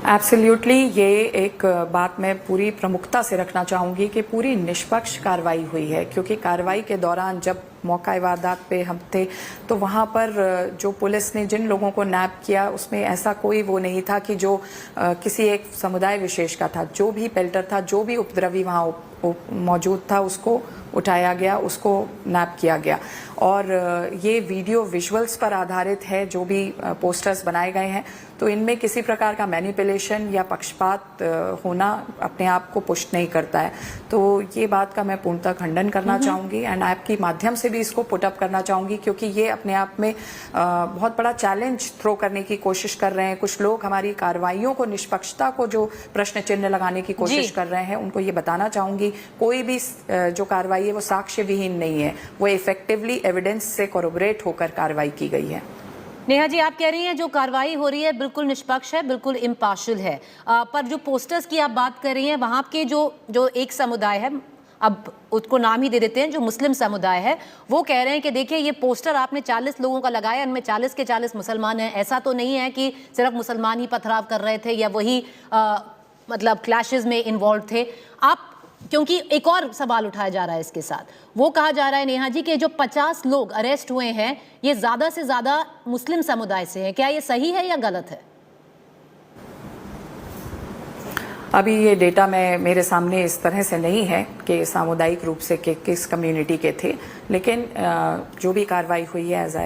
एब्सोल्युटली, ये एक बात मैं पूरी प्रमुखता से रखना चाहूँगी कि पूरी निष्पक्ष कार्रवाई हुई है, क्योंकि कार्रवाई के दौरान जब मौका वारदात पे हम थे तो वहाँ पर जो पुलिस ने जिन लोगों को नैप किया उसमें ऐसा कोई वो नहीं था कि जो किसी एक समुदाय विशेष का था। जो भी पेल्टर था, जो भी उपद्रवी वहाँ मौजूद था, उसको उठाया गया, उसको नैप किया गया। और ये वीडियो विजुअल्स पर आधारित है, जो भी पोस्टर्स बनाए गए हैं, तो इनमें किसी प्रकार का मैनिपुलेशन या पक्षपात होना अपने आप को पुष्ट नहीं करता है। तो ये बात का मैं पूर्णतः खंडन करना चाहूँगी एंड आपके माध्यम से भी इसको पुट अप करना चाहूँगी, क्योंकि ये अपने आप में बहुत बड़ा चैलेंज थ्रो करने की कोशिश कर रहे हैं। कुछ लोग हमारी कार्रवाइयों को, निष्पक्षता को जो प्रश्न चिन्ह लगाने की कोशिश कर रहे हैं, उनको ये बताना चाहूँगी कोई भी जो कार्रवाई है वो साक्ष्य विहीन नहीं है, वो इफेक्टिवली एविडेंस से कोरोबोरेट होकर कार्रवाई की गई है। नेहा जी, आप कह रही हैं जो कार्रवाई हो रही है बिल्कुल निष्पक्ष है, बिल्कुल इम्पार्शियल है, पर जो पोस्टर्स की आप बात कर रही हैं वहाँ के जो एक समुदाय है, अब उसको नाम ही दे देते हैं, जो मुस्लिम समुदाय है, वो कह रहे हैं कि देखिए ये पोस्टर आपने 40 लोगों का लगाया, इनमें 40 के 40 मुसलमान हैं। ऐसा तो नहीं है कि सिर्फ मुसलमान ही पथराव कर रहे थे या वही मतलब क्लैशेस में इन्वॉल्व थे। आप, क्योंकि एक और सवाल उठाया जा रहा है इसके साथ, वो कहा जा रहा है नेहा जी कि जो 50 लोग अरेस्ट हुए हैं ये ज्यादा से ज्यादा मुस्लिम समुदाय से हैं। क्या ये सही है या गलत है? अभी ये डेटा मेरे सामने इस तरह से नहीं है कि सामुदायिक रूप से किस कम्युनिटी के थे, लेकिन जो भी कार्रवाई हुई है, एज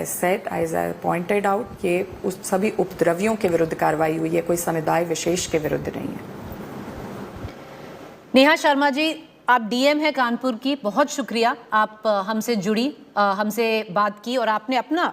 आई पॉइंटेड आउट, ये उस सभी उपद्रवियों के विरुद्ध कार्रवाई हुई है, कोई समुदाय विशेष के विरुद्ध नहीं है। नेहा शर्मा जी, आप डीएम है कानपुर की, बहुत शुक्रिया, आप हमसे जुड़ी, हमसे बात की और आपने अपना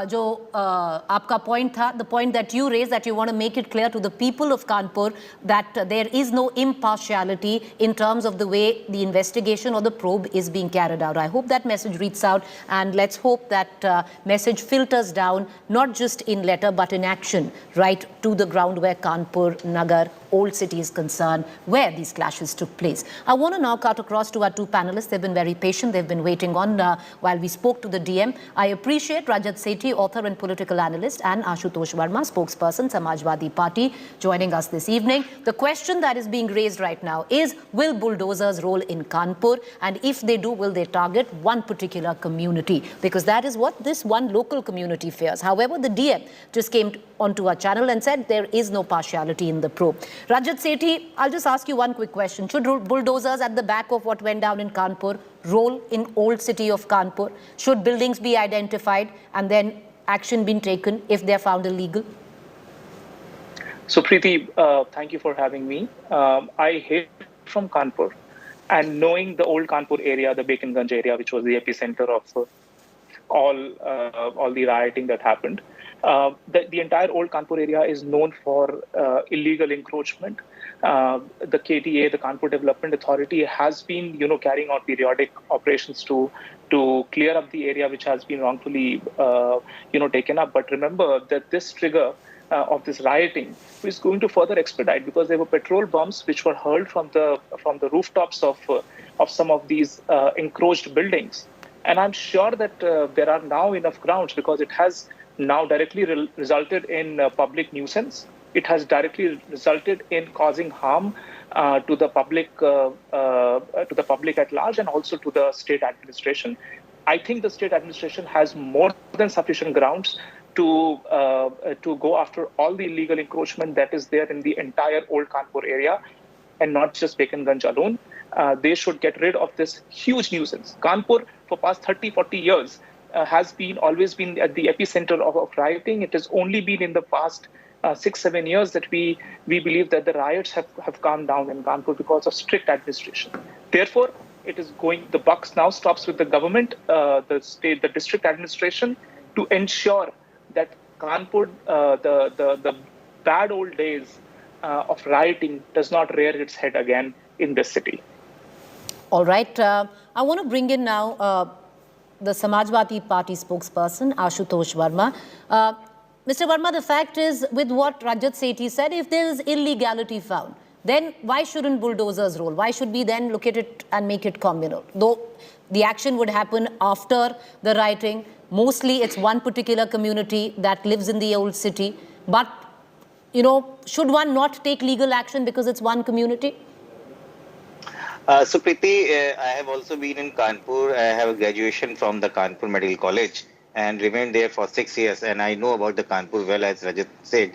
जो आपका पॉइंट था, the point that you raise, that you want to make it clear to the people of Kanpur that there is no impartiality in terms of the way the investigation or the probe is being carried out. I hope that message reaches out, and let's hope that message filters down not just in letter but in action right to the ground where Kanpur, Nagar, Old City is concerned, where these clashes took place. I want to now cut across to our two panelists. They've been very patient. They've been waiting on while we spoke to the DM. I appreciate Rajat Sethi, author and political analyst, and Ashutosh Verma, spokesperson, Samajwadi Party, joining us this evening. The question that is being raised right now is, will bulldozers roll in Kanpur? And if they do, will they target one particular community? Because that is what this one local community fears. However, the DM just came onto our channel and said there is no partiality in the probe. Rajat Sethi, I'll just ask you one quick question. Should bulldozers at the back of what went down in Kanpur roll in Old City of Kanpur? Should buildings be identified and then action be taken if they are found illegal? So Preeti, thank you for having me. I hail from Kanpur, and knowing the old Kanpur area, the Baconganj area, which was the epicenter of all the rioting that happened, the entire old Kanpur area is known for illegal encroachment. The KTA, the Kanpur Development Authority, has been, carrying out periodic operations to clear up the area which has been wrongfully, taken up. But remember that this trigger of this rioting is going to further expedite, because there were petrol bombs which were hurled from the rooftops of some of these encroached buildings. And I'm sure that there are now enough grounds, because it has now directly resulted in public nuisance. It has directly resulted in causing harm to the public at large, and also to the state administration. I think the state administration has more than sufficient grounds to go after all the illegal encroachment that is there in the entire old Kanpur area, and not just Baconganj alone. They should get rid of this huge nuisance. Kanpur, for past 30-40 years, has always been at the epicenter of rioting. It has only been in the past 6-7 years that we believe that the riots have calmed down in Kanpur because of strict administration. Therefore, the buck now stops with the government, the district administration, to ensure that Kanpur, the bad old days of rioting, does not rear its head again in this city. All right. I want to bring in now the Samajwadi Party spokesperson, Ashutosh Verma. Mr. Verma, the fact is, with what Rajat Sethi said, if there is illegality found, then why shouldn't bulldozers roll? Why should we then look at it and make it communal? Though the action would happen after the rioting, mostly it's one particular community that lives in the old city. But, should one not take legal action because it's one community? So Preeti, I have also been in Kanpur. I have a graduation from the Kanpur Medical College and remained there for 6 years, and I know about the Kanpur well, as Rajat said.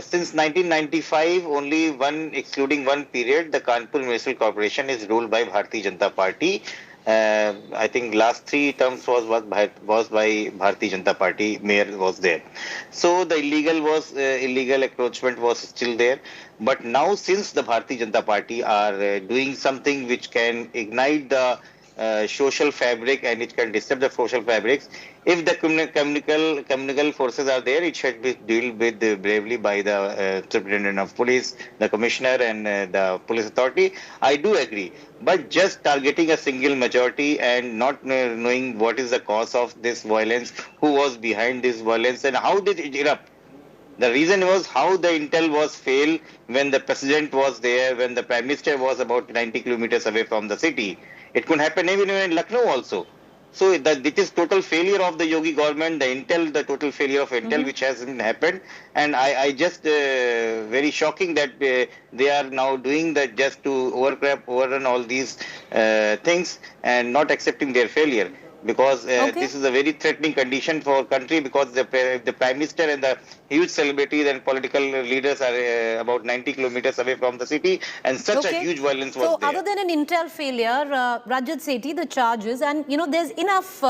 Since 1995, excluding one period, the Kanpur Municipal Corporation is ruled by Bharatiya Janata Party, I think last 3 terms was by Bharatiya Janata Party. Mayor was there, so the illegal encroachment was still there. But now, since the Bharatiya Janata Party are doing something which can ignite the social fabric and it can disturb the social fabrics, if the communal forces are there, it should be dealt with bravely by the Superintendent of Police, the Commissioner, and the Police Authority. I do agree, but just targeting a single majority and not knowing what is the cause of this violence, who was behind this violence, and how did it erupt. The reason was how the intel was failed when the president was there, when the prime minister was about 90 kilometers away from the city. It could happen even in Lucknow also. So it is total failure of the Yogi government, the total failure of intel which hasn't happened. And I just very shocking that they are now doing that just to overrun all these things and not accepting their failure. Because this is a very threatening condition for country, because the Prime Minister and the huge celebrities and political leaders are about 90 kilometers away from the city, and such a huge violence was there. So other than an intel failure, Rajat Sethi, the charges, and there's enough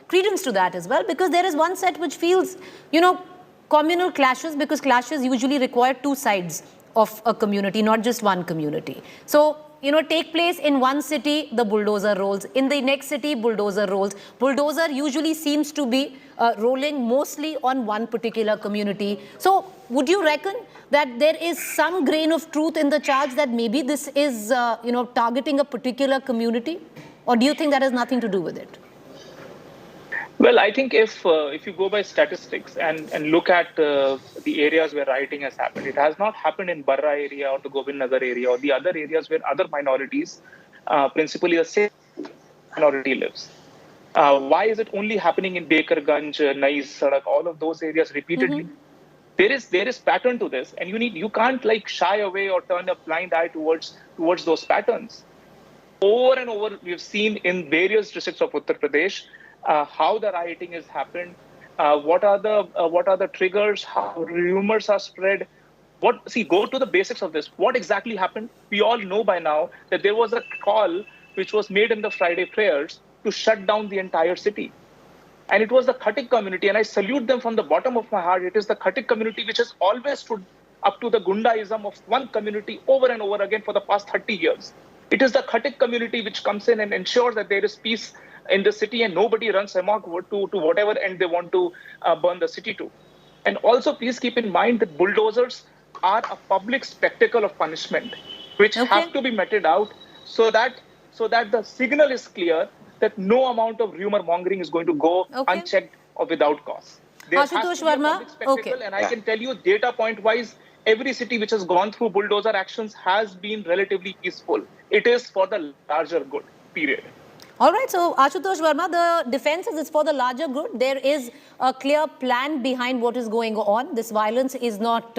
credence to that as well, because there is one set which feels, communal clashes, because clashes usually require 2 sides of a community, not just one community. So take place in one city, the bulldozer rolls. In the next city, bulldozer rolls. Bulldozer usually seems to be rolling mostly on one particular community. So would you reckon that there is some grain of truth in the charge that maybe this is, targeting a particular community? Or do you think that has nothing to do with it? Well, I think if you go by statistics and look at the areas where rioting has happened, it has not happened in Barra area or the Govind Nagar area or the other areas where other minorities, principally the Sikh minority, lives. Why is it only happening in Bekarganj, Nais, Sadak, all of those areas repeatedly? There is pattern to this, and you can't shy away or turn a blind eye towards those patterns. Over and over, we've seen in various districts of Uttar Pradesh how the rioting has happened, what are the triggers, how rumors are spread. Go to the basics of this. What exactly happened? We all know by now that there was a call which was made in the Friday prayers to shut down the entire city. And it was the Khatik community, and I salute them from the bottom of my heart. It is the Khatik community which has always stood up to the Gundaism of one community over and over again for the past 30 years. It is the Khatik community which comes in and ensures that there is peace in the city and nobody runs amok to whatever end they want to burn the city to. And also, please keep in mind that bulldozers are a public spectacle of punishment, which have to be meted out so that the signal is clear that no amount of rumor mongering is going to go unchecked or without cause. There has to be a public spectacle, and I can tell you, data point wise, every city which has gone through bulldozer actions has been relatively peaceful. It is for the larger good, period. All right, so Ashutosh Verma, the defense is it's for the larger good. There is a clear plan behind what is going on. This violence is not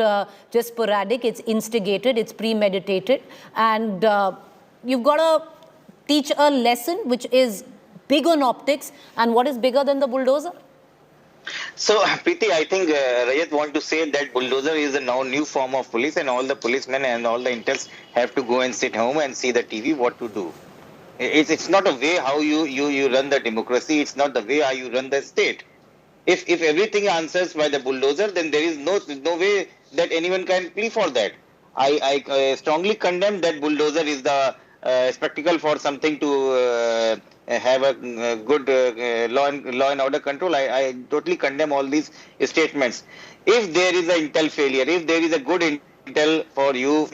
just sporadic, it's instigated, it's premeditated. And you've got to teach a lesson which is big on optics. And what is bigger than the bulldozer? So, Preeti, I think Rajat want to say that bulldozer is a now new form of police, and all the policemen and all the interns have to go and sit home and see the TV what to do. It's not a way how you run the democracy. It's not the way how you run the state. If everything answers by the bulldozer, then there is no way that anyone can plea for that. I strongly condemn that bulldozer is the spectacle for something to have a good law and order control. I totally condemn all these statements. If there is an intel failure, if there is a good intel for you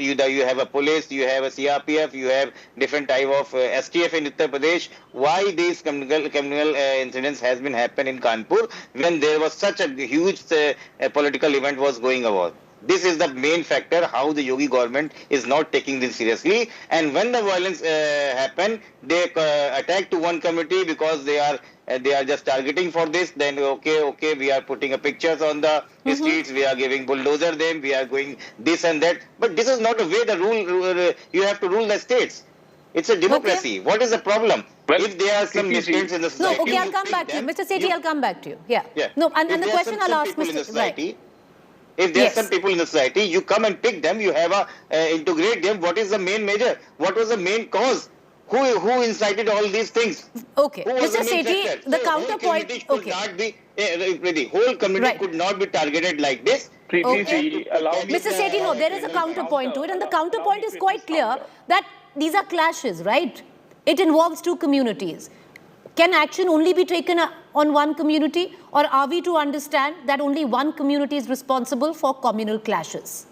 have a police, you have a CRPF, you have different type of STF in Uttar Pradesh, why these criminal incidents has been happen in Kanpur when there was such a huge political event was going on? This is the main factor, how the Yogi government is not taking this seriously. And when the violence happened, they attack to one committee because they are just targeting for this. Then okay, we are putting pictures on the streets, we are giving bulldozer them, we are going this and that. But this is not a way the rule. You have to rule the states. It's a democracy. What is the problem? Well, if there are some mistakes in the society, no, okay, I'll come back to you, Mr. Sethi. I'll come back to you. Yeah. No, and the question I'll ask Mr. Right. If there are some people in the society, you come and pick them, you have integrate them. What is the main measure? What was the main cause Who incited all these things? Okay, Who was Mr. the main Sethi, factor? the So, counterpoint. The whole community could not be targeted like this. Okay. Mr. Sethi, no, there is a counterpoint to it, and the counterpoint is quite clear that these are clashes, right? It involves two communities. Can action only be taken on one community, or are we to understand that only one community is responsible for communal clashes?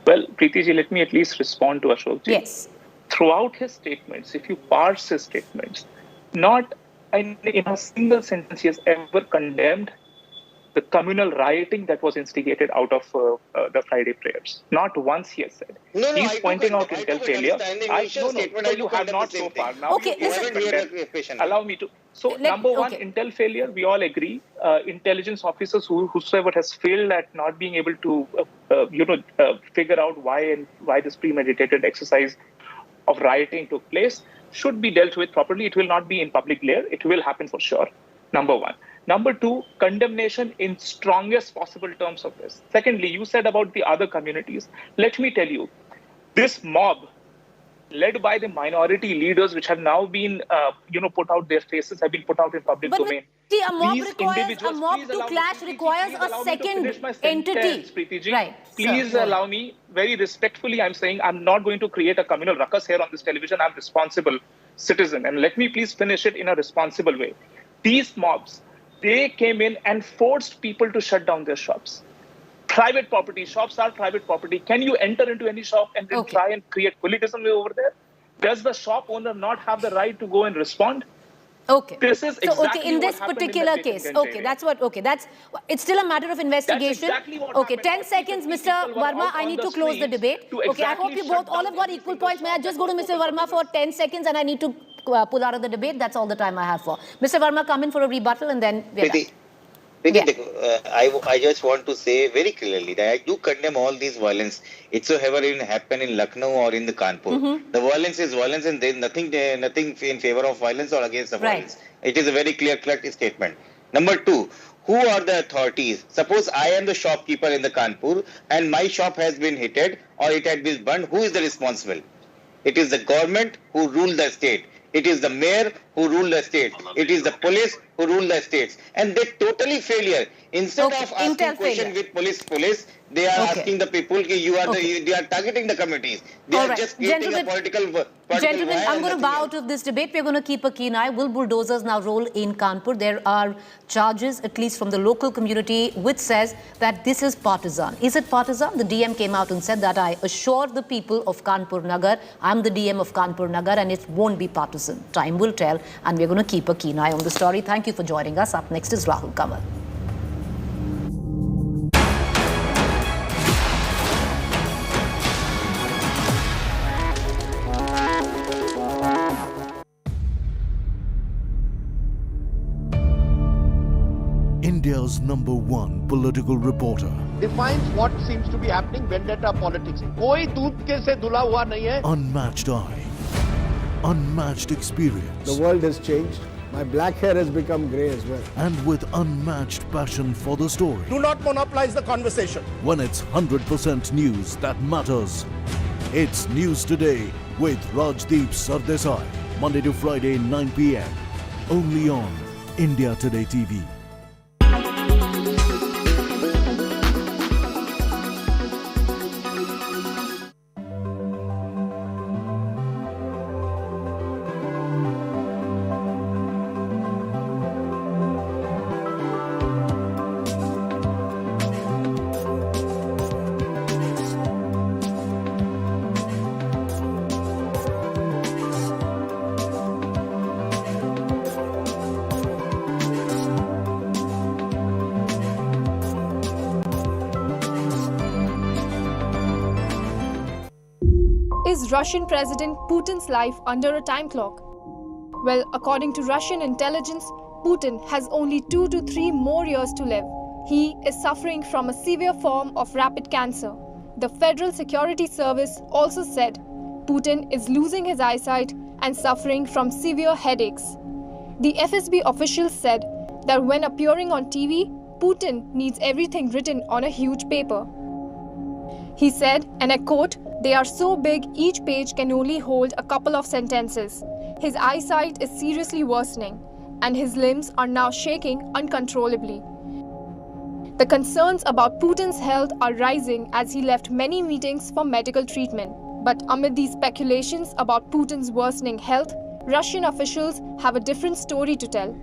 Well, Preeti ji, let me at least respond to Ashok ji. Yes. Throughout his statements, if you parse his statements, not in a single sentence he has ever condemned the communal rioting that was instigated out of the Friday prayers. Not once he has said. He's pointing out intel failure. You have not so far. Now okay, listen. Allow me to. So number one, intel failure. We all agree. Intelligence officers whosoever has failed at not being able to, figure out why this premeditated exercise of rioting took place should be dealt with properly. It will not be in public glare. It will happen for sure. Number one. Number two, condemnation in strongest possible terms of this. Secondly, you said about the other communities. Let me tell you, this mob, led by the minority leaders, which have now been, put out their faces, have been put out in public domain. See, a mob to clash requires a second entity. Right. Please allow me, very respectfully, I'm saying I'm not going to create a communal ruckus here on this television. I'm a responsible citizen. And let me please finish it in a responsible way. These mobs, they came in and forced people to shut down their shops. Private property, shops are private property. Can you enter into any shop and then try and create hooliganism over there? Does the shop owner not have the right to go and respond? Okay. This is exactly in this particular case. Okay, it's still a matter of investigation. Okay, 10 seconds, Mr. Verma. I need to close the debate. Okay, I hope you both all have got equal points. May I just go to Mr. Verma for 10 seconds and I need to pull out of the debate. That's all the time I have for. Mr. Verma, come in for a rebuttal and then we're done. I just want to say very clearly that I do condemn all these violence. It's so ever even happen in Lucknow or in the Kanpur. The violence is violence, and there is nothing in favor of violence or against the violence. It is a very clear-cut statement. Number two, who are the authorities? Suppose I am the shopkeeper in the Kanpur and my shop has been hit or it had been burned. Who is the responsible? It is the government who rule the state. It is the mayor who rule the state. It is the police who rule the states. And they totally failure. Instead of asking questions with police, they are asking the people, they are targeting the communities. They are just creating a political Gentlemen, I'm going to bow out of this debate. We're going to keep a keen eye. Will bulldozers now roll in Kanpur? There are charges, at least from the local community, which says that this is partisan. Is it partisan? The DM came out and said that I assure the people of Kanpur Nagar, I'm the DM of Kanpur Nagar, and it won't be partisan. Time will tell, and we're going to keep a keen eye on the story. Thank you for joining us. Up next is Rahul Gandhi. India's #1 political reporter. Defines what seems to be happening, vendetta politics. कोई दूध के से धुला हुआ नहीं है. Unmatched eye, unmatched experience. The world has changed. My black hair has become grey as well. And with unmatched passion for the story. Do not monopolize the conversation. When it's 100% news that matters. It's News Today with Rajdeep Sardesai. Monday to Friday, 9 p.m. Only on India Today TV. Is Russian President Putin's life under a time clock? Well, according to Russian intelligence, Putin has only 2 to 3 more years to live. He is suffering from a severe form of rapid cancer. The Federal Security Service also said Putin is losing his eyesight and suffering from severe headaches. The FSB officials said that when appearing on TV, Putin needs everything written on a huge paper. He said, and I quote, They are so big, each page can only hold a couple of sentences. His eyesight is seriously worsening, and his limbs are now shaking uncontrollably. The concerns about Putin's health are rising as he left many meetings for medical treatment. But amid these speculations about Putin's worsening health, Russian officials have a different story to tell.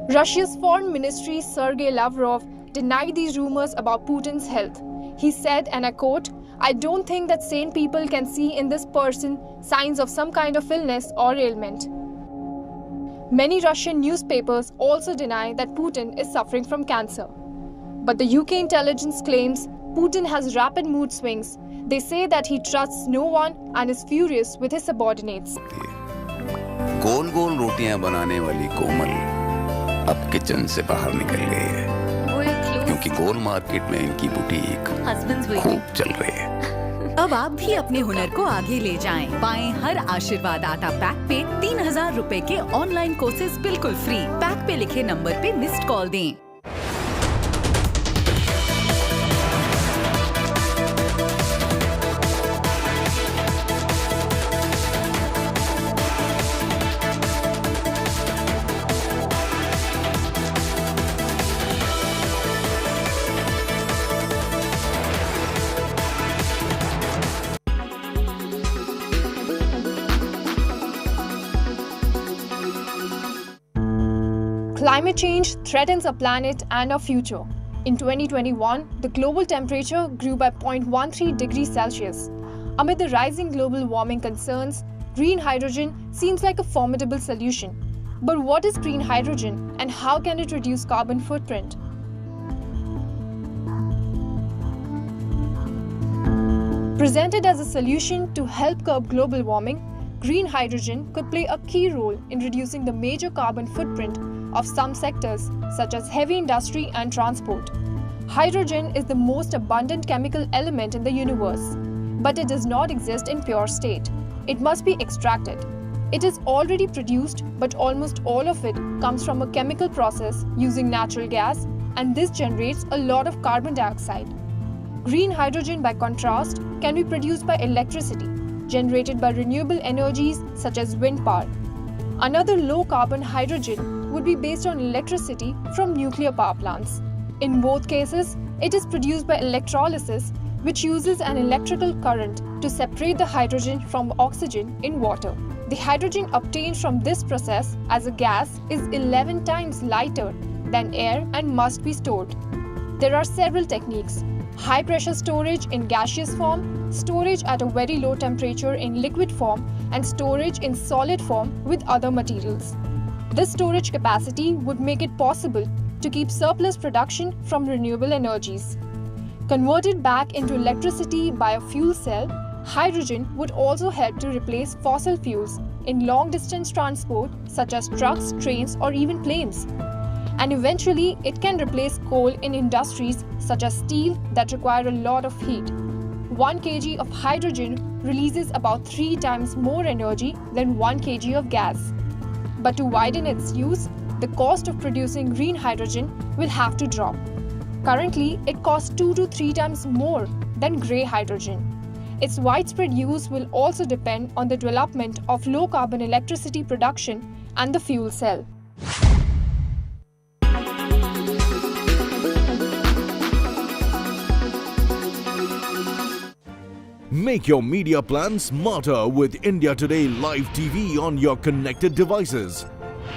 Russia's Foreign Ministry Sergei Lavrov denied these rumors about Putin's health. He said, and I quote, "I don't think that sane people can see in this person signs of some kind of illness or ailment." Many Russian newspapers also deny that Putin is suffering from cancer. But the UK intelligence claims Putin has rapid mood swings. They say that he trusts no one and is furious with his subordinates. गोल गोल रोटियां बनाने वाली कोमल अब kitchen से बाहर निकल गई है, क्योंकि गोल मार्केट में इनकी बुटीक खूब चल रही है। अब आप भी अपने हुनर को आगे ले जाएं। पाएं हर आशीर्वाद आता पैक पे 3000 रुपए के ऑनलाइन कोर्सेज बिल्कुल फ्री। पैक पे लिखे नंबर पे मिस्ड कॉल दें। Climate change threatens our planet and our future. In 2021, the global temperature grew by 0.13 degrees Celsius. Amid the rising global warming concerns, green hydrogen seems like a formidable solution. But what is green hydrogen and how can it reduce carbon footprint? Presented as a solution to help curb global warming, green hydrogen could play a key role in reducing the major carbon footprint of some sectors such as heavy industry and transport. Hydrogen is the most abundant chemical element in the universe, but it does not exist in pure state. It must be extracted. It is already produced, but almost all of it comes from a chemical process using natural gas, and this generates a lot of carbon dioxide. Green hydrogen, by contrast, can be produced by electricity, generated by renewable energies such as wind power. Another low-carbon hydrogen would be based on electricity from nuclear power plants. In both cases, it is produced by electrolysis, which uses an electrical current to separate the hydrogen from oxygen in water. The hydrogen obtained from this process as a gas is 11 times lighter than air and must be stored. There are several techniques: high-pressure storage in gaseous form, storage at a very low temperature in liquid form, and storage in solid form with other materials. This storage capacity would make it possible to keep surplus production from renewable energies. Converted back into electricity by a fuel cell, hydrogen would also help to replace fossil fuels in long-distance transport such as trucks, trains, or even planes. And eventually, it can replace coal in industries such as steel that require a lot of heat. 1 kg of hydrogen releases about 3 times more energy than 1 kg of gas. But to widen its use, the cost of producing green hydrogen will have to drop. Currently, it costs 2 to 3 times more than grey hydrogen. Its widespread use will also depend on the development of low-carbon electricity production and the fuel cell. Make your media plan smarter with India Today Live TV on your connected devices.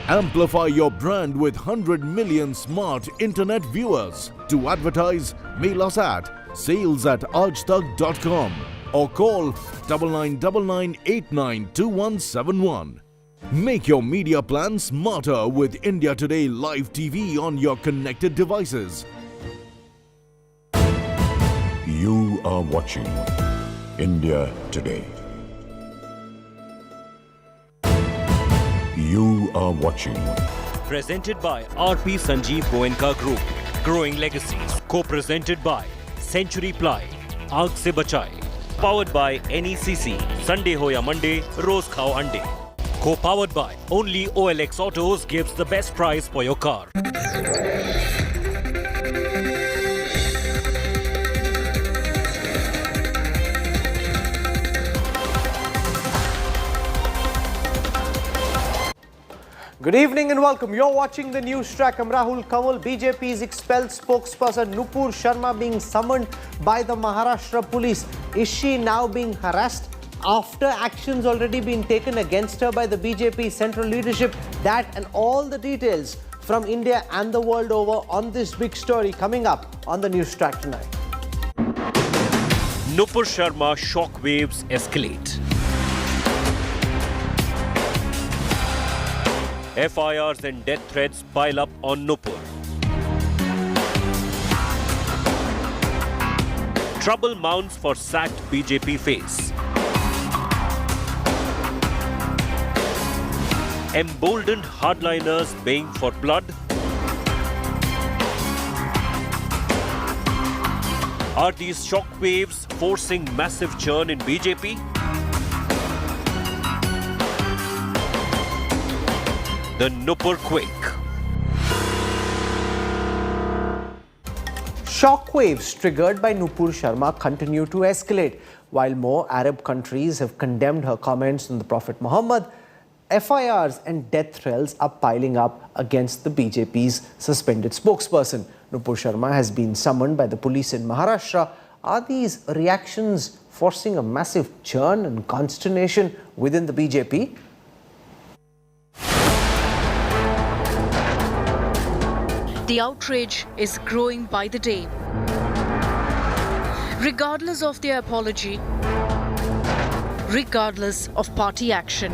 Amplify your brand with 100 million smart internet viewers. To advertise, mail us at sales@aajtak.com or call 9999892171. Make your media plan smarter with India Today Live TV on your connected devices. You are watching India Today. You are watching. Presented by RP Sanjeev Goenka Group. Growing Legacies. Co-presented by Century Ply. Aag se bachaye. Powered by NECC. Sunday ho ya Monday, roz khao ande. Co-powered by only OLX Autos gives the best price for your car. Good evening and welcome. You're watching the news track. I'm Rahul Kanwal. BJP's expelled spokesperson Nupur Sharma being summoned by the Maharashtra police. Is she now being harassed after actions already been taken against her by the BJP central leadership? That and all the details from India and the world over on this big story coming up on the news track tonight. Nupur Sharma shockwaves escalate. FIRs and death threats pile up on Nupur. Trouble mounts for sacked BJP face. Emboldened hardliners baying for blood. Are these shockwaves forcing massive churn in BJP? The Nupur quake. Shockwaves triggered by Nupur Sharma continue to escalate. While more Arab countries have condemned her comments on the Prophet Muhammad, FIRs and death threats are piling up against the BJP's suspended spokesperson. Nupur Sharma has been summoned by the police in Maharashtra. Are these reactions forcing a massive churn and consternation within the BJP? The outrage is growing by the day. Regardless of their apology, regardless of party action,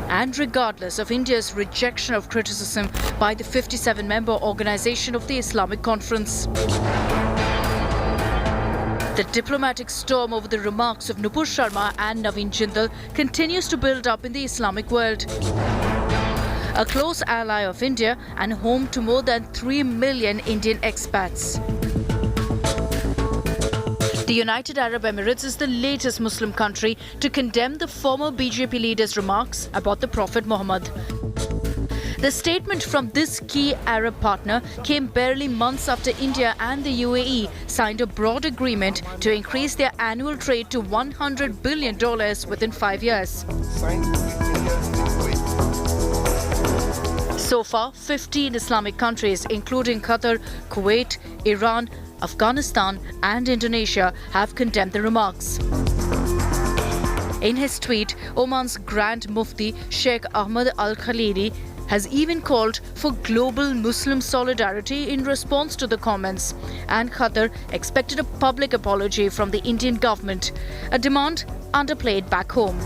and regardless of India's rejection of criticism by the 57-member Organization of the Islamic Conference. The diplomatic storm over the remarks of Nupur Sharma and Naveen Jindal continues to build up in the Islamic world. A close ally of India and home to more than 3 million Indian expats. The United Arab Emirates is the latest Muslim country to condemn the former BJP leader's remarks about the Prophet Muhammad. The statement from this key Arab partner came barely months after India and the UAE signed a broad agreement to increase their annual trade to $100 billion within 5 years. So far, 15 Islamic countries, including Qatar, Kuwait, Iran, Afghanistan and Indonesia, have condemned the remarks. In his tweet, Oman's Grand Mufti Sheikh Ahmad Al-Khalidi has even called for global Muslim solidarity in response to the comments, and Qatar expected a public apology from the Indian government, a demand underplayed back home.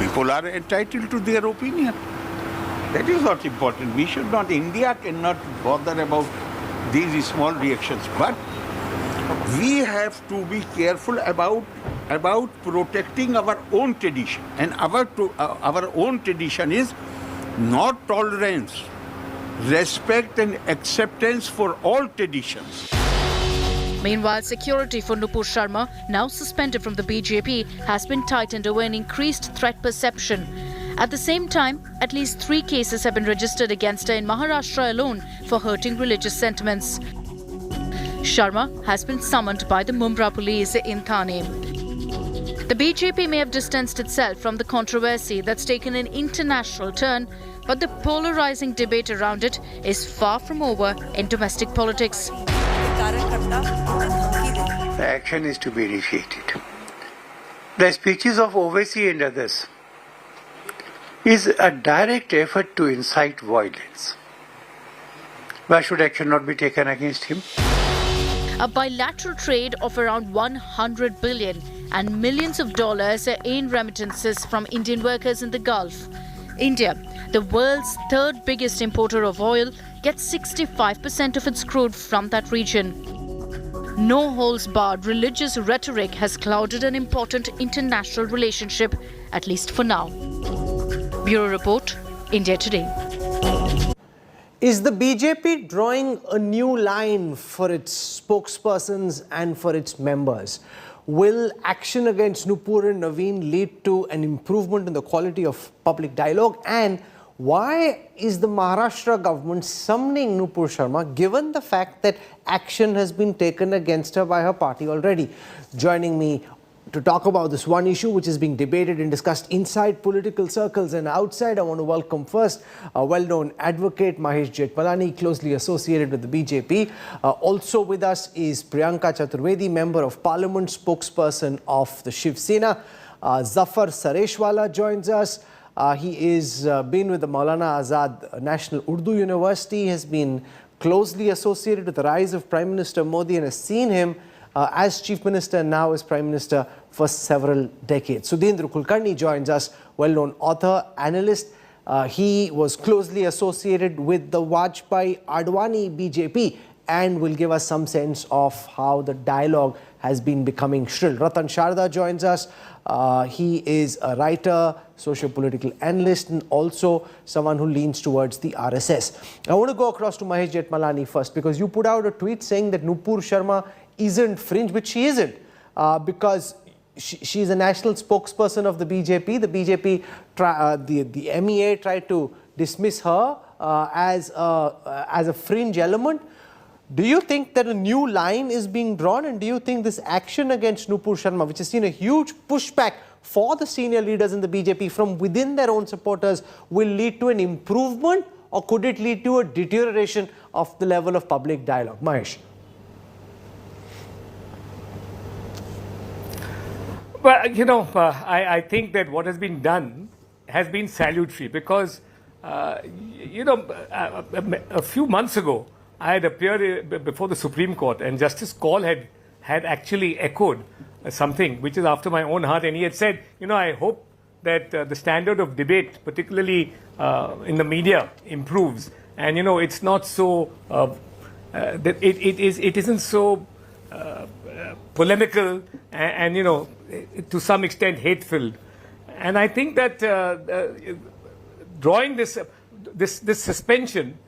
People are entitled to their opinion. That is what's important. We should not, India cannot bother about these small reactions. But we have to be careful about protecting our own tradition. And our own tradition is not tolerance, respect and acceptance for all traditions. Meanwhile, security for Nupur Sharma, now suspended from the BJP, has been tightened over an increased threat perception. At the same time, at least 3 cases have been registered against her in Maharashtra alone for hurting religious sentiments. Sharma has been summoned by the Mumbai Police in Thane. The BJP may have distanced itself from the controversy that's taken an international turn, but the polarizing debate around it is far from over in domestic politics. The action is to be initiated. The speeches of Owaisi and others is a direct effort to incite violence. Why should action not be taken against him? A bilateral trade of around $100 billion and millions of dollars in remittances from Indian workers in the Gulf. India, the world's 3rd biggest importer of oil, gets 65% of its crude from that region. No holds barred religious rhetoric has clouded an important international relationship, at least for now. Bureau Report, India Today. Is the BJP drawing a new line for its spokespersons and for its members? Will action against Nupur and Naveen lead to an improvement in the quality of public dialogue? And why is the Maharashtra government summoning Nupur Sharma, given the fact that action has been taken against her by her party already? Joining me To talk about this one issue which is being debated and discussed inside political circles and outside, I want to welcome first a well-known advocate, Mahesh Jethmalani, closely associated with the BJP. Also with us is Priyanka Chaturvedi, Member of Parliament, spokesperson of the Shiv Sena. Zafar Sareshwala joins us. He is been with the Maulana Azad National Urdu University, has been closely associated with the rise of Prime Minister Modi and has seen him as Chief Minister and now as Prime Minister for several decades. Sudhendra Kulkarni joins us, well-known author, analyst. He was closely associated with the Vajpayee Advani BJP and will give us some sense of how the dialogue has been becoming shrill. Ratan Sharda joins us. He is a writer, socio-political analyst and also someone who leans towards the RSS. I want to go across to Mahesh Jethmalani first because you put out a tweet saying that Nupur Sharma isn't fringe, which she isn't, because she's a national spokesperson of the BJP. The BJP, the MEA tried to dismiss her as a fringe element. Do you think that a new line is being drawn, and do you think this action against Nupur Sharma, which has seen a huge pushback for the senior leaders in the BJP from within their own supporters, will lead to an improvement, or could it lead to a deterioration of the level of public dialogue? Mahesh. Well, you know, I think that what has been done has been salutary because, you know, a few months ago, I had appeared before the Supreme Court and Justice Kaul had actually echoed something which is after my own heart, and he had said, you know, I hope that the standard of debate, particularly in the media, improves. And, you know, it's not so, that it isn't so polemical and, you know, to some extent hate-filled. And I think that drawing this suspension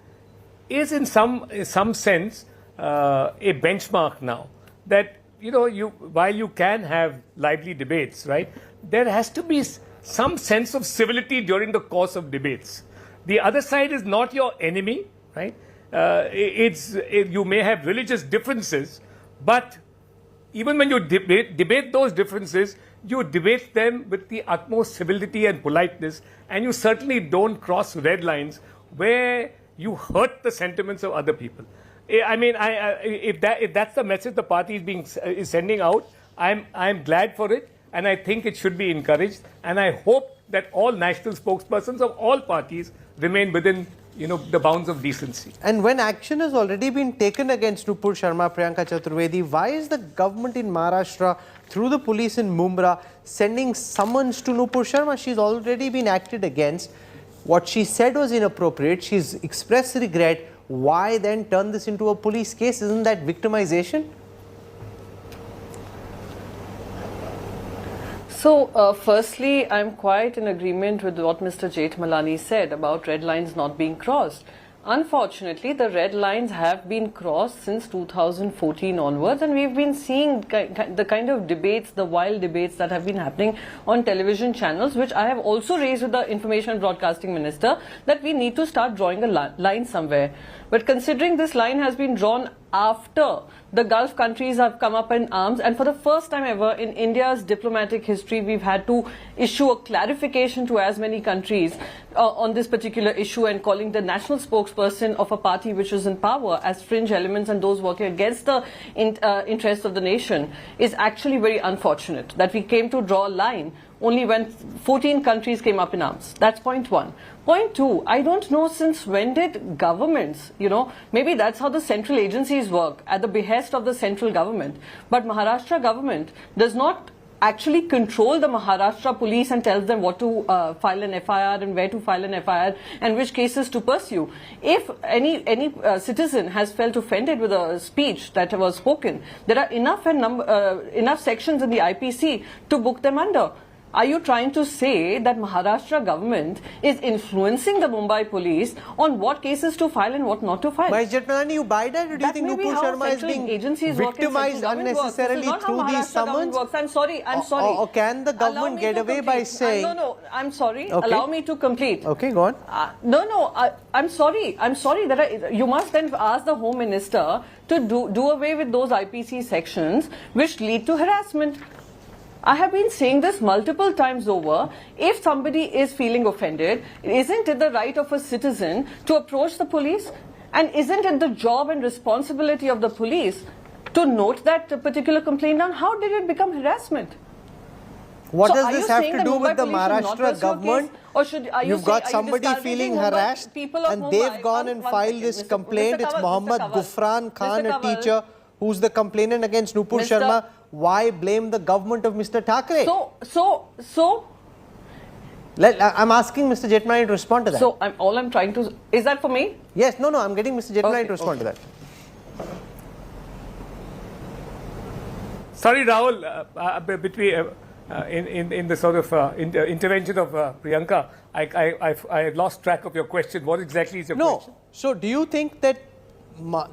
is in some sense a benchmark now. That, you know, while you can have lively debates, right, there has to be some sense of civility during the course of debates. The other side is not your enemy, right? You may have religious differences, but even when you debate those differences, you debate them with the utmost civility and politeness, and you certainly don't cross red lines where you hurt the sentiments of other people. I mean, if that's the message the party is sending out, I'm glad for it, and I think it should be encouraged, and I hope that all national spokespersons of all parties remain within, you know, the bounds of decency. And when action has already been taken against Nupur Sharma, Priyanka Chaturvedi, why is the government in Maharashtra, through the police in Mumbai, sending summons to Nupur Sharma? She's already been acted against. What she said was inappropriate. She's expressed regret. Why then turn this into a police case? Isn't that victimization? So, firstly, I'm quite in agreement with what Mr. Jethmalani said about red lines not being crossed. Unfortunately, the red lines have been crossed since 2014 onwards, and we've been seeing the kind of debates, the wild debates that have been happening on television channels, which I have also raised with the Information and Broadcasting Minister, that we need to start drawing a line somewhere. But considering this line has been drawn after the Gulf countries have come up in arms, and for the first time ever in India's diplomatic history, we've had to issue a clarification to as many countries on this particular issue, and calling the national spokesperson of a party which is in power as fringe elements and those working against the interests of the nation is actually very unfortunate. That we came to draw a line only when 14 countries came up in arms. That's point one. Point two, I don't know since when did governments, you know, maybe that's how the central agencies work, at the behest of the central government. But Maharashtra government does not actually control the Maharashtra police and tells them what to file an FIR and where to file an FIR and which cases to pursue. If any citizen has felt offended with a speech that was spoken, there are enough sections in the IPC to book them under. Are you trying to say that Maharashtra government is influencing the Mumbai police on what cases to file and what not to file? Mahesh Jethmalani, you buy that, or do you think Nupur Sharma is being victimized unnecessarily through these summons? I'm sorry. Or can the government get away by saying... No, I'm sorry. Okay. Allow me to complete. Okay, go on. I'm sorry. That you must then ask the Home Minister to do away with those IPC sections which lead to harassment. I have been saying this multiple times over. If somebody is feeling offended, isn't it the right of a citizen to approach the police? And isn't it the job and responsibility of the police to note that particular complaint down? How did it become harassment? What So does are this you have saying to that do Mumbai with the police should not Maharashtra pursue a government? case? Or should, are You've got somebody discouraging feeling Mumbai harassed people of and Mumbai? they've gone and filed this complaint. It's Mohammad Gufran Khan, a teacher, who's the complainant against Nupur Sharma. Why blame the government of Mr. Thackeray? I'm asking Mr. Jethmalani to respond to that. So all I'm trying to... Is that for me? Yes, no, I'm getting Mr. Jethmalani to respond to that. Sorry, Rahul, between in the sort of intervention of Priyanka, I lost track of your question. What exactly is your question? So do you think that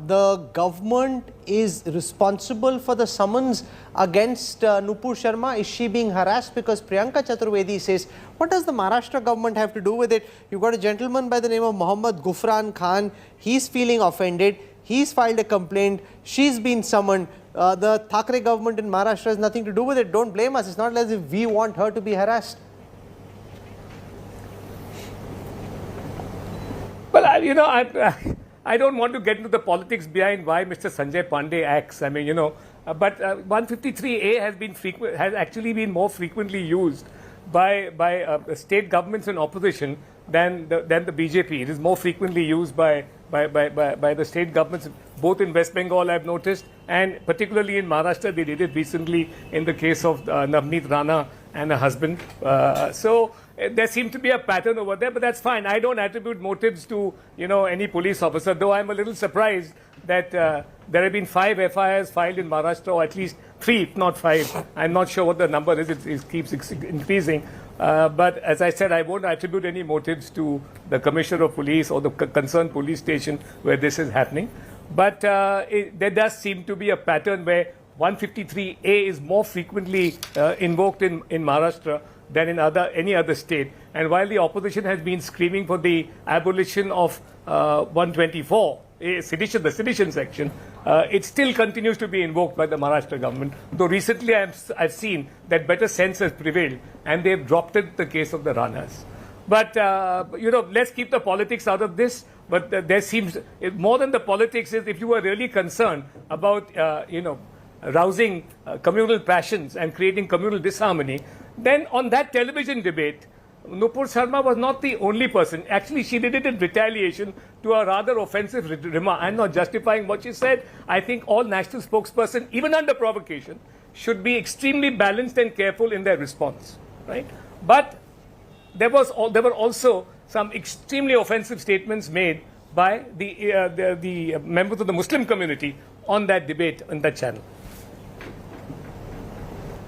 the government is responsible for the summons against Nupur Sharma? Is she being harassed? Because Priyanka Chaturvedi says, what does the Maharashtra government have to do with it? You've got a gentleman by the name of Mohammad Gufran Khan. He's feeling offended. He's filed a complaint. She's been summoned. The Thackeray government in Maharashtra has nothing to do with it. Don't blame us. It's not as if we want her to be harassed. Well, I don't want to get into the politics behind why Mr. Sanjay Pandey acts. I mean, but 153A has actually been more frequently used by state governments in opposition than the BJP. It is more frequently used by the state governments, both in West Bengal, I've noticed, and particularly in Maharashtra. They did it recently in the case of Navneet Rana and her husband. So there seemed to be a pattern over there, but that's fine. I don't attribute motives to any police officer, though I'm a little surprised that there have been 5 FIRs filed in Maharashtra, or at least 3, if not 5. I'm not sure what the number is. It keeps increasing. But as I said, I won't attribute any motives to the Commissioner of Police or the concerned police station where this is happening. But there does seem to be a pattern where 153A is more frequently invoked in Maharashtra than in any other state. And while the opposition has been screaming for the abolition of 124, the sedition section, it still continues to be invoked by the Maharashtra government. Though recently I've seen that better sense has prevailed and they've dropped the case of the Ranas. But, let's keep the politics out of this. But there seems, more than the politics is, if you are really concerned about, rousing communal passions and creating communal disharmony, then on that television debate, Nupur Sharma was not the only person. Actually, she did it in retaliation to a rather offensive remark. I'm not justifying what she said. I think all national spokespersons, even under provocation, should be extremely balanced and careful in their response, right? But there were also some extremely offensive statements made by the members of the Muslim community on that debate on that channel.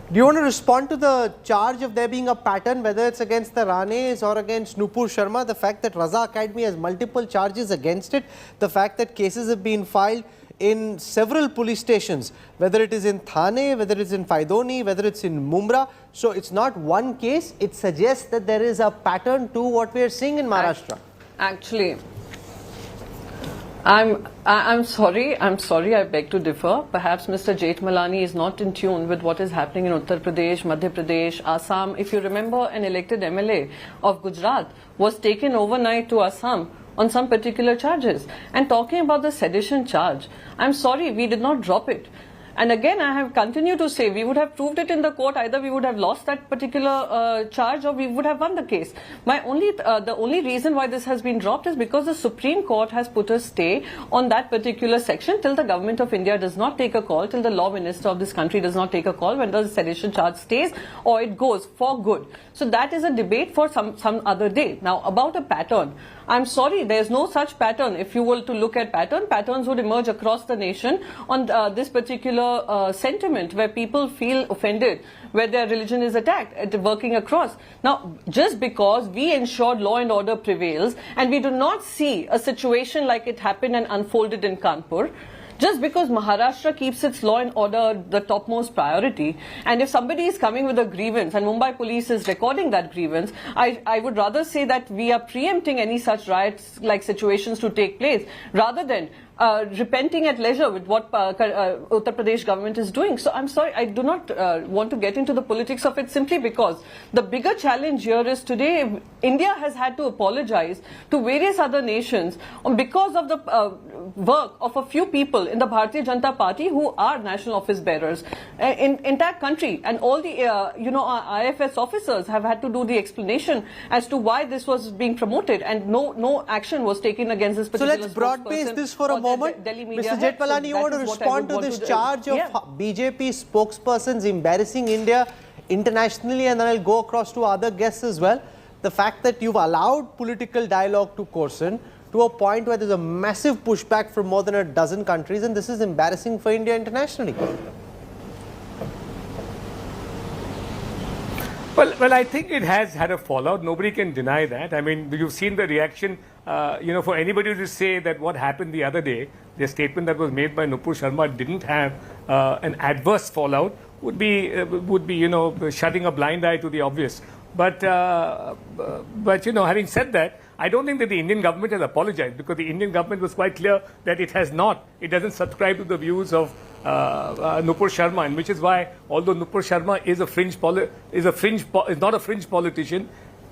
Do you want to respond to the charge of there being a pattern, whether it's against the Ranes or against Nupur Sharma, the fact that Raza Academy has multiple charges against it, the fact that cases have been filed in several police stations, whether it is in Thane, whether it's in Faidoni, whether it's in Mumbai. So it's not one case. It suggests that there is a pattern to what we are seeing in Maharashtra. Actually, I'm sorry, I beg to differ. Perhaps Mr. Jethmalani is not in tune with what is happening in Uttar Pradesh, Madhya Pradesh, Assam. If you remember, an elected MLA of Gujarat was taken overnight to Assam on some particular charges. And talking about the sedition charge, I'm sorry, we did not drop it. And again, I have continued to say, we would have proved it in the court. Either we would have lost that particular charge or we would have won the case. The only reason why this has been dropped is because the Supreme Court has put a stay on that particular section till the government of India does not take a call, till the law minister of this country does not take a call when the sedition charge stays or it goes for good. So that is a debate for some other day. Now, about a pattern. I'm sorry, there's no such pattern. If you were to look at patterns would emerge across the nation on this particular sentiment where people feel offended, where their religion is attacked, working across. Now, just because we ensured law and order prevails and we do not see a situation like it happened and unfolded in Kanpur, just because Maharashtra keeps its law and order the topmost priority, and if somebody is coming with a grievance and Mumbai Police is recording that grievance, I would rather say that we are preempting any such riots-like situations to take place, rather than repenting at leisure with what Uttar Pradesh government is doing. So I'm sorry, I do not want to get into the politics of it, simply because the bigger challenge here is today India has had to apologize to various other nations because of the work of a few people in the Bharatiya Janata Party who are national office bearers in entire country, and all the our IFS officers have had to do the explanation as to why this was being promoted, and no action was taken against this particular. So let's broad-base this for a moment. Mr. Jethmalani, you want to respond to this charge of BJP spokespersons embarrassing India internationally, and then I'll go across to other guests as well. The fact that you've allowed political dialogue to coarsen to a point where there's a massive pushback from more than a dozen countries, and this is embarrassing for India internationally. Well, I think it has had a fallout. Nobody can deny that. I mean, you've seen the reaction. For anybody to say that what happened the other day, the statement that was made by Nupur Sharma didn't have an adverse fallout would be shutting a blind eye to the obvious. But having said that, I don't think that the Indian government has apologized, because the Indian government was quite clear that it has not. It doesn't subscribe to the views of Nupur Sharma, and which is why, although Nupur Sharma is not a fringe politician,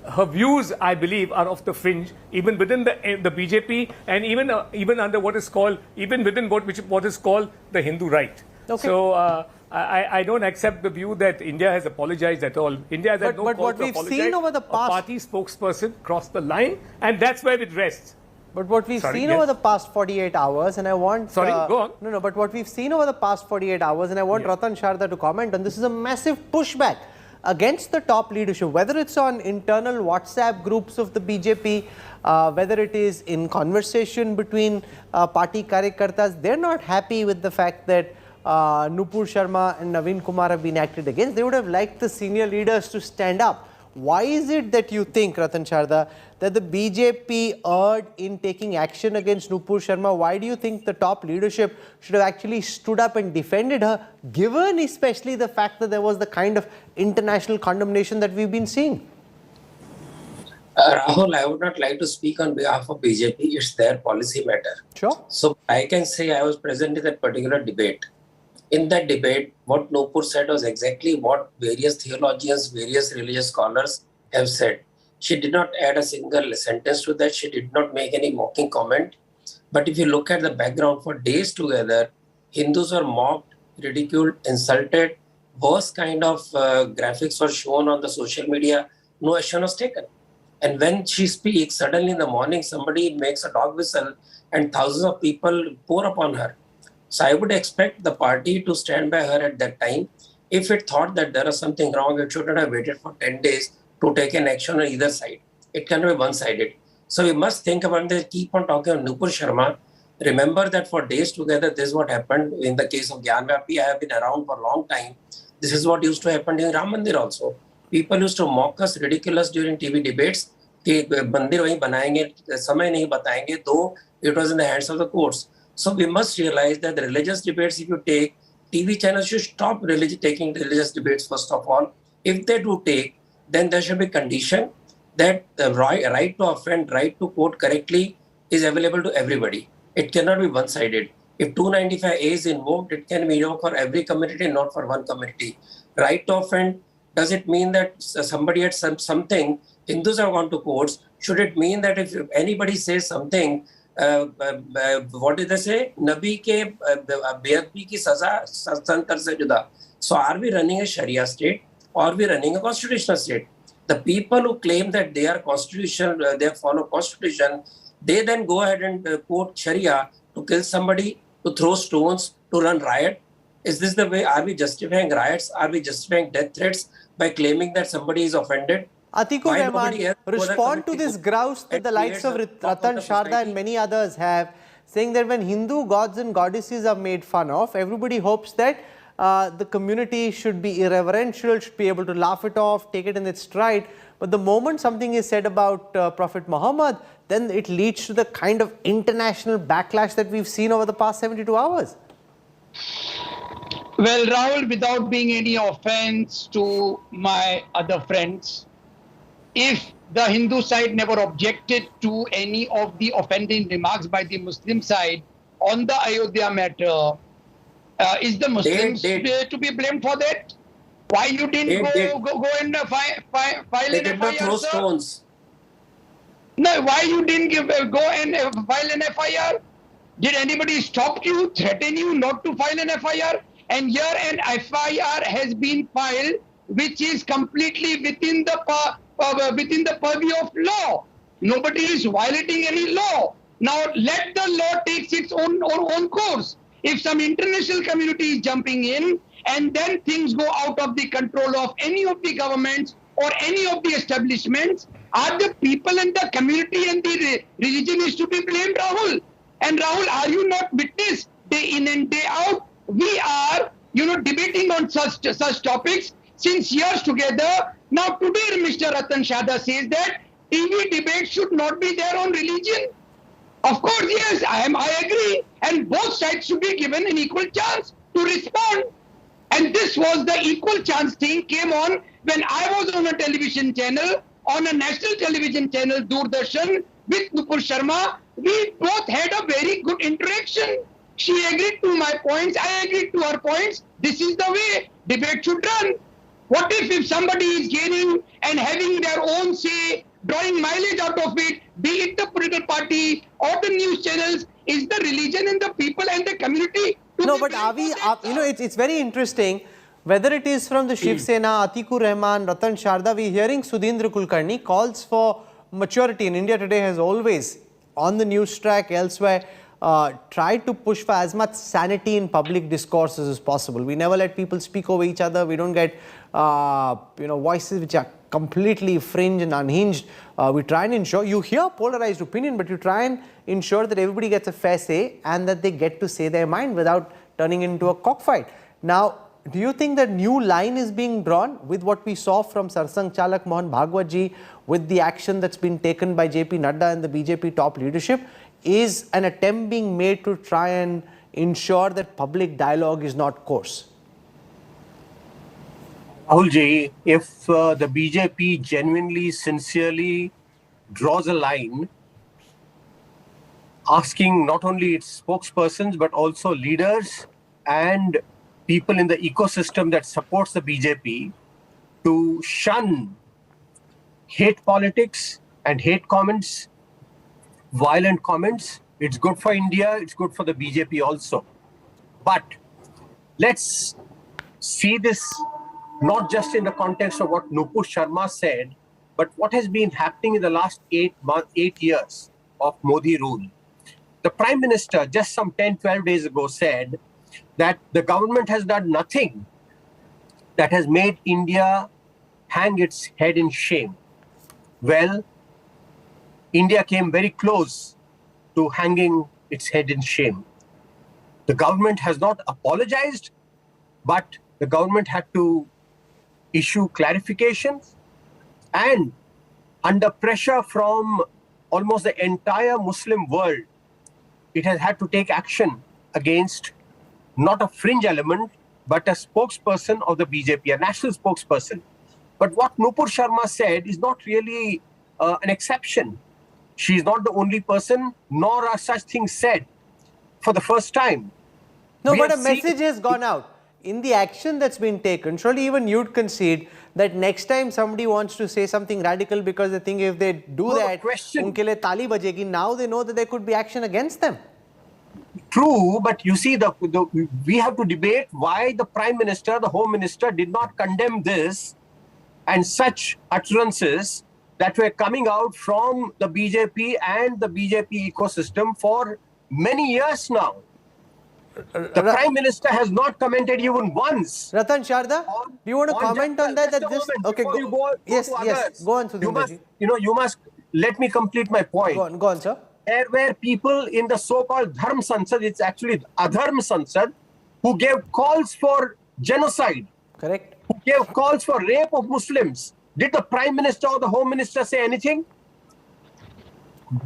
her views, I believe, are of the fringe, even within the BJP, and even under what is called what is called the Hindu right. Okay. So I don't accept the view that India has apologized at all. India has had no call to apologize. A party spokesperson crossed the line, and that's where it rests. But what we've seen over the past 48 hours, and I want... Sorry, go on. No, but what we've seen over the past 48 hours, and I want Ratan Sharda to comment on this, is a massive pushback against the top leadership, whether it's on internal WhatsApp groups of the BJP, whether it is in conversation between party karyakartas. They're not happy with the fact that Nupur Sharma and Naveen Kumar have been acted against. They would have liked the senior leaders to stand up. Why is it that you think, Ratan Sharda, that the BJP erred in taking action against Nupur Sharma? Why do you think the top leadership should have actually stood up and defended her, given especially the fact that there was the kind of international condemnation that we've been seeing? Rahul, I would not like to speak on behalf of BJP. It's their policy matter. Sure. So I can say I was present in that particular debate. In that debate, what Nupur said was exactly what various theologians, various religious scholars have said. She did not add a single sentence to that. She did not make any mocking comment. But if you look at the background, for days together, Hindus were mocked, ridiculed, insulted. Worst kind of graphics were shown on the social media. No action was taken. And when she speaks, suddenly in the morning, somebody makes a dog whistle and thousands of people pour upon her. So I would expect the party to stand by her at that time. If it thought that there was something wrong, it should not have waited for 10 days to take an action on either side. It cannot be one-sided. So we must think about this, keep on talking of Nupur Sharma. Remember that for days together, this is what happened in the case of Gyanvapi. I have been around for a long time. This is what used to happen in Ram Mandir also. People used to mock us, ridicule us during TV debates. कि मंदिर वहीं बनाएंगे, समय नहीं बताएंगे, though it was in the hands of the courts. So we must realize that the religious debates, if you take, TV channels should stop taking religious debates first of all. If they do take, then there should be condition that the right to offend, right to quote correctly is available to everybody. It cannot be one-sided. If 295A is invoked, it can be invoked for every community, not for one community. Right to offend, does it mean that somebody had something, Hindus have gone to courts, should it mean that if anybody says something, what did they say? Nabi ke beadbi ki saza santar se juda. So are we running a Sharia state or are we running a constitutional state? The people who claim that they are constitutional, they follow constitution, they then go ahead and quote Sharia to kill somebody, to throw stones, to run riot. Is this the way? Are we justifying riots? Are we justifying death threats by claiming that somebody is offended? Atikur Rahman, respond to this grouse that the likes of Ratan Sharda and many others have, saying that when Hindu gods and goddesses are made fun of, everybody hopes that the community should be irreverential, should be able to laugh it off, take it in its stride. But the moment something is said about Prophet Muhammad, then it leads to the kind of international backlash that we've seen over the past 72 hours. Well, Rahul, without being any offense to my other friends, if the Hindu side never objected to any of the offending remarks by the Muslim side, on the Ayodhya matter. Is the Muslims to be blamed for that? Why you didn't go and file They an did not FIR, throw sir? stones. No, why you didn't go and file an FIR? Did anybody stop you, threaten you not to file an FIR? And here an FIR has been filed, which is completely within the purview of law. Nobody is violating any law. Now let the law take its own course. If some international community is jumping in and then things go out of the control of any of the governments or any of the establishments, are the people and the community and the religion is to be blamed, Rahul? And Rahul, are you not witness day in and day out? We are, debating on such topics since years together. Now today Mr. Ratan Shada says that TV debate should not be there on religion. Of course, yes, I agree. And both sides should be given an equal chance to respond. And this was the equal chance thing came on when I was on a television channel, on a national television channel, Doordarshan, with Nupur Sharma. We both had a very good interaction. She agreed to my points, I agreed to her points. This is the way debate should run. What if somebody is gaining and having their own say, drawing mileage out of it, be it the political party or the news channels, is the religion and the people and the community? No, but are we, it's very interesting. Whether it is from the Shiv Sena, Atikur Rahman, Ratan Sharda, we're hearing Sudhindra Kulkarni calls for maturity. And India Today has always, on the news track, elsewhere, tried to push for as much sanity in public discourses as possible. We never let people speak over each other. We don't get, voices which are completely fringe and unhinged. We try and ensure, you hear polarized opinion, but you try and ensure that everybody gets a fair say and that they get to say their mind without turning into a cockfight. Now, do you think that new line is being drawn with what we saw from Sarsang Chalak Mohan Bhagwat ji, with the action that's been taken by JP Nadda and the BJP top leadership? Is an attempt being made to try and ensure that public dialogue is not coarse? Rahul ji, if the BJP genuinely, sincerely draws a line, asking not only its spokespersons but also leaders and people in the ecosystem that supports the BJP to shun hate politics and hate comments, violent comments, it's good for India, it's good for the BJP also. But let's see this not just in the context of what Nupur Sharma said, but what has been happening in the last 8 years of Modi rule. The Prime Minister just some 10-12 days ago said that the government has done nothing that has made India hang its head in shame. Well, India came very close to hanging its head in shame. The government has not apologized, but the government had to issue clarifications, and under pressure from almost the entire Muslim world, it has had to take action against not a fringe element, but a spokesperson of the BJP, a national spokesperson. But what Nupur Sharma said is not really an exception. She is not the only person, nor are such things said for the first time. No, but a message has gone out. In the action that's been taken, surely even you'd concede that next time somebody wants to say something radical because they think if they do that, unke liye taali bajegi, now they know that there could be action against them. True, but you see, we have to debate why the Prime Minister, the Home Minister did not condemn this and such utterances that were coming out from the BJP and the BJP ecosystem for many years now. The Prime Minister has not commented even once. Ratan Sharda, do you want to comment on that? Okay, yes, go on, Sudhindra. You must let me complete my point. Go on, sir. There were people in the so-called Dharm Sansad, it's actually Adharm Sansad, who gave calls for genocide. Correct. Who gave calls for rape of Muslims. Did the Prime Minister or the Home Minister say anything?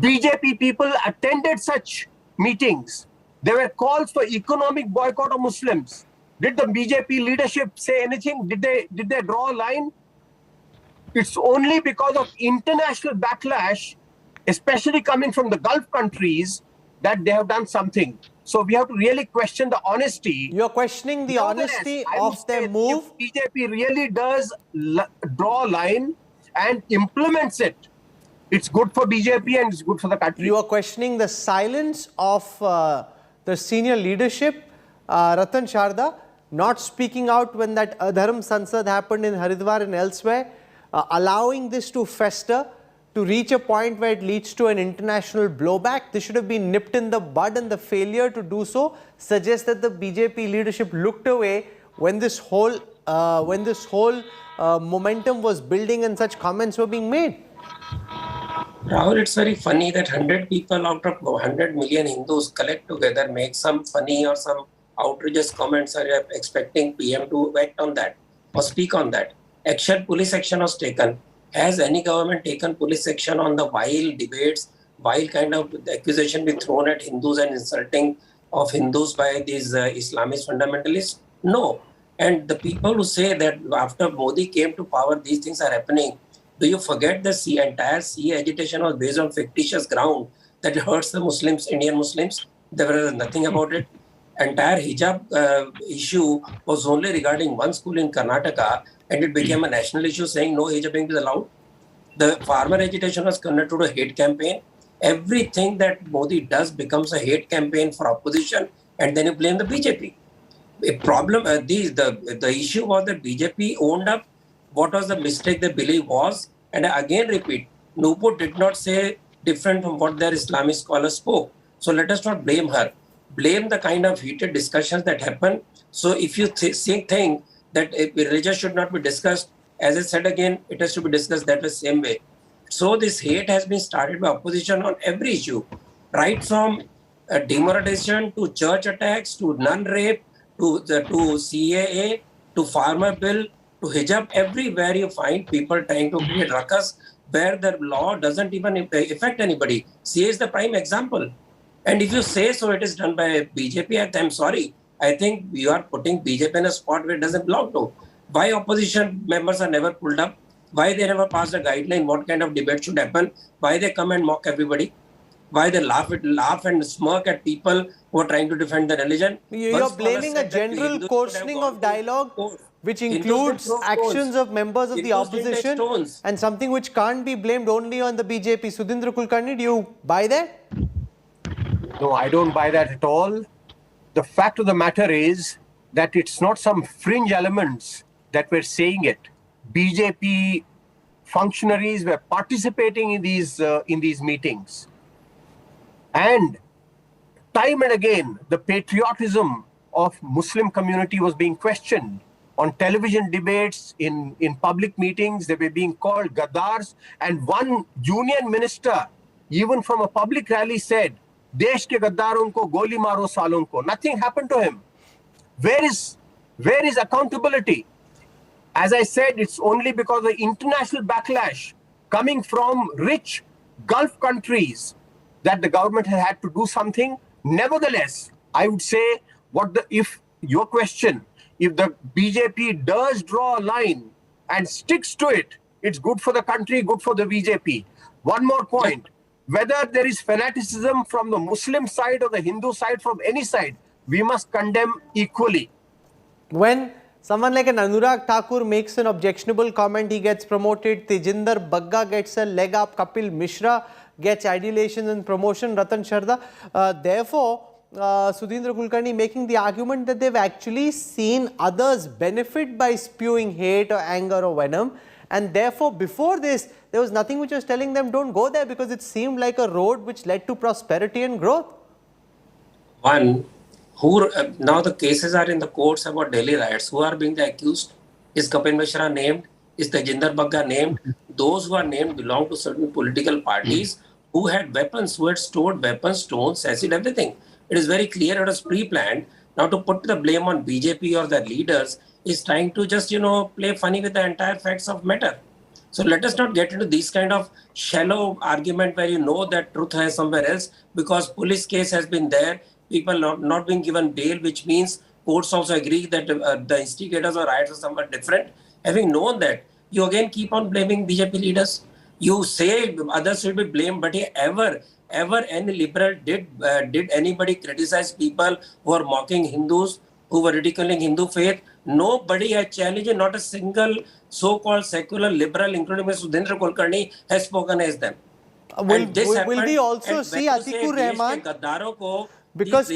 BJP people attended such meetings. There were calls for economic boycott of Muslims. Did the BJP leadership say anything? Did they draw a line? It's only because of international backlash, especially coming from the Gulf countries, that they have done something. So we have to really question the honesty. You're questioning the honesty of their move? If BJP really does draw a line and implements it, it's good for BJP and it's good for the country. You are questioning the silence of the senior leadership, Ratan Sharda, not speaking out when that Adharam Sansad happened in Haridwar and elsewhere, allowing this to fester, to reach a point where it leads to an international blowback. This should have been nipped in the bud, and the failure to do so suggests that the BJP leadership looked away when this whole momentum was building and such comments were being made. Rahul, it's very funny that 100 people out of 100 million Hindus collect together, make some funny or some outrageous comments, are expecting PM to act on that or speak on that. Police action was taken. Has any government taken police action on the vile debates, vile kind of accusation being thrown at Hindus and insulting of Hindus by these Islamist fundamentalists? No. And the people who say that after Modi came to power, these things are happening, do you forget the entire CA agitation was based on fictitious ground that it hurts the Muslims, Indian Muslims? There was nothing about it. Entire hijab issue was only regarding one school in Karnataka, and it became a national issue saying no hijabing is allowed. The farmer agitation was converted to a hate campaign. Everything that Modi does becomes a hate campaign for opposition, and then you blame the BJP. A problem, the issue was that BJP owned up what was the mistake they believe was, and I again repeat, Nupur did not say different from what their Islamic scholars spoke. So let us not blame her. Blame the kind of heated discussions that happen. So if you think that religion should not be discussed, as I said again, it has to be discussed that the same way. So this hate has been started by opposition on every issue, right from demoralization to church attacks to nun-rape to CAA to farmer bill to hijab. Everywhere you find people trying to create ruckus where the law doesn't even affect anybody. CA is the prime example. And if you say so, it is done by BJP, I'm sorry. I think you are putting BJP in a spot where it doesn't belong to. Why opposition members are never pulled up? Why they never passed a guideline? What kind of debate should happen? Why they come and mock everybody? Why they laugh and smirk at people who are trying to defend the religion? You're blaming a general coarsening of dialogue, which includes actions of members of the opposition, and something which can't be blamed only on the BJP. Sudhindra Kulkarni, do you buy that? No, I don't buy that at all. The fact of the matter is that it's not some fringe elements that were saying it. BJP functionaries were participating in these meetings. And time and again, the patriotism of Muslim community was being questioned. On television debates, in public meetings, they were being called gaddars. And one union minister, even from a public rally, said, Desh ke gaddaron ko goli maro salon ko. Nothing happened to him. Where is accountability? As I said, it's only because of the international backlash coming from rich Gulf countries that the government has had to do something. Nevertheless, I would say, if your question, if the BJP does draw a line and sticks to it, it's good for the country, good for the BJP. One more point. Whether there is fanaticism from the Muslim side or the Hindu side, from any side, we must condemn equally. When someone like an Anurag Thakur makes an objectionable comment, he gets promoted. Tejinder Bagga gets a leg up. Kapil Mishra gets adulation and promotion. Ratan Sharda. Therefore, Sudhindra Kulkarni making the argument that they've actually seen others benefit by spewing hate or anger or venom. And therefore, before this, there was nothing which was telling them don't go there, because it seemed like a road which led to prosperity and growth. One, now the cases are in the courts about Delhi riots. Who are being accused? Is Kapil Mishra named? Is Tejinder Bagga named? Those who are named belong to certain political parties who had weapons, who had stored weapons, stones, acid, everything. It is very clear it was pre-planned. Now to put the blame on BJP or their leaders is trying to just, play funny with the entire facts of matter. So let us not get into this kind of shallow argument where you know that truth is somewhere else, because police case has been there, people not being given bail, which means courts also agree that the instigators or riots are somewhat different. Having known that, you again keep on blaming BJP leaders. You say others should be blamed, but ever ever any liberal did anybody criticize people who are mocking Hindus, who were ridiculing Hindu faith? Nobody has challenged. Not a single so-called secular liberal, including Mr. Sudhindra Kulkarni, has spoken as them. Will we also see Atikur Rahman? Because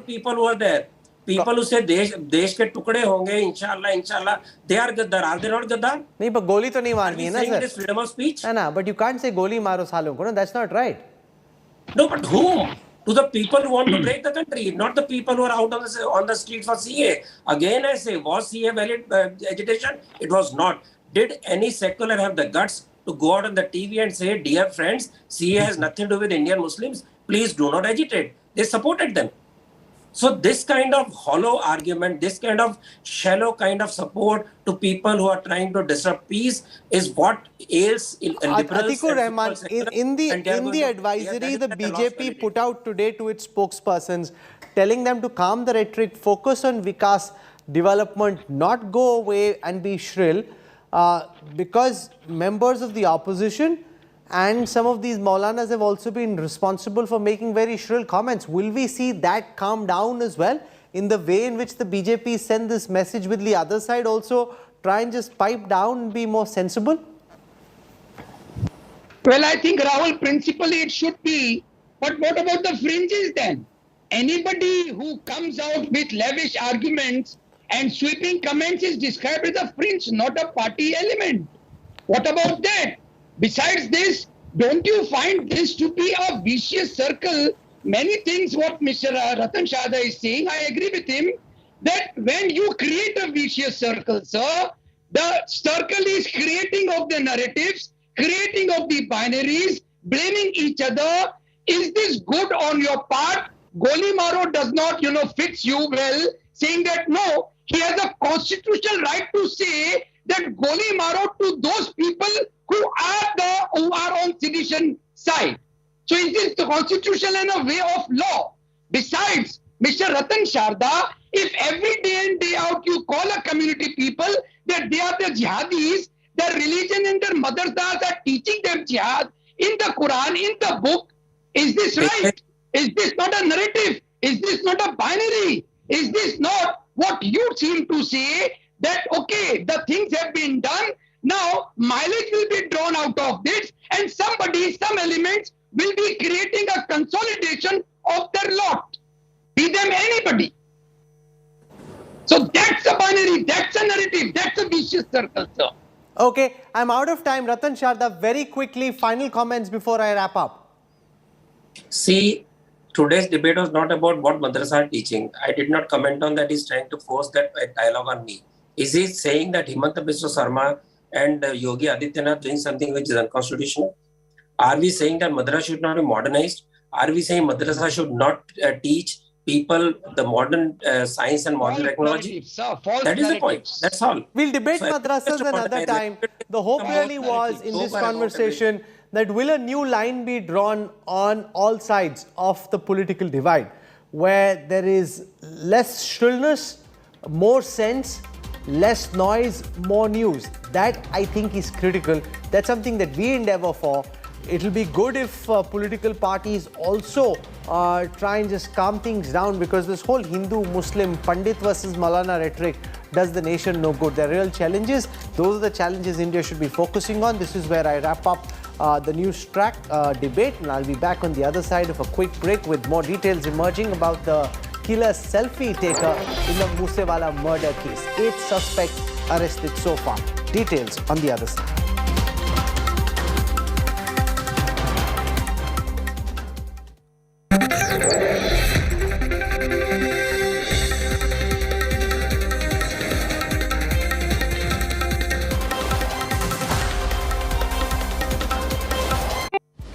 People who are there, people who say देश के टुकड़े होंगे इंशाल्लाह, they are gaddar. Are they not gaddar? नहीं, but गोली तो नहीं मारनी है ना sir. This freedom of speech? ना, but you can't say गोली मारो सालों को. No, that's not right. No, but whom? To the people who want to break the country, not the people who are out on the streets for CA. Again, I say, was CA valid agitation? It was not. Did any secular have the guts to go out on the TV and say, dear friends, CA has nothing to do with Indian Muslims, please do not agitate? They supported them. So this kind of hollow argument, this kind of shallow kind of support to people who are trying to disrupt peace is what ails liberals. Atikur Rahman, in the advisory the BJP put out today to its spokespersons, telling them to calm the rhetoric, focus on Vikas development, not go away and be shrill, because members of the opposition and some of these Maulanas have also been responsible for making very shrill comments. Will we see that calm down as well in the way in which the BJP send this message? Will the other side also try and just pipe down and be more sensible? Well, I think, Rahul, principally it should be. But what about the fringes then? Anybody who comes out with lavish arguments and sweeping comments is described as a fringe, not a party element. What about that? Besides this, don't you find this to be a vicious circle? Many things what Mr. Ratan Sharda is saying, I agree with him, that when you create a vicious circle, sir, the circle is creating of the narratives, creating of the binaries, blaming each other. Is this good on your part? Goli Maro does not, fits you well, saying that no, he has a constitutional right to say that Goli Maro to those people who are on sedition side. So is this the constitution and a way of law? Besides, Mr. Ratan Sharda, if every day and day out you call a community people that they are the jihadis, their religion and their madrasas are teaching them jihad in the Quran, in the book, is this right? Is this not a narrative? Is this not a binary? Is this not what you seem to say that, okay, the things have been done, now mileage will be drawn out of this and some elements will be creating a consolidation of their lot, be them anybody. So that's a binary, that's a narrative, that's a vicious circle, sir. Okay, I'm out of time. Ratan Sharda, very quickly, final comments before I wrap up. See, today's debate was not about what madrasa are teaching. I did not comment on that. He's trying to force that dialogue on me. Is he saying that Himanta Biswa Sarma and Yogi Adityanath doing something which is unconstitutional? Are we saying that madrasa should not be modernized? Are we saying madrasa should not teach people the modern science and modern technology? That is the point. That's all. We'll debate madrasas another time. The hope really was in this conversation that will a new line be drawn on all sides of the political divide, where there is less shrillness, more sense, less noise, more news. That I think is critical. That's something that we endeavor for. It will be good if political parties also try and just calm things down, because this whole Hindu-Muslim, Pandit versus Maulana rhetoric does the nation no good. There are real challenges. Those are the challenges India should be focusing on. This is where I wrap up the news track debate, and I'll be back on the other side of a quick break with more details emerging about the killer selfie taker in the Musewala murder case. 8 suspects arrested so far. Details on the other side.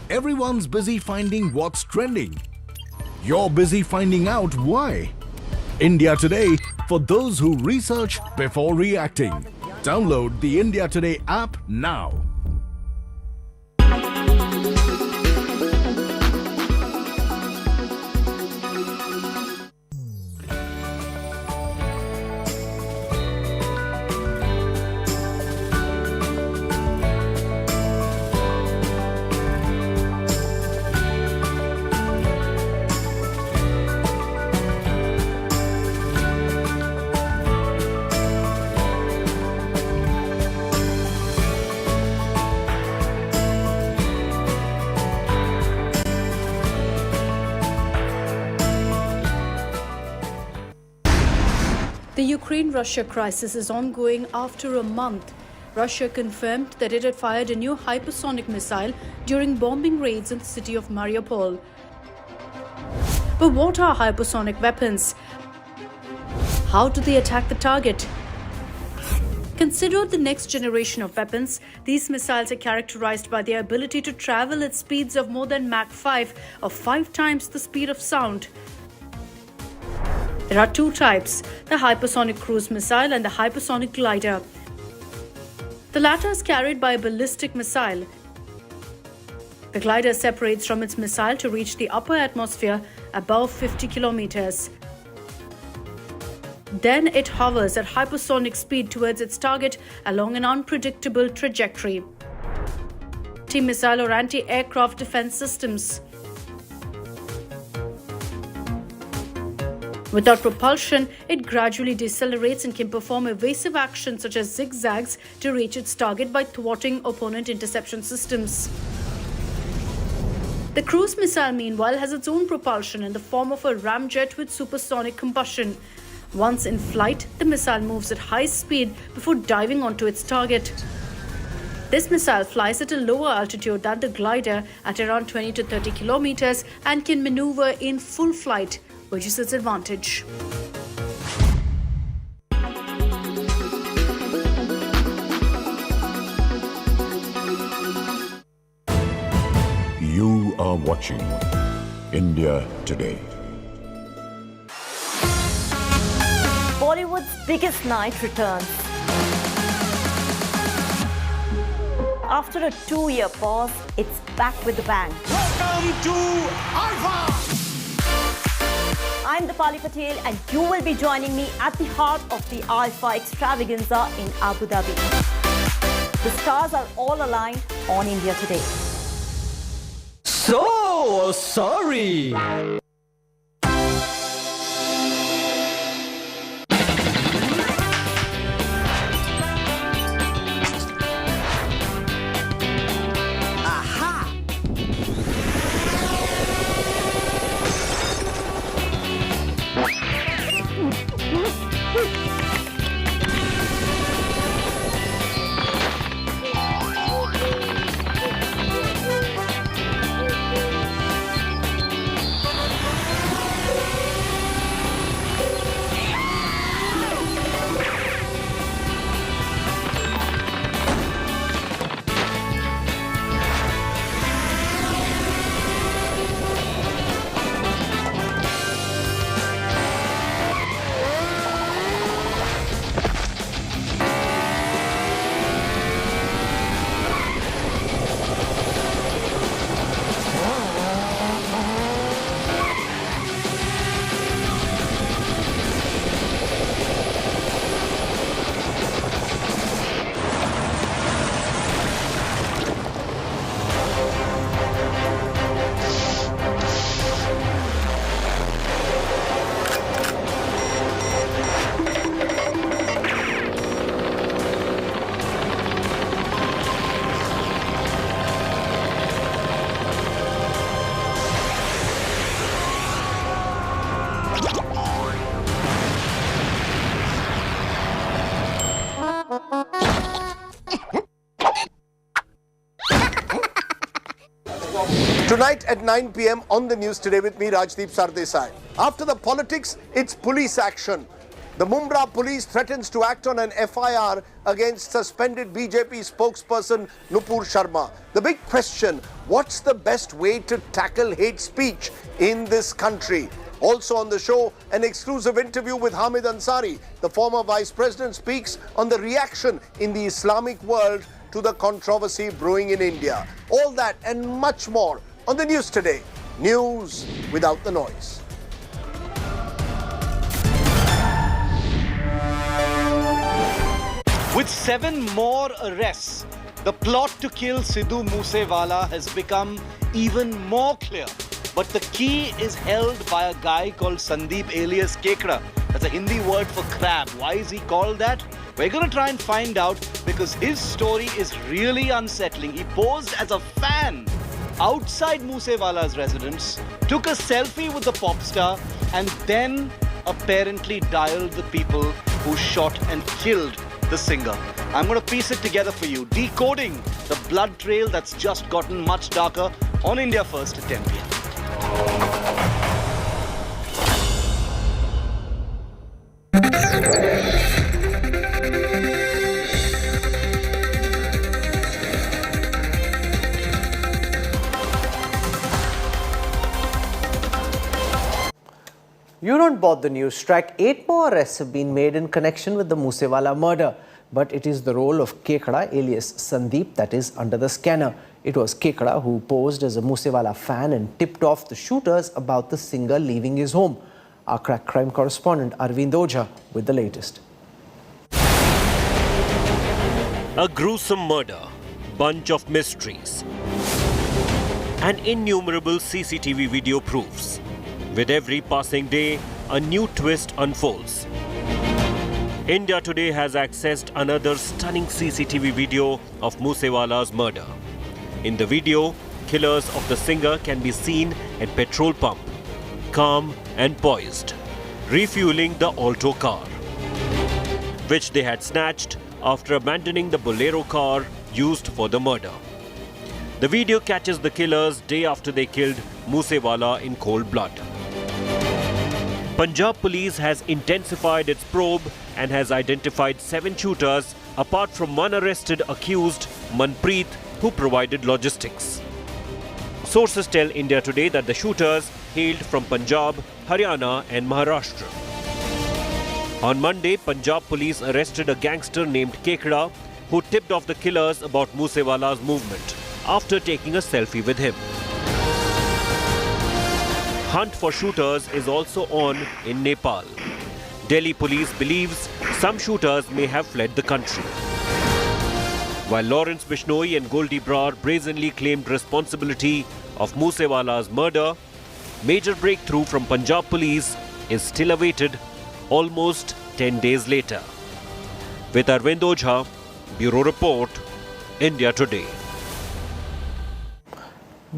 Everyone's busy finding what's trending. You're busy finding out why. India Today, for those who research before reacting. Download the India Today app now. Ukraine-Russia crisis is ongoing after a month. Russia confirmed that it had fired a new hypersonic missile during bombing raids in the city of Mariupol. But what are hypersonic weapons? How do they attack the target? Considered the next generation of weapons, these missiles are characterized by their ability to travel at speeds of more than Mach 5, or 5 times the speed of sound. There are two types, the hypersonic cruise missile and the hypersonic glider. The latter is carried by a ballistic missile. The glider separates from its missile to reach the upper atmosphere above 50 kilometers. Then it hovers at hypersonic speed towards its target along an unpredictable trajectory. Anti-missile or anti-aircraft defense systems. Without propulsion, it gradually decelerates and can perform evasive actions such as zigzags to reach its target by thwarting opponent interception systems. The cruise missile, meanwhile, has its own propulsion in the form of a ramjet with supersonic combustion. Once in flight, the missile moves at high speed before diving onto its target. This missile flies at a lower altitude than the glider at around 20 to 30 kilometers and can maneuver in full flight, which is its advantage. You are watching India Today. Bollywood's biggest night returns. After a 2-year pause, it's back with a bang. Welcome to Alpha! I'm Dipali Patel and you will be joining me at the heart of the Alpha extravaganza in Abu Dhabi. The stars are all aligned on India Today. So sorry! Tonight at 9 p.m. on the news today with me, Rajdeep Sardesai. After the politics, it's police action. The Mumbai Police threatens to act on an FIR against suspended BJP spokesperson Nupur Sharma. The big question, what's the best way to tackle hate speech in this country? Also on the show, an exclusive interview with Hamid Ansari. The former vice president speaks on the reaction in the Islamic world to the controversy brewing in India. All that and much more on the news today. News without the noise. With 7 more arrests, the plot to kill Sidhu Musewala has become even more clear. But the key is held by a guy called Sandeep alias Kekra. That's a Hindi word for crab. Why is he called that? We're going to try and find out because his story is really unsettling. He posed as a fan outside Musewala's residence, took a selfie with the pop star and then apparently dialed the people who shot and killed the singer. I'm going to piece it together for you, decoding the blood trail that's just gotten much darker on India First at 10 p.m. You don't bought the news track. 8 more arrests have been made in connection with the Musewala murder. But it is the role of Kekda alias Sandeep that is under the scanner. It was Kekda who posed as a Musewala fan and tipped off the shooters about the singer leaving his home. Our crack crime correspondent Arvind Ojha with the latest. A gruesome murder, bunch of mysteries, and innumerable CCTV video proofs. With every passing day, a new twist unfolds. India Today has accessed another stunning CCTV video of Musewala's murder. In the video, killers of the singer can be seen at petrol pump, calm and poised, refueling the Alto car, which they had snatched after abandoning the Bolero car used for the murder. The video catches the killers day after they killed Musewala in cold blood. Punjab Police has intensified its probe and has identified 7 shooters apart from one arrested accused, Manpreet, who provided logistics. Sources tell India Today that the shooters hailed from Punjab, Haryana and Maharashtra. On Monday, Punjab Police arrested a gangster named Kekda who tipped off the killers about Musewala's movement after taking a selfie with him. Hunt for shooters is also on in Nepal. Delhi police believes some shooters may have fled the country. While Lawrence Bishnoi and Goldie Brar brazenly claimed responsibility of Musewala's murder, major breakthrough from Punjab police is still awaited almost 10 days later. With Arvind Ojha, Bureau Report, India Today.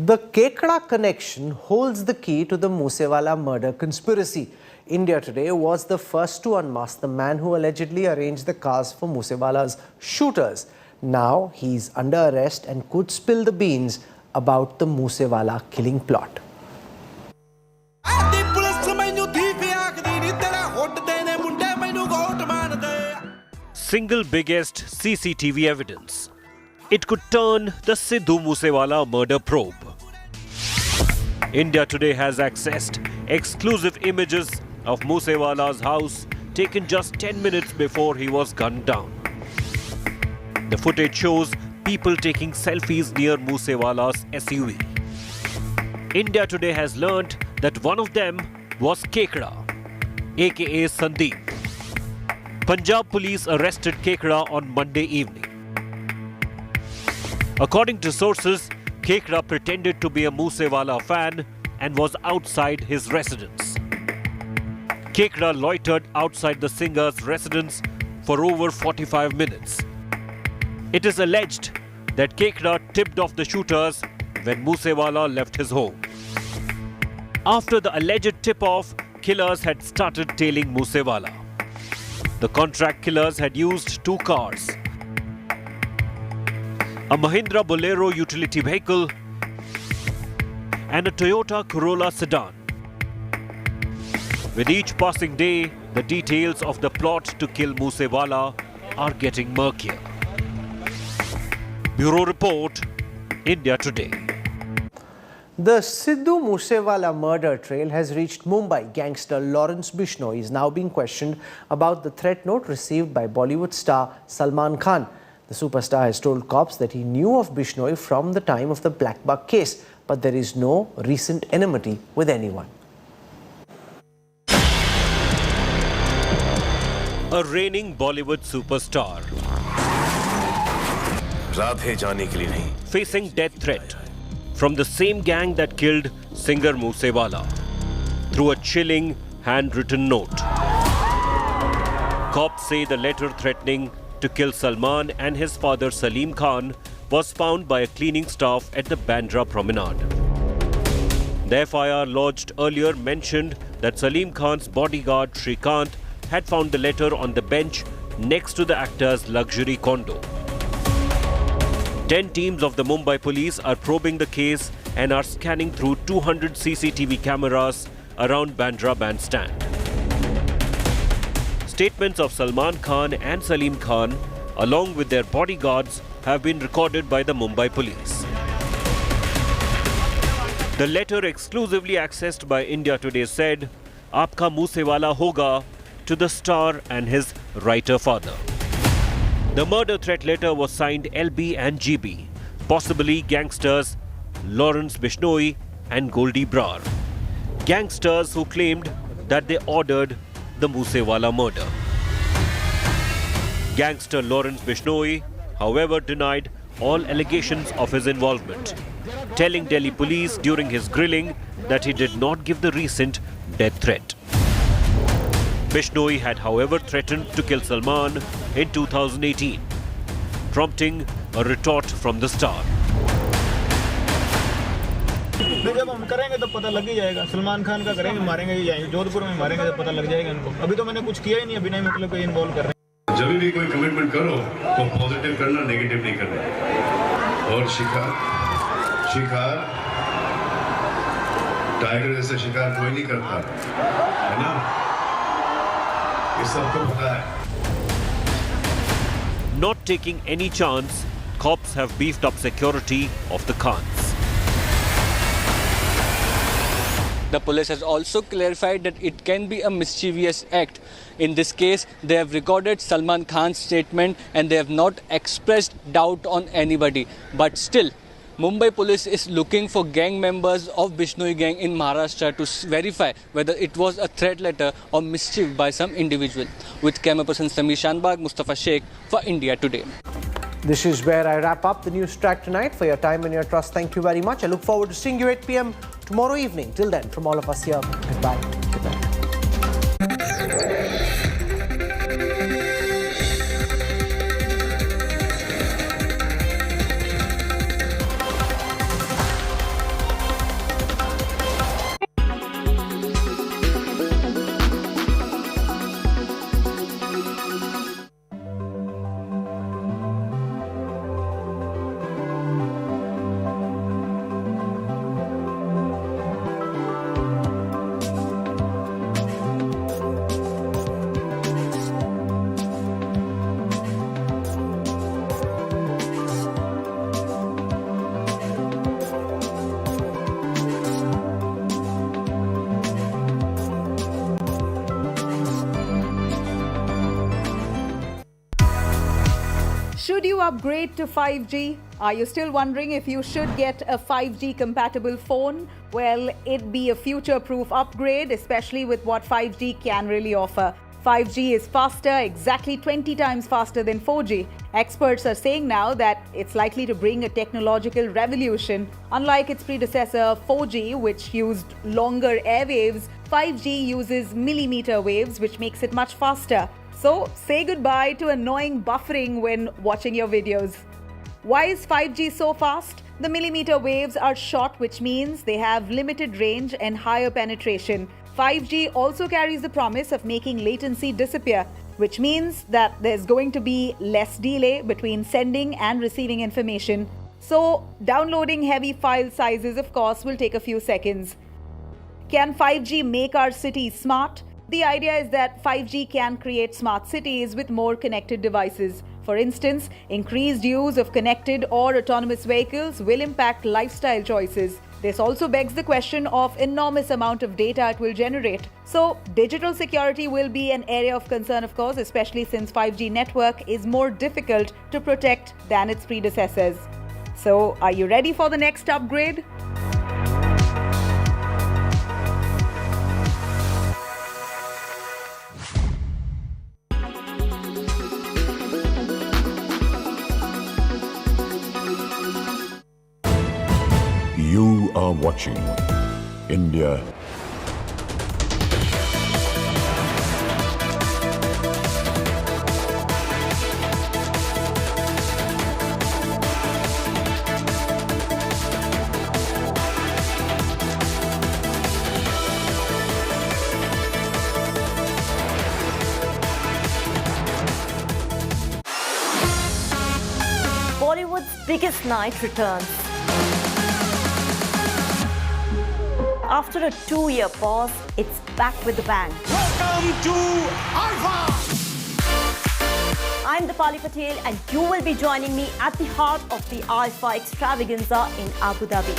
The Kekda connection holds the key to the Musewala murder conspiracy. India Today was the first to unmask the man who allegedly arranged the cars for Musewala's shooters. Now he's under arrest and could spill the beans about the Musewala killing plot. Single biggest CCTV evidence. It could turn the Sidhu Musewala murder probe. India Today has accessed exclusive images of Musewala's house taken just 10 minutes before he was gunned down. The footage shows people taking selfies near Musewala's SUV. India Today has learnt that one of them was Kekda, aka Sandeep. Punjab police arrested Kekda on Monday evening. According to sources, Kekda pretended to be a Musewala fan and was outside his residence. Kekda loitered outside the singer's residence for over 45 minutes. It is alleged that Kekda tipped off the shooters when Musewala left his home. After the alleged tip-off, killers had started tailing Musewala. The contract killers had used 2 cars, a Mahindra Bolero utility vehicle and a Toyota Corolla sedan. With each passing day, the details of the plot to kill Musewala are getting murkier. Bureau Report, India Today. The Sidhu Musewala murder trail has reached Mumbai. Gangster Lawrence Bishnoi is now being questioned about the threat note received by Bollywood star Salman Khan. The superstar has told cops that he knew of Bishnoi from the time of the Black Buck case, but there is no recent enmity with anyone. A reigning Bollywood superstar facing death threat from the same gang that killed singer Musewala through a chilling handwritten note. Cops say the letter threatening to kill Salman and his father Salim Khan was found by a cleaning staff at the Bandra promenade. The FIR lodged earlier mentioned that Salim Khan's bodyguard Shrikant had found the letter on the bench next to the actor's luxury condo. 10 teams of the Mumbai Police are probing the case and are scanning through 200 CCTV cameras around Bandra Bandstand. Statements of Salman Khan and Salim Khan, along with their bodyguards, have been recorded by the Mumbai Police. The letter exclusively accessed by India Today said, "Aapka Musewala hoga," to the star and his writer father. The murder threat letter was signed LB and GB, possibly Gangsters, Lawrence Bishnoi and Goldie Brar. Gangsters who claimed that they ordered the Musewala murder. Gangster Lawrence Bishnoi, however, denied all allegations of his involvement, telling Delhi police during his grilling that he did not give the recent death threat. Bishnoi had, however, threatened to kill Salman in 2018, prompting a retort from the star. जब हम करेंगे तो पता लग ही जाएगा। सलमान खान का करेंगे, मारेंगे ही जाएंगे। जोधपुर में मारेंगे तो पता लग जाएगा इनको। अभी तो मैंने कुछ किया ही नहीं, अभी नहीं मतलब कोई इन्वॉल्व कर रहे हैं। जब भी कोई कमिटमेंट करो तो पॉजिटिव करना, नेगेटिव नहीं करना। और शिकार टाइगर जैसे शिकार कोई नहीं करता, है ना? ये सबको पता है। Not taking any chance, cops have beefed up security of the Khans. The police has also clarified that it can be a mischievous act. In this case, they have recorded Salman Khan's statement and they have not expressed doubt on anybody. But still, Mumbai Police is looking for gang members of Bishnoi gang in Maharashtra to verify whether it was a threat letter or mischief by some individual. With camera person Samir Shanbag, Mustafa Sheikh for India Today. This is where I wrap up the news track tonight. For your time and your trust, thank you very much. I look forward to seeing you 8 p.m. tomorrow evening. Till then, from all of us here, goodbye. Good night. Should you upgrade to 5G? Are you still wondering if you should get a 5G compatible phone? Well, it'd be a future-proof upgrade, especially with what 5G can really offer. 5G is faster, exactly 20 times faster than 4G. Experts are saying now that it's likely to bring a technological revolution. Unlike its predecessor 4G, which used longer airwaves, 5G uses millimeter waves, which makes it much faster. So, say goodbye to annoying buffering when watching your videos. Why is 5G so fast? The millimeter waves are short, which means they have limited range and higher penetration. 5G also carries the promise of making latency disappear, which means that there's going to be less delay between sending and receiving information. So, downloading heavy file sizes, of course, will take a few seconds. Can 5G make our cities smart? The idea is that 5G can create smart cities with more connected devices. For instance, increased use of connected or autonomous vehicles will impact lifestyle choices. This also begs the question of enormous amount of data it will generate. So, digital security will be an area of concern, of course, especially since 5G network is more difficult to protect than its predecessors. So, are you ready for the next upgrade? You are watching India Bollywood's biggest night returns. After a 2-year pause, it's back with a bang. Welcome to Alpha! I'm Dipali Patel and you will be joining me at the heart of the Alpha extravaganza in Abu Dhabi.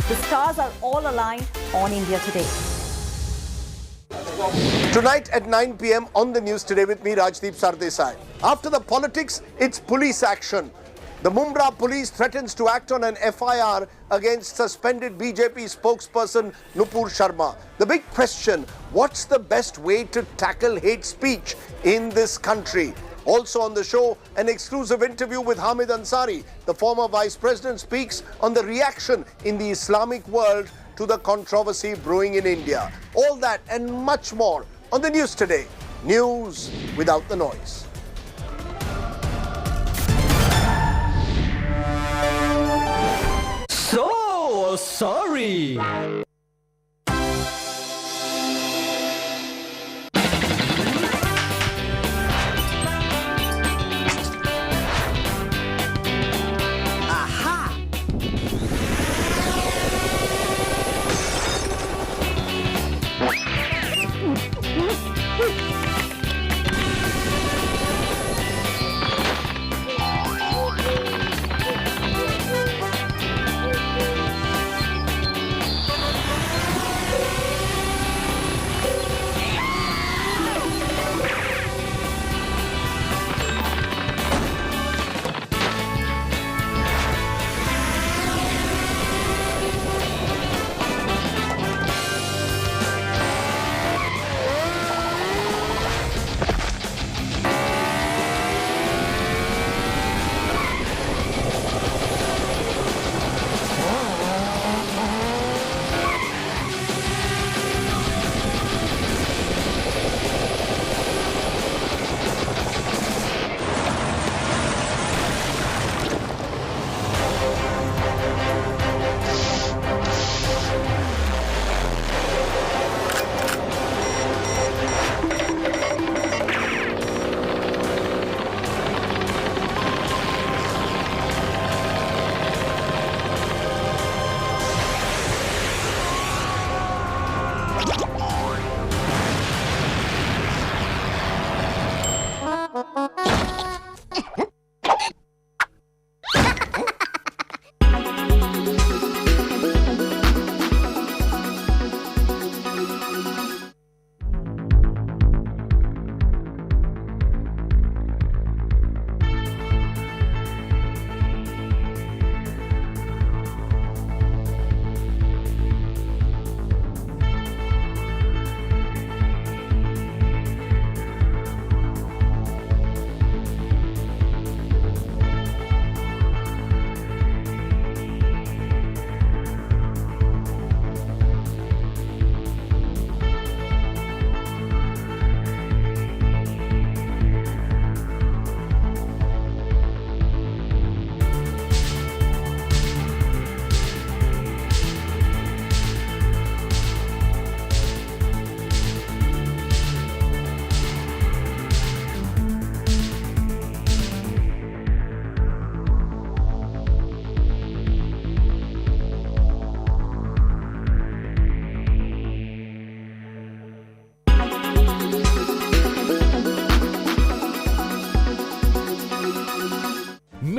The stars are all aligned on India Today. Tonight at 9 p.m. on the news today with me, Rajdeep Sardesai. After the politics, it's police action. The Mumbai Police threatens to act on an FIR against suspended BJP spokesperson Nupur Sharma. The big question, what's the best way to tackle hate speech in this country? Also on the show, an exclusive interview with Hamid Ansari. The former Vice President speaks on the reaction in the Islamic world to the controversy brewing in India. All that and much more on the news today. News without the noise. So sorry.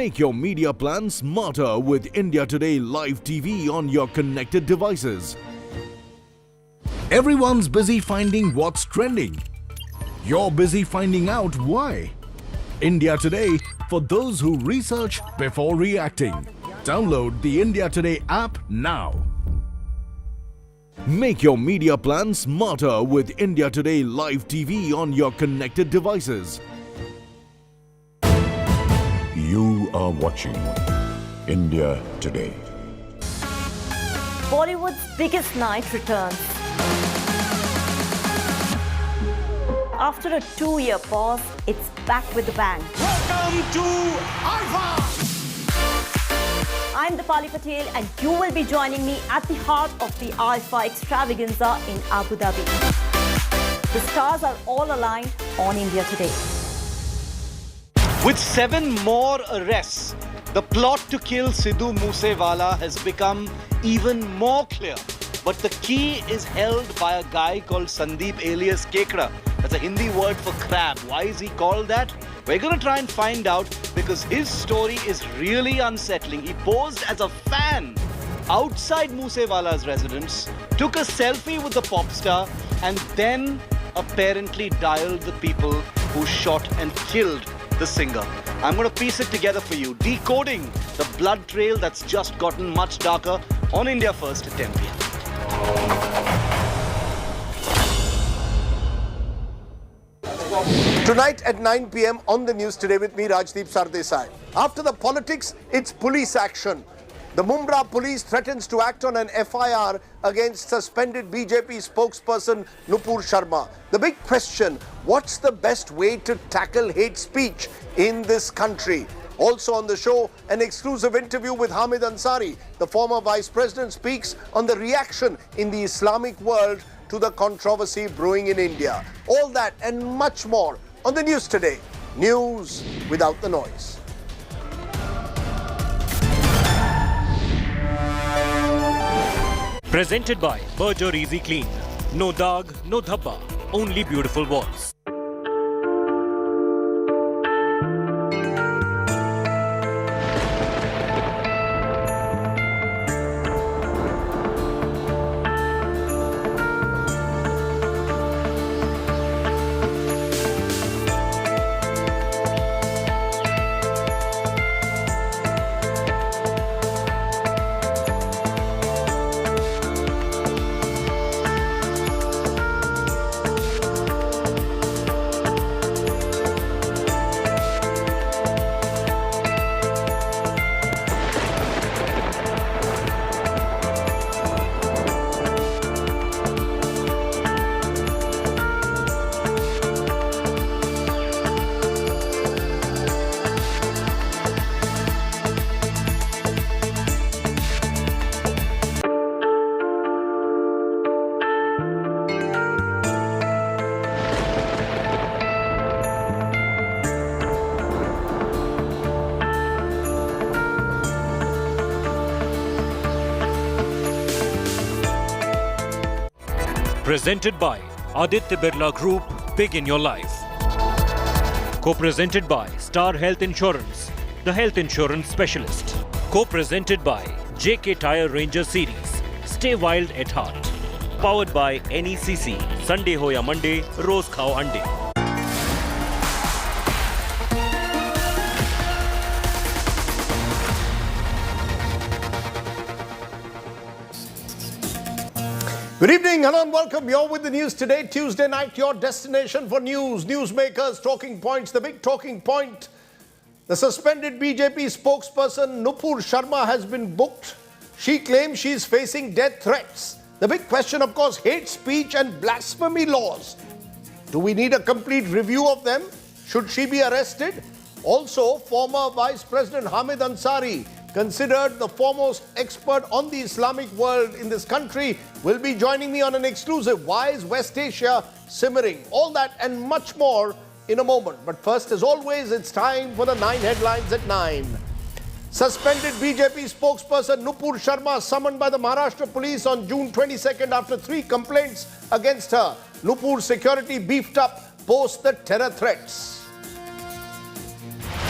Make your media plan smarter with India Today Live TV on your connected devices. Everyone's busy finding what's trending. You're busy finding out why. India Today for those who research before reacting. Download the India Today app now. Make your media plan smarter with India Today Live TV on your connected devices. You are watching India Today. Bollywood's biggest night returns. After a 2-year pause, it's back with a bang. Welcome to Alpha! I'm Dipali Patel and you will be joining me at the heart of the Alpha extravaganza in Abu Dhabi. The stars are all aligned on India Today. With 7 more arrests, the plot to kill Sidhu Musewala has become even more clear. But the key is held by a guy called Sandeep alias Kekra. That's a Hindi word for crab. Why is he called that? We're going to try and find out because his story is really unsettling. He posed as a fan outside Musewala's residence, took a selfie with the pop star, and then apparently dialed the people who shot and killed the singer. I'm going to piece it together for you, decoding the blood trail that's just gotten much darker on India First at 10 p.m. Tonight at 9 p.m. on the news today with me, Rajdeep Sardesai. After the politics, it's police action. The Mumbai Police threatens to act on an FIR against suspended BJP spokesperson Nupur Sharma. The big question, what's the best way to tackle hate speech in this country? Also on the show, an exclusive interview with Hamid Ansari. The former Vice President speaks on the reaction in the Islamic world to the controversy brewing in India. All that and much more on the news today. News without the noise. Presented by Berger Easy Clean. No dag, no dhabba, only beautiful walls. Presented by Aditya Birla Group, Big in Your Life. Co-presented by Star Health Insurance, the health insurance specialist. Co-presented by JK Tyre Ranger Series, stay wild at heart. Powered by NECC, Sunday ho ya Monday, Roz Khao Ande. Good evening, hello and welcome. You're with the news today, Tuesday night, your destination for news, newsmakers, talking points. The big talking point, the suspended BJP spokesperson Nupur Sharma has been booked. She claims she's facing death threats. The big question, of course, hate speech and blasphemy laws. Do we need a complete review of them? Should she be arrested? Also, former Vice President Hamid Ansari, considered the foremost expert on the Islamic world in this country, will be joining me on an exclusive. Why is West Asia simmering? All that and much more in a moment. But first, as always, it's time for the 9 headlines at 9. Suspended BJP spokesperson Nupur Sharma summoned by the Maharashtra police on June 22nd after 3 complaints against her. Nupur's security beefed up post the terror threats.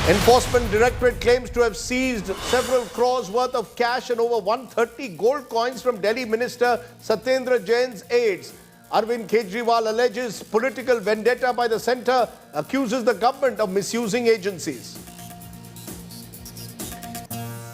Enforcement Directorate claims to have seized several crores worth of cash and over 130 gold coins from Delhi Minister Satyendra Jain's aides. Arvind Kejriwal alleges political vendetta by the centre, accuses the government of misusing agencies.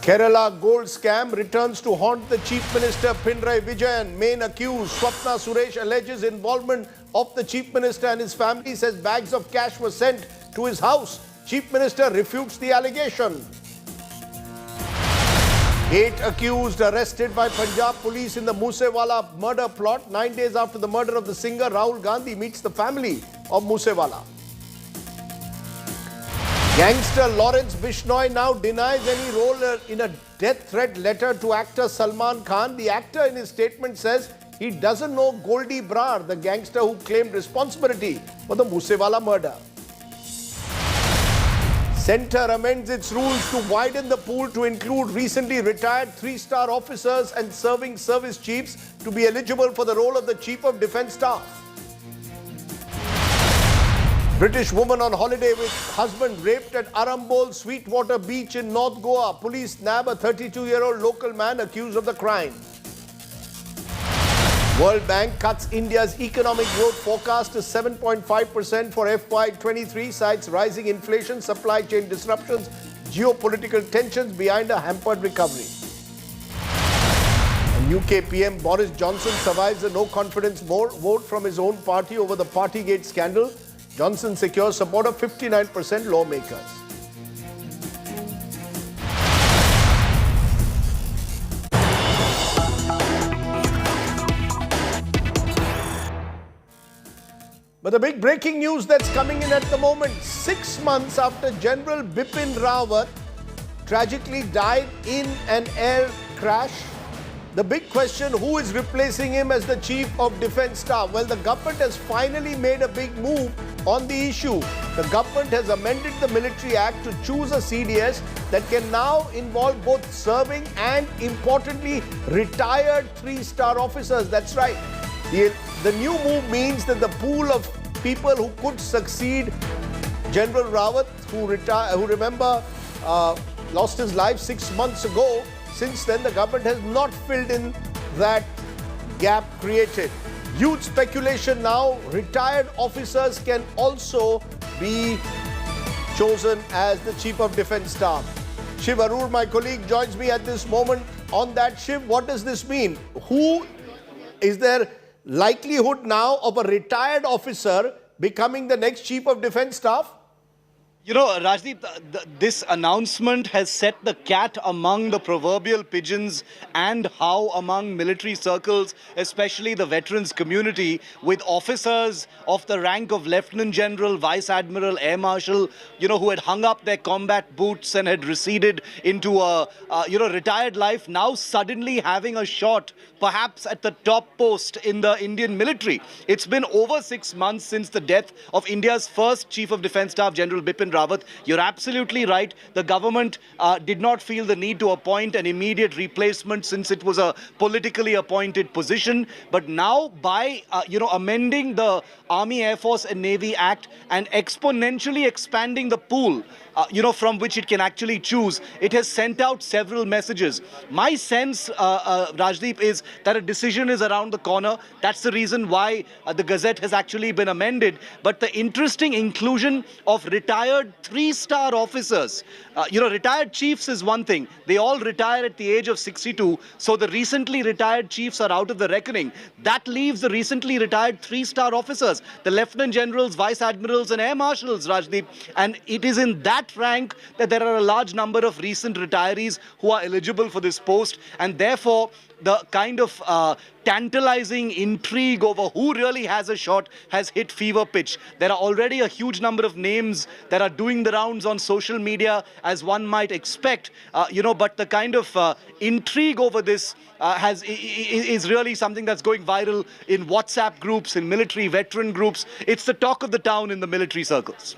Kerala gold scam returns to haunt the Chief Minister Pinarayi Vijayan. Main accused Swapna Suresh alleges involvement of the Chief Minister and his family, says bags of cash were sent to his house. Chief Minister refutes the allegation. 8 accused arrested by Punjab police in the Musewala murder plot. 9 days after the murder of the singer, Rahul Gandhi meets the family of Musewala. Gangster Lawrence Bishnoi now denies any role in a death threat letter to actor Salman Khan. The actor in his statement says he doesn't know Goldie Brar, the gangster who claimed responsibility for the Musewala murder. Centre amends its rules to widen the pool to include recently retired 3-star officers and serving service chiefs to be eligible for the role of the Chief of Defence Staff. British woman on holiday with husband raped at Arambol Sweetwater Beach in North Goa. Police nab a 32-year-old local man accused of the crime. World Bank cuts India's economic growth forecast to 7.5% for FY23, cites rising inflation, supply chain disruptions, geopolitical tensions behind a hampered recovery. And UK PM Boris Johnson survives a no-confidence vote from his own party over the Partygate scandal. Johnson secures support of 59% lawmakers. But the big breaking news that's coming in at the moment, 6 months after General Bipin Rawat tragically died in an air crash, the big question, who is replacing him as the Chief of Defence Staff? Well, the government has finally made a big move on the issue. The government has amended the Military Act to choose a CDS that can now involve both serving and, importantly, retired 3-star officers. That's right. The new move means that the pool of people who could succeed General Rawat, who remember lost his life 6 months ago, since then the government has not filled in that gap created. Huge speculation now, retired officers can also be chosen as the Chief of Defence Staff. Shiv Arur, my colleague, joins me at this moment on that. Shiv, what does this mean? Is there likelihood now of a retired officer becoming the next Chief of Defence Staff? You know, Rajdeep, this announcement has set the cat among the proverbial pigeons and how among military circles, especially the veterans community, with officers of the rank of Lieutenant General, Vice Admiral, Air Marshal, who had hung up their combat boots and had receded into a, retired life, now suddenly having a shot, perhaps at the top post in the Indian military. It's been over 6 months since the death of India's first Chief of Defence Staff, General Bipin Rawat. You're absolutely right. The government did not feel the need to appoint an immediate replacement since it was a politically appointed position. But now by, amending the Army, Air Force and Navy Act and exponentially expanding the pool, from which it can actually choose, it has sent out several messages. My sense, Rajdeep, is that a decision is around the corner. That's the reason why the Gazette has actually been amended. But the interesting inclusion of retired 3-star officers, retired chiefs is one thing. They all retire at the age of 62. So the recently retired chiefs are out of the reckoning. That leaves the recently retired 3-star officers, the Lieutenant Generals, Vice Admirals and Air Marshals, Rajdeep. And it is in that rank that there are a large number of recent retirees who are eligible for this post, and therefore the kind of tantalizing intrigue over who really has a shot has hit fever pitch. There are already a huge number of names that are doing the rounds on social media, as one might expect, but the kind of intrigue over this is really something that's going viral in WhatsApp groups, in military veteran groups. It's the talk of the town in the military circles.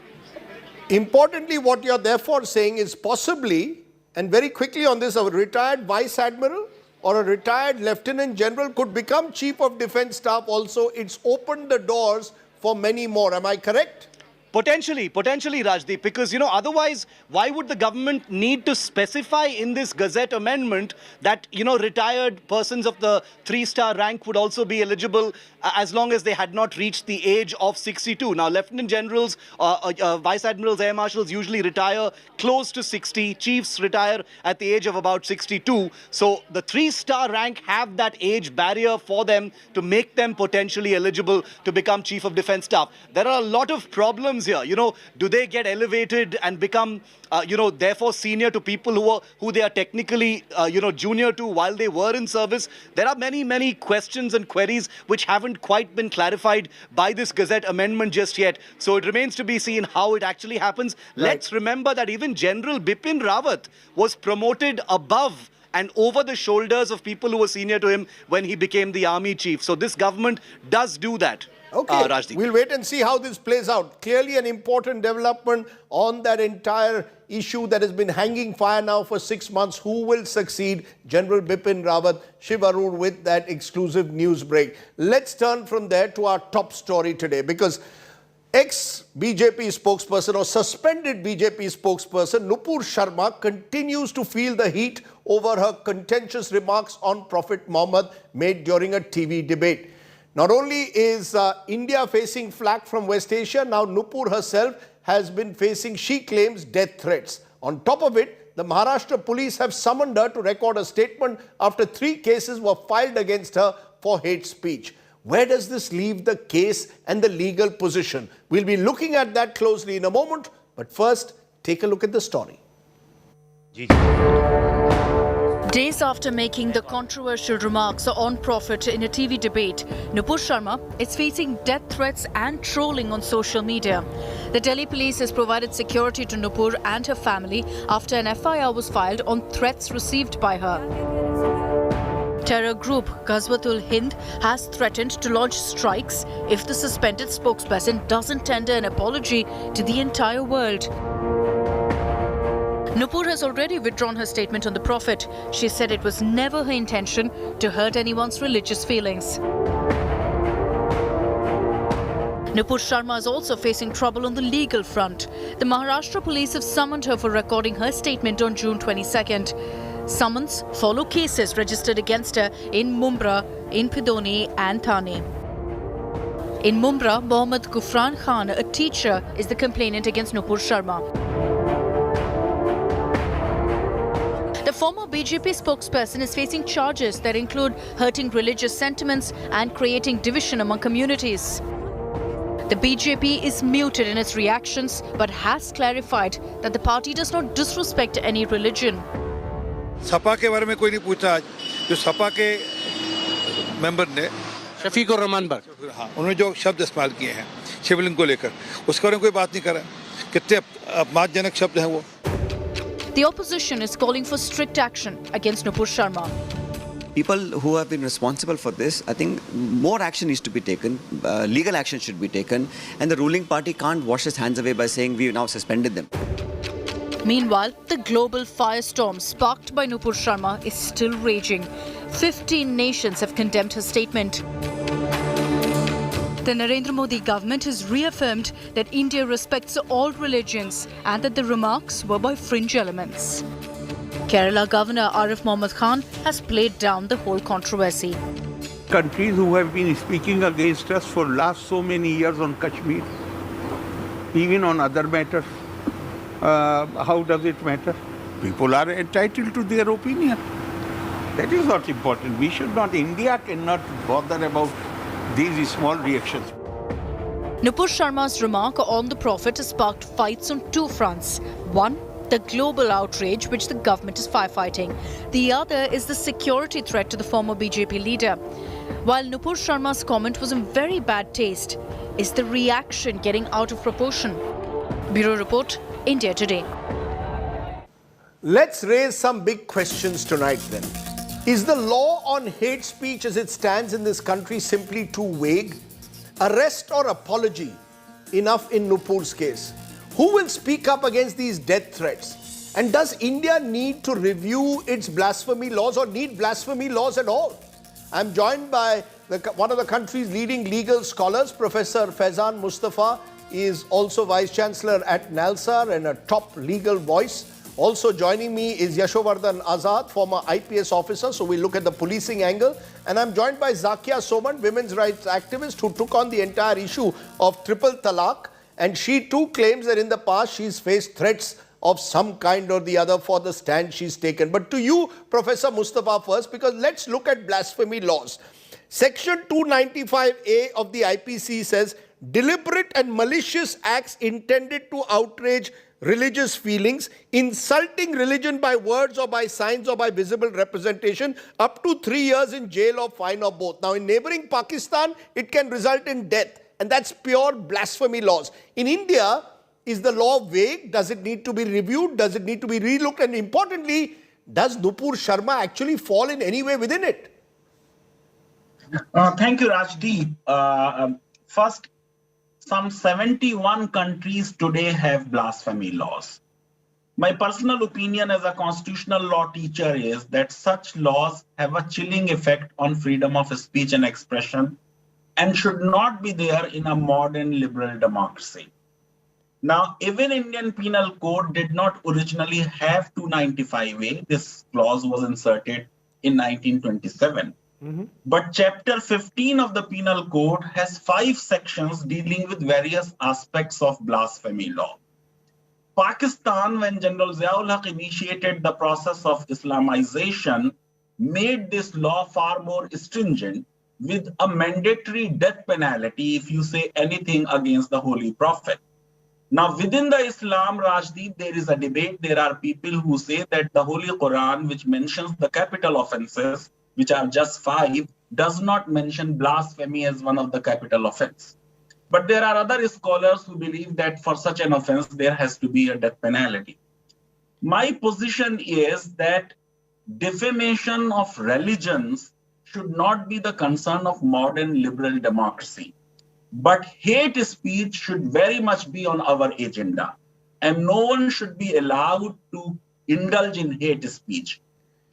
Importantly, what you're therefore saying is possibly, and very quickly on this, a retired Vice Admiral or a retired Lieutenant General could become Chief of Defence Staff also. It's opened the doors for many more. Am I correct? Potentially, Rajdeep, because, otherwise, why would the government need to specify in this Gazette amendment that, retired persons of the 3-star rank would also be eligible as long as they had not reached the age of 62. Now, Lieutenant Generals, Vice Admirals, Air Marshals usually retire close to 60. Chiefs retire at the age of about 62. So the 3-star rank have that age barrier for them to make them potentially eligible to become Chief of Defence Staff. There are a lot of problems here. Do they get elevated and become, therefore senior to people who they are technically, junior to while they were in service? There are many, many questions and queries which haven't quite been clarified by this Gazette amendment just yet. So it remains to be seen how it actually happens. Right. Let's remember that even General Bipin Rawat was promoted above and over the shoulders of people who were senior to him when he became the army chief. So this government does do that. Okay, Rajdeep. we'll wait and see how this plays out. Clearly an important development on that entire issue that has been hanging fire now for 6 months. Who will succeed General Bipin Rawat? Shiv Arur with that exclusive news break. Let's turn from there to our top story today, because ex-BJP spokesperson or suspended BJP spokesperson Nupur Sharma continues to feel the heat over her contentious remarks on Prophet Muhammad made during a TV debate. Not only is India facing flack from West Asia, now Nupur herself has been facing, she claims, death threats. On top of it, the Maharashtra police have summoned her to record a statement after 3 cases were filed against her for hate speech. Where does this leave the case and the legal position? We'll be looking at that closely in a moment, but first, take a look at the story. Days after making the controversial remarks on Prophet in a TV debate, Nupur Sharma is facing death threats and trolling on social media. The Delhi police has provided security to Nupur and her family after an FIR was filed on threats received by her. Terror group Ghazwatul Hind has threatened to launch strikes if the suspended spokesperson doesn't tender an apology to the entire world. Nupur has already withdrawn her statement on the Prophet. She said it was never her intention to hurt anyone's religious feelings. Nupur Sharma is also facing trouble on the legal front. The Maharashtra police have summoned her for recording her statement on June 22nd. Summons follow cases registered against her in Mumbai, in Pidoni and Thane. In Mumbai, Mohammad Gufran Khan, a teacher, is the complainant against Nupur Sharma. The former BJP spokesperson is facing charges that include hurting religious sentiments and creating division among communities. The BJP is muted in its reactions but has clarified that the party does not disrespect any religion. Sapa के बारे में कोई नहीं पूछा आज जो सपा के member ने शफीक और रहमान पर उन्होंने जो शब्द इस्तेमाल किए हैं शिवलिंग को लेकर उसके बारे में कोई बात नहीं करा कितने अपमानजनक शब्द हैं वो. The opposition is calling for strict action against Nupur Sharma. People who have been responsible for this, I think more action needs to be taken, legal action should be taken, and the ruling party can't wash its hands away by saying we've now suspended them. Meanwhile, the global firestorm sparked by Nupur Sharma is still raging. 15 nations have condemned her statement. The Narendra Modi government has reaffirmed that India respects all religions and that the remarks were by fringe elements. Kerala Governor Arif Mohammed Khan has played down the whole controversy. Countries who have been speaking against us for last so many years on Kashmir, even on other matters, how does it matter? People are entitled to their opinion. That is not important. We should not, India cannot bother about these small reactions. Nupur Sharma's remark on the Prophet has sparked fights on 2 fronts. One, the global outrage which the government is firefighting. The other is the security threat to the former BJP leader. While Nupur Sharma's comment was in very bad taste, is the reaction getting out of proportion? Bureau Report, India Today. Let's raise some big questions tonight then. Is the law on hate speech as it stands in this country simply too vague? Arrest or apology enough in Nupur's case? Who will speak up against these death threats? And does India need to review its blasphemy laws or need blasphemy laws at all? I'm joined by one of the country's leading legal scholars, Professor Faizan Mustafa. He is also Vice Chancellor at NALSA and a top legal voice. Also joining me is Yashovardhan Azad, former IPS officer, so we look at the policing angle. And I'm joined by Zakia Soman, women's rights activist who took on the entire issue of triple talaq. And she too claims that in the past she's faced threats of some kind or the other for the stand she's taken. But to you, Professor Mustafa, first, because let's look at blasphemy laws. Section 295A of the IPC says, deliberate and malicious acts intended to outrage religious feelings, insulting religion by words or by signs or by visible representation, up to 3 years in jail or fine or both. Now, in neighboring Pakistan, it can result in death, and that's pure blasphemy laws. In India, is the law vague? Does it need to be reviewed? Does it need to be relooked? And importantly, does Nupur Sharma actually fall in any way within it? Thank you, Rajdeep. First, some 71 countries today have blasphemy laws. My personal opinion as a constitutional law teacher is that such laws have a chilling effect on freedom of speech and expression and should not be there in a modern liberal democracy. Now, even Indian Penal Code did not originally have 295A. This clause was inserted in 1927. But Chapter 15 of the Penal Code has 5 sections dealing with various aspects of blasphemy law. Pakistan, when General Ziaul Haq initiated the process of Islamization, made this law far more stringent with a mandatory death penalty if you say anything against the Holy Prophet. Now, within the Islam, Rajdeep, there is a debate. There are people who say that the Holy Quran, which mentions the capital offenses, which are just 5, does not mention blasphemy as one of the capital offenses. But there are other scholars who believe that for such an offense, there has to be a death penalty. My position is that defamation of religions should not be the concern of modern liberal democracy. But hate speech should very much be on our agenda. And no one should be allowed to indulge in hate speech.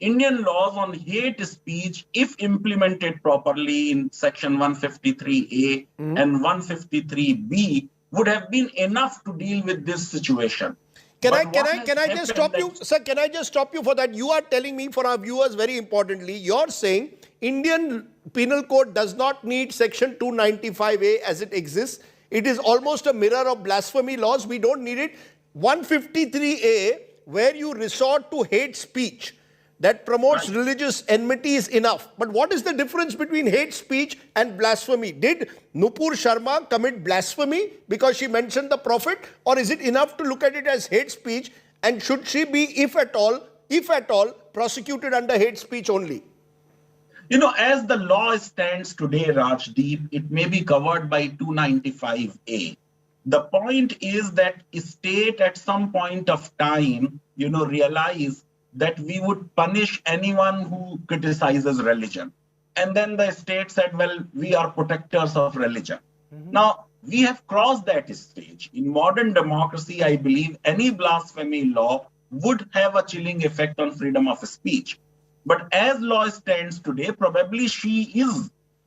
Indian laws on hate speech, if implemented properly in Section 153A and 153B, would have been enough to deal with this situation. Can I just stop you, sir? Can I just stop you for that? You are telling me, for our viewers, very importantly, you're saying Indian Penal Code does not need Section 295A as it exists. It is almost a mirror of blasphemy laws. We don't need it. 153A, where you resort to hate speech that promotes religious enmity, is enough. But what is the difference between hate speech and blasphemy? Did Nupur Sharma commit blasphemy because she mentioned the Prophet? Or is it enough to look at it as hate speech? And should she be, if at all, prosecuted under hate speech only? You know, as the law stands today, Rajdeep, it may be covered by 295A. The point is that state at some point of time, realize that we would punish anyone who criticizes religion. And then the state said, well, we are protectors of religion. Now, we have crossed that stage. In modern democracy, I believe any blasphemy law would have a chilling effect on freedom of speech. But as law stands today, probably she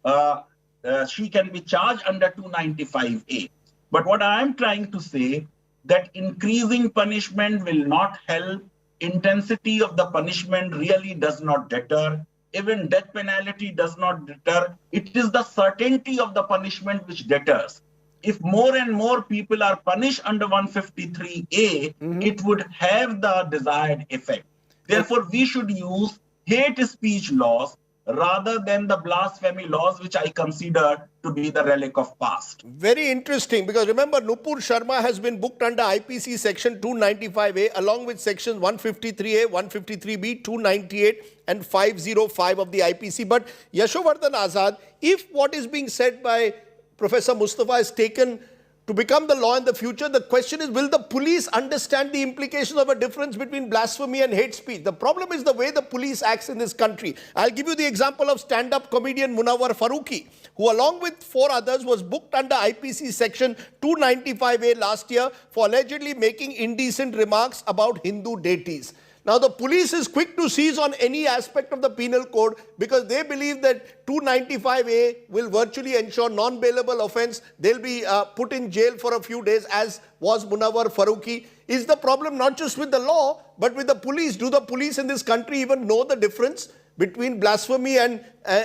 can be charged under 295A. But what I am trying to say, that increasing punishment will not help. Intensity of the punishment really does not deter. Even death penalty does not deter. It is the certainty of the punishment which deters. If more and more people are punished under 153A, it would have the desired effect. Therefore, we should use hate speech laws rather than the blasphemy laws, which I consider to be the relic of past. Very interesting, because remember, Nupur Sharma has been booked under IPC Section 295A along with Sections 153A, 153B, 298 and 505 of the IPC. But Yashovardhan Azad, if what is being said by Professor Mustafa is taken to become the law in the future, the question is, will the police understand the implications of a difference between blasphemy and hate speech? The problem is the way the police acts in this country. I'll give you the example of stand-up comedian Munawar Farooqi, who along with 4 others was booked under IPC Section 295A last year for allegedly making indecent remarks about Hindu deities. Now, the police is quick to seize on any aspect of the penal code because they believe that 295A will virtually ensure non-bailable offense. They'll be put in jail for a few days, as was Munawar Farooqi. Is the problem not just with the law, but with the police? Do the police in this country even know the difference between blasphemy and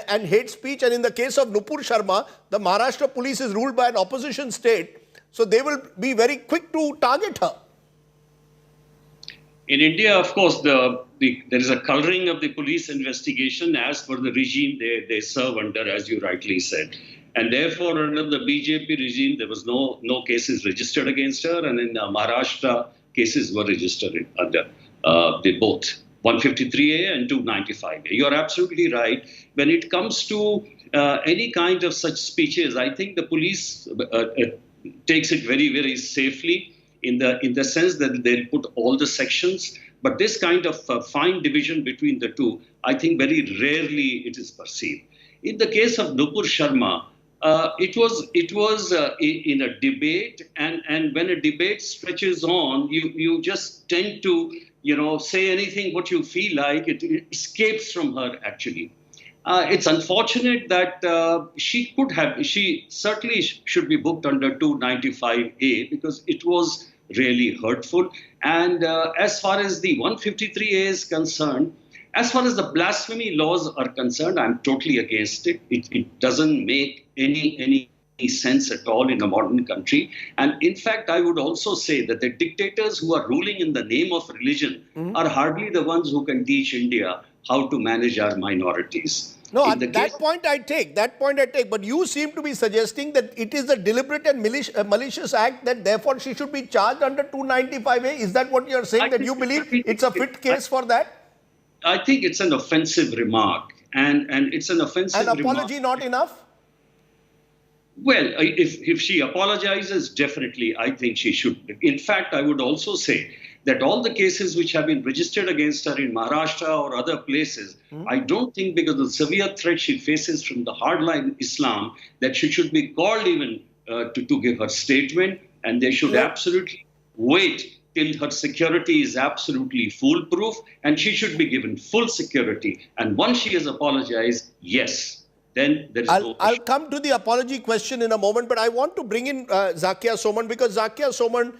hate speech? And in the case of Nupur Sharma, the Maharashtra police is ruled by an opposition state, so they will be very quick to target her. In India, of course, there is a coloring of the police investigation as per the regime they serve under, as you rightly said. And therefore, under the BJP regime, there was no cases registered against her. And in Maharashtra, cases were registered under both 153A and 295A. You're absolutely right. When it comes to any kind of such speeches, I think the police takes it very, very safely. In the sense that they'll put all the sections, but this kind of fine division between the two, I think very rarely it is perceived. In the case of Nupur Sharma, it was in a debate, and when a debate stretches on, you just tend to say anything what you feel like. It escapes from her actually. It's unfortunate that she certainly should be booked under 295A because it was really hurtful. And as far as the 153A is concerned, as far as the blasphemy laws are concerned, I'm totally against it. It doesn't make any sense at all in a modern country. And in fact, I would also say that the dictators who are ruling in the name of religion are hardly the ones who can teach India how to manage our minorities. No, that point I take. But you seem to be suggesting that it is a deliberate and malicious act, that therefore she should be charged under 295A. Is that what you're saying, that you believe it's a fit case for that? I think it's an offensive remark. And it's an offensive remark. An apology not enough? Well, if she apologizes, definitely, I think she should. In fact, I would also say that all the cases which have been registered against her in Maharashtra or other places, I don't think, because of the severe threat she faces from the hardline Islam, that she should be called even to give her statement, and they should absolutely wait till her security is absolutely foolproof, and she should be given full security. And once she has apologized, yes, then there is no question. I'll come to the apology question in a moment, but I want to bring in Zakia Soman, because Zakia Soman,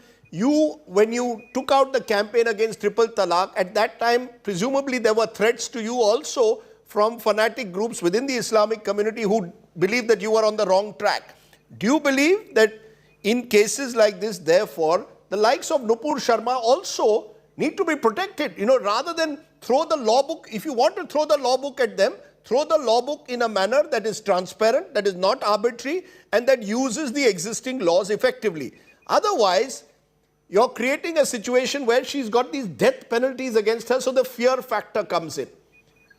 when you took out the campaign against triple talaq, at that time, presumably there were threats to you also from fanatic groups within the Islamic community who believed that you were on the wrong track. Do you believe that in cases like this, therefore, the likes of Nupur Sharma also need to be protected? Rather than throw the law book, if you want to throw the law book at them, throw the law book in a manner that is transparent, that is not arbitrary, and that uses the existing laws effectively. Otherwise, you're creating a situation where she's got these death penalties against her, so the fear factor comes in.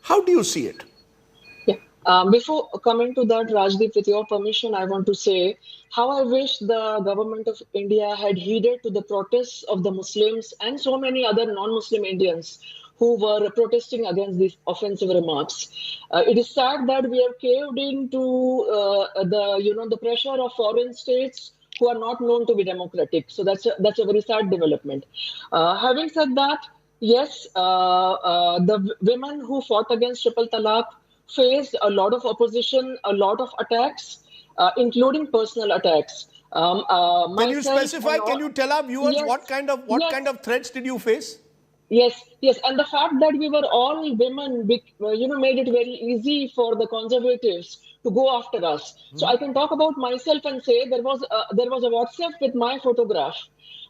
How do you see it? Before coming to that, Rajdeep, with your permission, I want to say how I wish the government of India had heeded to the protests of the Muslims and so many other non-Muslim Indians who were protesting against these offensive remarks. It is sad that we have caved into the pressure of foreign states who are not known to be democratic. So that's a very sad development. Having said that, yes, the women who fought against triple talaq faced a lot of opposition, a lot of attacks, including personal attacks. Can you specify? Can you tell our viewers what kind of threats did you face? Yes, and the fact that we were all women, made it very easy for the conservatives to go after us. So I can talk about myself and say there was a WhatsApp with my photograph,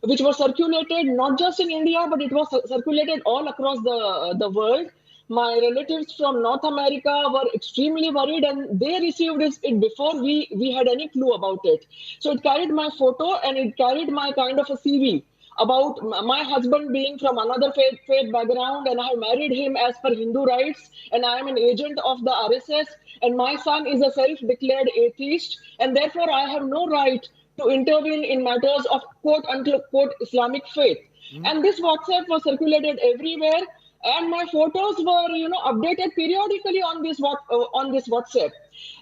which was circulated not just in India, but it was circulated all across the world. My relatives from North America were extremely worried, and they received it before we had any clue about it. So it carried my photo, and it carried my kind of a CV about my husband being from another faith background, and I have married him as per Hindu rites, and I am an agent of the RSS, and my son is a self-declared atheist, and therefore I have no right to intervene in matters of quote-unquote Islamic faith. And this WhatsApp was circulated everywhere, and my photos were, updated periodically on this WhatsApp.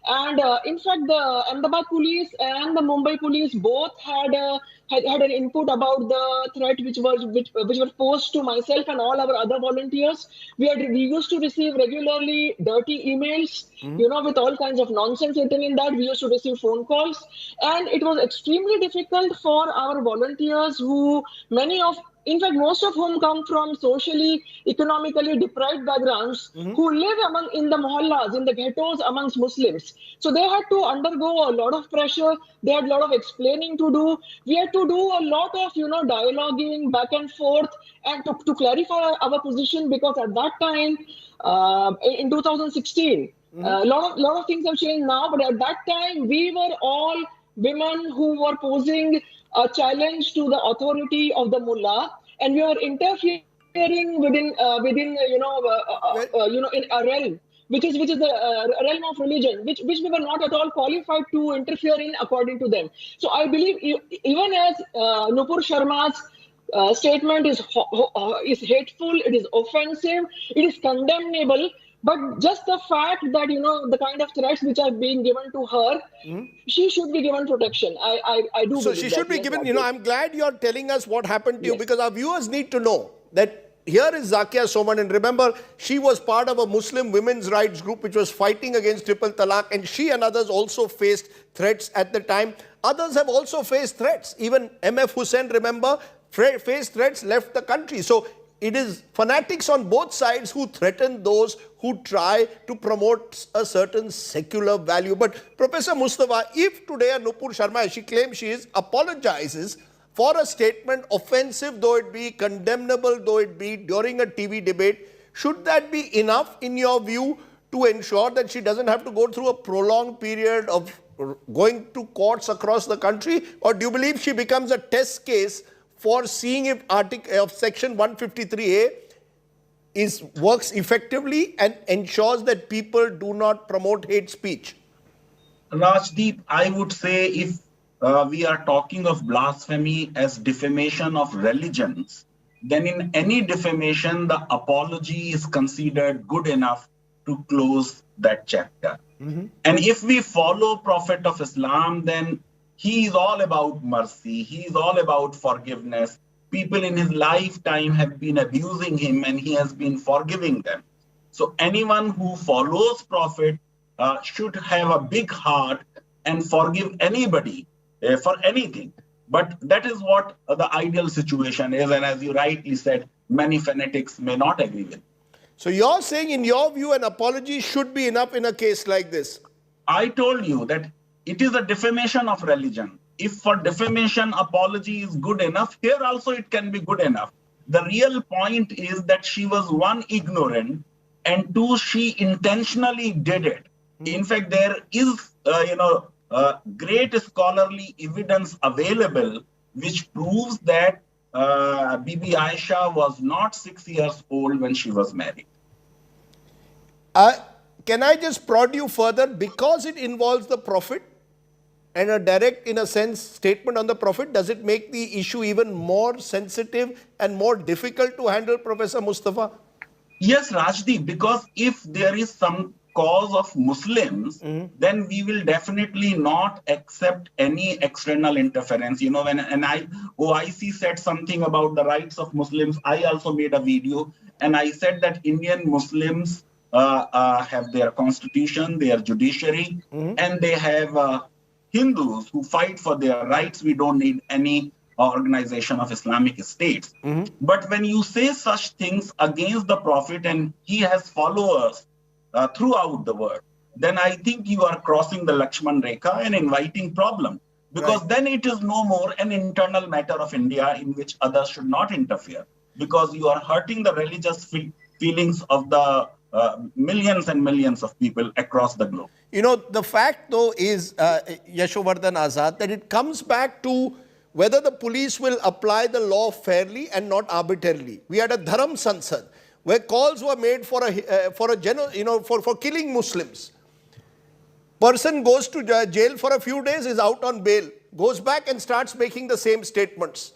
And in fact, the Ahmedabad police and the Mumbai police both had an input about the threat which were posed to myself and all our other volunteers. We used to receive regularly dirty emails, with all kinds of nonsense written in that. We used to receive phone calls, and it was extremely difficult for our volunteers, in fact, most of whom come from socially, economically deprived backgrounds, who live in the mohallas, in the ghettos amongst Muslims. So they had to undergo a lot of pressure. They had a lot of explaining to do. We had to do a lot of, dialoguing back and forth, and to clarify our position, because at that time, in 2016, a lot of things have changed now, but at that time, we were all women who were posing a challenge to the authority of the mullah, and we were interfering within in a realm which is the realm of religion, which we were not at all qualified to interfere in according to them. So I believe even as Nupur Sharma's statement is hateful, it is offensive, it is condemnable. But just the fact that, the kind of threats which are being given to her, she should be given protection. I do So believe she that, should be yes, given, Rajiv. I'm glad you're telling us what happened to you, Yes. because our viewers need to know that here is Zakia Soman, and remember, she was part of a Muslim women's rights group which was fighting against triple talaq, and she and others also faced threats at the time. Others have also faced threats. Even MF Hussain, remember, faced threats, left the country. So it is fanatics on both sides who threaten those who try to promote a certain secular value. But Professor Mustafa, if today Nupur Sharma, as she claims she is, apologizes for a statement, offensive though it be, condemnable though it be, during a TV debate, should that be enough in your view to ensure that she doesn't have to go through a prolonged period of going to courts across the country? Or do you believe she becomes a test case for seeing if Section 153A works effectively and ensures that people do not promote hate speech? Rajdeep, I would say if we are talking of blasphemy as defamation of religions, then in any defamation, the apology is considered good enough to close that chapter. And if we follow Prophet of Islam, then he is all about mercy. He is all about forgiveness. People in his lifetime have been abusing him and he has been forgiving them. So anyone who follows Prophet should have a big heart and forgive anybody for anything. But that is what the ideal situation is. And as you rightly said, many fanatics may not agree with. So you're saying, in your view, an apology should be enough in a case like this? I told you that it is a defamation of religion. If for defamation apology is good enough, here also it can be good enough. The real point is that she was, one, ignorant, and two, she intentionally did it. In fact, there is, great scholarly evidence available which proves that Bibi Aisha was not 6 years old when she was married. Can I just prod you further? Because it involves the Prophet and a direct, in a sense, statement on the Prophet, does it make the issue even more sensitive and more difficult to handle, Professor Mustafa? Yes, Rajdeep, because if there is some cause of Muslims, then we will definitely not accept any external interference. When OIC said something about the rights of Muslims, I also made a video and I said that Indian Muslims have their constitution, their judiciary, and they have Hindus who fight for their rights. We don't need any organization of Islamic states. But when you say such things against the Prophet and he has followers throughout the world, then I think you are crossing the Lakshman Rekha and inviting problem. Because then it is no more an internal matter of India in which others should not interfere. Because you are hurting the religious feelings of the millions and millions of people across the globe. The fact though is, Yashovardhan Azad, that it comes back to whether the police will apply the law fairly and not arbitrarily. We had a Dharam Sansad where calls were made for killing Muslims. Person goes to jail for a few days, is out on bail, goes back and starts making the same statements.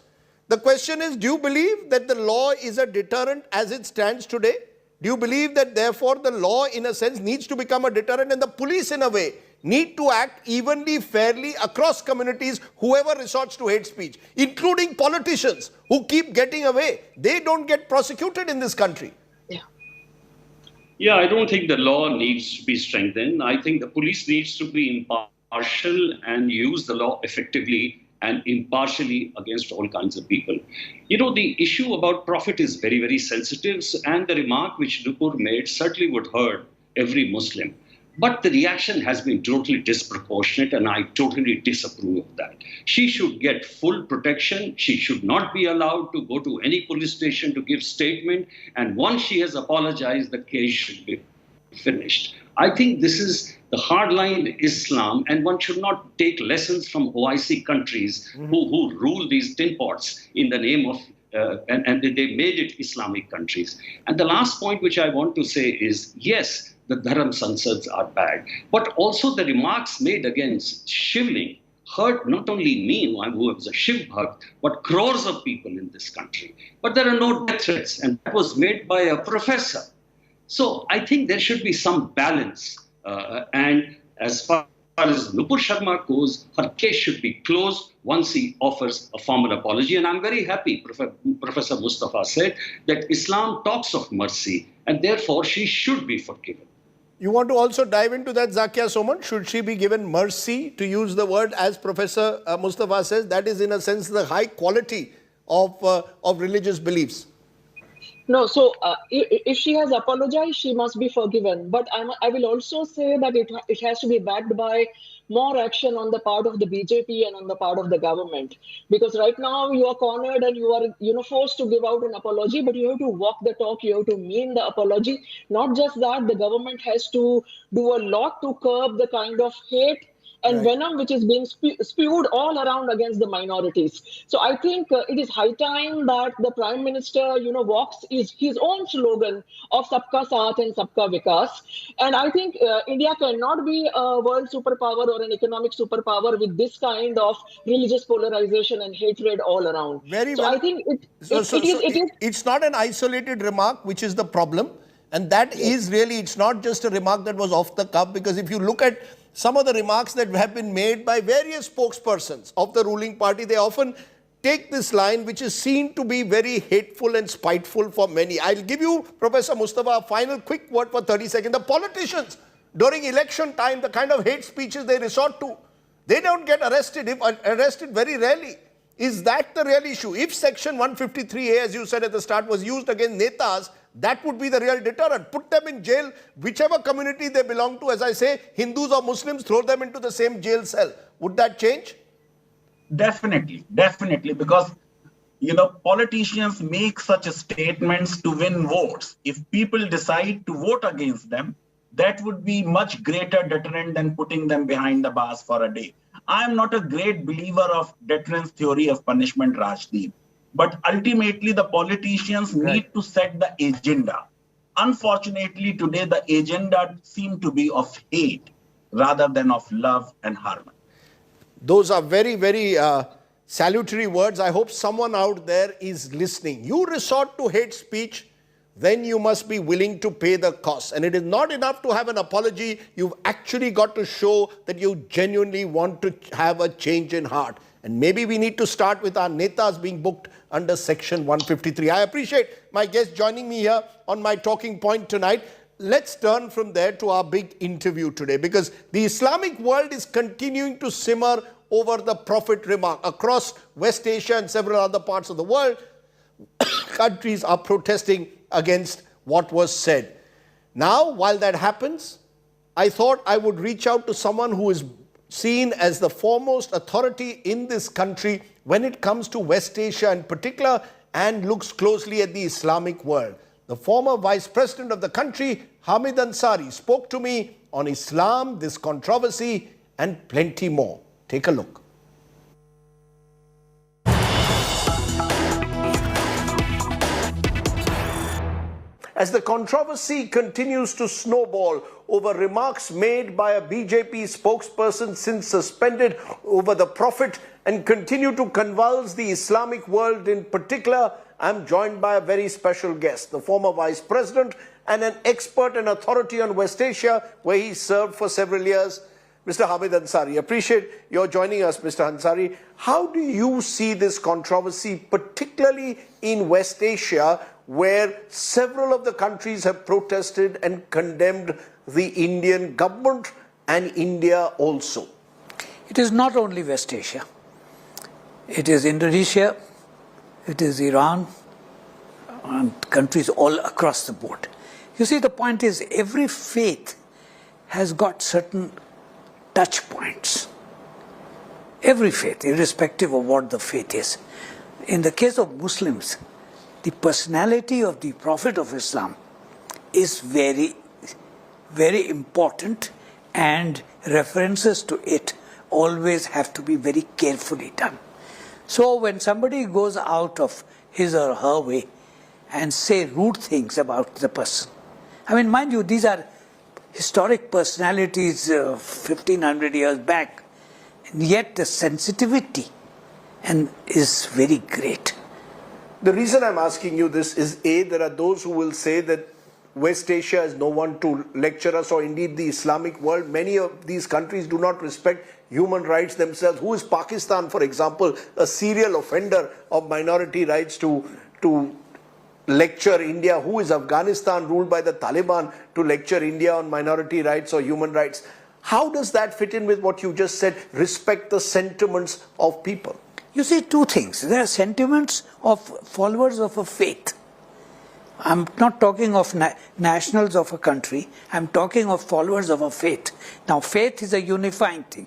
The question is, do you believe that the law is a deterrent as it stands today? Do you believe that therefore the law in a sense needs to become a deterrent and the police in a way need to act evenly, fairly across communities, whoever resorts to hate speech, including politicians who keep getting away? They don't get prosecuted in this country. Yeah, I don't think the law needs to be strengthened. I think the police needs to be impartial and use the law effectively and impartially against all kinds of people. The issue about Prophet is very, very sensitive, and the remark which Nupur made certainly would hurt every Muslim. But the reaction has been totally disproportionate, and I totally disapprove of that. She should get full protection. She should not be allowed to go to any police station to give statement. And once she has apologized, the case should be finished. I think this is the hardline Islam, and one should not take lessons from OIC countries who rule these tin pots in the name of, and they made it Islamic countries. And the last point which I want to say is, yes, the Dharam Sansads are bad, but also the remarks made against Shivling hurt not only me, who was a Shiv Bhakt, but crores of people in this country. But there are no death threats, and that was made by a professor. So I think there should be some balance. And as far as Nupur Sharma goes, her case should be closed once he offers a formal apology. And I'm very happy, Professor Mustafa said, that Islam talks of mercy and therefore she should be forgiven. You want to also dive into that, Zakia Soman? Should she be given mercy, to use the word as Professor Mustafa says? That is in a sense the high quality of religious beliefs. No, so if she has apologized, she must be forgiven. But I will also say that it has to be backed by more action on the part of the BJP and on the part of the government. Because right now you are cornered and you are forced to give out an apology, but you have to walk the talk, you have to mean the apology. Not just that, the government has to do a lot to curb the kind of hate and venom which is being spewed all around against the minorities. So I think it is high time that the Prime Minister, walks his own slogan of Sabka Saath and Sabka Vikas. And I think India cannot be a world superpower or an economic superpower with this kind of religious polarization and hatred all around. Very so well. I think it's not an isolated remark, which is the problem. And that is really, it's not just a remark that was off the cuff, because if you look at some of the remarks that have been made by various spokespersons of the ruling party, they often take this line, which is seen to be very hateful and spiteful for many. I'll give you, Professor Mustafa, a final quick word for 30 seconds. The politicians, during election time, the kind of hate speeches they resort to, they don't get arrested, if arrested very rarely. Is that the real issue? If Section 153A, as you said at the start, was used against netas, that would be the real deterrent. Put them in jail, whichever community they belong to. As I say, Hindus or Muslims, throw them into the same jail cell. Would that change? Definitely, because politicians make such statements to win votes. If people decide to vote against them, that would be much greater deterrent than putting them behind the bars for a day. I am not a great believer of deterrence theory of punishment, Rajdeep. But ultimately, the politicians need to set the agenda. Unfortunately, today, the agenda seems to be of hate rather than of love and harmony. Those are very, very salutary words. I hope someone out there is listening. You resort to hate speech, then you must be willing to pay the cost. And it is not enough to have an apology. You've actually got to show that you genuinely want to have a change in heart. And maybe we need to start with our netas being booked under Section 153. I appreciate my guest joining me here on my talking point tonight. Let's turn from there to our big interview today, because the Islamic world is continuing to simmer over the Prophet remark. Across West Asia and several other parts of the world, countries are protesting against what was said. Now, while that happens, I thought I would reach out to someone who is seen as the foremost authority in this country when it comes to West Asia in particular, and looks closely at the Islamic world. The former Vice President of the country, Hamid Ansari, spoke to me on Islam, this controversy, and plenty more. Take a look. As the controversy continues to snowball over remarks made by a BJP spokesperson since suspended over the Prophet and continue to convulse the Islamic world in particular, I'm joined by a very special guest, the former Vice President and an expert and authority on West Asia, where he served for several years, Mr. Hamid Ansari. Appreciate your joining us, Mr. Ansari. How do you see this controversy, particularly in West Asia, where several of the countries have protested and condemned the Indian government and India also? It is not only West Asia. It is Indonesia, it is Iran, and countries all across the board. You see, the point is every faith has got certain touch points. Every faith, irrespective of what the faith is. In the case of Muslims, the personality of the Prophet of Islam is very, very important, and references to it always have to be very carefully done. So when somebody goes out of his or her way and say rude things about the person, I mean, mind you, these are historic personalities 1500 years back, and yet the sensitivity is very great. The reason I'm asking you this is, A, there are those who will say that West Asia has no one to lecture us, or indeed the Islamic world. Many of these countries do not respect human rights themselves. Who is Pakistan, for example, a serial offender of minority rights to lecture India? Who is Afghanistan, ruled by the Taliban, to lecture India on minority rights or human rights? How does that fit in with what you just said, respect the sentiments of people? You see, two things. There are sentiments of followers of a faith. I'm not talking of nationals of a country. I'm talking of followers of a faith. Now, faith is a unifying thing.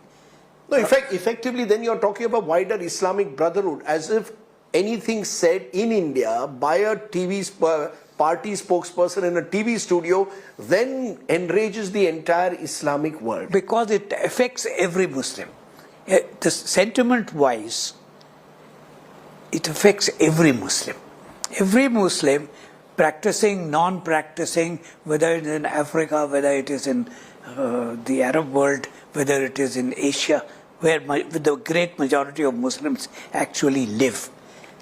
No, effectively, then you're talking about wider Islamic Brotherhood, as if anything said in India by a party spokesperson in a TV studio then enrages the entire Islamic world. Because it affects every Muslim. The sentiment-wise, it affects every Muslim. Every Muslim, practicing, non-practicing, whether it is in Africa, whether it is in the Arab world, whether it is in Asia, where the great majority of Muslims actually live.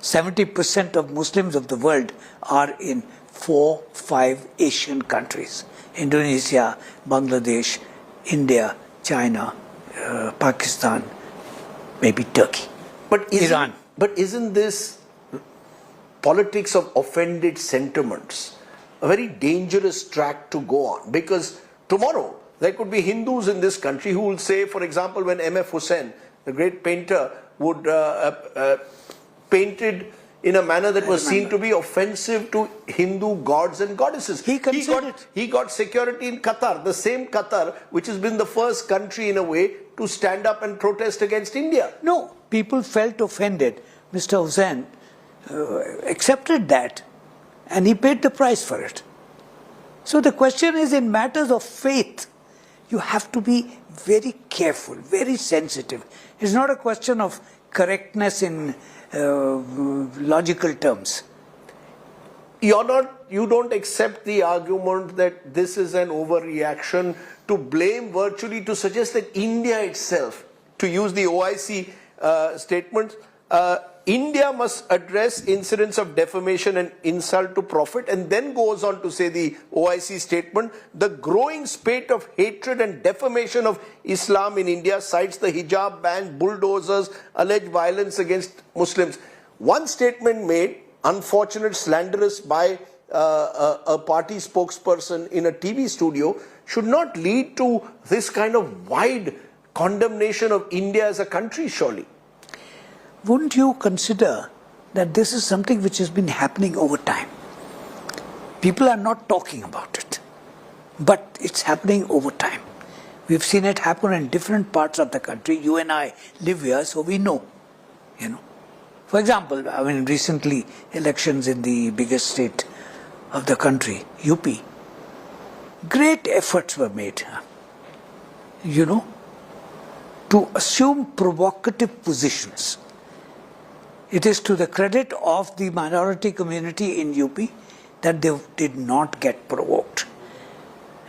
70% of Muslims of the world are in 4-5 Asian countries: Indonesia, Bangladesh, India, China, Pakistan, maybe Turkey, Iran. But isn't this politics of offended sentiments a very dangerous track to go on? Because tomorrow there could be Hindus in this country who will say, for example, when M.F. Hussain, the great painter, would painted in a manner that was seen to be offensive to Hindu gods and goddesses. He got security in Qatar, the same Qatar which has been the first country in a way to stand up and protest against India. No, people felt offended. Mr. Hussain accepted that and he paid the price for it. So the question is, in matters of faith, you have to be very careful, very sensitive. It's not a question of correctness in logical terms. You don't accept the argument that this is an overreaction, to blame virtually, to suggest that India itself, to use the OIC statement, India must address incidents of defamation and insult to profit, and then goes on to say, the OIC statement, the growing spate of hatred and defamation of Islam in India cites the hijab ban, bulldozers, alleged violence against Muslims. One statement made, unfortunate, slanderous, by a party spokesperson in a TV studio should not lead to this kind of wide condemnation of India as a country, surely. Wouldn't you consider that this is something which has been happening over time? People are not talking about it, but it's happening over time. We've seen it happen in different parts of the country. You and I live here, so we know. For example, recently elections in the biggest state of the country, UP, great efforts were made, to assume provocative positions. It is to the credit of the minority community in UP that they did not get provoked.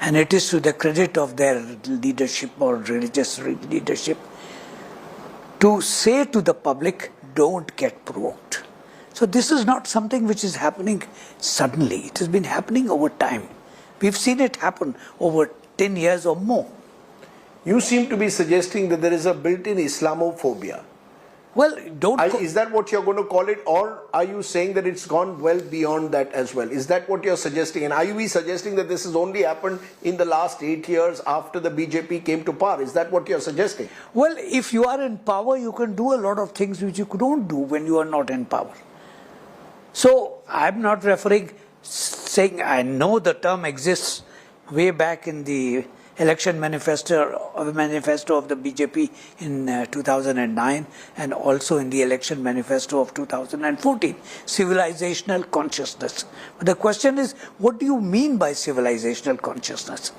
And it is to the credit of their leadership or religious leadership to say to the public, don't get provoked. So this is not something which is happening suddenly. It has been happening over time. We've seen it happen over 10 years or more. You seem to be suggesting that there is a built-in Islamophobia. Well, is that what you're going to call it, or are you saying that it's gone well beyond that as well? Is that what you're suggesting? And are you suggesting that this has only happened in the last 8 years after the BJP came to power? Is that what you're suggesting? Well, if you are in power, you can do a lot of things which you don't do when you are not in power. So I'm not saying I know the term exists way back in the election manifesto of the BJP in 2009, and also in the election manifesto of 2014, civilizational consciousness. But the question is, what do you mean by civilizational consciousness?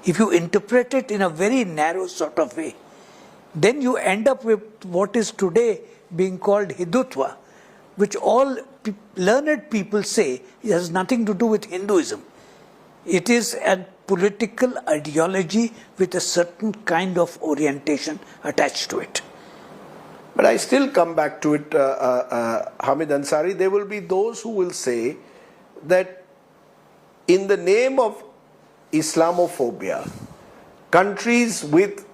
If you interpret it in a very narrow sort of way, then you end up with what is today being called Hindutva, which all learned people say it has nothing to do with Hinduism. It is a political ideology with a certain kind of orientation attached to it. But I still come back to it, Hamid Ansari. There will be those who will say that in the name of Islamophobia, countries with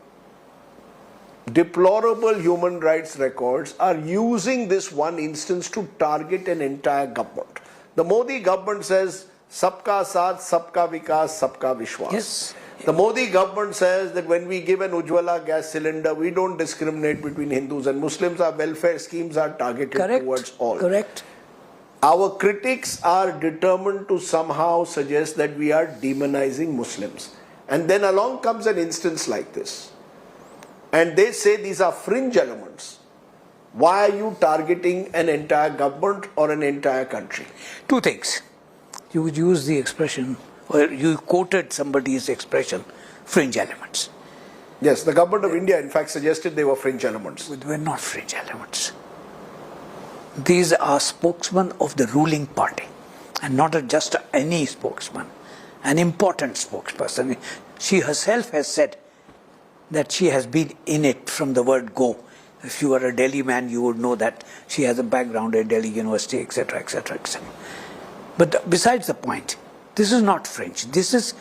deplorable human rights records are using this one instance to target an entire government. The Modi government says, Sabka Saath, Sabka Vikas, Sabka Vishwas. Yes. The Modi government says that when we give an Ujjwala gas cylinder, we don't discriminate between Hindus and Muslims. Our welfare schemes are targeted towards all. Correct. Our critics are determined to somehow suggest that we are demonizing Muslims. And then along comes an instance like this. And they say these are fringe elements. Why are you targeting an entire government or an entire country? Two things. You would use the expression, or you quoted somebody's expression, fringe elements. Yes, the government of India in fact suggested they were fringe elements. They were not fringe elements. These are spokesmen of the ruling party, and not just any spokesman, an important spokesperson. She herself has said that she has been in it from the word go. If you are a Delhi man, you would know that she has a background at Delhi University, etc., etc., etc. But besides the point, this is not fringe. This is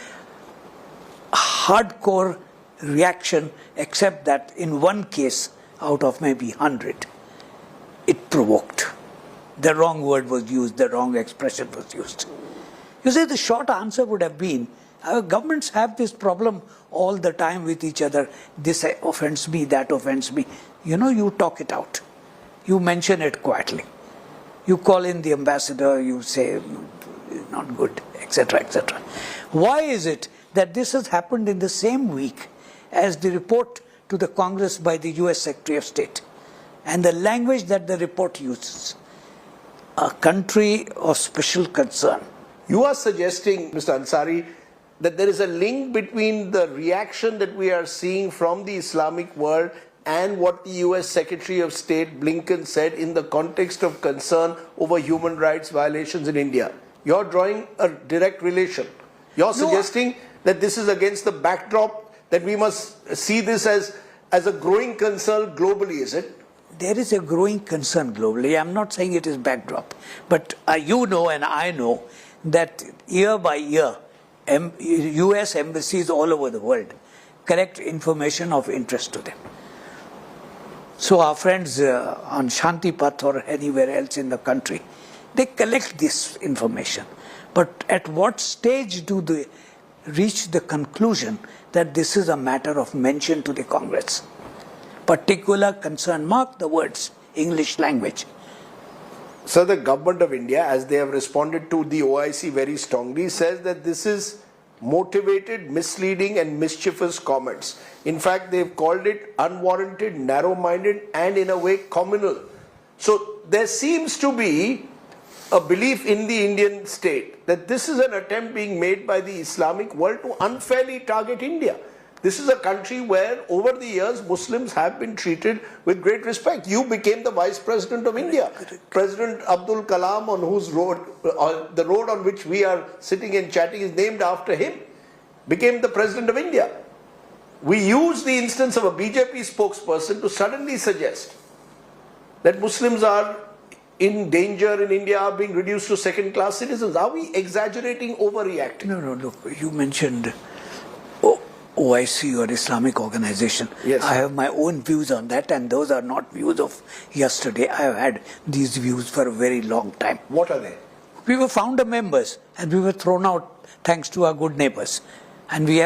a hardcore reaction, except that in one case out of maybe 100, it provoked. The wrong word was used, the wrong expression was used. You see, the short answer would have been, our governments have this problem all the time with each other. This offends me, that offends me. You know, you talk it out. You mention it quietly. You call in the ambassador, you say, not good, etc., etc. Why is it that this has happened in the same week as the report to the Congress by the US Secretary of State? And the language that the report uses, a country of special concern. You are suggesting, Mr. Ansari, that there is a link between the reaction that we are seeing from the Islamic world and what the US Secretary of State Blinken said in the context of concern over human rights violations in India. You're drawing a direct relation. You're suggesting that this is against the backdrop that we must see this as a growing concern globally, is it? There is a growing concern globally. I'm not saying it is backdrop. But you know and I know that year by year, US embassies all over the world collect information of interest to them. So our friends on Shanti Path or anywhere else in the country, they collect this information. But at what stage do they reach the conclusion that this is a matter of mention to the Congress? Particular concern, mark the words, English language. So the government of India, as they have responded to the OIC very strongly, says that this is motivated, misleading and mischievous comments. In fact, they've called it unwarranted, narrow-minded and in a way communal. So there seems to be a belief in the Indian state that this is an attempt being made by the Islamic world to unfairly target India. This is a country where over the years Muslims have been treated with great respect. You became the Vice President of India. President Abdul Kalam, on whose road, the road on which we are sitting and chatting is named after him, became the President of India. We use the instance of a BJP spokesperson to suddenly suggest that Muslims are in danger in India, are being reduced to second-class citizens. Are we exaggerating, overreacting? No, look, you mentioned OIC or Islamic organization. Yes. I have my own views on that, and those are not views of yesterday. I have had these views for a very long time. What are they? We were founder members and we were thrown out thanks to our good neighbors. And we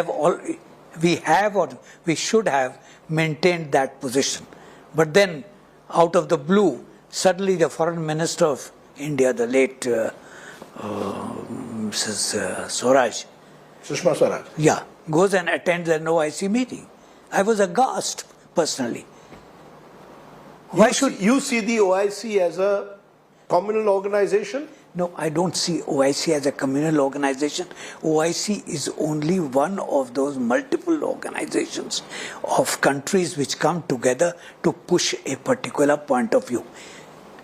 should have maintained that position. But then, out of the blue, suddenly the foreign minister of India, the late Mrs. Swaraj, Sushma Swaraj. Yeah, goes and attends an OIC meeting. I was aghast, personally. Why should you see the OIC as a communal organization? No, I don't see OIC as a communal organization. OIC is only one of those multiple organizations of countries which come together to push a particular point of view.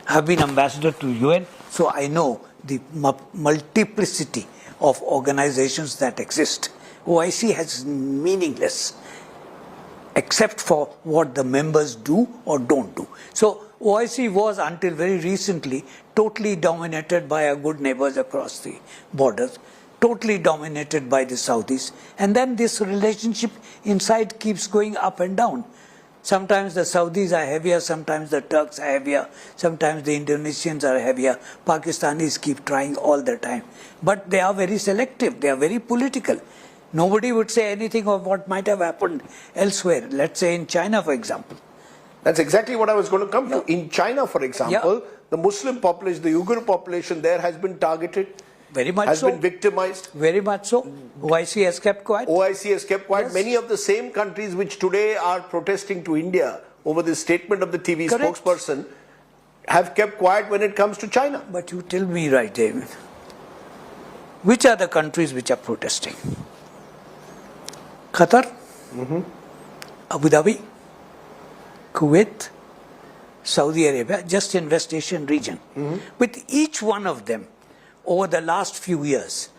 I've been ambassador to UN, so I know the multiplicity of organizations that exist. OIC has meaningless except for what the members do or don't do. So OIC was until very recently totally dominated by our good neighbors across the borders. totally dominated by the Saudis. And then this relationship inside keeps going up and down. Sometimes the Saudis are heavier, sometimes the Turks are heavier, sometimes the Indonesians are heavier. Pakistanis keep trying all the time. But they are very selective, they are very political. Nobody would say anything of what might have happened elsewhere, let's say in China, for example. That's exactly what I was going to come to. In China, for example, the Muslim population, the Uyghur population there has been targeted. Very much has so. been victimized. Very much so. OIC has kept quiet. OIC has kept quiet. Yes. Many of the same countries which today are protesting to India over this statement of the TV spokesperson have kept quiet when it comes to China. But you tell me, right, David, which are the countries which are protesting? Qatar, Abu Dhabi, Kuwait, Saudi Arabia, just in West Asian region. With each one of them, over the last few years,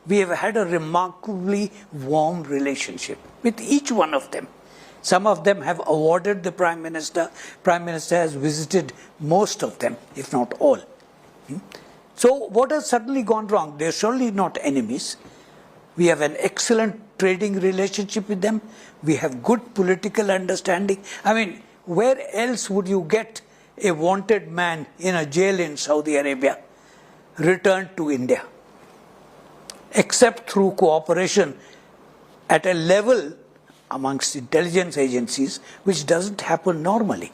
we have had a remarkably warm relationship with each one of them. Some of them have awarded the Prime Minister. Prime Minister has visited most of them, if not all. So what has suddenly gone wrong? They're surely not enemies. We have an excellent trading relationship with them. We have good political understanding. I mean, where else would you get a wanted man in a jail in Saudi Arabia returned to India, except through cooperation at a level amongst intelligence agencies which doesn't happen normally.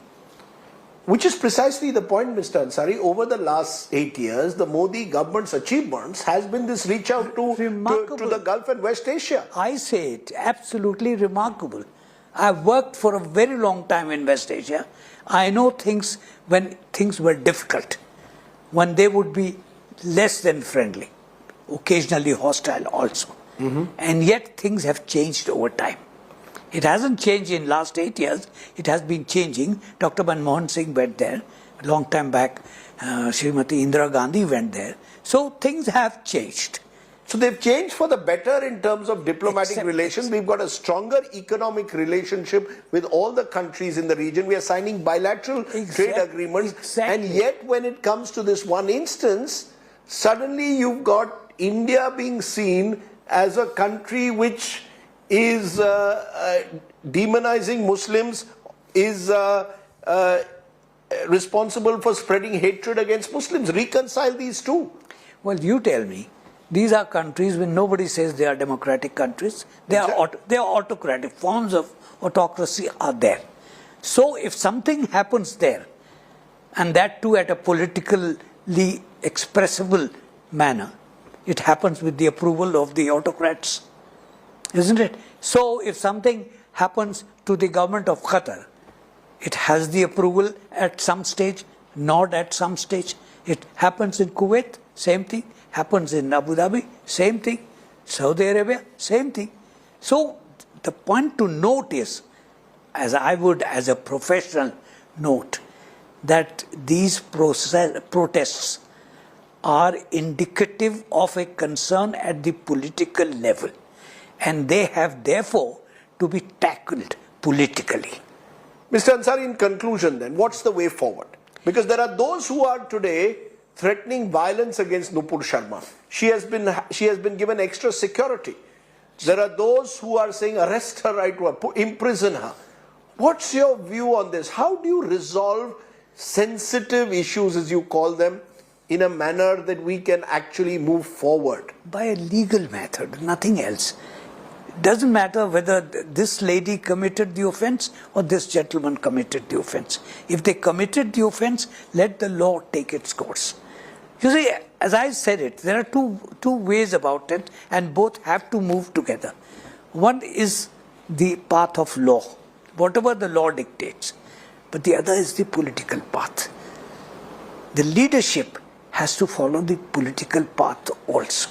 Which is precisely the point, Mr. Ansari. Over the last 8 years, the Modi government's achievements has been this reach out to the Gulf and West Asia. I say it, absolutely remarkable. I've worked for a very long time in West Asia. I know things when things were difficult, when they would be less than friendly, occasionally hostile also. And yet things have changed over time. It hasn't changed in last 8 years. It has been changing. Dr. Manmohan Singh went there a long time back. Srimati Indira Gandhi went there. So things have changed. So they've changed for the better in terms of diplomatic relations. We've got a stronger economic relationship with all the countries in the region. We are signing bilateral trade agreements. And yet when it comes to this one instance, suddenly you've got India being seen as a country which is demonizing Muslims, is responsible for spreading hatred against Muslims. Reconcile these two. Well, you tell me. These are countries when nobody says they are democratic countries. They are autocratic. Forms of autocracy are there. So if something happens there, and that too at a politically expressible manner, it happens with the approval of the autocrats, isn't it? So if something happens to the government of Qatar, it has the approval at some stage, not at some stage. It happens in Kuwait, same thing. Happens in Abu Dhabi, same thing. Saudi Arabia, same thing. So the point to note is, as I would as a professional note, that these protests are indicative of a concern at the political level, and they have therefore to be tackled politically. Mr. Ansari, in conclusion then, what's the way forward? Because there are those who are today threatening violence against Nupur Sharma. She has been given extra security. There are those who are saying arrest her right away, imprison her. What's your view on this? How do you resolve sensitive issues, as you call them, in a manner that we can actually move forward? By a legal method, nothing else. It doesn't matter whether this lady committed the offense or this gentleman committed the offense. If they committed the offense, let the law take its course. You see, as I said it, there are two ways about it, and both have to move together. One is the path of law, whatever the law dictates. But the other is the political path. The leadership has to follow the political path also.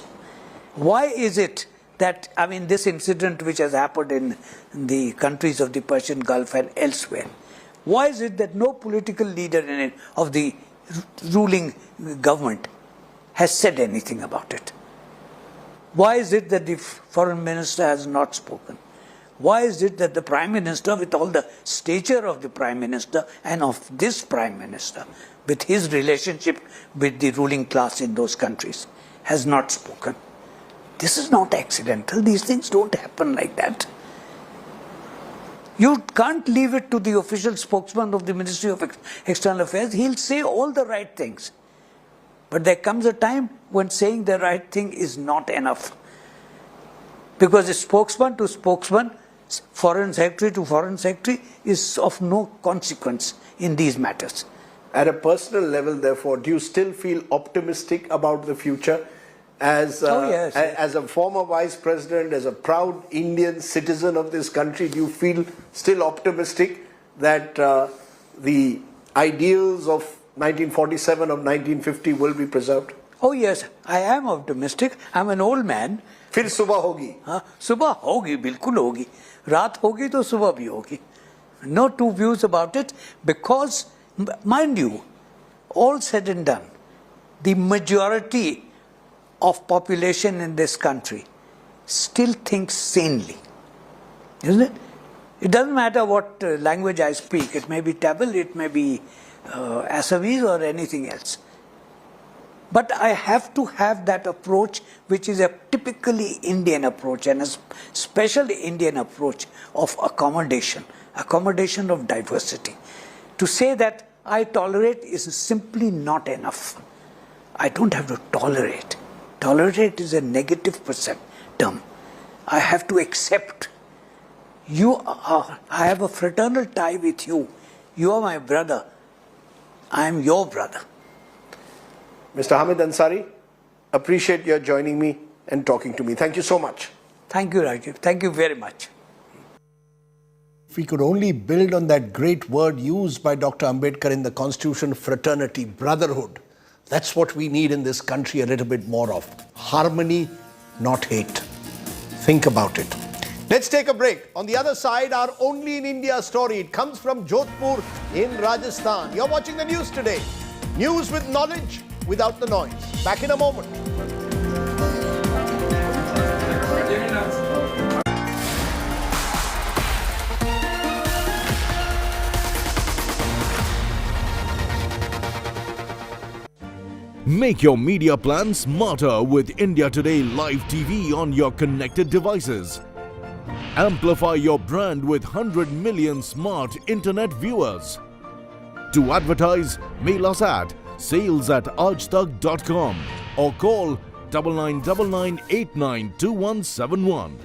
Why is it that, I mean, this incident which has happened in the countries of the Persian Gulf and elsewhere, why is it that no political leader in it, of the ruling government, has said anything about it? Why is it that the foreign minister has not spoken? Why is it that the Prime Minister, with all the stature of the Prime Minister and of this Prime Minister, with his relationship with the ruling class in those countries, has not spoken? This is not accidental. These things don't happen like that. You can't leave it to the official spokesman of the Ministry of External Affairs. He'll say all the right things. But there comes a time when saying the right thing is not enough. Because a spokesman to spokesman, foreign secretary to foreign secretary is of no consequence in these matters. At a personal level, therefore, do you still feel optimistic about the future? As a former vice president, as a proud Indian citizen of this country, do you feel still optimistic that the ideals of 1947, of 1950 will be preserved? Oh yes, I am optimistic. I'm an old man. फिर सुबह होगी? सुबह होगी, बिल्कुल होगी. रात होगी तो सुबह भी होगी. No two views about it, because, mind you, all said and done, the majority of population in this country still thinks sanely, isn't it? It doesn't matter what language I speak. It may be Tamil, it may be Assamese or anything else. But I have to have that approach, which is a typically Indian approach and a special Indian approach of accommodation of diversity. To say that I tolerate is simply not enough. I don't have to tolerate. Tolerate is a negative term. I have to accept. I have a fraternal tie with you. You are my brother. I am your brother. Mr. Hamid Ansari, appreciate your joining me and talking to me. Thank you so much. Thank you, Rajiv. Thank you very much. If we could only build on that great word used by Dr. Ambedkar in the Constitution, fraternity, brotherhood. That's what we need in this country a little bit more of. Harmony, not hate. Think about it. Let's take a break. On the other side, our Only in India story. It comes from Jodhpur in Rajasthan. You're watching the news today. News with knowledge, without the noise. Back in a moment. Make your media plan smarter with India Today Live TV on your connected devices. Amplify your brand with 100 million smart internet viewers. To advertise, mail us at sales@aajtak.com or call 9999892171.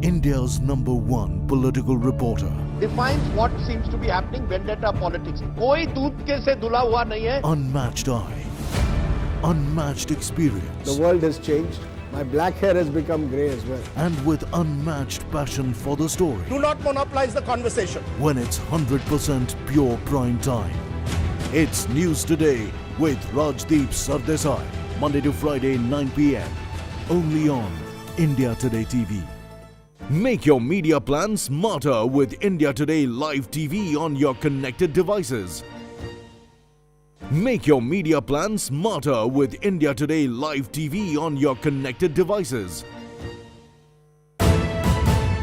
India's #1 political reporter. Defines what seems to be happening, vendetta politics. कोई दूध के से धुला हुआ नहीं है. Unmatched eye, unmatched experience. The world has changed. My black hair has become grey as well. And with unmatched passion for the story. Do not monopolize the conversation. When it's 100% pure prime time. It's News Today with Rajdeep Sardesai. Monday to Friday, 9 p.m. Only on India Today TV. Make your media plan smarter with India Today Live TV on your connected devices. Make your media plan smarter with India Today Live TV on your connected devices.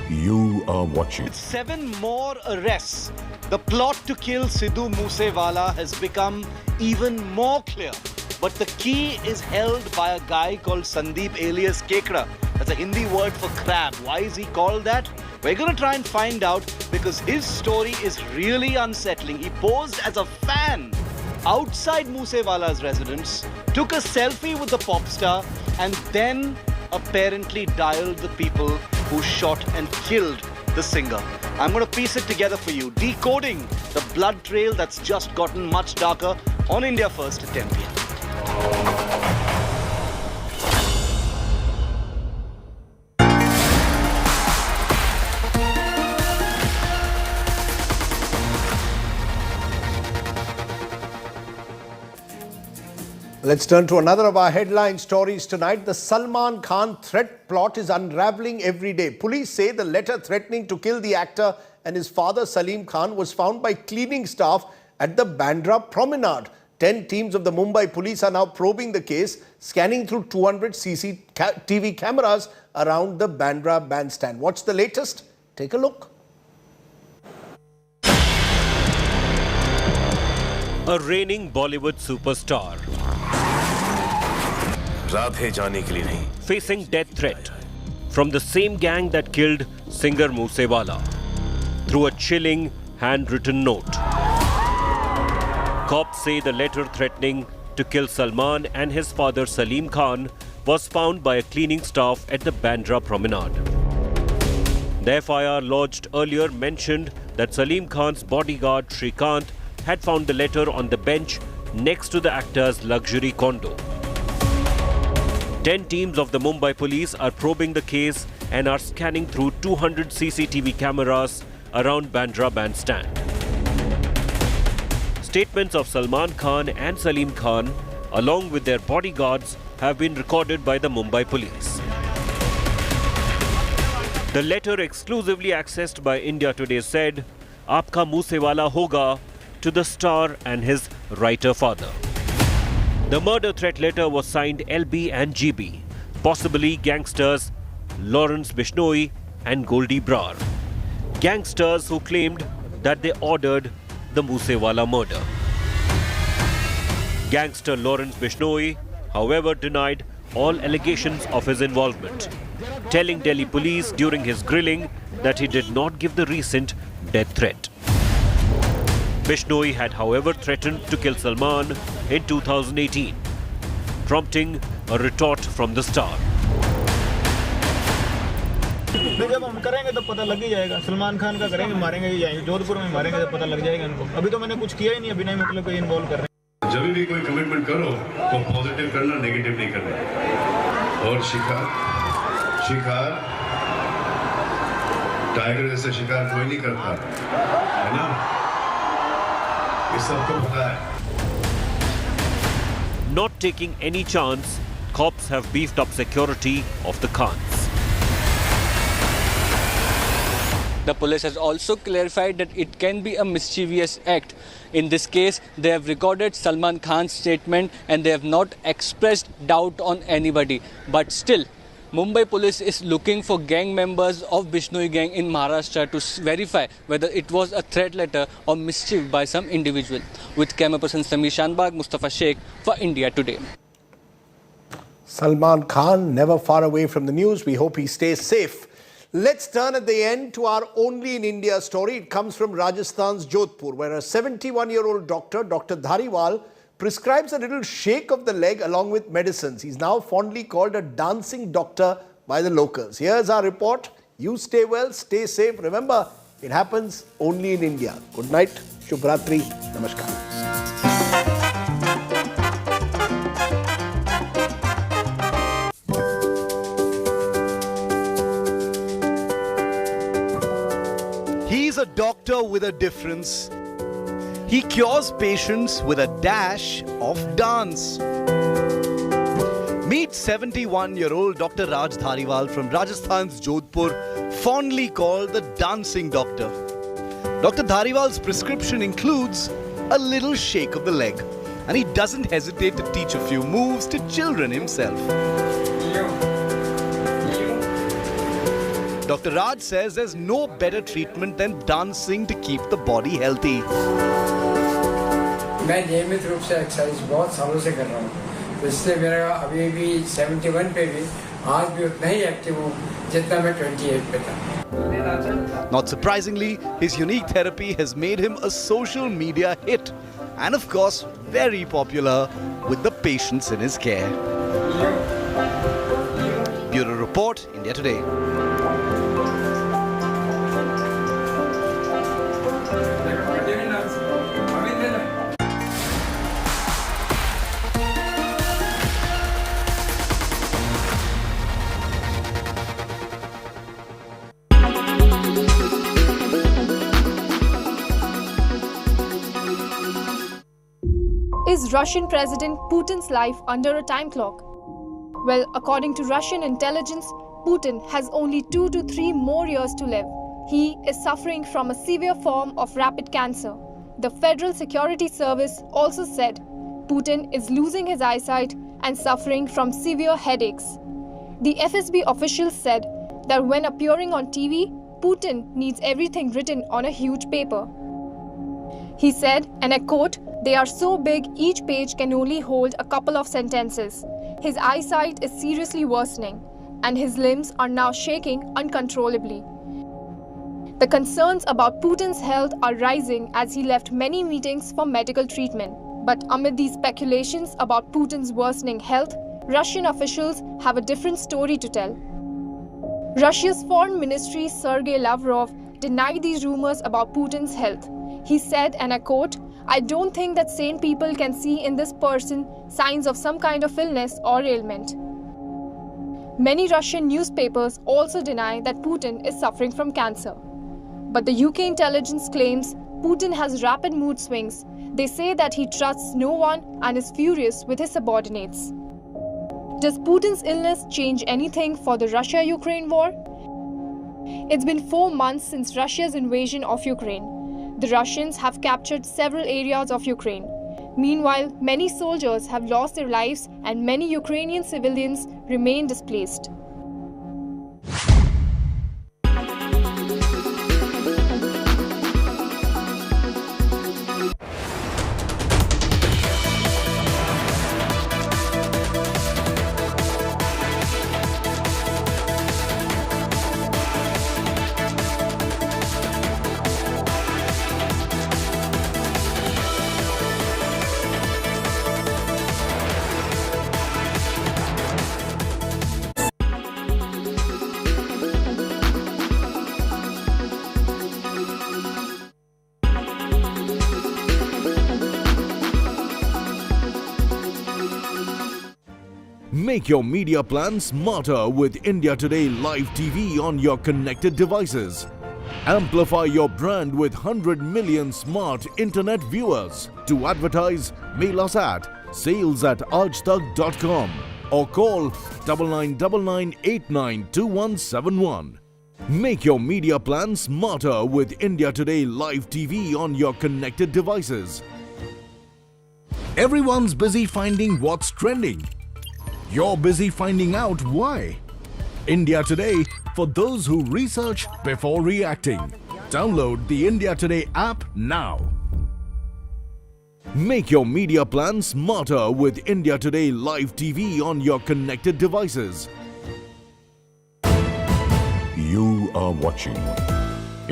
You are watching. With 7 more arrests, the plot to kill Sidhu Musewala has become even more clear. But the key is held by a guy called Sandeep alias Kekra. That's a Hindi word for crab. Why is he called that? We're going to try and find out, because his story is really unsettling. He posed as a fan outside Musewala's residence, took a selfie with the pop star, and then apparently dialed the people who shot and killed the singer. I'm going to piece it together for you, decoding the blood trail that's just gotten much darker on India First at 10 p.m. Let's turn to another of our headline stories tonight. The Salman Khan threat plot is unraveling every day. Police say the letter threatening to kill the actor and his father Salim Khan was found by cleaning staff at the Bandra promenade. 10 teams of the Mumbai Police are now probing the case, scanning through 200 CCTV cameras around the Bandra Bandstand. What's the latest? Take a look. A reigning Bollywood superstar facing death threat from the same gang that killed singer Musewala through a chilling handwritten note. Cops say the letter threatening to kill Salman and his father Salim Khan was found by a cleaning staff at the Bandra promenade. The FIR lodged earlier mentioned that Salim Khan's bodyguard Shrikant had found the letter on the bench next to the actor's luxury condo. 10 teams of the Mumbai Police are probing the case and are scanning through 200 CCTV cameras around Bandra Bandstand. Statements of Salman Khan and Salim Khan, along with their bodyguards, have been recorded by the Mumbai Police. The letter exclusively accessed by India Today said, "Aapka Musewala hoga," to the star and his writer father. The murder threat letter was signed LB and GB, possibly Gangsters, Lawrence Bishnoi and Goldie Brar. Gangsters who claimed that they ordered the Musewala murder. Gangster Lawrence Bishnoi, however, denied all allegations of his involvement, telling Delhi police during his grilling that he did not give the recent death threat. Bishnoi had, however, threatened to kill Salman in 2018, prompting a retort from the star. जब हम करेंगे तो पता लग ही जाएगा सलमान खान का करेंगे मारेंगे ही जाएंगे जोधपुर में मारेंगे तो पता लग जाएगा इनको अभी तो मैंने कुछ किया ही नहीं अभी नहीं मतलब कोई इन्वॉल्व कर रहे हैं जब भी कोई कमिटमेंट करो तो पॉजिटिव करना नेगेटिव नहीं करना और शिकार टाइगर जैसे शिकार कोई नहीं करता है ना ये सबको पता है Not taking any chance, cops have beefed up security of the Khans. The police has also clarified that it can be a mischievous act. In this case, they have recorded Salman Khan's statement and they have not expressed doubt on anybody. But still, Mumbai Police is looking for gang members of Bishnoi gang in Maharashtra to verify whether it was a threat letter or mischief by some individual. With camera person Samir Shanbag, Mustafa Sheikh for India Today. Salman Khan, never far away from the news. We hope he stays safe. Let's turn at the end to our Only in India story. It comes from Rajasthan's Jodhpur, where a 71-year-old doctor, Dr. Dhariwal, prescribes a little shake of the leg along with medicines. He's now fondly called a dancing doctor by the locals. Here's our report. You stay well, stay safe. Remember, it happens only in India. Good night. Shubh Ratri. Namaskar. He's a doctor with a difference. He cures patients with a dash of dance. Meet 71-year-old Dr. Raj Dhariwal from Rajasthan's Jodhpur, fondly called the dancing doctor. Dr. Dhariwal's prescription includes a little shake of the leg, and he doesn't hesitate to teach a few moves to children himself. Dr. Raj says there's no better treatment than dancing to keep the body healthy. मैं नियमित रूप से exercise बहुत सालों से कर रहा हूँ, इसलिए मेरा अभी भी 71 पे भी आज भी उतना ही एक्टिव हूँ जितना मैं 28 पे था. Not surprisingly, his unique therapy has made him a social media hit and of course very popular with the patients in his care. Bureau Report, India Today. Is is Russian President Putin's life under a time clock? Well, according to Russian intelligence, Putin has only 2 to 3 more years to live. He is suffering from a severe form of rapid cancer. The Federal Security Service also said Putin is losing his eyesight and suffering from severe headaches. The FSB officials said that when appearing on TV, Putin needs everything written on a huge paper. He said, and I quote, "They are so big each page can only hold a couple of sentences. His eyesight is seriously worsening and his limbs are now shaking uncontrollably." The concerns about Putin's health are rising as he left many meetings for medical treatment. But amid these speculations about Putin's worsening health, Russian officials have a different story to tell. Russia's Foreign Ministry Sergei Lavrov denied these rumors about Putin's health. He said, and I quote, "I don't think that sane people can see in this person signs of some kind of illness or ailment." Many Russian newspapers also deny that Putin is suffering from cancer. But the UK intelligence claims Putin has rapid mood swings. They say that he trusts no one and is furious with his subordinates. Does Putin's illness change anything for the Russia-Ukraine war? It's been 4 months since Russia's invasion of Ukraine. The Russians have captured several areas of Ukraine. Meanwhile, many soldiers have lost their lives and many Ukrainian civilians remain displaced. Make your media plan smarter with India Today Live TV on your connected devices. Amplify your brand with 100 million smart internet viewers. To advertise, mail us at sales@aajtak.com or call 9999892171. Make your media plan smarter with India Today Live TV on your connected devices. Everyone's busy finding what's trending. You're busy finding out why. India Today, for those who research before reacting. Download the India Today app now. Make your media plan smarter with India Today Live TV on your connected devices. You are watching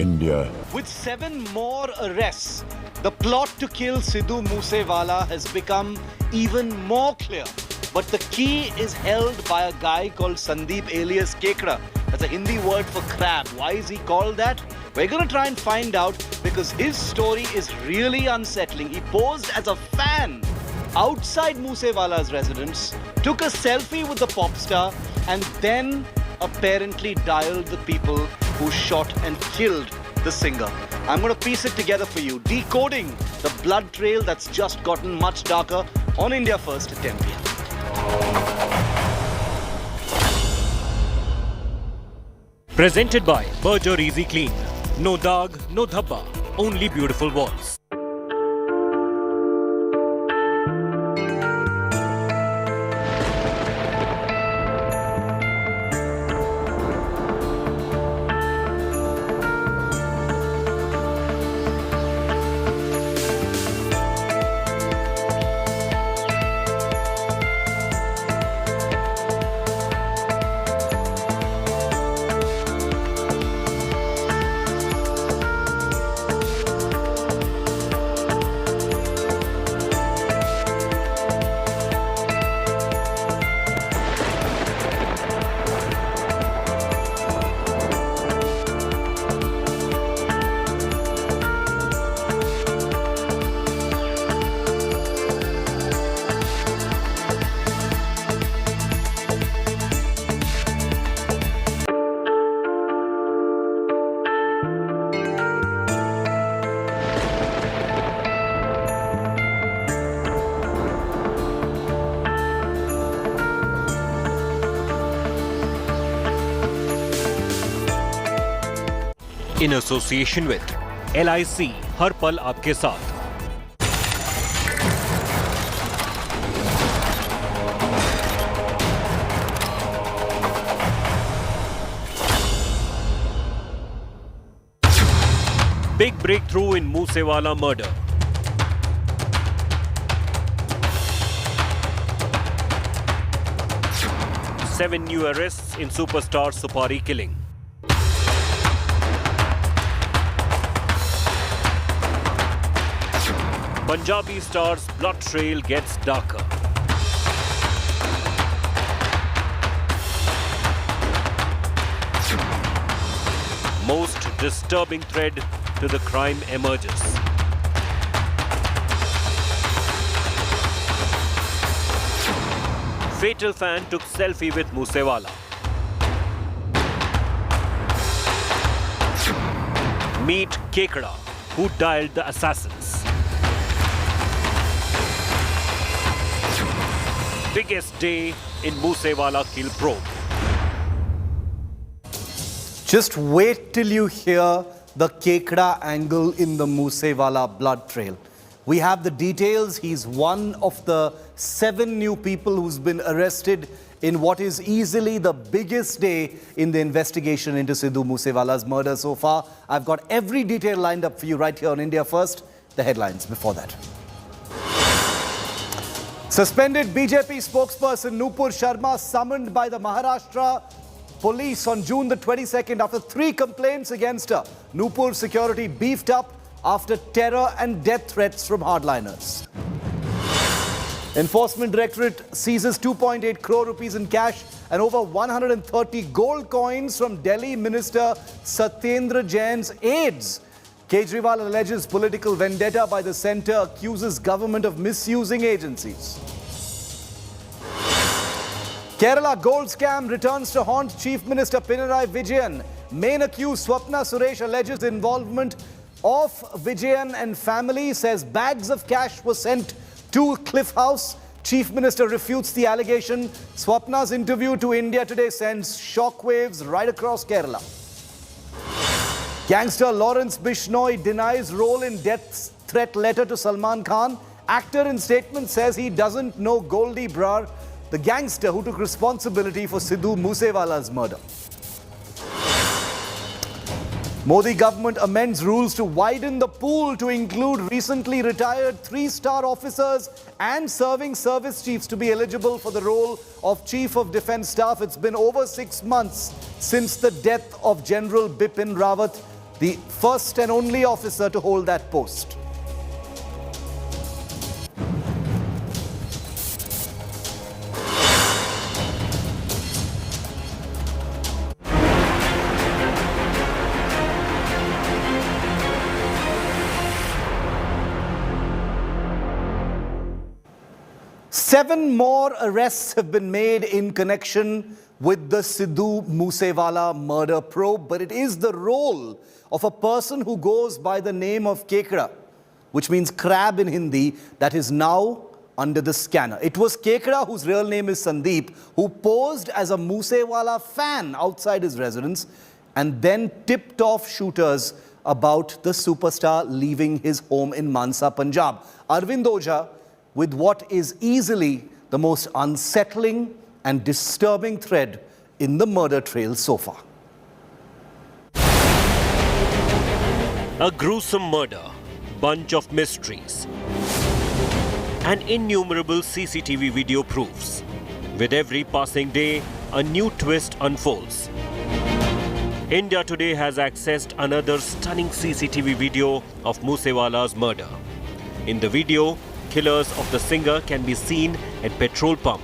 India. With 7 more arrests, the plot to kill Sidhu Musewala has become even more clear. But the key is held by a guy called Sandeep alias Kekra. That's a Hindi word for crab. Why is he called that? We're going to try and find out because his story is really unsettling. He posed as a fan outside Musewala's residence, took a selfie with the pop star, and then apparently dialed the people who shot and killed the singer. I'm going to piece it together for you, decoding the blood trail that's just gotten much darker on India First at 10 p.m. Presented by Berger Easy Clean. No dag, no dhabba, only beautiful walls. In association with LIC, हर पल आपके साथ। Big breakthrough in Musewala murder. Seven new arrests in superstar Supari killing. Punjabi star's blood trail gets darker. Most disturbing thread to the crime emerges. Fatal fan took selfie with Musewala. Meet Kekda, who dialed the assassins. Biggest day in Musewala kill probe. Just wait till you hear the Kekda angle in the Musewala blood trail. We have the details. He's one of the 7 new people who's been arrested in what is easily the biggest day in the investigation into Sidhu Musewala's murder so far. I've got every detail lined up for you right here on India First. The headlines before that. Suspended BJP spokesperson Nupur Sharma summoned by the Maharashtra Police on June the 22nd after 3 complaints against her. Nupur's security beefed up after terror and death threats from hardliners. Enforcement Directorate seizes 2.8 crore rupees in cash and over 130 gold coins from Delhi Minister Satyendra Jain's aides. Kejriwal alleges political vendetta by the centre, accuses government of misusing agencies. Kerala gold scam returns to haunt Chief Minister Pinarayi Vijayan. Main accused Swapna Suresh alleges involvement of Vijayan and family, says bags of cash were sent to Cliff House. Chief Minister refutes the allegation. Swapna's interview to India Today sends shockwaves right across Kerala. Gangster Lawrence Bishnoi denies role in death threat letter to Salman Khan. Actor in statement says he doesn't know Goldie Brar, the gangster who took responsibility for Sidhu Musewala's murder. Modi government amends rules to widen the pool to include recently retired 3-star officers and serving service chiefs to be eligible for the role of Chief of Defence Staff. It's been over 6 months since the death of General Bipin Rawat, the first and only officer to hold that post. Seven more arrests have been made in connection with the Sidhu Musewala murder probe, but it is the role of a person who goes by the name of Kekda, which means crab in Hindi, that is now under the scanner. It was Kekda, whose real name is Sandeep, who posed as a Musewala fan outside his residence and then tipped off shooters about the superstar leaving his home in Mansa, Punjab. Arvind Ojha, with what is easily the most unsettling and disturbing thread in the murder trail so far. A gruesome murder, bunch of mysteries, and innumerable CCTV video proofs. With every passing day, a new twist unfolds. India Today has accessed another stunning CCTV video of Musewala's murder. In the video, killers of the singer can be seen at petrol pump,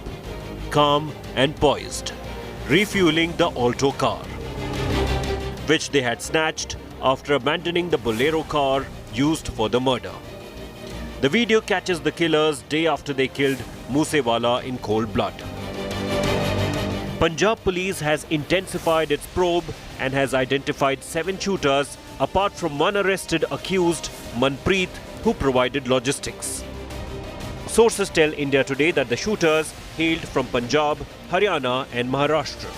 calm and poised, refueling the Alto car, which they had snatched after abandoning the Bolero car used for the murder. The video catches the killers day after they killed Musewala in cold blood. Punjab Police has intensified its probe and has identified 7 shooters, apart from one arrested accused, Manpreet, who provided logistics. Sources tell India Today that the shooters hailed from Punjab, Haryana and Maharashtra.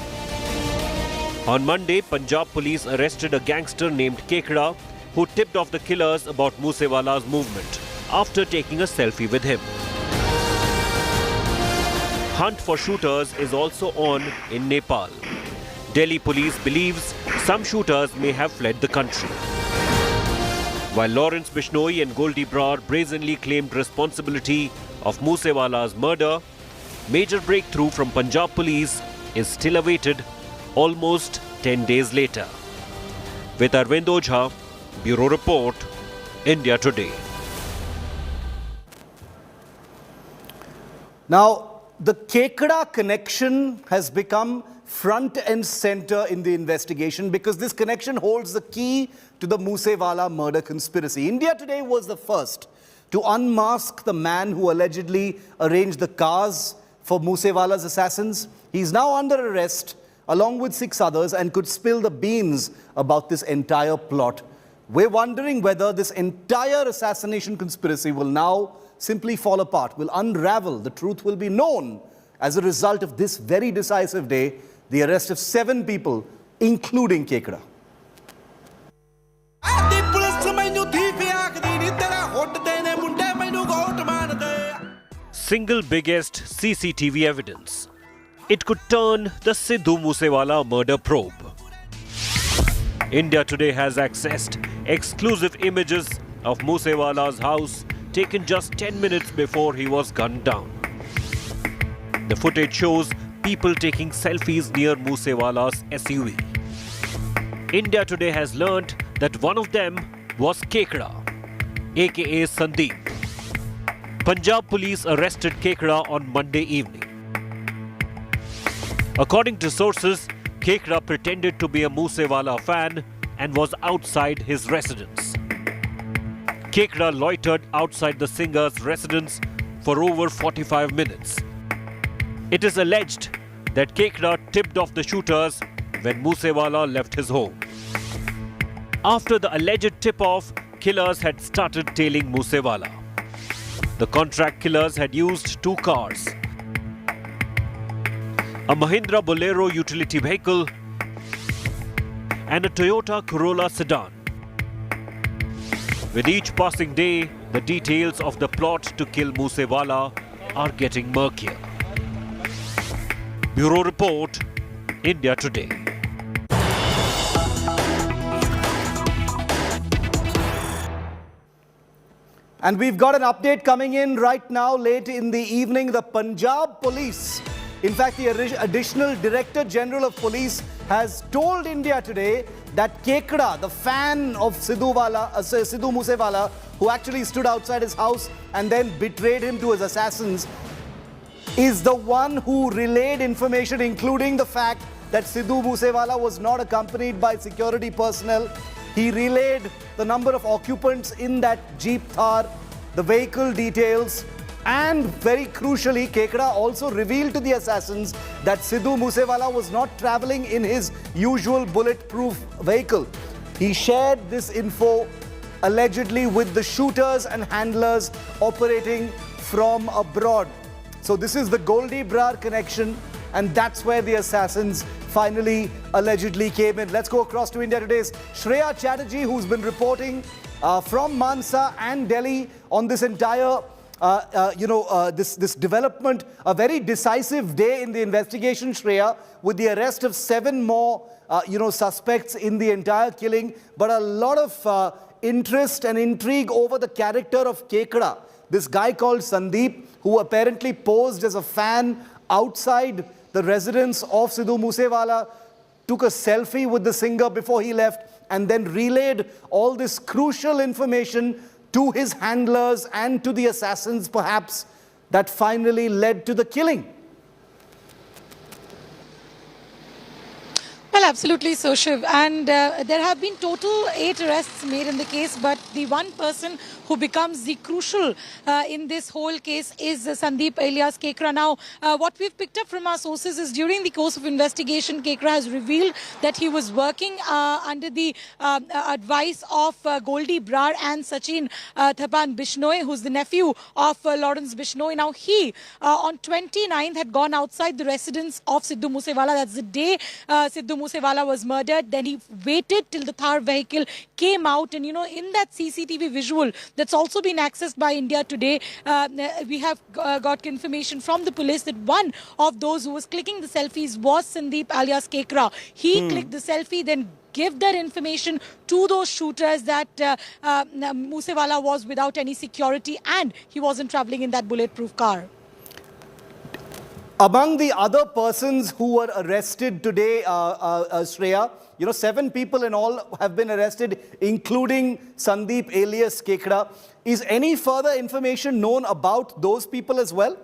On Monday, Punjab police arrested a gangster named Kekda who tipped off the killers about Musewala's movement after taking a selfie with him. Hunt for shooters is also on in Nepal. Delhi police believes some shooters may have fled the country. While Lawrence Bishnoi and Goldie Brar brazenly claimed responsibility of Musewala's murder, major breakthrough from Punjab police is still awaited almost 10 days later. With Arvind Ojha, Bureau Report, India Today. Now, the Kekda connection has become front and center in the investigation because this connection holds the key to the Musewala murder conspiracy. India Today was the first to unmask the man who allegedly arranged the cars for Musewala's assassins. He's now under arrest along with 6 others and could spill the beans about this entire plot. We're wondering whether this entire assassination conspiracy will now simply fall apart, will unravel. The truth will be known as a result of this very decisive day, the arrest of 7 people, including Kekda. Single biggest CCTV evidence. It could turn the Sidhu Musewala murder probe. India Today has accessed exclusive images of Musewala's house taken just 10 minutes before he was gunned down. The footage shows people taking selfies near Musewala's SUV. India Today has learnt that one of them was Kekda, aka Sandeep. Punjab police arrested Kekda on Monday evening. According to sources, Kekda pretended to be a Musewala fan and was outside his residence. Kekda loitered outside the singer's residence for over 45 minutes. It is alleged that Kekda tipped off the shooters when Musewala left his home. After the alleged tip-off, killers had started tailing Musewala. The contract killers had used 2 cars, a Mahindra Bolero utility vehicle and a Toyota Corolla sedan. With each passing day, the details of the plot to kill Musewala are getting murkier. Bureau Report, India Today. And we've got an update coming in right now, late in the evening. The Punjab Police, in fact, the additional Director General of Police has told India Today that Kekda, the fan of Sidhu Musewala, who actually stood outside his house and then betrayed him to his assassins, is the one who relayed information, including the fact that Sidhu Musewala was not accompanied by security personnel. He relayed the number of occupants in that Jeep Thar, the vehicle details, and very crucially, Kekda also revealed to the assassins that Sidhu Musewala was not traveling in his usual bulletproof vehicle. He shared this info allegedly with the shooters and handlers operating from abroad. So this is the Goldie Brar connection, and that's where the assassins finally allegedly came in. Let's go across to India Today's Shreya Chatterjee, who's been reporting from Mansa and Delhi on this entire this development, a very decisive day in the investigation, Shreya, with the arrest of 7 more, suspects in the entire killing, but a lot of interest and intrigue over the character of Kekda, this guy called Sandeep, who apparently posed as a fan outside the residence of Sidhu Musewala, took a selfie with the singer before he left, and then relayed all this crucial information to his handlers and to the assassins, perhaps, that finally led to the killing. Well, absolutely so, Shiv. And there have been total 8 arrests made in the case, but the one person who becomes the crucial in this whole case is Sandeep alias Kekda. Now, what we've picked up from our sources is during the course of investigation, Kekda has revealed that he was working under the advice of Goldie Brar and Sachin Thapan Bishnoi, who's the nephew of Lawrence Bishnoi. Now, he on 29th had gone outside the residence of Sidhu Musewala. That's the day Sidhu Musewala Musewala was murdered. Then he waited till the Thar vehicle came out. And, you know, in that CCTV visual that's also been accessed by India Today, we have got confirmation from the police that one of those who was clicking the selfies was Sandeep alias Kekra. He clicked the selfie, then give that information to those shooters that Musewala was without any security and he wasn't traveling in that bulletproof car. Among the other persons who were arrested today, Shreya, you know, 7 people in all have been arrested, including Sandeep alias Kekra. Is any further information known about those people as well?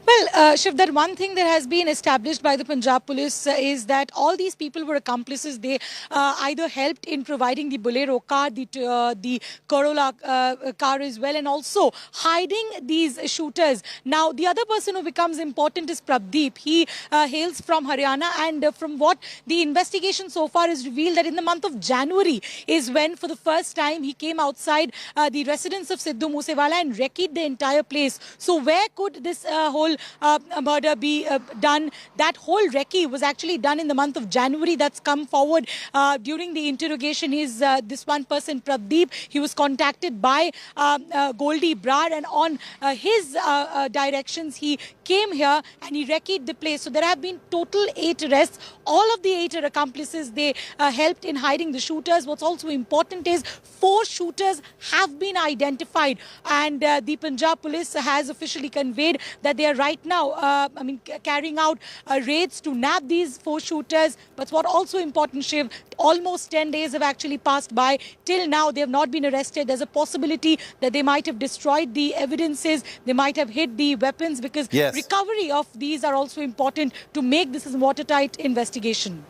Well, Shiv, that one thing that has been established by the Punjab police is that all these people were accomplices. They either helped in providing the Bolero car, the Corolla car as well, and also hiding these shooters. Now, the other person who becomes important is Prabdeep. He hails from Haryana, and from what the investigation so far has revealed, that in the month of January is when, for the first time, he came outside the residence of Sidhu Musewala and recce'd the entire place. So, where could this whole murder be done? That whole recce was actually done in the month of January. That's come forward during the interrogation. Is this one person, Prabdeep. He was contacted by Goldie Brar, and on his directions, he came here and he recce'd the place. So there have been total 8 arrests. All of the 8 accomplices, they helped in hiding the shooters. What's also important is 4 shooters have been identified, and the Punjab police has officially conveyed that they are right now, carrying out raids to nab these 4 shooters. But what also important, Shiv, almost 10 days have actually passed by. Till now, they have not been arrested. There's a possibility that they might have destroyed the evidences. They might have hid the weapons, because recovery of these are also important to make this a watertight investigation.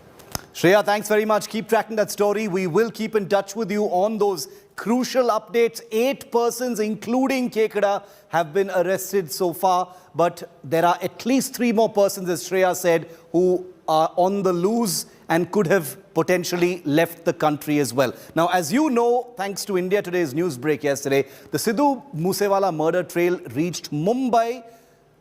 Shreya, thanks very much. Keep tracking that story. We will keep in touch with you on those crucial updates. 8 persons, including Kekra, have been arrested so far. But there are at least 3 more persons, as Shreya said, who are on the loose and could have potentially left the country as well. Now, as you know, thanks to India Today's news break yesterday, the Sidhu Musewala murder trail reached Mumbai,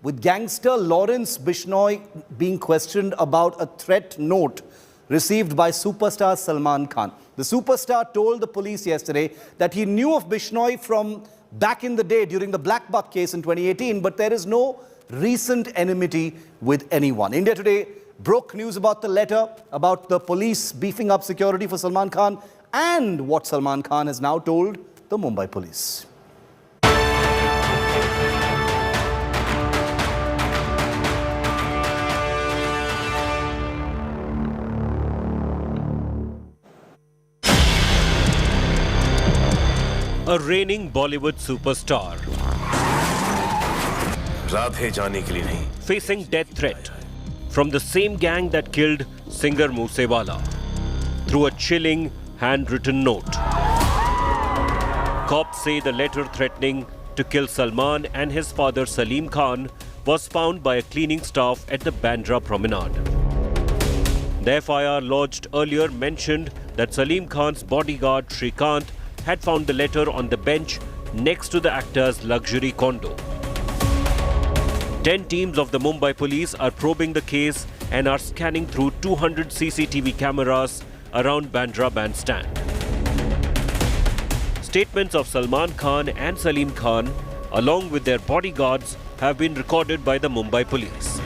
with gangster Lawrence Bishnoi being questioned about a threat note received by superstar Salman Khan. The superstar told the police yesterday that he knew of Bishnoi from back in the day during the Black Buck case in 2018, but there is no recent enmity with anyone. India Today broke news about the letter, about the police beefing up security for Salman Khan, and what Salman Khan has now told the Mumbai Police. A reigning Bollywood superstar Radhe जाने के लिए नहीं, facing death threat from the same gang that killed singer Musewala through a chilling handwritten note. Cops say the letter threatening to kill Salman and his father Salim Khan was found by a cleaning staff at the Bandra promenade. The FIR lodged earlier mentioned that Salim Khan's bodyguard Shrikant had found the letter on the bench next to the actor's luxury condo. 10 teams of the Mumbai Police are probing the case and are scanning through 200 CCTV cameras around Bandra Bandstand. Statements of Salman Khan and Salim Khan, along with their bodyguards, have been recorded by the Mumbai Police.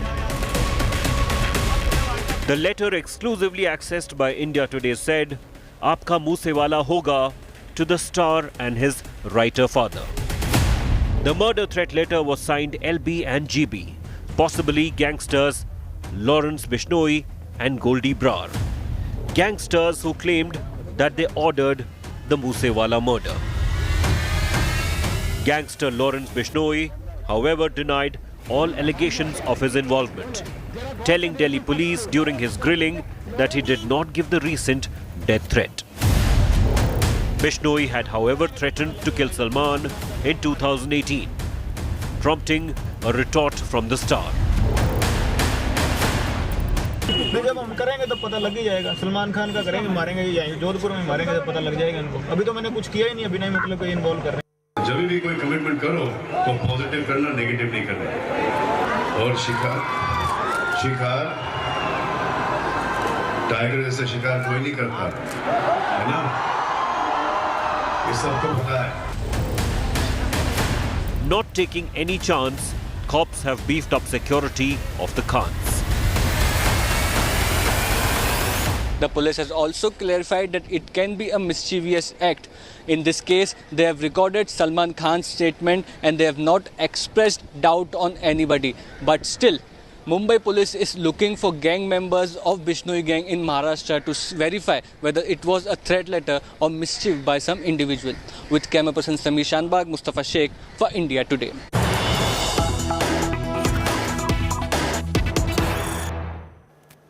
The letter exclusively accessed by India Today said, "Aapka Musewala hoga," to the star and his writer father. The murder threat letter was signed LB and GB, possibly Gangsters, Lawrence Bishnoi and Goldie Brar. Gangsters who claimed that they ordered the Musewala murder. Gangster Lawrence Bishnoi, however, denied all allegations of his involvement, telling Delhi police during his grilling that he did not give the recent death threat. Bishnoi had, however, threatened to kill Salman in 2018, prompting a retort from the star. जब हम करेंगे तो पता लग ही जाएगा. सलमान खान का करेंगे, मारेंगे ही जाएंगे. जोधपुर में मारेंगे तो पता लग जाएगा इनको. अभी तो मैंने कुछ किया ही नहीं, अभी नहीं मतलब कोई इन्वॉल्व कर रहे हैं. जब भी कोई कमिटमेंट करो तो पॉजिटिव करना, नेगेटिव नहीं करना. और शिकार टाइगर जैसा शिकार कोई नहीं करता है ना ये सबको पता है Not taking any chance, cops have beefed up security of the Khans. The police has also clarified that it can be a mischievous act. In this case, they have recorded Salman Khan's statement and they have not expressed doubt on anybody. But still, Mumbai Police is looking for gang members of Bishnoi gang in Maharashtra to verify whether it was a threat letter or mischief by some individual. With camera person Samir Shanbag, Mustafa Sheikh for India Today.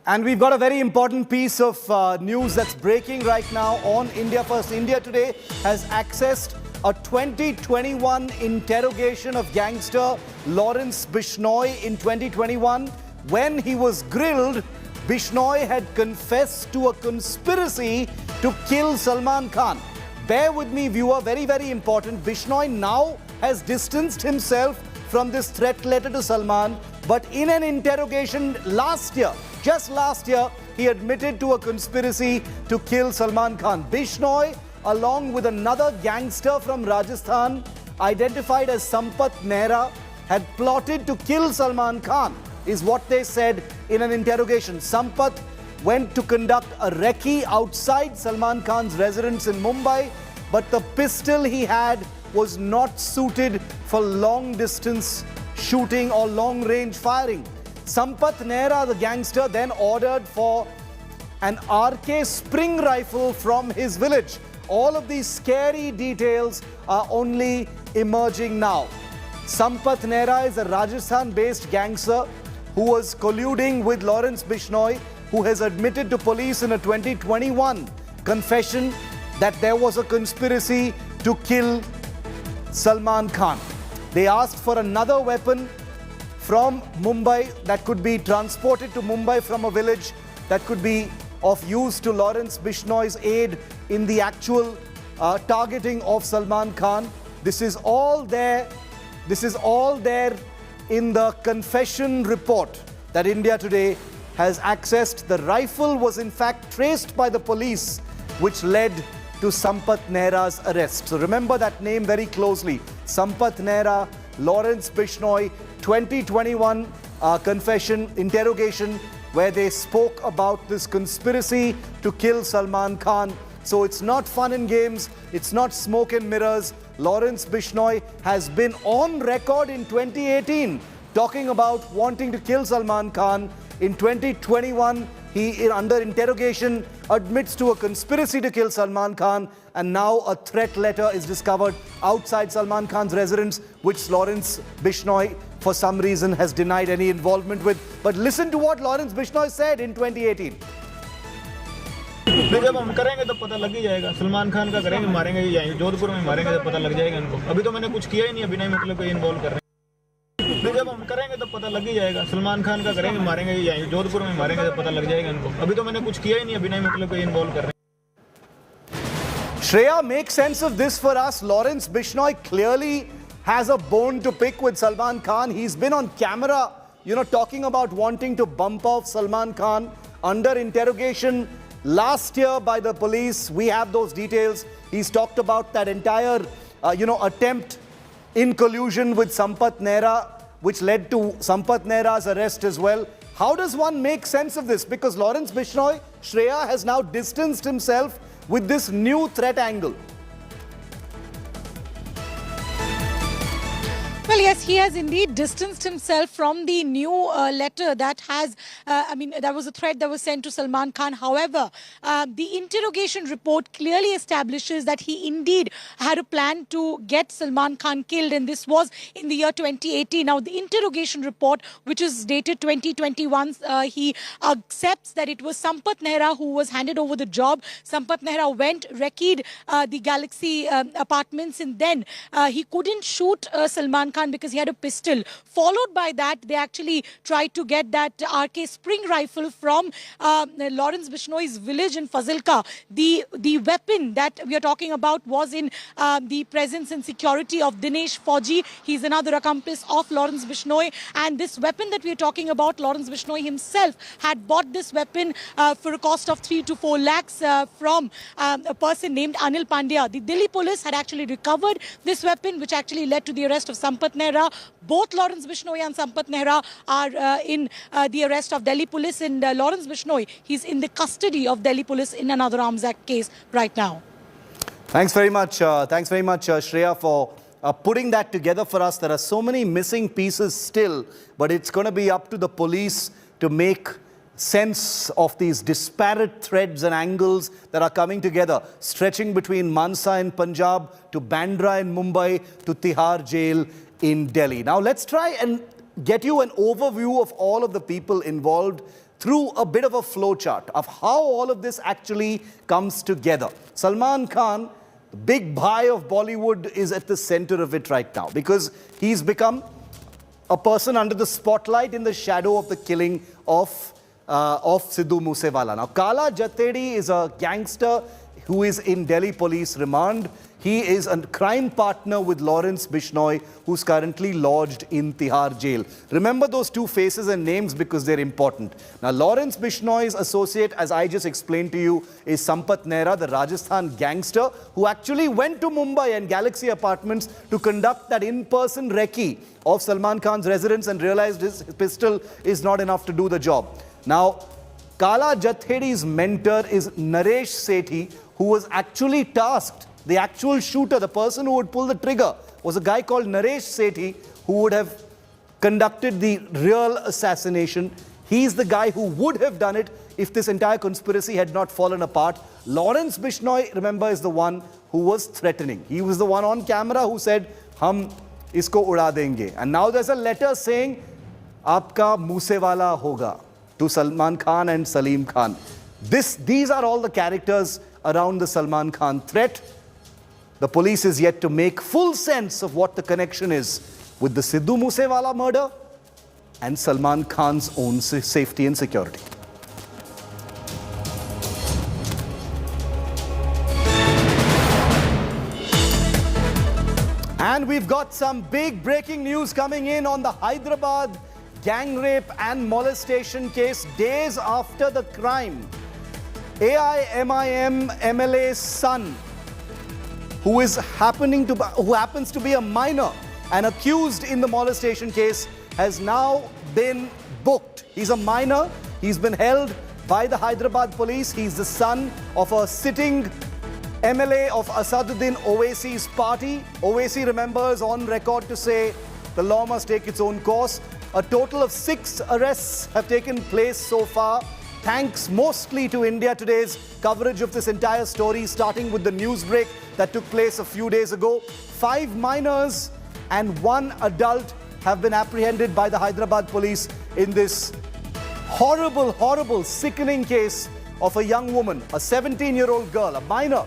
And we've got a very important piece of news that's breaking right now on India First. India Today has accessed a 2021 interrogation of gangster Lawrence Bishnoi in 2021. When he was grilled, Bishnoi had confessed to a conspiracy to kill Salman Khan. Bear with me, viewer, very, very important. Bishnoi now has distanced himself from this threat letter to Salman, but in an interrogation just last year, he admitted to a conspiracy to kill Salman Khan. Bishnoi, along with another gangster from Rajasthan, identified as Sampath Nehra, had plotted to kill Salman Khan, is what they said in an interrogation. Sampath went to conduct a recce outside Salman Khan's residence in Mumbai, but the pistol he had was not suited for long-distance shooting or long-range firing. Sampath Nehra, the gangster, then ordered for an RK spring rifle from his village. All of these scary details are only emerging now. Sampath Nehra is a Rajasthan-based gangster who was colluding with Lawrence Bishnoi, who has admitted to police in a 2021 confession that there was a conspiracy to kill Salman Khan. They asked for another weapon from Mumbai that could be transported to Mumbai from a village that could be of use to Lawrence Bishnoi's aid in the actual targeting of Salman Khan. This is all there. This is all there in the confession report that India Today has accessed. The rifle was in fact traced by the police, which led to Sampath Nehra's arrest. So remember that name very closely. Sampath Nehra, Lawrence Bishnoi, 2021 confession, interrogation, where they spoke about this conspiracy to kill Salman Khan. So it's not fun and games, it's not smoke and mirrors. Lawrence Bishnoi has been on record in 2018 talking about wanting to kill Salman Khan. In 2021, he, under interrogation, admits to a conspiracy to kill Salman Khan, and now a threat letter is discovered outside Salman Khan's residence, which Lawrence Bishnoi, for some reason, has denied any involvement with. But listen to what Lawrence Bishnoi said in 2018. जब हम करेंगे तो पता लग ही जाएगा सलमान खान का करेंगे मारेंगे ही जाएंगे जोधपुर में मारेंगे तो पता लग जाएगा इनको अभी तो मैंने कुछ किया ही नहीं अभी नहीं मतलब कोई इन्वॉल्व कर रहे हैं जब हम करेंगे तो पता लग ही जाएगा सलमान खान का करेंगे मारेंगे ही जाएंगे जोधपुर में मारेंगे तो पता लग जाएगा इनको अभी तो मैंने कुछ किया ही नहीं अभी नहीं मतलब कोई इन्वॉल्व कर रहे हैं Shreya, make sense of this for us. Lawrence Bishnoi clearly has a bone to pick with Salman Khan. He's been on camera, talking about wanting to bump off Salman Khan under interrogation last year by the police. We have those details. He's talked about that entire, attempt in collusion with Sampath Nehra, which led to Sampath Nehra's arrest as well. How does one make sense of this? Because Lawrence Bishnoi, Shreya, has now distanced himself with this new threat angle. Well, yes, he has indeed distanced himself from the new letter that has, that was a threat that was sent to Salman Khan. However, the interrogation report clearly establishes that he indeed had a plan to get Salman Khan killed, and this was in the year 2018. Now, the interrogation report, which is dated 2021, he accepts that it was Sampath Nehra who was handed over the job. Sampath Nehra went, recce'd the Galaxy apartments, and then he couldn't shoot Salman Khan Khan because he had a pistol. Followed by that, they actually tried to get that RK spring rifle from Lawrence Bishnoi's village in Fazilka. The weapon that we are talking about was in the presence and security of Dinesh Fauji. He's another accomplice of Lawrence Bishnoi. And this weapon that we are talking about, Lawrence Bishnoi himself had bought this weapon for a cost of 3 to 4 lakhs from a person named Anil Pandya. The Delhi police had actually recovered this weapon, which actually led to the arrest of Sampath Nehra. Both Lawrence Bishnoi and Sampath Nehra are in the arrest of Delhi police. And Lawrence Bishnoi, he's in the custody of Delhi police in another Arms Act case right now. Thanks very much, Shreya, for putting that together for us. There are so many missing pieces still, but it's going to be up to the police to make sense of these disparate threads and angles that are coming together, stretching between Mansa in Punjab to Bandra in Mumbai to Tihar jail in Delhi. Now let's try and get you an overview of all of the people involved through a bit of a flowchart of how all of this actually comes together. Salman Khan, the big bhai of Bollywood, is at the center of it right now because he's become a person under the spotlight in the shadow of the killing of Sidhu Musewala. Now, Kala Jathedi is a gangster who is in Delhi police remand. He is a crime partner with Lawrence Bishnoi, who's currently lodged in Tihar jail. Remember those two faces and names because they're important. Now, Lawrence Bishnoi's associate, as I just explained to you, is Sampath Nehra, the Rajasthan gangster, who actually went to Mumbai and Galaxy Apartments to conduct that in-person recce of Salman Khan's residence and realized his pistol is not enough to do the job. Now, Kala Jathedi's mentor is Naresh Sethi, who was actually tasked. The actual shooter, the person who would pull the trigger, was a guy called Naresh Sethi, who would have conducted the real assassination. He's the guy who would have done it if this entire conspiracy had not fallen apart. Lawrence Bishnoi, remember, is the one who was threatening. He was the one on camera who said, "Hum isko uda denge." And now there's a letter saying, "Aapka Musewala hoga," to Salman Khan and Salim Khan. These are all the characters around the Salman Khan threat. The police is yet to make full sense of what the connection is with the Sidhu Musewala murder and Salman Khan's own safety and security. And we've got some big breaking news coming in on the Hyderabad gang rape and molestation case days after the crime. AIMIM MLA's son, who happens to be a minor and accused in the molestation case, has now been booked. He's a minor. He's been held by the Hyderabad police. He's the son of a sitting MLA of Asaduddin Owaisi's party. Owaisi, remembers, on record to say the law must take its own course. A total of 6 arrests have taken place so far, thanks mostly to India Today's coverage of this entire story, starting with the news break that took place a few days ago. 5 minors and 1 adult have been apprehended by the Hyderabad police in this horrible, horrible, sickening case of a young woman, a 17-year-old girl, a minor,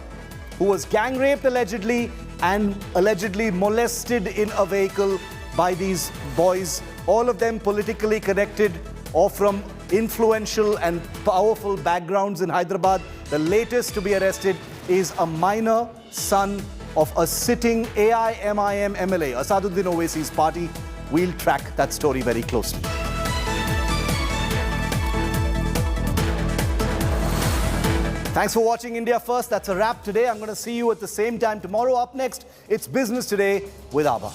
who was gang raped allegedly and allegedly molested in a vehicle by these boys, all of them politically connected or from influential and powerful backgrounds in Hyderabad. The latest to be arrested is a minor son of a sitting AIMIM MLA, Asaduddin Owaisi's party. We'll track that story very closely. Thanks for watching India First. That's a wrap today. I'm going to see you at the same time tomorrow. Up next, it's Business Today with Abba.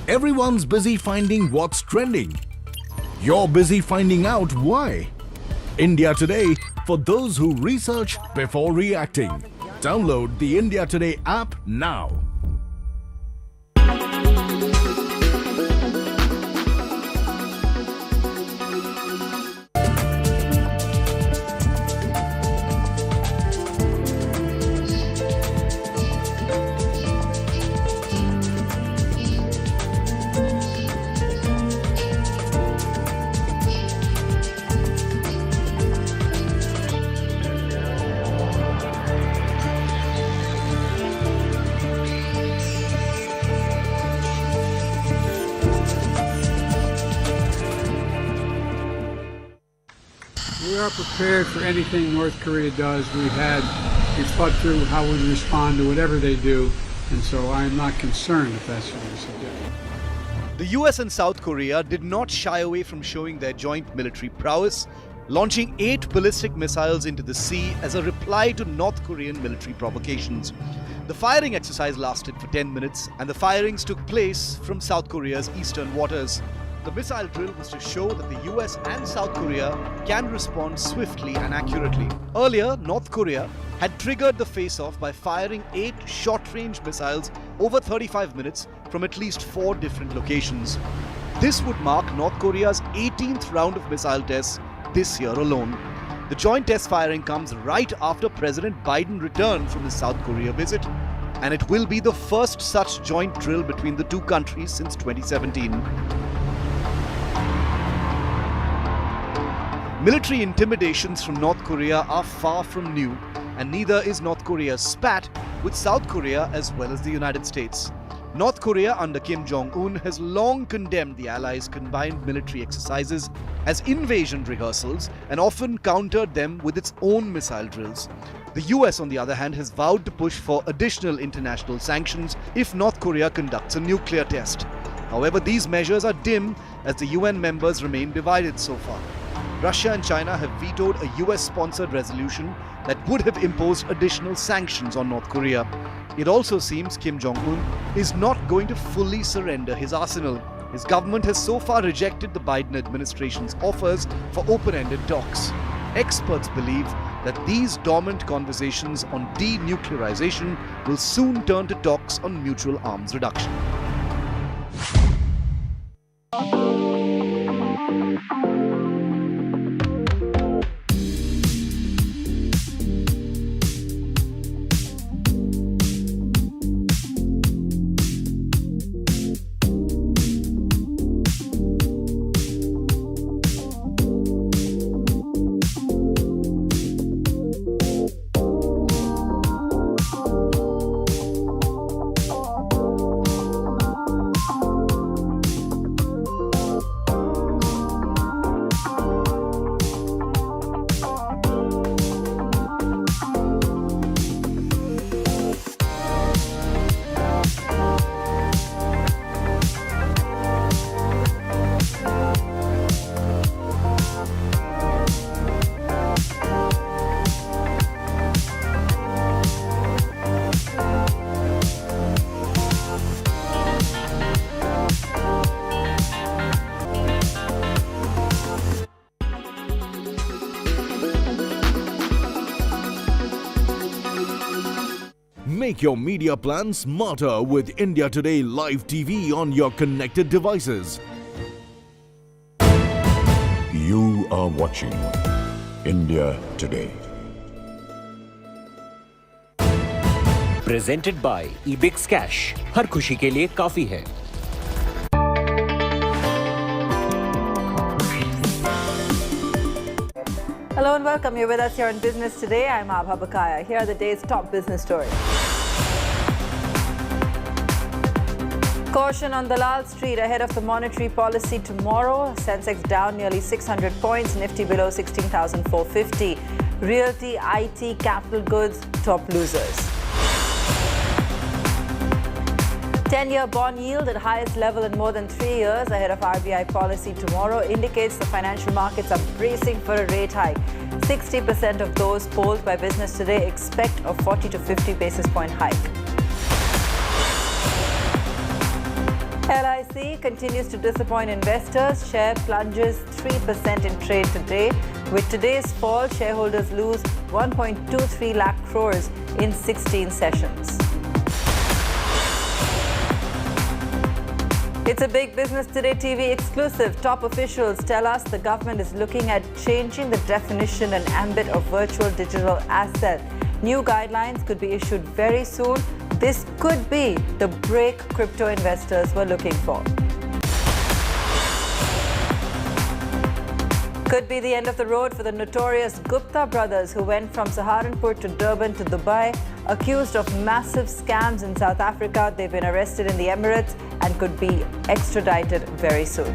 Everyone's busy finding what's trending. You're busy finding out why. India Today, for those who research before reacting. Download the India Today app now. are prepared for anything North Korea does. We've thought through how we respond to whatever they do, and so I'm not concerned if that's what you suggest. The US and South Korea did not shy away from showing their joint military prowess, launching 8 ballistic missiles into the sea as a reply to North Korean military provocations. The firing exercise lasted for 10 minutes, and the firings took place from South Korea's eastern waters. The missile drill was to show that the US and South Korea can respond swiftly and accurately. Earlier, North Korea had triggered the face-off by firing 8 short-range missiles over 35 minutes from at least 4 different locations. This would mark North Korea's 18th round of missile tests this year alone. The joint test firing comes right after President Biden returned from his South Korea visit, and it will be the first such joint drill between the two countries since 2017. Military intimidations from North Korea are far from new, and neither is North Korea's spat with South Korea as well as the United States. North Korea under Kim Jong-un has long condemned the Allies' combined military exercises as invasion rehearsals and often countered them with its own missile drills. The US, on the other hand, has vowed to push for additional international sanctions if North Korea conducts a nuclear test. However, these measures are dim as the UN members remain divided so far. Russia and China have vetoed a US-sponsored resolution that would have imposed additional sanctions on North Korea. It also seems Kim Jong-un is not going to fully surrender his arsenal. His government has so far rejected the Biden administration's offers for open-ended talks. Experts believe that these dormant conversations on denuclearization will soon turn to talks on mutual arms reduction. Make your media plan smarter with India Today Live TV on your connected devices. You are watching India Today. Presented by eBix Cash. हर खुशी के लिए काफी है. Hello and welcome. You're with us here on Business Today. I'm Abha Bakaya. Here are the day's top business stories. Caution on Dalal Street ahead of the monetary policy tomorrow. Sensex down nearly 600 points, Nifty below 16,450. Realty, IT, capital goods, top losers. 10-year bond yield at highest level in more than 3 years ahead of RBI policy tomorrow indicates the financial markets are bracing for a rate hike. 60% of those polled by Business Today expect a 40 to 50 basis point hike. LIC continues to disappoint investors. Share plunges 3% in trade today. With today's fall, shareholders lose 1.23 lakh crores in 16 sessions. It's a big Business Today TV exclusive. Top officials tell us the government is looking at changing the definition and ambit of virtual digital asset. New guidelines could be issued very soon. This could be the break crypto investors were looking for. Could be the end of the road for the notorious Gupta brothers who went from Saharanpur to Durban to Dubai, accused of massive scams in South Africa. They've been arrested in the Emirates and could be extradited very soon.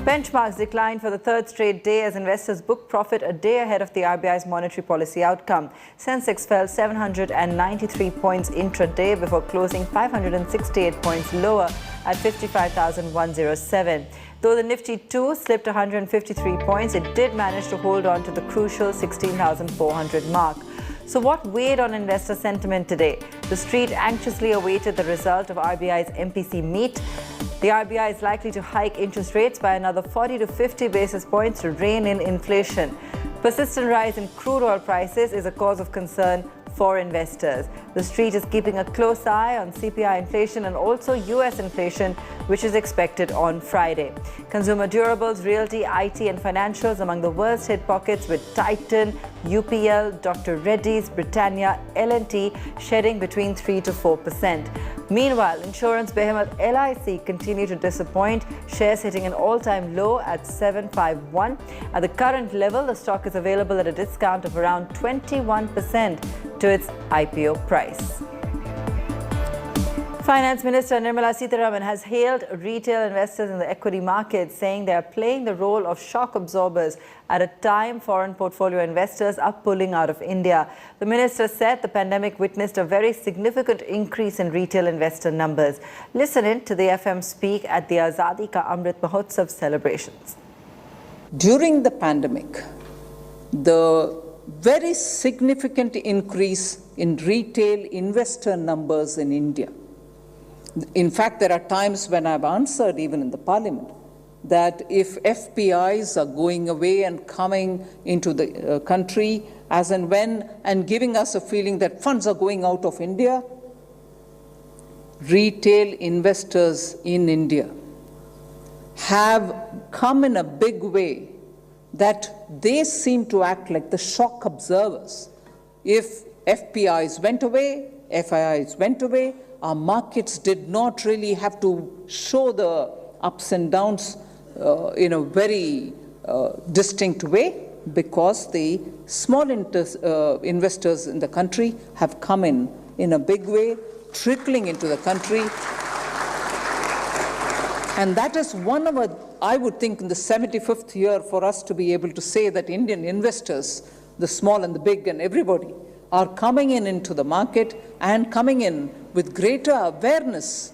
Benchmarks declined for the third straight day as investors booked profit a day ahead of the RBI's monetary policy outcome. Sensex fell 793 points intraday before closing 568 points lower at 55,107. Though the Nifty 2 slipped 153 points, it did manage to hold on to the crucial 16,400 mark. So what weighed on investor sentiment today? The street anxiously awaited the result of RBI's MPC meet. The RBI is likely to hike interest rates by another 40 to 50 basis points to rein in inflation. Persistent rise in crude oil prices is a cause of concern for investors. The street is keeping a close eye on CPI inflation and also US inflation, which is expected on Friday. Consumer durables, realty, IT and financials among the worst hit pockets, with Titan, UPL, Dr. Reddy's, Britannia, L&T shedding between 3 to 4%. Meanwhile, insurance behemoth LIC continue to disappoint, shares hitting an all-time low at 751. At the current level, the stock is available at a discount of around 21% to its IPO price. Finance Minister Nirmala Sitharaman has hailed retail investors in the equity market, saying they are playing the role of shock absorbers at a time foreign portfolio investors are pulling out of India. The minister said the pandemic witnessed a very significant increase in retail investor numbers. Listen in to the FM speak at the Azadi Ka Amrit Mahotsav celebrations. During the pandemic, the very significant increase in retail investor numbers in India. In fact, there are times when I've answered, even in the parliament, that if FPIs are going away and coming into the country as and when, and giving us a feeling that funds are going out of India, retail investors in India have come in a big way that they seem to act like the shock observers. If FPIs went away, FIIs went away, our markets did not really have to show the ups and downs in a very distinct way, because the small investors in the country have come in a big way, trickling into the country. And that is one of, I would think, in the 75th year for us to be able to say that Indian investors, the small and the big and everybody, are coming into the market and coming in with greater awareness.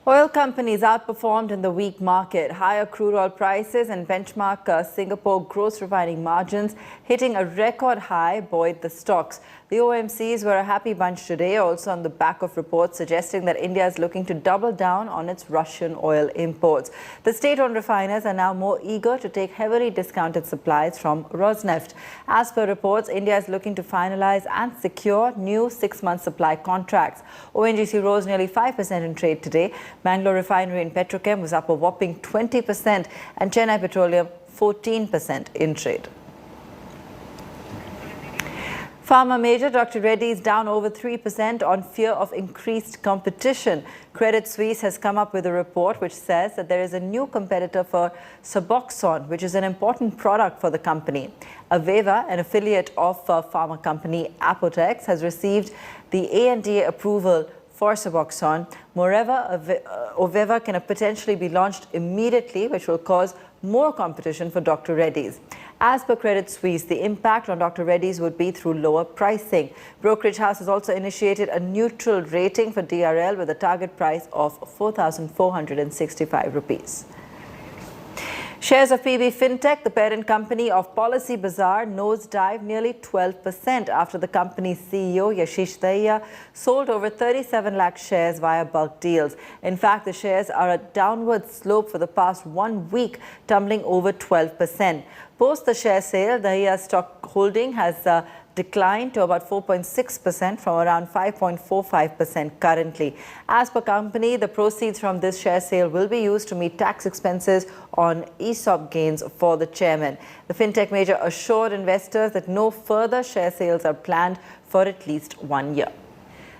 Oil companies outperformed in the weak market. Higher crude oil prices and benchmark Singapore gross refining margins hitting a record high buoyed the stocks. The OMCs were a happy bunch today, also on the back of reports suggesting that India is looking to double down on its Russian oil imports. The state-owned refiners are now more eager to take heavily discounted supplies from Rosneft. As per reports, India is looking to finalize and secure new 6-month supply contracts. ONGC rose nearly 5% in trade today. Bangalore refinery in Petrochem was up a whopping 20% and Chennai Petroleum 14% in trade. Pharma major Dr. Reddy's down over 3% on fear of increased competition. Credit Suisse has come up with a report which says that there is a new competitor for Suboxone, which is an important product for the company. Aveva, an affiliate of pharma company Apotex, has received the ANDA approval for Suboxone. Moreover, Aveva can potentially be launched immediately, which will cause more competition for Dr. Reddy's. As per Credit Suisse, the impact on Dr. Reddy's would be through lower pricing. Brokerage house has also initiated a neutral rating for DRL with a target price of 4,465 rupees. Shares of PB Fintech, the parent company of Policy Bazaar, nosedived nearly 12% after the company's CEO, Yashish Dahiya, sold over 37 lakh shares via bulk deals. In fact, the shares are a downward slope for the past 1 week, tumbling over 12%. Post the share sale, Dahiya's stock holding has declined to about 4.6% from around 5.45% currently. As per company, the proceeds from this share sale will be used to meet tax expenses on ESOP gains for the chairman. The fintech major assured investors that no further share sales are planned for at least 1 year.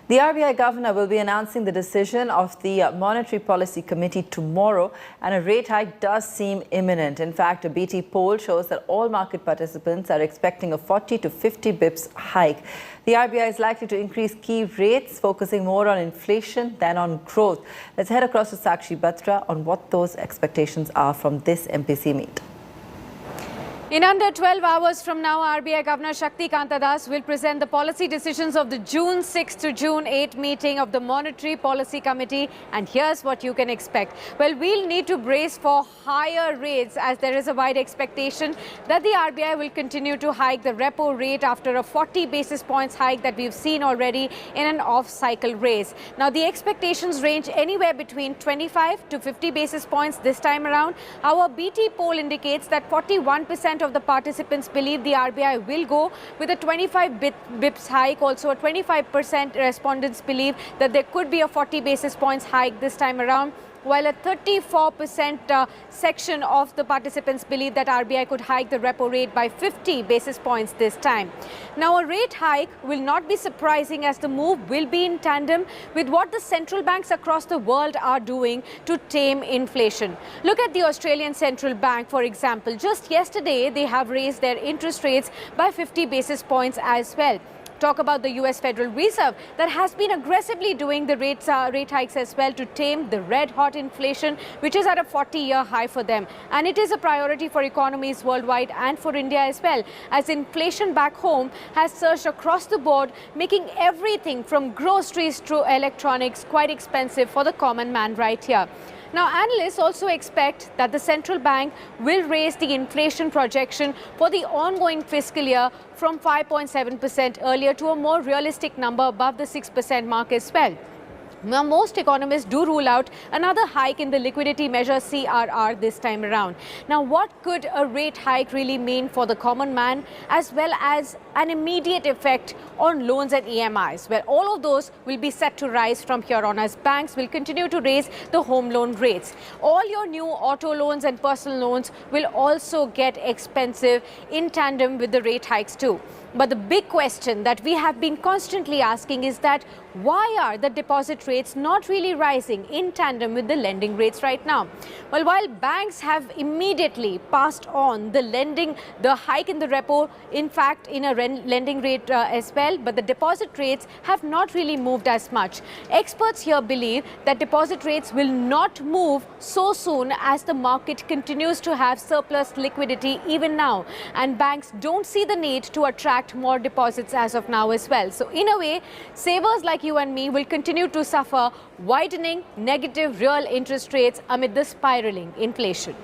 The RBI governor will be announcing the decision of the Monetary Policy Committee tomorrow, and a rate hike does seem imminent. In fact, a BT poll shows that all market participants are expecting a 40 to 50 bips hike. The RBI is likely to increase key rates, focusing more on inflation than on growth. Let's head across to Sakshi Batra on what those expectations are from this MPC meet. In under 12 hours from now, RBI Governor Shakti Kanta Das will present the policy decisions of the June 6 to June 8 meeting of the Monetary Policy Committee. And here's what you can expect. Well, we'll need to brace for higher rates, as there is a wide expectation that the RBI will continue to hike the repo rate after a 40 basis points hike that we've seen already in an off-cycle raise. Now, the expectations range anywhere between 25 to 50 basis points this time around. Our BT poll indicates that 41% of the participants believe the RBI will go with a 25 bips hike. Also, a 25% respondents believe that there could be a 40 basis points hike this time around, while a 34% section of the participants believe that RBI could hike the repo rate by 50 basis points this time. Now, a rate hike will not be surprising, as the move will be in tandem with what the central banks across the world are doing to tame inflation. Look at the Australian Central Bank, for example. Just yesterday, they have raised their interest rates by 50 basis points as well. Talk about the US Federal Reserve, that has been aggressively doing the rate hikes as well to tame the red-hot inflation, which is at a 40-year high for them. And it is a priority for economies worldwide and for India as well, as inflation back home has surged across the board, making everything from groceries to electronics quite expensive for the common man right here. Now, analysts also expect that the central bank will raise the inflation projection for the ongoing fiscal year from 5.7% earlier to a more realistic number above the 6% mark as well. Now, most economists do rule out another hike in the liquidity measure CRR this time around. Now, what could a rate hike really mean for the common man, as well as an immediate effect on loans and EMIs? Well, all of those will be set to rise from here on, as banks will continue to raise the home loan rates. All your new auto loans and personal loans will also get expensive in tandem with the rate hikes too. But the big question that we have been constantly asking is that why are the deposit rates not really rising in tandem with the lending rates right now? Well, while banks have immediately passed on the hike in the repo, in fact, in a lending rate as well, but the deposit rates have not really moved as much. Experts here believe that deposit rates will not move so soon, as the market continues to have surplus liquidity even now, and banks don't see the need to attract more deposits as of now as well. So in a way, savers like you and me will continue to suffer widening negative real interest rates amid the spiraling inflation.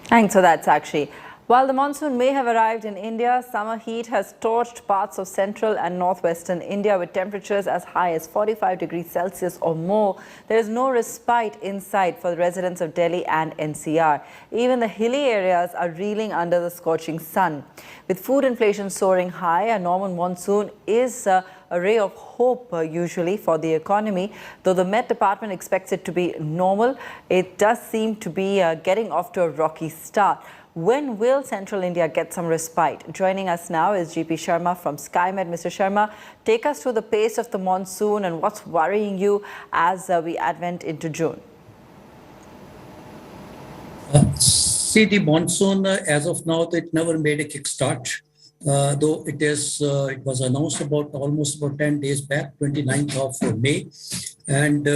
Thanks for that, Sakshi. While the monsoon may have arrived in India, summer heat has torched parts of central and northwestern India with temperatures as high as 45 degrees Celsius or more. There is no respite in sight for the residents of Delhi and NCR. Even the hilly areas are reeling under the scorching sun. With food inflation soaring high, a normal monsoon is a ray of hope usually for the economy. Though the Met Department expects it to be normal, it does seem to be getting off to a rocky start. When will Central India get some respite? Joining us now is GP Sharma from SkyMed. Mr. Sharma, take us through the pace of the monsoon and what's worrying you as we advent into June. See, the monsoon, as of now, it never made a kickstart. Though it was announced almost about 10 days back, 29th of May. And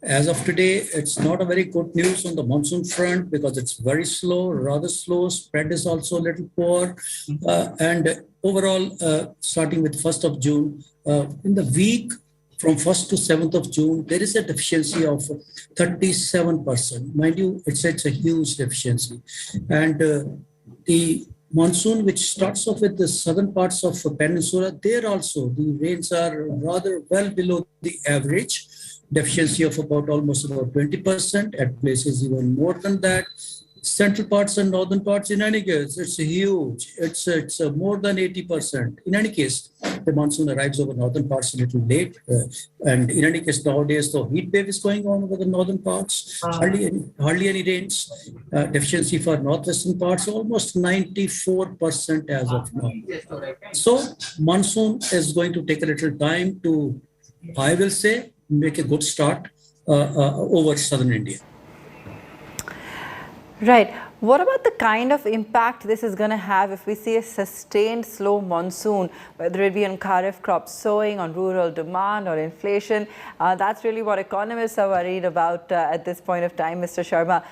as of today, it's not a very good news on the monsoon front because it's very slow, rather slow. Spread is also a little poor. And overall, starting with 1st of June, in the week from 1st to 7th of June, there is a deficiency of 37%. Mind you, it's a huge deficiency. And the monsoon, which starts off with the southern parts of Peninsula, there also the rains are rather well below the average. Deficiency of almost about 20%, at places even more than that. central parts and northern parts, in any case, it's huge. It's more than 80%. In any case, the monsoon arrives over northern parts a little late. And in any case, nowadays, the heat wave is going on over the northern parts. Hardly any rains. Deficiency for northwestern parts, almost 94% as of now. So, monsoon is going to take a little time to, I will say, make a good start over southern India. Right. What about the kind of impact this is going to have if we see a sustained slow monsoon, whether it be on kharif crop sowing, on rural demand or inflation? That's really what economists are worried about at this point of time, Mr. Sharma.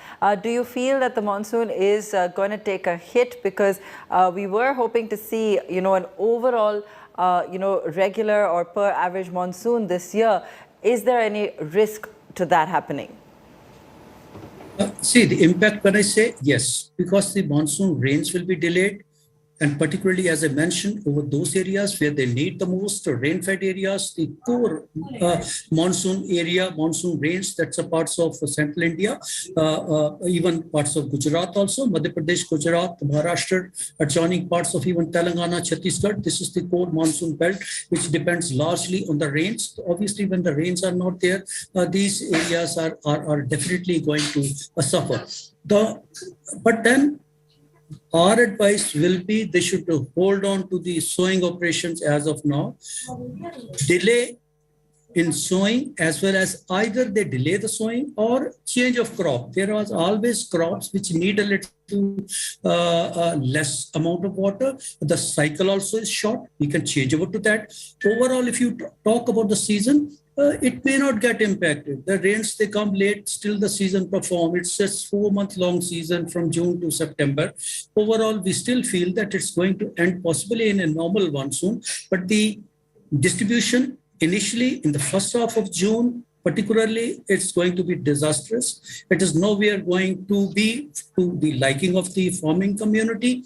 Do you feel that the monsoon is going to take a hit? Because we were hoping to see, an overall, regular or per average monsoon this year. Is there any risk to that happening? See, the impact, when I say yes, because the monsoon rains will be delayed, and particularly, as I mentioned, over those areas where they need the most rain-fed areas, the core monsoon rains, that's a parts of central India, even parts of Gujarat also, Madhya Pradesh, Gujarat, Maharashtra, adjoining parts of even Telangana, Chhattisgarh. This is the core monsoon belt, which depends largely on the rains. Obviously, when the rains are not there, these areas are definitely going to suffer. But then, our advice will be they should hold on to the sowing operations as of now. Delay in sowing, as well as either they delay the sowing or change of crop. There are always crops which need a little less amount of water. The cycle also is short. We can change over to that. Overall, if you talk about the season, it may not get impacted. The rains, they come late, still the season perform. It's just 4-month-long season from June to September. Overall, we still feel that it's going to end possibly in a normal monsoon, but the distribution initially in the first half of June, particularly, it's going to be disastrous. It is nowhere going to be to the liking of the farming community.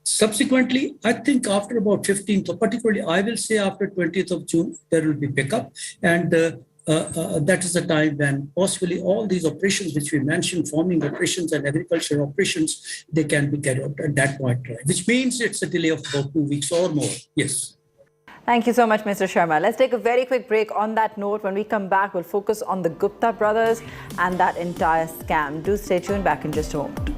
Subsequently, I think after about 15th, particularly I will say after 20th of June, there will be pickup. And that is the time when possibly all these operations which we mentioned, farming operations and agriculture operations, they can be carried out at that point, which means it's a delay of about 2 weeks or more. Yes. Thank you so much, Mr. Sharma. Let's take a very quick break. On that note, when we come back, we'll focus on the Gupta brothers and that entire scam. Do stay tuned. Back in just a moment.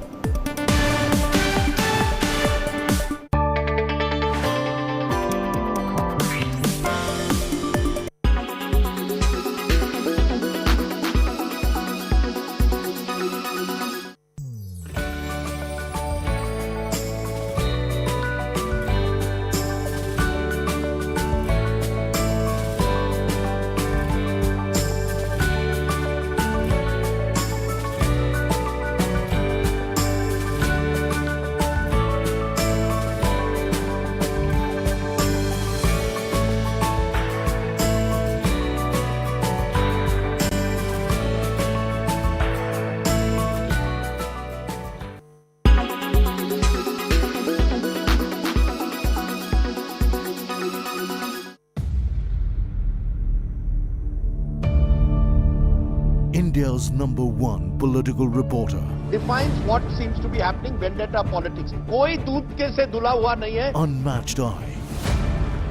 India's #1 political reporter. Defines what seems to be happening, vendetta politics. कोई दूध के से धुला हुआ नहीं है. Unmatched eye,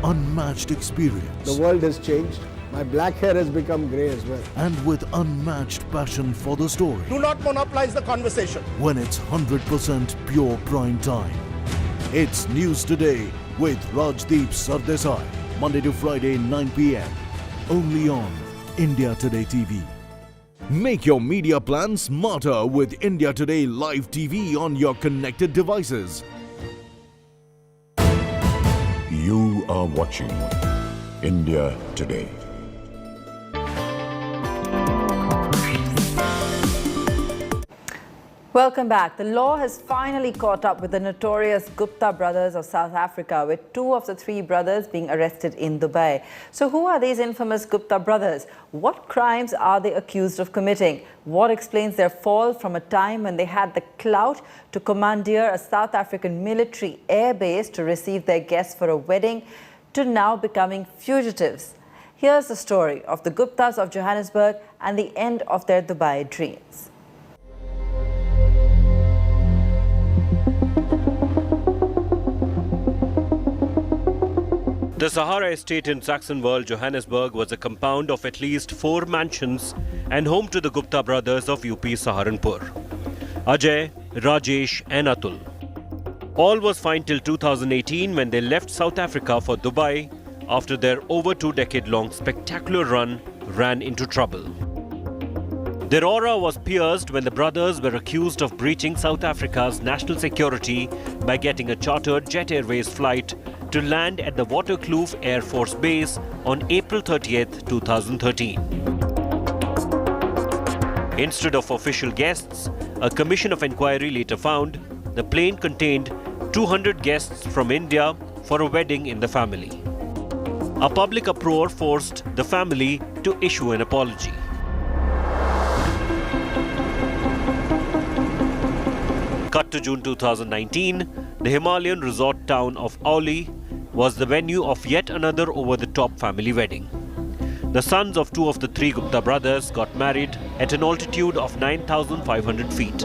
unmatched experience. The world has changed. My black hair has become grey as well. And with unmatched passion for the story. Do not monopolize the conversation. When it's 100% pure prime time. It's News Today with Rajdeep Sardesai. Monday to Friday, 9 p.m. Only on India Today TV. Make your media plan smarter with India Today Live TV on your connected devices. You are watching India Today. Welcome back. The law has finally caught up with the notorious Gupta brothers of South Africa, with 2 of the 3 brothers being arrested in Dubai. So who are these infamous Gupta brothers? What crimes are they accused of committing? What explains their fall from a time when they had the clout to commandeer a South African military airbase to receive their guests for a wedding, to now becoming fugitives? Here's the story of the Guptas of Johannesburg and the end of their Dubai dreams. The Sahara estate in Saxonwold, Johannesburg was a compound of at least 4 mansions and home to the Gupta brothers of UP Saharanpur, Ajay, Rajesh and Atul. All was fine till 2018 when they left South Africa for Dubai after their over 2-decade-long spectacular run ran into trouble. Their aura was pierced when the brothers were accused of breaching South Africa's national security by getting a chartered Jet Airways flight to land at the Waterkloof Air Force Base on April 30th, 2013. Instead of official guests, a commission of inquiry later found the plane contained 200 guests from India for a wedding in the family. A public uproar forced the family to issue an apology. Cut to June 2019, the Himalayan resort town of Auli was the venue of yet another over-the-top family wedding. The sons of 2 of the 3 Gupta brothers got married at an altitude of 9,500 feet.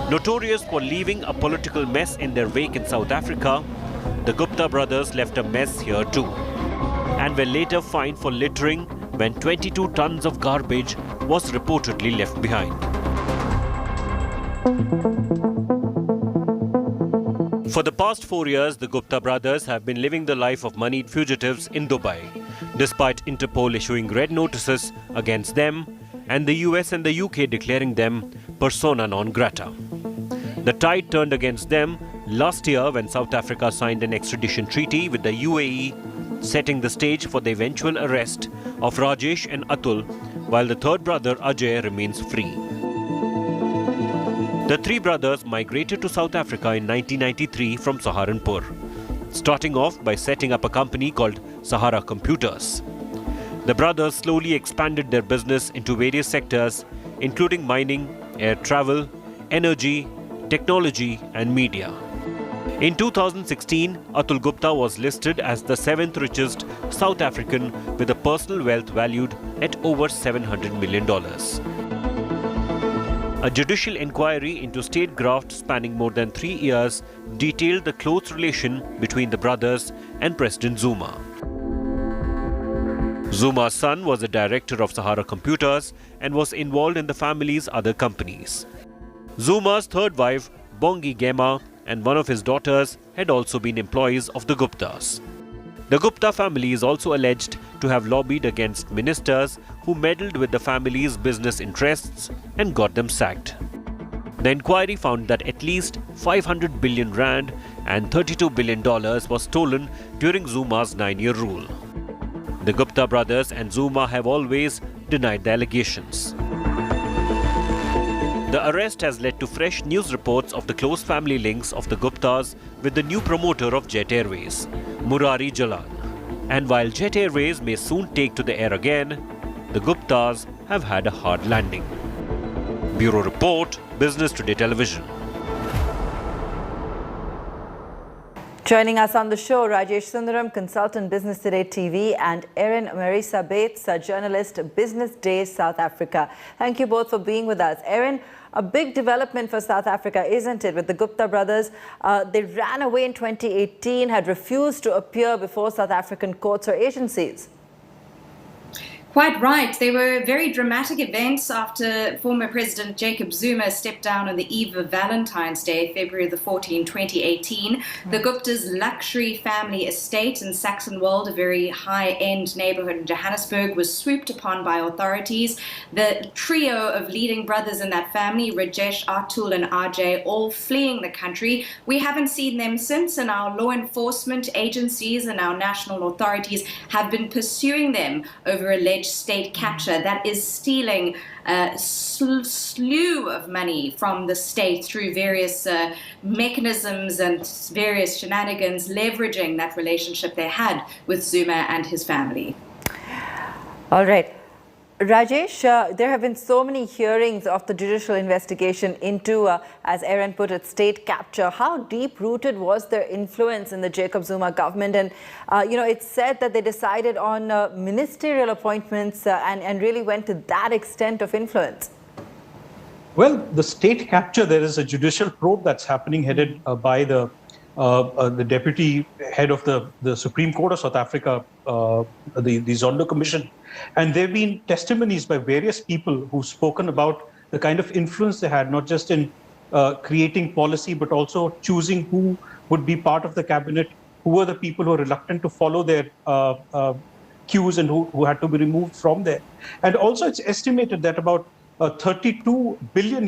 Notorious for leaving a political mess in their wake in South Africa, the Gupta brothers left a mess here too, and were later fined for littering when 22 tons of garbage was reportedly left behind. For the past 4 years, the Gupta brothers have been living the life of moneyed fugitives in Dubai, despite Interpol issuing red notices against them and the US and the UK declaring them persona non grata. The tide turned against them last year when South Africa signed an extradition treaty with the UAE, setting the stage for the eventual arrest of Rajesh and Atul, while the third brother Ajay remains free. The 3 brothers migrated to South Africa in 1993 from Saharanpur, starting off by setting up a company called Sahara Computers. The brothers slowly expanded their business into various sectors, including mining, air travel, energy, technology and media. In 2016, Atul Gupta was listed as the 7th richest South African with a personal wealth valued at over $700 million. A judicial inquiry into state graft spanning more than 3 years detailed the close relation between the brothers and President Zuma. Zuma's son was a director of Sahara Computers and was involved in the family's other companies. Zuma's third wife, Bongi Gema, and one of his daughters had also been employees of the Guptas. The Gupta family is also alleged to have lobbied against ministers who meddled with the family's business interests and got them sacked. The inquiry found that at least 500 billion rand and $32 billion was stolen during Zuma's 9-year rule. The Gupta brothers and Zuma have always denied the allegations. The arrest has led to fresh news reports of the close family links of the Guptas with the new promoter of Jet Airways, Murari Jalan. And while Jet Airways may soon take to the air again, the Guptas have had a hard landing. Bureau Report, Business Today Television. Joining us on the show, Rajesh Sundaram, consultant Business Today TV, and Erin Marisa Bates, a journalist, Business Day South Africa. Thank you both for being with us. Erin, a big development for South Africa, isn't it, with the Gupta brothers? They ran away in 2018, had refused to appear before South African courts or agencies. Quite right. They were very dramatic events after former President Jacob Zuma stepped down on the eve of Valentine's Day, February the 14th, 2018. The Gupta's luxury family estate in Saxonwold, a very high-end neighborhood in Johannesburg, was swooped upon by authorities. The trio of leading brothers in that family, Rajesh, Atul and Ajay, all fleeing the country. We haven't seen them since, and our law enforcement agencies and our national authorities have been pursuing them over alleged state capture that is stealing a slew of money from the state through various mechanisms and various shenanigans, leveraging that relationship they had with Zuma and his family. All right. Rajesh, there have been so many hearings of the judicial investigation into, as Erin put it, state capture. How deep-rooted was their influence in the Jacob Zuma government? And, it's said that they decided on ministerial appointments and really went to that extent of influence. Well, the state capture, there is a judicial probe that's happening headed by the the deputy head of the Supreme Court of South Africa, the Zondo Commission. And there have been testimonies by various people who've spoken about the kind of influence they had, not just in creating policy, but also choosing who would be part of the cabinet, who were the people who were reluctant to follow their cues and who had to be removed from there. And also it's estimated that about $32 billion,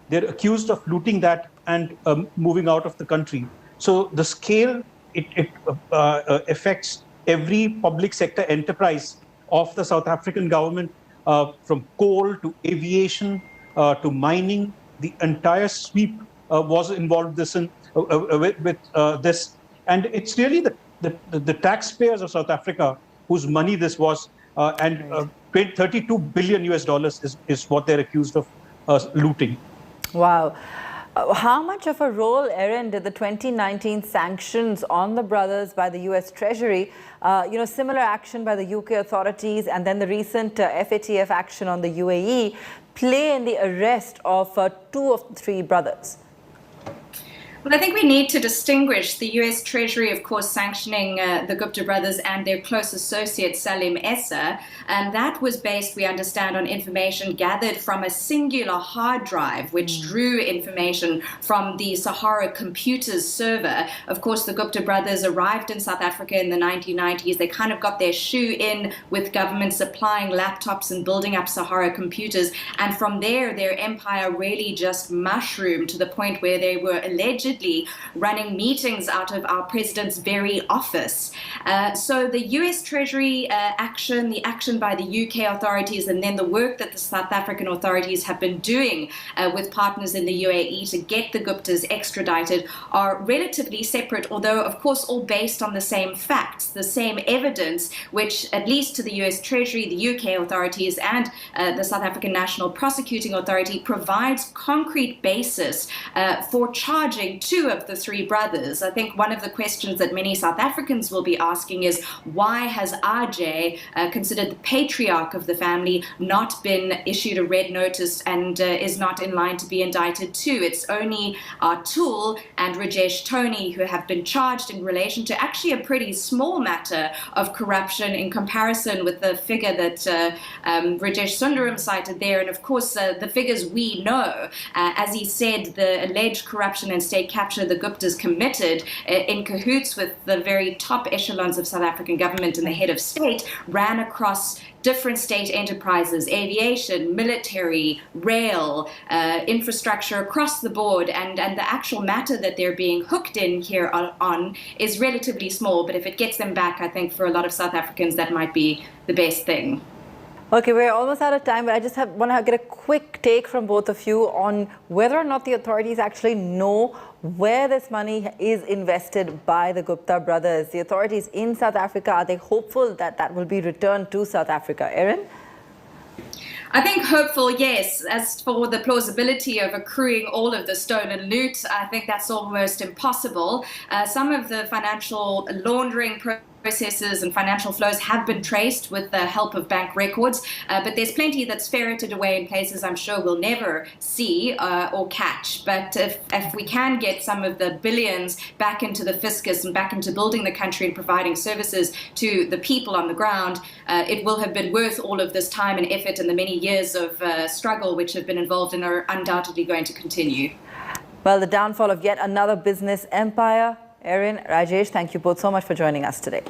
they're accused of looting that and moving out of the country. So the scale, it affects every public sector enterprise of the South African government, from coal to aviation to mining. The entire sweep was involved with this. And it's really the taxpayers of South Africa whose money this was, and $32 billion is what they're accused of looting. Wow. How much of a role, Erin, did the 2019 sanctions on the brothers by the US Treasury, similar action by the UK authorities, and then the recent FATF action on the UAE play in the arrest of 2 of the 3 brothers? Well, I think we need to distinguish the US Treasury, of course, sanctioning the Gupta brothers and their close associate Salim Essa. And that was based, we understand, on information gathered from a singular hard drive, which drew information from the Sahara Computers server. Of course, the Gupta brothers arrived in South Africa in the 1990s. They kind of got their shoe in with government supplying laptops and building up Sahara Computers. And from there, their empire really just mushroomed to the point where they were allegedly running meetings out of our president's very office. So the US Treasury action, the action by the UK authorities, and then the work that the South African authorities have been doing with partners in the UAE to get the Guptas extradited are relatively separate, although of course all based on the same facts, the same evidence, which at least to the US Treasury, the UK authorities, and the South African National Prosecuting Authority provides concrete basis for charging 2 of the 3 brothers. I think one of the questions that many South Africans will be asking is, why has RJ, considered the patriarch of the family, not been issued a red notice and is not in line to be indicted too? It's only Atul and Rajesh Tony who have been charged in relation to actually a pretty small matter of corruption in comparison with the figure that Rajesh Sundaram cited there. And of course, the figures we know, as he said, the alleged corruption and state capture the Guptas committed in cahoots with the very top echelons of South African government and the head of state ran across different state enterprises, aviation, military, rail, infrastructure across the board, and the actual matter that they're being hooked in here on is relatively small, but if it gets them back, I think for a lot of South Africans that might be the best thing. Okay, we're almost out of time, but I just want to get a quick take from both of you on whether or not the authorities actually know where this money is invested by the Gupta brothers. The authorities in South Africa, are they hopeful that that will be returned to South Africa? Erin? I think hopeful, yes. As for the plausibility of accruing all of the stolen loot, I think that's almost impossible. Some of the financial laundering processes and financial flows have been traced with the help of bank records, but there's plenty that's ferreted away in places I'm sure we'll never see or catch. But if we can get some of the billions back into the fiscus and back into building the country and providing services to the people on the ground, it will have been worth all of this time and effort and the many years of struggle which have been involved and are undoubtedly going to continue. Well, the downfall of yet another business empire. Erin, Rajesh, thank you both so much for joining us today.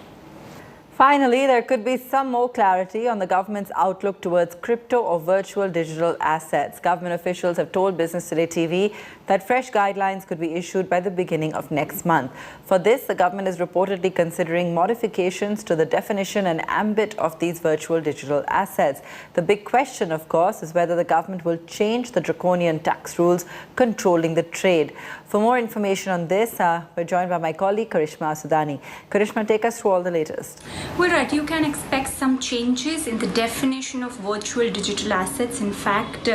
Finally, there could be some more clarity on the government's outlook towards crypto or virtual digital assets. Government officials have told Business Today TV that fresh guidelines could be issued by the beginning of next month. For this, the government is reportedly considering modifications to the definition and ambit of these virtual digital assets. The big question, of course, is whether the government will change the draconian tax rules controlling the trade. For more information on this, we're joined by my colleague Karishma Sudani. Karishma, take us through all the latest. Well, right, you can expect some changes in the definition of virtual digital assets. In fact,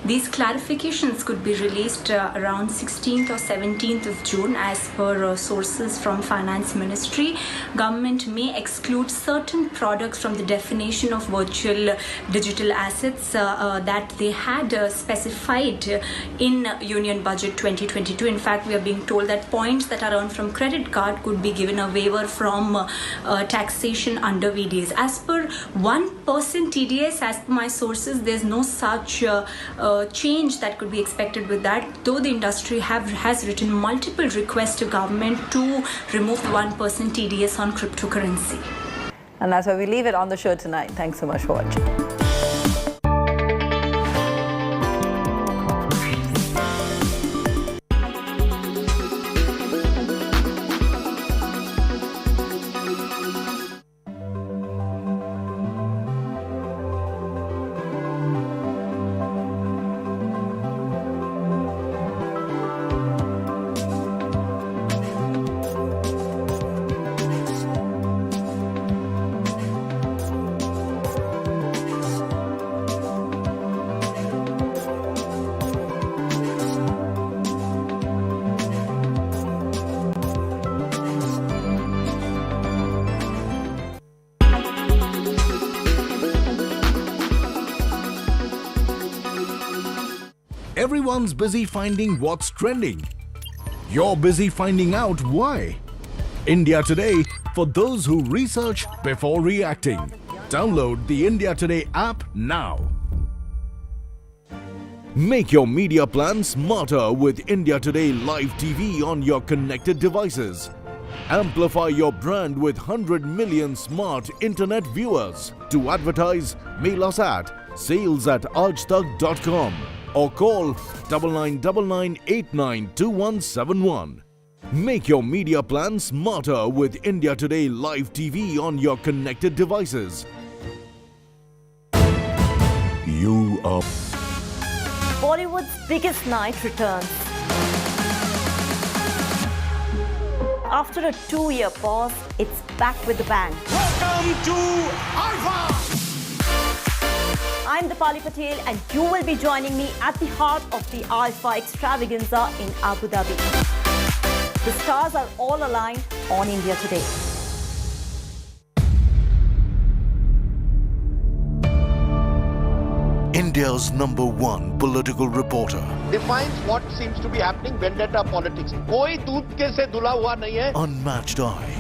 these clarifications could be released around 16th or 17th of June, as per sources from Finance Ministry, government may exclude certain products from the definition of virtual digital assets that they had specified in Union Budget 2022. In fact, we are being told that points that are earned from credit card could be given a waiver from taxation under VDS. As per 1% TDS, as per my sources, there's no such change that could be expected with that, though the industry has written multiple requests to government to remove the 1% TDS on cryptocurrency. And that's why we leave it on the show tonight. Thanks so much for watching. Everyone's busy finding what's trending. You're busy finding out why. India Today, for those who research before reacting. Download the India Today app now. Make your media plan smarter with India Today Live TV on your connected devices. Amplify your brand with 100 million smart internet viewers. To advertise, mail us at sales@aajtak.com or call 9999892171. Make your media plan smarter with India Today Live TV on your connected devices. You are... Bollywood's biggest night returns. After a 2-year pause, it's back with a bang. Welcome to Alpha! I'm Dipali Patel and you will be joining me at the heart of the Alpha extravaganza in Abu Dhabi. The stars are all aligned on India Today. India's #1 political reporter. Defines what seems to be happening, vendetta politics. कोई दूध के से धुला हुआ नहीं है. Unmatched eye,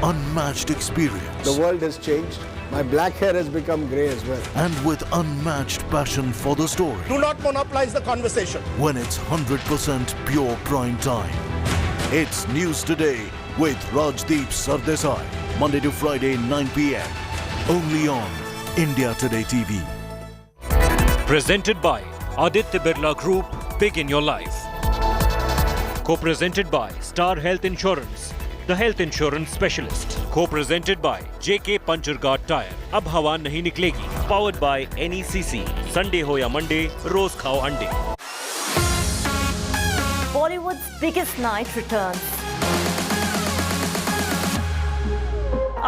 unmatched experience. The world has changed. My black hair has become grey as well. And with unmatched passion for the story. Do not monopolize the conversation. When it's 100% pure prime time. It's News Today with Rajdeep Sardesai. Monday to Friday, 9 p.m. Only on India Today TV. Presented by Aditya Birla Group, Big in Your Life. Co-presented by Star Health Insurance, the health insurance specialist. Co-presented by JK Puncher Guard Tire. Ab hawa nahi niklegi. Powered by NECC. Sunday ho ya Monday, roz khao ande. Bollywood's biggest night returns.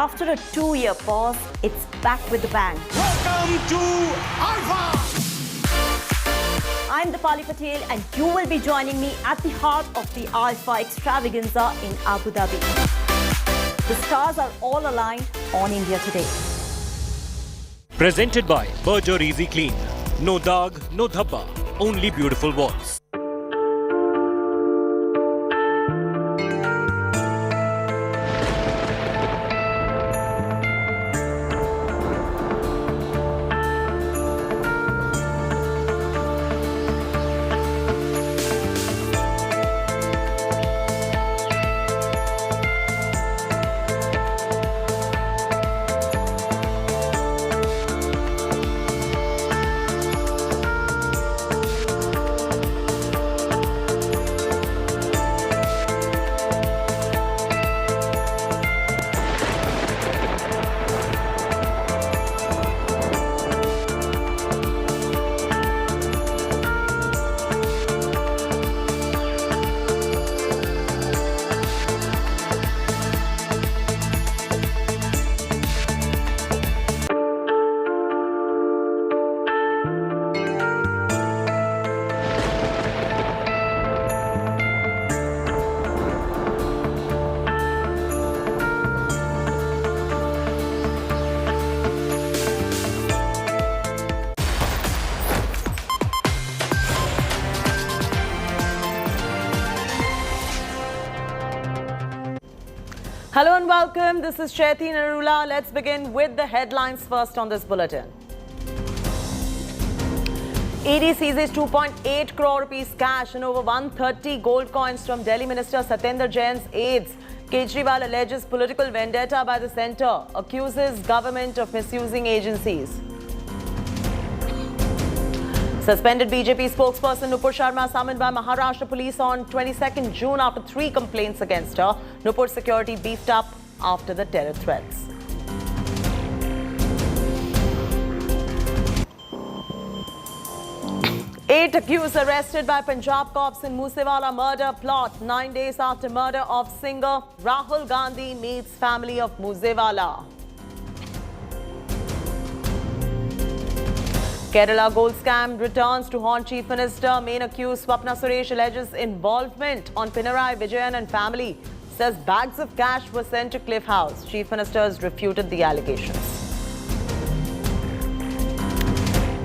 After a 2-year pause, it's back with a bang. Welcome to Alpha! I'm Dipali Patel and you will be joining me at the heart of the Alpha extravaganza in Abu Dhabi. The stars are all aligned on India Today. Presented by Berger Easy Clean. No dag, no dhabba. Only beautiful walls. Hello and welcome. This is Chaiti Narula. Let's begin with the headlines first on this bulletin. ED seizes 2.8 crore rupees cash and over 130 gold coins from Delhi Minister Satyendra Jain's aides. Kejriwal alleges political vendetta by the centre, accuses government of misusing agencies. Suspended BJP spokesperson Nupur Sharma summoned by Maharashtra police on 22nd June after 3 complaints against her. Nupur's security beefed up after the terror threats. Eight accused arrested by Punjab cops in Musewala murder plot. 9 days after murder of singer, Rahul Gandhi meets family of Musewala. Kerala gold scam returns to haunt Chief Minister. Main accused Swapna Suresh alleges involvement on Pinarayi Vijayan and family. Says bags of cash were sent to Cliff House. Chief Minister has refuted the allegations.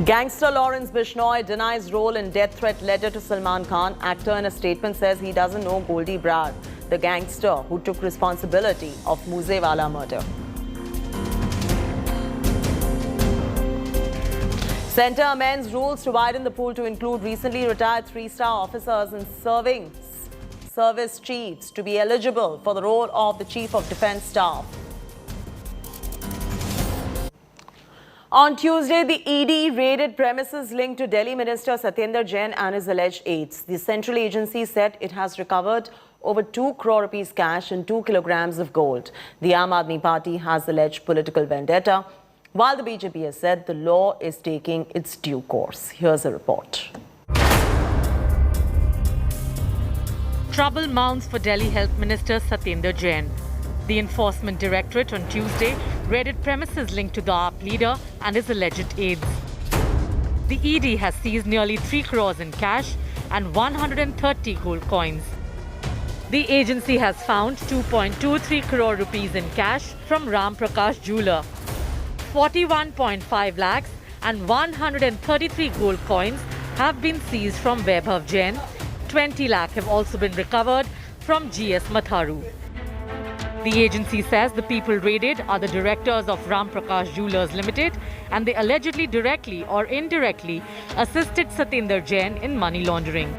Gangster Lawrence Bishnoi denies role in death threat letter to Salman Khan. Actor in a statement says he doesn't know Goldie Brar, the gangster who took responsibility of Musewala murder. Centre amends rules to widen the pool to include recently retired 3-star officers and serving service chiefs to be eligible for the role of the Chief of Defence Staff. On Tuesday, the ED raided premises linked to Delhi Minister Satyendra Jain and his alleged aides. The central agency said it has recovered over 2 crore rupees cash and 2 kilograms of gold. The Aam Aadmi Party has alleged political vendetta, while the BJP has said the law is taking its due course. Here's a report. Trouble mounts for Delhi Health Minister Satyendra Jain. The Enforcement Directorate on Tuesday raided premises linked to the AAP leader and his alleged aides. The ED has seized nearly 3 crores in cash and 130 gold coins. The agency has found 2.23 crore rupees in cash from Ram Prakash jeweler. 41.5 lakhs and 133 gold coins have been seized from Vaibhav Jain. 20 lakh have also been recovered from GS Matharu. The agency says the people raided are the directors of Ram Prakash Jewellers Limited and they allegedly directly or indirectly assisted Satyendra Jain in money laundering.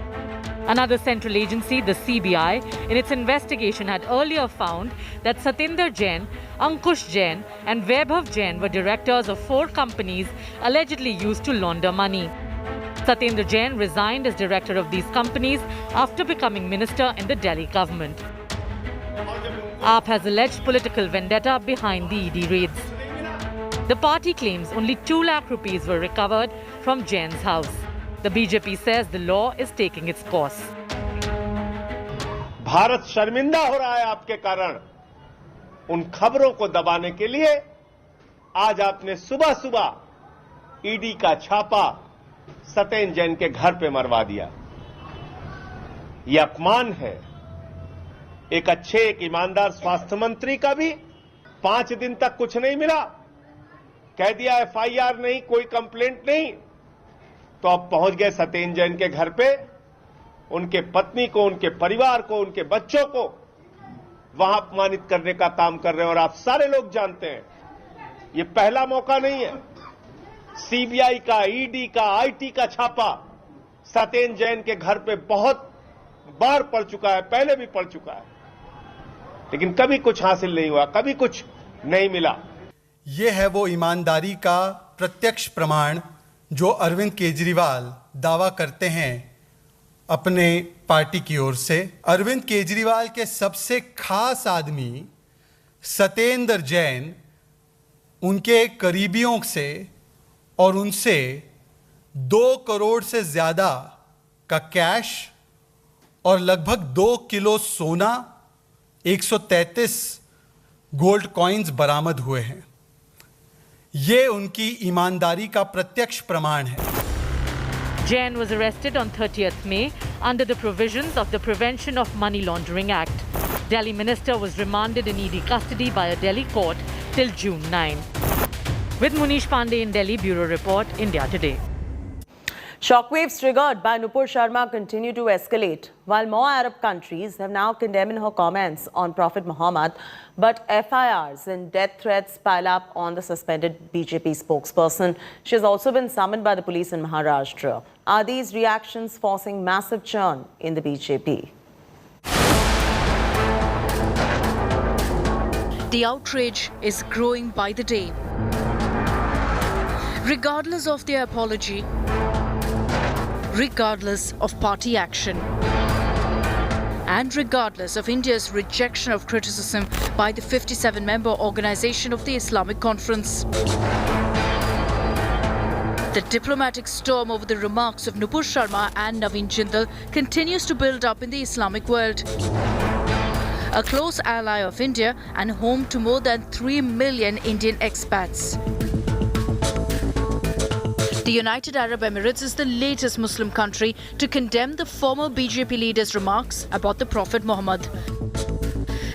Another central agency, the CBI, in its investigation had earlier found that Satyendra Jain, Ankush Jain and Vaibhav Jain were directors of 4 companies allegedly used to launder money. Satyendra Jain resigned as director of these companies after becoming minister in the Delhi government. AAP has alleged political vendetta behind the ED raids. The party claims only 2 lakh rupees were recovered from Jain's house. The BJP says the law is taking its course. Bharat शर्मिंदा हो रहा है आपके कारण। उन खबरों को दबाने के लिए आज आपने सुबह सुबह ईडी का छापा सत्येंद्र जैन के घर पे मरवा दिया। यह अपमान है। एक अच्छे, एक ईमानदार स्वास्थ्य मंत्री का भी 5 दिन तक कुछ नहीं मिला। कह दिया एफआईआर नहीं, कोई कंप्लेंट नहीं। तो अब पहुंच गए सत्येंद्र जैन के घर पे, उनके पत्नी को, उनके परिवार को, उनके बच्चों को वहां अपमानित करने का काम कर रहे हैं। और आप सारे लोग जानते हैं ये पहला मौका नहीं है। सीबीआई का, ईडी का, आईटी का छापा सत्येंद्र जैन के घर पे बहुत बार पड़ चुका है, पहले भी पड़ चुका है, लेकिन कभी कुछ हासिल नहीं हुआ, कभी कुछ नहीं मिला। यह है वो ईमानदारी का प्रत्यक्ष प्रमाण जो अरविंद केजरीवाल दावा करते हैं अपने पार्टी की ओर से। अरविंद केजरीवाल के सबसे खास आदमी सत्येंद्र जैन उनके करीबियों से और उनसे 2 करोड़ से ज्यादा का कैश और लगभग 2 किलो सोना, 133 गोल्ड कॉइन्स बरामद हुए हैं। ये उनकी ईमानदारी का प्रत्यक्ष प्रमाण है। Jain was arrested on 30th May under the provisions of the Prevention of Money Laundering Act. Delhi minister was remanded in ED custody by a Delhi court till June 9. With Munish Pandey in Delhi, Bureau Report, India Today. Shockwaves triggered by Nupur Sharma continue to escalate, while more Arab countries have now condemned her comments on Prophet Muhammad, but FIRs and death threats pile up on the suspended BJP spokesperson. She has also been summoned by the police in Maharashtra. Are these reactions forcing massive churn in the BJP? The outrage is growing by the day. Regardless of their apology, regardless of party action, and regardless of India's rejection of criticism by the 57-member Organization of the Islamic Conference. The diplomatic storm over the remarks of Nupur Sharma and Naveen Jindal continues to build up in the Islamic world. A close ally of India and home to more than 3 million Indian expats. The United Arab Emirates is the latest Muslim country to condemn the former BJP leader's remarks about the Prophet Muhammad.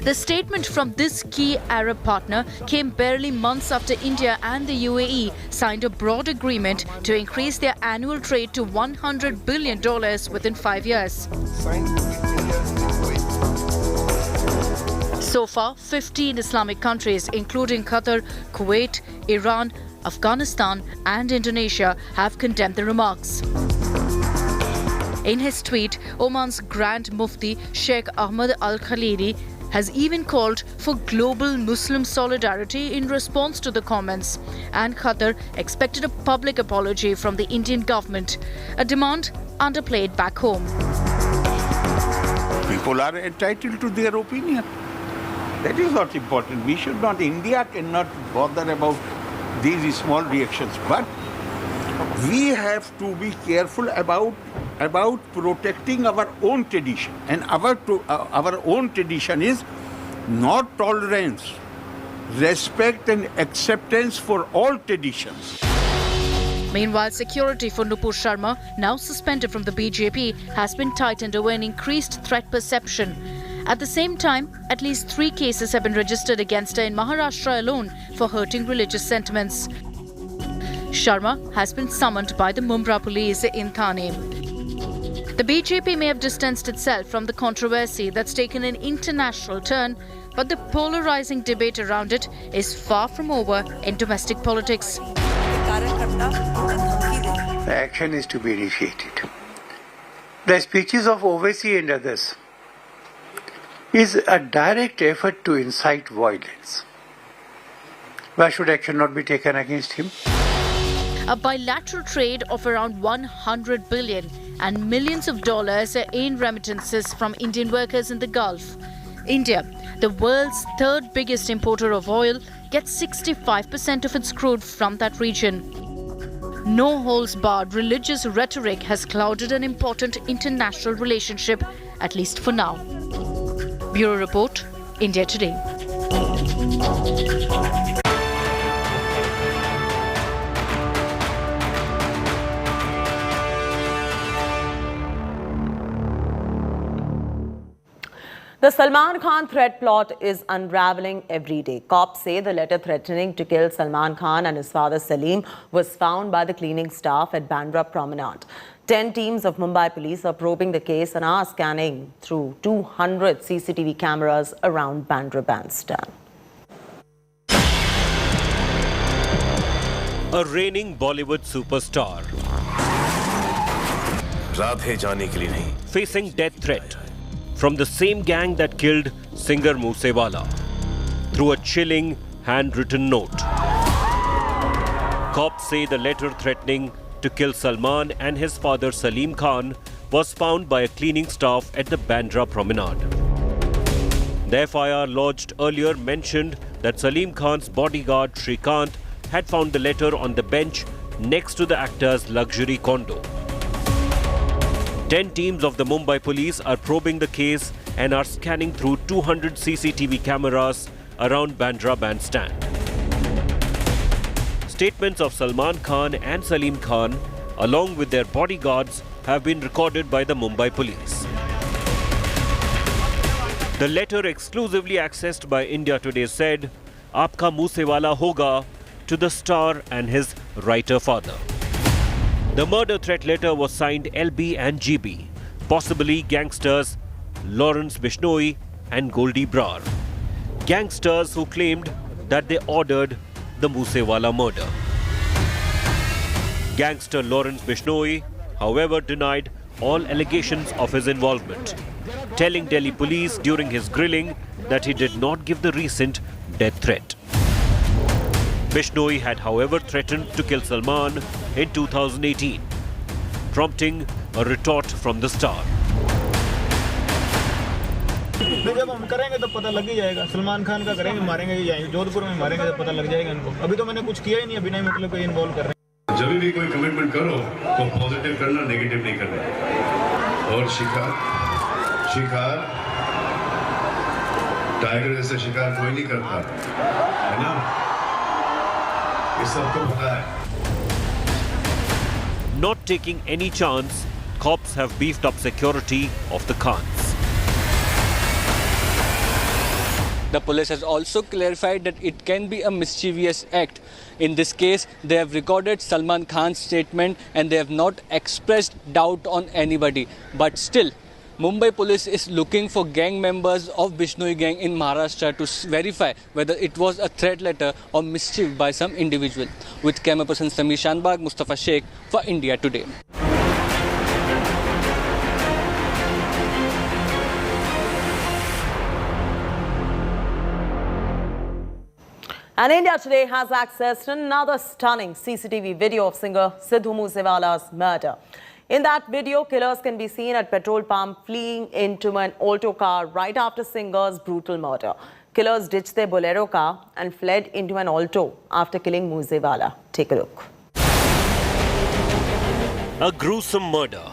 The statement from this key Arab partner came barely months after India and the UAE signed a broad agreement to increase their annual trade to $100 billion within 5 years. So far, 15 Islamic countries, including Qatar, Kuwait, Iran, Afghanistan and Indonesia, have condemned the remarks. In his tweet, Oman's Grand Mufti Sheikh Ahmad Al-Khalidi has even called for global Muslim solidarity in response to the comments, and Qatar expected a public apology from the Indian government, a demand underplayed back home. People are entitled to their opinion. That is not important. We should not, India cannot bother about these small reactions. But we have to be careful about protecting our own tradition. And our own tradition is not tolerance, respect and acceptance for all traditions. Meanwhile, security for Nupur Sharma, now suspended from the BJP, has been tightened over an increased threat perception. At the same time, at least 3 cases have been registered against her in Maharashtra alone for hurting religious sentiments. Sharma has been summoned by the Mumbai Police in Thane. The BJP may have distanced itself from the controversy that's taken an international turn, but the polarizing debate around it is far from over in domestic politics. The action is to be initiated. The speeches of Owaisi and others is a direct effort to incite violence. Why should action not be taken against him? A bilateral trade of around $100 billion and millions of dollars in remittances from Indian workers in the Gulf. India, the world's 3rd biggest importer of oil, gets 65% of its crude from that region. No holds barred religious rhetoric has clouded an important international relationship, at least for now. Bureau Report, India Today. The Salman Khan threat plot is unraveling every day. Cops say the letter threatening to kill Salman Khan and his father Salim was found by the cleaning staff at Bandra promenade. 10 teams of Mumbai Police are probing the case and are scanning through 200 CCTV cameras around Bandra Bandstand. A reigning Bollywood superstar facing death threat from the same gang that killed singer Musewala through a chilling handwritten note. Cops say the letter threatening to kill Salman and his father Salim Khan was found by a cleaning staff at the Bandra promenade. The FIR lodged earlier mentioned that Salim Khan's bodyguard Shrikant had found the letter on the bench next to the actor's luxury condo. 10 teams of the Mumbai Police are probing the case and are scanning through 200 CCTV cameras around Bandra Bandstand. Statements of Salman Khan and Salim Khan, along with their bodyguards, have been recorded by the Mumbai Police. The letter exclusively accessed by India Today said, "Aapka Musewala hoga," to the star and his writer father. The murder threat letter was signed LB and GB, possibly gangsters Lawrence Bishnoi and Goldie Brar. Gangsters who claimed that they ordered the Musewala murder. Gangster Lawrence Bishnoi, however, denied all allegations of his involvement, telling Delhi police during his grilling that he did not give the recent death threat. Bishnoi had, however, threatened to kill Salman in 2018, prompting a retort from the star. जब हम करेंगे तो पता लग ही जाएगा सलमान खान का करेंगे मारेंगे ही जाएंगे जोधपुर में मारेंगे तो पता लग जाएगा इनको अभी तो मैंने कुछ किया ही नहीं अभी नहीं मतलब कोई इन्वॉल्व कर रहे हैं जब भी कोई कमिटमेंट करो तो पॉजिटिव करना नेगेटिव नहीं करना और शिकार टाइगर जैसे शिकार कोई नहीं करता है ना ये सबको पता है Not taking any chance, cops have beefed up security of the Khans. The police has also clarified that it can be a mischievous act. In this case, they have recorded Salman Khan's statement and they have not expressed doubt on anybody. But still, Mumbai Police is looking for gang members of Bishnoi gang in Maharashtra to verify whether it was a threat letter or mischief by some individual. With camera person Samir Shanbag, Mustafa Sheikh for India Today. And India Today has access to another stunning CCTV video of singer Sidhu Musewala's murder. In that video, killers can be seen at petrol pump fleeing into an Alto car right after singer's brutal murder. Killers ditched their Bolero car and fled into an Alto after killing Musewala. Take a look. A gruesome murder,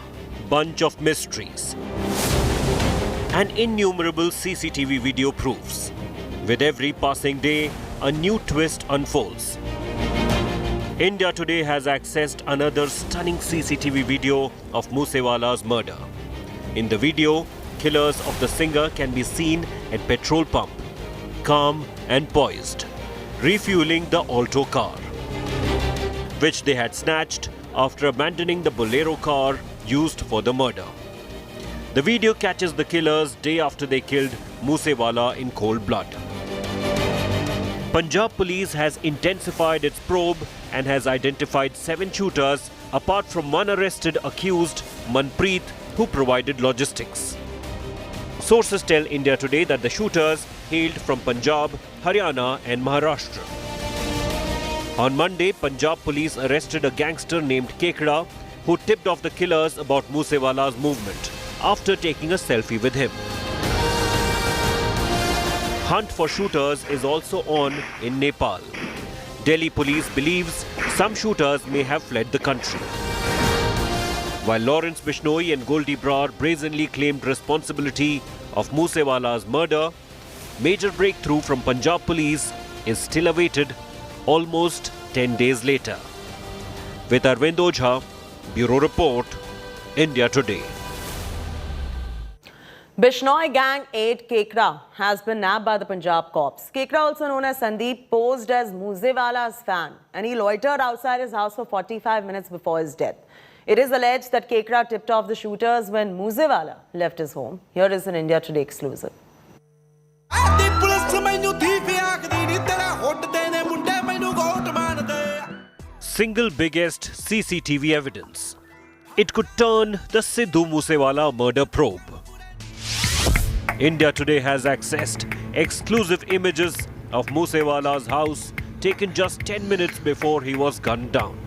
bunch of mysteries, and innumerable CCTV video proofs. With every passing day, a new twist unfolds. India Today has accessed another stunning CCTV video of Musewala's murder. In the video, killers of the singer can be seen at petrol pump, calm and poised, refueling the Alto car, which they had snatched after abandoning the Bolero car used for the murder. The video catches the killers day after they killed Musewala in cold blood. Punjab Police has intensified its probe and has identified 7 shooters apart from one arrested accused, Manpreet, who provided logistics. Sources tell India Today that the shooters hailed from Punjab, Haryana and Maharashtra. On Monday, Punjab Police arrested a gangster named Kekda who tipped off the killers about Musewala's movement after taking a selfie with him. Hunt for shooters is also on in Nepal. Delhi police believes some shooters may have fled the country. While Lawrence Bishnoi and Goldie Brar brazenly claimed responsibility of Musewala's murder, major breakthrough from Punjab police is still awaited almost 10 days later. With Arvind Ojha, Bureau Report, India Today. Bishnoi gang aide Kekda has been nabbed by the Punjab cops. Kekda, also known as Sandeep, posed as Musewala's fan and he loitered outside his house for 45 minutes before his death. It is alleged that Kekda tipped off the shooters when Musewala left his home. Here is an India Today exclusive. Single biggest CCTV evidence. It could turn the Sidhu Musewala murder probe. India Today has accessed exclusive images of Musewala's house taken just 10 minutes before he was gunned down.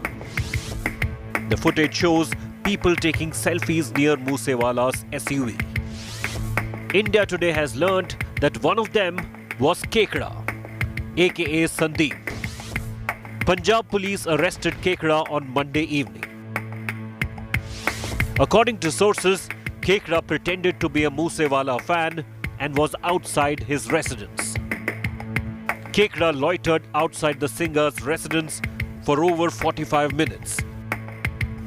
The footage shows people taking selfies near Musewala's SUV. India Today has learnt that one of them was Kekda, aka Sandeep. Punjab police arrested Kekda on Monday evening. According to sources, Kekda pretended to be a Musewala fan and was outside his residence. Kekda loitered outside the singer's residence for over 45 minutes.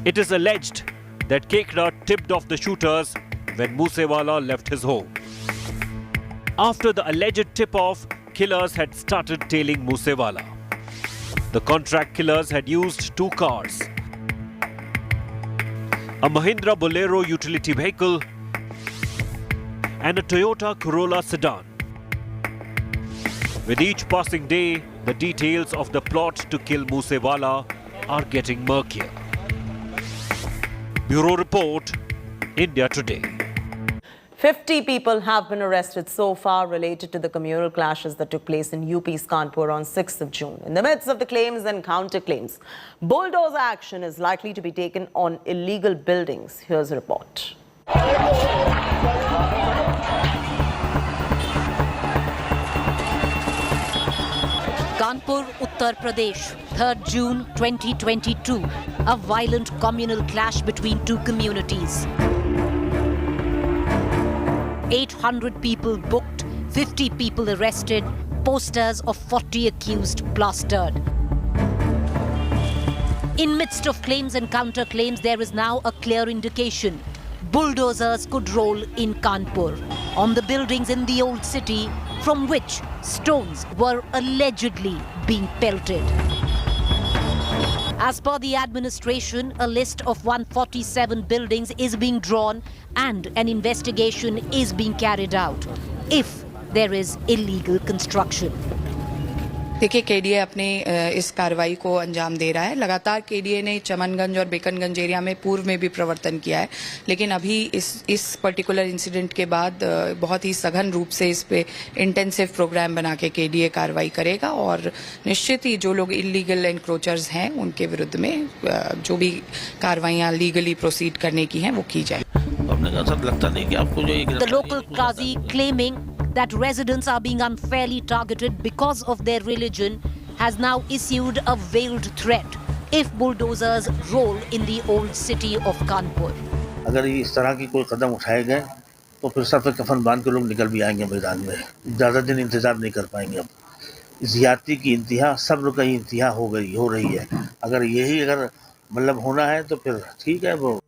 It is alleged that Kekda tipped off the shooters when Musewala left his home. After the alleged tip-off, killers had started tailing Musewala. The contract killers had used 2 cars. a Mahindra Bolero utility vehicle, and a Toyota Corolla sedan. With each passing day, the details of the plot to kill Musewala are getting murkier. Bureau Report, India Today. 50 people have been arrested so far related to the communal clashes that took place in UP's Kanpur on 6th of June. In the midst of the claims and counterclaims, bulldozer action is likely to be taken on illegal buildings. Here's a report. Kanpur, Uttar Pradesh, 3rd June 2022. A violent communal clash between two communities. 800 people booked, 50 people arrested, posters of 40 accused plastered. In midst of claims and counterclaims, there is now a clear indication. Bulldozers could roll in Kanpur, on the buildings in the old city from which stones were allegedly being pelted. As per the administration, a list of 147 buildings is being drawn and an investigation is being carried out if there is illegal construction. देखिए KDA अपने इस कार्रवाई को अंजाम दे रहा है। लगातार KDA ने चमनगंज और बेकनगंज एरिया में पूर्व में भी प्रवर्तन किया है, लेकिन अभी इस पर्टिकुलर इंसिडेंट के बाद बहुत ही सघन रूप से इस पे इंटेंसिव प्रोग्राम बना के केडीए कार्रवाई करेगा और निश्चित ही जो लोग इलीगल एनक्रोचर्स हैं उनके विरुद्ध में जो भी कार्रवाइयां लीगली प्रोसीड करने की हैं वो की जाए। लगता नहीं कि आपको जो The local Qazi claiming that residents are being unfairly targeted because of their religion has now issued a veiled threat if bulldozers roll in the old city of Kanpur. अगर इस तरह की कोई कदम उठाए गए तो फिर सर पे कफन बांध के लोग निकल भी आएंगे मैदान में। ज़्यादा दिन इंतजार नहीं कर पाएंगे। अब ज़ियादती की इंतहा, सब्र का इंतहा हो रही है। अगर यही मतलब होना है तो फिर ठीक है वो।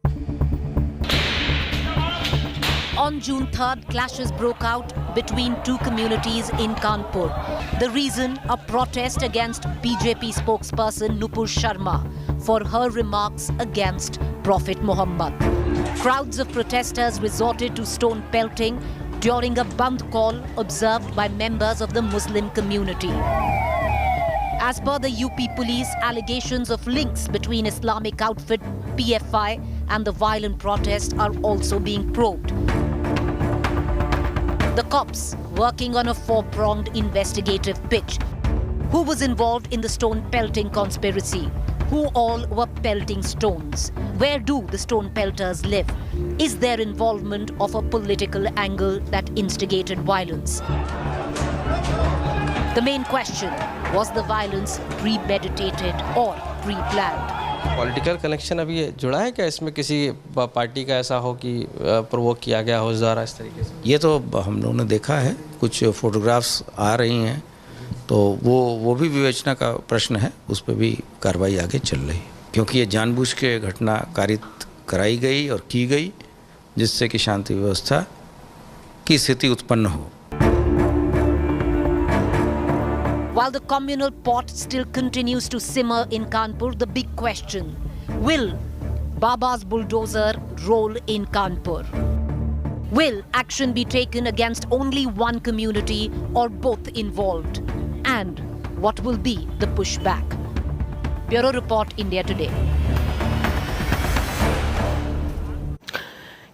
On June 3rd, clashes broke out between two communities in Kanpur. The reason, a protest against BJP spokesperson Nupur Sharma for her remarks against Prophet Muhammad. Crowds of protesters resorted to stone pelting during a Bandh call observed by members of the Muslim community. As per the UP police, allegations of links between Islamic outfit PFI and the violent protest are also being probed. The cops working on a four-pronged investigative pitch. Who was involved in the stone pelting conspiracy? Who all were pelting stones? Where do the stone pelters live? Is there involvement of a political angle that instigated violence? The main question, was the violence premeditated or pre-planned? Political connection अभी जुड़ा है क्या इसमें किसी party का ऐसा हो कि प्रोवोक किया गया हो इस द्वारा इस तरीके से? ये तो हम लोगों ने देखा है, कुछ फोटोग्राफ्स आ रही हैं तो वो भी विवेचना का प्रश्न है, उस पर भी कार्रवाई आगे चल रही है क्योंकि ये जानबूझ के घटना कारित कराई गई और की गई जिससे कि शांति व्यवस्था की स्थिति उत्पन्न हो। While the communal pot still continues to simmer in Kanpur, the big question, will Baba's bulldozer roll in Kanpur? Will action be taken against only one community or both involved? And what will be the pushback? Bureau Report, India Today.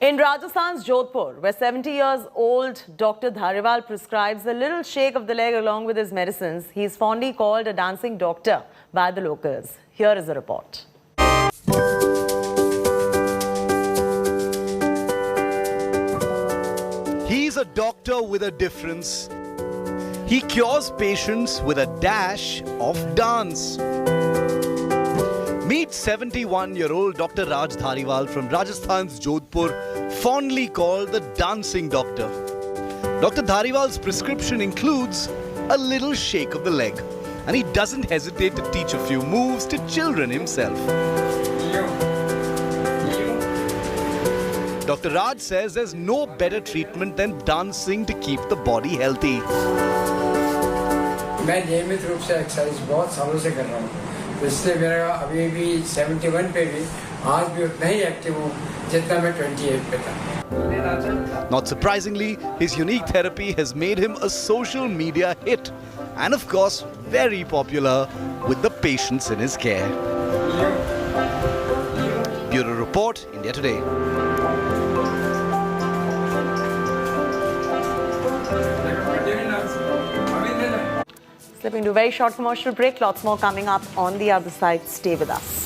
In Rajasthan's Jodhpur, where 70 years old Dr. Dhariwal prescribes a little shake of the leg along with his medicines, he is fondly called a dancing doctor by the locals. Here is a report. He's a doctor with a difference. He cures patients with a dash of dance. Meet 71-year-old Dr. Raj Dhariwal from Rajasthan's Jodhpur, fondly called the dancing doctor. Dr. Dhariwal's prescription includes a little shake of the leg, and he doesn't hesitate to teach a few moves to children himself. Dr. Raj says there's no better treatment than dancing to keep the body healthy. मैं नियमित रूप से exercise बहुत सालों से कर रहा हूँ, तो इसलिए मेरा अभी भी 71 पे भी आज भी उतना ही एक्टिव हूँ जितना मैं 28 पे था। Not surprisingly, his unique therapy has made him a social media hit and of course very popular with the patients in his care. Bureau Report, India Today. Slipping to a very short commercial break. Lots more coming up on the other side. Stay with us.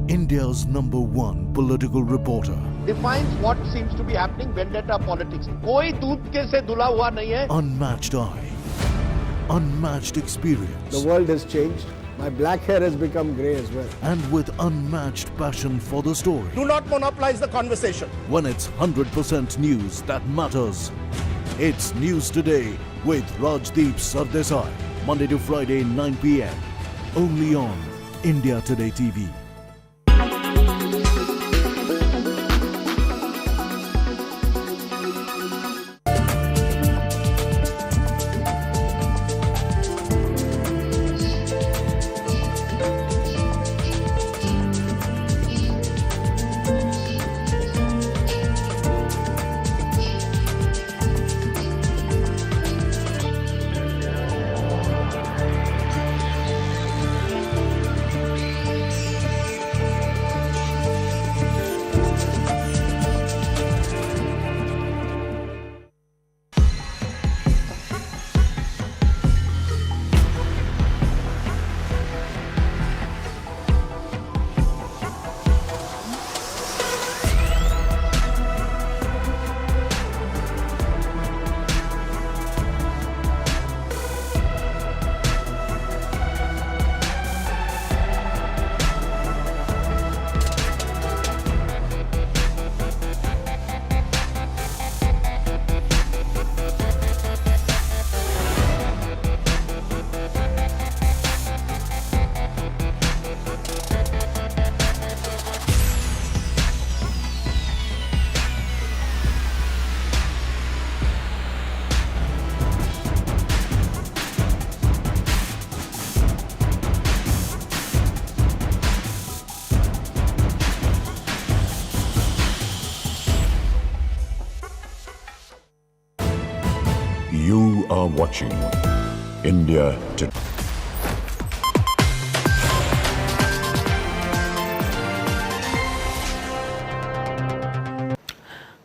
India's #1 political reporter. Defines what seems to be happening, vendetta politics. कोई दूध के से धुला हुआ नहीं है. Unmatched eye, unmatched experience. The world has changed. My black hair has become grey as well. And with unmatched passion for the story. Do not monopolize the conversation. When it's 100% news that matters. It's News Today with Rajdeep Sardesai. Monday to Friday, 9 p.m. Only on India Today TV. You are watching India Today.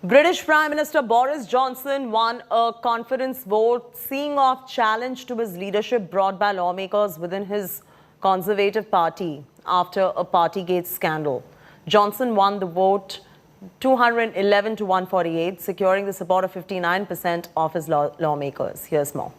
British Prime Minister Boris Johnson won a confidence vote, seeing off challenge to his leadership brought by lawmakers within his Conservative Party after a Partygate scandal. Johnson won the vote 211 to 148, securing the support of 59% of his lawmakers. Here's more.